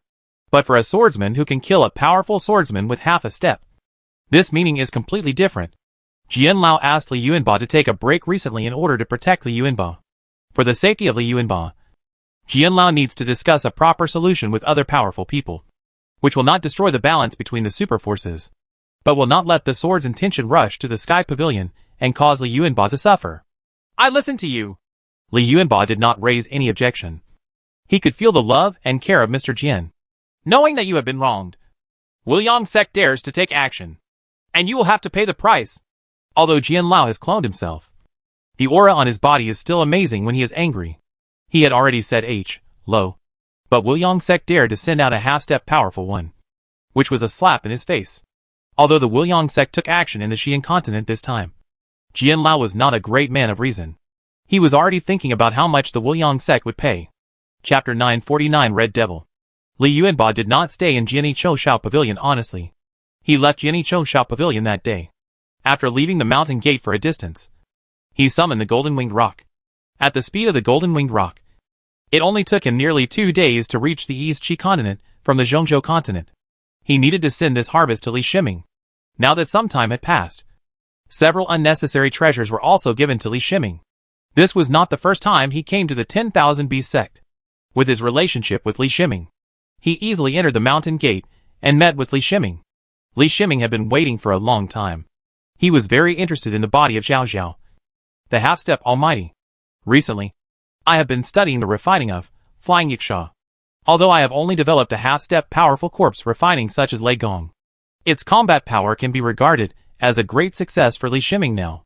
But for a swordsman who can kill a powerful swordsman with half a step, this meaning is completely different. Jian Lao asked Li Yuanba to take a break recently in order to protect Li Yuanba. For the safety of Li Yuanba, Jian Lao needs to discuss a proper solution with other powerful people, which will not destroy the balance between the super forces, but will not let the sword's intention rush to the sky pavilion and cause Li Yuanba to suffer. I listen to you. Li Yuanba did not raise any objection. He could feel the love and care of Mr. Jian. Knowing that you have been wronged, Wuliang sect dares to take action, and you will have to pay the price. Although Jian Lao has cloned himself, the aura on his body is still amazing when he is angry. He had already said low, but Wuliang sect dared to send out a half-step powerful one, which was a slap in his face. Although the Wuliang sect took action in the Xian continent this time, Jian Lao was not a great man of reason. He was already thinking about how much the Wuliang sect would pay. Chapter 949 Red Devil. Li Yuanba did not stay in Jiani Chouxiao Pavilion honestly. He left Jiani Chouxiao Pavilion that day. After leaving the mountain gate for a distance, he summoned the Golden-Winged Roc. At the speed of the Golden-Winged Roc, it only took him nearly 2 days to reach the East Qi continent from the Zhongzhou continent. He needed to send this harvest to Li Shiming. Now that some time had passed, several unnecessary treasures were also given to Li Shiming. This was not the first time he came to the 10,000 Beast sect. With his relationship with Li Shiming, he easily entered the mountain gate and met with Li Shiming. Li Shiming had been waiting for a long time. He was very interested in the body of Zhao Zhao, the half-step almighty. Recently, I have been studying the refining of Flying Yiksha. Although I have only developed a half-step powerful corpse refining such as Lei Gong, its combat power can be regarded as a great success for Li Shiming now.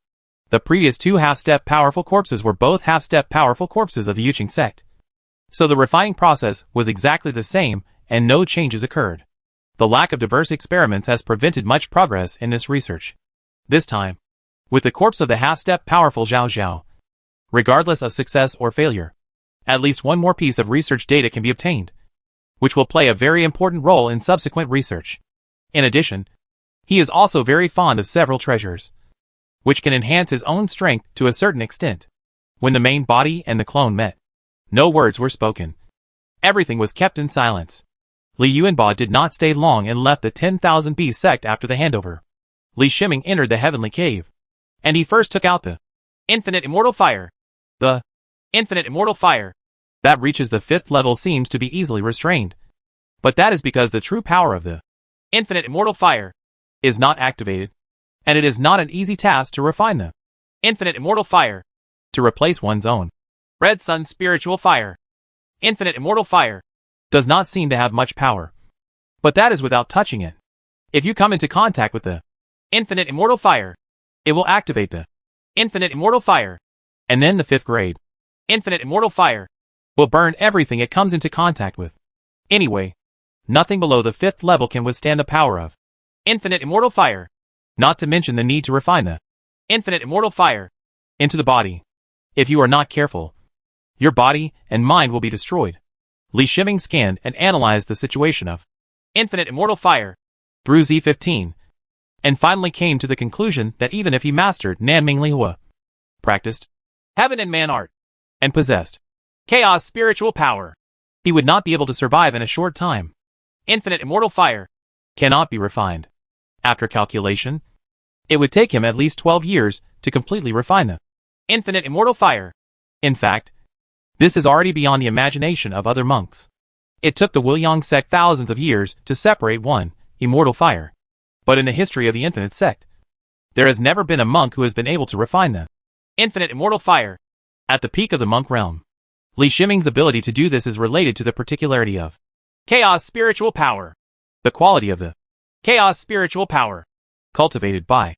The previous 2 half-step powerful corpses were both half-step powerful corpses of the Yuqing sect. So the refining process was exactly the same and no changes occurred. The lack of diverse experiments has prevented much progress in this research. This time, with the corpse of the half-step powerful Zhao Zhao, regardless of success or failure, at least one more piece of research data can be obtained, which will play a very important role in subsequent research. In addition, he is also very fond of several treasures, which can enhance his own strength to a certain extent. When the main body and the clone met, no words were spoken. Everything was kept in silence. Li Yuanba did not stay long and left the 10,000 Beast sect after the handover. Li Shiming entered the heavenly cave, and he first took out the Infinite Immortal Fire. The Infinite Immortal Fire that reaches the 5th level seems to be easily restrained. But that is because the true power of the Infinite Immortal Fire is not activated, and it is not an easy task to refine the Infinite Immortal Fire to replace one's own Red Sun Spiritual Fire. Infinite Immortal Fire does not seem to have much power. But that is without touching it. If you come into contact with the Infinite Immortal Fire, it will activate the Infinite Immortal Fire, and then the 5th grade Infinite Immortal Fire will burn everything it comes into contact with. Anyway, nothing below the 5th level can withstand the power of Infinite Immortal Fire, not to mention the need to refine the Infinite Immortal Fire into the body. If you are not careful, your body and mind will be destroyed. Li Shiming scanned and analyzed the situation of Infinite Immortal Fire through Z15, and finally came to the conclusion that even if he mastered Nanming Lihua, practiced Heaven and Man Art, and possessed Chaos Spiritual Power, he would not be able to survive in a short time. Infinite Immortal Fire cannot be refined. After calculation, it would take him at least 12 years to completely refine the Infinite Immortal Fire. In fact, this is already beyond the imagination of other monks. It took the Wuliang sect thousands of years to separate 1, immortal fire. But in the history of the infinite sect, there has never been a monk who has been able to refine the infinite immortal fire. At the peak of the monk realm, Li Shiming's ability to do this is related to the particularity of Chaos spiritual power. the quality of the Chaos spiritual power. cultivated by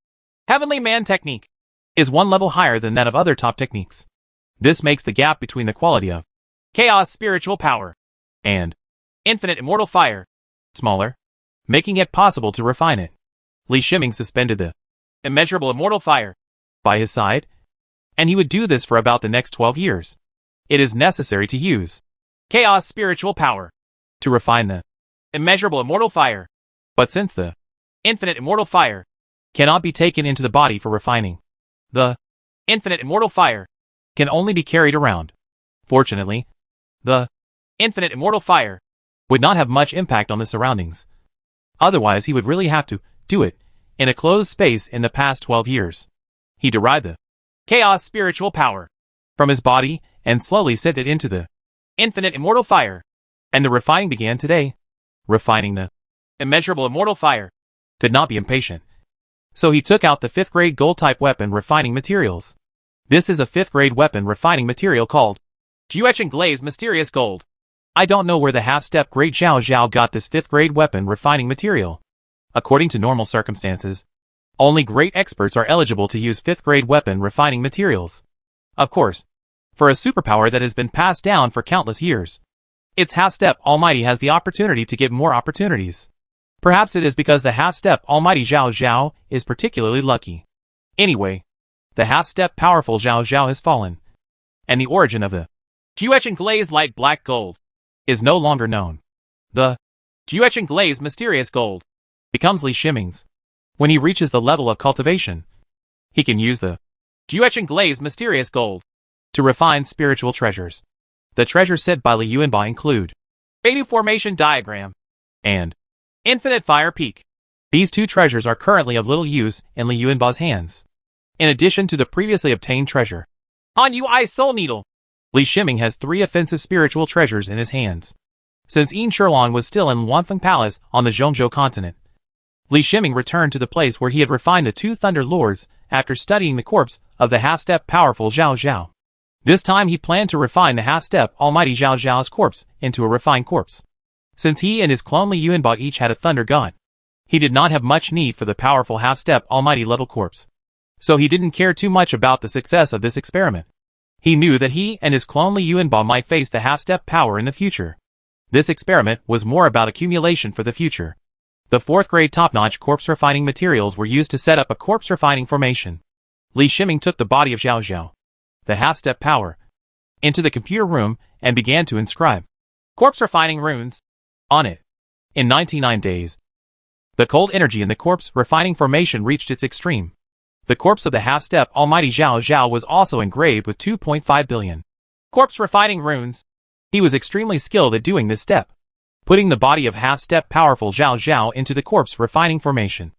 Heavenly man technique. is one level higher than that of other top techniques. This makes the gap between the quality of Chaos spiritual power. and Infinite immortal fire. smaller, making it possible to refine it. Li Shiming suspended the Immeasurable immortal fire. by his side, and he would do this for about the next 12 years. It is necessary to use Chaos spiritual power. to refine the Immeasurable immortal fire. but since the Infinite immortal fire. cannot be taken into the body for refining, the Infinite immortal fire. can only be carried around. Fortunately, the Infinite immortal fire. would not have much impact on the surroundings. Otherwise he would really have to do it in a closed space in the past 12 years. He derived the Chaos spiritual power. from his body and slowly sent it into the Infinite immortal fire. and the refining began today. Refining the Immeasurable immortal fire. could not be impatient. So he took out the 5th grade gold type weapon refining materials. This is a 5th grade weapon refining material called Etched and glazed mysterious gold. I don't know where the half-step grade Zhao Zhao got this 5th grade weapon refining material. According to normal circumstances, only great experts are eligible to use 5th grade weapon refining materials. Of course, for a superpower that has been passed down for countless years, its half-step Almighty has the opportunity to get more opportunities. Perhaps it is because the half-step Almighty Zhao Zhao is particularly lucky. Anyway, the half-step powerful Zhao Zhao has fallen, and the origin of the Etched and glazed light black gold. is no longer known. The Etched and glazed mysterious gold. becomes Li Shiming's. When he reaches the level of cultivation, he can use the Etched and glazed mysterious gold. to refine spiritual treasures. The treasures set by Li Yuanba include Beta formation diagram. and Infinite fire peak. these two treasures are currently of little use in Li Yuanba's hands. In addition to the previously obtained treasure, Han Yu soul needle. Li Shiming has 3 offensive spiritual treasures in his hands. Since Yin Shirlan was still in Wanfeng Palace on the Zhongzhou continent, Li Shiming returned to the place where he had refined the 2 Thunder Lords after studying the corpse of the half-step powerful Zhao Zhao. This time he planned to refine the half-step Almighty Zhao Zhao's corpse into a refined corpse. Since he and his clone Li Yuanba each had a Thunder God, he did not have much need for the powerful half-step Almighty level corpse. So he didn't care too much about the success of this experiment. He knew that he and his clone Li Yuanba might face the half-step power in the future. This experiment was more about accumulation for the future. The 4th grade top-notch corpse refining materials were used to set up a corpse refining formation. Li Shiming took the body of Zhao Zhao, the half-step power, into the computer room and began to inscribe Corpse refining runes. on it. In 99 days, the cold energy in the corpse refining formation reached its extreme. The corpse of the half-step Almighty Zhao Zhao was also engraved with 2.5 billion Corpse refining runes. He was extremely skilled at doing this step, putting the body of half-step powerful Zhao Zhao into the corpse refining formation.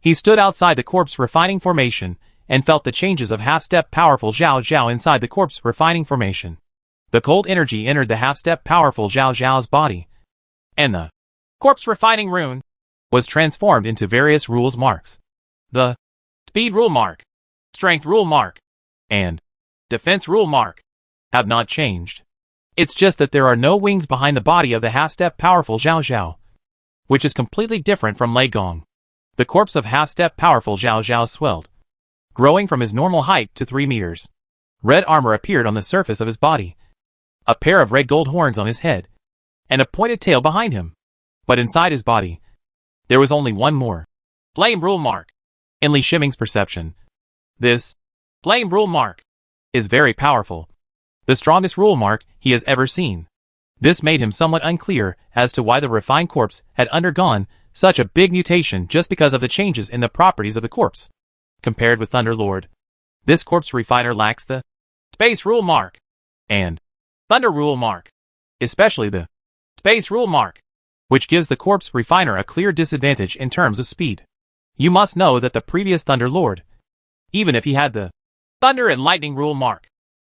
He stood outside the corpse refining formation and felt the changes of half-step powerful Zhao Zhao inside the corpse refining formation. The cold energy entered the half-step powerful Zhao Zhao's body, and the Corpse refining rune was transformed into various rules marks. The speed rule mark, strength rule mark, and defense rule mark have not changed. It's just that there are no wings behind the body of the half-step powerful Zhao Zhao, which is completely different from Lei Gong. The corpse of half-step powerful Zhao Zhao swelled, growing from his normal height to 3 meters. Red armor appeared on the surface of his body, a pair of red gold horns on his head, and a pointed tail behind him. But inside his body, there was only one more flame rule mark. In Li Shiming's perception, this flame rule mark is very powerful, the strongest rule mark he has ever seen. This made him somewhat unclear as to why the refined corpse had undergone such a big mutation just because of the changes in the properties of the corpse. Compared with Thunderlord, this corpse refiner lacks the space rule mark and thunder rule mark, especially the space rule mark, which gives the corpse refiner a clear disadvantage in terms of speed. You must know that the previous Thunderlord, even if he had the thunder and lightning rule mark,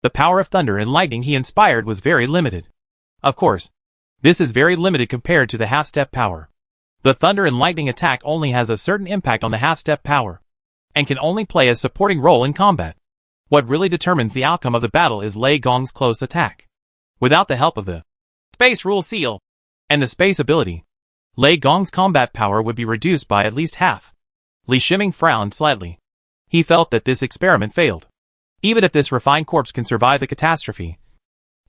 the power of thunder and lightning he inspired was very limited. Of course, this is very limited compared to the half-step power. The thunder and lightning attack only has a certain impact on the half-step power, and can only play a supporting role in combat. What really determines the outcome of the battle is Lei Gong's close attack. Without the help of the Space Rule Seal and the Space ability, Lei Gong's combat power would be reduced by at least half. Li Shiming frowned slightly. He felt that this experiment failed. Even if this refined corpse can survive the catastrophe,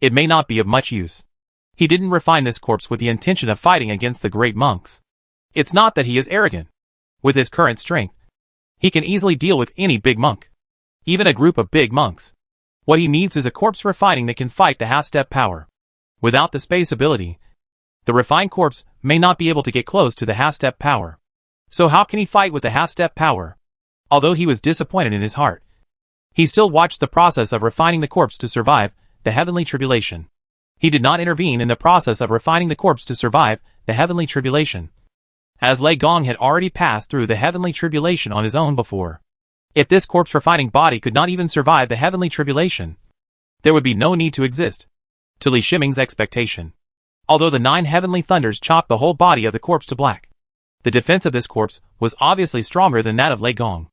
it may not be of much use. He didn't refine this corpse with the intention of fighting against the great monks. It's not that he is arrogant. With his current strength, he can easily deal with any big monk, even a group of big monks. What he needs is a corpse refining that can fight the half-step power. Without the space ability, the refined corpse may not be able to get close to the half-step power. So how can he fight with the half-step power? Although he was disappointed in his heart, he still watched the process of refining the corpse to survive the heavenly tribulation. He did not intervene in the process of refining the corpse to survive the heavenly tribulation, as Lei Gong had already passed through the heavenly tribulation on his own before. If this corpse refining body could not even survive the heavenly tribulation, there would be no need to exist. To Li Shiming's expectation, although the 9 heavenly thunders chopped the whole body of the corpse to black, the defense of this corpse was obviously stronger than that of Lei Gong,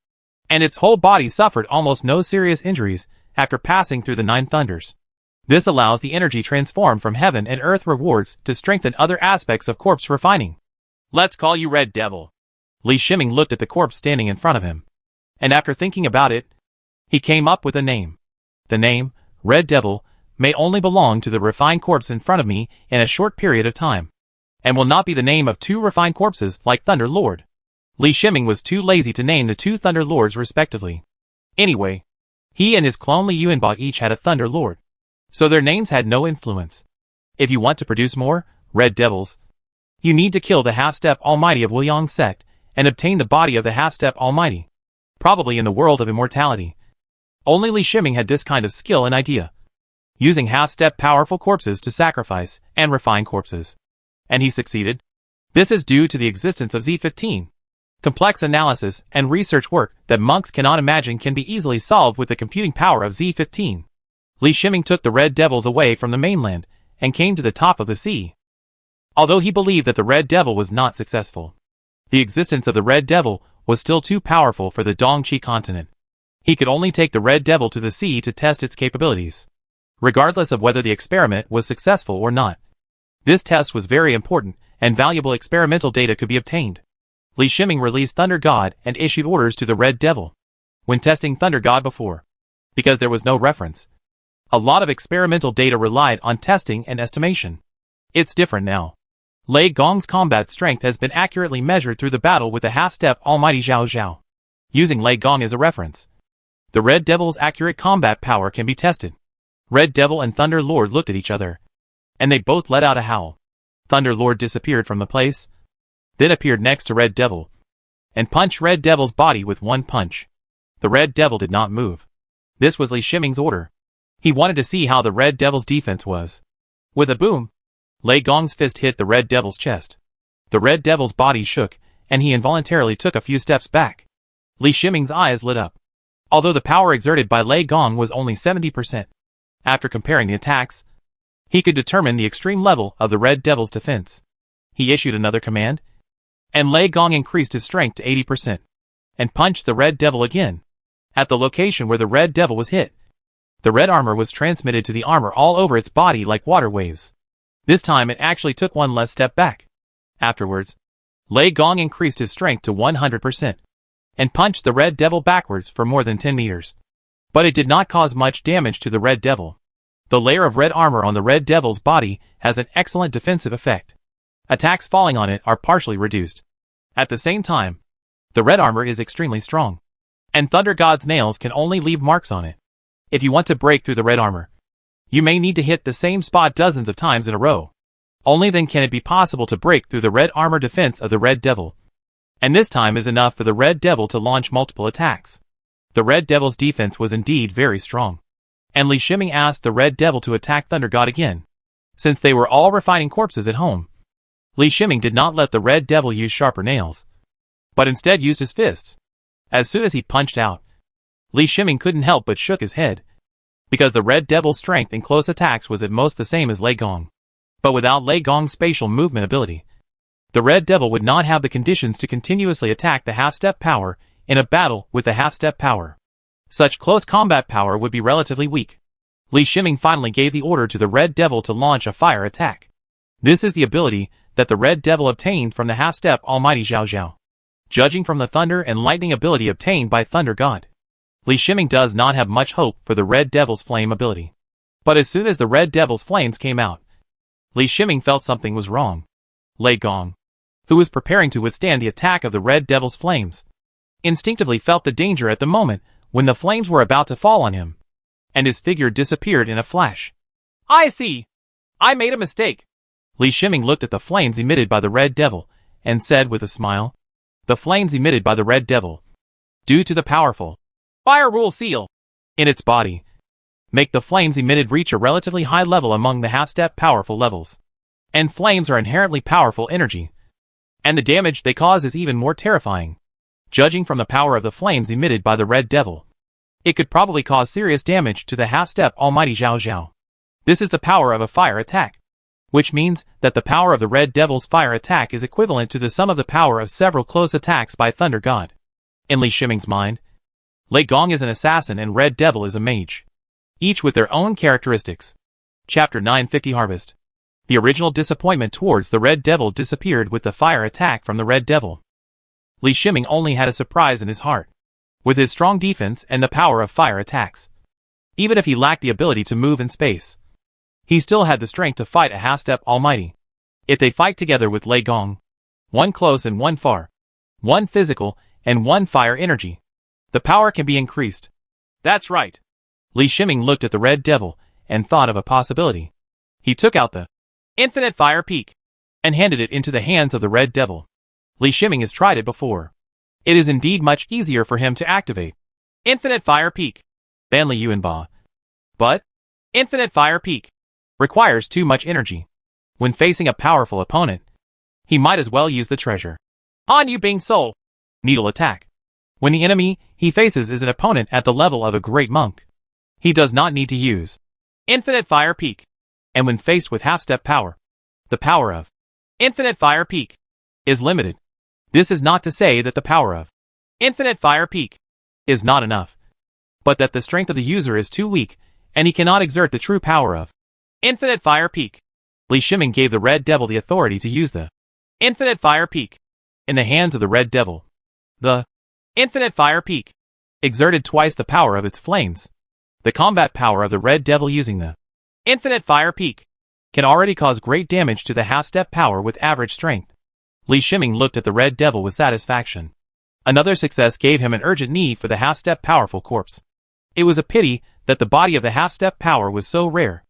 and its whole body suffered almost no serious injuries after passing through the 9 thunders. This allows the energy transformed from heaven and earth rewards to strengthen other aspects of corpse refining. Let's call you Red Devil. Li Shiming looked at the corpse standing in front of him, and after thinking about it, he came up with a name. The name, Red Devil, may only belong to the refined corpse in front of me in a short period of time, and will not be the name of 2 refined corpses like Thunder Lord. Li Shiming was too lazy to name the 2 Thunder Lords respectively. Anyway, he and his clone Li Yuanbao each had a Thunder Lord, so their names had no influence. If you want to produce more Red Devils, you need to kill the half-step Almighty of Wuliang sect and obtain the body of the half-step Almighty, probably in the world of immortality. Only Li Shiming had this kind of skill and idea, using half-step powerful corpses to sacrifice and refine corpses. And he succeeded. This is due to the existence of Z15. Complex analysis and research work that monks cannot imagine can be easily solved with the computing power of Z15. Li Shiming took the Red Devils away from the mainland and came to the top of the sea. Although he believed that the Red Devil was not successful, the existence of the Red Devil was still too powerful for the Dongqi continent. He could only take the Red Devil to the sea to test its capabilities, regardless of whether the experiment was successful or not. This test was very important, and valuable experimental data could be obtained. Li Shiming released Thunder God and issued orders to the Red Devil. When testing Thunder God before, because there was no reference, a lot of experimental data relied on testing and estimation. It's different now. Lei Gong's combat strength has been accurately measured through the battle with the half-step Almighty Zhao Zhao. Using Lei Gong as a reference, the Red Devil's accurate combat power can be tested. Red Devil and Thunder Lord looked at each other, and they both let out a howl. Thunder Lord disappeared from the place, then appeared next to Red Devil, and punched Red Devil's body with one punch. The Red Devil did not move. This was Li Shiming's order. He wanted to see how the Red Devil's defense was. With a boom, Lei Gong's fist hit the Red Devil's chest. The Red Devil's body shook, and he involuntarily took a few steps back. Li Shiming's eyes lit up. Although the power exerted by Lei Gong was only 70%, after comparing the attacks, he could determine the extreme level of the Red Devil's defense. He issued another command, and Lei Gong increased his strength to 80%, and punched the Red Devil again. At the location where the Red Devil was hit, the red armor was transmitted to the armor all over its body like water waves. This time it actually took one less step back. Afterwards, Lei Gong increased his strength to 100%, and punched the Red Devil backwards for more than 10 meters. But it did not cause much damage to the Red Devil. The layer of red armor on the Red Devil's body has an excellent defensive effect. Attacks falling on it are partially reduced. At the same time, the red armor is extremely strong, and Thunder God's nails can only leave marks on it. If you want to break through the red armor, you may need to hit the same spot dozens of times in a row. Only then can it be possible to break through the red armor defense of the Red Devil. And this time is enough for the Red Devil to launch multiple attacks. The Red Devil's defense was indeed very strong, and Li Shiming asked the Red Devil to attack Thunder God again. Since they were all refining corpses at home, Li Shiming did not let the Red Devil use sharper nails, but instead used his fists. As soon as he punched out, Li Shiming couldn't help but shook his head, because the Red Devil's strength in close attacks was at most the same as Lei Gong. But without Lei Gong's spatial movement ability, The Red Devil would not have the conditions to continuously attack the half-step power in a battle with the half-step power. Such close combat power would be relatively weak. Li Shiming finally gave the order to the Red Devil to launch a fire attack. This is the ability that the Red Devil obtained from the half-step Almighty Zhao Zhao. Judging from the thunder and lightning ability obtained by Thunder God, Li Shiming does not have much hope for the Red Devil's flame ability. But as soon as the Red Devil's flames came out, Li Shiming felt something was wrong. Lei Gong, who was preparing to withstand the attack of the Red Devil's flames, instinctively felt the danger at the moment when the flames were about to fall on him, and his figure disappeared in a flash. I see. I made a mistake. Li Shiming looked at the flames emitted by the Red Devil, and said with a smile, "The flames emitted by the Red Devil, due to the powerful Fire Rule Seal in its body, make the flames emitted reach a relatively high level among the half-step powerful levels. And flames are inherently powerful energy, and the damage they cause is even more terrifying. Judging from the power of the flames emitted by the Red Devil, it could probably cause serious damage to the half-step Almighty Zhao Zhao. This is the power of a fire attack, which means that the power of the Red Devil's fire attack is equivalent to the sum of the power of several close attacks by Thunder God." In Li Shiming's mind, Lei Gong is an assassin and Red Devil is a mage, each with their own characteristics. Chapter 950 Harvest. The original disappointment towards the Red Devil disappeared with the fire attack from the Red Devil. Li Shiming only had a surprise in his heart. With his strong defense and the power of fire attacks, even if he lacked the ability to move in space, he still had the strength to fight a half-step Almighty. If they fight together with Lei Gong, one close and one far, one physical and one fire energy, the power can be increased. That's right. Li Shiming looked at the Red Devil and thought of a possibility. He took out the Infinite Fire Peak and handed it into the hands of the Red Devil. Li Shiming has tried it before. It is indeed much easier for him to activate Infinite Fire Peak than Li Yuanba. But Infinite Fire Peak requires too much energy. When facing a powerful opponent, he might as well use the treasure Han Yu Bing Soul needle attack. When the enemy he faces is an opponent at the level of a great monk, he does not need to use Infinite Fire Peak. And when faced with half-step power, the power of Infinite Fire Peak is limited. This is not to say that the power of Infinite Fire Peak is not enough, but that the strength of the user is too weak, and he cannot exert the true power of Infinite Fire Peak. Li Shiming gave the Red Devil the authority to use the Infinite Fire Peak in the hands of the Red Devil. The Infinite Fire Peak exerted twice the power of its flames. The combat power of the Red Devil using the Infinite Fire Peak can already cause great damage to the half-step power with average strength. Li Shiming looked at the Red Devil with satisfaction. Another success gave him an urgent need for the half-step powerful corpse. It was a pity that the body of the half-step power was so rare.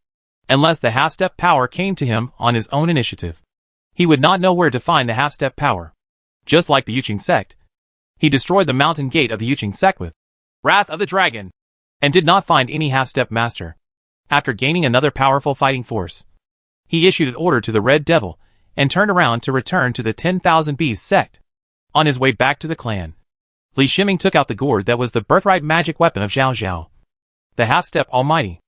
Unless the half-step power came to him on his own initiative, he would not know where to find the half-step power. Just like the Yuqing sect, he destroyed the mountain gate of the Yuqing sect with Wrath of the Dragon, and did not find any half-step master. After gaining another powerful fighting force, he issued an order to the Red Devil and turned around to return to the 10,000 Bees sect. On his way back to the clan, Li Shiming took out the gourd that was the birthright magic weapon of Zhao Zhao, the half-step Almighty.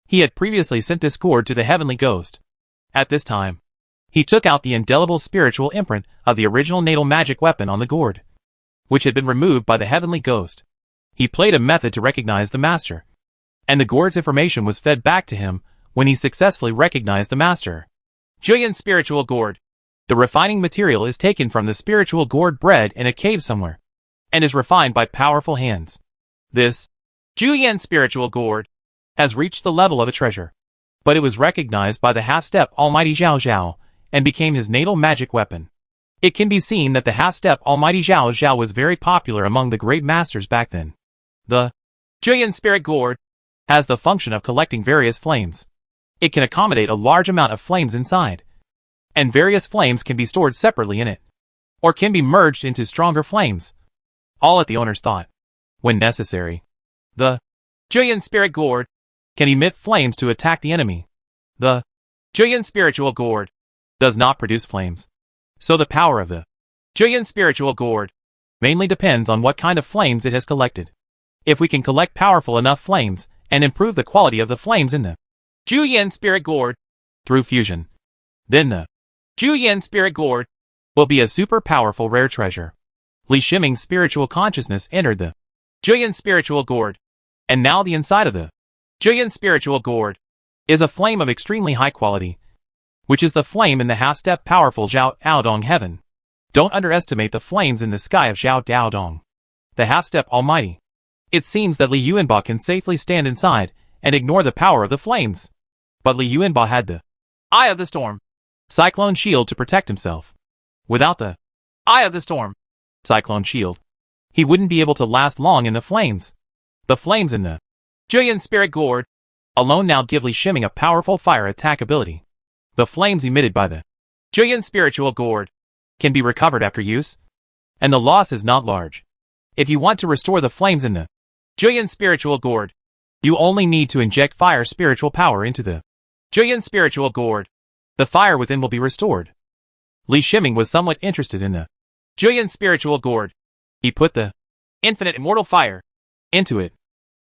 He had previously sent this gourd to the Heavenly Ghost. At this time, he took out the indelible spiritual imprint of the original natal magic weapon on the gourd, which had been removed by the Heavenly Ghost. He played a method to recognize the master, and the gourd's information was fed back to him when he successfully recognized the master. Julian Spiritual Gourd. The refining material is taken from the spiritual gourd bred in a cave somewhere, and is refined by powerful hands. This Julian Spiritual Gourd has reached the level of a treasure, but it was recognized by the half-step Almighty Zhao Zhao and became his natal magic weapon. It can be seen that the half-step Almighty Zhao Zhao was very popular among the great masters back then. The Julian Spirit Gourd has the function of collecting various flames. It can accommodate a large amount of flames inside, and various flames can be stored separately in it, or can be merged into stronger flames, all at the owner's thought. When necessary, the Julian Spirit Gourd can emit flames to attack the enemy. The Julian Spiritual Gourd does not produce flames, so the power of the Julian Spiritual Gourd mainly depends on what kind of flames it has collected. If we can collect powerful enough flames and improve the quality of the flames in the Julian Spirit Gourd through fusion, then the Julian Spirit Gourd will be a super powerful rare treasure. Li Shiming's spiritual consciousness entered the Julian spiritual gourd. and now the inside of the Julian spiritual gourd is a flame of extremely high quality, which is the flame in the half-step powerful Zhao Daodong heaven. Don't underestimate the flames in the sky of Zhao Daodong, the half-step almighty. It seems that Li Yuanba can safely stand inside and ignore the power of the flames. But Li Yuanba had the Eye of the Storm Cyclone Shield to protect himself. Without the Eye of the Storm Cyclone Shield, he wouldn't be able to last long in the flames. The flames in the Julian spirit gourd alone now give Li Shiming a powerful fire attack ability. The flames emitted by the Julian spiritual gourd can be recovered after use, and the loss is not large. If you want to restore the flames in the Julian spiritual gourd, you only need to inject fire spiritual power into the Julian spiritual gourd. The fire within will be restored. Li Shiming was somewhat interested in the Julian spiritual gourd. He put the Infinite immortal fire into it,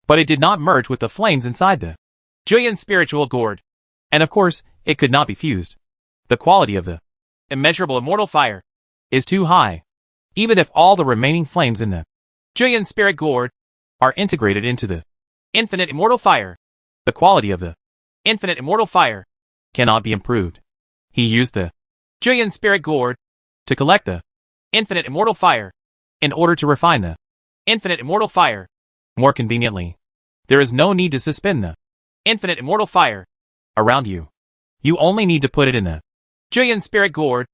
but it did not merge with the flames inside the Julian spiritual gourd. and of course, it could not be fused. The quality of the Immeasurable immortal fire is too high. Even if all the remaining flames in the Julian spirit gourd are integrated into the infinite immortal fire, the quality of the infinite immortal fire cannot be improved. He used the Julian spirit gourd to collect the infinite immortal fire in order to refine the infinite immortal fire more conveniently. There is no need to suspend the infinite immortal fire around you. You only need to put it in the Julian spirit gourd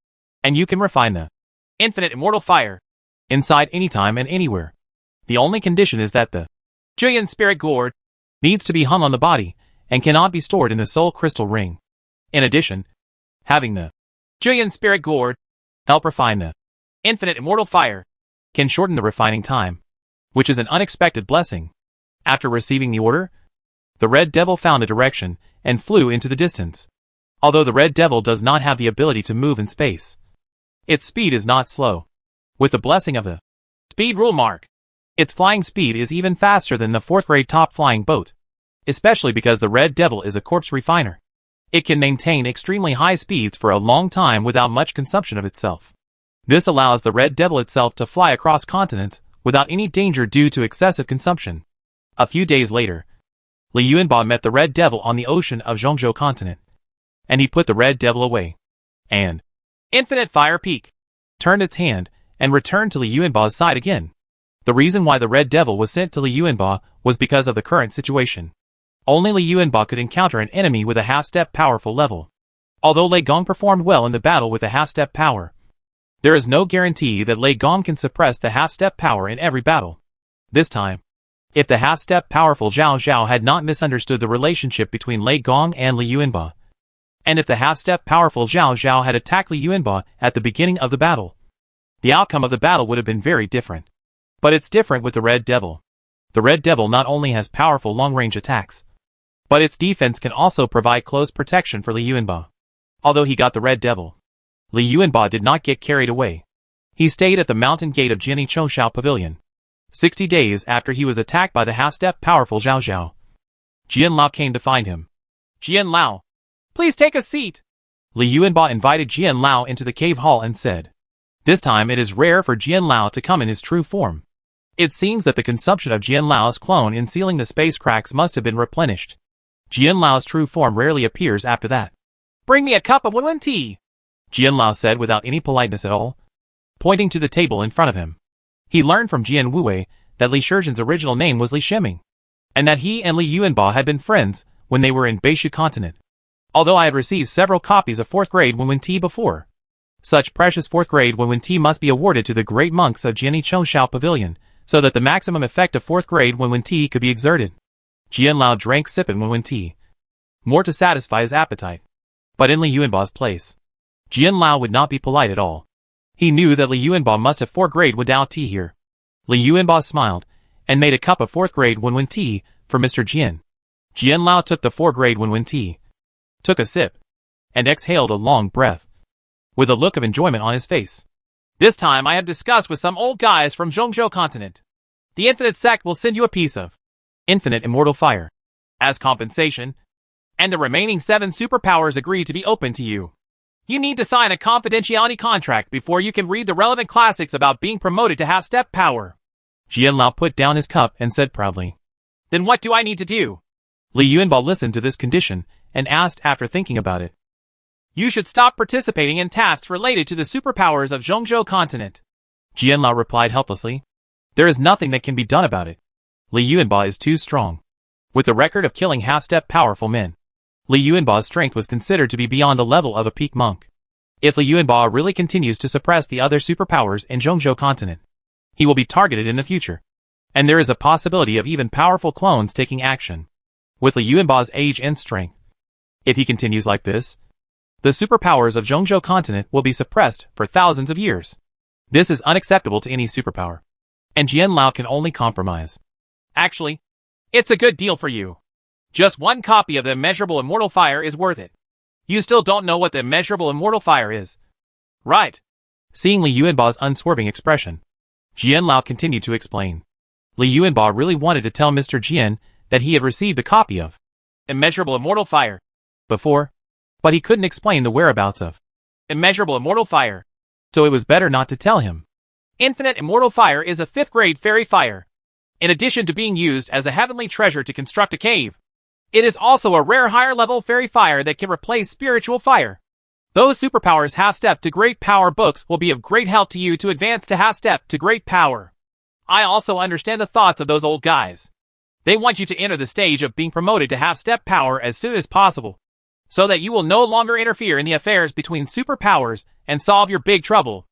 and you can refine the infinite immortal fire inside anytime and anywhere. The only condition is that the Julian spirit gourd needs to be hung on the body and cannot be stored in the soul crystal ring. In addition, having the Julian spirit gourd help refine the infinite immortal fire can shorten the refining time, which is an unexpected blessing. After receiving the order, the Red Devil found a direction and flew into the distance. Although the Red Devil does not have the ability to move in space, its speed is not slow. With the blessing of the speed rule mark, its flying speed is even faster than the 4th grade top flying boat, especially because the Red Devil is a corpse refiner. It can maintain extremely high speeds for a long time without much consumption of itself. This allows the Red Devil itself to fly across continents without any danger due to excessive consumption. A few days later, Li Yuanba met the Red Devil on the ocean of Zhongzhou continent, and he put the Red Devil away, and infinite fire peak turned its hand and returned to Li Yuanba's side again. The reason why the Red Devil was sent to Li Yuanba was because of the current situation. Only Li Yuanba could encounter an enemy with a half-step powerful level. Although Lei Gong performed well in the battle with a half-step power, there is no guarantee that Lei Gong can suppress the half-step power in every battle. This time, if the half-step powerful Zhao Zhao had not misunderstood the relationship between Lei Gong and Li Yuanba, and if the half-step powerful Zhao Zhao had attacked Li Yuanba at the beginning of the battle, the outcome of the battle would have been very different. But it's different with the Red Devil. The Red Devil not only has powerful long-range attacks, but its defense can also provide close protection for Li Yuanba. Although he got the Red Devil, Li Yuanba did not get carried away. He stayed at the mountain gate of Jiani Choushao Pavilion. 60 days after he was attacked by the half-step powerful Zhao Zhao, Jian Lao came to find him. Jian Lao, please take a seat. Li Yuanba invited Jian Lao into the cave hall and said, this time it is rare for Jian Lao to come in his true form. It seems that the consumption of Jian Lao's clone in sealing the space cracks must have been replenished. Jian Lao's true form rarely appears after that. Bring me a cup of Wenwen tea, Jian Lao said without any politeness at all, pointing to the table in front of him. He learned from Jian Wuwei that Li Shizhen's original name was Li Shiming, and that he and Li Yuanba had been friends when they were in Beishu continent. Although I had received several copies of 4th grade Wenwen tea before, such precious 4th grade Wenwen tea must be awarded to the great monks of Jiani Choushao Pavilion, so that the maximum effect of 4th grade Wenwen tea could be exerted. Jian Lao drank sipping Wenwen tea, more to satisfy his appetite. But in Li Yuanba's place, Jian Lao would not be polite at all. He knew that Li Yuanba must have 4th grade Wadao tea here. Li Yuanba smiled, and made a cup of 4th grade Wenwen tea for Mr. Jian. Jian Lao took the 4th grade Wenwen tea, took a sip, and exhaled a long breath, with a look of enjoyment on his face. This time I have discussed with some old guys from Zhongzhou continent. The Infinite Sect will send you a piece of infinite immortal fire as compensation, and the remaining 7 superpowers agree to be open to you. You need to sign a confidentiality contract before you can read the relevant classics about being promoted to half-step power. Jianlao put down his cup and said proudly. Then what do I need to do? Li Yuanbao listened to this condition and asked after thinking about it. You should stop participating in tasks related to the superpowers of Zhongzhou continent. Jianlao replied helplessly. There is nothing that can be done about it. Li Yuanbao is too strong. With a record of killing half-step powerful men, Li Yuanbao's strength was considered to be beyond the level of a peak monk. If Li Yuanbao really continues to suppress the other superpowers in Zhongzhou continent, he will be targeted in the future. And there is a possibility of even powerful clones taking action. With Li Yuanbao's age and strength, if he continues like this, the superpowers of Zhongzhou continent will be suppressed for thousands of years. This is unacceptable to any superpower. And Jianlao can only compromise. Actually, it's a good deal for you. Just one copy of the immeasurable immortal fire is worth it. You still don't know what the immeasurable immortal fire is, right? Seeing Li Yuanbao's unswerving expression, Jianlao continued to explain. Li Yuanbao really wanted to tell Mr. Jian that he had received a copy of immeasurable immortal fire before, but he couldn't explain the whereabouts of immeasurable immortal fire, so it was better not to tell him. Infinite immortal fire is a 5th-grade fairy fire. In addition to being used as a heavenly treasure to construct a cave, it is also a rare higher-level fairy fire that can replace spiritual fire. Those superpowers half-step to great power books will be of great help to you to advance to half-step to great power. I also understand the thoughts of those old guys. They want you to enter the stage of being promoted to half-step power as soon as possible, so that you will no longer interfere in the affairs between superpowers and solve your big trouble.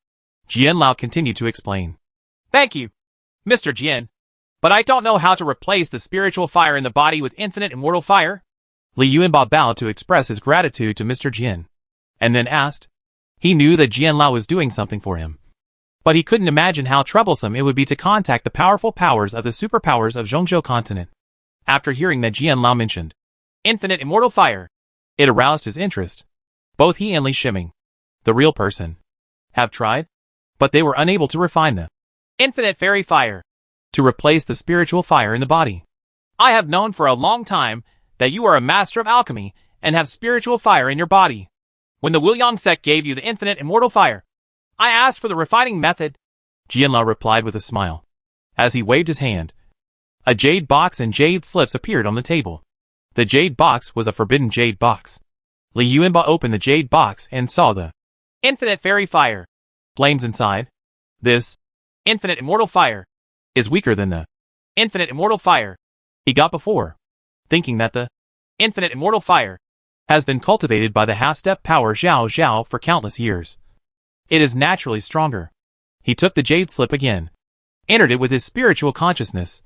Jianlao continued to explain. Thank you, Mr. Jian. But I don't know how to replace the spiritual fire in the body with infinite immortal fire. Li Yuanbao bowed to express his gratitude to Mr. Jian, and then asked. He knew that Jianlao was doing something for him, but he couldn't imagine how troublesome it would be to contact the powerful powers of the superpowers of Zhongzhou continent. After hearing that Jianlao mentioned infinite immortal fire, it aroused his interest. Both he and Li Shiming, the real person, have tried, but they were unable to refine the infinite fairy fire to replace the spiritual fire in the body. I have known for a long time that you are a master of alchemy and have spiritual fire in your body. When the Wuliang sect gave you the infinite immortal fire, I asked for the refining method. Jianlao replied with a smile. As he waved his hand, a jade box and jade slips appeared on the table. The jade box was a forbidden jade box. Li Yuanbao opened the jade box and saw the infinite fairy fire flames inside. This infinite immortal fire is weaker than the infinite immortal fire he got before, thinking that the infinite immortal fire has been cultivated by the half-step power Zhao Zhao for countless years. It is naturally stronger. He took the jade slip again, entered it with his spiritual consciousness,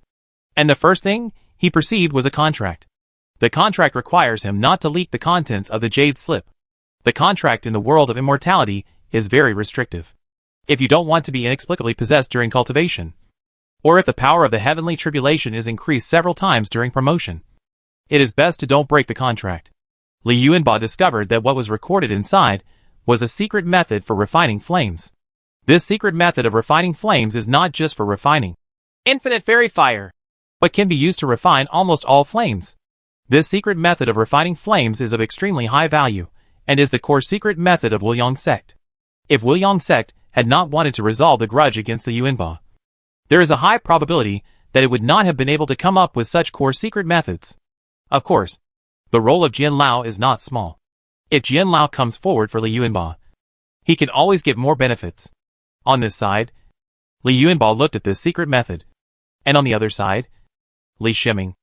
and the first thing he perceived was a contract. The contract requires him not to leak the contents of the jade slip. The contract in the world of immortality is very restrictive. If you don't want to be inexplicably possessed during cultivation, or if the power of the heavenly tribulation is increased several times during promotion, it is best to don't break the contract. Li Yuanbao discovered that what was recorded inside was a secret method for refining flames. This secret method of refining flames is not just for refining infinite fairy fire, but can be used to refine almost all flames. This secret method of refining flames is of extremely high value, and is the core secret method of Wuliang sect. If Wuliang sect had not wanted to resolve the grudge against the Yuanbao, there is a high probability that it would not have been able to come up with such core secret methods. Of course, the role of Jianlao is not small. If Jianlao comes forward for Li Yuanbao, he can always get more benefits. On this side, Li Yuanbao looked at this secret method, and on the other side, Li Shiming,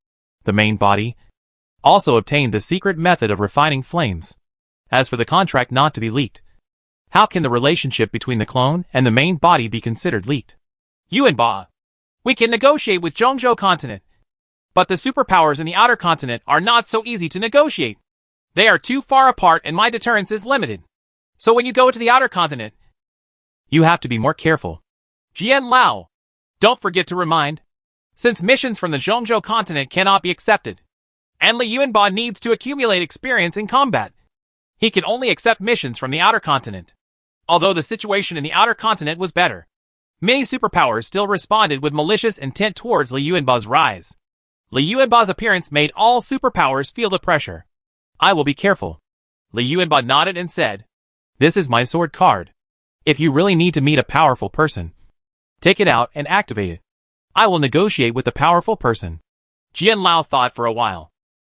the main body, also obtained the secret method of refining flames. As for the contract not to be leaked, how can the relationship between the clone and the main body be considered leaked? Yuanbao, we can negotiate with Zhongzhou continent, but the superpowers in the outer continent are not so easy to negotiate. They are too far apart and my deterrence is limited. So when you go to the outer continent, you have to be more careful. Jianlao, don't forget to remind, since missions from the Zhongzhou continent cannot be accepted, and Li Yuanbao needs to accumulate experience in combat, he can only accept missions from the outer continent. Although the situation in the outer continent was better, many superpowers still responded with malicious intent towards Li Yuanbao's rise. Li Yuanbao's appearance made all superpowers feel the pressure. I will be careful. Li Yuanbao nodded and said, This is my sword card. If you really need to meet a powerful person, take it out and activate it. I will negotiate with the powerful person. Jian Lao thought for a while,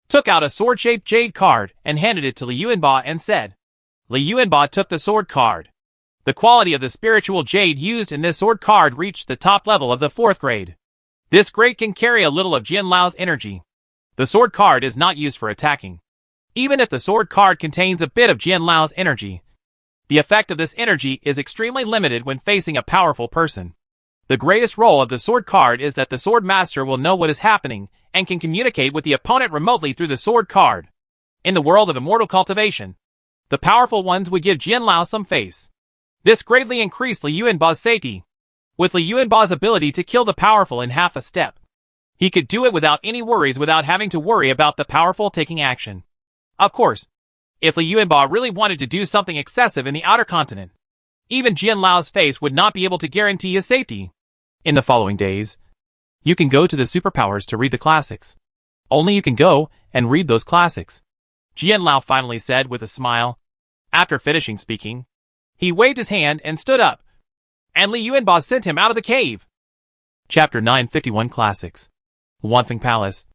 took out a sword-shaped jade card and handed it to Li Yuanba and said. Li Yuanba took the sword card. The quality of the spiritual jade used in this sword card reached the top level of the 4th grade. This grade can carry a little of Jian Lao's energy. The sword card is not used for attacking. Even if the sword card contains a bit of Jian Lao's energy, the effect of this energy is extremely limited when facing a powerful person. The greatest role of the sword card is that the sword master will know what is happening and can communicate with the opponent remotely through the sword card. In the world of immortal cultivation, the powerful ones would give Jian Lao some face. This greatly increased Li Yuanba's safety. With Li Yuanba's ability to kill the powerful in half a step, he could do it without any worries, without having to worry about the powerful taking action. Of course, if Li Yuanba really wanted to do something excessive in the outer continent, even Jian Lao's face would not be able to guarantee his safety. In the following days, you can go to the superpowers to read the classics. Only you can go and read those classics, Jian Lao finally said with a smile. After finishing speaking, he waved his hand and stood up, and Li Yuanba sent him out of the cave. Chapter 951 Classics. Wanfeng Palace,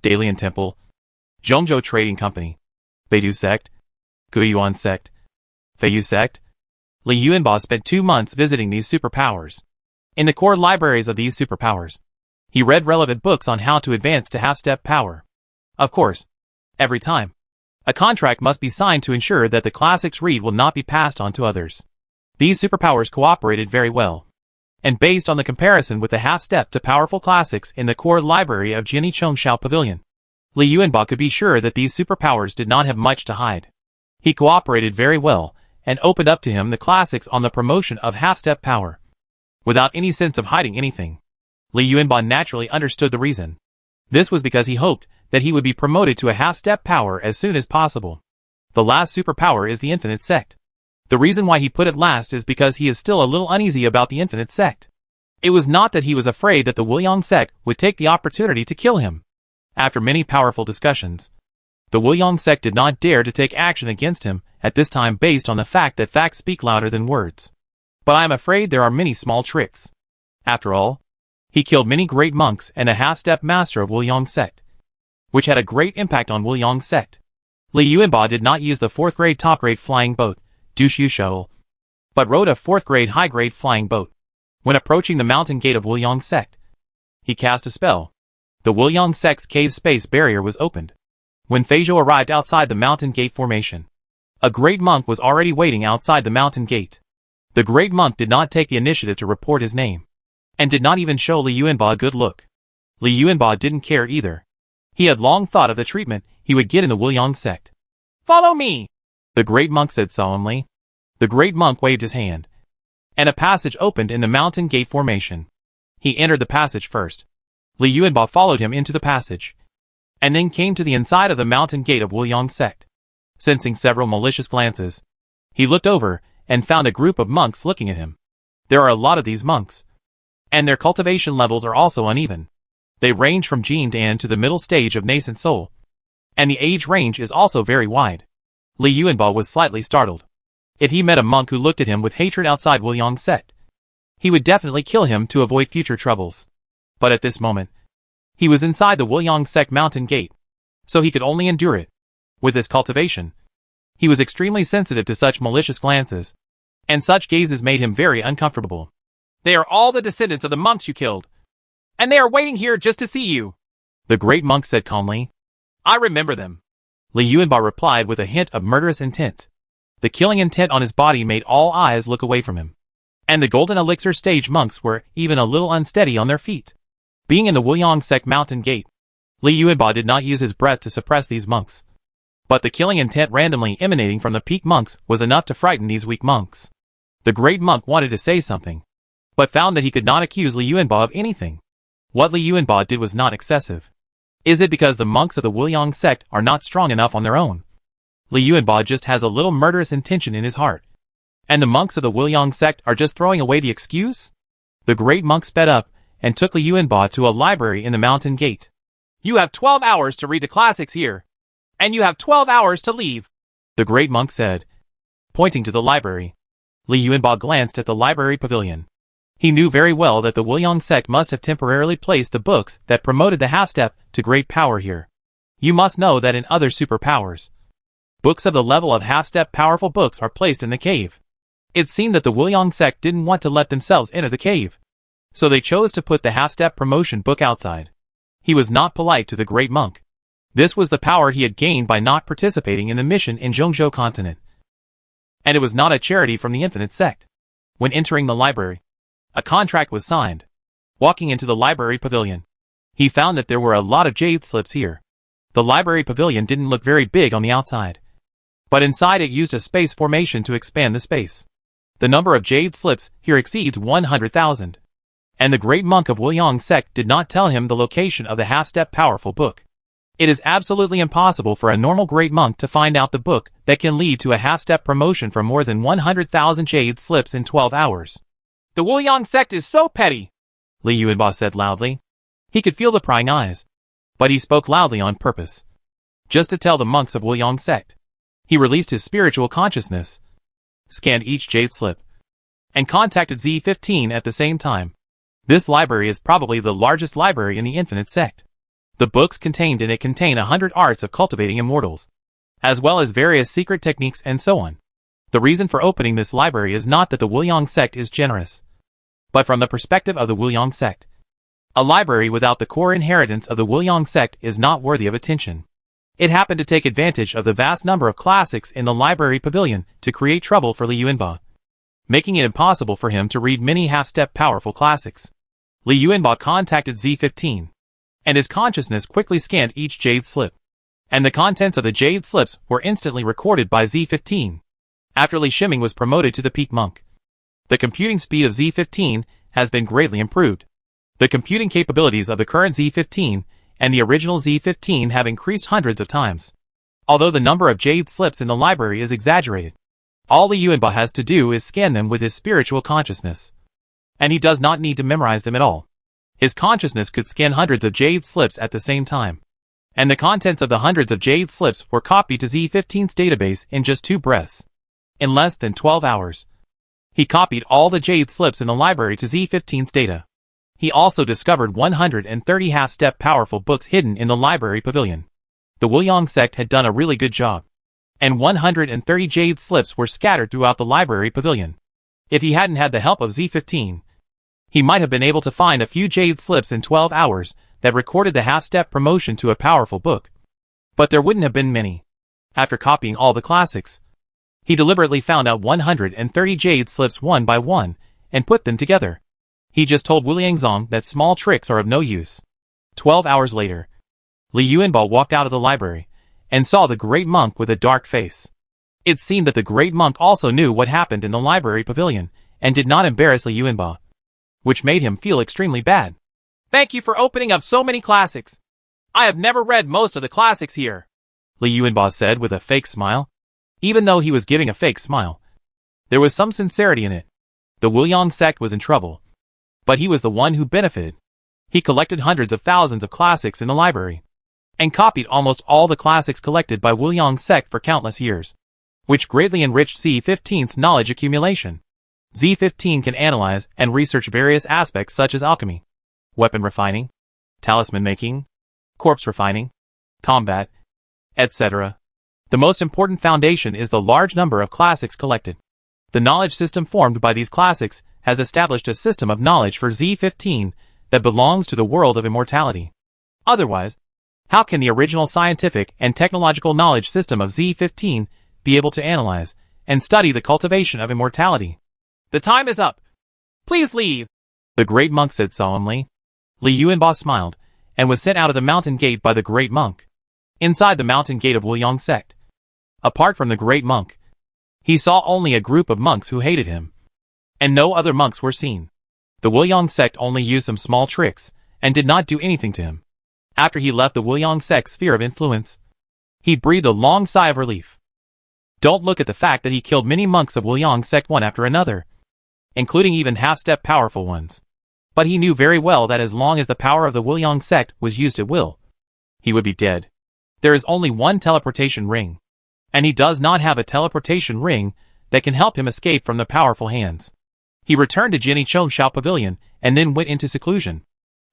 Dalian Temple, Zhongzhou Trading Company, Beidu Sect, Guiyuan Sect, Feiyu Sect. Li Yuanba spent 2 months visiting these superpowers. In the core libraries of these superpowers, he read relevant books on how to advance to half-step power. Of course, every time, a contract must be signed to ensure that the classics read will not be passed on to others. These superpowers cooperated very well. And based on the comparison with the half-step to powerful classics in the core library of Jinni Chongshao Pavilion, Li Yuanba could be sure that these superpowers did not have much to hide. He cooperated very well, and opened up to him the classics on the promotion of half-step power. Without any sense of hiding anything, Li Yuanba naturally understood the reason. This was because he hoped that he would be promoted to a half-step power as soon as possible. The last superpower is the Infinite Sect. The reason why he put it last is because he is still a little uneasy about the Infinite Sect. It was not that he was afraid that the Wuliang Sect would take the opportunity to kill him. After many powerful discussions, the Wuliang Sect did not dare to take action against him at this time based on the fact that facts speak louder than words. But I am afraid there are many small tricks. After all, he killed many great monks and a half-step master of Wuliang Sect, which had a great impact on Wuliang Sect. Li Yuanba did not use the 4th grade top-grade flying boat, Dushu Shuttle, but rode a 4th grade high-grade flying boat. When approaching the mountain gate of Wuliang Sect, he cast a spell. The Wuliang Sect's cave space barrier was opened. When Feizhou arrived outside the mountain gate formation, a great monk was already waiting outside the mountain gate. The great monk did not take the initiative to report his name, and did not even show Li Yuanba a good look. Li Yuanba didn't care either. He had long thought of the treatment he would get in the Wuliang Sect. "Follow me," the great monk said solemnly. The great monk waved his hand, and a passage opened in the mountain gate formation. He entered the passage first. Li Yuanba followed him into the passage, and then came to the inside of the mountain gate of Wuliang Sect. Sensing several malicious glances, he looked over and found a group of monks looking at him. There are a lot of these monks, and their cultivation levels are also uneven. They range from Jin Dan to the middle stage of nascent soul, and the age range is also very wide. Li Yuanba was slightly startled. If he met a monk who looked at him with hatred outside Wuliang Sect, he would definitely kill him to avoid future troubles. But at this moment, he was inside the Wuliang Sect mountain gate, so he could only endure it. With his cultivation, he was extremely sensitive to such malicious glances, and such gazes made him very uncomfortable. "They are all the descendants of the monks you killed, and they are waiting here just to see you," the great monk said calmly. "I remember them," Li Yuanba replied with a hint of murderous intent. The killing intent on his body made all eyes look away from him, and the golden elixir stage monks were even a little unsteady on their feet. Being in the Wuliang Sect mountain gate, Li Yuanba did not use his breath to suppress these monks. But the killing intent randomly emanating from the peak monks was enough to frighten these weak monks. The great monk wanted to say something, but found that he could not accuse Li Yuanba of anything. What Li Yuanba did was not excessive. Is it because the monks of the Wuliang Sect are not strong enough on their own? Li Yuanba just has a little murderous intention in his heart, and the monks of the Wuliang Sect are just throwing away the excuse? The great monk sped up and took Li Yuanba to a library in the mountain gate. "You have 12 hours to read the classics here, and you have 12 hours to leave," the great monk said. pointing to the library. Li Yuanba glanced at the library pavilion. He knew very well that the Wuliang sect must have temporarily placed the books that promoted the half-step to great power here. You must know that in other superpowers, books of the level of half-step powerful books are placed in the cave. It seemed that the Wuliang sect didn't want to let themselves enter the cave, so they chose to put the half-step promotion book outside. He was not polite to the great monk. This was the power he had gained by not participating in the mission in Zhongzhou continent. And it was not a charity from the infinite sect. When entering the library, a contract was signed. Walking into the library pavilion, he found that there were a lot of jade slips here. The library pavilion didn't look very big on the outside, but inside it used a space formation to expand the space. The number of jade slips here exceeds 100,000. And the great monk of Wuliang sect did not tell him the location of the half-step powerful book. It is absolutely impossible for a normal great monk to find out the book that can lead to a half-step promotion for more than 100,000 jade slips in 12 hours. The Wuliang sect is so petty, Li Yuanba said loudly. He could feel the prying eyes, but he spoke loudly on purpose, just to tell the monks of Wuliang sect. He released his spiritual consciousness, scanned each jade slip, and contacted Z15 at the same time. This library is probably the largest library in the infinite sect. The books contained in it contain 100 arts of cultivating immortals, as well as various secret techniques and so on. The reason for opening this library is not that the Wuliang sect is generous, but from the perspective of the Wuliang sect. A library without the core inheritance of the Wuliang sect is not worthy of attention. It happened to take advantage of the vast number of classics in the library pavilion to create trouble for Li Yuanba, making it impossible for him to read many half-step powerful classics. Li Yuanba contacted Z15, and his consciousness quickly scanned each jade slip, and the contents of the jade slips were instantly recorded by Z15. After Li Shiming was promoted to the peak monk, the computing speed of Z15 has been greatly improved. The computing capabilities of the current Z15 and the original Z15 have increased hundreds of times. Although the number of jade slips in the library is exaggerated, all Li Yuanba has to do is scan them with his spiritual consciousness, and he does not need to memorize them at all. His consciousness could scan hundreds of jade slips at the same time, and the contents of the hundreds of jade slips were copied to Z15's database in just 2 breaths. In less than 12 hours, he copied all the jade slips in the library to Z15's data. He also discovered 130 half-step powerful books hidden in the library pavilion. The Wuliang sect had done a really good job, and 130 jade slips were scattered throughout the library pavilion. If he hadn't had the help of Z15, he might have been able to find a few jade slips in 12 hours that recorded the half-step promotion to a powerful book. But there wouldn't have been many. After copying all the classics, he deliberately found out 130 jade slips one by one and put them together. He just told Wu Liangzong that small tricks are of no use. 12 hours later, Li Yuanba walked out of the library and saw the great monk with a dark face. It seemed that the great monk also knew what happened in the library pavilion and did not embarrass Li Yuanba, which made him feel extremely bad. Thank you for opening up so many classics. I have never read most of the classics here, Li Yuanba said with a fake smile. Even though he was giving a fake smile, there was some sincerity in it. The Wuliang sect was in trouble, but he was the one who benefited. He collected hundreds of thousands of classics in the library, and copied almost all the classics collected by Wuliang sect for countless years, which greatly enriched Z15's knowledge accumulation. Z15 can analyze and research various aspects such as alchemy, weapon refining, talisman making, corpse refining, combat, etc. The most important foundation is the large number of classics collected. The knowledge system formed by these classics has established a system of knowledge for Z15 that belongs to the world of immortality. Otherwise, how can the original scientific and technological knowledge system of Z15 be able to analyze and study the cultivation of immortality? The time is up. Please leave, the great monk said solemnly. Li Yuanba smiled and was sent out of the mountain gate by the great monk. Inside the mountain gate of Wuliang sect, apart from the great monk, he saw only a group of monks who hated him, and no other monks were seen. The Wuliang sect only used some small tricks and did not do anything to him. After he left the Wuliang sect's sphere of influence, he breathed a long sigh of relief. Don't look at the fact that he killed many monks of Wuliang sect one after another, including even half-step powerful ones. But he knew very well that as long as the power of the Wuliang sect was used at will, he would be dead. There is only one teleportation ring, and he does not have a teleportation ring that can help him escape from the powerful hands. He returned to Jinny Chongshao Pavilion and then went into seclusion,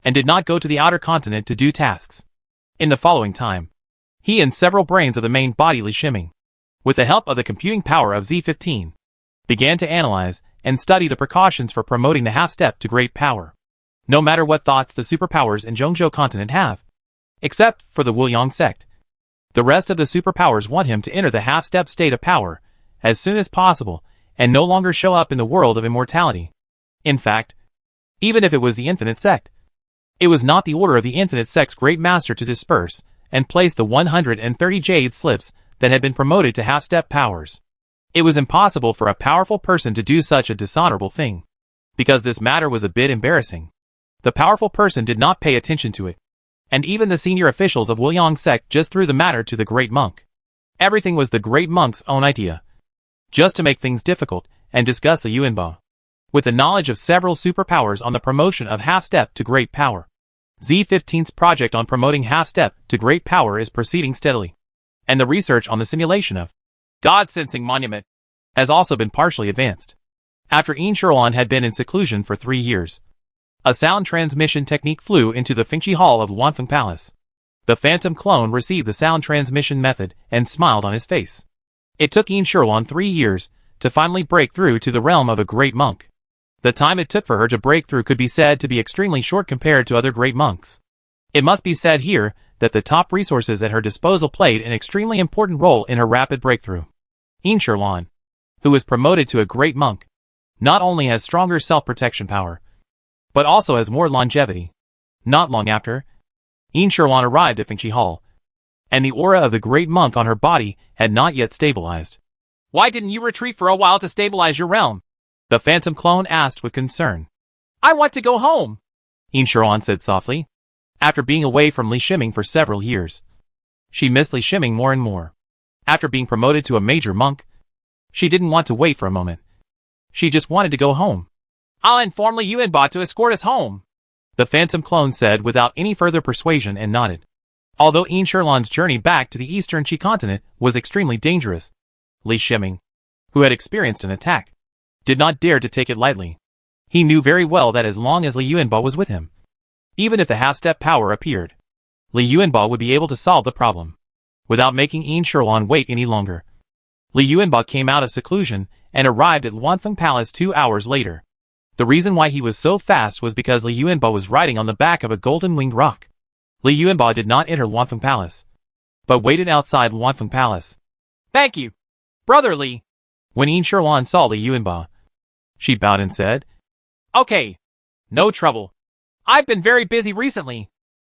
and did not go to the outer continent to do tasks. In the following time, he and several brains of the main body Li Shiming, with the help of the computing power of Z15, began to analyze and study the precautions for promoting the half-step to great power. No matter what thoughts the superpowers in Zhongzhou continent have, except for the Wuliang sect, the rest of the superpowers want him to enter the half-step state of power as soon as possible and no longer show up in the world of immortality. In fact, even if it was the Infinite Sect, it was not the order of the Infinite Sect's Great Master to disperse and place the 130 jade slips that had been promoted to half-step powers. It was impossible for a powerful person to do such a dishonorable thing, because this matter was a bit embarrassing. The powerful person did not pay attention to it, and even the senior officials of Wuliang sect just threw the matter to the Great Monk. Everything was the Great Monk's own idea, just to make things difficult and disgust the Yuanba. With the knowledge of several superpowers on the promotion of half-step to great power, Z15's project on promoting half-step to great power is proceeding steadily, and the research on the simulation of God-sensing monument has also been partially advanced. After Yin Shuruan had been in seclusion for 3 years, a sound transmission technique flew into the Fengqi Hall of Wanfeng Palace. The phantom clone received the sound transmission method and smiled on his face. It took Yin Shuruan 3 years to finally break through to the realm of a great monk. The time it took for her to break through could be said to be extremely short compared to other great monks. It must be said here that the top resources at her disposal played an extremely important role in her rapid breakthrough. Yin Shuruan, who was promoted to a great monk, not only has stronger self-protection power, but also has more longevity. Not long after, Yin Shuruan arrived at Fengqi Hall, and the aura of the great monk on her body had not yet stabilized. Why didn't you retreat for a while to stabilize your realm? The phantom clone asked with concern. I want to go home, Yin Shuruan said softly. After being away from Li Shiming for several years, she missed Li Shiming more and more. After being promoted to a major monk, she didn't want to wait for a moment. She just wanted to go home. I'll inform Li Yuanba to escort us home, the phantom clone said without any further persuasion and nodded. Although Yin Shuruan's journey back to the eastern Qi continent was extremely dangerous, Li Shiming, who had experienced an attack, did not dare to take it lightly. He knew very well that as long as Li Yuanba was with him, even if the half-step power appeared, Li Yuanba would be able to solve the problem, without making Yin Shuruan wait any longer. Li Yuanba came out of seclusion and arrived at Wanfeng Palace 2 hours later. The reason why he was so fast was because Li Yuanba was riding on the back of a golden-winged roc. Li Yuanba did not enter Wanfeng Palace, but waited outside Wanfeng Palace. Thank you, Brother Li. When Yin Shuruan saw Li Yuanba, she bowed and said, Okay, no trouble. I've been very busy recently,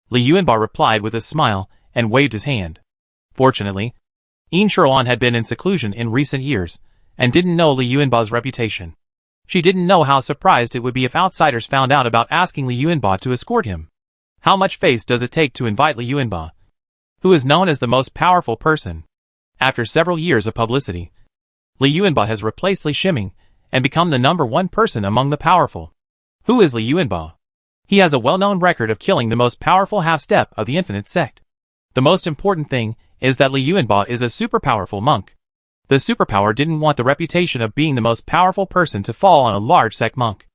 Li Yuanba replied with a smile and waved his hand. Fortunately, Yin Shuruan had been in seclusion in recent years and didn't know Li Yuanba's reputation. She didn't know how surprised it would be if outsiders found out about asking Li Yuanba to escort him. How much face does it take to invite Li Yuanba, who is known as the most powerful person? After several years of publicity, Li Yuanba has replaced Li Shiming and become the #1 person among the powerful. Who is Li Yuanba? He has a well-known record of killing the most powerful half-step of the Infinite Sect. The most important thing is that Li Yuanba is a super-powerful monk. The superpower didn't want the reputation of being the most powerful person to fall on a large sect monk.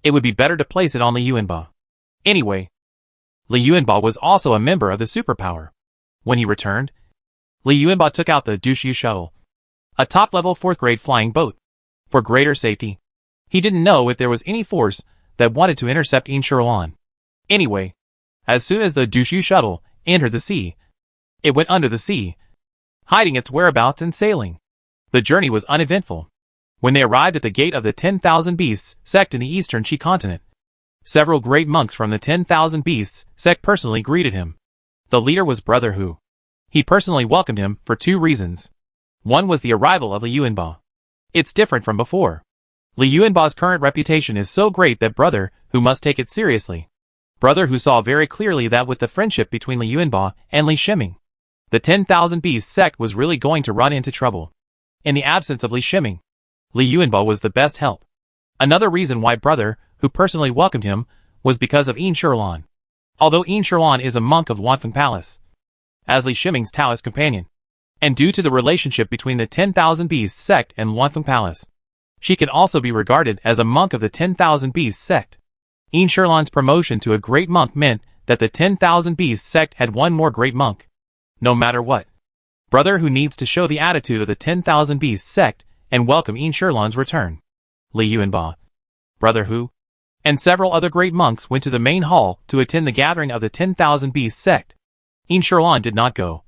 It would be better to place it on Li Yuanba. Anyway, Li Yuanba was also a member of the superpower. When he returned, Li Yuanba took out the Dushu shuttle, a top-level 4th-grade flying boat. For greater safety, he didn't know if there was any force that wanted to intercept Yin Shuruan. Anyway, as soon as the Dushu shuttle entered the sea, it went under the sea, hiding its whereabouts and sailing. The journey was uneventful. When they arrived at the gate of the 10,000 Beasts sect in the eastern Qi continent, several great monks from the 10,000 Beasts sect personally greeted him. The leader was Brother Hu. He personally welcomed him for 2 reasons. One was the arrival of Li Yuanba. It's different from before. Li Yuanba's current reputation is so great that Brother Hu must take it seriously. Brother Hu saw very clearly that with the friendship between Li Yuanba and Li Shiming, the 10,000 Beasts sect was really going to run into trouble. In the absence of Li Shiming, Li Yuanba was the best help. Another reason why Brother Hu personally welcomed him was because of Yin Shuruan. Although Yin Shuruan is a monk of Wanfeng Palace, as Li Shiming's Taoist companion, And due to the relationship between the 10,000 Beasts sect and Wanfeng Palace, she can also be regarded as a monk of the 10,000 Beasts sect. Yin Shirlan's promotion to a great monk meant that the 10,000 Beasts sect had one more great monk. No matter what. Brother who needs to show the attitude of the 10,000 Beasts sect and welcome Yin Shirlan's return. Li Yuanba, Brother Hu, and several other great monks went to the main hall to attend the gathering of the 10,000 Beasts sect. Yin Shirlan did not go.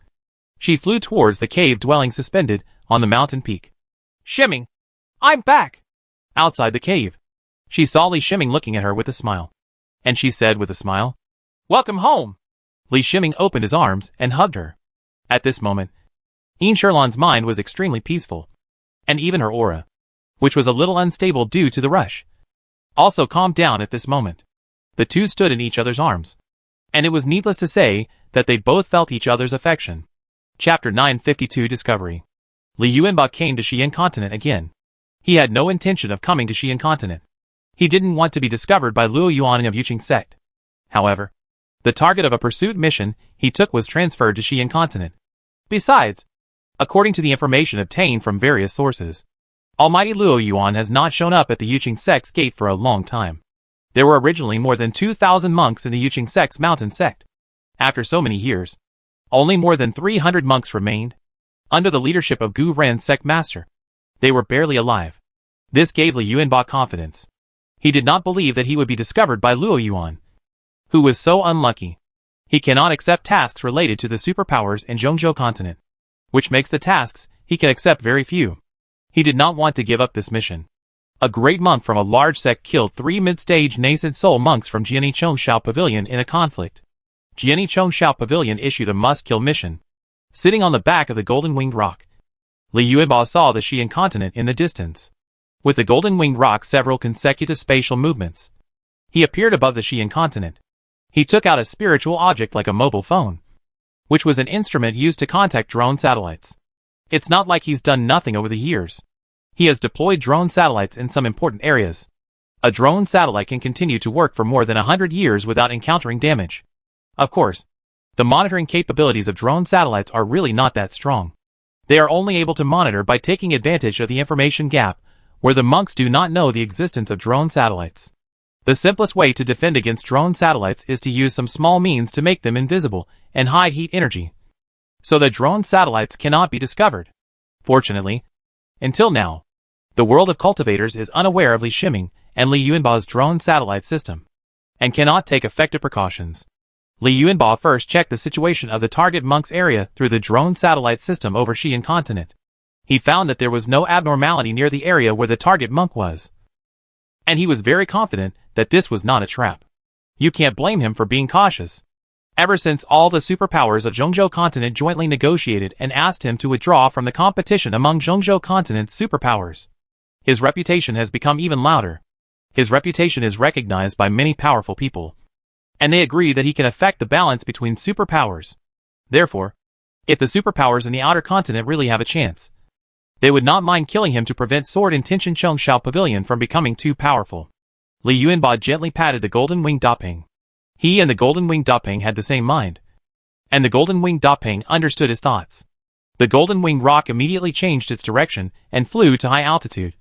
She flew towards the cave dwelling suspended on the mountain peak. Shimming, I'm back. Outside the cave, she saw Li Shimming looking at her with a smile. And she said with a smile, Welcome home. Li Shimming opened his arms and hugged her. At this moment, Yin Shirlan's mind was extremely peaceful. And even her aura, which was a little unstable due to the rush, also calmed down at this moment. The two stood in each other's arms. And it was needless to say that they both felt each other's affection. Chapter 952 Discovery. Li Yuanba came to Xi'an Continent again. He had no intention of coming to Xi'an Continent. He didn't want to be discovered by Luo Yuan of Yuqing sect. However, the target of a pursuit mission he took was transferred to Xi'an Continent. Besides, according to the information obtained from various sources, Almighty Luo Yuan has not shown up at the Yuqing sect's gate for a long time. There were originally more than 2,000 monks in the Yuqing sect's mountain sect. After so many years, only more than 300 monks remained, under the leadership of Gu Ren's sect master. They were barely alive. This gave Li Yuanba confidence. He did not believe that he would be discovered by Luo Yuan, who was so unlucky. He cannot accept tasks related to the superpowers in Zhongzhou Continent, which makes the tasks he can accept very few. He did not want to give up this mission. A great monk from a large sect killed 3 mid-stage nascent soul monks from Jiani Chongshao Pavilion in a conflict. Jiani Chongshao Pavilion issued a must-kill mission. Sitting on the back of the golden-winged rock, Li Yuanba saw the Xi'an Continent in the distance. With the golden-winged rock several consecutive spatial movements, he appeared above the Xi'an Continent. He took out a spiritual object like a mobile phone, which was an instrument used to contact drone satellites. It's not like he's done nothing over the years. He has deployed drone satellites in some important areas. A drone satellite can continue to work for more than 100 years without encountering damage. Of course, the monitoring capabilities of drone satellites are really not that strong. They are only able to monitor by taking advantage of the information gap, where the monks do not know the existence of drone satellites. The simplest way to defend against drone satellites is to use some small means to make them invisible and hide heat energy, so that drone satellites cannot be discovered. Fortunately, until now, the world of cultivators is unaware of Li Shimming and Li Yuanba's drone satellite system, and cannot take effective precautions. Li Yuanba first checked the situation of the target monk's area through the drone satellite system over Xi'an Continent. He found that there was no abnormality near the area where the target monk was. And he was very confident that this was not a trap. You can't blame him for being cautious. Ever since all the superpowers of Zhongzhou Continent jointly negotiated and asked him to withdraw from the competition among Zhongzhou Continent's superpowers, his reputation has become even louder. His reputation is recognized by many powerful people, and they agree that he can affect the balance between superpowers. Therefore, if the superpowers in the outer continent really have a chance, they would not mind killing him to prevent Sword Intention Chongshao Pavilion from becoming too powerful. Li Yuanba gently patted the golden-winged Daping. He and the golden-winged Daping had the same mind, and the golden-winged Daping understood his thoughts. The golden-winged rock immediately changed its direction and flew to high altitude,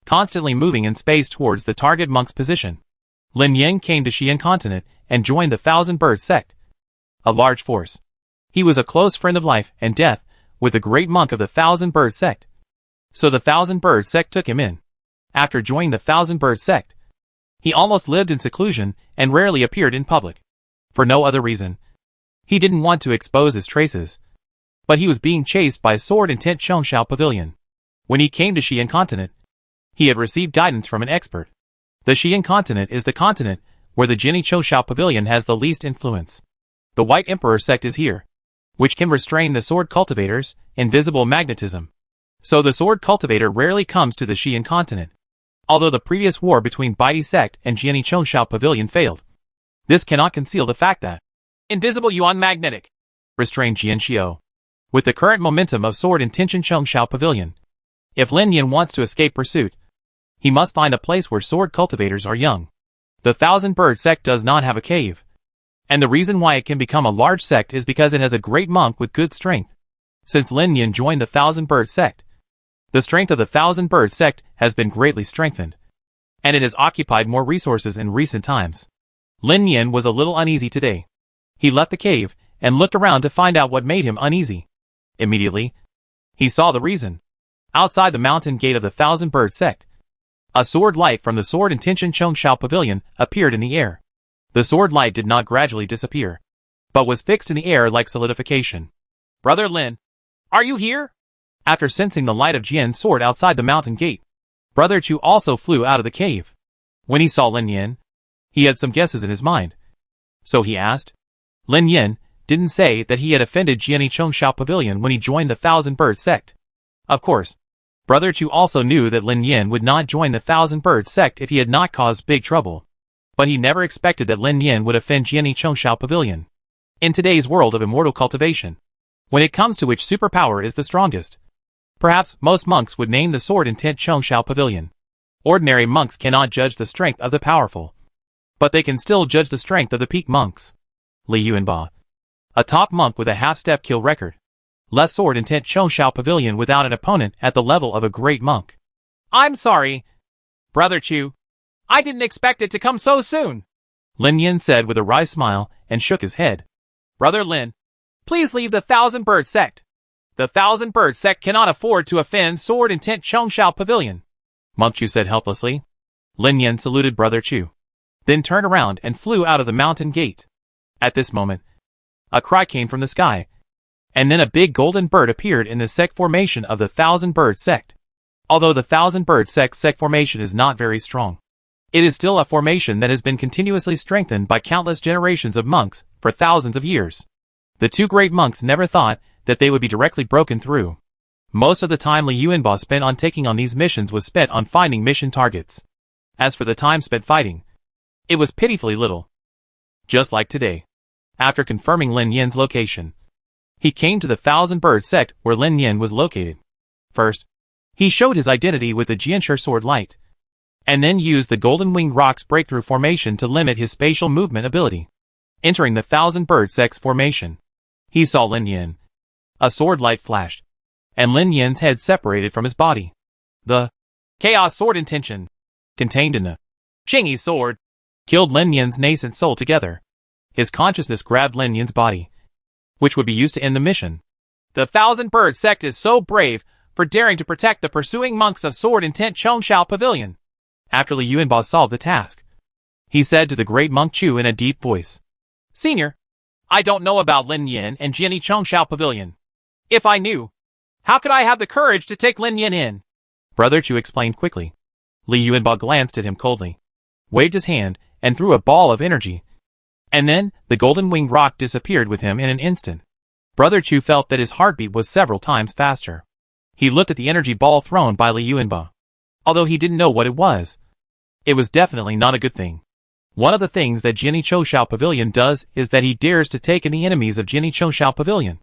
constantly moving in space towards the target monk's position. Lin Yang came to Xi'an Continent and joined the Thousand Bird sect, a large force. He was a close friend of life and death with the great monk of the Thousand Bird sect. So the Thousand Bird sect took him in. After joining the Thousand Bird sect, he almost lived in seclusion and rarely appeared in public. For no other reason. He didn't want to expose his traces, but he was being chased by Sword Intent Chongshao Pavilion. When he came to Xi'an Continent, he had received guidance from an expert. The Xi'an Continent is the continent where the Jiani Chongshao Pavilion has the least influence. The White Emperor sect is here, which can restrain the sword cultivators' invisible magnetism. So the sword cultivator rarely comes to the Xi'an Continent. Although the previous war between Baidi sect and Jiani Chongshao Pavilion failed, this cannot conceal the fact that invisible Yuan magnetic restrained Jian Xiao. With the current momentum of Sword Intention Chongshao Pavilion, if Lin Yan wants to escape pursuit, he must find a place where sword cultivators are young. The Thousand Bird sect does not have a cave, and the reason why it can become a large sect is because it has a great monk with good strength. Since Lin Yin joined the Thousand Bird sect, the strength of the Thousand Bird sect has been greatly strengthened, and it has occupied more resources in recent times. Lin Yin was a little uneasy today. He left the cave and looked around to find out what made him uneasy. Immediately, he saw the reason. Outside the mountain gate of the Thousand Bird sect, a sword light from the Sword Intention Chongshao Pavilion appeared in the air. The sword light did not gradually disappear, but was fixed in the air like solidification. Brother Lin, are you here? After sensing the light of Jian's sword outside the mountain gate, Brother Chu also flew out of the cave. When he saw Lin Yin, he had some guesses in his mind. So he asked. Lin Yin didn't say that he had offended Jiani Chongshao Pavilion when he joined the Thousand Bird sect. Of course, Brother Chu also knew that Lin Yin would not join the Thousand Bird sect if he had not caused big trouble. But he never expected that Lin Yin would offend Jiani Chongshao Pavilion. In today's world of immortal cultivation, when it comes to which superpower is the strongest, perhaps most monks would name the Sword Intent Chongshao Pavilion. Ordinary monks cannot judge the strength of the powerful, but they can still judge the strength of the peak monks. Li Yuanba, a top monk with a half-step kill record, left Sword Intent Chongshao Pavilion without an opponent at the level of a great monk. I'm sorry, Brother Chu. I didn't expect it to come so soon, Lin Yin said with a wry smile and shook his head. Brother Lin, please leave the Thousand Bird sect. The Thousand Bird sect cannot afford to offend Sword Intent Chongshao Pavilion, Monk Chu said helplessly. Lin Yin saluted Brother Chu, then turned around and flew out of the mountain gate. At this moment, a cry came from the sky, and then a big golden bird appeared in the sect formation of the Thousand Bird sect. Although the Thousand Bird sect formation is not very strong, it is still a formation that has been continuously strengthened by countless generations of monks for thousands of years. The two great monks never thought that they would be directly broken through. Most of the time Li Yuanba spent on taking on these missions was spent on finding mission targets. As for the time spent fighting, it was pitifully little. Just like today, after confirming Lin Yin's location, he came to the Thousand Bird sect where Lin Yin was located. First, he showed his identity with the Jianshi sword light, and then used the Golden Winged Rock's breakthrough formation to limit his spatial movement ability. Entering the Thousand Bird sect's formation, he saw Lin Yin. A sword light flashed, and Lin Yin's head separated from his body. The Chaos Sword Intention, contained in the Qingyi sword, killed Lin Yin's nascent soul together. His consciousness grabbed Lin Yin's body, which would be used to end the mission. The Thousand Bird sect is so brave for daring to protect the pursuing monks of Sword Intent Chongshao Pavilion. After Li Yuanba solved the task, he said to the great monk Chu in a deep voice, Senior, I don't know about Lin Yin and Jiani Chongshao Pavilion. If I knew, how could I have the courage to take Lin Yin in? Brother Chu explained quickly. Li Yuanba glanced at him coldly, waved his hand, and threw a ball of energy. And then, the golden winged rock disappeared with him in an instant. Brother Chu felt that his heartbeat was several times faster. He looked at the energy ball thrown by Li Yuanba. Although he didn't know what it was definitely not a good thing. One of the things that Jiani Chongshao Pavilion does is that he dares to take in the enemies of Jiani Chongshao Pavilion,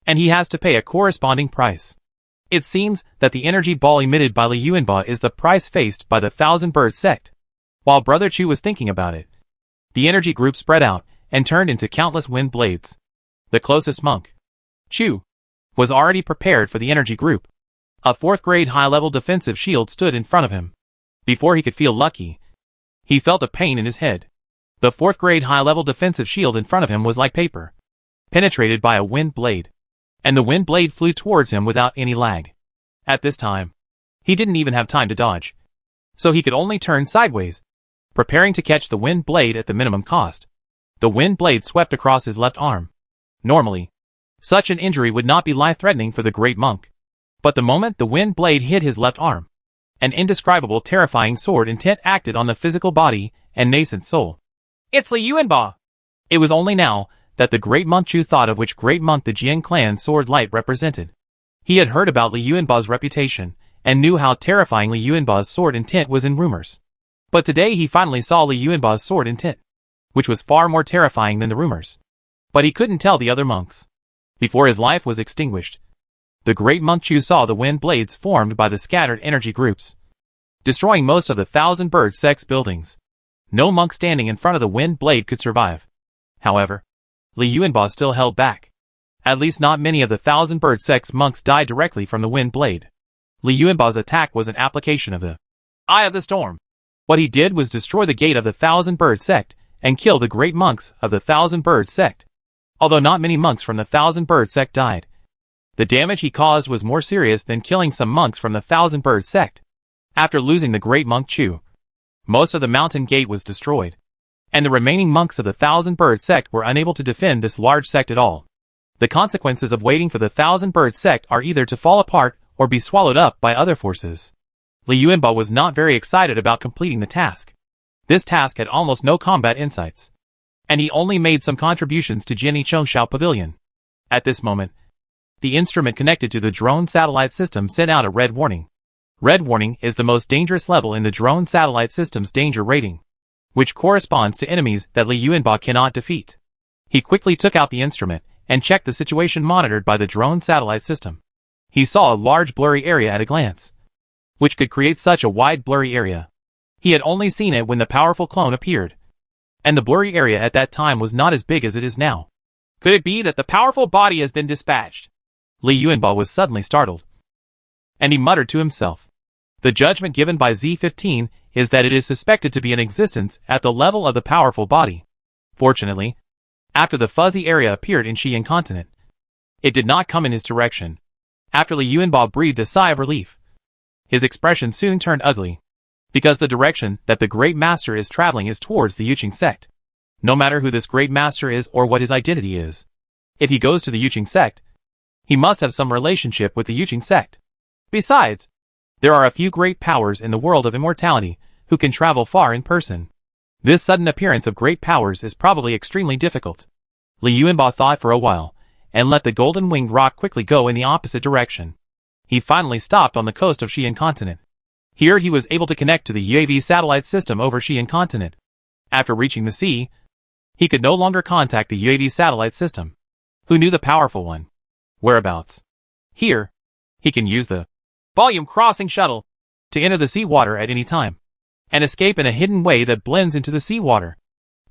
and he has to pay a corresponding price. It seems that the energy ball emitted by Li Yuanba is the price faced by the Thousand Bird sect. While Brother Chu was thinking about it, the energy group spread out and turned into countless wind blades. The closest monk, Chu, was already prepared for the energy group. A 4th grade high-level defensive shield stood in front of him. Before he could feel lucky, he felt a pain in his head. The 4th grade high-level defensive shield in front of him was like paper, penetrated by a wind blade, and the wind blade flew towards him without any lag. At this time, he didn't even have time to dodge, so he could only turn sideways, preparing to catch the wind blade at the minimum cost. The wind blade swept across his left arm. Normally, such an injury would not be life-threatening for the great monk. But the moment the wind blade hit his left arm, an indescribable terrifying sword intent acted on the physical body and nascent soul. It's Li Yuanba. It was only now that the great monk Chu thought of which great monk the Jian clan sword light represented. He had heard about Li Yuanba's reputation, and knew how terrifying Li Yuanba's sword intent was in rumors. But today he finally saw Li Yuanba's sword intent, which was far more terrifying than the rumors. But he couldn't tell the other monks. Before his life was extinguished, the great monk Chu saw the wind blades formed by the scattered energy groups, destroying most of the Thousand Bird sect's buildings. No monk standing in front of the wind blade could survive. However, Li Yuanba still held back. At least not many of the 1,000 bird sect's monks died directly from the wind blade. Li Yuanba's attack was an application of the Eye of the Storm. What he did was destroy the gate of the 1,000 bird sect and kill the great monks of the 1,000 bird sect. Although not many monks from the 1,000 bird sect died, the damage he caused was more serious than killing some monks from the 1,000 bird sect. After losing the great monk Chu, most of the mountain gate was destroyed, and the remaining monks of the 1,000 bird sect were unable to defend this large sect at all. The consequences of waiting for the 1,000 bird sect are either to fall apart or be swallowed up by other forces. Li Yuanba was not very excited about completing the task. This task had almost no combat insights, and he only made some contributions to Jinni Chongshao Pavilion. At this moment, the instrument connected to the drone satellite system sent out a red warning. Red warning is the most dangerous level in the drone satellite system's danger rating, which corresponds to enemies that Li Yuanba cannot defeat. He quickly took out the instrument and checked the situation monitored by the drone satellite system. He saw a large blurry area at a glance, which could create such a wide blurry area. He had only seen it when the powerful clone appeared, and the blurry area at that time was not as big as it is now. Could it be that the powerful body has been dispatched? Li Yuanba was suddenly startled, and he muttered to himself. The judgment given by Z15 is that it is suspected to be in existence at the level of the powerful body. Fortunately, after the fuzzy area appeared in Xi'an continent, it did not come in his direction. After Li Yuanba breathed a sigh of relief, his expression soon turned ugly, because the direction that the Great Master is traveling is towards the Yuqing sect. No matter who this Great Master is or what his identity is, if he goes to the Yuqing sect, he must have some relationship with the Yuqing sect. Besides, there are a few great powers in the world of immortality who can travel far in person. This sudden appearance of great powers is probably extremely difficult. Li Yuanba thought for a while, and let the golden-winged rock quickly go in the opposite direction. He finally stopped on the coast of Xi'an continent. Here he was able to connect to the UAV satellite system over Xi'an continent. After reaching the sea, he could no longer contact the UAV satellite system. Who knew the powerful one? Whereabouts? Here, he can use the volume crossing shuttle to enter the seawater at any time, and escape in a hidden way that blends into the seawater.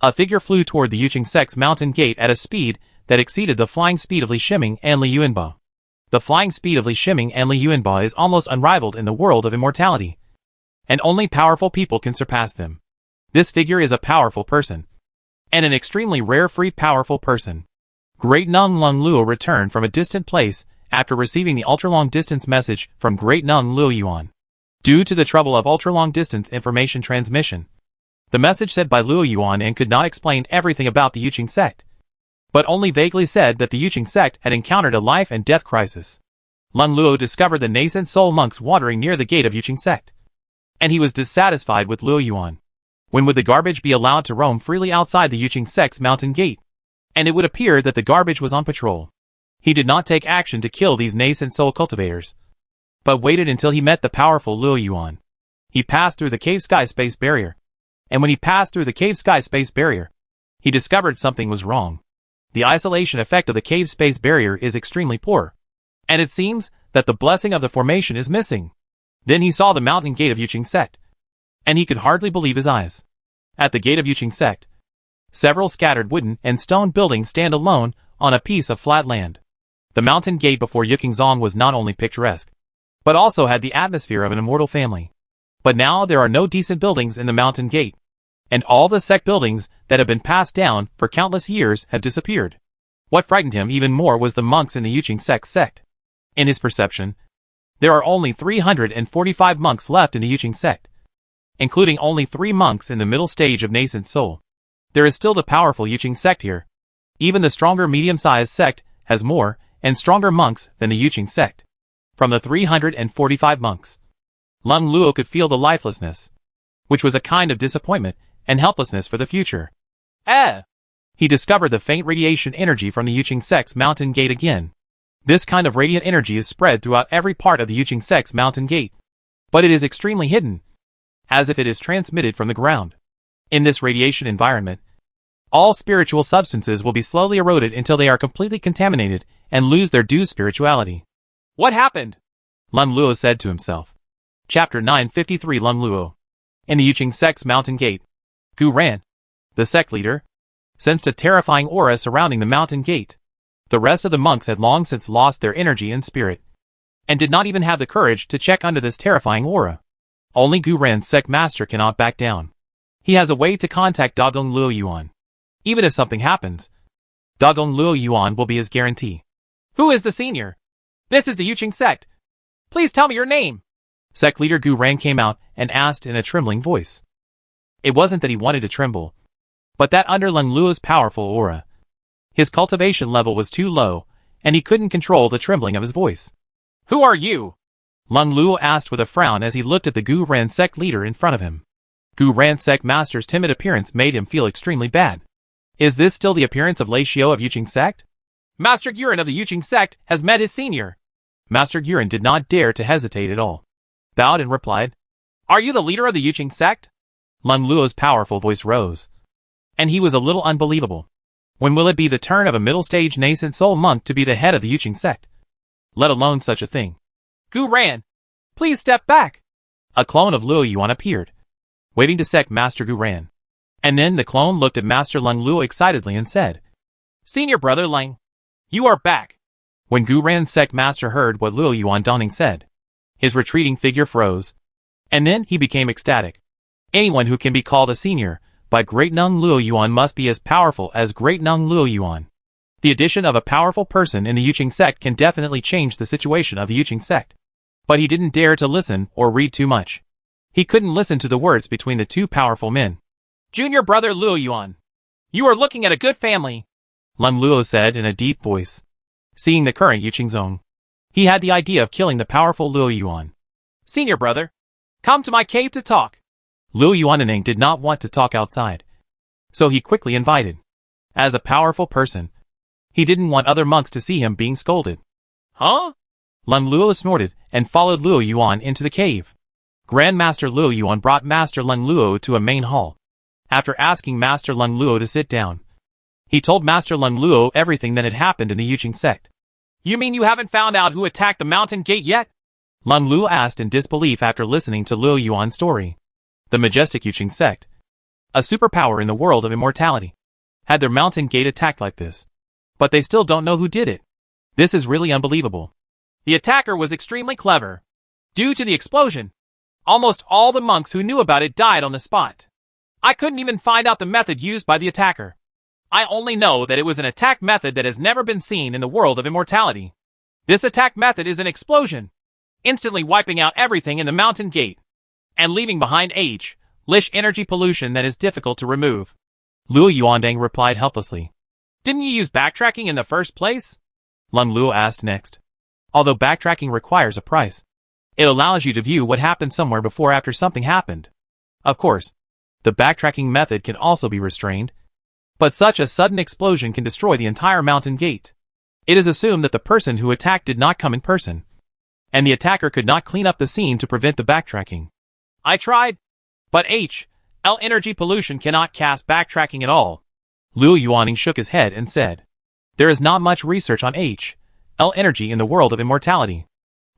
A figure flew toward the Yuqing sect's mountain gate at a speed that exceeded the flying speed of Li Shiming and Li Yuanba. The flying speed of Li Shiming and Li Yuanba is almost unrivaled in the world of immortality, and only powerful people can surpass them. This figure is a powerful person, and an extremely rare free powerful person. Great Nung Lung Luo returned from a distant place after receiving the ultra-long distance message from Great Nung Luo Yuan. Due to the trouble of ultra-long distance information transmission, the message said by Luo Yuan and could not explain everything about the Yuqing sect, but only vaguely said that the Yuqing sect had encountered a life and death crisis. Lung Luo discovered the nascent soul monks wandering near the gate of Yuqing sect, and he was dissatisfied with Luo Yuan. When would the garbage be allowed to roam freely outside the Yuqing sect's mountain gate? And it would appear that the garbage was on patrol. He did not take action to kill these nascent soul cultivators, but waited until he met the powerful Luo Yuan. He passed through the cave sky space barrier, and when he passed through the cave sky space barrier, he discovered something was wrong. The isolation effect of the cave space barrier is extremely poor, and it seems that the blessing of the formation is missing. Then he saw the mountain gate of Yuqing sect, and he could hardly believe his eyes. At the gate of Yuqing sect, several scattered wooden and stone buildings stand alone on a piece of flat land. The mountain gate before Yukingzong was not only picturesque, but also had the atmosphere of an immortal family. But now there are no decent buildings in the mountain gate, and all the sect buildings that have been passed down for countless years have disappeared. What frightened him even more was the monks in the Yuqing sect. In his perception, there are only 345 monks left in the Yuqing sect, including only 3 monks in the middle stage of nascent soul. There is still the powerful Yuqing sect here. Even the stronger medium-sized sect has more and stronger monks than the Yuqing sect. From the 345 monks, Lung Luo could feel the lifelessness, which was a kind of disappointment and helplessness for the future. He discovered the faint radiation energy from the Yuqing sect's mountain gate again. This kind of radiant energy is spread throughout every part of the Yuqing sect's mountain gate, but it is extremely hidden, as if it is transmitted from the ground. In this radiation environment, all spiritual substances will be slowly eroded until they are completely contaminated and lose their due spirituality. What happened? Lung Luo said to himself. Chapter 953 Lung Luo. In the Yuqing sect's mountain gate, Gu Ran, the sect leader, sensed a terrifying aura surrounding the mountain gate. The rest of the monks had long since lost their energy and spirit, and did not even have the courage to check under this terrifying aura. Only Gu Ran's sect master cannot back down. He has a way to contact Dagong Luo Yuan. Even if something happens, Dagong Luo Yuan will be his guarantee. Who is the senior? This is the Yuqing sect. Please tell me your name. Sect leader Gu Ran came out and asked in a trembling voice. It wasn't that he wanted to tremble, but that under Lung Luo's powerful aura, his cultivation level was too low, and he couldn't control the trembling of his voice. Who are you? Lung Luo asked with a frown as he looked at the Gu Ran sect leader in front of him. Gu Ran sect master's timid appearance made him feel extremely bad. Is this still the appearance of Lei Xiao of Yuqing sect? Master Guren of the Yuqing sect has met his senior. Master Guren did not dare to hesitate at all. Bowed and replied, Are you the leader of the Yuqing sect? Lung Luo's powerful voice rose, and he was a little unbelievable. When will it be the turn of a middle-stage nascent soul monk to be the head of the Yuqing sect? Let alone such a thing. Gu Ran, please step back. A clone of Luo Yuan appeared, waiting to sect Master Gu Ran. And then the clone looked at Master Lung Luo excitedly and said, Senior brother Lang, you are back. When Gu Ran's sect master heard what Luo Yuan Dongning said, his retreating figure froze, and then he became ecstatic. Anyone who can be called a senior by Great Nung Luo Yuan must be as powerful as Great Nung Luo Yuan. The addition of a powerful person in the Yuqing sect can definitely change the situation of the Yuqing sect. But he didn't dare to listen or read too much. He couldn't listen to the words between the two powerful men. Junior brother Luo Yuan, you are looking at a good family, Lung Luo said in a deep voice. Seeing the current Yuqing zone, he had the idea of killing the powerful Luo Yuan. Senior brother, come to my cave to talk. Luo Yuanning did not want to talk outside, so he quickly invited. As a powerful person, he didn't want other monks to see him being scolded. Huh? Lung Luo snorted and followed Luo Yuan into the cave. Grandmaster Luo Yuan brought Master Lung Luo to a main hall. After asking Master Lung Luo to sit down, he told Master Lung Luo everything that had happened in the Yuqing sect. You mean you haven't found out who attacked the mountain gate yet? Lung Luo asked in disbelief after listening to Luo Yuan's story. The majestic Yuqing sect, a superpower in the world of immortality, had their mountain gate attacked like this. But they still don't know who did it. This is really unbelievable. The attacker was extremely clever. Due to the explosion, almost all the monks who knew about it died on the spot. I couldn't even find out the method used by the attacker. I only know that it was an attack method that has never been seen in the world of immortality. This attack method is an explosion, instantly wiping out everything in the mountain gate, and leaving behind lish energy pollution that is difficult to remove. Luo Yuandang replied helplessly. Didn't you use backtracking in the first place? Lung Luo asked next. Although backtracking requires a price, it allows you to view what happened somewhere before after something happened. Of course, the backtracking method can also be restrained, but such a sudden explosion can destroy the entire mountain gate. It is assumed that the person who attacked did not come in person, and the attacker could not clean up the scene to prevent the backtracking. I tried, but energy pollution cannot cast backtracking at all. Luo Yuaning shook his head and said, There is not much research on energy in the world of immortality.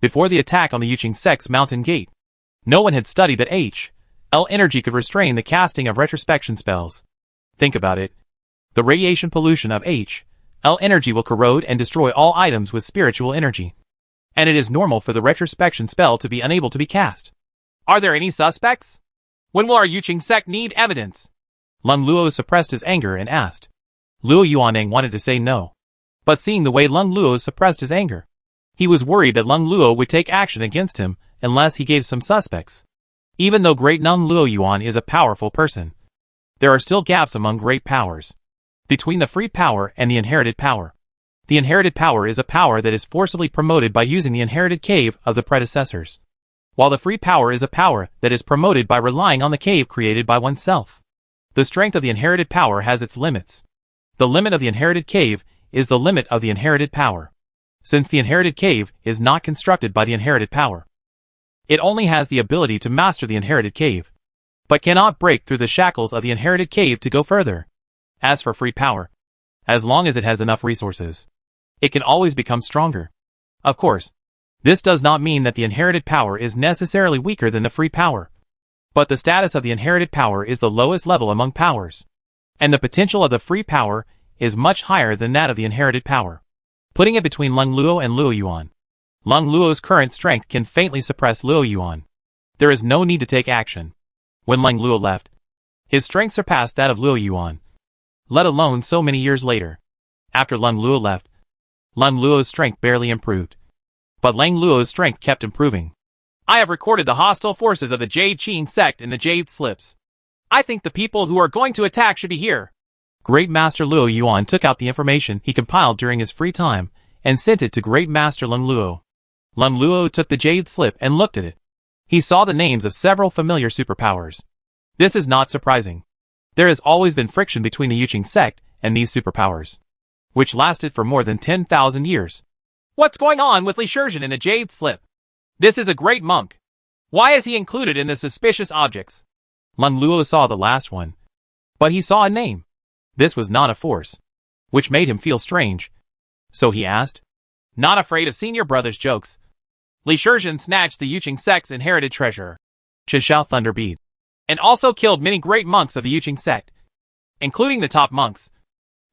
Before the attack on the Yuqing sect's mountain gate, no one had studied that energy could restrain the casting of retrospection spells. Think about it. The radiation pollution of energy will corrode and destroy all items with spiritual energy, and it is normal for the retrospection spell to be unable to be cast. Are there any suspects? When will our Yuqing sect need evidence? Lung Luo suppressed his anger and asked. Luo Yuanning wanted to say no, but seeing the way Lung Luo suppressed his anger, he was worried that Lung Luo would take action against him unless he gave some suspects. Even though Great Nung Luo Yuan is a powerful person, there are still gaps among great powers. Between the free power and the inherited power. The inherited power is a power that is forcibly promoted by using the inherited cave of the predecessors, while the free power is a power that is promoted by relying on the cave created by oneself. The strength of the inherited power has its limits. The limit of the inherited cave is the limit of the inherited power. Since the inherited cave is not constructed by the inherited power, it only has the ability to master the inherited cave, but cannot break through the shackles of the inherited cave to go further. As for free power, as long as it has enough resources, it can always become stronger. Of course, this does not mean that the inherited power is necessarily weaker than the free power, but the status of the inherited power is the lowest level among powers, and the potential of the free power is much higher than that of the inherited power. putting it between Lung Luo and Luo Yuan. Lung Luo's current strength can faintly suppress Luo Yuan. There is no need to take action. When Lung Luo left, his strength surpassed that of Luo Yuan, let alone so many years later. After Lung Luo left, Lung Luo's strength barely improved. But Lang Luo's strength kept improving. I have recorded the hostile forces of the Jade Qin sect in the Jade Slips. I think the people who are going to attack should be here. Great Master Luo Yuan took out the information he compiled during his free time and sent it to Great Master Lung Luo. Lung Luo took the Jade Slip and looked at it. He saw the names of several familiar superpowers. This is not surprising. There has always been friction between the Yuqing sect and these superpowers, which lasted for more than 10,000 years. What's going on with Li Shizhen in the Jade Slip? This is a great monk. Why is he included in the suspicious objects? Lung Luo saw the last one, but he saw a name. This was not a force, which made him feel strange. So he asked, "Not afraid of senior brother's jokes?" Li Shizhen snatched the Yuqing sect's inherited treasure, Shishao Thunder Bead, and also killed many great monks of the Yuqing sect, including the top monks,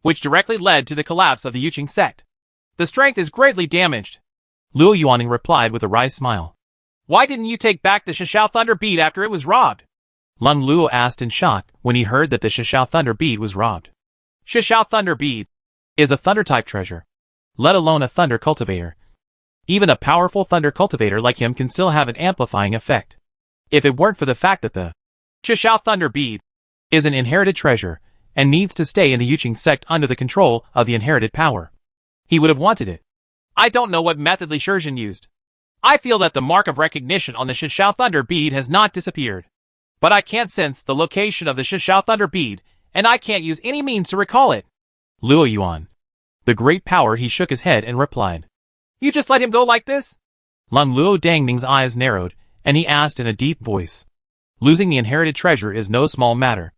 which directly led to the collapse of the Yuqing sect. The strength is greatly damaged. Luo Yuaning replied with a wry smile. Why didn't you take back the Shishao Thunder Bead after it was robbed? Lung Luo asked in shock when he heard that the Shishao Thunder Bead was robbed. Shishao Thunder Bead is a thunder-type treasure, let alone a thunder cultivator. Even a powerful thunder cultivator like him can still have an amplifying effect. If it weren't for the fact that the Shishao Thunder Bead is an inherited treasure and needs to stay in the Yuqing sect under the control of the inherited power, he would have wanted it. I don't know what method Li Shizhen used. I feel that the mark of recognition on the Shishao Thunder Bead has not disappeared. But I can't sense the location of the Shishao Thunder Bead, and I can't use any means to recall it. Luo Yuan, the great power, he shook his head and replied. You just let him go like this? Lung Luo Dangning's eyes narrowed, and he asked in a deep voice. Losing the inherited treasure is no small matter.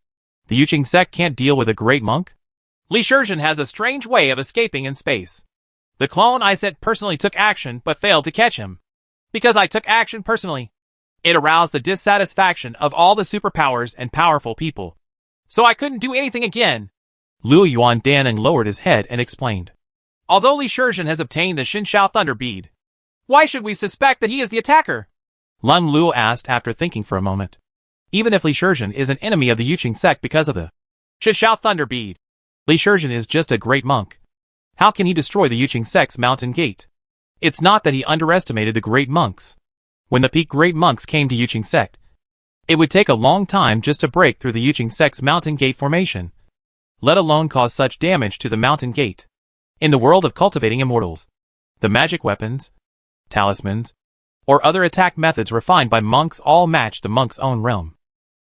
The Yuqing sect can't deal with a great monk? Li Shizhen has a strange way of escaping in space. The clone I sent personally took action but failed to catch him. Because I took action personally, it aroused the dissatisfaction of all the superpowers and powerful people. So I couldn't do anything again. Luo Yuan Danning lowered his head and explained. Although Li Shizhen has obtained the Shishao Thunder Bead, why should we suspect that he is the attacker? Lung Luo asked after thinking for a moment. Even if Li Shizhen is an enemy of the Yuqing sect because of the Shishao Thunder Bead, Li Shizhen is just a great monk. How can he destroy the Yuqing sect's mountain gate? It's not that he underestimated the great monks. When the peak great monks came to Yuqing sect, it would take a long time just to break through the Yuqing sect's mountain gate formation, let alone cause such damage to the mountain gate. In the world of cultivating immortals, the magic weapons, talismans, or other attack methods refined by monks all match the monk's own realm.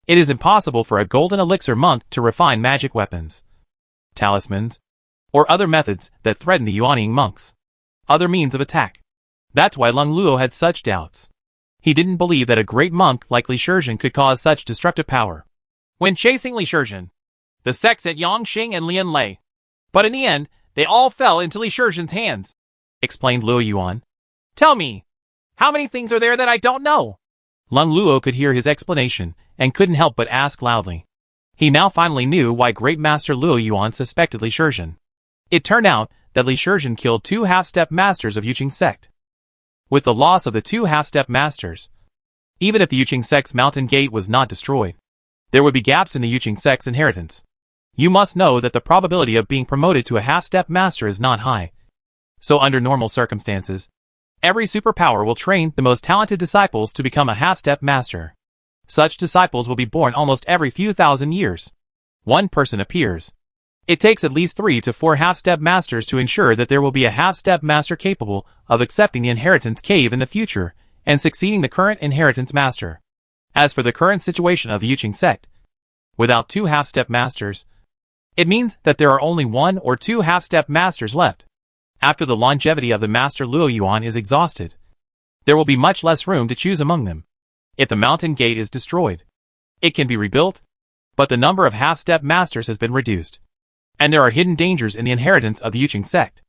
It is impossible for a golden elixir monk to refine magic weapons, talismans, or other methods that threaten the Yuaning monks. Other means of attack. That's why Lung Luo had such doubts. He didn't believe that a great monk like Li Shizhen could cause such destructive power. When chasing Li Shizhen, the sect sent Yangxing and Lian Lei. But in the end, they all fell into Li Shizhen's hands, explained Luo Yuan. Tell me, how many things are there that I don't know? Lung Luo could hear his explanation and couldn't help but ask loudly. He now finally knew why Great Master Luo Yuan suspected Li Shizhen. It turned out that Li Shizhen killed 2 half-step masters of Yuqing sect. With the loss of the 2 half-step masters, even if the Yuqing sect's mountain gate was not destroyed, there would be gaps in the Yuqing sect's inheritance. You must know that the probability of being promoted to a half-step master is not high. So under normal circumstances, every superpower will train the most talented disciples to become a half-step master. Such disciples will be born almost every few thousand years. One person appears. It takes at least 3 to 4 half-step masters to ensure that there will be a half-step master capable of accepting the inheritance cave in the future and succeeding the current inheritance master. As for the current situation of the Yuqing sect, without 2 half-step masters, it means that there are only 1 or 2 half-step masters left. After the longevity of the master Luo Yuan is exhausted, there will be much less room to choose among them. If the mountain gate is destroyed, it can be rebuilt, but the number of half-step masters has been reduced. And there are hidden dangers in the inheritance of the Yuqing sect.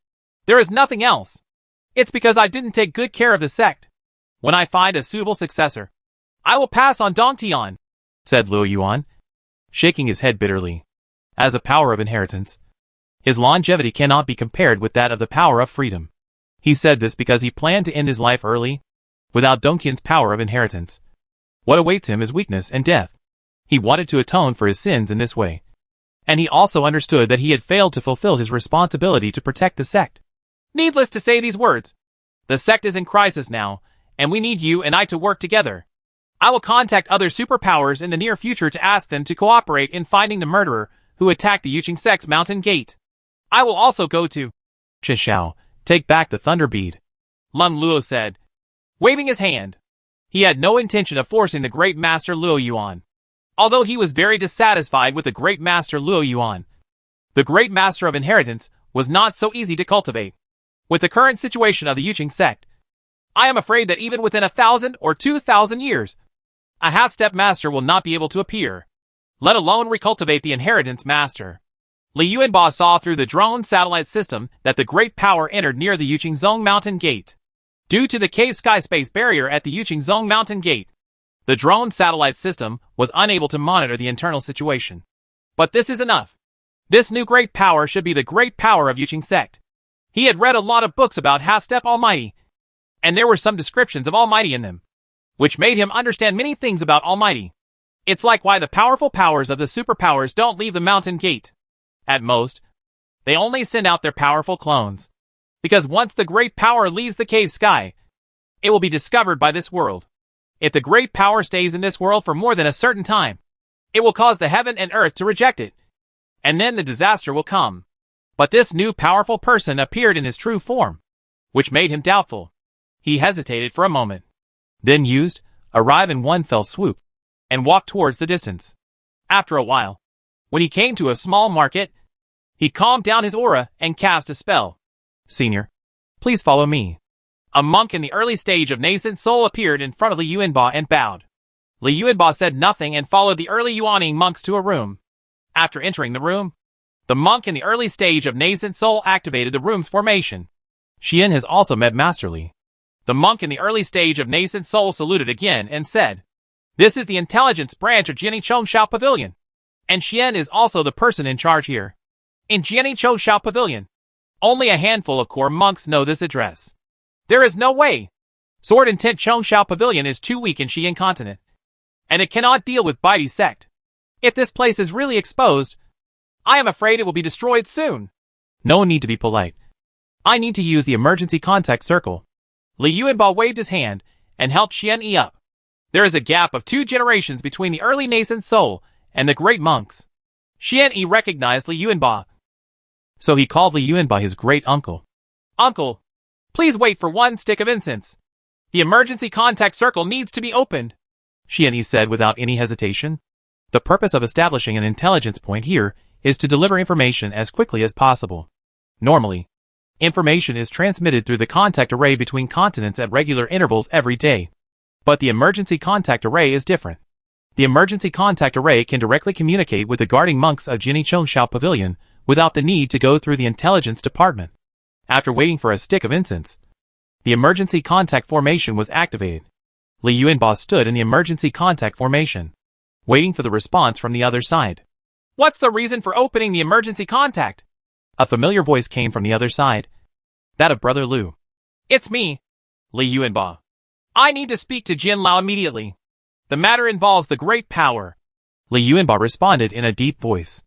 There is nothing else. It's because I didn't take good care of the sect. When I find a suitable successor, I will pass on Dongtian, said Luo Yuan, shaking his head bitterly. As a power of inheritance, His longevity cannot be compared with that of the power of freedom. He said this because he planned to end his life early, without Dongqian's power of inheritance. What awaits him is weakness and death. He wanted to atone for his sins in this way. And he also understood that he had failed to fulfill his responsibility to protect the sect. Needless to say these words. The sect is in crisis now, and we need you and I to work together. I will contact other superpowers in the near future to ask them to cooperate in finding the murderer who attacked the Yuqing sect's mountain gate. I will also go to Chishao, take back the thunder bead, Lun Luo said, waving his hand. He had no intention of forcing the great master Luo Yuan. Although he was very dissatisfied with the great master Luo Yuan, the great master of inheritance was not so easy to cultivate. With the current situation of the Yuqing sect, I am afraid that even within 1,000 or 2,000 years, a half-step master will not be able to appear, let alone recultivate the inheritance master. Li Yuanba saw through the drone satellite system that the great power entered near the Yuqingzong mountain gate. Due to the cave sky space barrier at the Yuqingzong mountain gate, the drone satellite system was unable to monitor the internal situation. But this is enough. This new great power should be the great power of Yuqing sect. He had read a lot of books about Half-Step Almighty, and there were some descriptions of Almighty in them, which made him understand many things about Almighty. It's like why the powerful powers of the superpowers don't leave the mountain gate. At most, they only send out their powerful clones. Because once the great power leaves the cave sky, it will be discovered by this world. If the great power stays in this world for more than a certain time, it will cause the heaven and earth to reject it. And then the disaster will come. But this new powerful person appeared in his true form, which made him doubtful. He hesitated for a moment, then arrive in one fell swoop, and walked towards the distance. After a while, when he came to a small market, he calmed down his aura and cast a spell. Senior, please follow me. A monk in the early stage of nascent soul appeared in front of Li Yuanba and bowed. Li Yuanba said nothing and followed the early Yuaning monks to a room. After entering the room, the monk in the early stage of nascent soul activated the room's formation. Xian has also met Master Li. The monk in the early stage of nascent soul saluted again and said, "This is the intelligence branch of Jiani Chongshao Pavilion, and Xian is also the person in charge here. In Jiani Chongshao Pavilion, only a handful of core monks know this address. There is no way. Sword Intent Chongshao Pavilion is too weak in Xi'an continent, and it cannot deal with Baidi's sect. If this place is really exposed, I am afraid it will be destroyed soon." No need to be polite. I need to use the emergency contact circle. Li Yuanba waved his hand and helped Xian Yi up. There is a gap of 2 generations between the early nascent soul and the great monks. Xian Yi recognized Li Yuanba. So he called Li Yuanba his great uncle. "Uncle, please wait for 1 stick of incense. The emergency contact circle needs to be opened," Xian Yi said without any hesitation. The purpose of establishing an intelligence point here is to deliver information as quickly as possible. Normally, information is transmitted through the contact array between continents at regular intervals every day. But the emergency contact array is different. The emergency contact array can directly communicate with the guarding monks of Jiani Chongshao Pavilion without the need to go through the intelligence department. After waiting for a stick of incense, the emergency contact formation was activated. Li Yuanba stood in the emergency contact formation, waiting for the response from the other side. "What's the reason for opening the emergency contact?" A familiar voice came from the other side. That of Brother Lu. "It's me, Li Yuanba. I need to speak to Jin Lao immediately. The matter involves the great power." Li Yuanba responded in a deep voice.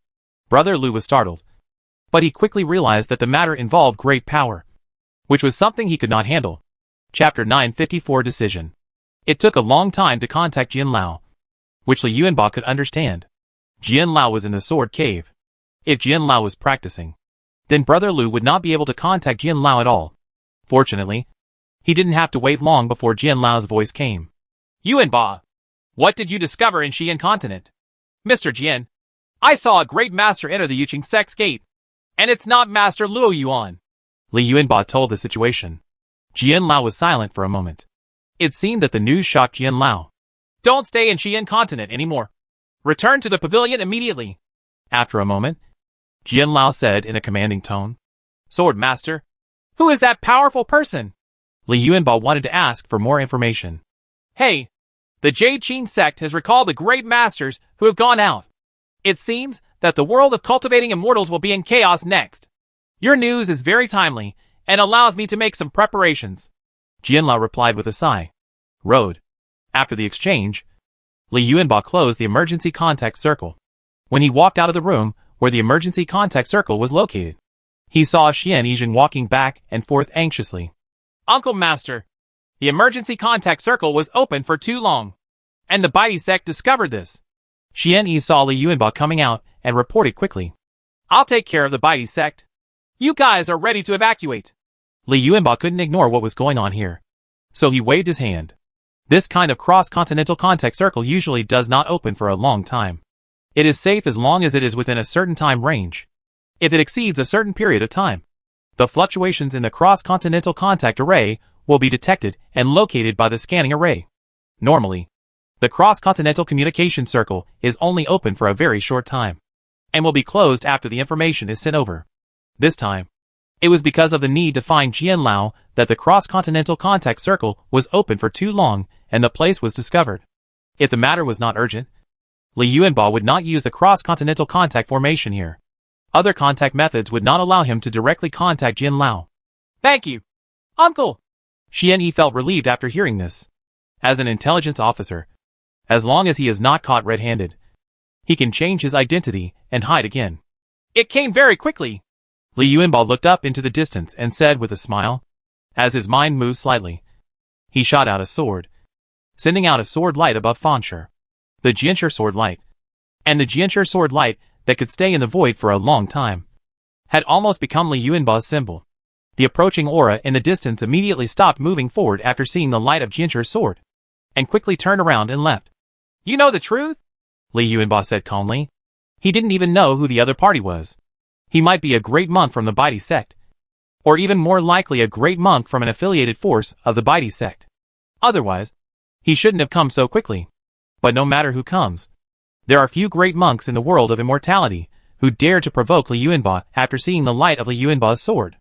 Brother Lu was startled, but he quickly realized that the matter involved great power, which was something he could not handle. Chapter 954 Decision. It took a long time to contact Jin Lao, which Li Yuanba could understand. Jin Lao was in the sword cave. If Jin Lao was practicing, then Brother Lu would not be able to contact Jin Lao at all. Fortunately, he didn't have to wait long before Jin Lao's voice came. "Yuanba, what did you discover in Xi'an continent?" "Mr. Jin, I saw a great master enter the Yuqing sect's gate, and it's not Master Luo Yuan." Li Yuanba told the situation. Jin Lao was silent for a moment. It seemed that the news shocked Jin Lao. "Don't stay in Xi'an continent anymore. Return to the pavilion immediately." After a moment, Jin Lao said in a commanding tone, "Sword Master, who is that powerful person?" Li Yuanba wanted to ask for more information. "Hey, the Jade Qin sect has recalled the great masters who have gone out. It seems that the world of cultivating immortals will be in chaos next. Your news is very timely, and allows me to make some preparations. Jianlao replied with a sigh. Road. After the exchange, Li Yuanba closed the emergency contact circle. When he walked out of the room where the emergency contact circle was located, he saw Xian Yizhen walking back and forth anxiously. Uncle Master, the emergency contact circle was open for too long, and the Baidi sect discovered this. Xian Yi saw Li Yuanba coming out and reported quickly. I'll take care of the Baidi sect. You guys are ready to evacuate. Li Yuanba couldn't ignore what was going on here, so he waved his hand. This kind of cross-continental contact circle usually does not open for a long time. It is safe as long as it is within a certain time range. If it exceeds a certain period of time, the fluctuations in the cross-continental contact array will be detected and located by the scanning array. Normally, the cross-continental communication circle is only open for a very short time, and will be closed after the information is sent over. This time, it was because of the need to find Jianlao that the cross-continental contact circle was open for too long and the place was discovered. If the matter was not urgent, Li Yuanba would not use the cross-continental contact formation here. Other contact methods would not allow him to directly contact Jianlao. Thank you, Uncle. Xian Yi felt relieved after hearing this. As an intelligence officer, as long as he is not caught red-handed, he can change his identity and hide again. It came very quickly. Li Yuanba looked up into the distance and said with a smile. As his mind moved slightly, he shot out a sword, sending out a sword light above Fanshi. The Jianshi sword light, and the Jianshi sword light that could stay in the void for a long time, had almost become Li Yuanba's symbol. The approaching aura in the distance immediately stopped moving forward after seeing the light of Jianshi's sword, and quickly turned around and left. You know the truth? Li Yuanba said calmly. He didn't even know who the other party was. He might be a great monk from the Baidi sect, or even more likely a great monk from an affiliated force of the Baidi sect. Otherwise, he shouldn't have come so quickly. But no matter who comes, there are few great monks in the world of immortality who dare to provoke Li Yuanba after seeing the light of Li Yuanba's sword.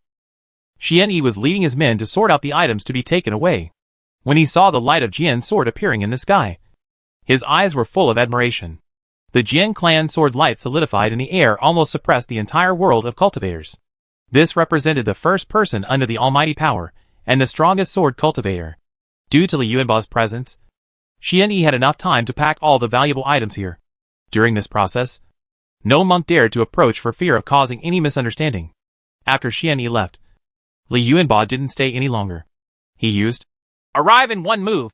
Xian Yi was leading his men to sort out the items to be taken away, when he saw the light of Jian's sword appearing in the sky. His eyes were full of admiration. The Jian clan sword light solidified in the air almost suppressed the entire world of cultivators. This represented the first person under the almighty power, and the strongest sword cultivator. Due to Li Yuanba's presence, Xian Yi had enough time to pack all the valuable items here. During this process, no monk dared to approach for fear of causing any misunderstanding. After Xian Yi left, Li Yuanba didn't stay any longer. He used arrive in one move,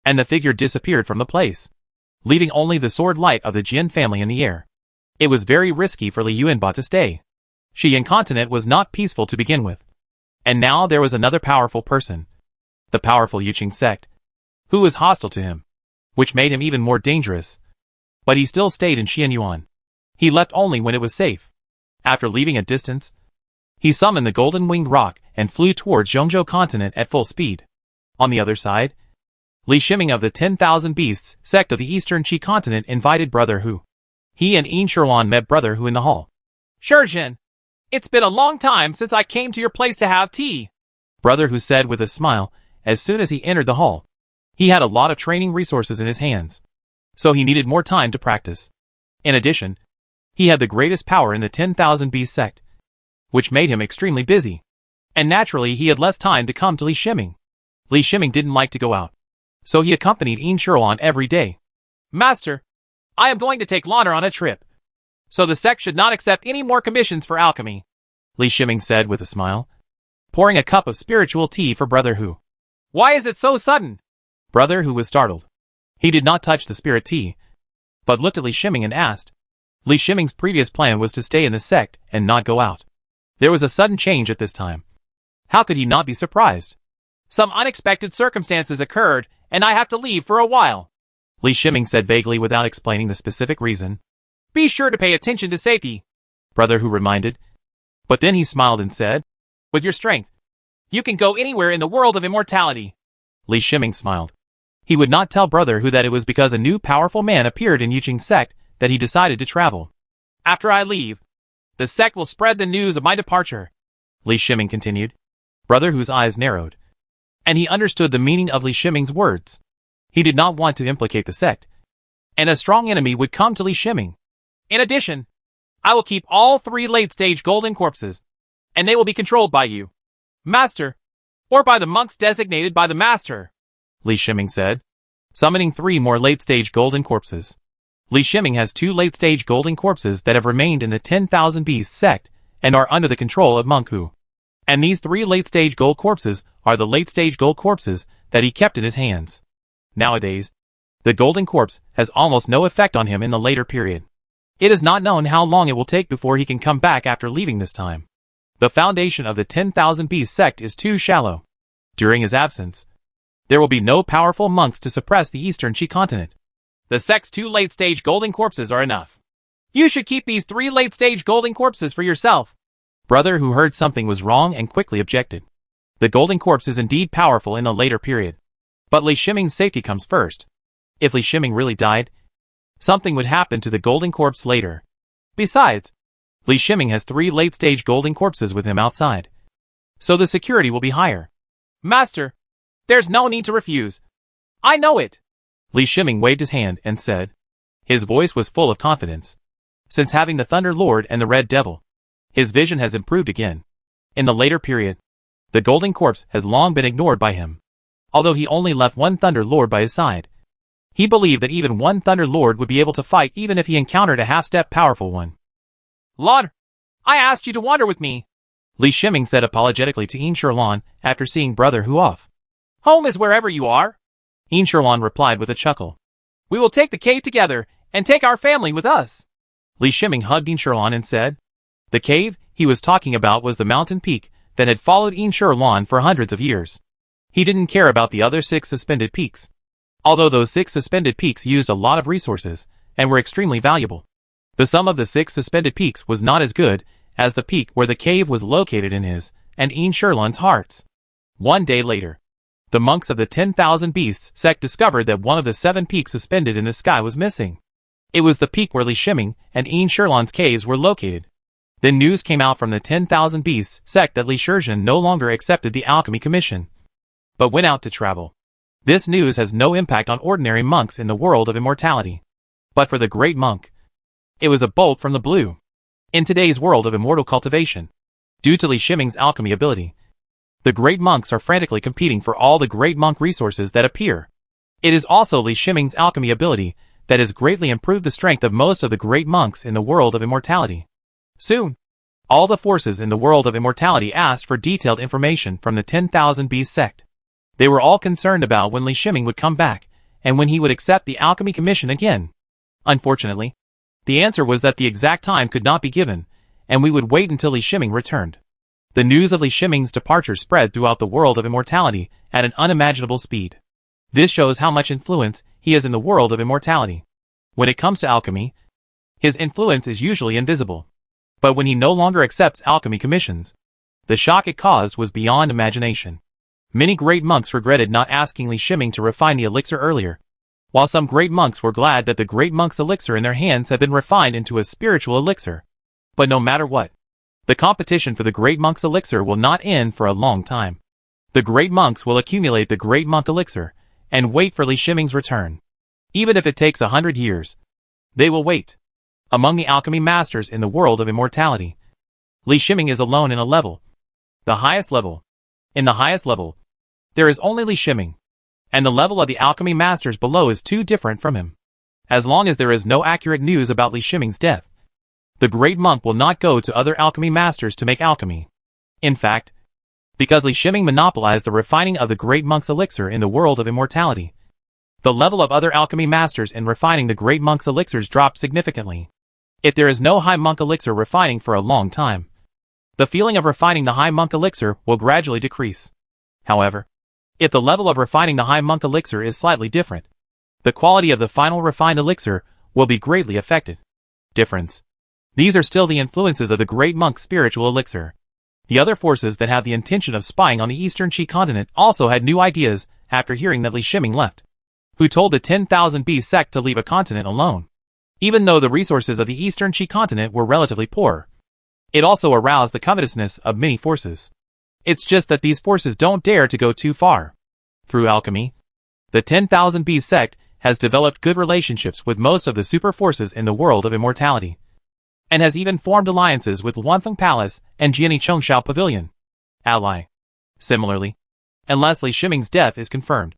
and the figure disappeared from the place, leaving only the sword light of the Jian family in the air. It was very risky for Li Yuanba to stay. Xian continent was not peaceful to begin with. And now there was another powerful person, the powerful Yuqing sect, who was hostile to him, which made him even more dangerous. But he still stayed in Xianyuan. He left only when it was safe. After leaving a distance, he summoned the golden winged rock and flew towards Zhongzhou continent at full speed. On the other side, Li Shiming of the 10,000 Beasts sect of the Eastern Qi continent invited Brother Hu. He and Yin Sherwan met Brother Hu in the hall. Shurjin, it's been a long time since I came to your place to have tea, Brother Hu said with a smile as soon as he entered the hall. He had a lot of training resources in his hands, so he needed more time to practice. In addition, he had the greatest power in the 10,000 Beast sect, which made him extremely busy. And naturally he had less time to come to Li Shiming. Li Shiming didn't like to go out, so he accompanied Yin Sherwan every day. Master, I am going to take Lana on a trip, so the sect should not accept any more commissions for alchemy, Li Shiming said with a smile, pouring a cup of spiritual tea for Brother Hu. Why is it so sudden? Brother Hu was startled. He did not touch the spirit tea, but looked at Li Shiming and asked. Li Shiming's previous plan was to stay in the sect and not go out. There was a sudden change at this time. How could he not be surprised? Some unexpected circumstances occurred, and I have to leave for a while, Li Shiming said vaguely without explaining the specific reason. Be sure to pay attention to safety, Brother Hu reminded. But then he smiled and said, with your strength, you can go anywhere in the world of immortality. Li Shiming smiled. He would not tell Brother Hu that it was because a new powerful man appeared in Yuqing sect that he decided to travel. After I leave, the sect will spread the news of my departure, Li Shiming continued. Brother Hu's eyes narrowed, and he understood the meaning of Li Shiming's words. He did not want to implicate the sect, and a strong enemy would come to Li Shiming. In addition, I will keep all 3 late-stage golden corpses, and they will be controlled by you, Master, or by the monks designated by the Master, Li Shiming said, summoning 3 more late-stage golden corpses. Li Shiming has 2 late-stage golden corpses that have remained in the 10,000 Beasts sect and are under the control of Monk Hu. And these 3 late-stage gold corpses are the late-stage gold corpses that he kept in his hands. Nowadays, the golden corpse has almost no effect on him in the later period. It is not known how long it will take before he can come back after leaving this time. The foundation of the 10,000 Beasts sect is too shallow. During his absence, there will be no powerful monks to suppress the Eastern Qi continent. The sect's 2 late-stage golden corpses are enough. You should keep these 3 late-stage golden corpses for yourself. Brother Hu heard something was wrong and quickly objected. The golden corpse is indeed powerful in the later period. But Li Shiming's safety comes first. If Li Shiming really died, something would happen to the golden corpse later. Besides, Li Shiming has 3 late-stage golden corpses with him outside, so the security will be higher. Master, there's no need to refuse. I know it. Li Shiming waved his hand and said. His voice was full of confidence. Since having the Thunder Lord and the Red Devil, his vision has improved again. In the later period, the golden corpse has long been ignored by him. Although he only left 1 Thunder Lord by his side, he believed that even 1 Thunder Lord would be able to fight even if he encountered a half-step powerful one. Lord, I asked you to wander with me, Li Shiming said apologetically to Yin Shirlan after seeing Brother Hu off. Home is wherever you are, Yin Shirlan replied with a chuckle. We will take the cave together and take our family with us. Li Shiming hugged Yin Shirlan and said. The cave he was talking about was the mountain peak that had followed Yin Shirlan for hundreds of years. He didn't care about the other 6 suspended peaks. Although those 6 suspended peaks used a lot of resources and were extremely valuable, the sum of the 6 suspended peaks was not as good as the peak where the cave was located in his and Yin Shirlan's hearts. One day later, the monks of the 10,000 Beasts sect discovered that one of the 7 peaks suspended in the sky was missing. It was the peak where Li Shiming and Yin Shirlan's caves were located. Then news came out from the 10,000 Beasts sect that Li Shizhen no longer accepted the alchemy commission, but went out to travel. This news has no impact on ordinary monks in the world of immortality. But for the great monk, it was a bolt from the blue. In today's world of immortal cultivation, due to Li Shiming's alchemy ability, the great monks are frantically competing for all the great monk resources that appear. It is also Li Shiming's alchemy ability that has greatly improved the strength of most of the great monks in the world of immortality. Soon, all the forces in the world of immortality asked for detailed information from the 10,000 Beasts sect. They were all concerned about when Li Shiming would come back, and when he would accept the alchemy commission again. Unfortunately, the answer was that the exact time could not be given, and we would wait until Li Shiming returned. The news of Li Shiming's departure spread throughout the world of immortality at an unimaginable speed. This shows how much influence he has in the world of immortality. When it comes to alchemy, his influence is usually invisible. But when he no longer accepts alchemy commissions, the shock it caused was beyond imagination. Many great monks regretted not asking Li Shiming to refine the elixir earlier, while some great monks were glad that the great monk's elixir in their hands had been refined into a spiritual elixir. But no matter what, the competition for the great monk's elixir will not end for a long time. The great monks will accumulate the great monk elixir and wait for Li Shiming's return. Even if it takes 100 years, they will wait. Among the alchemy masters in the world of immortality, Li Shiming is alone in a level. The highest level. In the highest level, there is only Li Shiming, and the level of the alchemy masters below is too different from him. As long as there is no accurate news about Li Shiming's death, the great monk will not go to other alchemy masters to make alchemy. In fact, because Li Shiming monopolized the refining of the great monk's elixir in the world of immortality, the level of other alchemy masters in refining the great monk's elixirs dropped significantly. If there is no high monk elixir refining for a long time, the feeling of refining the high monk elixir will gradually decrease. However, if the level of refining the high monk elixir is slightly different, the quality of the final refined elixir will be greatly affected. Difference. These are still the influences of the great monk's spiritual elixir. The other forces that have the intention of spying on the Eastern Qi continent also had new ideas after hearing that Li Shiming left, who told the 10,000 Beasts sect to leave a continent alone. Even though the resources of the Eastern Qi continent were relatively poor, it also aroused the covetousness of many forces. It's just that these forces don't dare to go too far. Through alchemy, the 10,000 Beasts sect has developed good relationships with most of the super forces in the world of immortality. and has even formed alliances with Wanfeng Palace and Jiani Chongshao Pavilion. Ally. Similarly, unless Li Shiming's death is confirmed,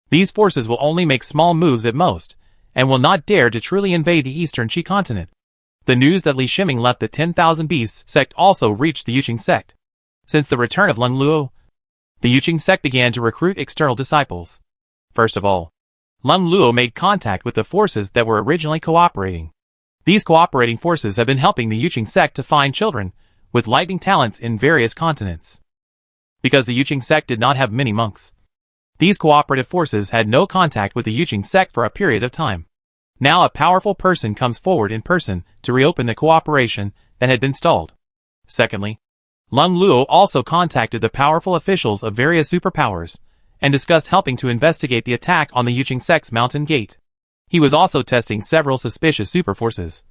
these forces will only make small moves at most, and will not dare to truly invade the eastern Qi continent. The news that Li Shiming left the 10,000 Beasts sect also reached the Yuqing sect. Since the return of Leng Luo, the Yuqing sect began to recruit external disciples. First of all, Leng Luo made contact with the forces that were originally cooperating. These cooperating forces have been helping the Yuqing sect to find children with lightning talents in various continents. Because the Yuqing sect did not have many monks, these cooperative forces had no contact with the Yuqing sect for a period of time. Now a powerful person comes forward in person to reopen the cooperation that had been stalled. Secondly, Leng Luo also contacted the powerful officials of various superpowers and discussed helping to investigate the attack on the Yuqing sect's mountain gate. He was also testing several suspicious superforces,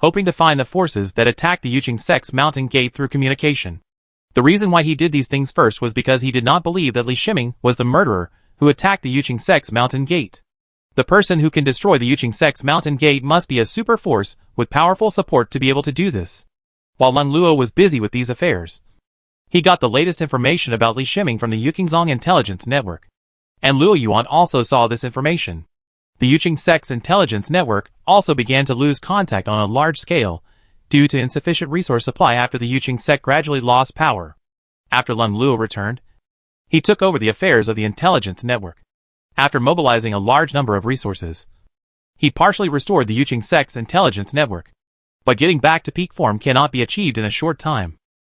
hoping to find the forces that attacked the Yuqing sect's mountain gate through communication. The reason why he did these things first was because he did not believe that Li Shiming was the murderer who attacked the Yuqing sect's mountain gate. The person who can destroy the Yuqing sect's mountain gate must be a super force with powerful support to be able to do this. While Leng Luo was busy with these affairs, he got the latest information about Li Shiming from the Yuqingzong intelligence network. And Luo Yuan also saw this information. The Yuqing sect's intelligence network also began to lose contact on a large scale due to insufficient resource supply after the Yuqing sect gradually lost power. After Leng Luo returned, he took over the affairs of the intelligence network. After mobilizing a large number of resources, he partially restored the Yuqing sect's intelligence network. But getting back to peak form cannot be achieved in a short time.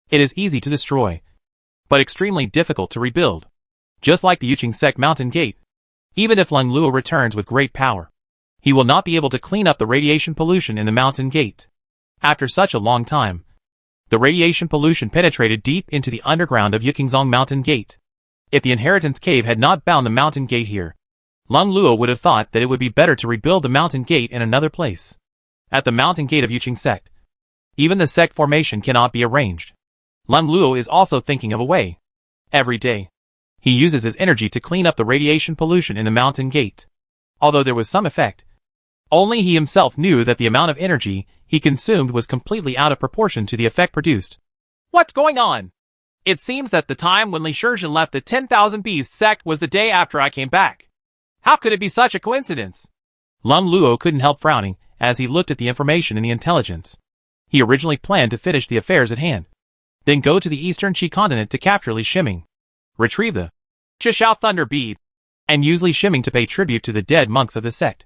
It is easy to destroy, but extremely difficult to rebuild. Just like the Yuqing sect mountain gate, even if Leng Luo returns with great power, he will not be able to clean up the radiation pollution in the mountain gate. After such a long time, the radiation pollution penetrated deep into the underground of Yuqingzong mountain gate. If the inheritance cave had not bound the mountain gate here, Leng Luo would have thought that it would be better to rebuild the mountain gate in another place. At the mountain gate of Yuqing sect, even the sect formation cannot be arranged. Leng Luo is also thinking of a way. Every day, he uses his energy to clean up the radiation pollution in the mountain gate. Although there was some effect, only he himself knew that the amount of energy he consumed was completely out of proportion to the effect produced. What's going on? It seems that the time when Li Shizhen left the 10,000 Beasts sect was the day after I came back. How could it be such a coincidence? Leng Luo couldn't help frowning as he looked at the information in the intelligence. He originally planned to finish the affairs at hand, then go to the eastern Qi continent to capture Li Shiming, retrieve the Chishao Thunder Bead, and use Li Shiming to pay tribute to the dead monks of the sect.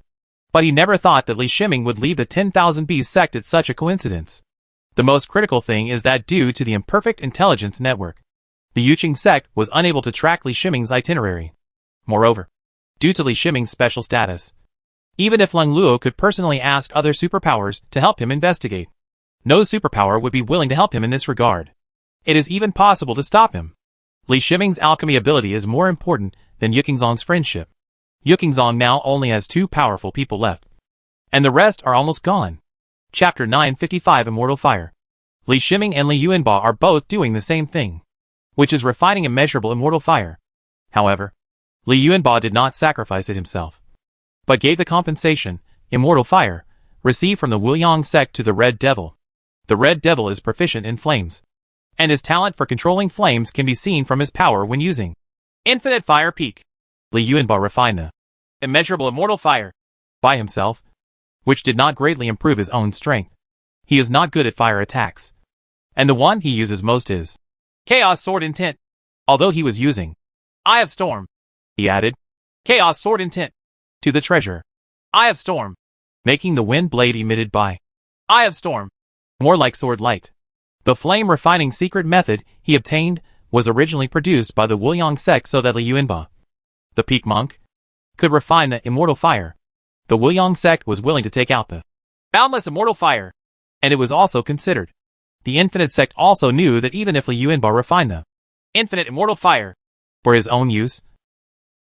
But he never thought that Li Shiming would leave the 10,000 Beasts sect at such a coincidence. The most critical thing is that due to the imperfect intelligence network, the Yuqing sect was unable to track Li Shiming's itinerary. Moreover, due to Li Shiming's special status, even if Leng Luo could personally ask other superpowers to help him investigate, no superpower would be willing to help him in this regard. It is even possible to stop him. Li Shiming's alchemy ability is more important than Yuqingzong's friendship. Yuqingzong now only has 2 powerful people left, and the rest are almost gone. Chapter 955 Immortal Fire. Li Shiming and Li Yuanba are both doing the same thing, which is refining immeasurable immortal fire. However, Li Yuanba did not sacrifice it himself, but gave the compensation, immortal fire, received from the Wuliang sect to the Red Devil. The Red Devil is proficient in flames, and his talent for controlling flames can be seen from his power when using Infinite Fire Peak. Li Yuanba refined the immeasurable immortal fire by himself, which did not greatly improve his own strength. He is not good at fire attacks, and the one he uses most is Chaos Sword Intent. Although he was using Eye of Storm, he added Chaos Sword Intent to the treasure, Eye of Storm, making the wind blade emitted by Eye of Storm more like sword light. The flame refining secret method he obtained was originally produced by the Wuliang sect so that Li Yuanba, the peak monk, could refine the immortal fire. The Wuliang sect was willing to take out the Boundless Immortal Fire, and it was also considered. The Infinite sect also knew that even if Li Yuanba refined the Infinite Immortal Fire for his own use,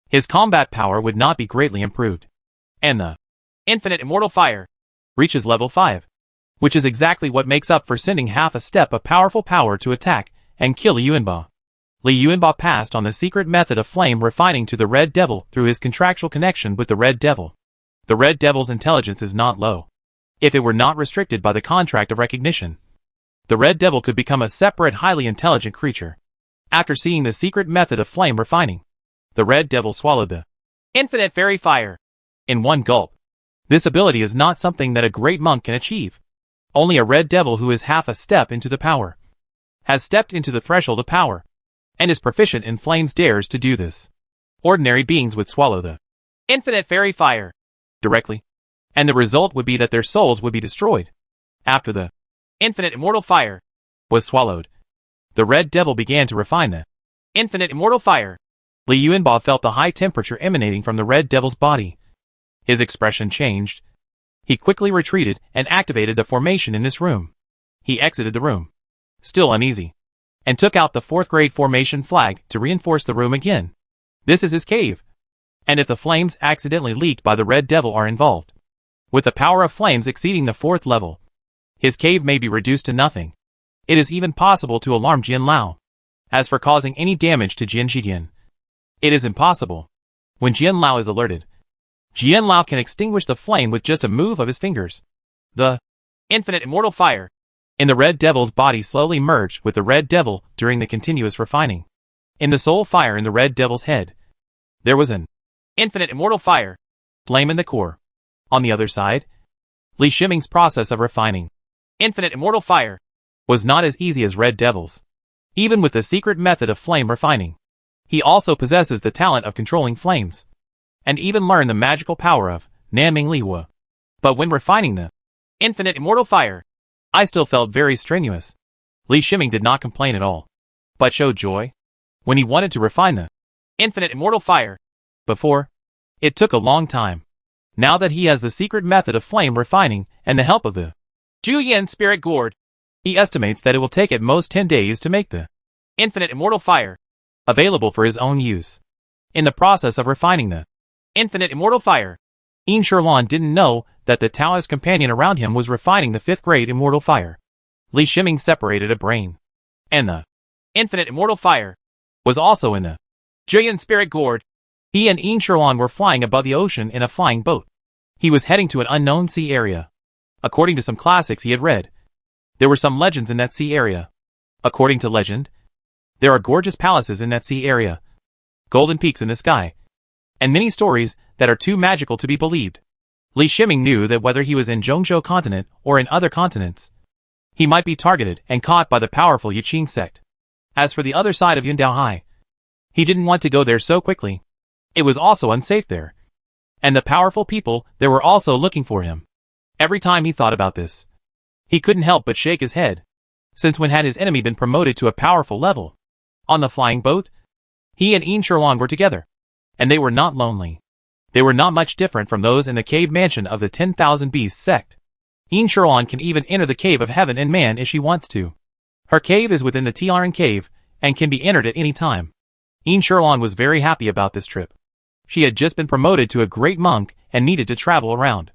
his combat power would not be greatly improved, and the Infinite Immortal Fire reaches level 5, which is exactly what makes up for sending half a step of powerful power to attack and kill Li Yuanba. Li Yuanba passed on the secret method of flame refining to the Red Devil through his contractual connection with the Red Devil. The Red Devil's intelligence is not low, if it were not restricted by the contract of recognition. The Red Devil could become a separate, highly intelligent creature. After seeing the secret method of flame refining, the Red Devil swallowed the infinite fairy fire in one gulp. This ability is not something that a great monk can achieve. Only a Red Devil who is half a step into the power, has stepped into the threshold of power, and is proficient in flames dares to do this. Ordinary beings would swallow the infinite fairy fire directly, and the result would be that their souls would be destroyed. After the infinite immortal fire was swallowed, the Red Devil began to refine the infinite immortal fire. Li Yuanba felt the high temperature emanating from the Red Devil's body. His expression changed. He quickly retreated and activated the formation in this room. He exited the room, still uneasy, and took out the 4th grade formation flag to reinforce the room again. This is his cave, and if the flames accidentally leaked by the Red Devil are involved, with the power of flames exceeding the 4th level, his cave may be reduced to nothing. It is even possible to alarm Jian Lao. As for causing any damage to Jian Zhijian, it is impossible. When Jian Lao is alerted, Jian Lao can extinguish the flame with just a move of his fingers. The infinite immortal fire in the Red Devil's body slowly merged with the Red Devil during the continuous refining. In the soul fire in the Red Devil's head, there was an infinite immortal fire flame in the core. On the other side, Li Shiming's process of refining infinite immortal fire was not as easy as Red Devil's. Even with the secret method of flame refining, he also possesses the talent of controlling flames, and even learned the magical power of Nanming Liwa. But when refining the infinite immortal fire, I still felt very strenuous. Li Shiming did not complain at all, but showed joy when he wanted to refine the infinite immortal fire. Before, it took a long time. Now that he has the secret method of flame refining and the help of the Juyin spirit gourd, he estimates that it will take at most 10 days to make the infinite immortal fire available for his own use. In the process of refining the infinite immortal fire, Yin Sherlan didn't know that the Taoist companion around him was refining the 5th grade immortal fire. Li Shiming separated a brain, and the infinite immortal fire was also in the Juyin spirit gourd. He and Yin Sherlan were flying above the ocean in a flying boat. He was heading to an unknown sea area. According to some classics he had read, there were some legends in that sea area. According to legend, there are gorgeous palaces in that sea area, golden peaks in the sky, and many stories that are too magical to be believed. Li Shiming knew that whether he was in Zhongzhou continent or in other continents, he might be targeted and caught by the powerful Yuqing sect. As for the other side of Yundaohai, he didn't want to go there so quickly. It was also unsafe there, and the powerful people there were also looking for him. Every time he thought about this, he couldn't help but shake his head, since when had his enemy been promoted to a powerful level? On the flying boat, he and Yin Sherlan were together, and they were not lonely. They were not much different from those in the cave mansion of the 10,000 Beasts sect. Yin Sherlan can even enter the cave of heaven and man if she wants to. Her cave is within the Tiaran cave, and can be entered at any time. Yin Sherlan was very happy about this trip. She had just been promoted to a great monk and needed to travel around.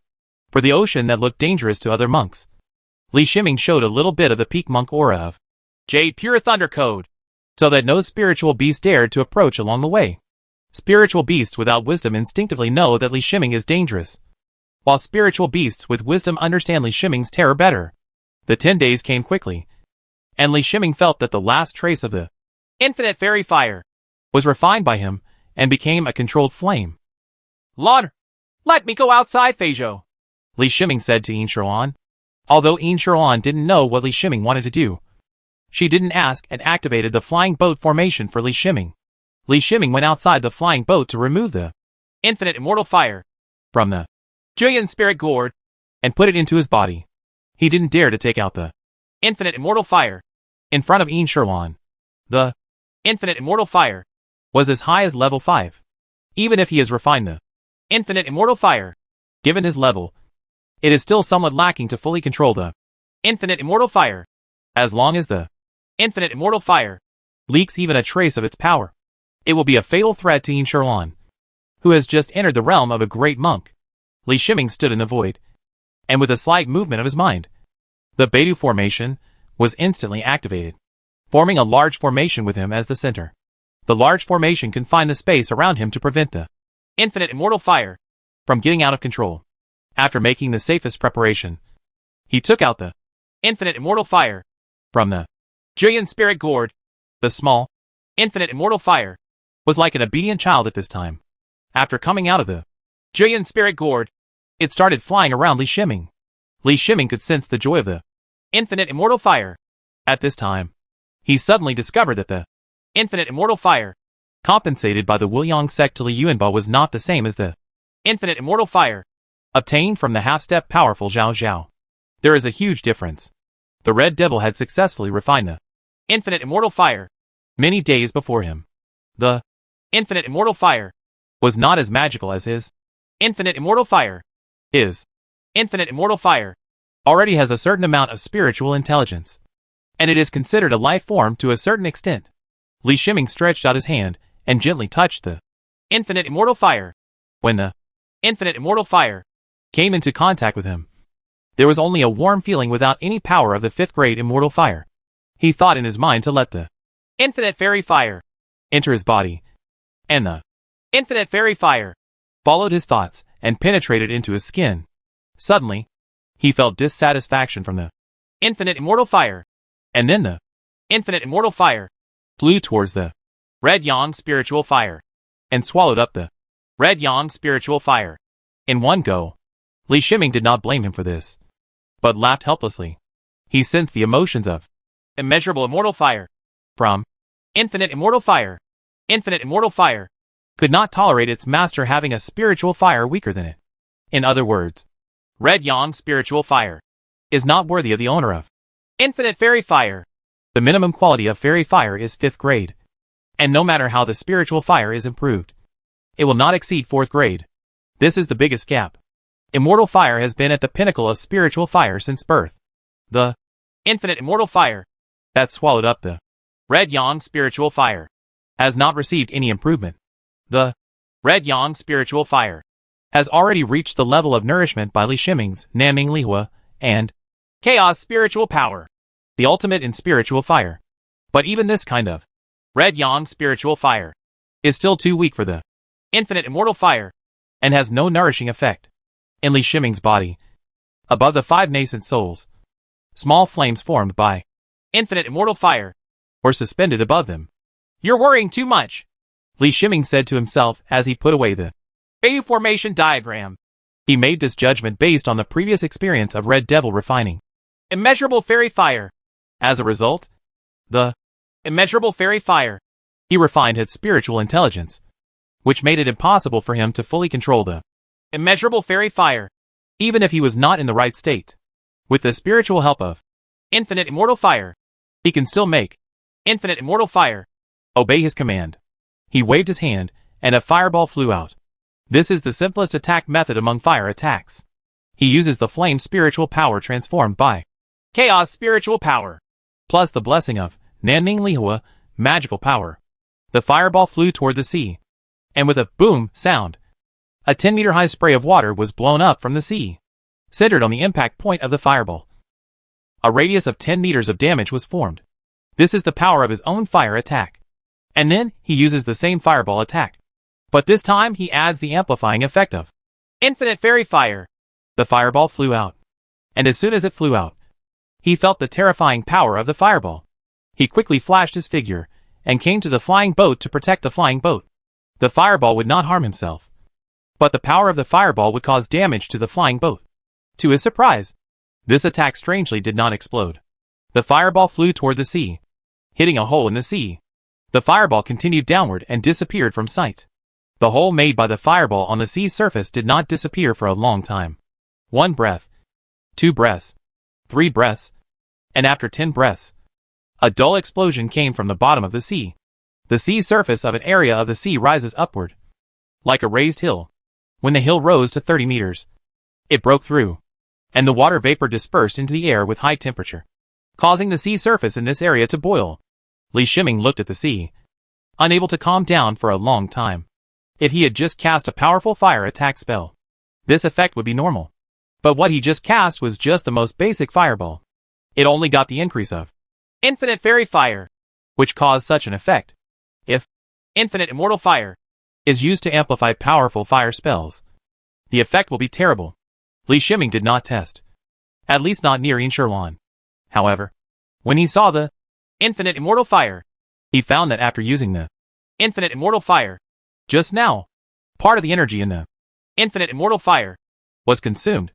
For the ocean that looked dangerous to other monks, Li Shiming showed a little bit of the peak monk aura of Jade Pure Thunder Code, so that no spiritual beast dared to approach along the way. Spiritual beasts without wisdom instinctively know that Li Shiming is dangerous, while spiritual beasts with wisdom understand Li Shiming's terror better. The 10 days came quickly, and Li Shiming felt that the last trace of the infinite fairy fire was refined by him and became a controlled flame. Lord, let me go outside, Feijo, Li Shiming said to Yin Sherlan. Although Yin Sherlan didn't know what Li Shiming wanted to do, she didn't ask and activated the flying boat formation for Li Shiming. Li Shiming went outside the flying boat to remove the infinite immortal fire from the Juyin spirit gourd and put it into his body. He didn't dare to take out the infinite immortal fire in front of Yin Sherlan. The infinite immortal fire was as high as level 5. Even if he has refined the infinite immortal fire, given his level, it is still somewhat lacking to fully control the infinite immortal fire. As long as the infinite immortal fire leaks even a trace of its power, it will be a fatal threat to Yin Sherlan, who has just entered the realm of a great monk. Li Shiming stood in the void, and with a slight movement of his mind, the Beidou formation was instantly activated, forming a large formation with him as the center. The large formation confined the space around him to prevent the infinite immortal fire from getting out of control. After making the safest preparation, He took out the infinite immortal fire from the Julian spirit gourd. The small, infinite immortal fire was like an obedient child at this time. After coming out of the Julian spirit gourd, it started flying around Li Shiming. Li Shiming could sense the joy of the infinite immortal fire. At this time, he suddenly discovered that the infinite immortal fire compensated by the Wuliang sect to Li Yuanba was not the same as the infinite immortal fire obtained from the half-step powerful Zhao Zhao. There is a huge difference. The Red Devil had successfully refined the infinite immortal fire many days before him. The infinite immortal fire was not as magical as his infinite immortal fire. His infinite immortal fire already has a certain amount of spiritual intelligence, and it is considered a life form to a certain extent. Li Shiming stretched out his hand and gently touched the infinite immortal fire. When the infinite immortal fire came into contact with him, there was only a warm feeling without any power of the 5th grade immortal fire. He thought in his mind to let the infinite fairy fire enter his body, and the infinite fairy fire followed his thoughts and penetrated into his skin. Suddenly, he felt dissatisfaction from the infinite immortal fire, and then the infinite immortal fire flew towards the red yang spiritual fire and swallowed up the red yang spiritual fire in one go. Li Shiming did not blame him for this, but laughed helplessly. He sensed the emotions of immeasurable immortal fire from infinite immortal fire. Infinite immortal fire could not tolerate its master having a spiritual fire weaker than it. In other words, red yang spiritual fire is not worthy of the owner of infinite fairy fire. The minimum quality of fairy fire is 5th grade, and no matter how the spiritual fire is improved, it will not exceed 4th grade. This is the biggest gap. Immortal fire has been at the pinnacle of spiritual fire since birth. The infinite immortal fire that swallowed up the red yang spiritual fire has not received any improvement. The red yang spiritual fire has already reached the level of nourishment by Li Shiming's Nanming Lihua and chaos spiritual power, the ultimate in spiritual fire. But even this kind of red yang spiritual fire is still too weak for the infinite immortal fire and has no nourishing effect. In Li Shiming's body, above the 5 nascent souls, small flames formed by infinite immortal fire were suspended above them. You're worrying too much, Li Shiming said to himself as he put away the Bayou formation diagram. He made this judgment based on the previous experience of Red Devil refining immeasurable fairy fire. As a result, the immeasurable fairy fire he refined had spiritual intelligence, which made it impossible for him to fully control the immeasurable fairy fire, even if he was not in the right state. With the spiritual help of infinite immortal fire, he can still make infinite immortal fire obey his command. He waved his hand, and a fireball flew out. This is the simplest attack method among fire attacks. He uses the flame spiritual power transformed by chaos spiritual power, plus the blessing of Nanming Lihua magical power. The fireball flew toward the sea, and with a boom sound, a 10-meter-high spray of water was blown up from the sea, centered on the impact point of the fireball. A radius of 10 meters of damage was formed. This is the power of his own fire attack. And then, he uses the same fireball attack. But this time, he adds the amplifying effect of infinite fairy fire. The fireball flew out. And as soon as it flew out, he felt the terrifying power of the fireball. He quickly flashed his figure, and came to the flying boat to protect the flying boat. The fireball would not harm himself, but the power of the fireball would cause damage to the flying boat. To his surprise, this attack strangely did not explode. The fireball flew toward the sea, hitting a hole in the sea. The fireball continued downward and disappeared from sight. The hole made by the fireball on the sea's surface did not disappear for a long time. 1 breath, 2 breaths, 3 breaths, and after 10 breaths, a dull explosion came from the bottom of the sea. The sea surface of an area of the sea rises upward, like a raised hill. When the hill rose to 30 meters, it broke through, and the water vapor dispersed into the air with high temperature, causing the sea surface in this area to boil. Li Shiming looked at the sea, unable to calm down for a long time. If he had just cast a powerful fire attack spell, this effect would be normal. But what he just cast was just the most basic fireball. It only got the increase of infinite fairy fire, which caused such an effect. If infinite immortal fire is used to amplify powerful fire spells, the effect will be terrible. Li Shiming did not test. at least not near Immortality. However, when he saw the infinite immortal fire, he found that after using the infinite immortal fire, just now, part of the energy in the infinite immortal fire was consumed,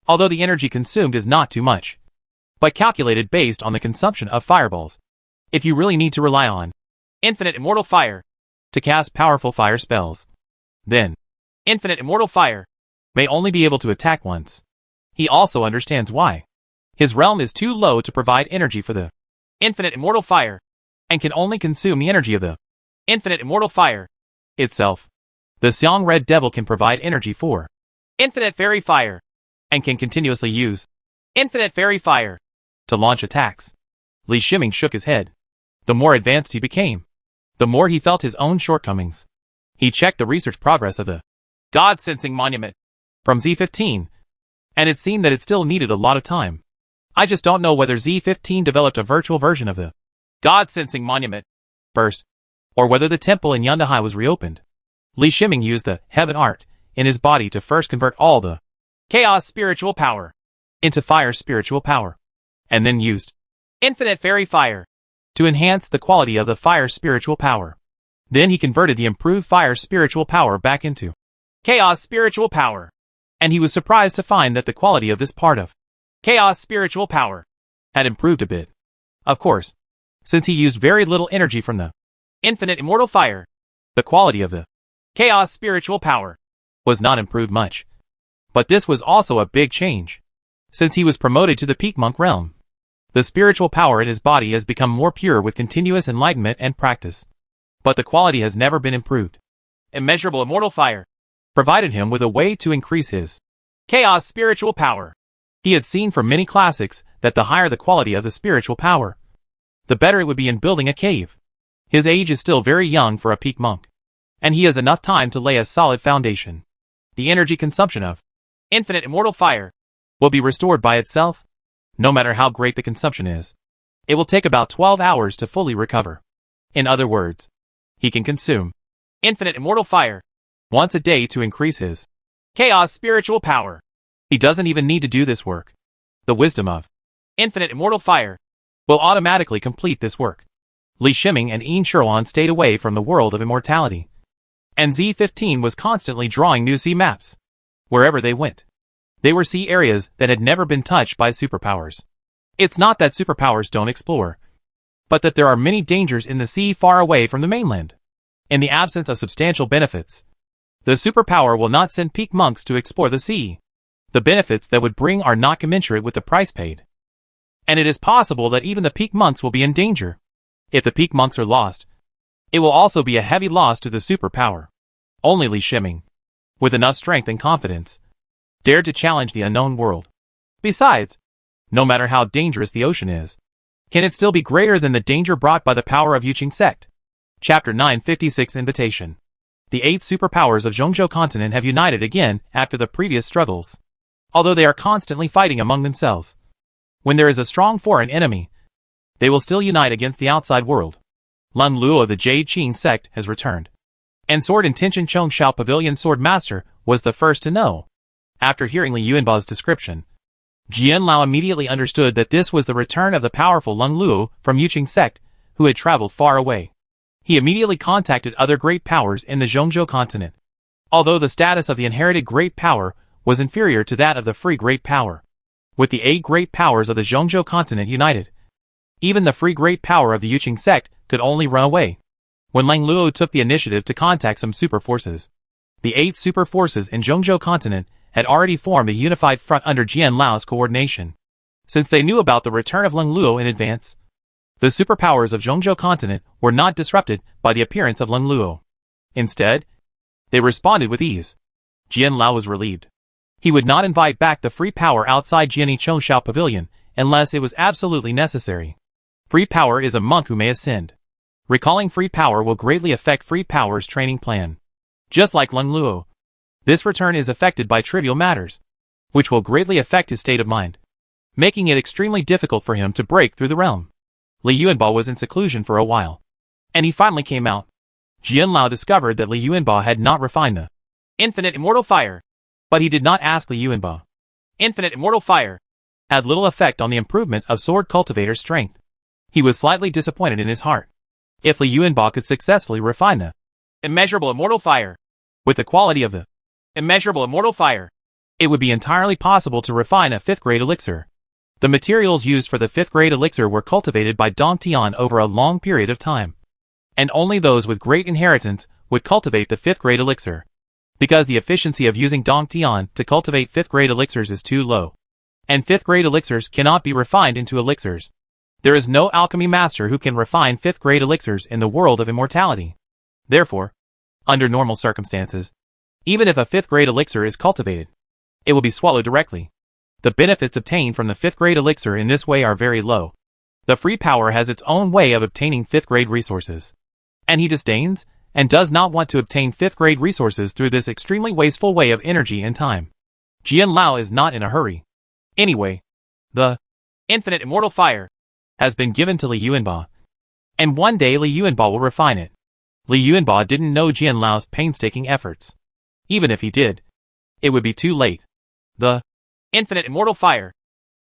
although the energy consumed is not too much, but calculated based on the consumption of fireballs. If you really need to rely on infinite immortal fire to cast powerful fire spells, then infinite immortal fire may only be able to attack once. He also understands why. His realm is too low to provide energy for the infinite immortal fire and can only consume the energy of the infinite immortal fire itself. The Xiang Red Devil can provide energy for infinite fairy fire and can continuously use infinite fairy fire to launch attacks. Li Shiming shook his head. The more advanced he became, the more he felt his own shortcomings. He checked the research progress of the God Sensing Monument from Z15, and it seemed that it still needed a lot of time. I just don't know whether Z15 developed a virtual version of the God Sensing Monument first, or whether the temple in Yundahai was reopened. Li Shiming used the Heaven Art in his body to first convert all the Chaos Spiritual Power into Fire Spiritual Power, and then used Infinite Fairy Fire to enhance the quality of the Fire Spiritual Power. Then he converted the improved Fire Spiritual Power back into Chaos Spiritual Power, and he was surprised to find that the quality of this part of Chaos Spiritual Power had improved a bit. Of course, since he used very little energy from the Infinite Immortal Fire, the quality of the Chaos Spiritual Power was not improved much. But this was also a big change. Since he was promoted to the peak monk realm, the spiritual power in his body has become more pure with continuous enlightenment and practice. But the quality has never been improved. Immeasurable Immortal Fire Provided him with a way to increase his Chaos Spiritual Power. He had seen from many classics that the higher the quality of the spiritual power, the better it would be in building a cave. His age is still very young for a peak monk, and he has enough time to lay a solid foundation. The energy consumption of Infinite Immortal Fire will be restored by itself, no matter how great the consumption is. It will take about 12 hours to fully recover. In other words, he can consume Infinite Immortal Fire once a day to increase his Chaos Spiritual Power. He doesn't even need to do this work. The wisdom of Infinite Immortal Fire will automatically complete this work. Li Shiming and Yin Shuruan stayed away from the world of immortality, and Z15 was constantly drawing new sea maps. Wherever they went, they were sea areas that had never been touched by superpowers. It's not that superpowers don't explore, but that there are many dangers in the sea far away from the mainland. In the absence of substantial benefits, the superpower will not send peak monks to explore the sea. The benefits that would bring are not commensurate with the price paid. And it is possible that even the peak monks will be in danger. If the peak monks are lost, it will also be a heavy loss to the superpower. Only Li Shiming, with enough strength and confidence, dared to challenge the unknown world. Besides, no matter how dangerous the ocean is, can it still be greater than the danger brought by the power of Yuqing sect? Chapter 956 Invitation. The 8 superpowers of Zhongzhou continent have united again after the previous struggles, although they are constantly fighting among themselves. When there is a strong foreign enemy, they will still unite against the outside world. Lun Luo of the Jade Qing sect has returned, and Sword Intention Chong Shao Pavilion Sword Master was the first to know. After hearing Li Yuanba's description, Jian Lao immediately understood that this was the return of the powerful Lun Luo from Yuqing sect, who had traveled far away. He immediately contacted other great powers in the Zhongzhou continent. Although the status of the inherited great power was inferior to that of the free great power, with the 8 great powers of the Zhongzhou continent united, even the free great power of the Yuqing sect could only run away. When Lang Luo took the initiative to contact some super forces, the 8 super forces in Zhongzhou continent had already formed a unified front under Jian Lao's coordination. Since they knew about the return of Lang Luo in advance, the superpowers of Zhongzhou continent were not disrupted by the appearance of Lang Luo. Instead, they responded with ease. Jian Lao was relieved. He would not invite back the free power outside Jiani Chongshao Pavilion unless it was absolutely necessary. Free power is a monk who may ascend. Recalling free power will greatly affect free power's training plan. Just like Lang Luo, this return is affected by trivial matters, which will greatly affect his state of mind, making it extremely difficult for him to break through the realm. Li Yuanba was in seclusion for a while, and he finally came out. Jian Lao discovered that Li Yuanba had not refined the Infinite Immortal Fire, but he did not ask Li Yuanba. Infinite Immortal Fire had little effect on the improvement of Sword Cultivator's strength. He was slightly disappointed in his heart. If Li Yuanba could successfully refine the immeasurable immortal fire with the quality of the immeasurable immortal fire, it would be entirely possible to refine a 5th grade elixir. The materials used for the 5th grade elixir were cultivated by Dong Tian over a long period of time. And only those with great inheritance would cultivate the 5th grade elixir. Because the efficiency of using Dong Tian to cultivate 5th grade elixirs is too low. And 5th grade elixirs cannot be refined into elixirs. There is no alchemy master who can refine 5th grade elixirs in the world of immortality. Therefore, under normal circumstances, even if a 5th grade elixir is cultivated, it will be swallowed directly. The benefits obtained from the 5th grade elixir in this way are very low. The free power has its own way of obtaining 5th grade resources. And he disdains and does not want to obtain 5th grade resources through this extremely wasteful way of energy and time. Jian Lao is not in a hurry. Anyway, the infinite immortal fire has been given to Li Yuanba. And one day Li Yuanba will refine it. Li Yuanba didn't know Jian Lao's painstaking efforts. Even if he did, it would be too late. The infinite immortal fire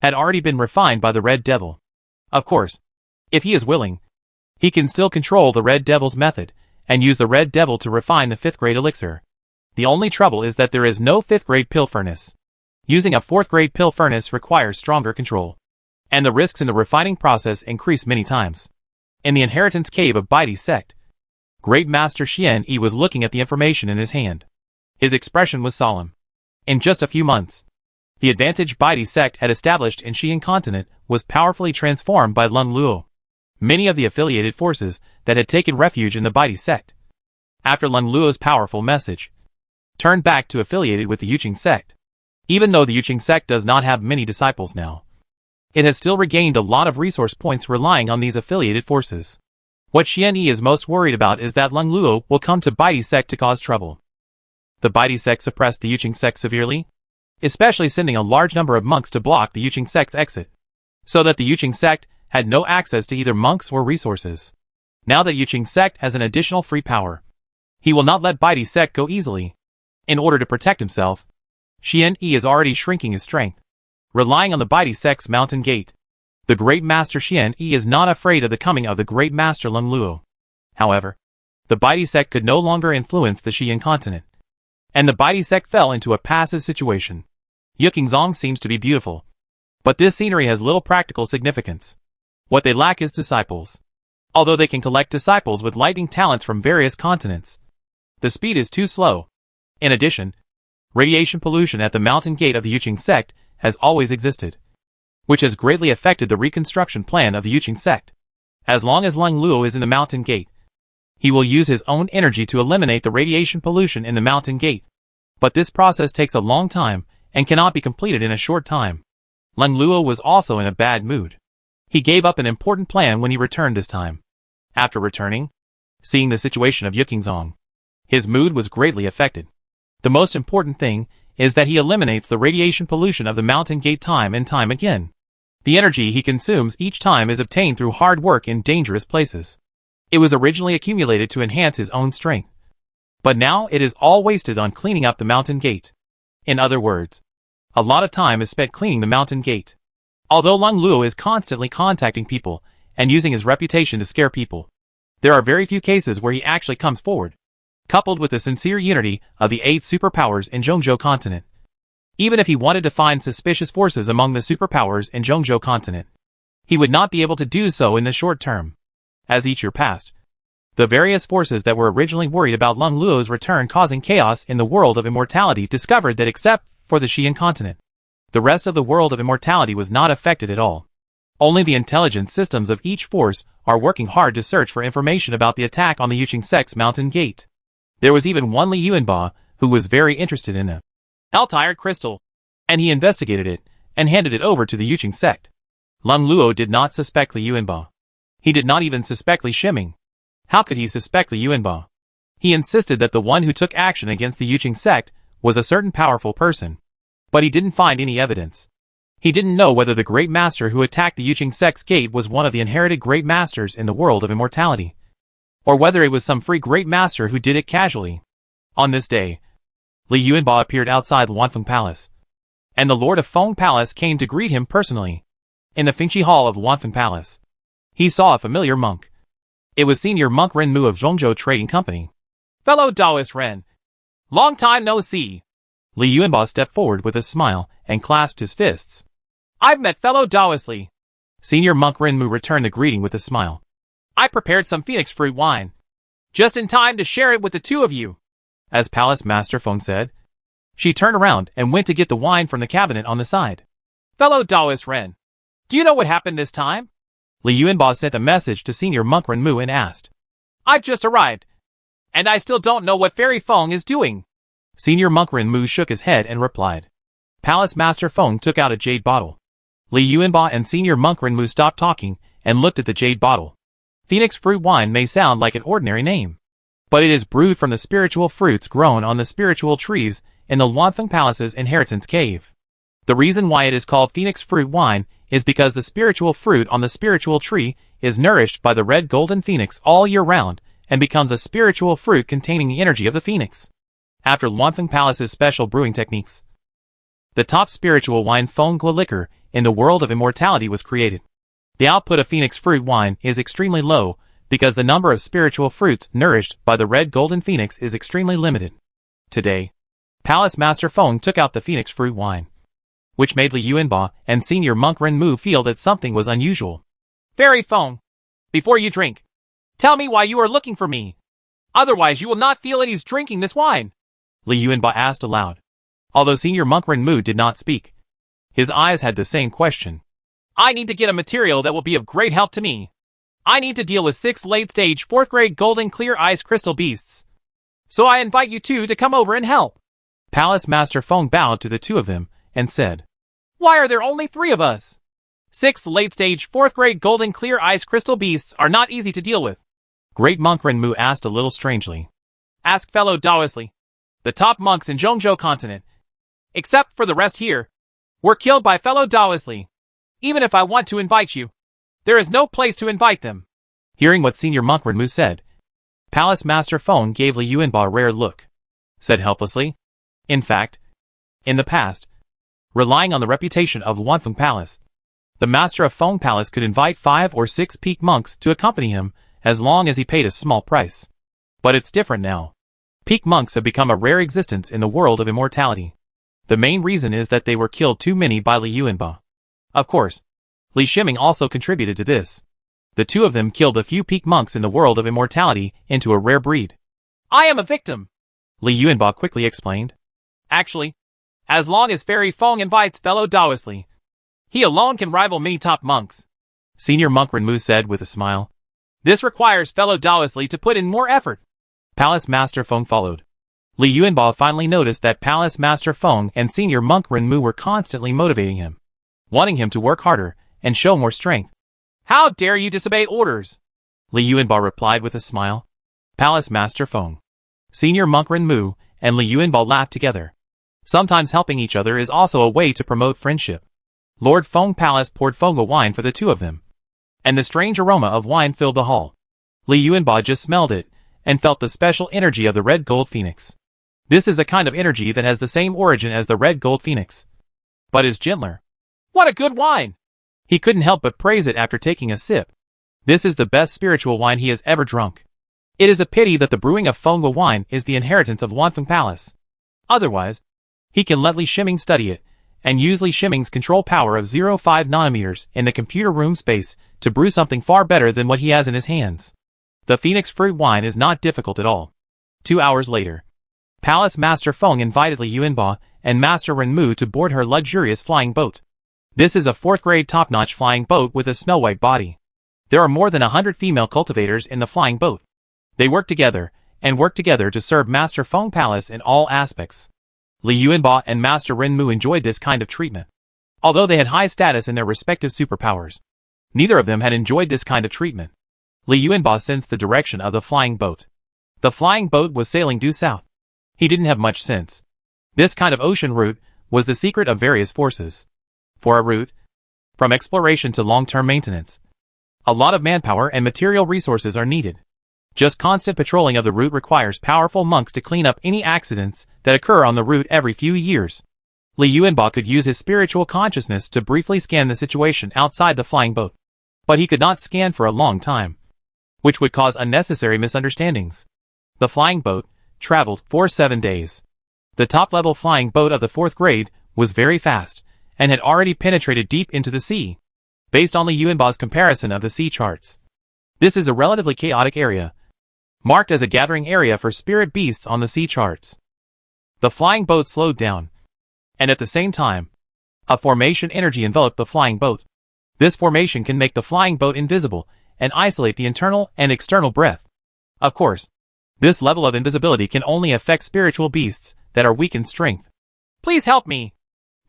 had already been refined by the Red Devil. Of course, if he is willing, he can still control the Red Devil's method and use the Red Devil to refine the 5th grade elixir. The only trouble is that there is no 5th grade pill furnace. Using a 4th grade pill furnace requires stronger control. And the risks in the refining process increase many times. In the inheritance cave of Baidi sect, Great Master Xian Yi was looking at the information in his hand. His expression was solemn. In just a few months, the advantage Baidi sect had established in Xian continent was powerfully transformed by Lung Luo. Many of the affiliated forces that had taken refuge in the Baidi sect, after Lung Luo's powerful message, turned back to affiliated with the Yuqing sect. Even though the Yuqing sect does not have many disciples now, it has still regained a lot of resource points relying on these affiliated forces. What Xian Yi is most worried about is that Lung Luo will come to Baidi sect to cause trouble. The Baidi sect suppressed the Yuqing sect severely, especially sending a large number of monks to block the Yuqing sect's exit, so that the Yuqing sect had no access to either monks or resources. Now that Yuqing sect has an additional free power, he will not let Baidi sect go easily. In order to protect himself, Xian Yi is already shrinking his strength, relying on the Baidi sect's mountain gate. The Great Master Xian Yi is not afraid of the coming of the Great Master Lung Luo. However, the Baidi sect could no longer influence the Xian continent, and the Baidi sect fell into a passive situation. Yukingzong seems to be beautiful, but this scenery has little practical significance. What they lack is disciples. Although they can collect disciples with lightning talents from various continents, the speed is too slow. In addition, radiation pollution at the mountain gate of the Yuqing sect has always existed, which has greatly affected the reconstruction plan of the Yuqing sect. As long as Lung Luo is in the mountain gate, he will use his own energy to eliminate the radiation pollution in the mountain gate. But this process takes a long time and cannot be completed in a short time. Lung Luo was also in a bad mood. He gave up an important plan when he returned this time. After returning, seeing the situation of Yukingzong, his mood was greatly affected. The most important thing is that he eliminates the radiation pollution of the mountain gate time and time again. The energy he consumes each time is obtained through hard work in dangerous places. It was originally accumulated to enhance his own strength, but now it is all wasted on cleaning up the mountain gate. In other words, a lot of time is spent cleaning the mountain gate. Although Lung Luo is constantly contacting people and using his reputation to scare people, there are very few cases where he actually comes forward. Coupled with the sincere unity of the 8 superpowers in Zhongzhou continent, even if he wanted to find suspicious forces among the superpowers in Zhongzhou continent, he would not be able to do so in the short term. As each year passed, the various forces that were originally worried about Lung Luo's return causing chaos in the world of immortality discovered that except for the Xian continent, the rest of the world of immortality was not affected at all. Only the intelligence systems of each force are working hard to search for information about the attack on the Yuqing sect's mountain gate. There was even one Li Yuanba who was very interested in a Altair crystal, and he investigated it and handed it over to the Yuqing sect. Lung Luo did not suspect Li Yuanba. He did not even suspect Li Shiming. How could he suspect Li Yuanba? He insisted that the one who took action against the Yuqing sect was a certain powerful person, but he didn't find any evidence. He didn't know whether the Great Master who attacked the Yuqing sect's gate was one of the inherited Great Masters in the world of immortality, or whether it was some free Great Master who did it casually. On this day, Li Yuanba appeared outside Wanfeng Palace. and the Lord of Feng Palace came to greet him personally. In the Fengqi Hall of Wanfeng Palace, he saw a familiar monk. It was Senior Monk Ren Mu of Zhongzhou Trading Company. Fellow Taoist Ren. Long time no see. Li Yuanba stepped forward with a smile and clasped his fists. I've met fellow Taoist Li. Senior Monk Ren Mu returned the greeting with a smile. I prepared some phoenix fruit wine. Just in time to share it with the two of you. As Palace Master Feng said. She turned around and went to get the wine from the cabinet on the side. Fellow Taoist Ren. Do you know what happened this time? Li Yuanba sent a message to Senior Monk Ren Mu and asked. I've just arrived. And I still don't know what Fairy Feng is doing. Senior Monk Ren Mu shook his head and replied. Palace Master Feng took out a jade bottle. Li Yuanba and Senior Monk Ren Mu stopped talking and looked at the jade bottle. Phoenix fruit wine may sound like an ordinary name, but it is brewed from the spiritual fruits grown on the spiritual trees in the Wanfeng Palace's inheritance cave. The reason why it is called Phoenix fruit wine is because the spiritual fruit on the spiritual tree is nourished by the red golden phoenix all year round and becomes a spiritual fruit containing the energy of the phoenix. After Wanfeng Palace's special brewing techniques, the top spiritual wine Feng Gua liquor in the world of immortality was created. The output of Phoenix fruit wine is extremely low because the number of spiritual fruits nourished by the red golden phoenix is extremely limited. Today, Palace Master Feng took out the Phoenix fruit wine, which made Li Yuanba and Senior Monk Ren Mu feel that something was unusual. Fairy Feng, before you drink, tell me why you are looking for me. Otherwise you will not feel at ease drinking this wine. Li Yuanba asked aloud. Although Senior Monk Ren Mu did not speak, his eyes had the same question. I need to get a material that will be of great help to me. I need to deal with 6 late-stage 4th grade golden clear ice crystal beasts. So I invite you two to come over and help. Palace Master Feng bowed to the two of them and said, Why are there only 3 of us? 6 late-stage 4th grade golden clear ice crystal beasts are not easy to deal with. Great Monk Ren Mu asked a little strangely. Ask fellow Taoist Li, the top monks in Zhongzhou continent. Except for the rest here, were killed by fellow Taoist Li. Even if I want to invite you, there is no place to invite them. Hearing what Senior Monk Ren Mu said, Palace Master Feng gave Li Yuanba a rare look, said helplessly. In fact, in the past, relying on the reputation of Wanfeng Palace, the Master of Feng Palace could invite 5 or 6 peak monks to accompany him as long as he paid a small price. But it's different now. Peak monks have become a rare existence in the world of immortality. The main reason is that they were killed too many by Li Yuanba. Of course, Li Shiming also contributed to this. The two of them killed a few peak monks in the world of immortality into a rare breed. I am a victim, Li Yuanba quickly explained. Actually, as long as Fairy Feng invites fellow Taoist Li, he alone can rival many top monks. Senior Monk Ren Mu said with a smile. This requires fellow Taoist Li to put in more effort. Palace Master Feng followed. Li Yuanba finally noticed that Palace Master Feng and Senior Monk Ren Mu were constantly motivating him, wanting him to work harder and show more strength. How dare you disobey orders? Li Yuanba replied with a smile. Palace Master Feng, Senior Monk Ren Mu, and Li Yuanba laughed together. Sometimes helping each other is also a way to promote friendship. Lord Feng Palace poured Fengua wine for the two of them, and the strange aroma of wine filled the hall. Li Yuanba just smelled it and felt the special energy of the red gold phoenix. This is a kind of energy that has the same origin as the red gold phoenix, but is gentler. What a good wine! He couldn't help but praise it after taking a sip. This is the best spiritual wine he has ever drunk. It is a pity that the brewing of Fengua wine is the inheritance of Wanfeng Palace. Otherwise, he can let Li Shiming study it, and use Li Shiming's control power of 0.5 nanometers in the computer room space to brew something far better than what he has in his hands. The Phoenix fruit wine is not difficult at all. 2 hours later, Palace Master Feng invited Li Yuanba and Master Ren Mu to board her luxurious flying boat. This is a 4th grade top-notch flying boat with a snow-white body. There are more than 100 female cultivators in the flying boat. They work together to serve Master Feng Palace in all aspects. Li Yuanba and Master Ren Mu enjoyed this kind of treatment. Although they had high status in their respective superpowers, neither of them had enjoyed this kind of treatment. Li Yuanba sensed the direction of the flying boat. The flying boat was sailing due south. He didn't have much sense. This kind of ocean route was the secret of various forces. For a route, from exploration to long-term maintenance, a lot of manpower and material resources are needed. Just constant patrolling of the route requires powerful monks to clean up any accidents that occur on the route every few years. Li Yuanba could use his spiritual consciousness to briefly scan the situation outside the flying boat. But he could not scan for a long time, which would cause unnecessary misunderstandings. The flying boat traveled for 7 days. The top-level flying boat of the 4th grade was very fast, and had already penetrated deep into the sea. Based on Li Yuanba's comparison of the sea charts, this is a relatively chaotic area, marked as a gathering area for spirit beasts on the sea charts. The flying boat slowed down, and at the same time, a formation energy enveloped the flying boat. This formation can make the flying boat invisible and isolate the internal and external breath. Of course, this level of invisibility can only affect spiritual beasts that are weak in strength. Please help me.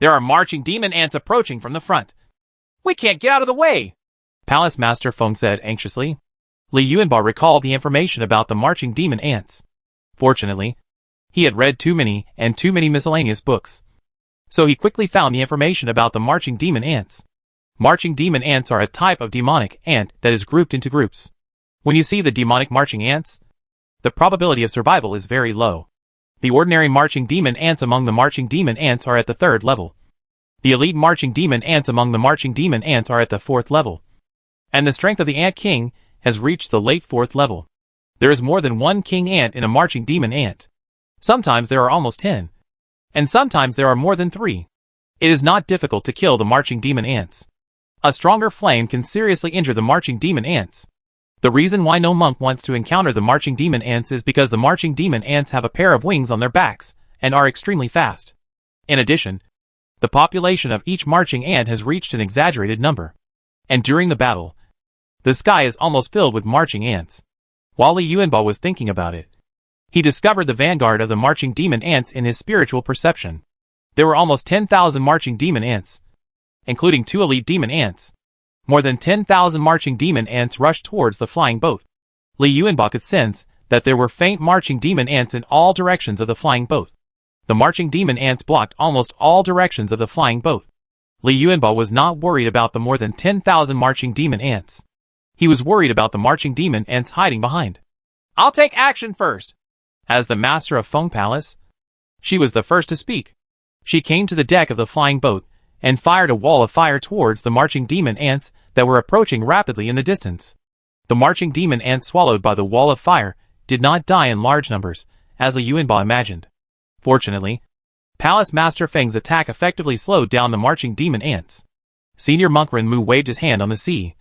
There are marching demon ants approaching from the front. We can't get out of the way, Palace Master Feng said anxiously. Li Yuanba recalled the information about the marching demon ants. Fortunately, he had read too many miscellaneous books. So he quickly found the information about the marching demon ants. Marching demon ants are a type of demonic ant that is grouped into groups. When you see the demonic marching ants, the probability of survival is very low. The ordinary marching demon ants among the marching demon ants are at the 3rd level. The elite marching demon ants among the marching demon ants are at the 4th level. And the strength of the ant king has reached the late 4th level. There is more than 1 king ant in a marching demon ant. Sometimes there are almost 10. And sometimes there are more than 3. It is not difficult to kill the marching demon ants. A stronger flame can seriously injure the marching demon ants. The reason why no monk wants to encounter the marching demon ants is because the marching demon ants have a pair of wings on their backs and are extremely fast. In addition, the population of each marching ant has reached an exaggerated number. And during the battle, the sky is almost filled with marching ants. While Li Yuanba was thinking about it, he discovered the vanguard of the marching demon ants in his spiritual perception. There were almost 10,000 marching demon ants, including 2 elite demon ants. More than 10,000 marching demon ants rushed towards the flying boat. Li Yuanba could sense that there were faint marching demon ants in all directions of the flying boat. The marching demon ants blocked almost all directions of the flying boat. Li Yuanba was not worried about the more than 10,000 marching demon ants. He was worried about the marching demon ants hiding behind. I'll take action first. As the master of Feng Palace, she was the first to speak. She came to the deck of the flying boat and fired a wall of fire towards the marching demon ants that were approaching rapidly in the distance. The marching demon ants swallowed by the wall of fire did not die in large numbers, as Li Yuanba imagined. Fortunately, Palace Master Feng's attack effectively slowed down the marching demon ants. Senior Monk Renmu waved his hand on the sea,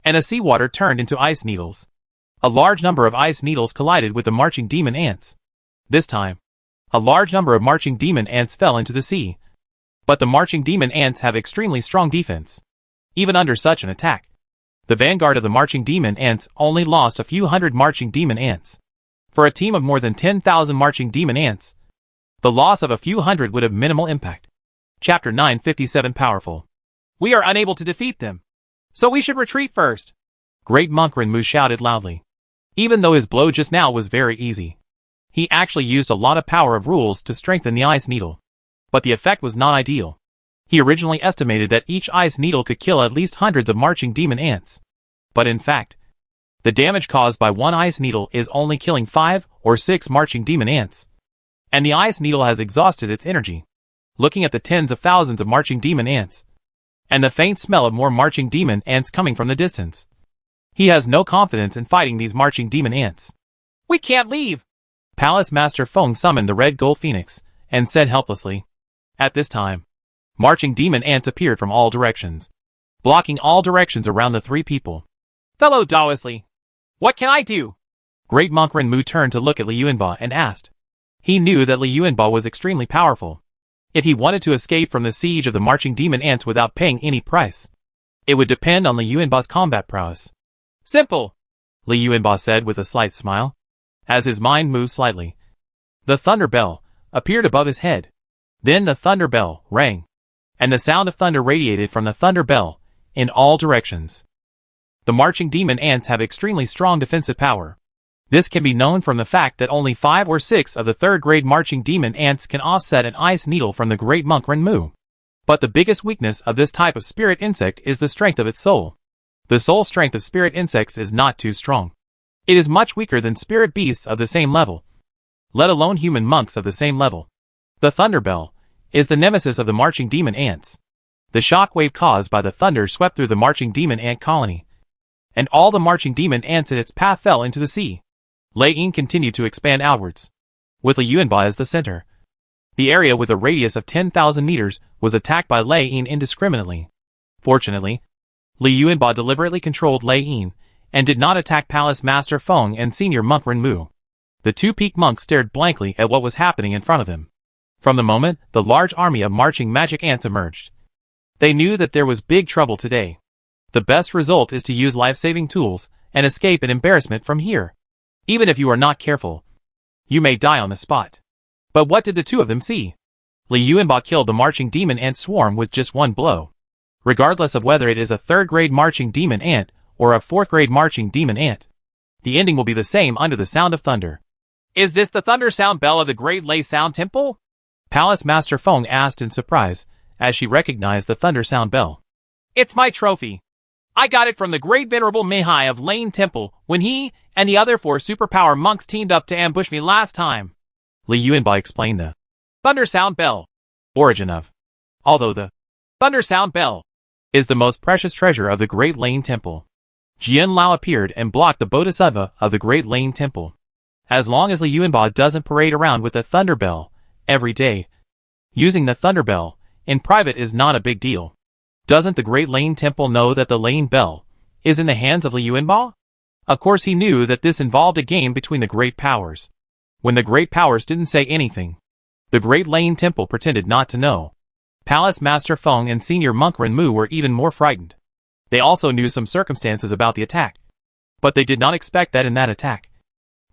and the seawater turned into ice needles. A large number of ice needles collided with the marching demon ants. This time, a large number of marching demon ants fell into the sea. But the marching demon ants have extremely strong defense. Even under such an attack, the vanguard of the marching demon ants only lost a few hundred marching demon ants. For a team of more than 10,000 marching demon ants, the loss of a few hundred would have minimal impact. Chapter 957 Powerful. We are unable to defeat them, so we should retreat first. Great Monk Renmu shouted loudly. Even though his blow just now was very easy, he actually used a lot of power of rules to strengthen the ice needle. But the effect was not ideal. He originally estimated that each ice needle could kill at least hundreds of marching demon ants. But in fact, the damage caused by one ice needle is only killing 5 or 6 marching demon ants. And the ice needle has exhausted its energy. Looking at the tens of thousands of marching demon ants, and the faint smell of more marching demon ants coming from the distance, he has no confidence in fighting these marching demon ants. We can't leave. Palace Master Feng summoned the red gold phoenix, and said helplessly. At this time, marching demon ants appeared from all directions, blocking all directions around the 3 people. Fellow Daoisli, what can I do? Great Monk Renmu turned to look at Li Yuanba and asked. He knew that Li Yuanba was extremely powerful. If he wanted to escape from the siege of the marching demon ants without paying any price, it would depend on Li Yuanba's combat prowess. Simple, Li Yuanba said with a slight smile. As his mind moved slightly, the thunder bell appeared above his head. Then the thunder bell rang, and the sound of thunder radiated from the thunder bell in all directions. The marching demon ants have extremely strong defensive power. This can be known from the fact that only 5 or 6 of the 3rd grade marching demon ants can offset an ice needle from the great monk Renmu. But the biggest weakness of this type of spirit insect is the strength of its soul. The soul strength of spirit insects is not too strong. It is much weaker than spirit beasts of the same level, let alone human monks of the same level. The thunder bell is the nemesis of the marching demon ants. The shock wave caused by the thunder swept through the marching demon ant colony, and all the marching demon ants in its path fell into the sea. Lei Yin continued to expand outwards, with Li Yuanba as the center. The area with a radius of 10,000 meters was attacked by Lei Yin indiscriminately. Fortunately, Li Yuanba deliberately controlled Lei Yin and did not attack Palace Master Feng and Senior Monk Renmu. The two peak monks stared blankly at what was happening in front of them. From the moment the large army of marching magic ants emerged, they knew that there was big trouble today. The best result is to use life-saving tools and escape an embarrassment from here. Even if you are not careful, you may die on the spot. But what did the two of them see? Li Yuanba killed the marching demon ant swarm with just one blow. Regardless of whether it is a third-grade marching demon ant or a fourth-grade marching demon ant, the ending will be the same under the sound of thunder. Is this the thunder sound bell of the Great Lei Sound Temple? Palace Master Feng asked in surprise, as she recognized the thunder sound bell. It's my trophy. I got it from the great venerable Meihai of Lane Temple when he and the other 4 superpower monks teamed up to ambush me last time. Li Yuanba explained the thunder sound bell origin of. Although the thunder sound bell is the most precious treasure of the Great Lane Temple. Jian Lao appeared and blocked the Bodhisattva of the Great Lane Temple. As long as Li Yuanba doesn't parade around with the thunder bell every day, using the thunder bell in private is not a big deal. Doesn't the Great Lane Temple know that the Lane Bell is in the hands of Li Yuanba? Of course he knew that this involved a game between the great powers. When the great powers didn't say anything, the Great Lane Temple pretended not to know. Palace Master Feng and Senior Monk Renmu were even more frightened. They also knew some circumstances about the attack, but they did not expect that in that attack,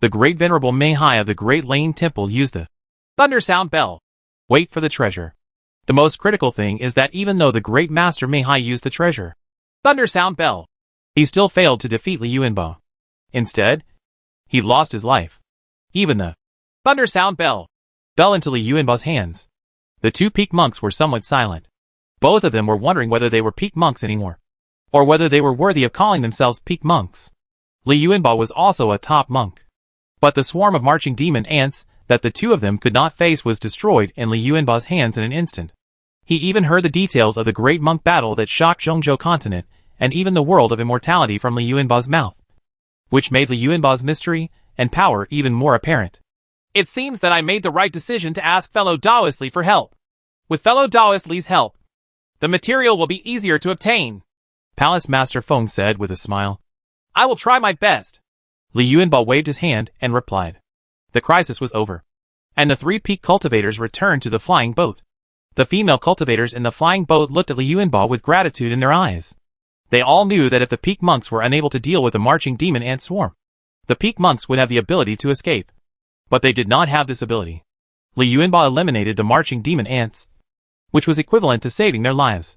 the Great Venerable Meihai of the Great Lane Temple used the thunder sound bell. Wait for the treasure. The most critical thing is that even though the Great Master Meihai used the treasure thunder sound bell, he still failed to defeat Li Yuanba. Instead, he lost his life. Even the thunder sound bell fell into Li Yuanba's hands. The two peak monks were somewhat silent. Both of them were wondering whether they were peak monks anymore, or whether they were worthy of calling themselves peak monks. Li Yuanba was also a top monk. But the swarm of marching demon ants that the two of them could not face was destroyed in Li Yuanba's hands in an instant. He even heard the details of the great monk battle that shocked Zhongzhou continent and even the world of immortality from Li Yuanba's mouth, which made Li Yuanba's mystery and power even more apparent. It seems that I made the right decision to ask fellow Taoist Li for help. With fellow Taoist Li's help, the material will be easier to obtain, Palace Master Feng said with a smile. I will try my best. Li Yuanba waved his hand and replied. The crisis was over, and the 3 peak cultivators returned to the flying boat. The female cultivators in the flying boat looked at Li Yuanba with gratitude in their eyes. They all knew that if the peak monks were unable to deal with the marching demon ant swarm, the peak monks would have the ability to escape. But they did not have this ability. Li Yuanba eliminated the marching demon ants, which was equivalent to saving their lives.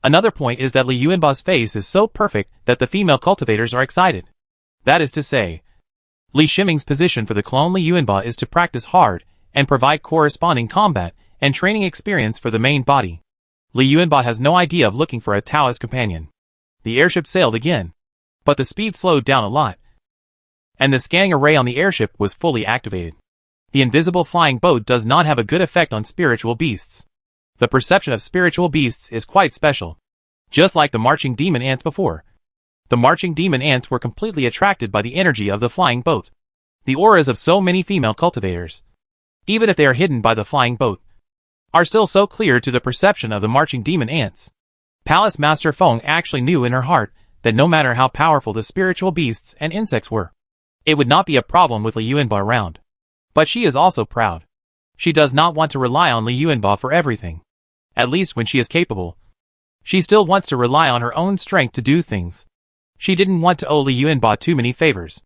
Another point is that Li Yuanba's face is so perfect that the female cultivators are excited. That is to say, Li Shiming's position for the clone Li Yuanba is to practice hard and provide corresponding combat and training experience for the main body. Li Yuanba has no idea of looking for a Taoist companion. The airship sailed again, but the speed slowed down a lot, and the scanning array on the airship was fully activated. The invisible flying boat does not have a good effect on spiritual beasts. The perception of spiritual beasts is quite special. Just like the marching demon ants before, the marching demon ants were completely attracted by the energy of the flying boat. The auras of so many female cultivators, even if they are hidden by the flying boat, are still so clear to the perception of the marching demon ants. Palace Master Feng actually knew in her heart that no matter how powerful the spiritual beasts and insects were, it would not be a problem with Li Yuanba around. But she is also proud. She does not want to rely on Li Yuanba for everything. At least when she is capable. She still wants to rely on her own strength to do things. She didn't want to owe Li Yuanba too many favors.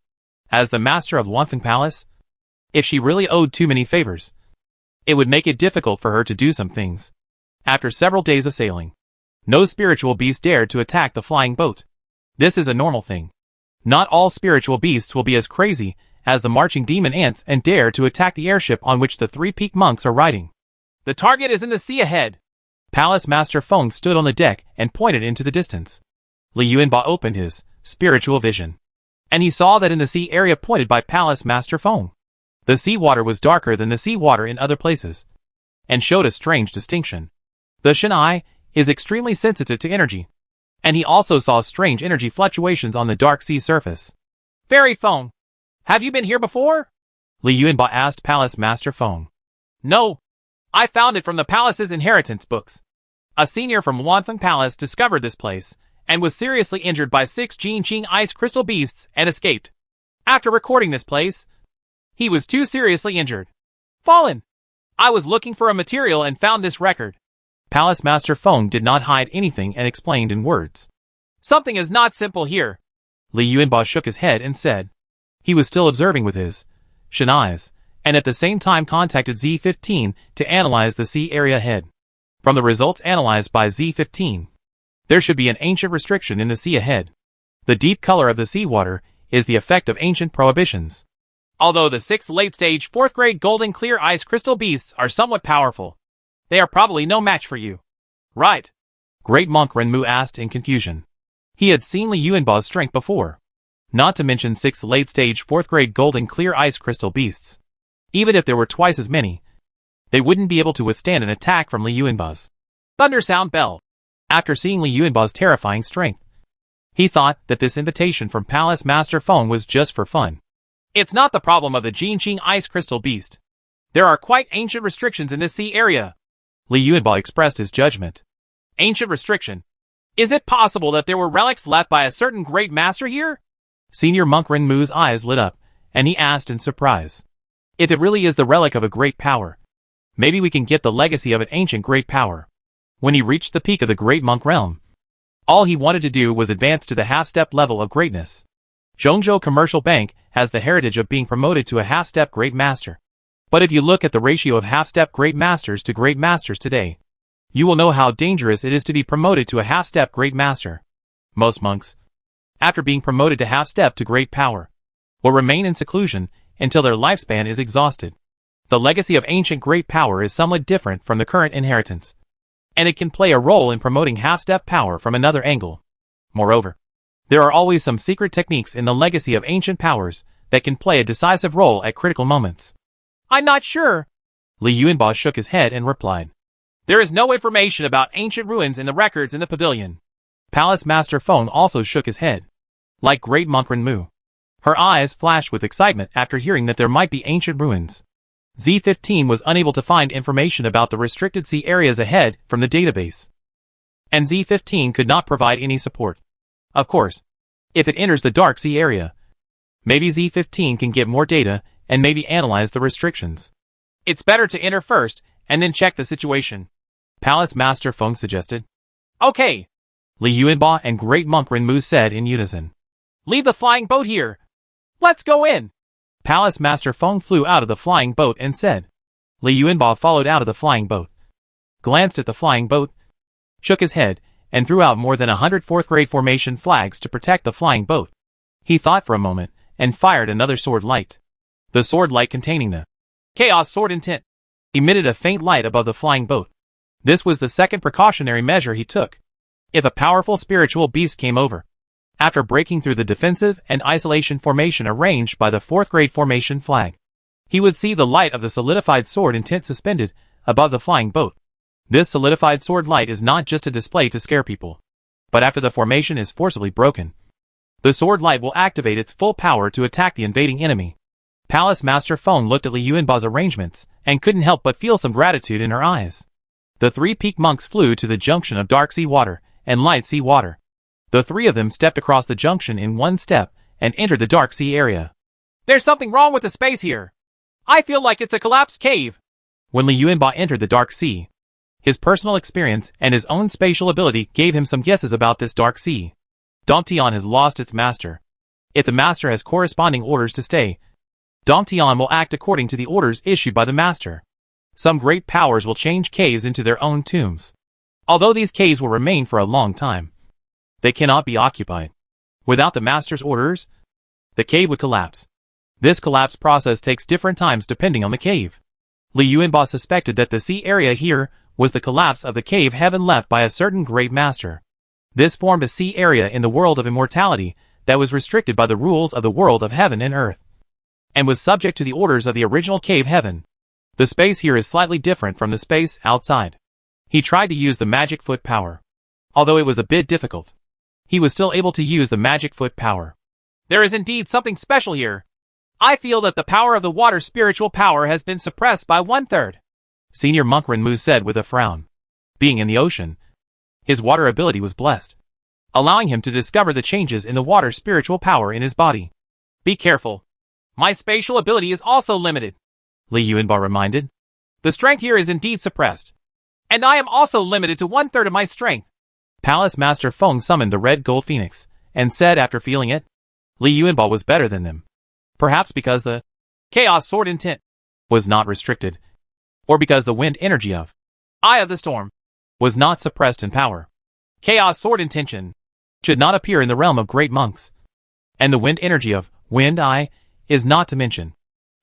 As the master of Luanfeng Palace, if she really owed too many favors, it would make it difficult for her to do some things. After several days of sailing, no spiritual beast dared to attack the flying boat. This is a normal thing. Not all spiritual beasts will be as crazy as the marching demon ants and dare to attack the airship on which the 3 peak monks are riding. The target is in the sea ahead. Palace Master Feng stood on the deck and pointed into the distance. Li Yuanba opened his spiritual vision, and he saw that in the sea area pointed by Palace Master Feng, the seawater was darker than the seawater in other places. and showed a strange distinction. The Shinai is extremely sensitive to energy, and he also saw strange energy fluctuations on the dark sea surface. Fairy Feng, have you been here before? Li Yuanba asked Palace Master Feng. No. I found it from the palace's inheritance books. A senior from Wanfeng Palace discovered this place, and was seriously injured by 6 Jinqing ice crystal beasts and escaped. After recording this place, he was too seriously injured. Fallen. I was looking for a material and found this record. Palace Master Feng did not hide anything and explained in words. Something is not simple here. Li Yuanba shook his head and said. He was still observing with his Shinai's, and at the same time contacted Z15 to analyze the sea area ahead. From the results analyzed by Z15, there should be an ancient restriction in the sea ahead. The deep color of the seawater is the effect of ancient prohibitions. Although the 6 late-stage 4th grade golden clear ice crystal beasts are somewhat powerful, they are probably no match for you. Right? Great Monk Renmu asked in confusion. He had seen Li Yuanba's strength before. Not to mention 6 late-stage 4th grade golden clear ice crystal beasts. Even if there were twice as many, they wouldn't be able to withstand an attack from Li Yuanba's Thundersound Bell. After seeing Li Yuanba's terrifying strength, he thought that this invitation from Palace Master Feng was just for fun. It's not the problem of the Jinqing ice crystal beast. There are quite ancient restrictions in this sea area. Li Yuanba expressed his judgment. Ancient restriction? Is it possible that there were relics left by a certain great master here? Senior Monk Renmu's eyes lit up, and he asked in surprise. If it really is the relic of a great power, maybe we can get the legacy of an ancient great power. When he reached the peak of the Great Monk realm, all he wanted to do was advance to the half-step level of greatness. Zhongzhou Commercial Bank has the heritage of being promoted to a half-step great master. But if you look at the ratio of half-step great masters to great masters today, you will know how dangerous it is to be promoted to a half-step great master. Most monks, after being promoted to half-step to great power, will remain in seclusion until their lifespan is exhausted. The legacy of ancient great power is somewhat different from the current inheritance, and it can play a role in promoting half-step power from another angle. Moreover, there are always some secret techniques in the legacy of ancient powers that can play a decisive role at critical moments. I'm not sure. Li Yuanba shook his head and replied. There is no information about ancient ruins in the records in the pavilion. Palace Master Feng also shook his head. Like Great Monk Renmu, her eyes flashed with excitement after hearing that there might be ancient ruins. Z15 was unable to find information about the restricted sea areas ahead from the database, and Z15 could not provide any support. Of course, if it enters the dark sea area, maybe Z15 can get more data and maybe analyze the restrictions. It's better to enter first and then check the situation, Palace Master Feng suggested. Okay, Li Yuanba and Great Monk Renmu said in unison. Leave the flying boat here. Let's go in. Palace Master Feng flew out of the flying boat and said. Li Yuanba followed out of the flying boat, glanced at the flying boat, shook his head, and threw out more than 100 4th grade formation flags to protect the flying boat. He thought for a moment, and fired another sword light. The sword light containing the Chaos Sword Intent emitted a faint light above the flying boat. This was the second precautionary measure he took. If a powerful spiritual beast came over, after breaking through the defensive and isolation formation arranged by the 4th grade formation flag, he would see the light of the solidified sword intent suspended above the flying boat. This solidified sword light is not just a display to scare people, but after the formation is forcibly broken, the sword light will activate its full power to attack the invading enemy. Palace Master Feng looked at Li Yuanba's arrangements and couldn't help but feel some gratitude in her eyes. The 3 peak monks flew to the junction of dark sea water and light sea water. The 3 of them stepped across the junction in one step and entered the dark sea area. There's something wrong with the space here. I feel like it's a collapsed cave. When Li Yuanba entered the dark sea, his personal experience and his own spatial ability gave him some guesses about this dark sea. Domtian has lost its master. If the master has corresponding orders to stay, Domtian will act according to the orders issued by the master. Some great powers will change caves into their own tombs. Although these caves will remain for a long time, they cannot be occupied. Without the master's orders, the cave would collapse. This collapse process takes different times depending on the cave. Li Yuanba suspected that the sea area here was the collapse of the cave heaven left by a certain great master. This formed a sea area in the world of immortality that was restricted by the rules of the world of heaven and earth, and was subject to the orders of the original cave heaven. The space here is slightly different from the space outside. He tried to use the magic foot power. Although it was a bit difficult, he was still able to use the magic foot power. There is indeed something special here. I feel that the power of the water spiritual power has been suppressed by 1/3. Senior Monk Renmu said with a frown. Being in the ocean, his water ability was blessed, allowing him to discover the changes in the water spiritual power in his body. Be careful. My spatial ability is also limited, Li Yuanba reminded. The strength here is indeed suppressed. And I am also limited to 1/3 of my strength. Palace Master Feng summoned the red gold phoenix, and said after feeling it, Li Yuanba was better than them. Perhaps because the Chaos Sword intent was not restricted, or because the wind energy of Eye of the Storm was not suppressed in power. Chaos Sword intention should not appear in the realm of great monks. And the wind energy of Wind Eye is not to mention,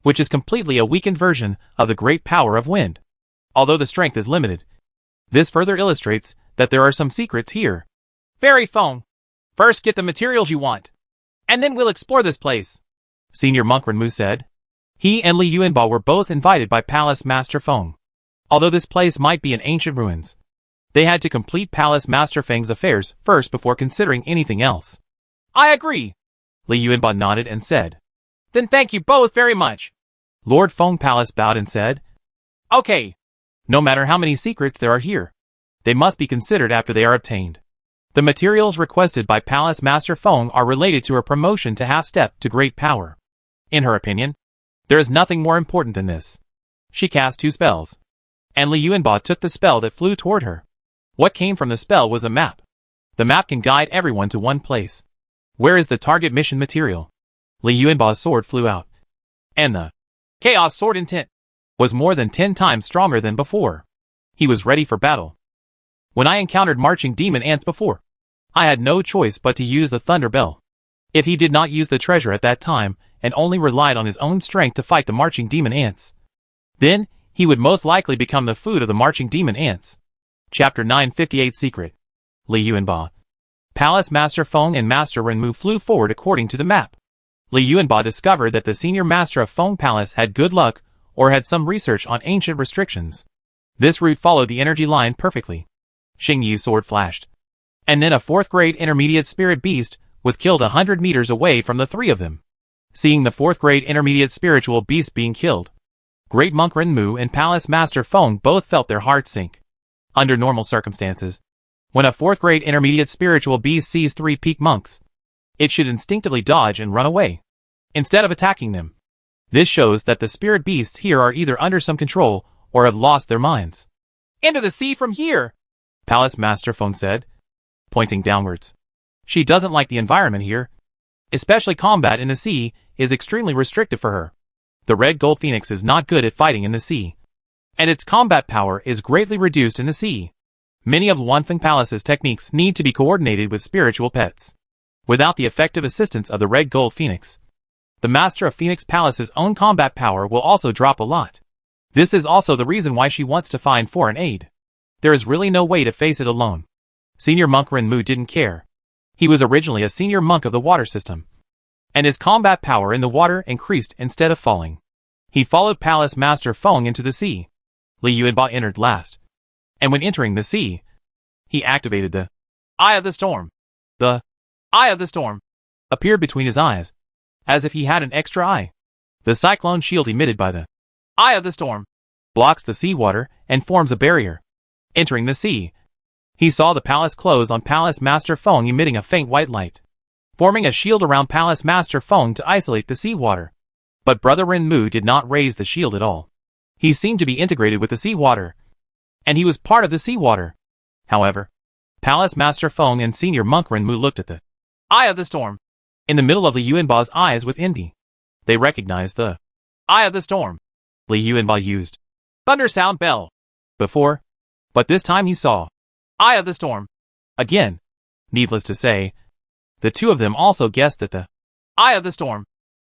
which is completely a weakened version of the great power of wind. Although the strength is limited, this further illustrates that there are some secrets here. Fairy Feng, first get the materials you want, and then we'll explore this place, Senior Monk Renmu said. He and Li Yuanba were both invited by Palace Master Feng. Although this place might be in ancient ruins, they had to complete Palace Master Feng's affairs first before considering anything else. I agree, Li Yuanba nodded and said. Then thank you both very much. Lord Feng Palace bowed and said, Okay. No matter how many secrets there are here, they must be considered after they are obtained. The materials requested by Palace Master Feng are related to her promotion to half-step to great power. In her opinion, there is nothing more important than this. She cast 2 spells, and Li Yuanba took the spell that flew toward her. What came from the spell was a map. The map can guide everyone to one place. Where is the target mission material? Li Yuanba's sword flew out, and the Chaos Sword intent was more than 10 times stronger than before. He was ready for battle. When I encountered marching demon ants before, I had no choice but to use the thunder bell. If he did not use the treasure at that time and only relied on his own strength to fight the marching demon ants, then he would most likely become the food of the marching demon ants. Chapter 958 Secret. Li Yuanba. Palace Master Feng and Master Renmu flew forward according to the map. Li Yuanba discovered that the senior master of Feng Palace had good luck or had some research on ancient restrictions. This route followed the energy line perfectly. Xing Yi's sword flashed, and then a 4th grade intermediate spirit beast was killed 100 meters away from the 3 of them. Seeing the 4th grade intermediate spiritual beast being killed, Great Monk Renmu and Palace Master Feng both felt their hearts sink. Under normal circumstances, when a 4th grade intermediate spiritual beast sees 3 peak monks, it should instinctively dodge and run away, instead of attacking them. This shows that the spirit beasts here are either under some control or have lost their minds. Into the sea from here, Palace Master Feng said, pointing downwards. She doesn't like the environment here. Especially combat in the sea is extremely restrictive for her. The red gold phoenix is not good at fighting in the sea, and its combat power is greatly reduced in the sea. Many of Wanfeng Palace's techniques need to be coordinated with spiritual pets. Without the effective assistance of the red gold phoenix, the Master of Phoenix Palace's own combat power will also drop a lot. This is also the reason why she wants to find foreign aid. There is really no way to face it alone. Senior Monk Renmu didn't care. He was originally a senior monk of the water system, and his combat power in the water increased instead of falling. He followed Palace Master Feng into the sea. Li Yuanba entered last, and when entering the sea, he activated the Eye of the Storm. The Eye of the Storm appeared between his eyes, as if he had an extra eye. The cyclone shield emitted by the Eye of the Storm blocks the seawater and forms a barrier. Entering the sea, he saw the palace close on Palace Master Feng, emitting a faint white light, forming a shield around Palace Master Feng to isolate the seawater. But Brother Renmu did not raise the shield at all. He seemed to be integrated with the seawater, and he was part of the seawater. However, Palace Master Feng and Senior Monk Renmu looked at the Eye of the Storm in the middle of Li Yuanba's eyes with envy. They recognized the Eye of the Storm Li Yuanba used Thunder Sound Bell before, but this time he saw Eye of the Storm again. Needless to say, the 2 of them also guessed that the Eye of the Storm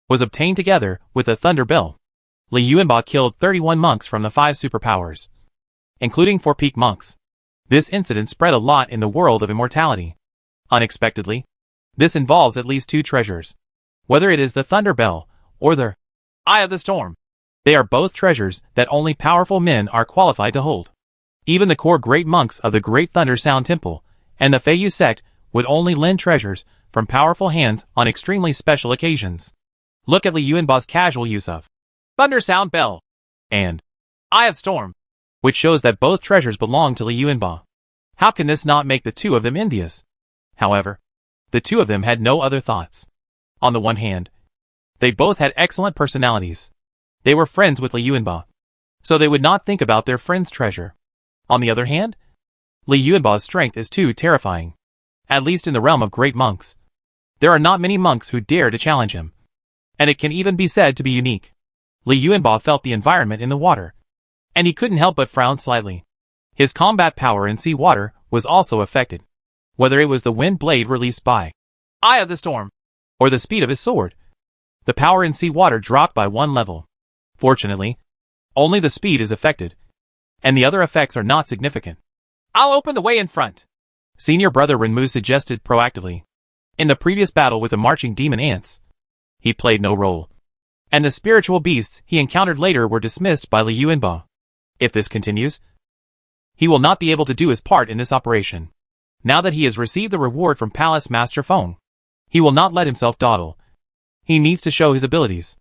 was obtained together with the Thunder Bell. Li Yuanba killed 31 monks from the 5 superpowers, including 4 peak monks. This incident spread a lot in the world of immortality. Unexpectedly, this involves at least 2 treasures. Whether it is the Thunder Bell or the Eye of the Storm, They are both treasures that only powerful men are qualified to hold. Even the core great monks of the Great Thunder Sound Temple and the Feiyu sect would only lend treasures from powerful hands on extremely special occasions. Look at Li Yuanba's casual use of Thunder Sound Bell and Eye of Storm, which shows that both treasures belong to Li Yuanba. How can this not make the two of them envious? However, the two of them had no other thoughts. On the one hand, they both had excellent personalities. They were friends with Li Yuanba, so they would not think about their friend's treasure. On the other hand, Li Yuanba's strength is too terrifying. At least in the realm of great monks. There are not many monks who dare to challenge him. And it can even be said to be unique. Li Yuanba felt the environment in the water, and he couldn't help but frown slightly. His combat power in sea water was also affected. Whether it was the wind blade released by Eye of the Storm, or the speed of his sword, the power in sea water dropped by one level. Fortunately, only the speed is affected, and the other effects are not significant. I'll open the way in front, Senior Brother Renmu suggested proactively. In the previous battle with the marching demon ants, he played no role, and the spiritual beasts he encountered later were dismissed by Li Yuanba. If this continues, he will not be able to do his part in this operation. Now that he has received the reward from Palace Master Feng, he will not let himself dawdle. He needs to show his abilities.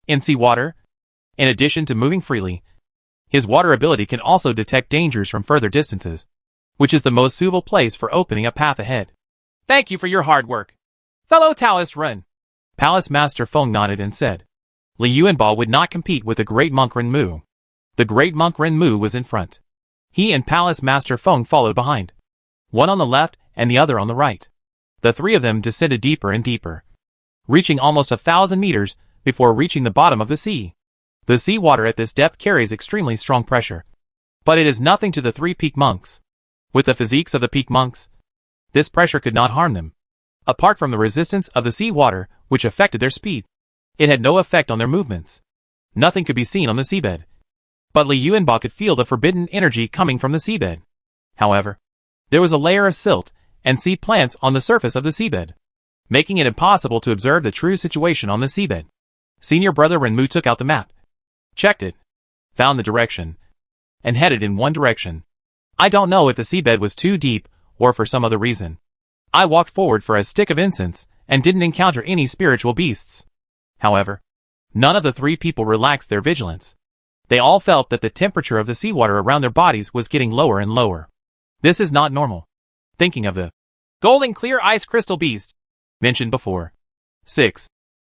In sea water, in addition to moving freely, his water ability can also detect dangers from further distances, which is the most suitable place for opening a path ahead. Thank you for your hard work, fellow Taoist Ren. Palace Master Feng nodded and said, Li Yuanba would not compete with the great monk Renmu. The great monk Renmu was in front. He and Palace Master Feng followed behind. One on the left and the other on the right. The three of them descended deeper and deeper, reaching almost 1,000 meters before reaching the bottom of the sea. The sea water at this depth carries extremely strong pressure, but it is nothing to the three peak monks. With the physiques of the peak monks, this pressure could not harm them. Apart from the resistance of the sea water, which affected their speed, it had no effect on their movements. Nothing could be seen on the seabed. But Li Yuanba could feel the forbidden energy coming from the seabed. However, there was a layer of silt and sea plants on the surface of the seabed, making it impossible to observe the true situation on the seabed. Senior Brother Renmu took out the map, checked it, found the direction, and headed in one direction. I don't know if the seabed was too deep or for some other reason. I walked forward for a stick of incense and didn't encounter any spiritual beasts. However, none of the three people relaxed their vigilance. They all felt that the temperature of the seawater around their bodies was getting lower and lower. This is not normal. Thinking of the Golden Clear Ice Crystal Beast mentioned before. 6.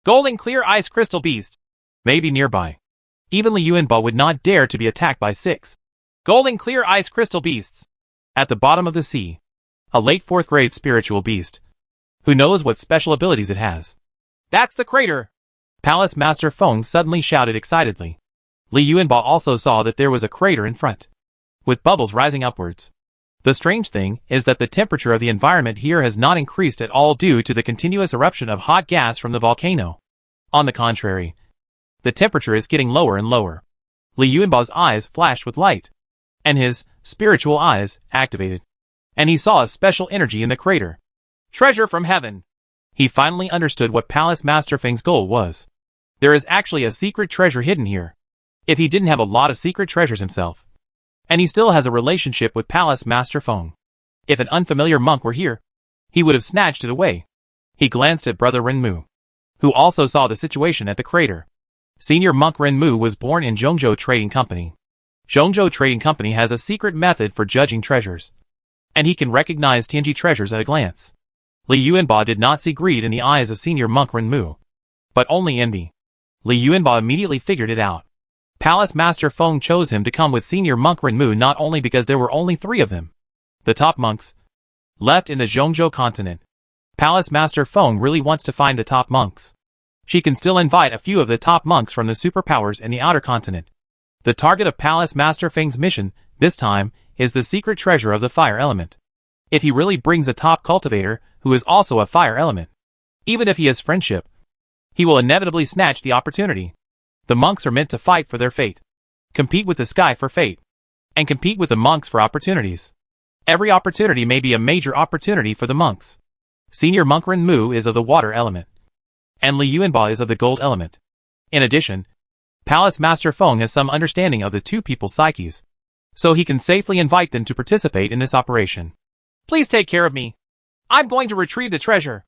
Golden Clear Ice Crystal Beast may be nearby. Even Li Yuanba would not dare to be attacked by 6. Golden Clear Ice Crystal Beasts at the bottom of the sea. A late 4th grade spiritual beast. Who knows what special abilities it has? That's the crater! Palace Master Feng suddenly shouted excitedly. Li Yuanba also saw that there was a crater in front, with bubbles rising upwards. The strange thing is that the temperature of the environment here has not increased at all due to the continuous eruption of hot gas from the volcano. On the contrary, the temperature is getting lower and lower. Li Yuanba's eyes flashed with light, and his spiritual eyes activated, and he saw a special energy in the crater. Treasure from heaven! He finally understood what Palace Master Feng's goal was. There is actually a secret treasure hidden here. If he didn't have a lot of secret treasures himself, and he still has a relationship with Palace Master Feng, if an unfamiliar monk were here, he would have snatched it away. He glanced at Brother Renmu, who also saw the situation at the crater. Senior Monk Renmu was born in Zhongzhou Trading Company. Zhongzhou Trading Company has a secret method for judging treasures, and he can recognize Tianji treasures at a glance. Li Yuanba did not see greed in the eyes of Senior Monk Renmu, but only envy. Li Yuanba immediately figured it out. Palace Master Feng chose him to come with Senior Monk Renmu not only because there were only 3 of them, the top monks, left in the Zhongzhou continent. Palace Master Feng really wants to find the top monks. She can still invite a few of the top monks from the superpowers in the outer continent. The target of Palace Master Feng's mission, this time, is the secret treasure of the fire element. If he really brings a top cultivator, who is also a fire element, even if he has friendship, he will inevitably snatch the opportunity. The monks are meant to fight for their fate, compete with the sky for fate, and compete with the monks for opportunities. Every opportunity may be a major opportunity for the monks. Senior Monk Renmu is of the water element, and Li Yuanba is of the gold element. In addition, Palace Master Feng has some understanding of the two people's psyches, so he can safely invite them to participate in this operation. Please take care of me. I'm going to retrieve the treasure,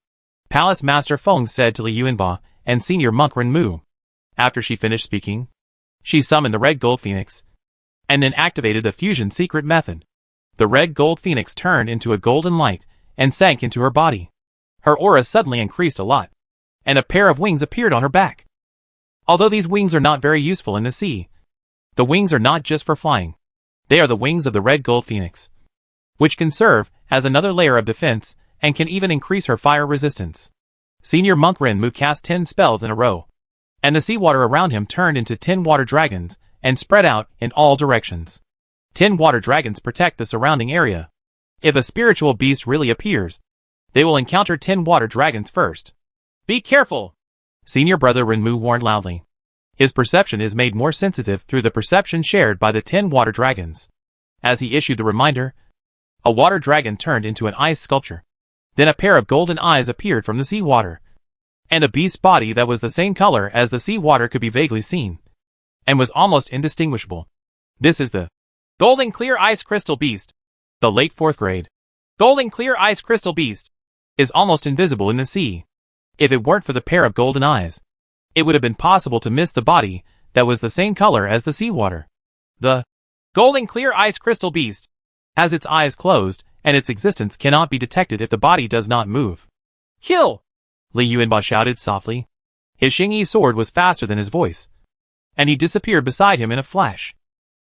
Palace Master Feng said to Li Yuanba and Senior Monk Renmu. After she finished speaking, she summoned the Red Gold Phoenix, and then activated the fusion secret method. The Red Gold Phoenix turned into a golden light and sank into her body. Her aura suddenly increased a lot, and a pair of wings appeared on her back. Although these wings are not very useful in the sea, the wings are not just for flying. They are the wings of the Red Gold Phoenix, which can serve as another layer of defense and can even increase her fire resistance. Senior Monk Renmu cast 10 spells in a row, and the seawater around him turned into 10 water dragons and spread out in all directions. 10 water dragons protect the surrounding area. If a spiritual beast really appears, they will encounter 10 water dragons first. Be careful, Senior Brother Renmu warned loudly. His perception is made more sensitive through the perception shared by the 10 water dragons. As he issued the reminder, a water dragon turned into an ice sculpture. Then a pair of golden eyes appeared from the seawater, and a beast's body that was the same color as the seawater could be vaguely seen, and was almost indistinguishable. This is the Golden Clear Ice Crystal Beast. The late 4th grade Golden Clear Ice Crystal Beast is almost invisible in the sea. If it weren't for the pair of golden eyes, it would have been possible to miss the body that was the same color as the seawater. The Golden Clear Ice Crystal Beast has its eyes closed, and its existence cannot be detected if the body does not move. Kill! Li Yuanba shouted softly. His Xingyi sword was faster than his voice, and he disappeared beside him in a flash.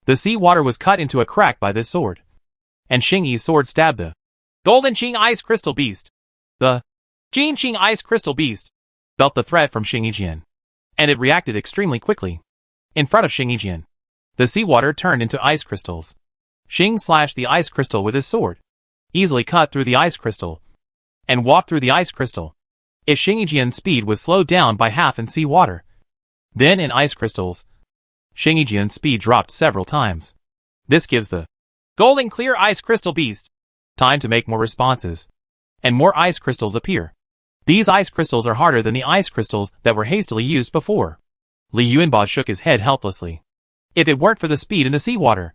The seawater was cut into a crack by this sword, and Xingyi's sword stabbed the Golden Qing Ice Crystal Beast. The Jin Qing Ice Crystal Beast felt the threat from Xingyi Jian, and it reacted extremely quickly. In front of Xingyi Jian, the seawater turned into ice crystals. Xing slashed the ice crystal with his sword, easily cut through the ice crystal, and walked through the ice crystal. If Xingyi Jian's speed was slowed down by half in seawater, then in ice crystals, Xingyi Jian's speed dropped several times. This gives the Golden Clear Ice Crystal Beast time to make more responses, and more ice crystals appear. These ice crystals are harder than the ice crystals that were hastily used before. Li Yuanba shook his head helplessly. If it weren't for the speed in the seawater,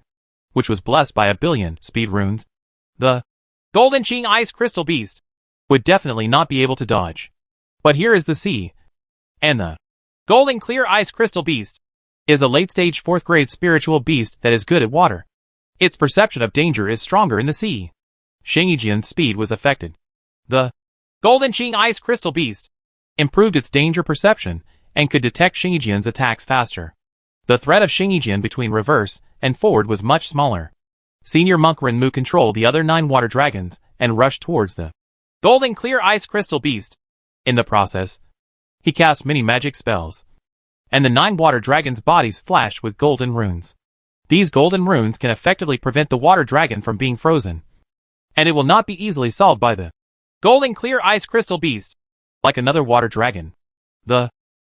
which was blessed by 1 billion speed runes, the Golden Qing Ice Crystal Beast would definitely not be able to dodge. But here is the sea, and the Golden Clear Ice Crystal Beast is a late-stage 4th grade spiritual beast that is good at water. Its perception of danger is stronger in the sea. Xingyi Jian's speed was affected. The Golden Qing Ice Crystal Beast improved its danger perception and could detect Xingyi Jian's attacks faster. The threat of Xingyi Jian between reverse and forward was much smaller. Senior Monk Renmu controlled the other 9 water dragons and rushed towards the Golden Clear Ice Crystal Beast. In the process, he cast many magic spells, and the 9 water dragons' bodies flashed with golden runes. These golden runes can effectively prevent the water dragon from being frozen, and it will not be easily solved by the Golden Clear Ice Crystal Beast. Like another water dragon, the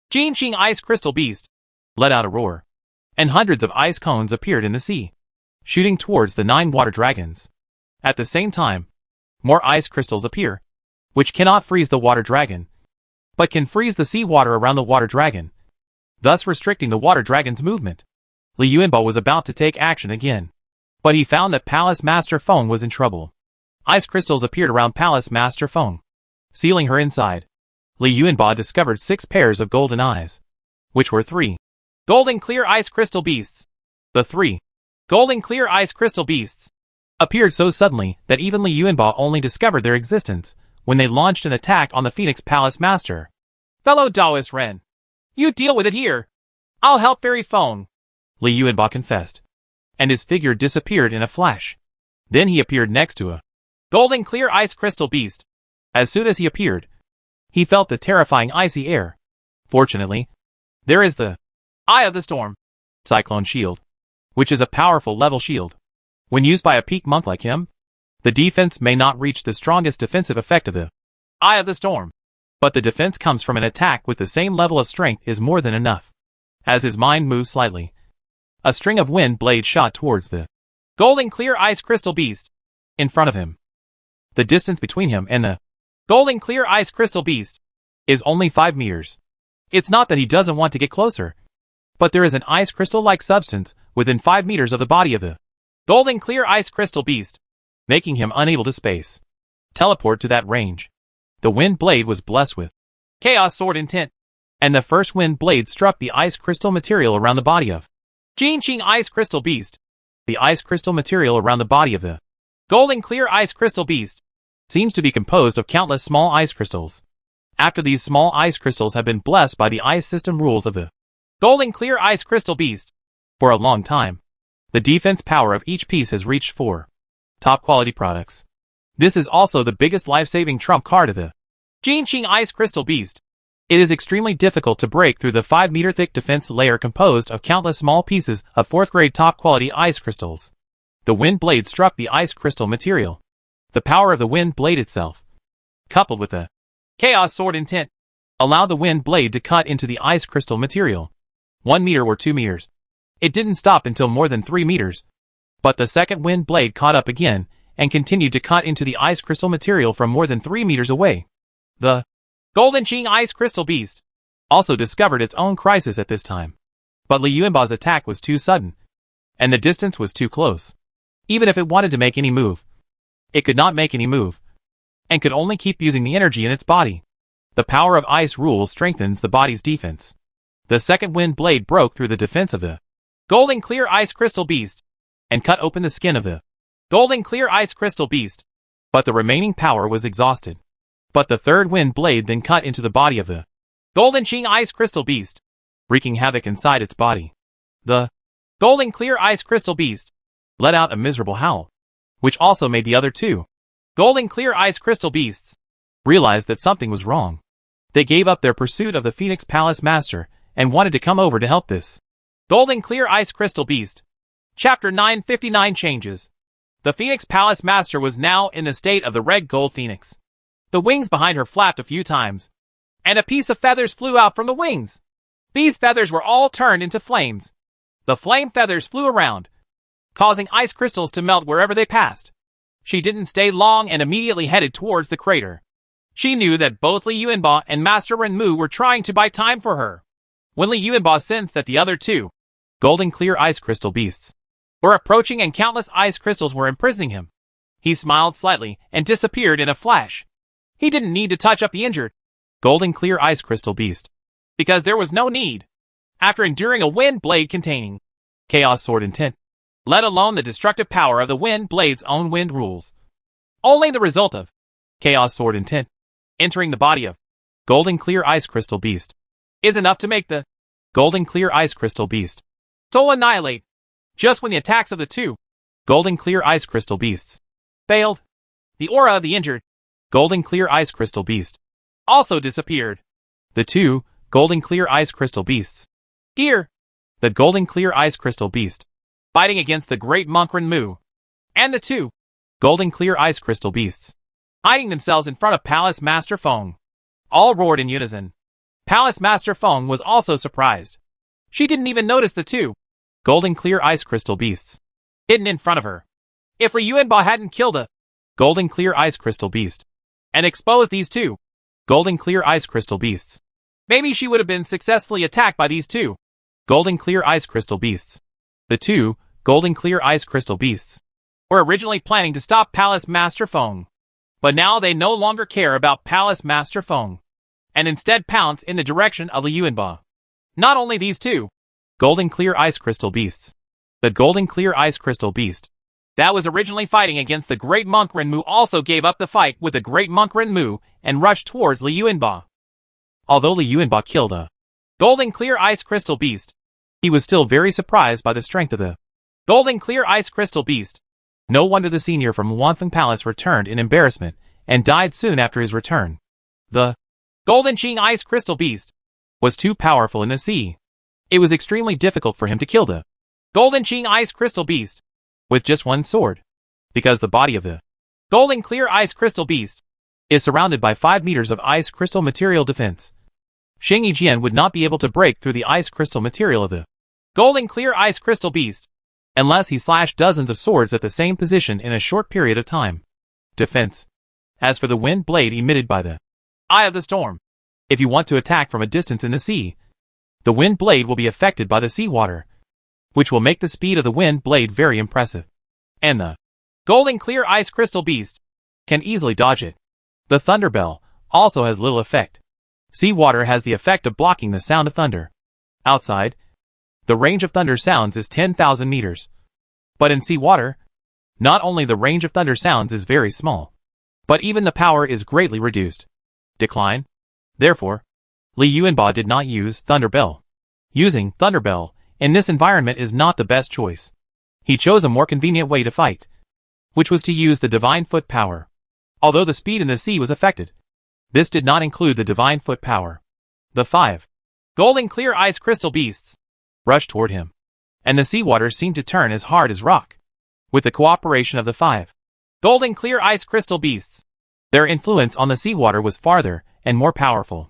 Jin Qing Ice Crystal Beast let out a roar, and hundreds of ice cones appeared in the sea, shooting towards the 9 water dragons. At the same time, more ice crystals appear, which cannot freeze the water dragon, but can freeze the seawater around the water dragon, thus restricting the water dragon's movement. Li Yuanba was about to take action again, but he found that Palace Master Feng was in trouble. Ice crystals appeared around Palace Master Feng, sealing her inside. Li Yuanba discovered 6 pairs of golden eyes, which were 3 Golden Clear Ice Crystal Beasts. The 3 Golden Clear Ice Crystal Beasts appeared so suddenly that even Li Yuanba only discovered their existence when they launched an attack on the Phoenix Palace Master. Fellow Taoist Ren, you deal with it here. I'll help Fairy Feng, Li Yuanba confessed, and his figure disappeared in a flash. Then he appeared next to a Golden Clear Ice Crystal Beast. As soon as he appeared, he felt the terrifying icy air. Fortunately, there is the Eye of the Storm Cyclone Shield, which is a powerful level shield. When used by a peak monk like him, the defense may not reach the strongest defensive effect of the Eye of the Storm, but the defense comes from an attack with the same level of strength is more than enough. As his mind moved slightly, a string of wind blades shot towards the Golden Clear Ice Crystal Beast in front of him. The distance between him and the Golden Clear Ice Crystal Beast is only 5 meters. It's not that he doesn't want to get closer, But there is an ice crystal-like substance within 5 meters of the body of the golden clear ice crystal beast, making him unable to teleport to that range. The wind blade was blessed with chaos sword intent, and the first wind blade struck the ice crystal material around the body of Jinqing ice crystal beast. The ice crystal material around the body of the golden clear ice crystal beast seems to be composed of countless small ice crystals. After these small ice crystals have been blessed by the ice system rules of the golden clear ice crystal beast for a long time, the defense power of each piece has reached 4 top quality products. This is also the biggest life-saving trump card of the Jinqing ice crystal beast. It is extremely difficult to break through the 5-meter thick defense layer composed of countless small pieces of 4th grade top quality ice crystals. The wind blade struck the ice crystal material. The power of the wind blade itself, coupled with the chaos sword intent, allowed the wind blade to cut into the ice crystal material 1 meter or 2 meters. It didn't stop until more than 3 meters. But the second wind blade caught up again and continued to cut into the ice crystal material from more than 3 meters away. The golden Qing ice crystal beast also discovered its own crisis at this time. But Li Yuanba's attack was too sudden, and the distance was too close. Even if it wanted to make any move, it could not make any move, and could only keep using the energy in its body. The power of ice rule strengthens the body's defense. The second wind blade broke through the defense of the golden clear ice crystal beast and cut open the skin of the golden clear ice crystal beast. But the remaining power was exhausted. But the third wind blade then cut into the body of the golden Qing ice crystal beast, wreaking havoc inside its body. The golden clear ice crystal beast let out a miserable howl, which also made the other 2 golden clear ice crystal beasts realize that something was wrong. They gave up their pursuit of the Phoenix Palace Master and wanted to come over to help this golden clear ice crystal beast. Chapter 959 changes. The Phoenix Palace Master was now in the state of the red gold phoenix. The wings behind her flapped a few times, and a piece of feathers flew out from the wings. These feathers were all turned into flames. The flame feathers flew around, causing ice crystals to melt wherever they passed. She didn't stay long and immediately headed towards the crater. She knew that both Li Yuanba and Master Renmu were trying to buy time for her. When Li Yuanba sensed that the other 2 golden clear ice crystal beasts were approaching and countless ice crystals were imprisoning him, he smiled slightly and disappeared in a flash. He didn't need to touch up the injured golden clear ice crystal beast, because there was no need. After enduring a wind blade containing chaos sword intent, let alone the destructive power of the wind blade's own wind rules, only the result of chaos sword intent entering the body of golden clear ice crystal beast is enough to make the golden clear ice crystal beast soul annihilate. Just when the attacks of the 2 golden clear ice crystal beasts failed, the aura of the injured golden clear ice crystal beast also disappeared. The 2 golden clear ice crystal beasts here, the golden clear ice crystal beast fighting against the great monk Renmu, and the 2 golden clear ice crystal beasts hiding themselves in front of Palace Master Feng, all roared in unison. Palace Master Feng was also surprised. She didn't even notice the 2 golden clear ice crystal beasts hidden in front of her. If Li Yuanba hadn't killed a golden clear ice crystal beast and exposed these 2 golden clear ice crystal beasts, maybe she would have been successfully attacked by these 2 golden clear ice crystal beasts. The 2 golden clear ice crystal beasts were originally planning to stop Palace Master Feng, but now they no longer care about Palace Master Feng, and instead pounce in the direction of Li Yuanba. Not only these 2 golden clear ice crystal beasts, the golden clear ice crystal beast that was originally fighting against the great monk Renmu also gave up the fight with the great monk Renmu and rushed towards Li Yuanba. Although Li Yuanba killed a golden clear ice crystal beast, he was still very surprised by the strength of the golden clear ice crystal beast. No wonder the senior from Wanfeng Palace returned in embarrassment and died soon after his return. The golden Qing ice crystal beast was too powerful in the sea. It was extremely difficult for him to kill the golden Qing ice crystal beast with just one sword, because the body of the golden clear ice crystal beast is surrounded by 5 meters of ice crystal material defense. Shang Yijian would not be able to break through the ice crystal material of the golden clear ice crystal beast unless he slashed dozens of swords at the same position in a short period of time. Defense. As for the wind blade emitted by the eye of the storm, if you want to attack from a distance in the sea, The wind blade will be affected by the seawater, which will make the speed of the wind blade very impressive. And the golden clear ice crystal beast can easily dodge it. The thunder bell also has little effect. Seawater has the effect of blocking the sound of thunder. Outside, the range of thunder sounds is 10,000 meters. But in seawater, not only the range of thunder sounds is very small, but even the power is greatly reduced. Decline. Therefore, Li Yuanba did not use Thunder Bell. Using Thunder Bell in this environment is not the best choice. He chose a more convenient way to fight, which was to use the Divine Foot power. Although the speed in the sea was affected, this did not include the Divine Foot power. The 5 golden clear ice crystal beasts rushed toward him, and the seawater seemed to turn as hard as rock. With the cooperation of the 5 golden clear ice crystal beasts, their influence on the seawater was farther and more powerful.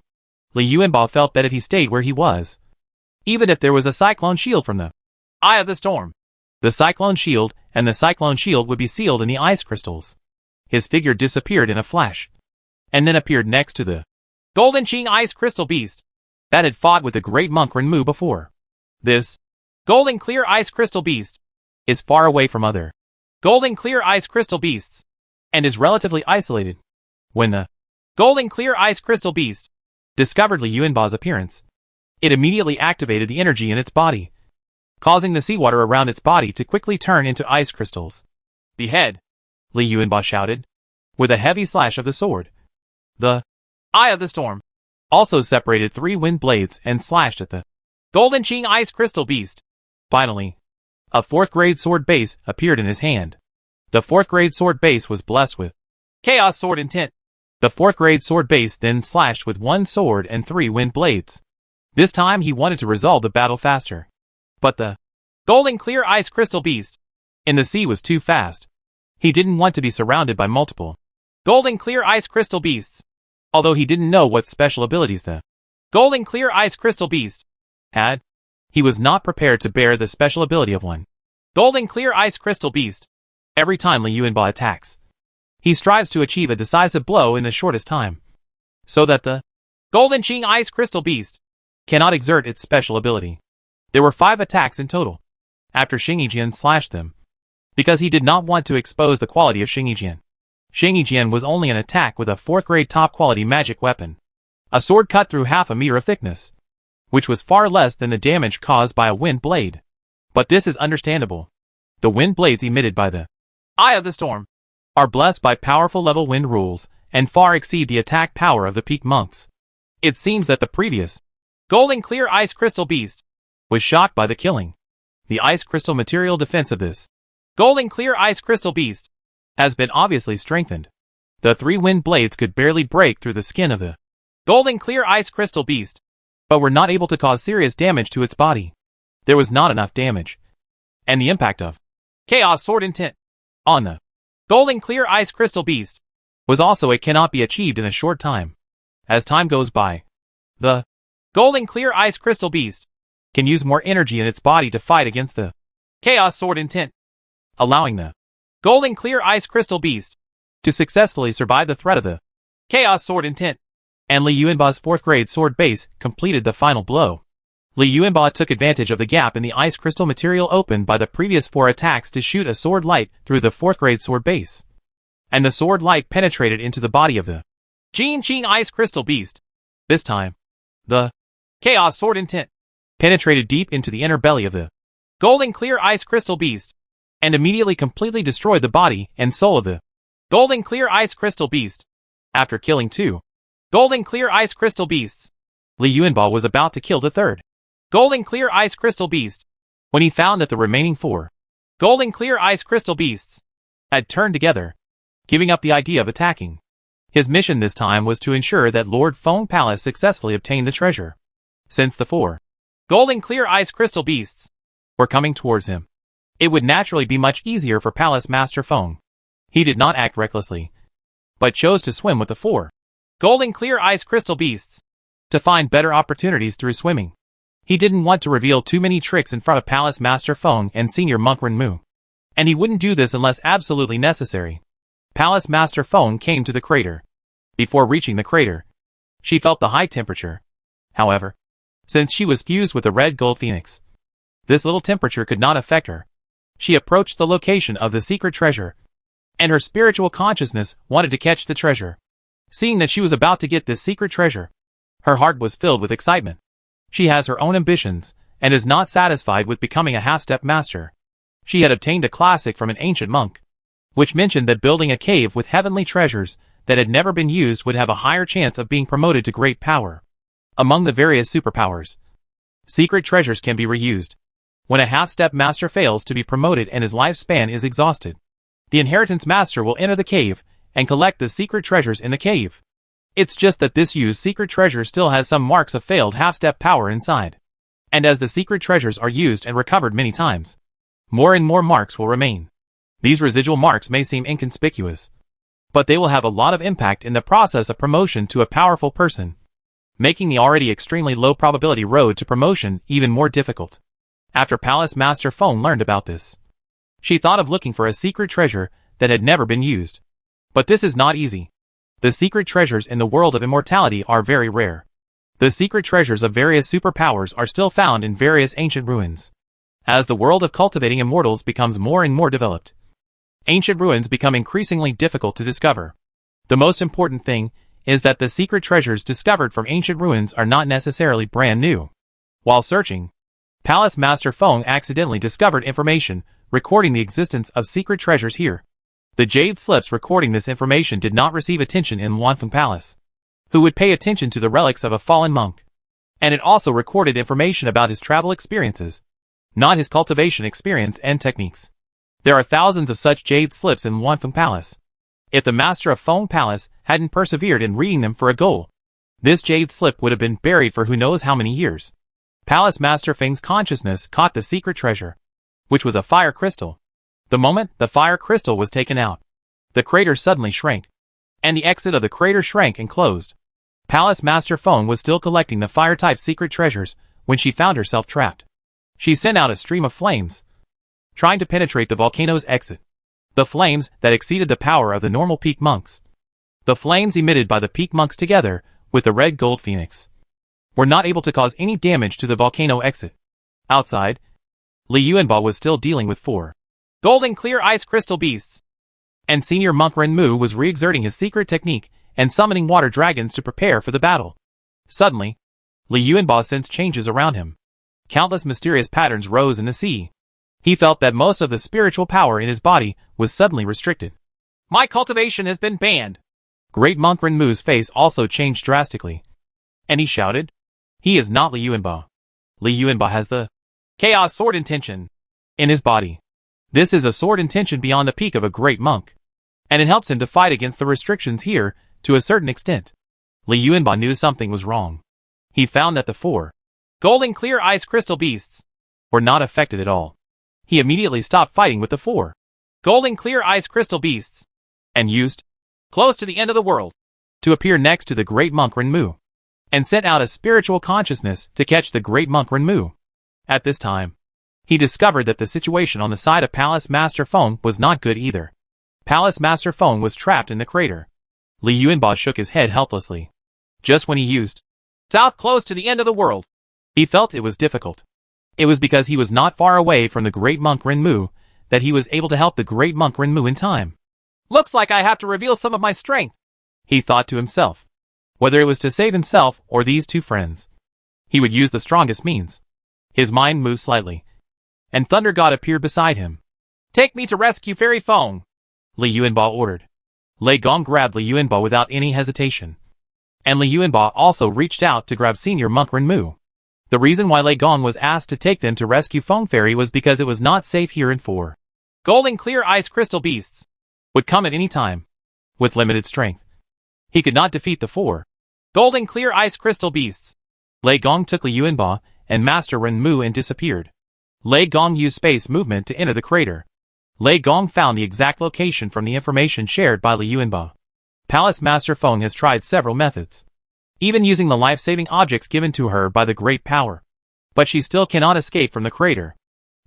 Li Yuanba felt that if he stayed where he was, even if there was a cyclone shield from the eye of the storm, the cyclone shield and the cyclone shield would be sealed in the ice crystals. His figure disappeared in a flash, and then appeared next to the golden Qing ice crystal beast that had fought with the great monk Renmu before. This golden clear ice crystal beast is far away from other golden clear ice crystal beasts and is relatively isolated. When the golden clear ice crystal beast discovered Li Yuanba's appearance, it immediately activated the energy in its body, causing the seawater around its body to quickly turn into ice crystals. Behead! Li Yuanba shouted, with a heavy slash of the sword. The eye of the storm also separated 3 wind blades and slashed at the golden Qing ice crystal beast. Finally, a 4th grade sword base appeared in his hand. The 4th grade sword base was blessed with chaos sword intent. The 4th grade sword base then slashed with 1 sword and 3 wind blades. This time he wanted to resolve the battle faster. But the golden clear ice crystal beast in the sea was too fast. He didn't want to be surrounded by multiple golden clear ice crystal beasts. Although he didn't know what special abilities the golden clear ice crystal beast had, he was not prepared to bear the special ability of one golden clear ice crystal beast. Every time Li Yuanba attacks, he strives to achieve a decisive blow in the shortest time, so that the golden Qing ice crystal beast cannot exert its special ability. There were 5 attacks in total, after Xing Yijian slashed them, because he did not want to expose the quality of Xing Yijian. Xing Yijian was only an attack with a 4th grade top quality magic weapon, a sword cut through half a meter of thickness, which was far less than the damage caused by a wind blade. But this is understandable. The wind blades emitted by the eye of the storm are blessed by powerful level wind rules and far exceed the attack power of the peak monks. It seems that the previous golden clear ice crystal beast was shocked by the killing. The ice crystal material defense of this golden clear ice crystal beast has been obviously strengthened. The 3 wind blades could barely break through the skin of the golden clear ice crystal beast, but were not able to cause serious damage to its body. There was not enough damage, and the impact of chaos sword intent on the golden clear ice crystal beast was also it cannot be achieved in a short time. As time goes by, the golden clear ice crystal beast can use more energy in its body to fight against the chaos sword intent, allowing the golden clear ice crystal beast to successfully survive the threat of the chaos sword intent. And Li Yuanba's 4th grade sword base completed the final blow. Li Yuanba took advantage of the gap in the ice crystal material opened by the previous 4 attacks to shoot a sword light through the 4th grade sword base. And the sword light penetrated into the body of the Qing ice crystal beast. This time, the chaos sword intent penetrated deep into the inner belly of the golden clear ice crystal beast, and immediately completely destroyed the body and soul of the golden clear ice crystal beast. After killing 2 golden clear ice crystal beasts, Li Yuanba was about to kill the 3rd golden clear ice crystal beast, when he found that the remaining 4 golden clear ice crystal beasts had turned together, giving up the idea of attacking. His mission this time was to ensure that Lord Feng Palace successfully obtained the treasure. Since the 4 golden clear ice crystal beasts were coming towards him, it would naturally be much easier for Palace Master Feng. He did not act recklessly, but chose to swim with the 4 golden clear ice crystal beasts to find better opportunities through swimming. He didn't want to reveal too many tricks in front of Palace Master Feng and Senior Monk Renmu, and he wouldn't do this unless absolutely necessary. Palace Master Feng came to the crater. Before reaching the crater, she felt the high temperature. However, since she was fused with the red gold phoenix. This little temperature could not affect her. She approached the location of the secret treasure, and her spiritual consciousness wanted to catch the treasure. Seeing that she was about to get this secret treasure, her heart was filled with excitement. She has her own ambitions, and is not satisfied with becoming a half-step master. She had obtained a classic from an ancient monk, which mentioned that building a cave with heavenly treasures that had never been used would have a higher chance of being promoted to great power. Among the various superpowers, secret treasures can be reused. When a half-step master fails to be promoted and his lifespan is exhausted, the inheritance master will enter the cave and collect the secret treasures in the cave. It's just that this used secret treasure still has some marks of failed half-step power inside. And as the secret treasures are used and recovered many times, more and more marks will remain. These residual marks may seem inconspicuous, but they will have a lot of impact in the process of promotion to a powerful person, making the already extremely low probability road to promotion even more difficult. After Palace Master Phone learned about this, she thought of looking for a secret treasure that had never been used. But this is not easy. The secret treasures in the world of immortality are very rare. The secret treasures of various superpowers are still found in various ancient ruins. As the world of cultivating immortals becomes more and more developed, ancient ruins become increasingly difficult to discover. The most important thing is that the secret treasures discovered from ancient ruins are not necessarily brand new. While searching, Palace Master Feng accidentally discovered information recording the existence of secret treasures here. The jade slips recording this information did not receive attention in Wanfeng Palace, who would pay attention to the relics of a fallen monk. And it also recorded information about his travel experiences, not his cultivation experience and techniques. There are thousands of such jade slips in Wanfeng Palace. If the master of Feng Palace hadn't persevered in reading them for a goal, this jade slip would have been buried for who knows how many years. Palace Master Feng's consciousness caught the secret treasure, which was a fire crystal. The moment the fire crystal was taken out, the crater suddenly shrank, and the exit of the crater shrank and closed. Palace Master Feng was still collecting the fire-type secret treasures when she found herself trapped. She sent out a stream of flames, trying to penetrate the volcano's exit. The flames that exceeded the power of the normal peak monks. The flames emitted by the peak monks together with the red gold phoenix were not able to cause any damage to the volcano exit. Outside, Li Yuanba was still dealing with 4 golden clear ice crystal beasts, and Senior Monk Renmu was re-exerting his secret technique and summoning water dragons to prepare for the battle. Suddenly, Li Yuanba sensed changes around him. Countless mysterious patterns rose in the sea. He felt that most of the spiritual power in his body was suddenly restricted. My cultivation has been banned. Great Monk Renmu's face also changed drastically, and he shouted, "He is not Li Yuanba. Li Yuanba has the Chaos Sword Intention in his body. This is a sword intention beyond the peak of a great monk, and it helps him to fight against the restrictions here to a certain extent." Li Yuanba knew something was wrong. He found that the 4 golden clear ice crystal beasts were not affected at all. He immediately stopped fighting with the 4 golden clear ice crystal beasts and used close to the end of the world to appear next to the great monk Renmu, and sent out a spiritual consciousness to catch the great monk Renmu. At this time, he discovered that the situation on the side of Palace Master Feng was not good either. Palace Master Feng was trapped in the crater. Li Yuanba shook his head helplessly. Just when he used south close to the end of the world, he felt it was difficult. It was because he was not far away from the great monk Renmu that he was able to help the great monk Renmu in time. Looks like I have to reveal some of my strength, he thought to himself. Whether it was to save himself or these 2 friends, he would use the strongest means. His mind moved slightly, and Thunder God appeared beside him. "Take me to rescue Fairy Feng," Li Yuanba ordered. Lei Gong grabbed Li Yuanba without any hesitation, and Li Yuanba also reached out to grab Senior Monk Renmu. The reason why Lei Gong was asked to take them to rescue Feng Fairy was because it was not safe here, and 4 golden clear ice crystal beasts would come at any time, with limited strength. He could not defeat the 4 golden clear ice crystal beasts. Lei Gong took Li Yuanba and Master Renmu and disappeared. Lei Gong used space movement to enter the crater. Lei Gong found the exact location from the information shared by Li Yuanba. Palace Master Feng has tried several methods, even using the life-saving objects given to her by the Great Power, but she still cannot escape from the crater.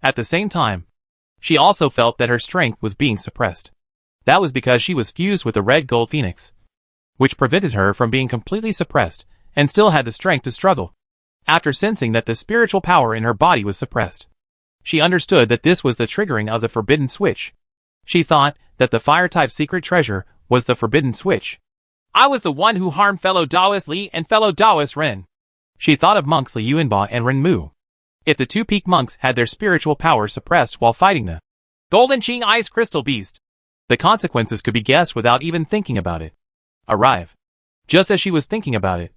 At the same time, she also felt that her strength was being suppressed. That was because she was fused with the red gold phoenix, which prevented her from being completely suppressed and still had the strength to struggle. After sensing that the spiritual power in her body was suppressed, she understood that this was the triggering of the forbidden switch. She thought that the fire-type secret treasure was the forbidden switch. I was the one who harmed fellow Taoist Li and fellow Taoist Ren. She thought of monks Li Yuanba and Ren Mu. If the two peak monks had their spiritual power suppressed while fighting the Golden Qing Ice Crystal Beast, the consequences could be guessed without even thinking about it. Arrive. Just as she was thinking about it,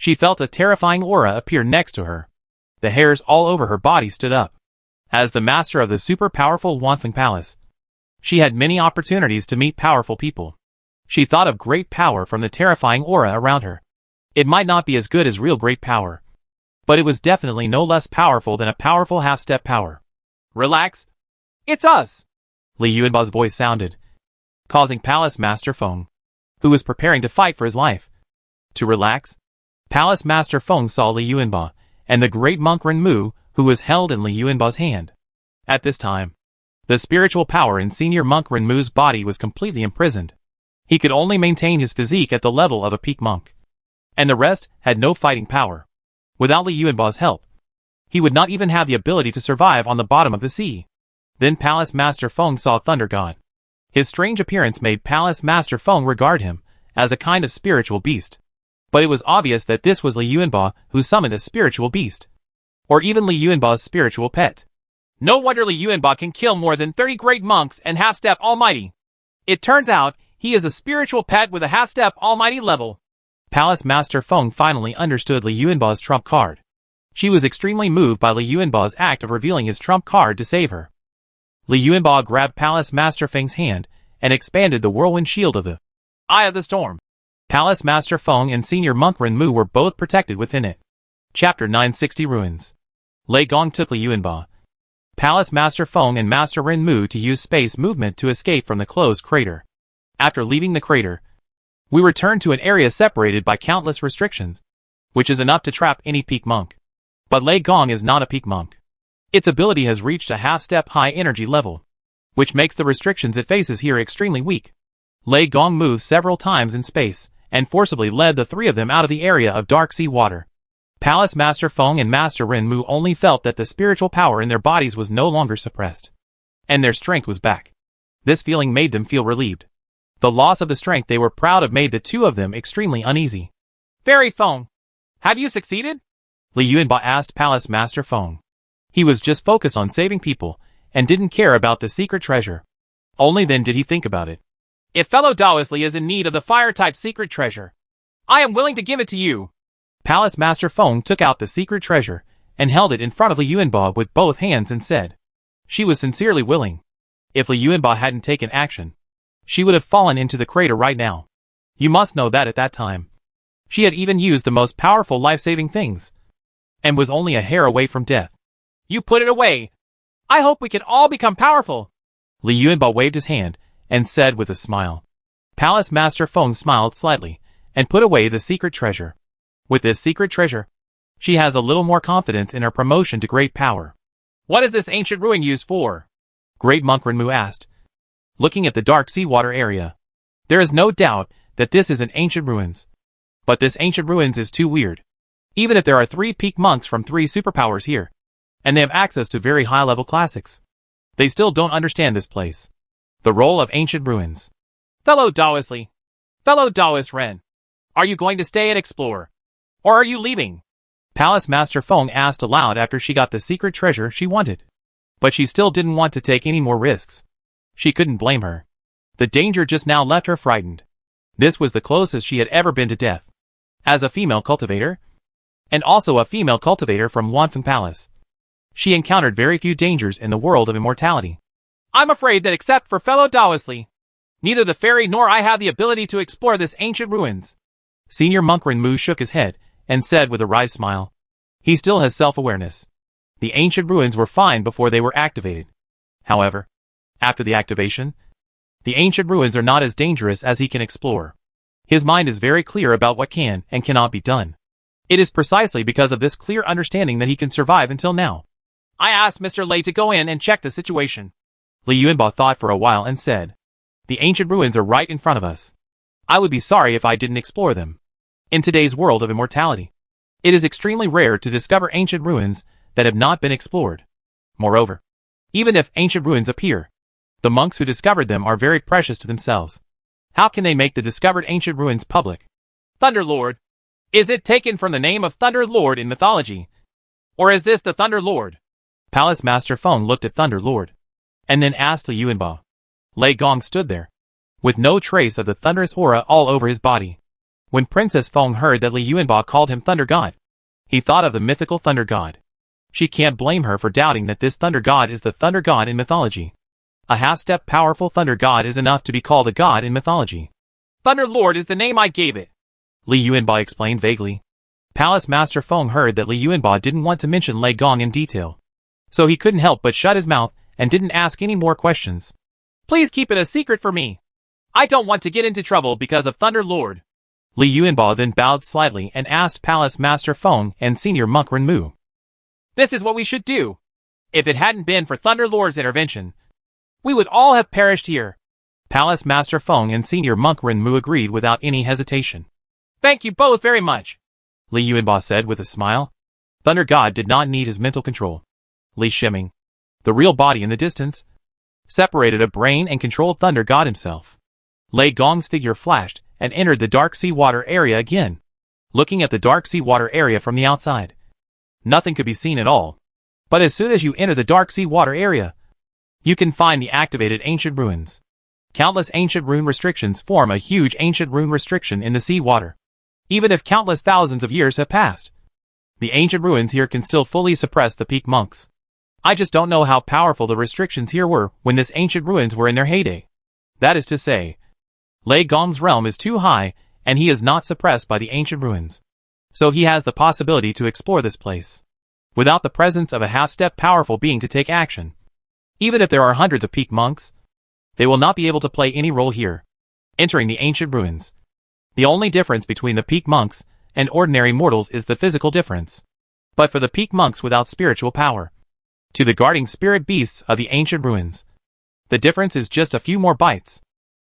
she felt a terrifying aura appear next to her. The hairs all over her body stood up. As the master of the super-powerful Wanfeng Palace, she had many opportunities to meet powerful people. She thought of great power from the terrifying aura around her. It might not be as good as real great power, but it was definitely no less powerful than a powerful half-step power. Relax. It's us. Li Yuanba's voice sounded, causing Palace Master Feng, who was preparing to fight for his life, to relax. Palace Master Feng saw Li Yuanba and the great monk Ren Mu, who was held in Li Yuanba's hand. At this time, the spiritual power in senior monk Ren Mu's body was completely imprisoned. He could only maintain his physique at the level of a peak monk, and the rest had no fighting power. Without Li Yuanba's help, he would not even have the ability to survive on the bottom of the sea. Then Palace Master Feng saw Thunder God. His strange appearance made Palace Master Feng regard him as a kind of spiritual beast. But it was obvious that this was Li Yuanba who summoned a spiritual beast. Or even Li Yuanba's spiritual pet. No wonder Li Yuanba can kill more than 30 great monks and half-step almighty. It turns out, he is a spiritual pet with a half-step almighty level. Palace Master Feng finally understood Li Yuanba's trump card. She was extremely moved by Li Yuanba's act of revealing his trump card to save her. Li Yuanba grabbed Palace Master Feng's hand and expanded the whirlwind shield of the Eye of the Storm. Palace Master Feng and Senior Monk Ren Mu were both protected within it. Chapter 960 Ruins. Lei Gong took Li Yuanba, Palace Master Feng and Master Ren Mu to use space movement to escape from the closed crater. After leaving the crater, we returned to an area separated by countless restrictions, which is enough to trap any peak monk. But Lei Gong is not a peak monk. Its ability has reached a half-step high energy level, which makes the restrictions it faces here extremely weak. Lei Gong moved several times in space, and forcibly led the three of them out of the area of dark sea water. Palace Master Feng and Master Ren Mu only felt that the spiritual power in their bodies was no longer suppressed, and their strength was back. This feeling made them feel relieved. The loss of the strength they were proud of made the two of them extremely uneasy. Fairy Feng, have you succeeded? Li Yuanba asked Palace Master Feng. He was just focused on saving people, and didn't care about the secret treasure. Only then did he think about it. If fellow Taoist Li is in need of the fire-type secret treasure, I am willing to give it to you. Palace Master Feng took out the secret treasure, and held it in front of Li Yuanba with both hands and said, she was sincerely willing. If Li Yuanba hadn't taken action, she would have fallen into the crater right now. You must know that at that time, she had even used the most powerful life-saving things, and was only a hair away from death. You put it away. I hope we can all become powerful. Li Yuanba waved his hand, and said with a smile. Palace Master Feng smiled slightly, and put away the secret treasure. With this secret treasure, she has a little more confidence in her promotion to great power. What is this ancient ruin used for? Great Monk Ren Mu asked, looking at the dark seawater area. There is no doubt that this is an ancient ruins. But this ancient ruins is too weird. Even if there are 3 peak monks from 3 superpowers here, and they have access to very high-level classics, they still don't understand this place. The role of ancient ruins. Fellow Taoist Li, fellow Taoist Ren, are you going to stay and explore? Or are you leaving? Palace Master Feng asked aloud after she got the secret treasure she wanted. But she still didn't want to take any more risks. She couldn't blame her. The danger just now left her frightened. This was the closest she had ever been to death. As a female cultivator, and also a female cultivator from Wanfeng Palace, she encountered very few dangers in the world of immortality. I'm afraid that except for fellow Taoist Li, neither the fairy nor I have the ability to explore this ancient ruins. Senior Monk Ren Mu shook his head, and said with a wry smile. He still has self-awareness. The ancient ruins were fine before they were activated. However, after the activation, the ancient ruins are not as dangerous as he can explore. His mind is very clear about what can and cannot be done. It is precisely because of this clear understanding that he can survive until now. I asked Mr. Lei to go in and check the situation. Li Yuanba thought for a while and said, the ancient ruins are right in front of us. I would be sorry if I didn't explore them. In today's world of immortality, It is extremely rare to discover ancient ruins that have not been explored. Moreover, even if ancient ruins appear, the monks who discovered them are very precious to themselves. How can they make the discovered ancient ruins public? Thunder Lord. Is it taken from the name of Thunder Lord in mythology? Or is this the Thunder Lord? Palace Master Feng looked at Thunder Lord, and then asked Li Yuanba. Lei Gong stood there, with no trace of the thunderous aura all over his body. When Princess Feng heard that Li Yuanba called him Thunder God, he thought of the mythical Thunder God. She can't blame her for doubting that this Thunder God is the Thunder God in mythology. A half-step powerful Thunder God is enough to be called a god in mythology. Thunder Lord is the name I gave it, Li Yuanba explained vaguely. Palace Master Feng heard that Li Yuanba didn't want to mention Lei Gong in detail, so he couldn't help but shut his mouth and didn't ask any more questions. Please keep it a secret for me. I don't want to get into trouble because of Thunder Lord. Li Yuanba then bowed slightly and asked Palace Master Feng and Senior Monk Renmu. This is what we should do. If it hadn't been for Thunder Lord's intervention, we would all have perished here. Palace Master Feng and Senior Monk Renmu agreed without any hesitation. Thank you both very much, Li Yuanba said with a smile. Thunder God did not need his mental control. Li Shiming, the real body in the distance, separated a brain and controlled Thunder God himself. Lei Gong's figure flashed and entered the dark seawater area again. Looking at the dark seawater area from the outside, nothing could be seen at all. But as soon as you enter the dark seawater area, you can find the activated ancient ruins. Countless ancient rune restrictions form a huge ancient rune restriction in the seawater. Even if countless thousands of years have passed, the ancient ruins here can still fully suppress the peak monks. I just don't know how powerful the restrictions here were when this ancient ruins were in their heyday. That is to say, Lei Gong's realm is too high, and he is not suppressed by the ancient ruins. So he has the possibility to explore this place, without the presence of a half-step powerful being to take action. Even if there are hundreds of peak monks, they will not be able to play any role here, entering the ancient ruins. The only difference between the peak monks and ordinary mortals is the physical difference. But for the peak monks without spiritual power, to the guarding spirit beasts of the ancient ruins, the difference is just a few more bytes.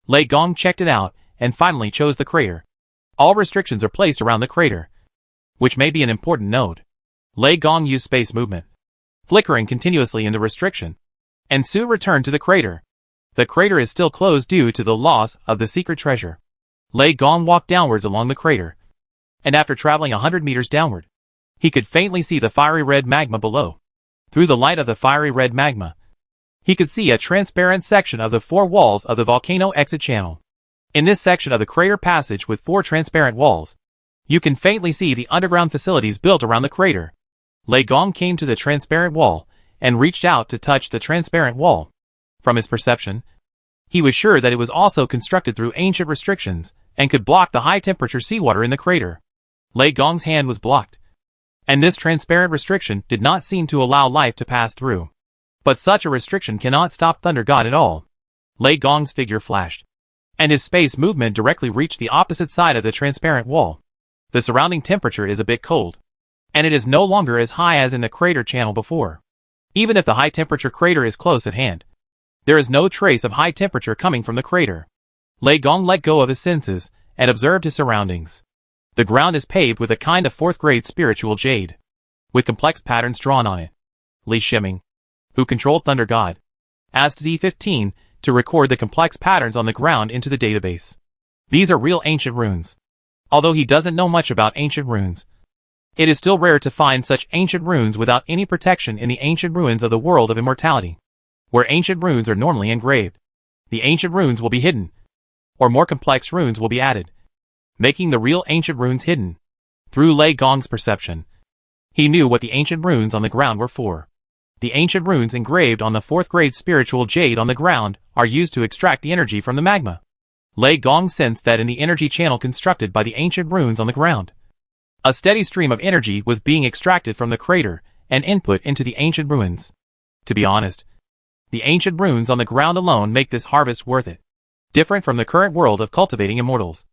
Lei Gong checked it out and finally chose the crater. All restrictions are placed around the crater, which may be an important node. Lei Gong used space movement, flickering continuously in the restriction, and soon returned to the crater. The crater is still closed due to the loss of the secret treasure. Lei Gong walked downwards along the crater, and after traveling 100 meters downward, he could faintly see the fiery red magma below. Through the light of the fiery red magma, he could see a transparent section of the four walls of the volcano exit channel. In this section of the crater passage with four transparent walls, you can faintly see the underground facilities built around the crater. Lei Gong came to the transparent wall and reached out to touch the transparent wall. From his perception, he was sure that it was also constructed through ancient restrictions and could block the high-temperature seawater in the crater. Lei Gong's hand was blocked, and this transparent restriction did not seem to allow life to pass through. But such a restriction cannot stop Thunder God at all. Lei Gong's figure flashed, and his space movement directly reached the opposite side of the transparent wall. The surrounding temperature is a bit cold, and it is no longer as high as in the crater channel before. Even if the high-temperature crater is close at hand, there is no trace of high temperature coming from the crater. Lei Gong let go of his senses and observed his surroundings. The ground is paved with a kind of fourth-grade spiritual jade, with complex patterns drawn on it. Li Shiming, who controlled Thunder God, asked Z15 to record the complex patterns on the ground into the database. These are real ancient runes. Although he doesn't know much about ancient runes, it is still rare to find such ancient runes without any protection in the ancient ruins of the world of immortality, where ancient runes are normally engraved. The ancient runes will be hidden, or more complex runes will be added, making the real ancient runes hidden. Through Lei Gong's perception, he knew what the ancient runes on the ground were for. The ancient runes engraved on the fourth-grade spiritual jade on the ground are used to extract the energy from the magma. Lei Gong sensed that in the energy channel constructed by the ancient runes on the ground, a steady stream of energy was being extracted from the crater and input into the ancient ruins. To be honest, the ancient runes on the ground alone make this harvest worth it. Different from the current world of cultivating immortals,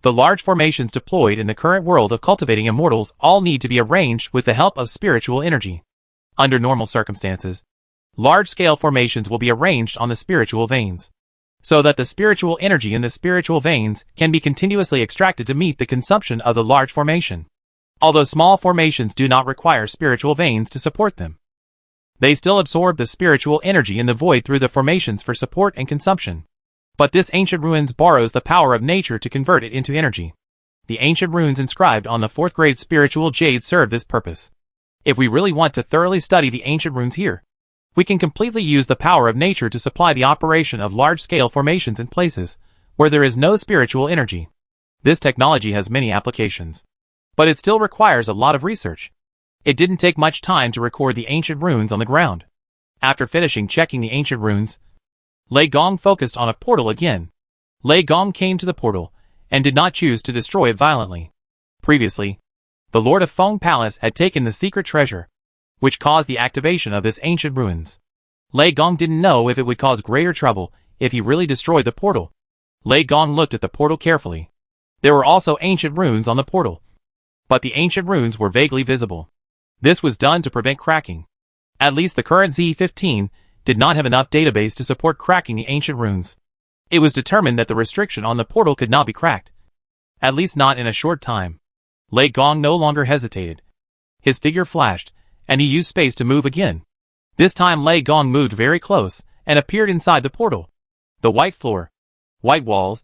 the large formations deployed in the current world of cultivating immortals all need to be arranged with the help of spiritual energy. Under normal circumstances, large-scale formations will be arranged on the spiritual veins, so that the spiritual energy in the spiritual veins can be continuously extracted to meet the consumption of the large formation. Although small formations do not require spiritual veins to support them, they still absorb the spiritual energy in the void through the formations for support and consumption. But this ancient ruins borrows the power of nature to convert it into energy. The ancient runes inscribed on the 4th grade spiritual jade serve this purpose. If we really want to thoroughly study the ancient runes here, we can completely use the power of nature to supply the operation of large-scale formations in places where there is no spiritual energy. This technology has many applications, but it still requires a lot of research. It didn't take much time to record the ancient runes on the ground. After finishing checking the ancient runes, Lei Gong focused on a portal again. Lei Gong came to the portal and did not choose to destroy it violently. Previously, the Lord of Feng Palace had taken the secret treasure, which caused the activation of this ancient ruins. Lei Gong didn't know if it would cause greater trouble if he really destroyed the portal. Lei Gong looked at the portal carefully. There were also ancient runes on the portal, but the ancient runes were vaguely visible. This was done to prevent cracking. At least the current Z15 did not have enough database to support cracking the ancient runes. It was determined that the restriction on the portal could not be cracked, at least not in a short time. Lei Gong no longer hesitated. His figure flashed, and he used space to move again. This time Lei Gong moved very close and appeared inside the portal. The white floor, white walls,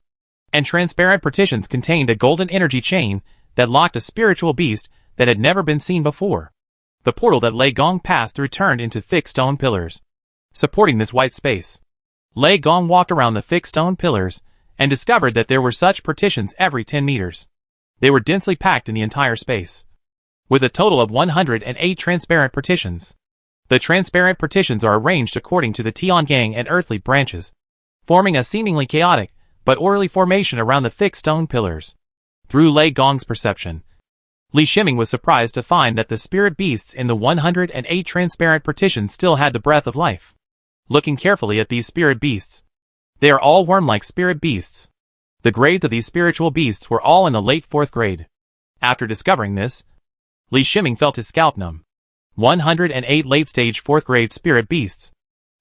and transparent partitions contained a golden energy chain that locked a spiritual beast that had never been seen before. The portal that Lei Gong passed through turned into thick stone pillars, supporting this white space. Lei Gong walked around the thick stone pillars and discovered that there were such partitions every 10 meters. They were densely packed in the entire space, with a total of 108 transparent partitions. The transparent partitions are arranged according to the Tiangang and earthly branches, forming a seemingly chaotic but orderly formation around the thick stone pillars. Through Lei Gong's perception, Li Shiming was surprised to find that the spirit beasts in the 108 transparent partitions still had the breath of life. Looking carefully at these spirit beasts, they are all worm-like spirit beasts. The grades of these spiritual beasts were all in the late 4th grade. After discovering this, Li Shiming felt his scalp numb. 108 late-stage 4th grade spirit beasts,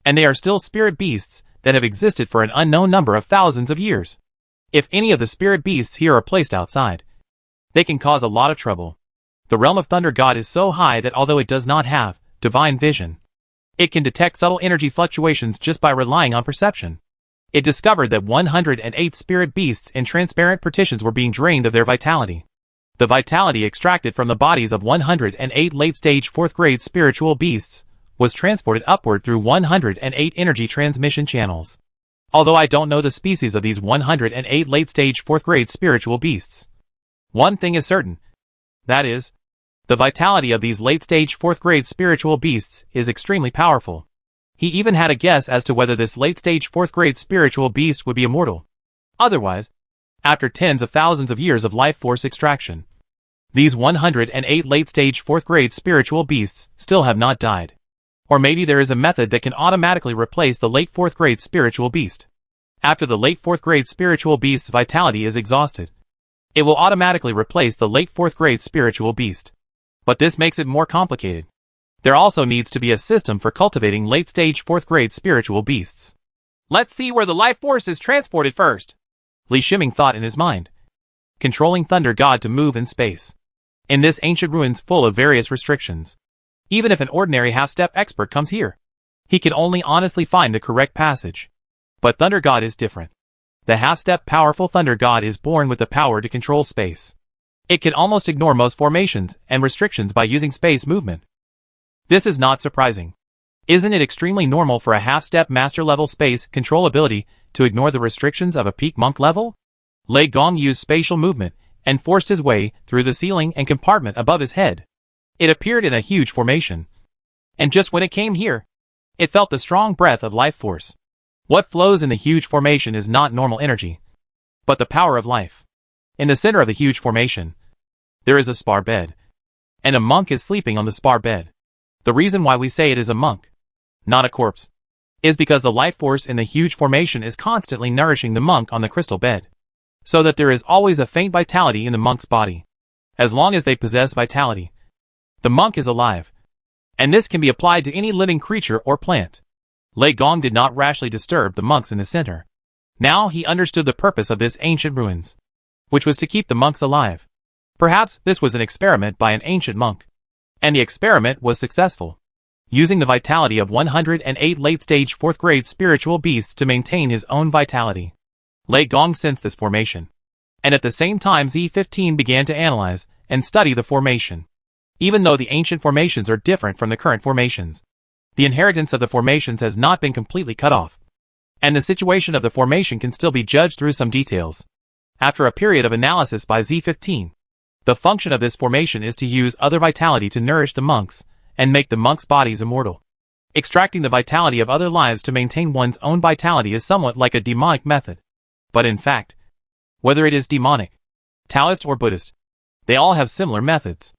and they are still spirit beasts that have existed for an unknown number of thousands of years. If any of the spirit beasts here are placed outside, they can cause a lot of trouble. The realm of Thunder God is so high that although it does not have divine vision, it can detect subtle energy fluctuations just by relying on perception. It discovered that 108 spirit beasts in transparent partitions were being drained of their vitality. The vitality extracted from the bodies of 108 late-stage 4th grade spiritual beasts was transported upward through 108 energy transmission channels. Although I don't know the species of these 108 late-stage 4th grade spiritual beasts, one thing is certain. That is, the vitality of these late-stage 4th grade spiritual beasts is extremely powerful. He even had a guess as to whether this late-stage 4th grade spiritual beast would be immortal. Otherwise, after tens of thousands of years of life force extraction, these 108 late-stage 4th grade spiritual beasts still have not died. Or maybe there is a method that can automatically replace the late 4th grade spiritual beast. After the late 4th grade spiritual beast's vitality is exhausted, it will automatically replace the late 4th grade spiritual beast. But this makes it more complicated. There also needs to be a system for cultivating late-stage 4th grade spiritual beasts. Let's see where the life force is transported first, Li Shiming thought in his mind, controlling Thunder God to move in space. In this ancient ruins full of various restrictions, even if an ordinary half-step expert comes here, he can only honestly find the correct passage. But Thunder God is different. The half-step powerful Thunder God is born with the power to control space. It can almost ignore most formations and restrictions by using space movement. This is not surprising. Isn't it extremely normal for a half-step master-level space control ability to ignore the restrictions of a peak monk level? Lei Gong used spatial movement and forced his way through the ceiling and compartment above his head. It appeared in a huge formation. And just when it came here, it felt the strong breath of life force. What flows in the huge formation is not normal energy, but the power of life. In the center of the huge formation, there is a spar bed, and a monk is sleeping on the spar bed. The reason why we say it is a monk, not a corpse, is because the life force in the huge formation is constantly nourishing the monk on the crystal bed, so that there is always a faint vitality in the monk's body. As long as they possess vitality, the monk is alive, and this can be applied to any living creature or plant. Lei Gong did not rashly disturb the monks in the center. Now he understood the purpose of this ancient ruins, which was to keep the monks alive. Perhaps this was an experiment by an ancient monk. And the experiment was successful, using the vitality of 108 late-stage 4th-grade spiritual beasts to maintain his own vitality. Lei Gong sensed this formation. And at the same time Z15 began to analyze and study the formation. Even though the ancient formations are different from the current formations, the inheritance of the formations has not been completely cut off. And the situation of the formation can still be judged through some details. After a period of analysis by Z15, the function of this formation is to use other vitality to nourish the monks and make the monks' bodies immortal. Extracting the vitality of other lives to maintain one's own vitality is somewhat like a demonic method. But in fact, whether it is demonic, Taoist or Buddhist, they all have similar methods.